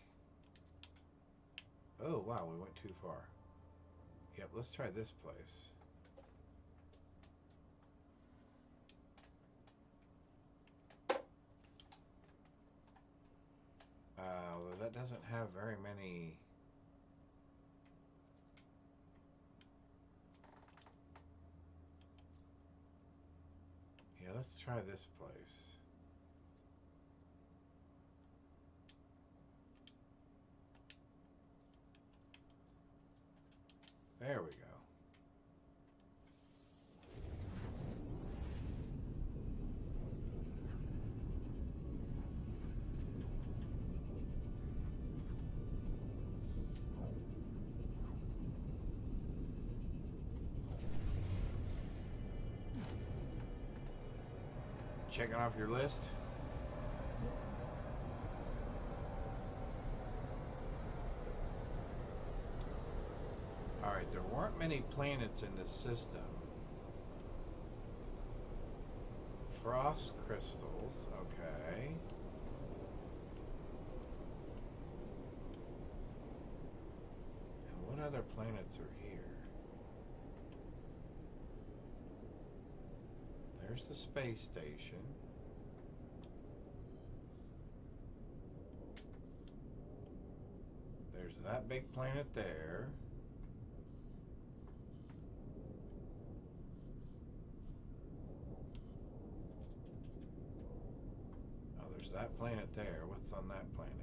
Oh, wow, we went too far. Yep, let's try this place. Although that doesn't have very many... Yeah, let's try this place. There we go. Checking off your list? Alright, there weren't many planets in this system. Frost crystals, okay. And what other planets are here? There's the space station. There's that big planet there. Oh, there's that planet there. What's on that planet?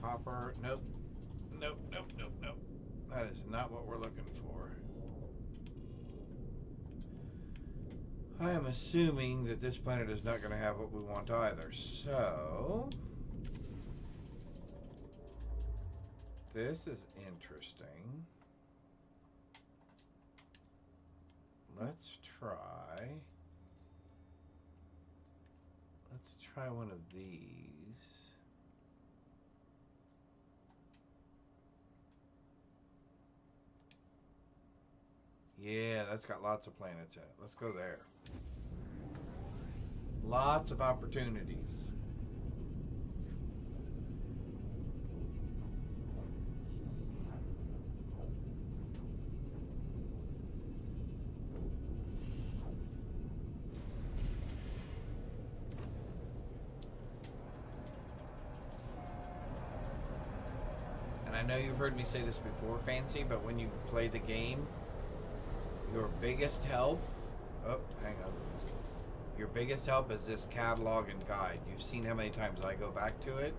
Copper. Nope. Nope, nope, nope, nope. That is not what we're looking for. I am assuming that this planet is not going to have what we want either, so... This is interesting. Let's try one of these. Yeah, that's got lots of planets in it. Let's go there. Lots of opportunities. And I know you've heard me say this before, Fancy, but when you play the game, your biggest help... Oh, hang on. Your biggest help is this catalog and guide. You've seen how many times I go back to it.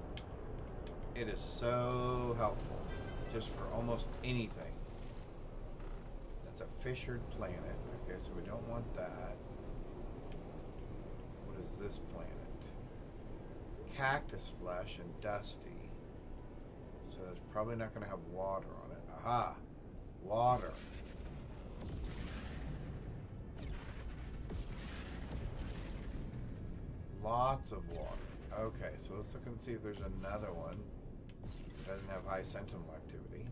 It is so helpful. Just for almost anything. That's a fissured planet. Okay, so we don't want that. What is this planet? Cactus flesh and dusty. So it's probably not going to have water on it. Aha! Water. Lots of water. Okay, so let's look and see if there's another one that doesn't have high sentinel activity.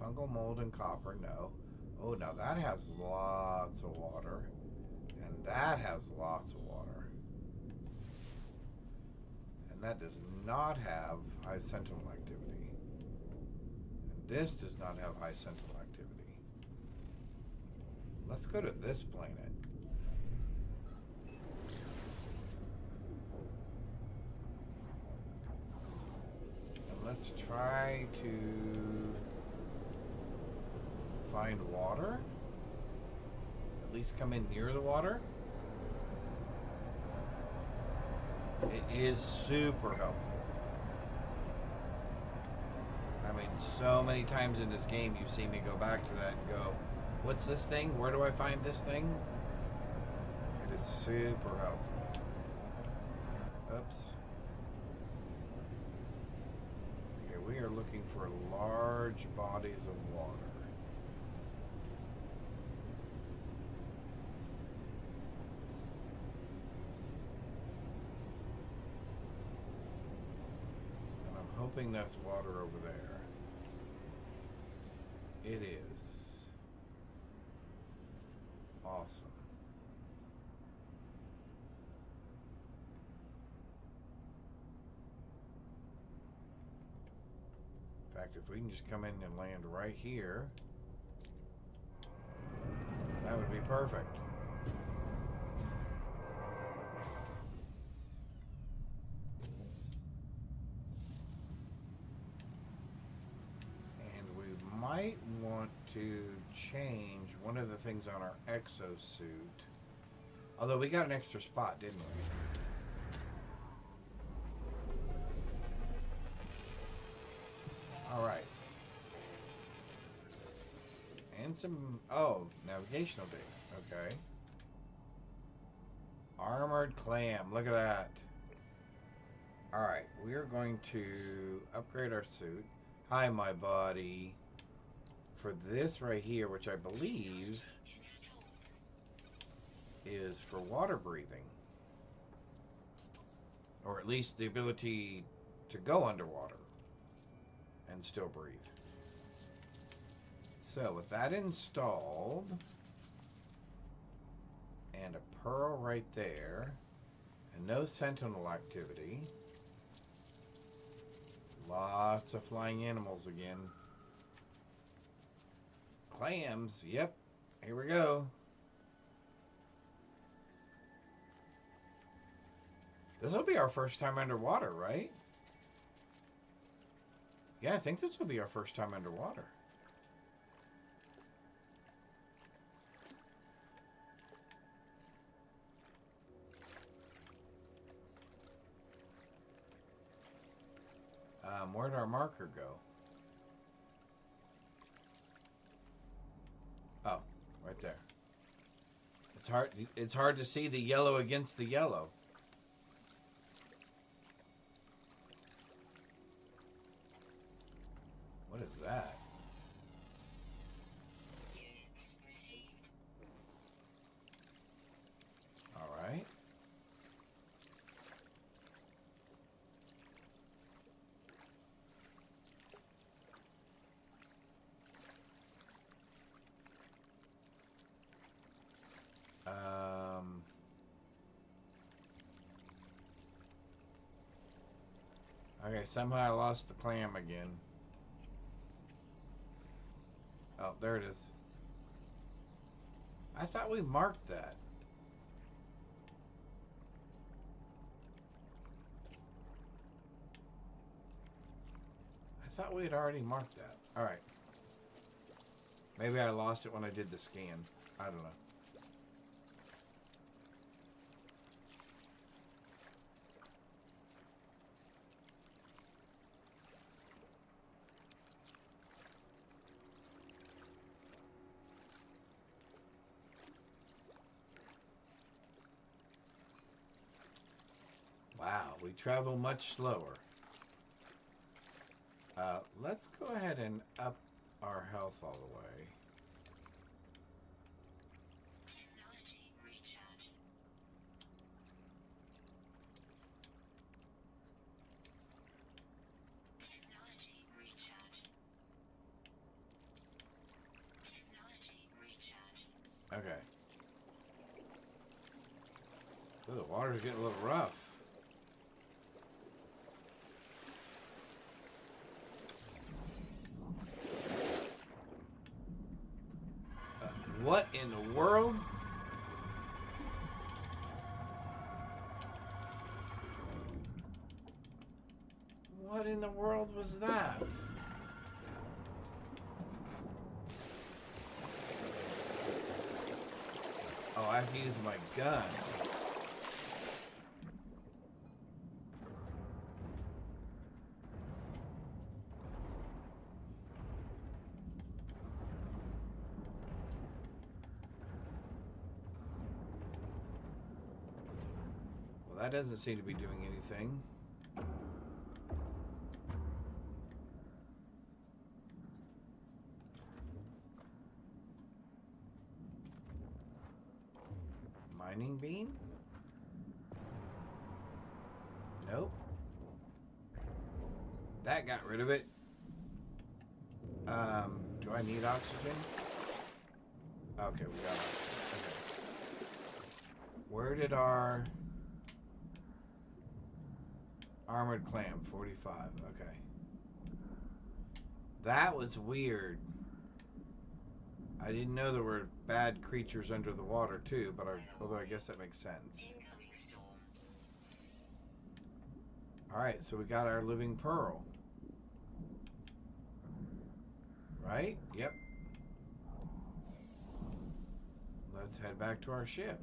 Fungal mold and copper, no. Oh, now that has lots of water. And that has lots of water. And that does not have high sentinel activity. And this does not have high sentinel activity. Let's go to this planet. And let's try to find water. At least come in near the water. It is super helpful. I mean, so many times in this game you've seen me go back to that and go, what's this thing? Where do I find this thing? It is super helpful. Oops. Okay, we are looking for large bodies of water. And I'm hoping that's water over there. It is. Awesome. In fact, if we can just come in and land right here, that would be perfect. And we might want to change one of the things on our exosuit. Although we got an extra spot, didn't we? Alright. And some... Oh, navigational data. Okay. Armored clam. Look at that. Alright. We are going to upgrade our suit. Hi, my buddy. For this right here, which I believe is for water breathing. Or at least the ability to go underwater and still breathe. So with that installed, and a pearl right there, and no sentinel activity, lots of flying animals again. Clams, yep, here we go. This will be our first time underwater, right? Yeah, I think this will be our first time underwater. Where'd our marker go? Oh, right there. It's hard to see the yellow against the yellow. What is that? All right. Okay, somehow I lost the clam again. Oh, there it is. I thought we marked that. I thought we had already marked that. Alright. Maybe I lost it when I did the scan. I don't know. Wow, we travel much slower. Let's go ahead and up our health all the way. Technology recharge. Technology recharge. Technology recharge. Okay. Oh, the water's getting a little rough. What in the world? What in the world was that? Oh, I have to use my gun. Well, that doesn't seem to be doing anything. Mining beam? Nope. That got rid of it. Do I need oxygen? Okay, we got oxygen. Okay. Where did our armored clam 45? Okay. That was weird. I didn't know there were bad creatures under the water too, but although I guess that makes sense. Incoming storm. Alright, so we got our living pearl. Right? Yep. Let's head back to our ship.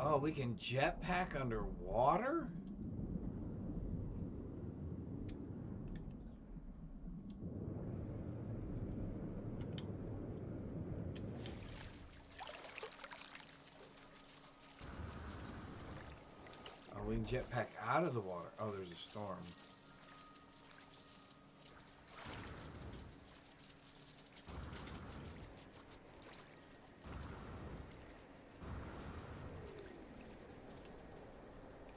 Oh, we can jetpack underwater? Oh, we can jetpack out of the water. Oh, there's a storm.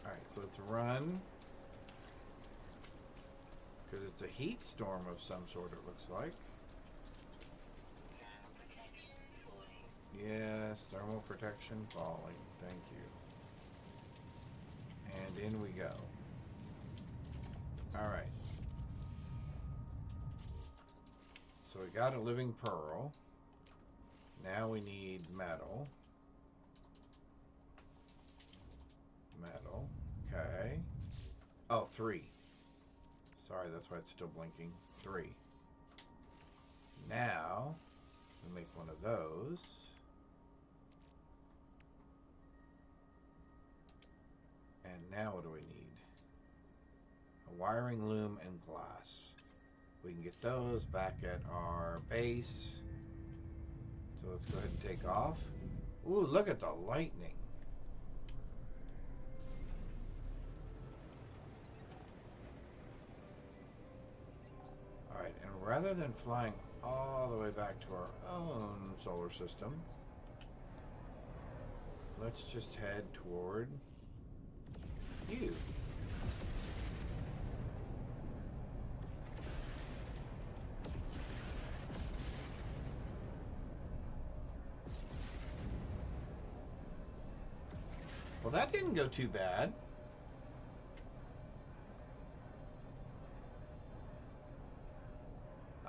Alright, so let's run. Because it's a heat storm of some sort, it looks like. Thermal protection falling. Yes, thermal protection falling. Thank you. And in we go. Alright. So we got a living pearl. Now we need metal. Metal. Okay. Oh, 3. Sorry, that's why it's still blinking. 3. Now, we make one of those. And now what do we need? A wiring loom and glass. We can get those back at our base. So let's go ahead and take off. Ooh, look at the lightning. Alright, and rather than flying all the way back to our own solar system, let's just head toward you. that didn't go too bad.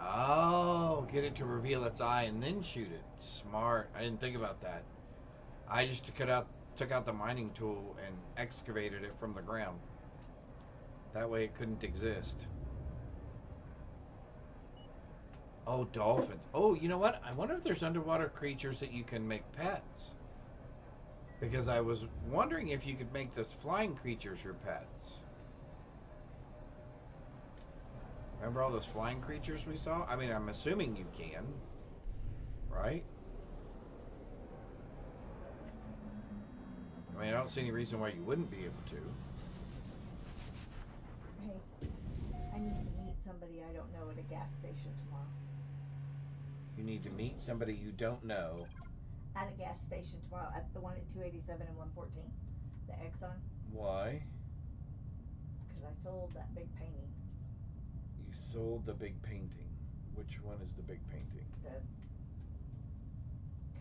Oh, get it to reveal its eye and then shoot it. Smart. I didn't think about that. I just took out the mining tool and excavated it from the ground. That way it couldn't exist. Oh, dolphins. Oh, you know what? I wonder if there's underwater creatures that you can make pets. Because I was wondering if you could make those flying creatures your pets. Remember all those flying creatures we saw? I mean, I'm assuming you can. Right? I mean, I don't see any reason why you wouldn't be able to. Hey, I need to meet somebody I don't know at a gas station tomorrow. You need to meet somebody you don't know. At a gas station tomorrow, at the one at 287 and 114, the Exxon, Why? because I sold that big painting, You sold the big painting. Which one is the big painting? the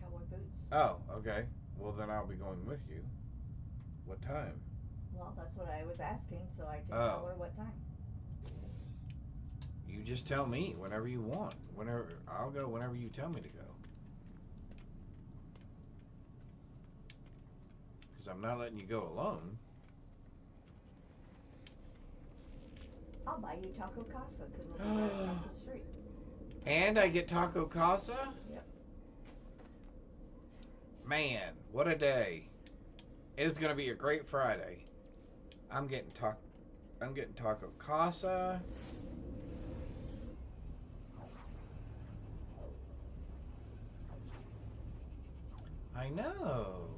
cowboy boots. Oh, okay. Well, then I'll be going with you. What time? Well, that's what I was asking, so I can Oh. tell her what time. You just tell me whenever you want. Whenever I'll go whenever you tell me to go. Because I'm not letting you go alone. I'll buy you Taco Casa because we'll be right across the street. And I get Taco Casa? Yep. Man, what a day. It is going to be a great Friday. I'm getting Taco Casa. I know.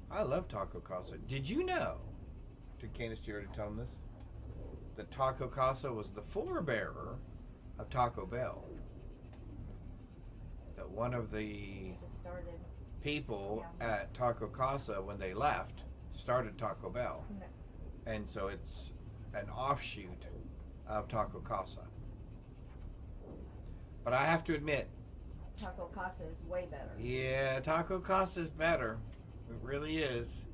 I love Taco Casa. Did you know? Did Candace already tell him this? That Taco Casa was the forebearer of Taco Bell. That one of the It started. people Yeah. at Taco Casa, when they left, started Taco Bell. No. And so it's an offshoot of Taco Casa. But I have to admit, Taco Casa is way better. yeah, Taco Casa is better. It really is.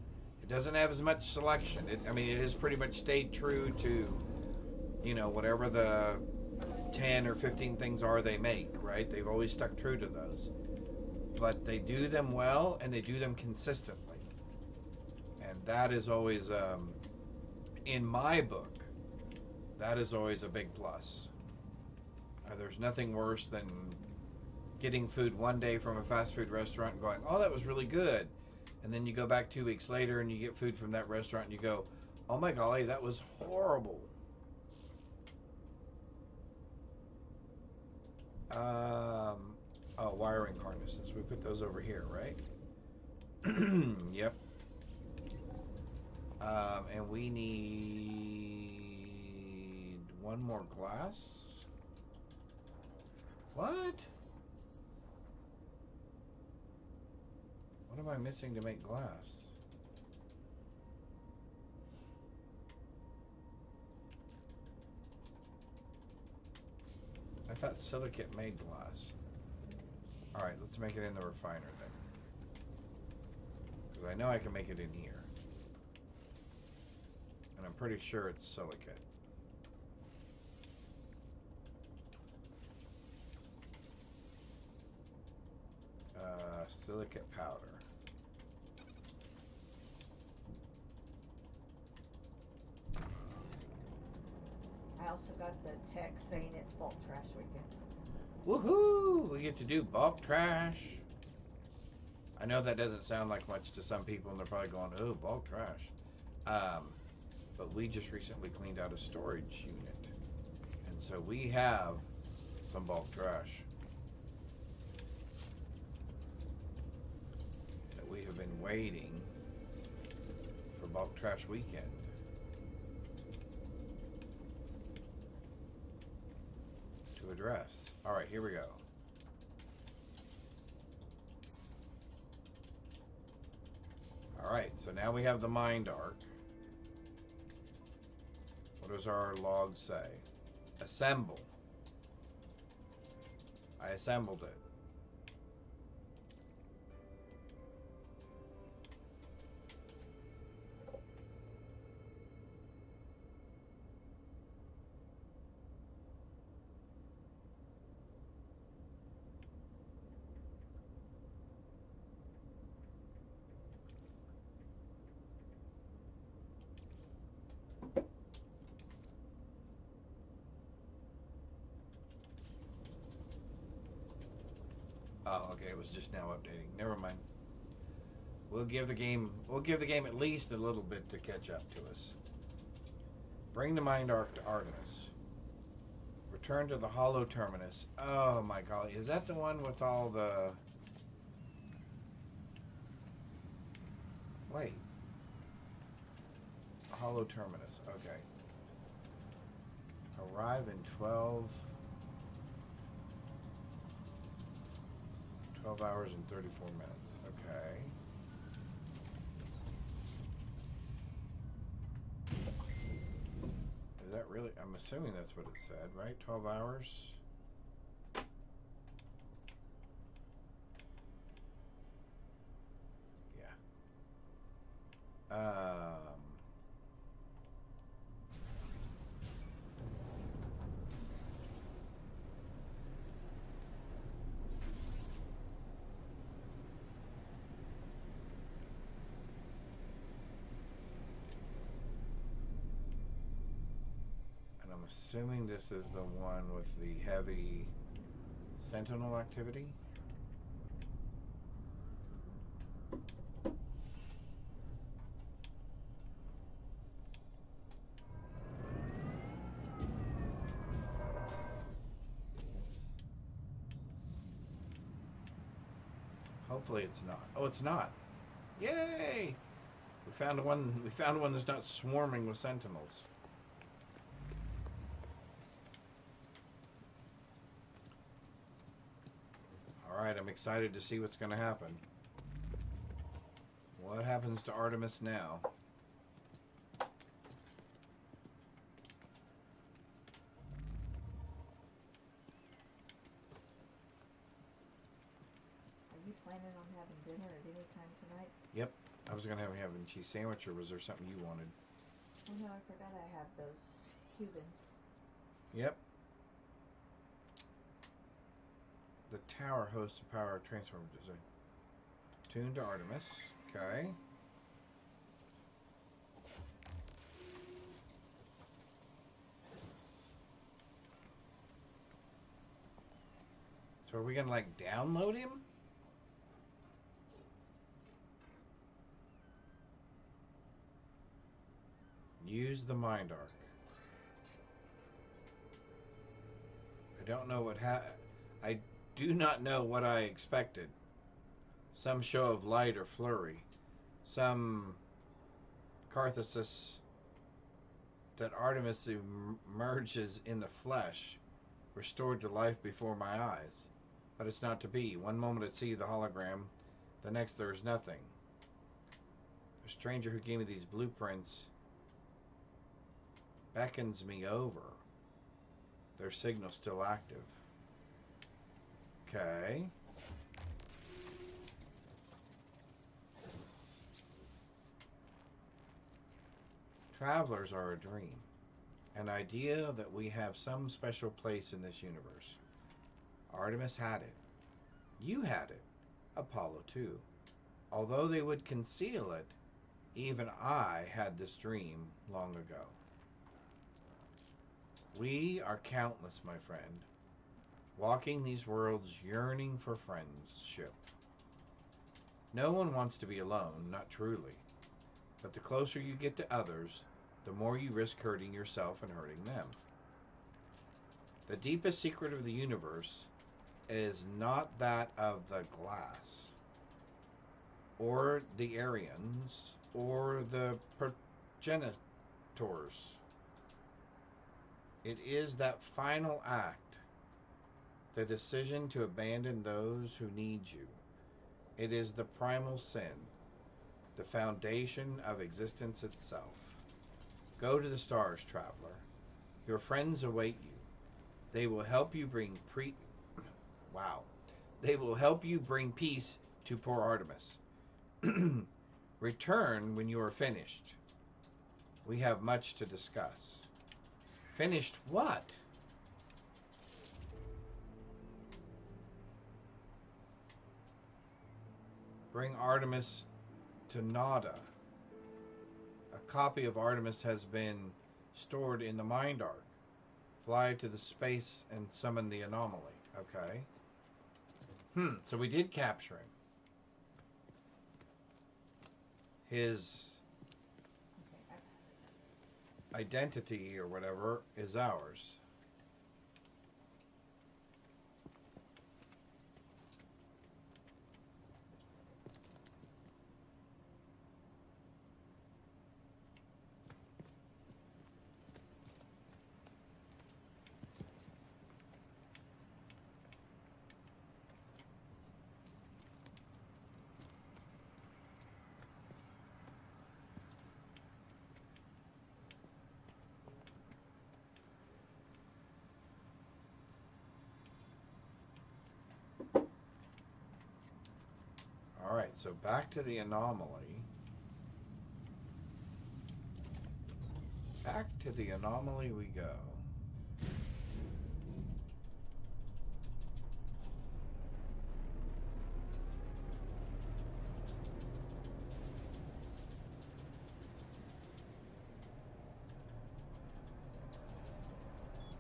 It doesn't have as much selection. It has pretty much stayed true to, whatever the 10 or 15 things are they make, right? They've always stuck true to those. But they do them well, and they do them consistently. And that is always, in my book, that is always a big plus. There's nothing worse than getting food one day from a fast food restaurant and going, oh, that was really good. And then you go back 2 weeks later and you get food from that restaurant and you go, oh my golly, that was horrible. Wiring harnesses. We put those over here, right? Yep. And we need one more glass. What? What am I missing to make glass? I thought silicate made glass. Alright, let's make it in the refiner then. Because I know I can make it in here. And I'm pretty sure it's silicate. Silicate powder. I also got the text saying it's bulk trash weekend. Woohoo! We get to do bulk trash. I know that doesn't sound like much to some people, and they're probably going, "Oh, bulk trash." But we just recently cleaned out a storage unit, and so we have some bulk trash that we have been waiting for bulk trash weekend. To address. All right, here we go. All right, so now we have the mind arc. What does our log say? Assemble. I assembled it. Oh, okay. It was just now updating. Never mind. We'll give the game at least a little bit to catch up to us. Bring the Mind Arc to Artemis. Return to the Hollow Terminus. Oh my golly, is that the one with all the... Wait. Hollow Terminus, okay. Arrive in 12 hours and 34 minutes, okay. Is that really, I'm assuming that's what it said, right? 12 hours? Yeah. And I'm assuming this is the one with the heavy sentinel activity. Hopefully it's not. Oh, it's not. Yay! We found one. We found one that's not swarming with sentinels. All right, I'm excited to see what's going to happen. What happens to Artemis now? Are you planning on having dinner at any time tonight? Yep, I was going to have a ham and cheese sandwich, or was there something you wanted? Oh no, I forgot I have those Cubans. Yep. The tower hosts a power transformer design. Tuned to Artemis. Okay. So are we gonna like download him? Use the Mind Arc. I don't know what I do not know what I expected. Some show of light or flurry. Some catharsis that Artemis emerges in the flesh, restored to life before my eyes. But it's not to be. One moment I see the hologram, the next there is nothing. The stranger who gave me these blueprints beckons me over. Their signal's still active. Okay. Travelers are a dream. An idea that we have some special place in this universe. Artemis had it. You had it. Apollo too. Although they would conceal it, even I had this dream long ago. We are countless, my friend, walking these worlds yearning for friendship. No one wants to be alone, not truly. But the closer you get to others, the more you risk hurting yourself and hurting them. The deepest secret of the universe is not that of the glass, or the Aryans, or the progenitors. It is that final act, the decision to abandon those who need you. It is the primal sin, the foundation of existence itself. Go to the stars, traveler. Your friends await you. They will help you bring They will help you bring peace to poor Artemis. Return when you are finished. We have much to discuss. Finished what? Bring Artemis to Nada. A copy of Artemis has been stored in the Mind Arc. Fly to the space and summon the anomaly. Okay. So we did capture him. His Okay. identity or whatever is ours. All right, so back to the anomaly. Back to the anomaly we go.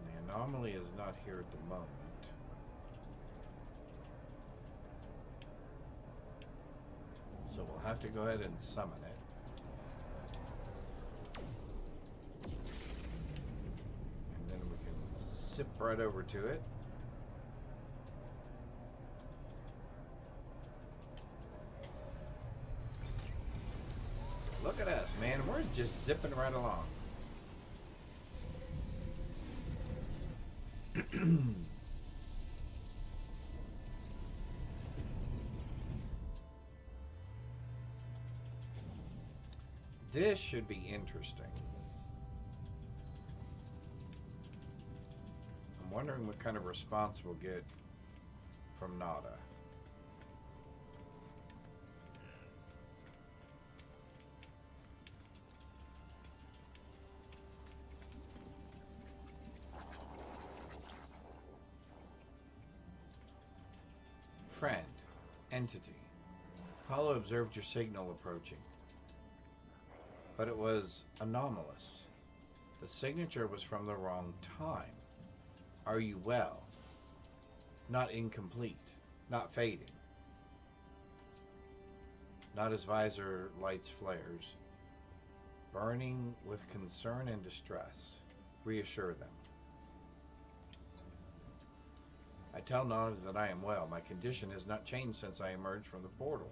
The anomaly is not here at the moment. So we'll have to go ahead and summon it. And then we can zip right over to it. Look at us, man. We're just zipping right along. This should be interesting. I'm wondering what kind of response we'll get from Nada. Friend, entity. Apollo observed your signal approaching, but it was anomalous. The signature was from the wrong time. Are you well? Not incomplete, not fading. Not as visor lights flares. Burning with concern and distress. Reassure them. I tell Nada that I am well. My condition has not changed since I emerged from the portal.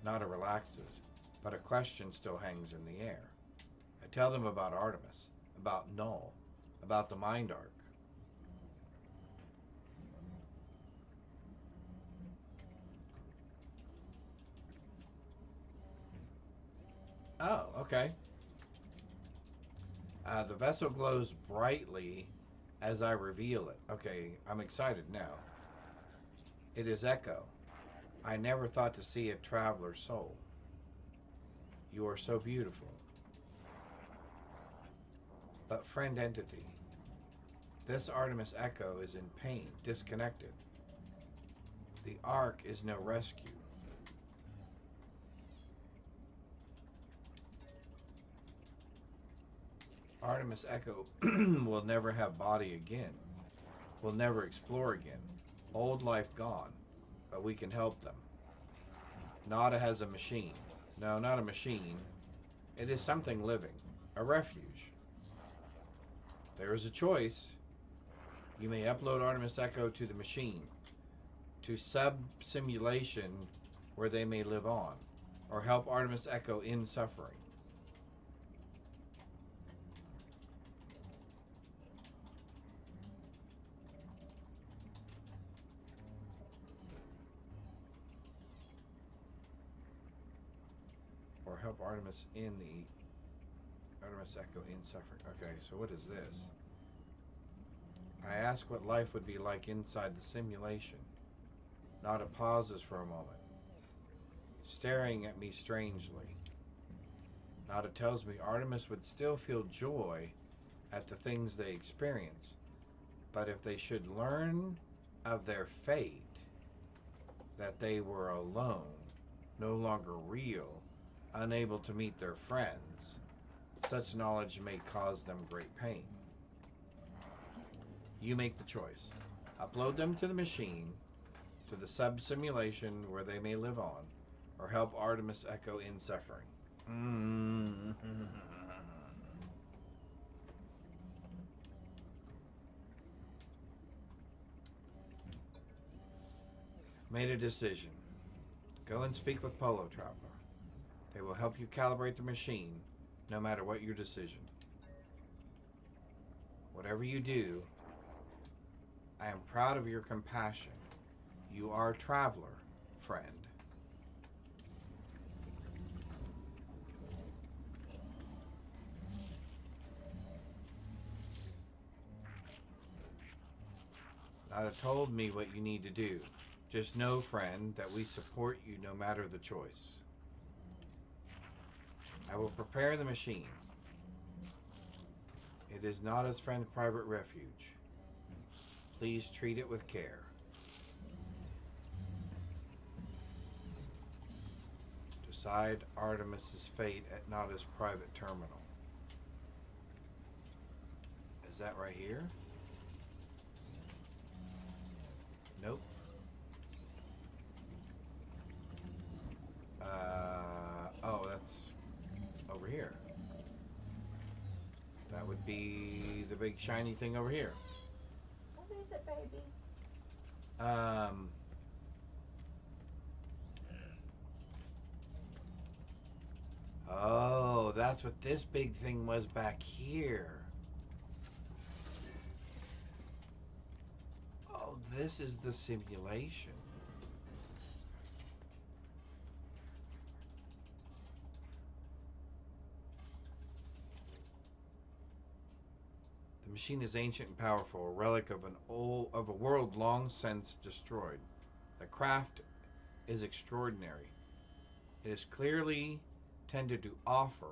Nada relaxes, but a question still hangs in the air. I tell them about Artemis, about Null, about the Mind Arc. Oh, okay. The vessel glows brightly as I reveal it. Okay, I'm excited now. It is Echo. I never thought to see a traveler's soul. You are so beautiful. But friend entity, this Artemis Echo is in pain, disconnected. The Ark is no rescue. Artemis Echo will never have body again. Will never explore again. Old life gone. But we can help them. Nada has a machine. No, not a machine. It is something living. A refuge. There is a choice. You may upload Artemis Echo to the machine. To sub-simulation where they may live on. Or help Artemis Echo in suffering. Or help Artemis Echo in suffering. Okay, so what is this? I ask what life would be like inside the simulation. Nada pauses for a moment, staring at me strangely. Nada tells me Artemis would still feel joy at the things they experience, but if they should learn of their fate, that they were alone, no longer real, unable to meet their friends, such knowledge may cause them great pain. You make the choice. Upload them to the machine to the sub-simulation where they may live on, or help Artemis Echo in suffering. Made a decision. Go and speak with Polo Traveler. They will help you calibrate the machine, no matter what your decision. Whatever you do, I am proud of your compassion. You are a traveler, friend. Nada told me what you need to do. Just know, friend, that we support you no matter the choice. I will prepare the machine. It is Nada's friend's private refuge. Please treat it with care. Decide Artemis's fate at Nada's private terminal. Is that right here? Nope. Oh, that's over here. That would be the big shiny thing over here. What is it, baby? Oh, that's what this big thing was back here. Oh, this is the simulation. The machine is ancient and powerful, a relic of a world long since destroyed. The craft is extraordinary. It is clearly tended to offer.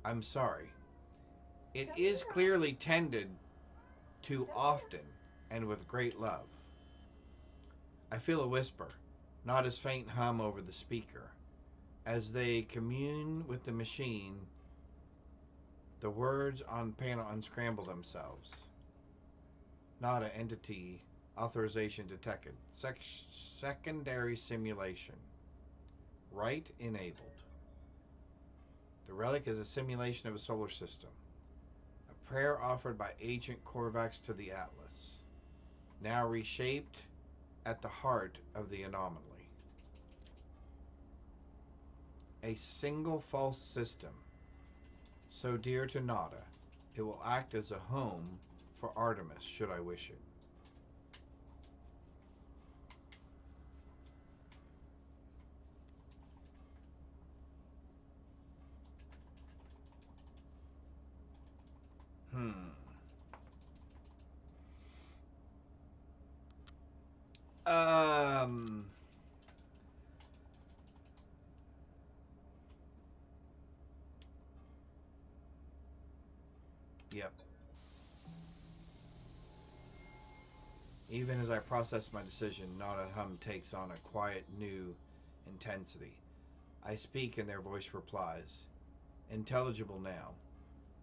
I'm sorry. It is clearly tended to often and with great love. I feel a whisper, not as faint hum over the speaker. As they commune with the machine, the words on panel unscramble themselves. Nada entity authorization detected. Secondary simulation. Right enabled. The relic is a simulation of a solar system. A prayer offered by Agent Korvax to the Atlas. Now reshaped at the heart of the anomaly. A single false system. So dear to Nada, it will act as a home for Artemis, should I wish it. Um... Yep. Even as I process my decision, Nada hum takes on a quiet, new intensity. I speak and their voice replies. Intelligible now.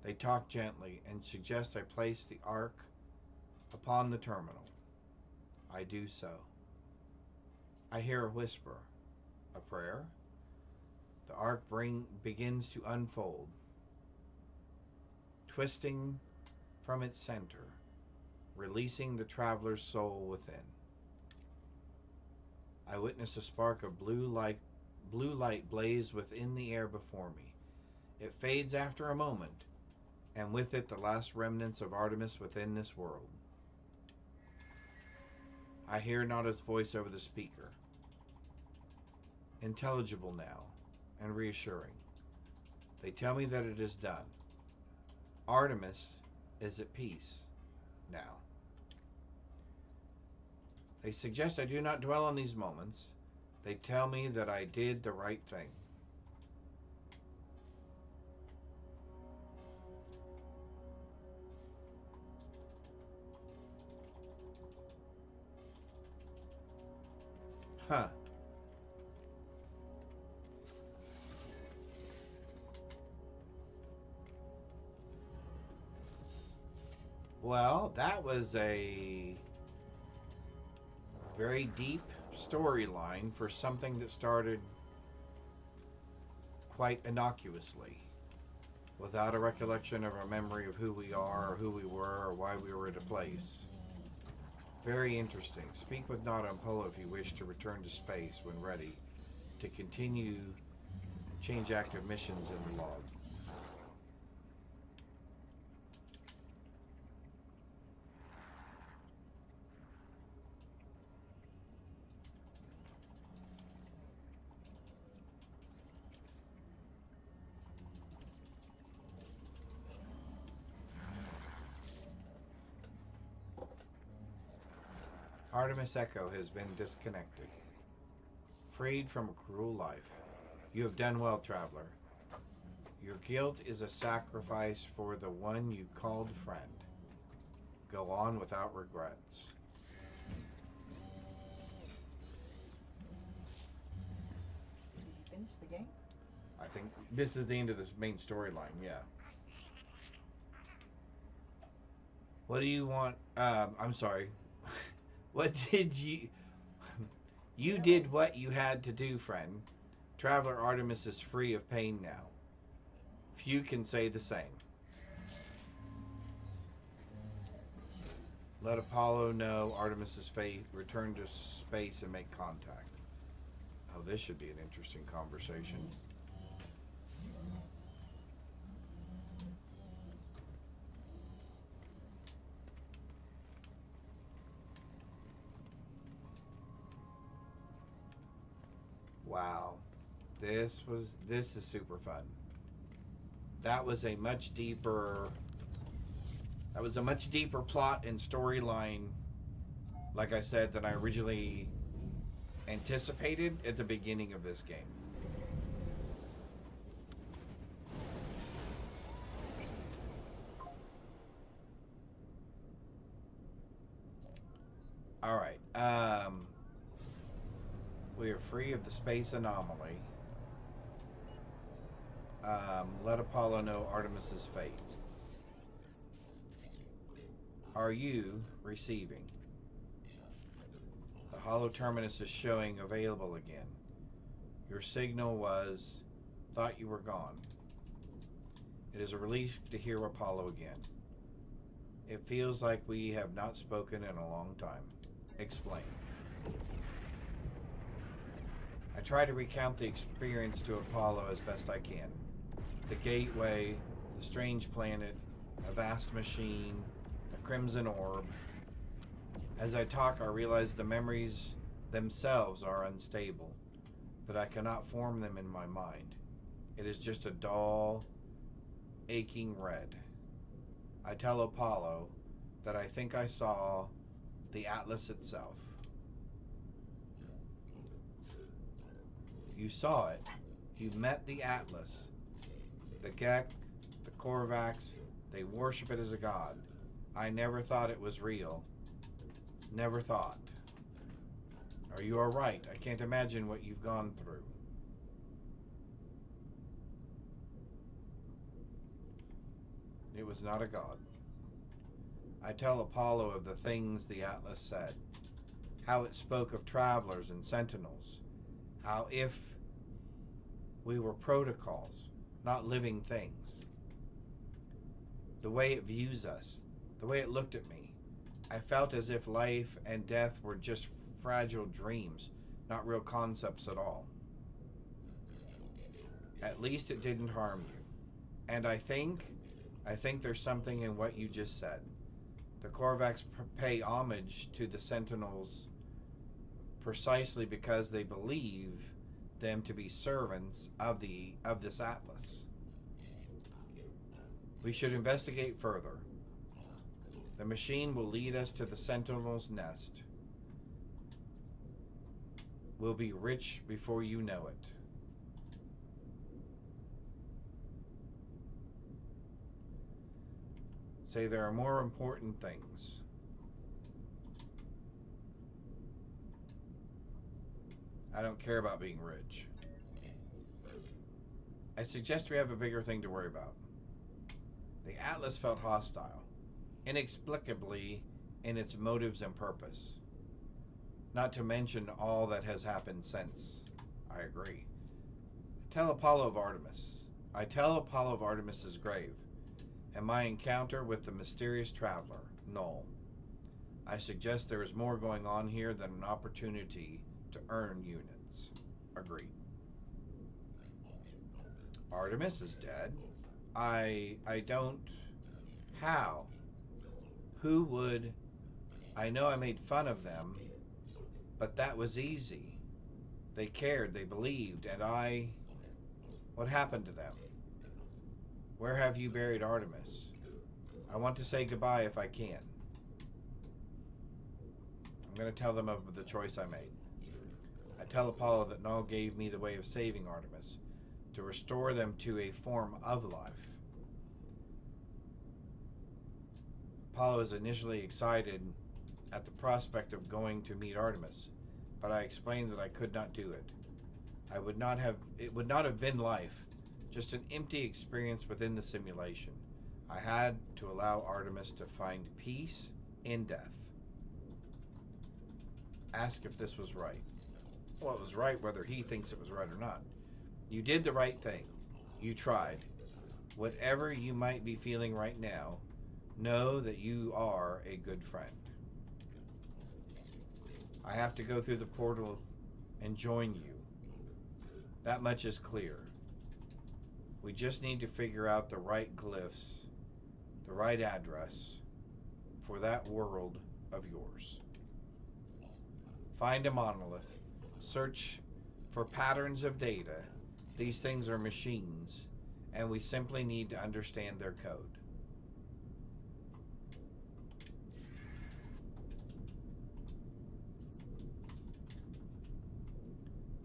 They talk gently and suggest I place the ark upon the terminal. I do so. I hear a whisper. A prayer? The ark begins to unfold. Twisting from its center, releasing the traveler's soul within. I witness a spark of blue light blaze within the air before me. It fades after a moment, and with it the last remnants of Artemis within this world. I hear Nada's voice over the speaker. Intelligible now, and reassuring. They tell me that it is done. Artemis is at peace now. They suggest I do not dwell on these moments. They tell me that I did the right thing. Huh. Well, that was a very deep storyline for something that started quite innocuously, without a recollection of a memory of who we are, or who we were, or why we were at a place. Very interesting. Speak with Nada and Polo if you wish to return to space when ready to continue change active missions in the log. Artemis Echo has been disconnected, freed from a cruel life. You have done well, traveler. Your guilt is a sacrifice for the one you called friend. Go on without regrets. Did you finish the game? I think this is the end of the main storyline, yeah. What do you want? I'm sorry. What did you... You did what you had to do, friend. Traveler Artemis is free of pain now. Few can say the same. Let Apollo know Artemis's fate. Return to space and make contact. Oh, this should be an interesting conversation. Wow. This is super fun. That was a much deeper plot and storyline, like I said, than I originally anticipated at the beginning of this game. All right. We are free of the space anomaly. Let Apollo know Artemis's fate. Are you receiving? The hollow terminus is showing available again. Your signal was, thought you were gone. It is a relief to hear Apollo again. It feels like we have not spoken in a long time. Explain. I try to recount the experience to Apollo as best I can. The gateway, the strange planet, a vast machine, a crimson orb. As I talk, I realize the memories themselves are unstable, but I cannot form them in my mind. It is just a dull, aching red. I tell Apollo that I think I saw the Atlas itself. You saw it. You met the Atlas. The Gek, the Korvax, they worship it as a god. I never thought it was real. Never thought. Are you alright? I can't imagine what you've gone through. It was not a god. I tell Apollo of the things the Atlas said. How it spoke of travelers and sentinels. How if we were protocols, not living things. The way it views us, the way it looked at me. I felt as if life and death were just fragile dreams, not real concepts at all. At least it didn't harm you. And I think there's something in what you just said. The Korvax pay homage to the Sentinels precisely because they believe them to be servants of this Atlas. We should investigate further. The machine will lead us to the Sentinel's nest. We'll be rich before you know it. Say there are more important things. I don't care about being rich. I suggest we have a bigger thing to worry about. The Atlas felt hostile, inexplicably in its motives and purpose. not to mention all that has happened since. I agree. Tell Apollo of Artemis. I tell Apollo of Artemis's grave, and my encounter with the mysterious traveler, Null. I suggest there is more going on here than an opportunity to earn units. Agreed. Artemis is dead. I don't... How? Who would... I know I made fun of them, but that was easy. They cared, they believed, and I... What happened to them? Where have you buried Artemis? I want to say goodbye if I can. I'm going to tell them of the choice I made. I tell Apollo that Null gave me the way of saving Artemis, to restore them to a form of life. Apollo is initially excited at the prospect of going to meet Artemis, but I explained that I could not do it. It would not have been life, just an empty experience within the simulation. I had to allow Artemis to find peace in death. Ask if this was right. Well, it was right whether he thinks it was right or not. You did the right thing. You tried. Whatever you might be feeling right now, know that you are a good friend. I have to go through the portal and join you. That much is clear. We just need to figure out the right glyphs, the right address for that world of yours. Find a monolith. Search for patterns of data. These things are machines, and we simply need to understand their code.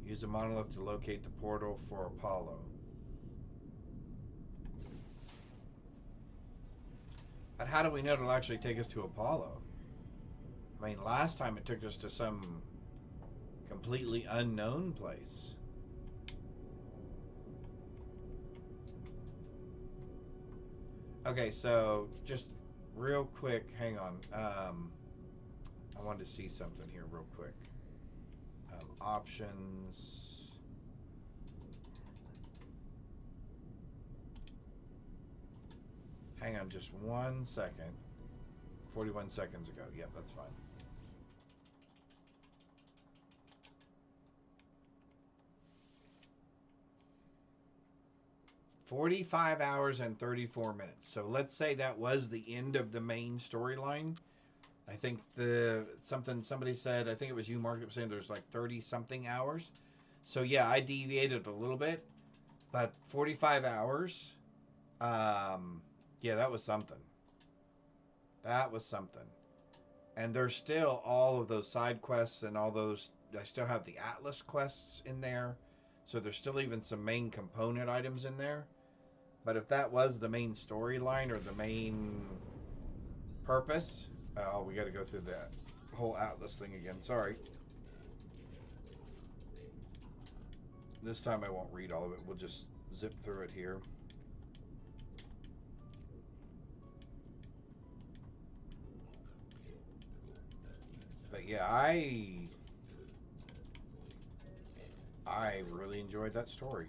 Use a monolith to locate the portal for Apollo. But how do we know it'll actually take us to Apollo? I mean, last time it took us to some completely unknown place. Okay, so just real quick, hang on. I wanted to see something here real quick. Options. Hang on just 1 second. 41 seconds ago. Yep, that's fine. $45 hours and 34 minutes. So let's say that was the end of the main storyline. I think somebody said, I think it was you, Mark, saying there's like 30 something hours. So yeah, I deviated a little bit, but 45 hours. Yeah, that was something. That was something. And there's still all of those side quests and all those. I still have the Atlas quests in there. So there's still even some main component items in there. But if that was the main storyline or the main purpose, oh, we got to go through that whole Atlas thing again. Sorry. This time I won't read all of it. We'll just zip through it here. But yeah, I really enjoyed that story.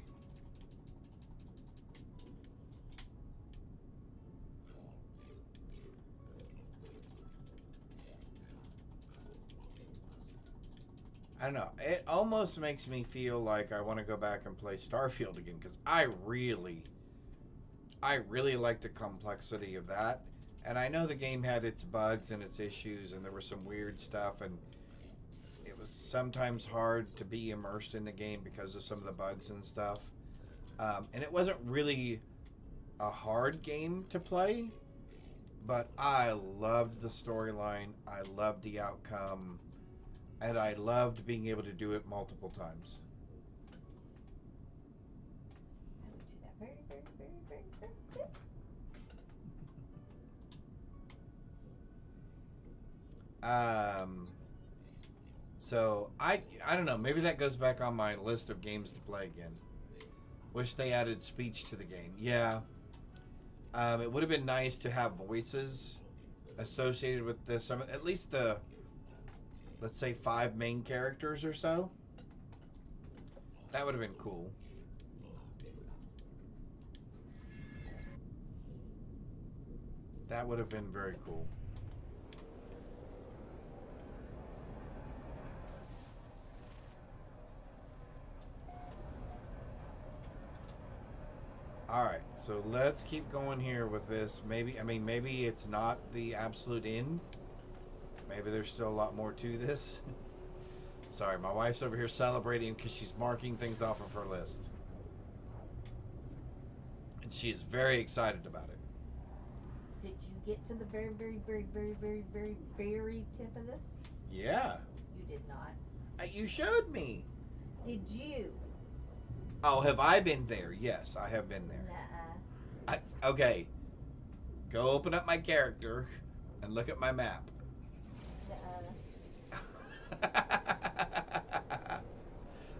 I don't know. It almost makes me feel like I want to go back and play Starfield again, because I really like the complexity of that. And I know the game had its bugs and its issues, and there was some weird stuff, and it was sometimes hard to be immersed in the game because of some of the bugs and stuff. And it wasn't really a hard game to play, but I loved the storyline. I loved the outcome. And I loved being able to do it multiple times. I would do that very, very, very, very, very quick. So I don't know. Maybe that goes back on my list of games to play again. Wish they added speech to the game. Yeah. It would have been nice to have voices associated with this. At least the let's say 5 main characters or so. That would have been cool. That would have been very cool. Alright, so let's keep going here with this. Maybe it's not the absolute end. Maybe there's still a lot more to this. Sorry, my wife's over here celebrating because she's marking things off of her list. And she is very excited about it. Did you get to the very, very, very, very, very, very, very tip of this? Yeah. You did not. You showed me. Did you? Oh, have I been there? Yes, I have been there. Nuh-uh. Okay. Go open up my character and look at my map. Nuh-uh.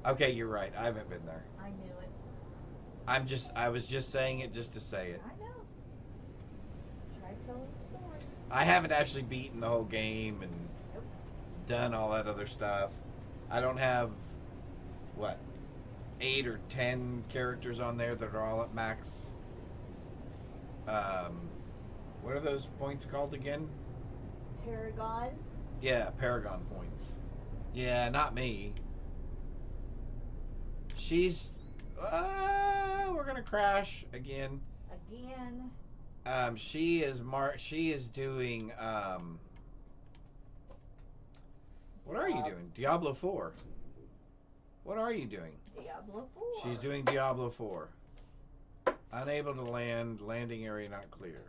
Okay, you're right. I haven't been there. I knew it. I was just saying it just to say it. I know. Try telling stories. I haven't actually beaten the whole game and Nope. done all that other stuff. I don't have, what, 8 or 10 characters on there that are all at max. What are those points called again? Paragon. Yeah, Paragon points. Yeah, not me. She's... we're gonna crash again. Again. She is doing, what are you doing? Diablo 4. What are you doing? Diablo 4. She's doing Diablo 4. Unable to land. Landing area not clear.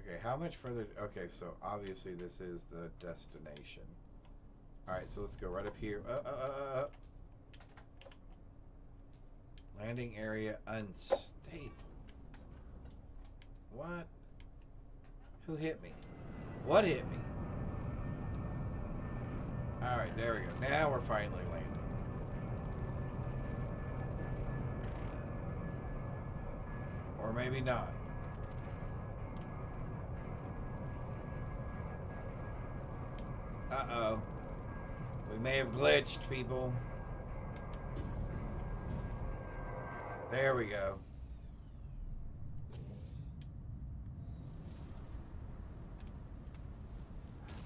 Okay, how much further? Okay, so obviously this is the destination. Alright, so let's go right up here. Landing area unstable. What? Who hit me? What hit me? Alright, there we go. Now we're finally landing. Or maybe not. Uh-oh. We may have glitched, people. There we go.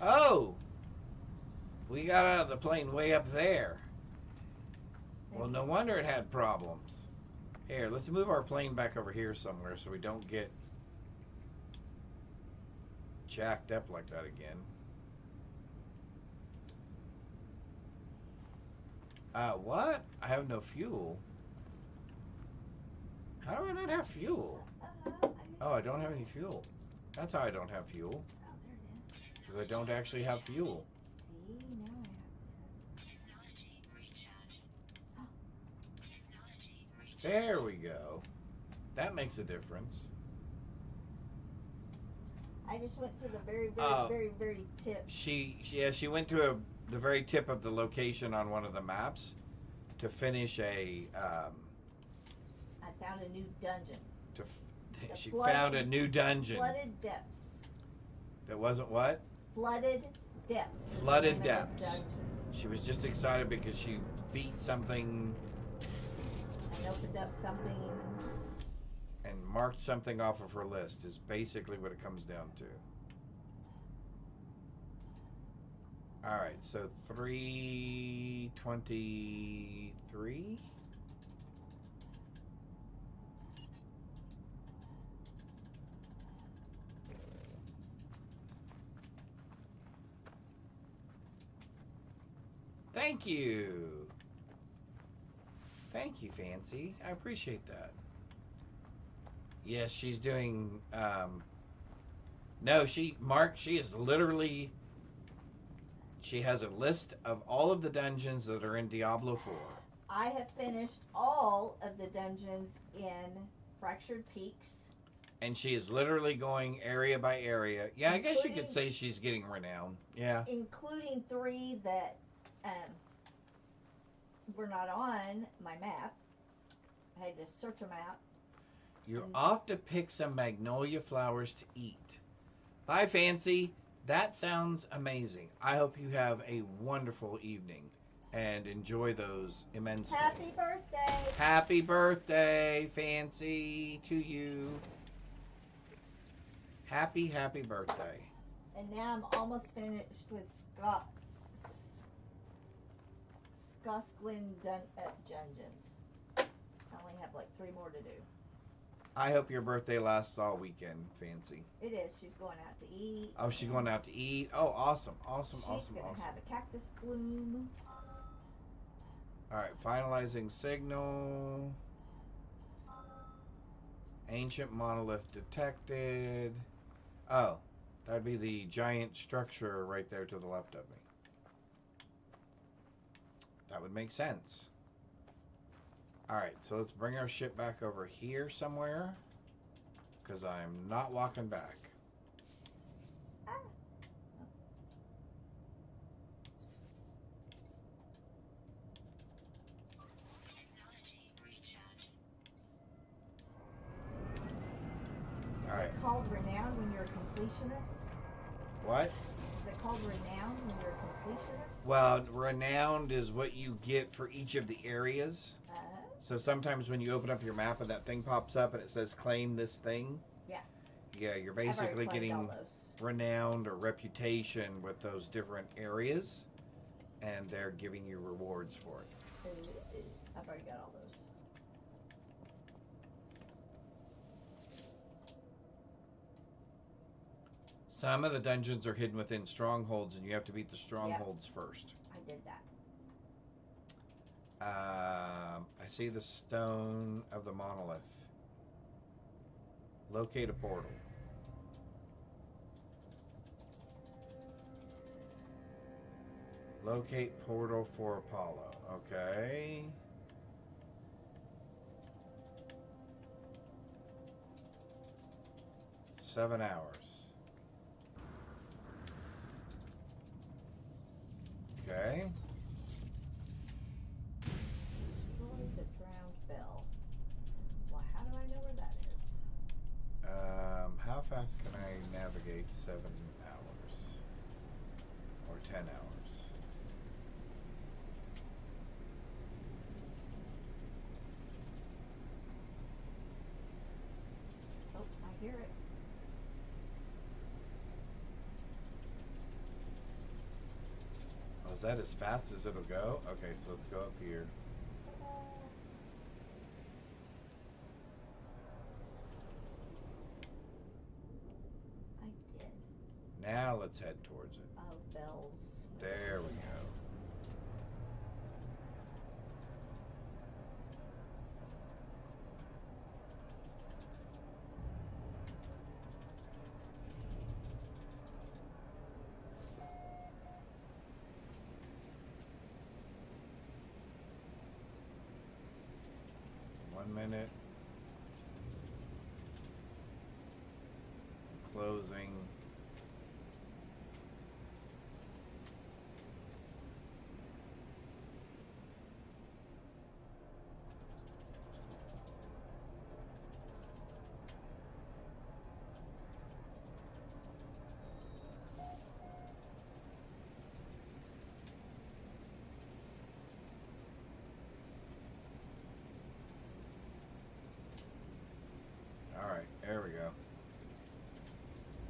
Oh! We got out of the plane way up there. Well, no wonder it had problems. Here, let's move our plane back over here somewhere so we don't get jacked up like that again. What? I have no fuel. How do I not have fuel? Oh, I don't have any fuel. That's how I don't have fuel. Oh, there it is. Because I don't actually have fuel. See, now I have this. Technology recharge. Technology recharge. There we go. That makes a difference. I just went to the very, very, Oh. very, very tip. She went to the very tip of the location on one of the maps to finish a I found a new dungeon. The she flooded- found a new dungeon Flooded depths. that wasn't what? Flooded depths. is the Flooded name of the depths. dungeon. She was just excited because she beat something And opened up something. and marked something off of her list is basically what it comes down to. Alright, so 323. Thank you. Thank you, Fancy. I appreciate that. Yes, she's doing, no, she is literally, she has a list of all of the dungeons that are in Diablo 4. I have finished all of the dungeons in Fractured Peaks. And she is literally going area by area. Yeah, I guess you could Including- say she's getting renowned. Yeah. Including 3 that were not on my map. I had to search a map. You're off to pick some magnolia flowers to eat. Bye, Fancy. That sounds amazing. I hope you have a wonderful evening and enjoy those immensely. Happy birthday! Happy birthday, Fancy, to you. Happy birthday. And now I'm almost finished with Skosklin Dungeons. I only have like 3 more to do. I hope your birthday lasts all weekend, Fancy. It is. She's going out to eat. Oh, she's going out to eat. Oh, awesome. She's gonna have a cactus bloom. All right, finalizing signal. Ancient monolith detected. Oh, that'd be the giant structure right there to the left of me. That would make sense. All right, so let's bring our ship back over here somewhere, because I'm not walking back. Technology recharging. All right. Is it called renowned when you're a completionist? What? Is it called renowned when you're a completionist? Well, renowned is what you get for each of the areas. So sometimes when you open up your map and that thing pops up and it says claim this thing. Yeah. Yeah, you're I've already basically claimed getting all those. renowned or reputation with those different areas, and they're giving you rewards for it. I've already got all those. Some of the dungeons are hidden within strongholds, and you have to beat the strongholds first. I did that. I see the stone of the monolith. Locate a portal. Locate portal for Apollo. Okay. Seven hours. Okay. Destroy the drowned bell. Well, how do I know where that is? How fast can I navigate 7 hours? Or 10 hours? Oh, I hear it. Oh, is that as fast as it'll go? Okay, so let's go up here. I did. Now let's head towards it. Oh, bells. There we go. One minute. Closing. Alright, there we go.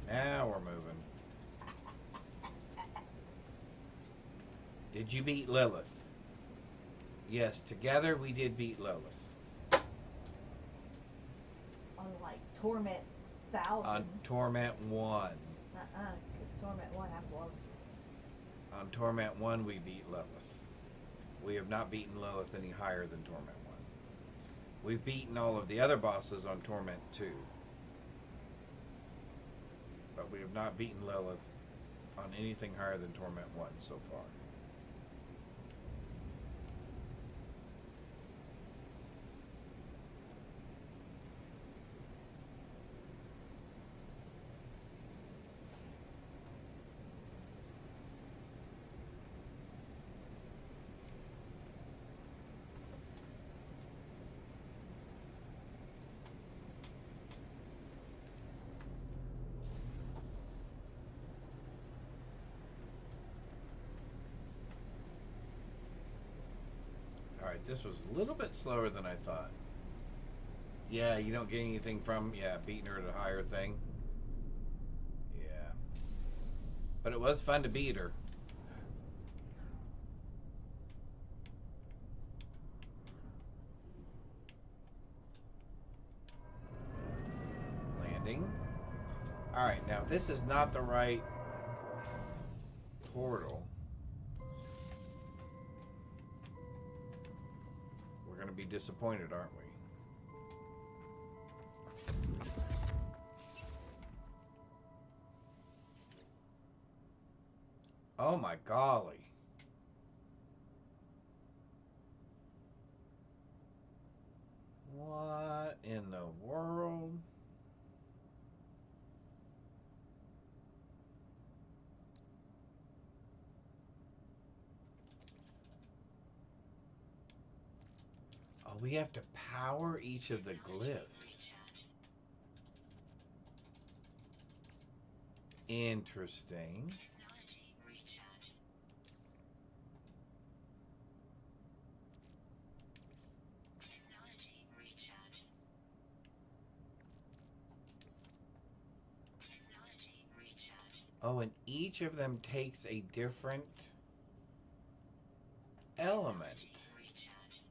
Now we're moving. Did you beat Lilith? Yes, together we did beat Lilith. On like Torment 1000. On Torment 1. Because Torment 1 I've loved. On Torment 1 we beat Lilith. We have not beaten Lilith any higher than Torment 1. We've beaten all of the other bosses on Torment 2. But we have not beaten Lilith on anything higher than Torment 1 so far. Alright, this was a little bit slower than I thought. Yeah, you don't get anything from, beating her at a higher thing. Yeah. But it was fun to beat her. Landing. Alright, now this is not the right portal. We're going to be disappointed, aren't we? Oh my golly. What in the world? Oh, we have to power each of the glyphs. Interesting. Technology recharge. Technology recharge. Technology recharge. Oh, and each of them takes a different element. Recharge.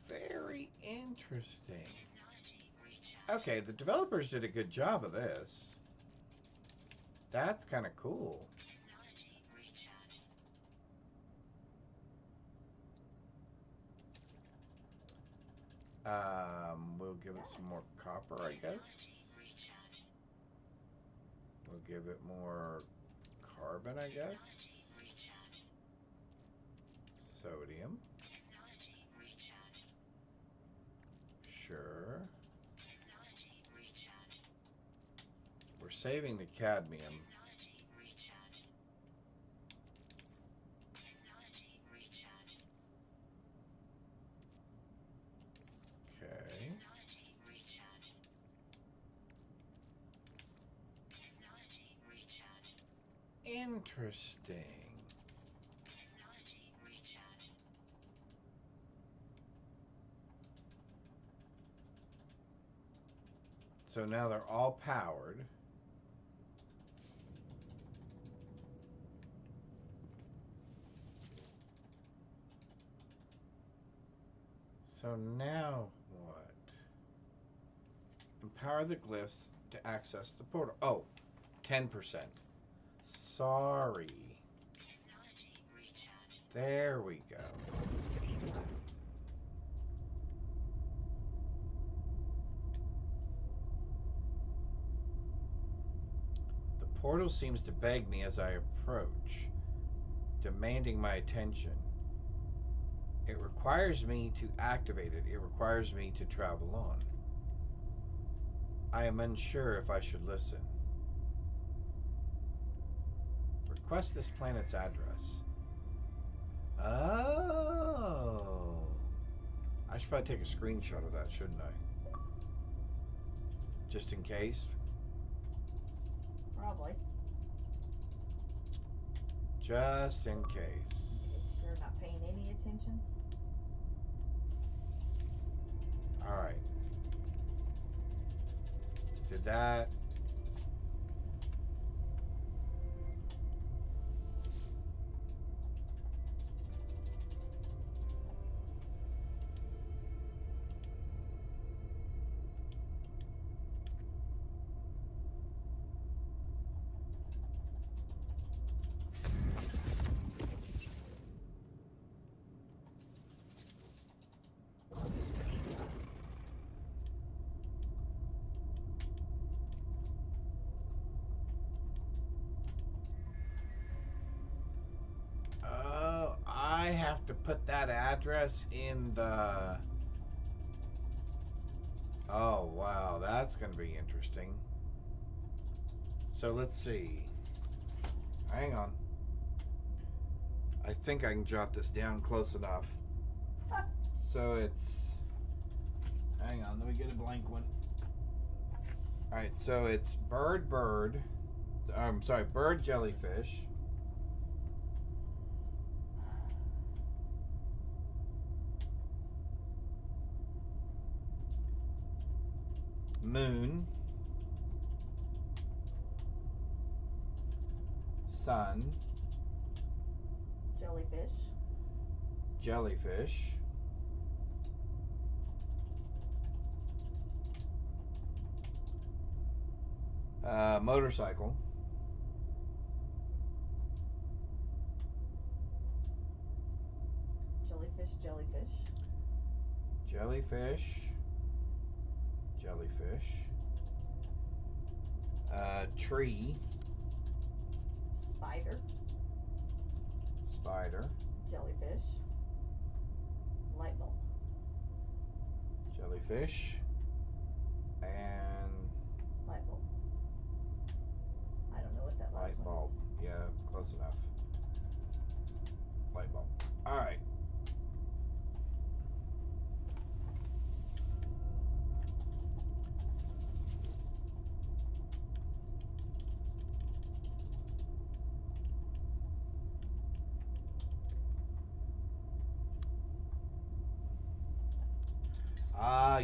Very interesting. Technology recharge. Okay, the developers did a good job of this. That's kind of cool. Technology recharge. We'll give it some more copper, I guess. Recharge. We'll give it more carbon, I guess. Recharge. Sodium. Technology recharge. Sure. Technology recharge. We're saving the cadmium. Technology recharge. Technology recharge. Okay. Technology recharge. Technology recharge. Interesting. Technology recharge. So now they're all powered. So now what? Empower the glyphs to access the portal. Oh, 10%. Sorry. Technology recharge. There we go. The portal seems to beg me as I approach, demanding my attention. It requires me to activate it. It requires me to travel on. I am unsure if I should listen. Request this planet's address. Oh. I should probably take a screenshot of that, shouldn't I? Just in case. Probably. Just in case. If you're not paying any attention. Alright. Did that. Oh, I have to put that address in the. Oh, wow. That's going to be interesting. So let's see. Hang on. I think I can jot this down close enough. So it's. Hang on, let me get a blank one. Alright, so it's bird, bird jellyfish. moon, sun, Jellyfish. jellyfish, motorcycle, Jellyfish. Jellyfish. jellyfish, jellyfish, tree, Spider. spider, Jellyfish. Light bulb. jellyfish, and Light bulb. I don't know what that last light one bulb. Yeah, close enough. Light bulb. All right.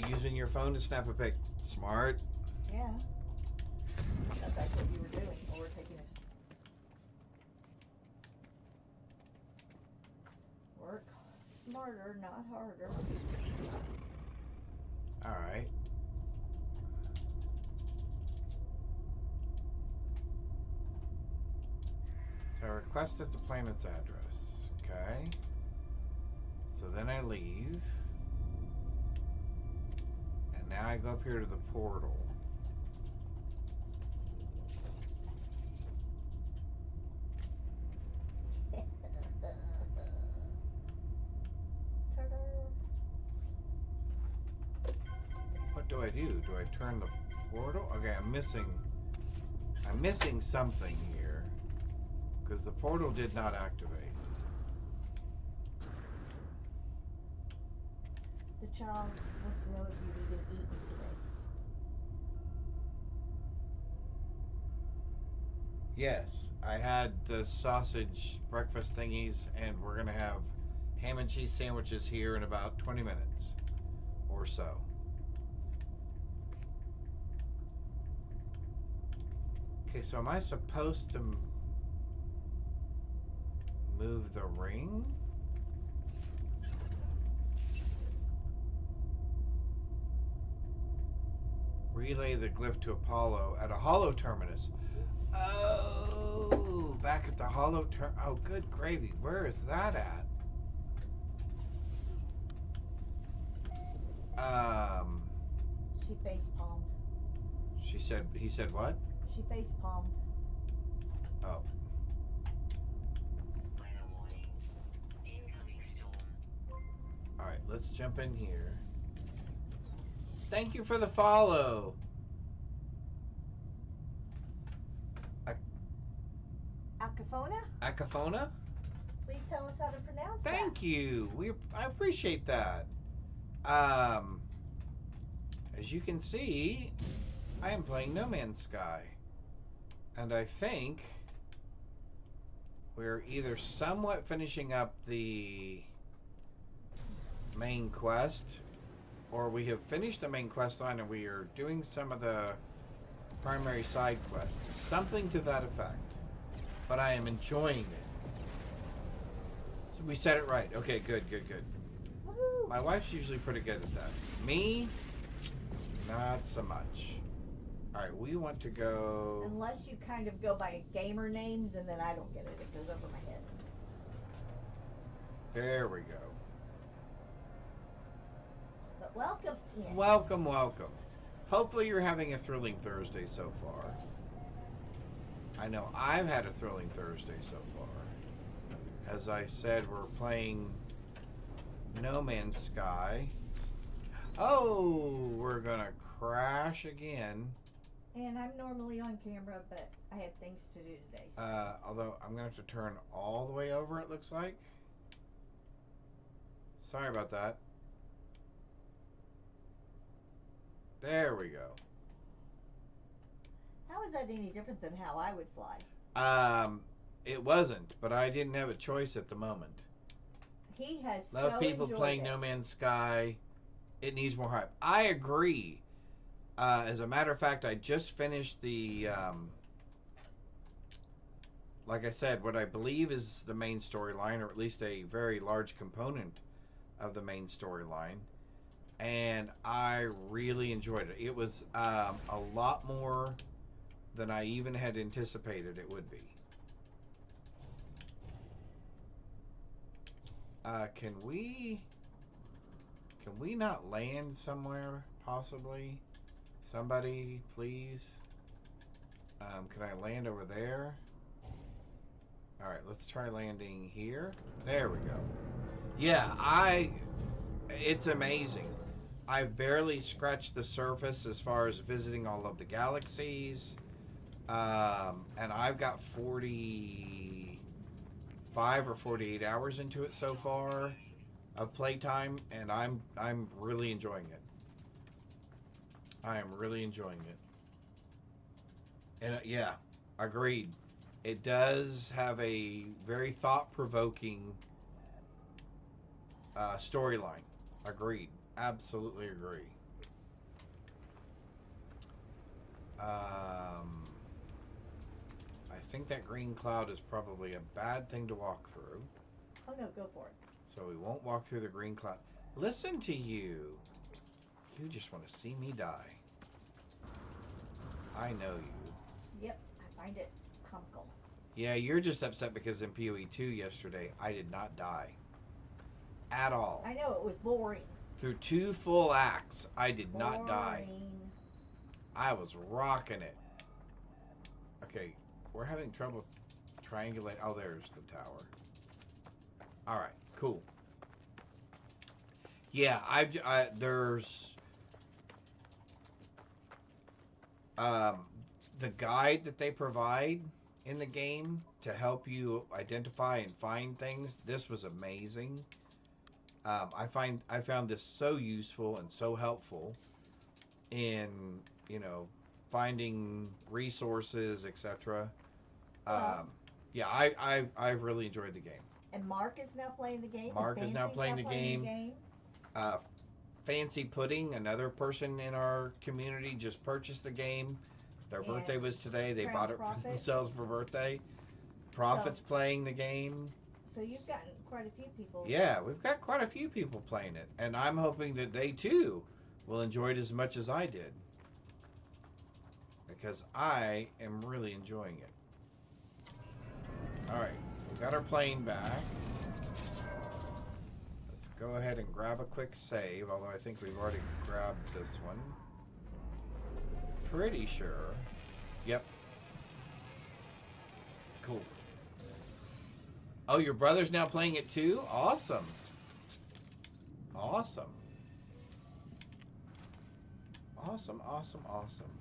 Using your phone to snap a pic. Smart. is. Yeah. That's what you were doing. Or we're taking us. Work smarter, not harder. All right. So I requested the planet's address. Okay. So then I leave. And now I go up here to the portal. Ta-da. What do I do? Do I turn the portal? Okay, I'm missing something here. Because the portal did not activate. The child wants to know if you've even eaten today. Yes, I had the sausage breakfast thingies, and we're gonna have ham and cheese sandwiches here in about 20 minutes or so. Okay, so am I supposed to move the ring? Relay the glyph to Apollo at a hollow terminus. Oh, back at the hollow oh, good gravy. Where is that at? She face palmed. He said what? She face palmed. Oh, Weather warning. Incoming storm. all right, let's jump in here. Thank you for the follow. Acafona? Acafona? Please tell us how to pronounce that. Thank you. I appreciate that. As you can see, I am playing No Man's Sky. And I think we're either somewhat finishing up the main quest, or we have finished the main quest line and we are doing some of the primary side quests. Something to that effect. But I am enjoying it. So we said it right. Okay, good. Woohoo! My wife's usually pretty good at that. Me, not so much. Alright, we want to go... Unless you kind of go by gamer names, and then I don't get it. It goes over my head. There we go. But welcome in. Welcome. Hopefully you're having a thrilling Thursday so far. I know I've had a thrilling Thursday so far. As I said, we're playing No Man's Sky. Oh, we're gonna crash again. And I'm normally on camera, but I had things to do today. So. Although I'm gonna have to turn all the way over, it looks like. Sorry about that. There we go. How is that any different than how I would fly? It wasn't, but I didn't have a choice at the moment. He has Love so people enjoyed playing it. No Man's Sky. It needs more hype. I agree. As a matter of fact, I just finished the, like I said, what I believe is the main storyline, or at least a very large component of the main storyline. And I really enjoyed it. It was a lot more than I even had anticipated it would be. Can we not land somewhere possibly? Somebody, please. Can I land over there? All right, let's try landing here. There we go. Yeah, it's amazing. I've barely scratched the surface as far as visiting all of the galaxies. And I've got 45 or 48 hours into it so far of playtime, and I'm really enjoying it. I am really enjoying it. And yeah, agreed. It does have a very thought-provoking storyline. Agreed. Absolutely agree. I think that green cloud is probably a bad thing to walk through. Oh no, go for it. So we won't walk through the green cloud. Listen to you. You just want to see me die. I know you. Yep, I find it comical. Yeah, you're just upset because in PoE 2 yesterday, I did not die. At all. I know, it was boring. Through 2 full acts, I did not die. Boring. I was rocking it. Okay, we're having trouble triangulating. Oh, there's the tower. Alright, cool. Yeah, there's... the guide that they provide in the game to help you identify and find things. This was amazing. I found this so useful and so helpful in finding resources, etc. Yeah, I've really enjoyed the game. And Mark is now playing the game. Mark is now Fancy's playing the game. Fancy Pudding, another person in our community, just purchased the game. Their birthday was today. They bought it for themselves for birthday. Prophet's playing the game. So you've gotten quite a few people. Yeah, we've got quite a few people playing it. And I'm hoping that they too will enjoy it as much as I did. Because I am really enjoying it. Alright, we got our plane back. Let's go ahead and grab a quick save, although I think we've already grabbed this one. Pretty sure. Yep. Cool. Oh, your brother's now playing it too? Awesome. Awesome. Awesome, awesome, awesome.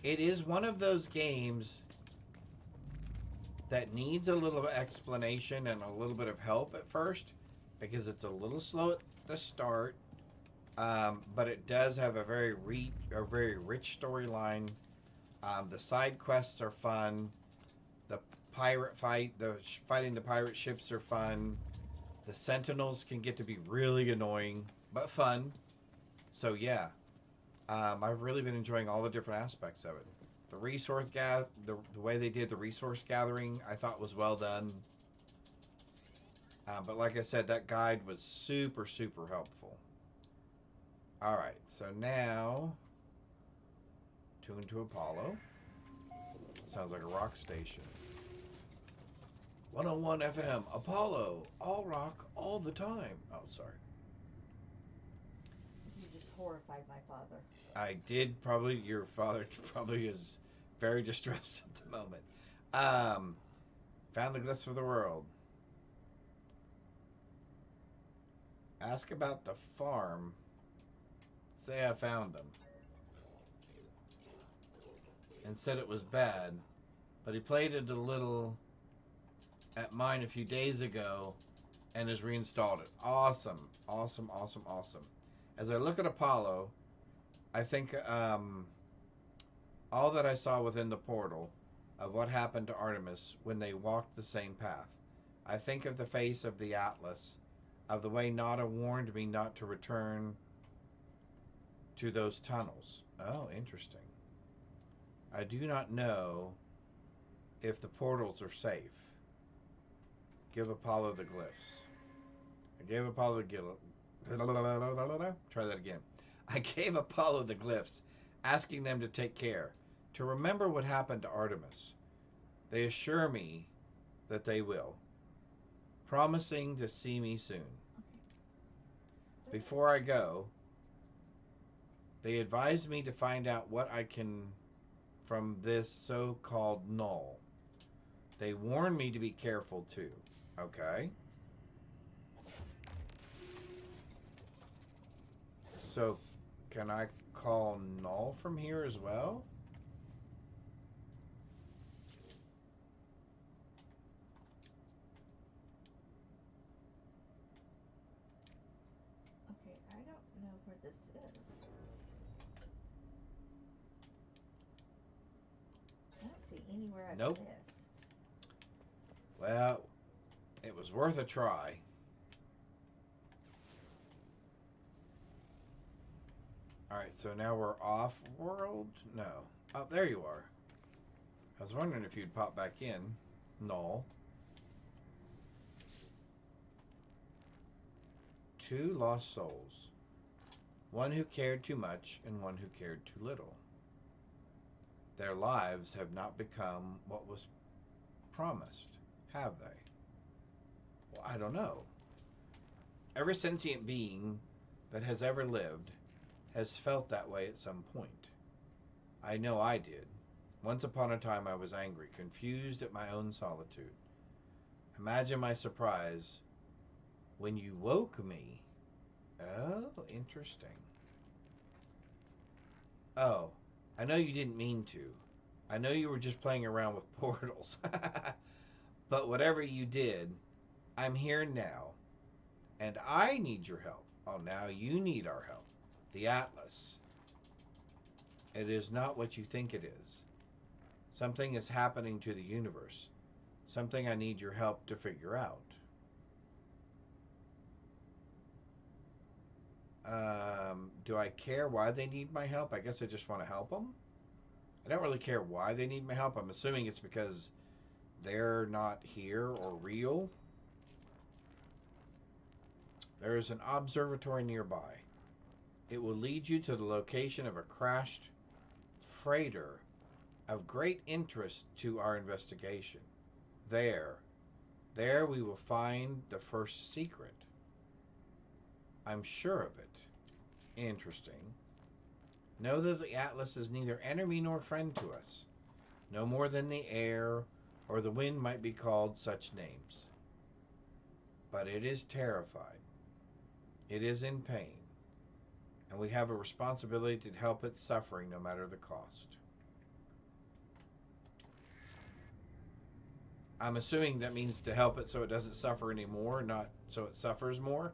It is one of those games that needs a little explanation and a little bit of help at first because it's a little slow at the start, but it does have a very rich storyline. The side quests are fun. The pirate fighting the pirate ships are fun. The Sentinels can get to be really annoying, but fun. So yeah, I've really been enjoying all the different aspects of it. The resource the way they did the resource gathering, I thought was well done. But like I said, that guide was super, super helpful. Alright, so now tune to Apollo. Sounds like a rock station. 101 FM, Apollo, all rock, all the time. Oh, sorry. You just horrified my father. I did probably, your father probably is very distressed at the moment. Found the glyphs of the world. Ask about the farm. Say I found them. And said it was bad. But he played it a little at mine a few days ago and has reinstalled it. Awesome. Awesome, awesome, awesome. As I look at Apollo, I think all that I saw within the portal of what happened to Artemis when they walked the same path. I think of the face of the Atlas, of the way Nada warned me not to return to those tunnels. Oh, interesting. I do not know if the portals are safe. Give Apollo the glyphs. I gave Apollo the glyphs. Try that again. I gave Apollo the glyphs, asking them to take care, to remember what happened to Artemis. They assure me that they will, promising to see me soon. Before I go, they advise me to find out what I can from this so-called null. They warn me to be careful too. Okay. So, can I call null from here as well? Okay, I don't know where this is. I don't see anywhere I've Nope. missed. Well, it was worth a try. Alright, so now we're off-world? No. Oh, there you are. I was wondering if you'd pop back in. Null. 2 lost souls. One who cared too much and one who cared too little. Their lives have not become what was promised, have they? Well, I don't know. Every sentient being that has ever lived has felt that way at some point. I know I did. Once upon a time I was angry, confused at my own solitude. Imagine my surprise when you woke me. Oh, interesting. Oh, I know you didn't mean to. I know you were just playing around with portals. But whatever you did, I'm here now. And I need your help. Oh, now you need our help. The Atlas. It is not what you think it is. Something is happening to the universe. Something I need your help to figure out. Do I care why they need my help? I guess I just want to help them. I don't really care why they need my help. I'm assuming it's because they're not here or real. There is an observatory nearby. It will lead you to the location of a crashed freighter of great interest to our investigation. There we will find the first secret. I'm sure of it. Interesting. Know that the Atlas is neither enemy nor friend to us, no more than the air or the wind might be called such names. But it is terrified. It is in pain, and we have a responsibility to help its suffering no matter the cost. I'm assuming that means to help it so it doesn't suffer anymore, not so it suffers more.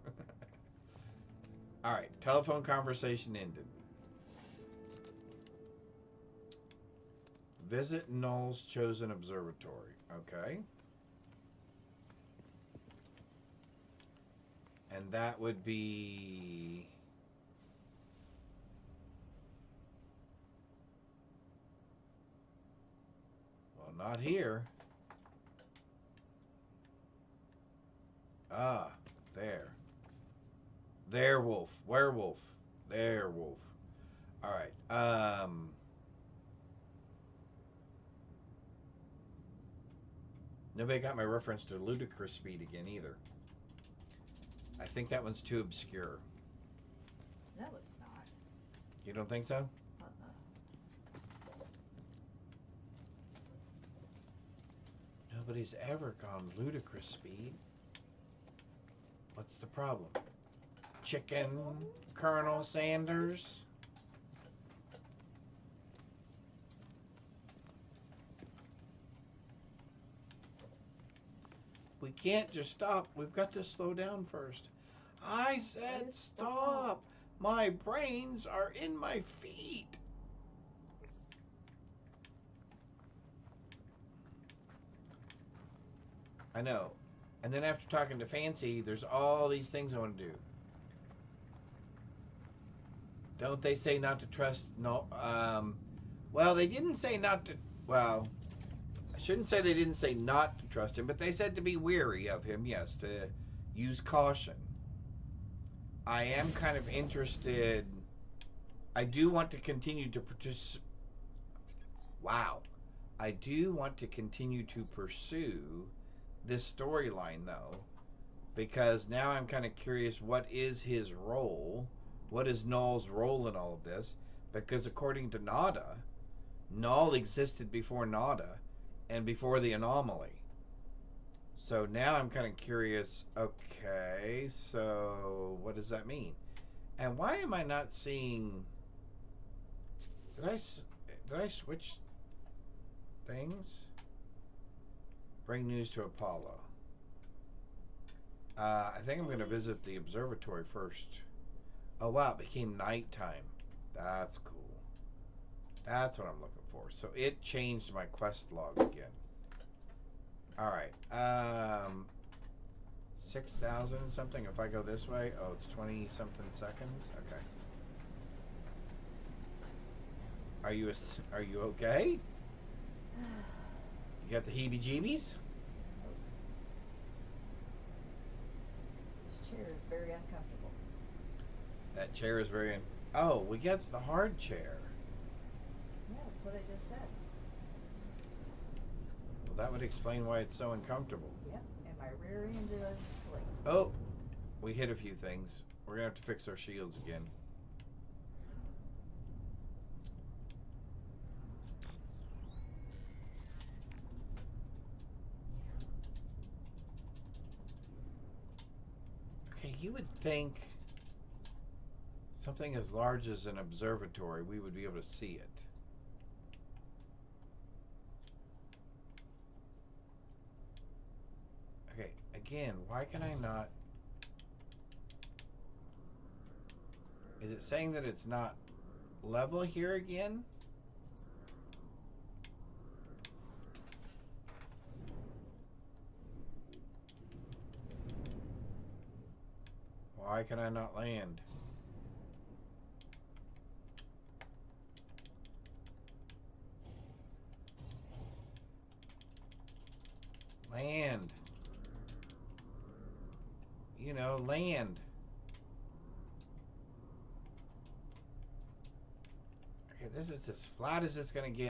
Alright, telephone conversation ended. Visit Null's chosen observatory. Okay. And that would be... well, not here. Ah, there. There, wolf. Werewolf. There, wolf. Alright, nobody got my reference to Ludicrous Speed again either. I think that one's too obscure. No, it's not. You don't think so? Nobody's ever gone Ludicrous Speed. What's the problem? Chicken, Colonel Sanders? We can't just stop. We've got to slow down first. I said stop. My brains are in my feet. I know. And then after talking to Fancy, there's all these things I want to do. Don't they say not to trust? No. Well, they didn't say not to. Well, I shouldn't say they didn't say not to trust him, but they said to be weary of him. Yes, to use caution. I am kind of interested. I do want to continue to participate. Wow. I do want to continue to pursue this storyline, though, because now I'm kind of curious, what is his role? What is Null's role in all of this? Because according to Nada, Null existed before Nada and before the anomaly. So now I'm kind of curious, okay, so what does that mean? And why am I not seeing... Did I switch things? Bring news to Apollo. I think I'm going to visit the observatory first. Oh wow, it became nighttime. That's cool. That's what I'm looking for. So it changed my quest log again. Alright. 6,000 something if I go this way. Oh, it's 20 something seconds. Okay. Are you okay? You got the heebie-jeebies? This chair is very uncomfortable. That chair is very... Oh, well, yeah, it's the hard chair. Yeah, that's what I just said. Well, that would explain why it's so uncomfortable. Yep, and my rear end is asleep. Oh, we hit a few things. We're going to have to fix our shields again. Okay, you would think something as large as an observatory, we would be able to see it. Okay, again, why can I not... Is it saying that it's not level here again? Why can I not land? Land. You know, land. Okay, this is as flat as it's gonna get.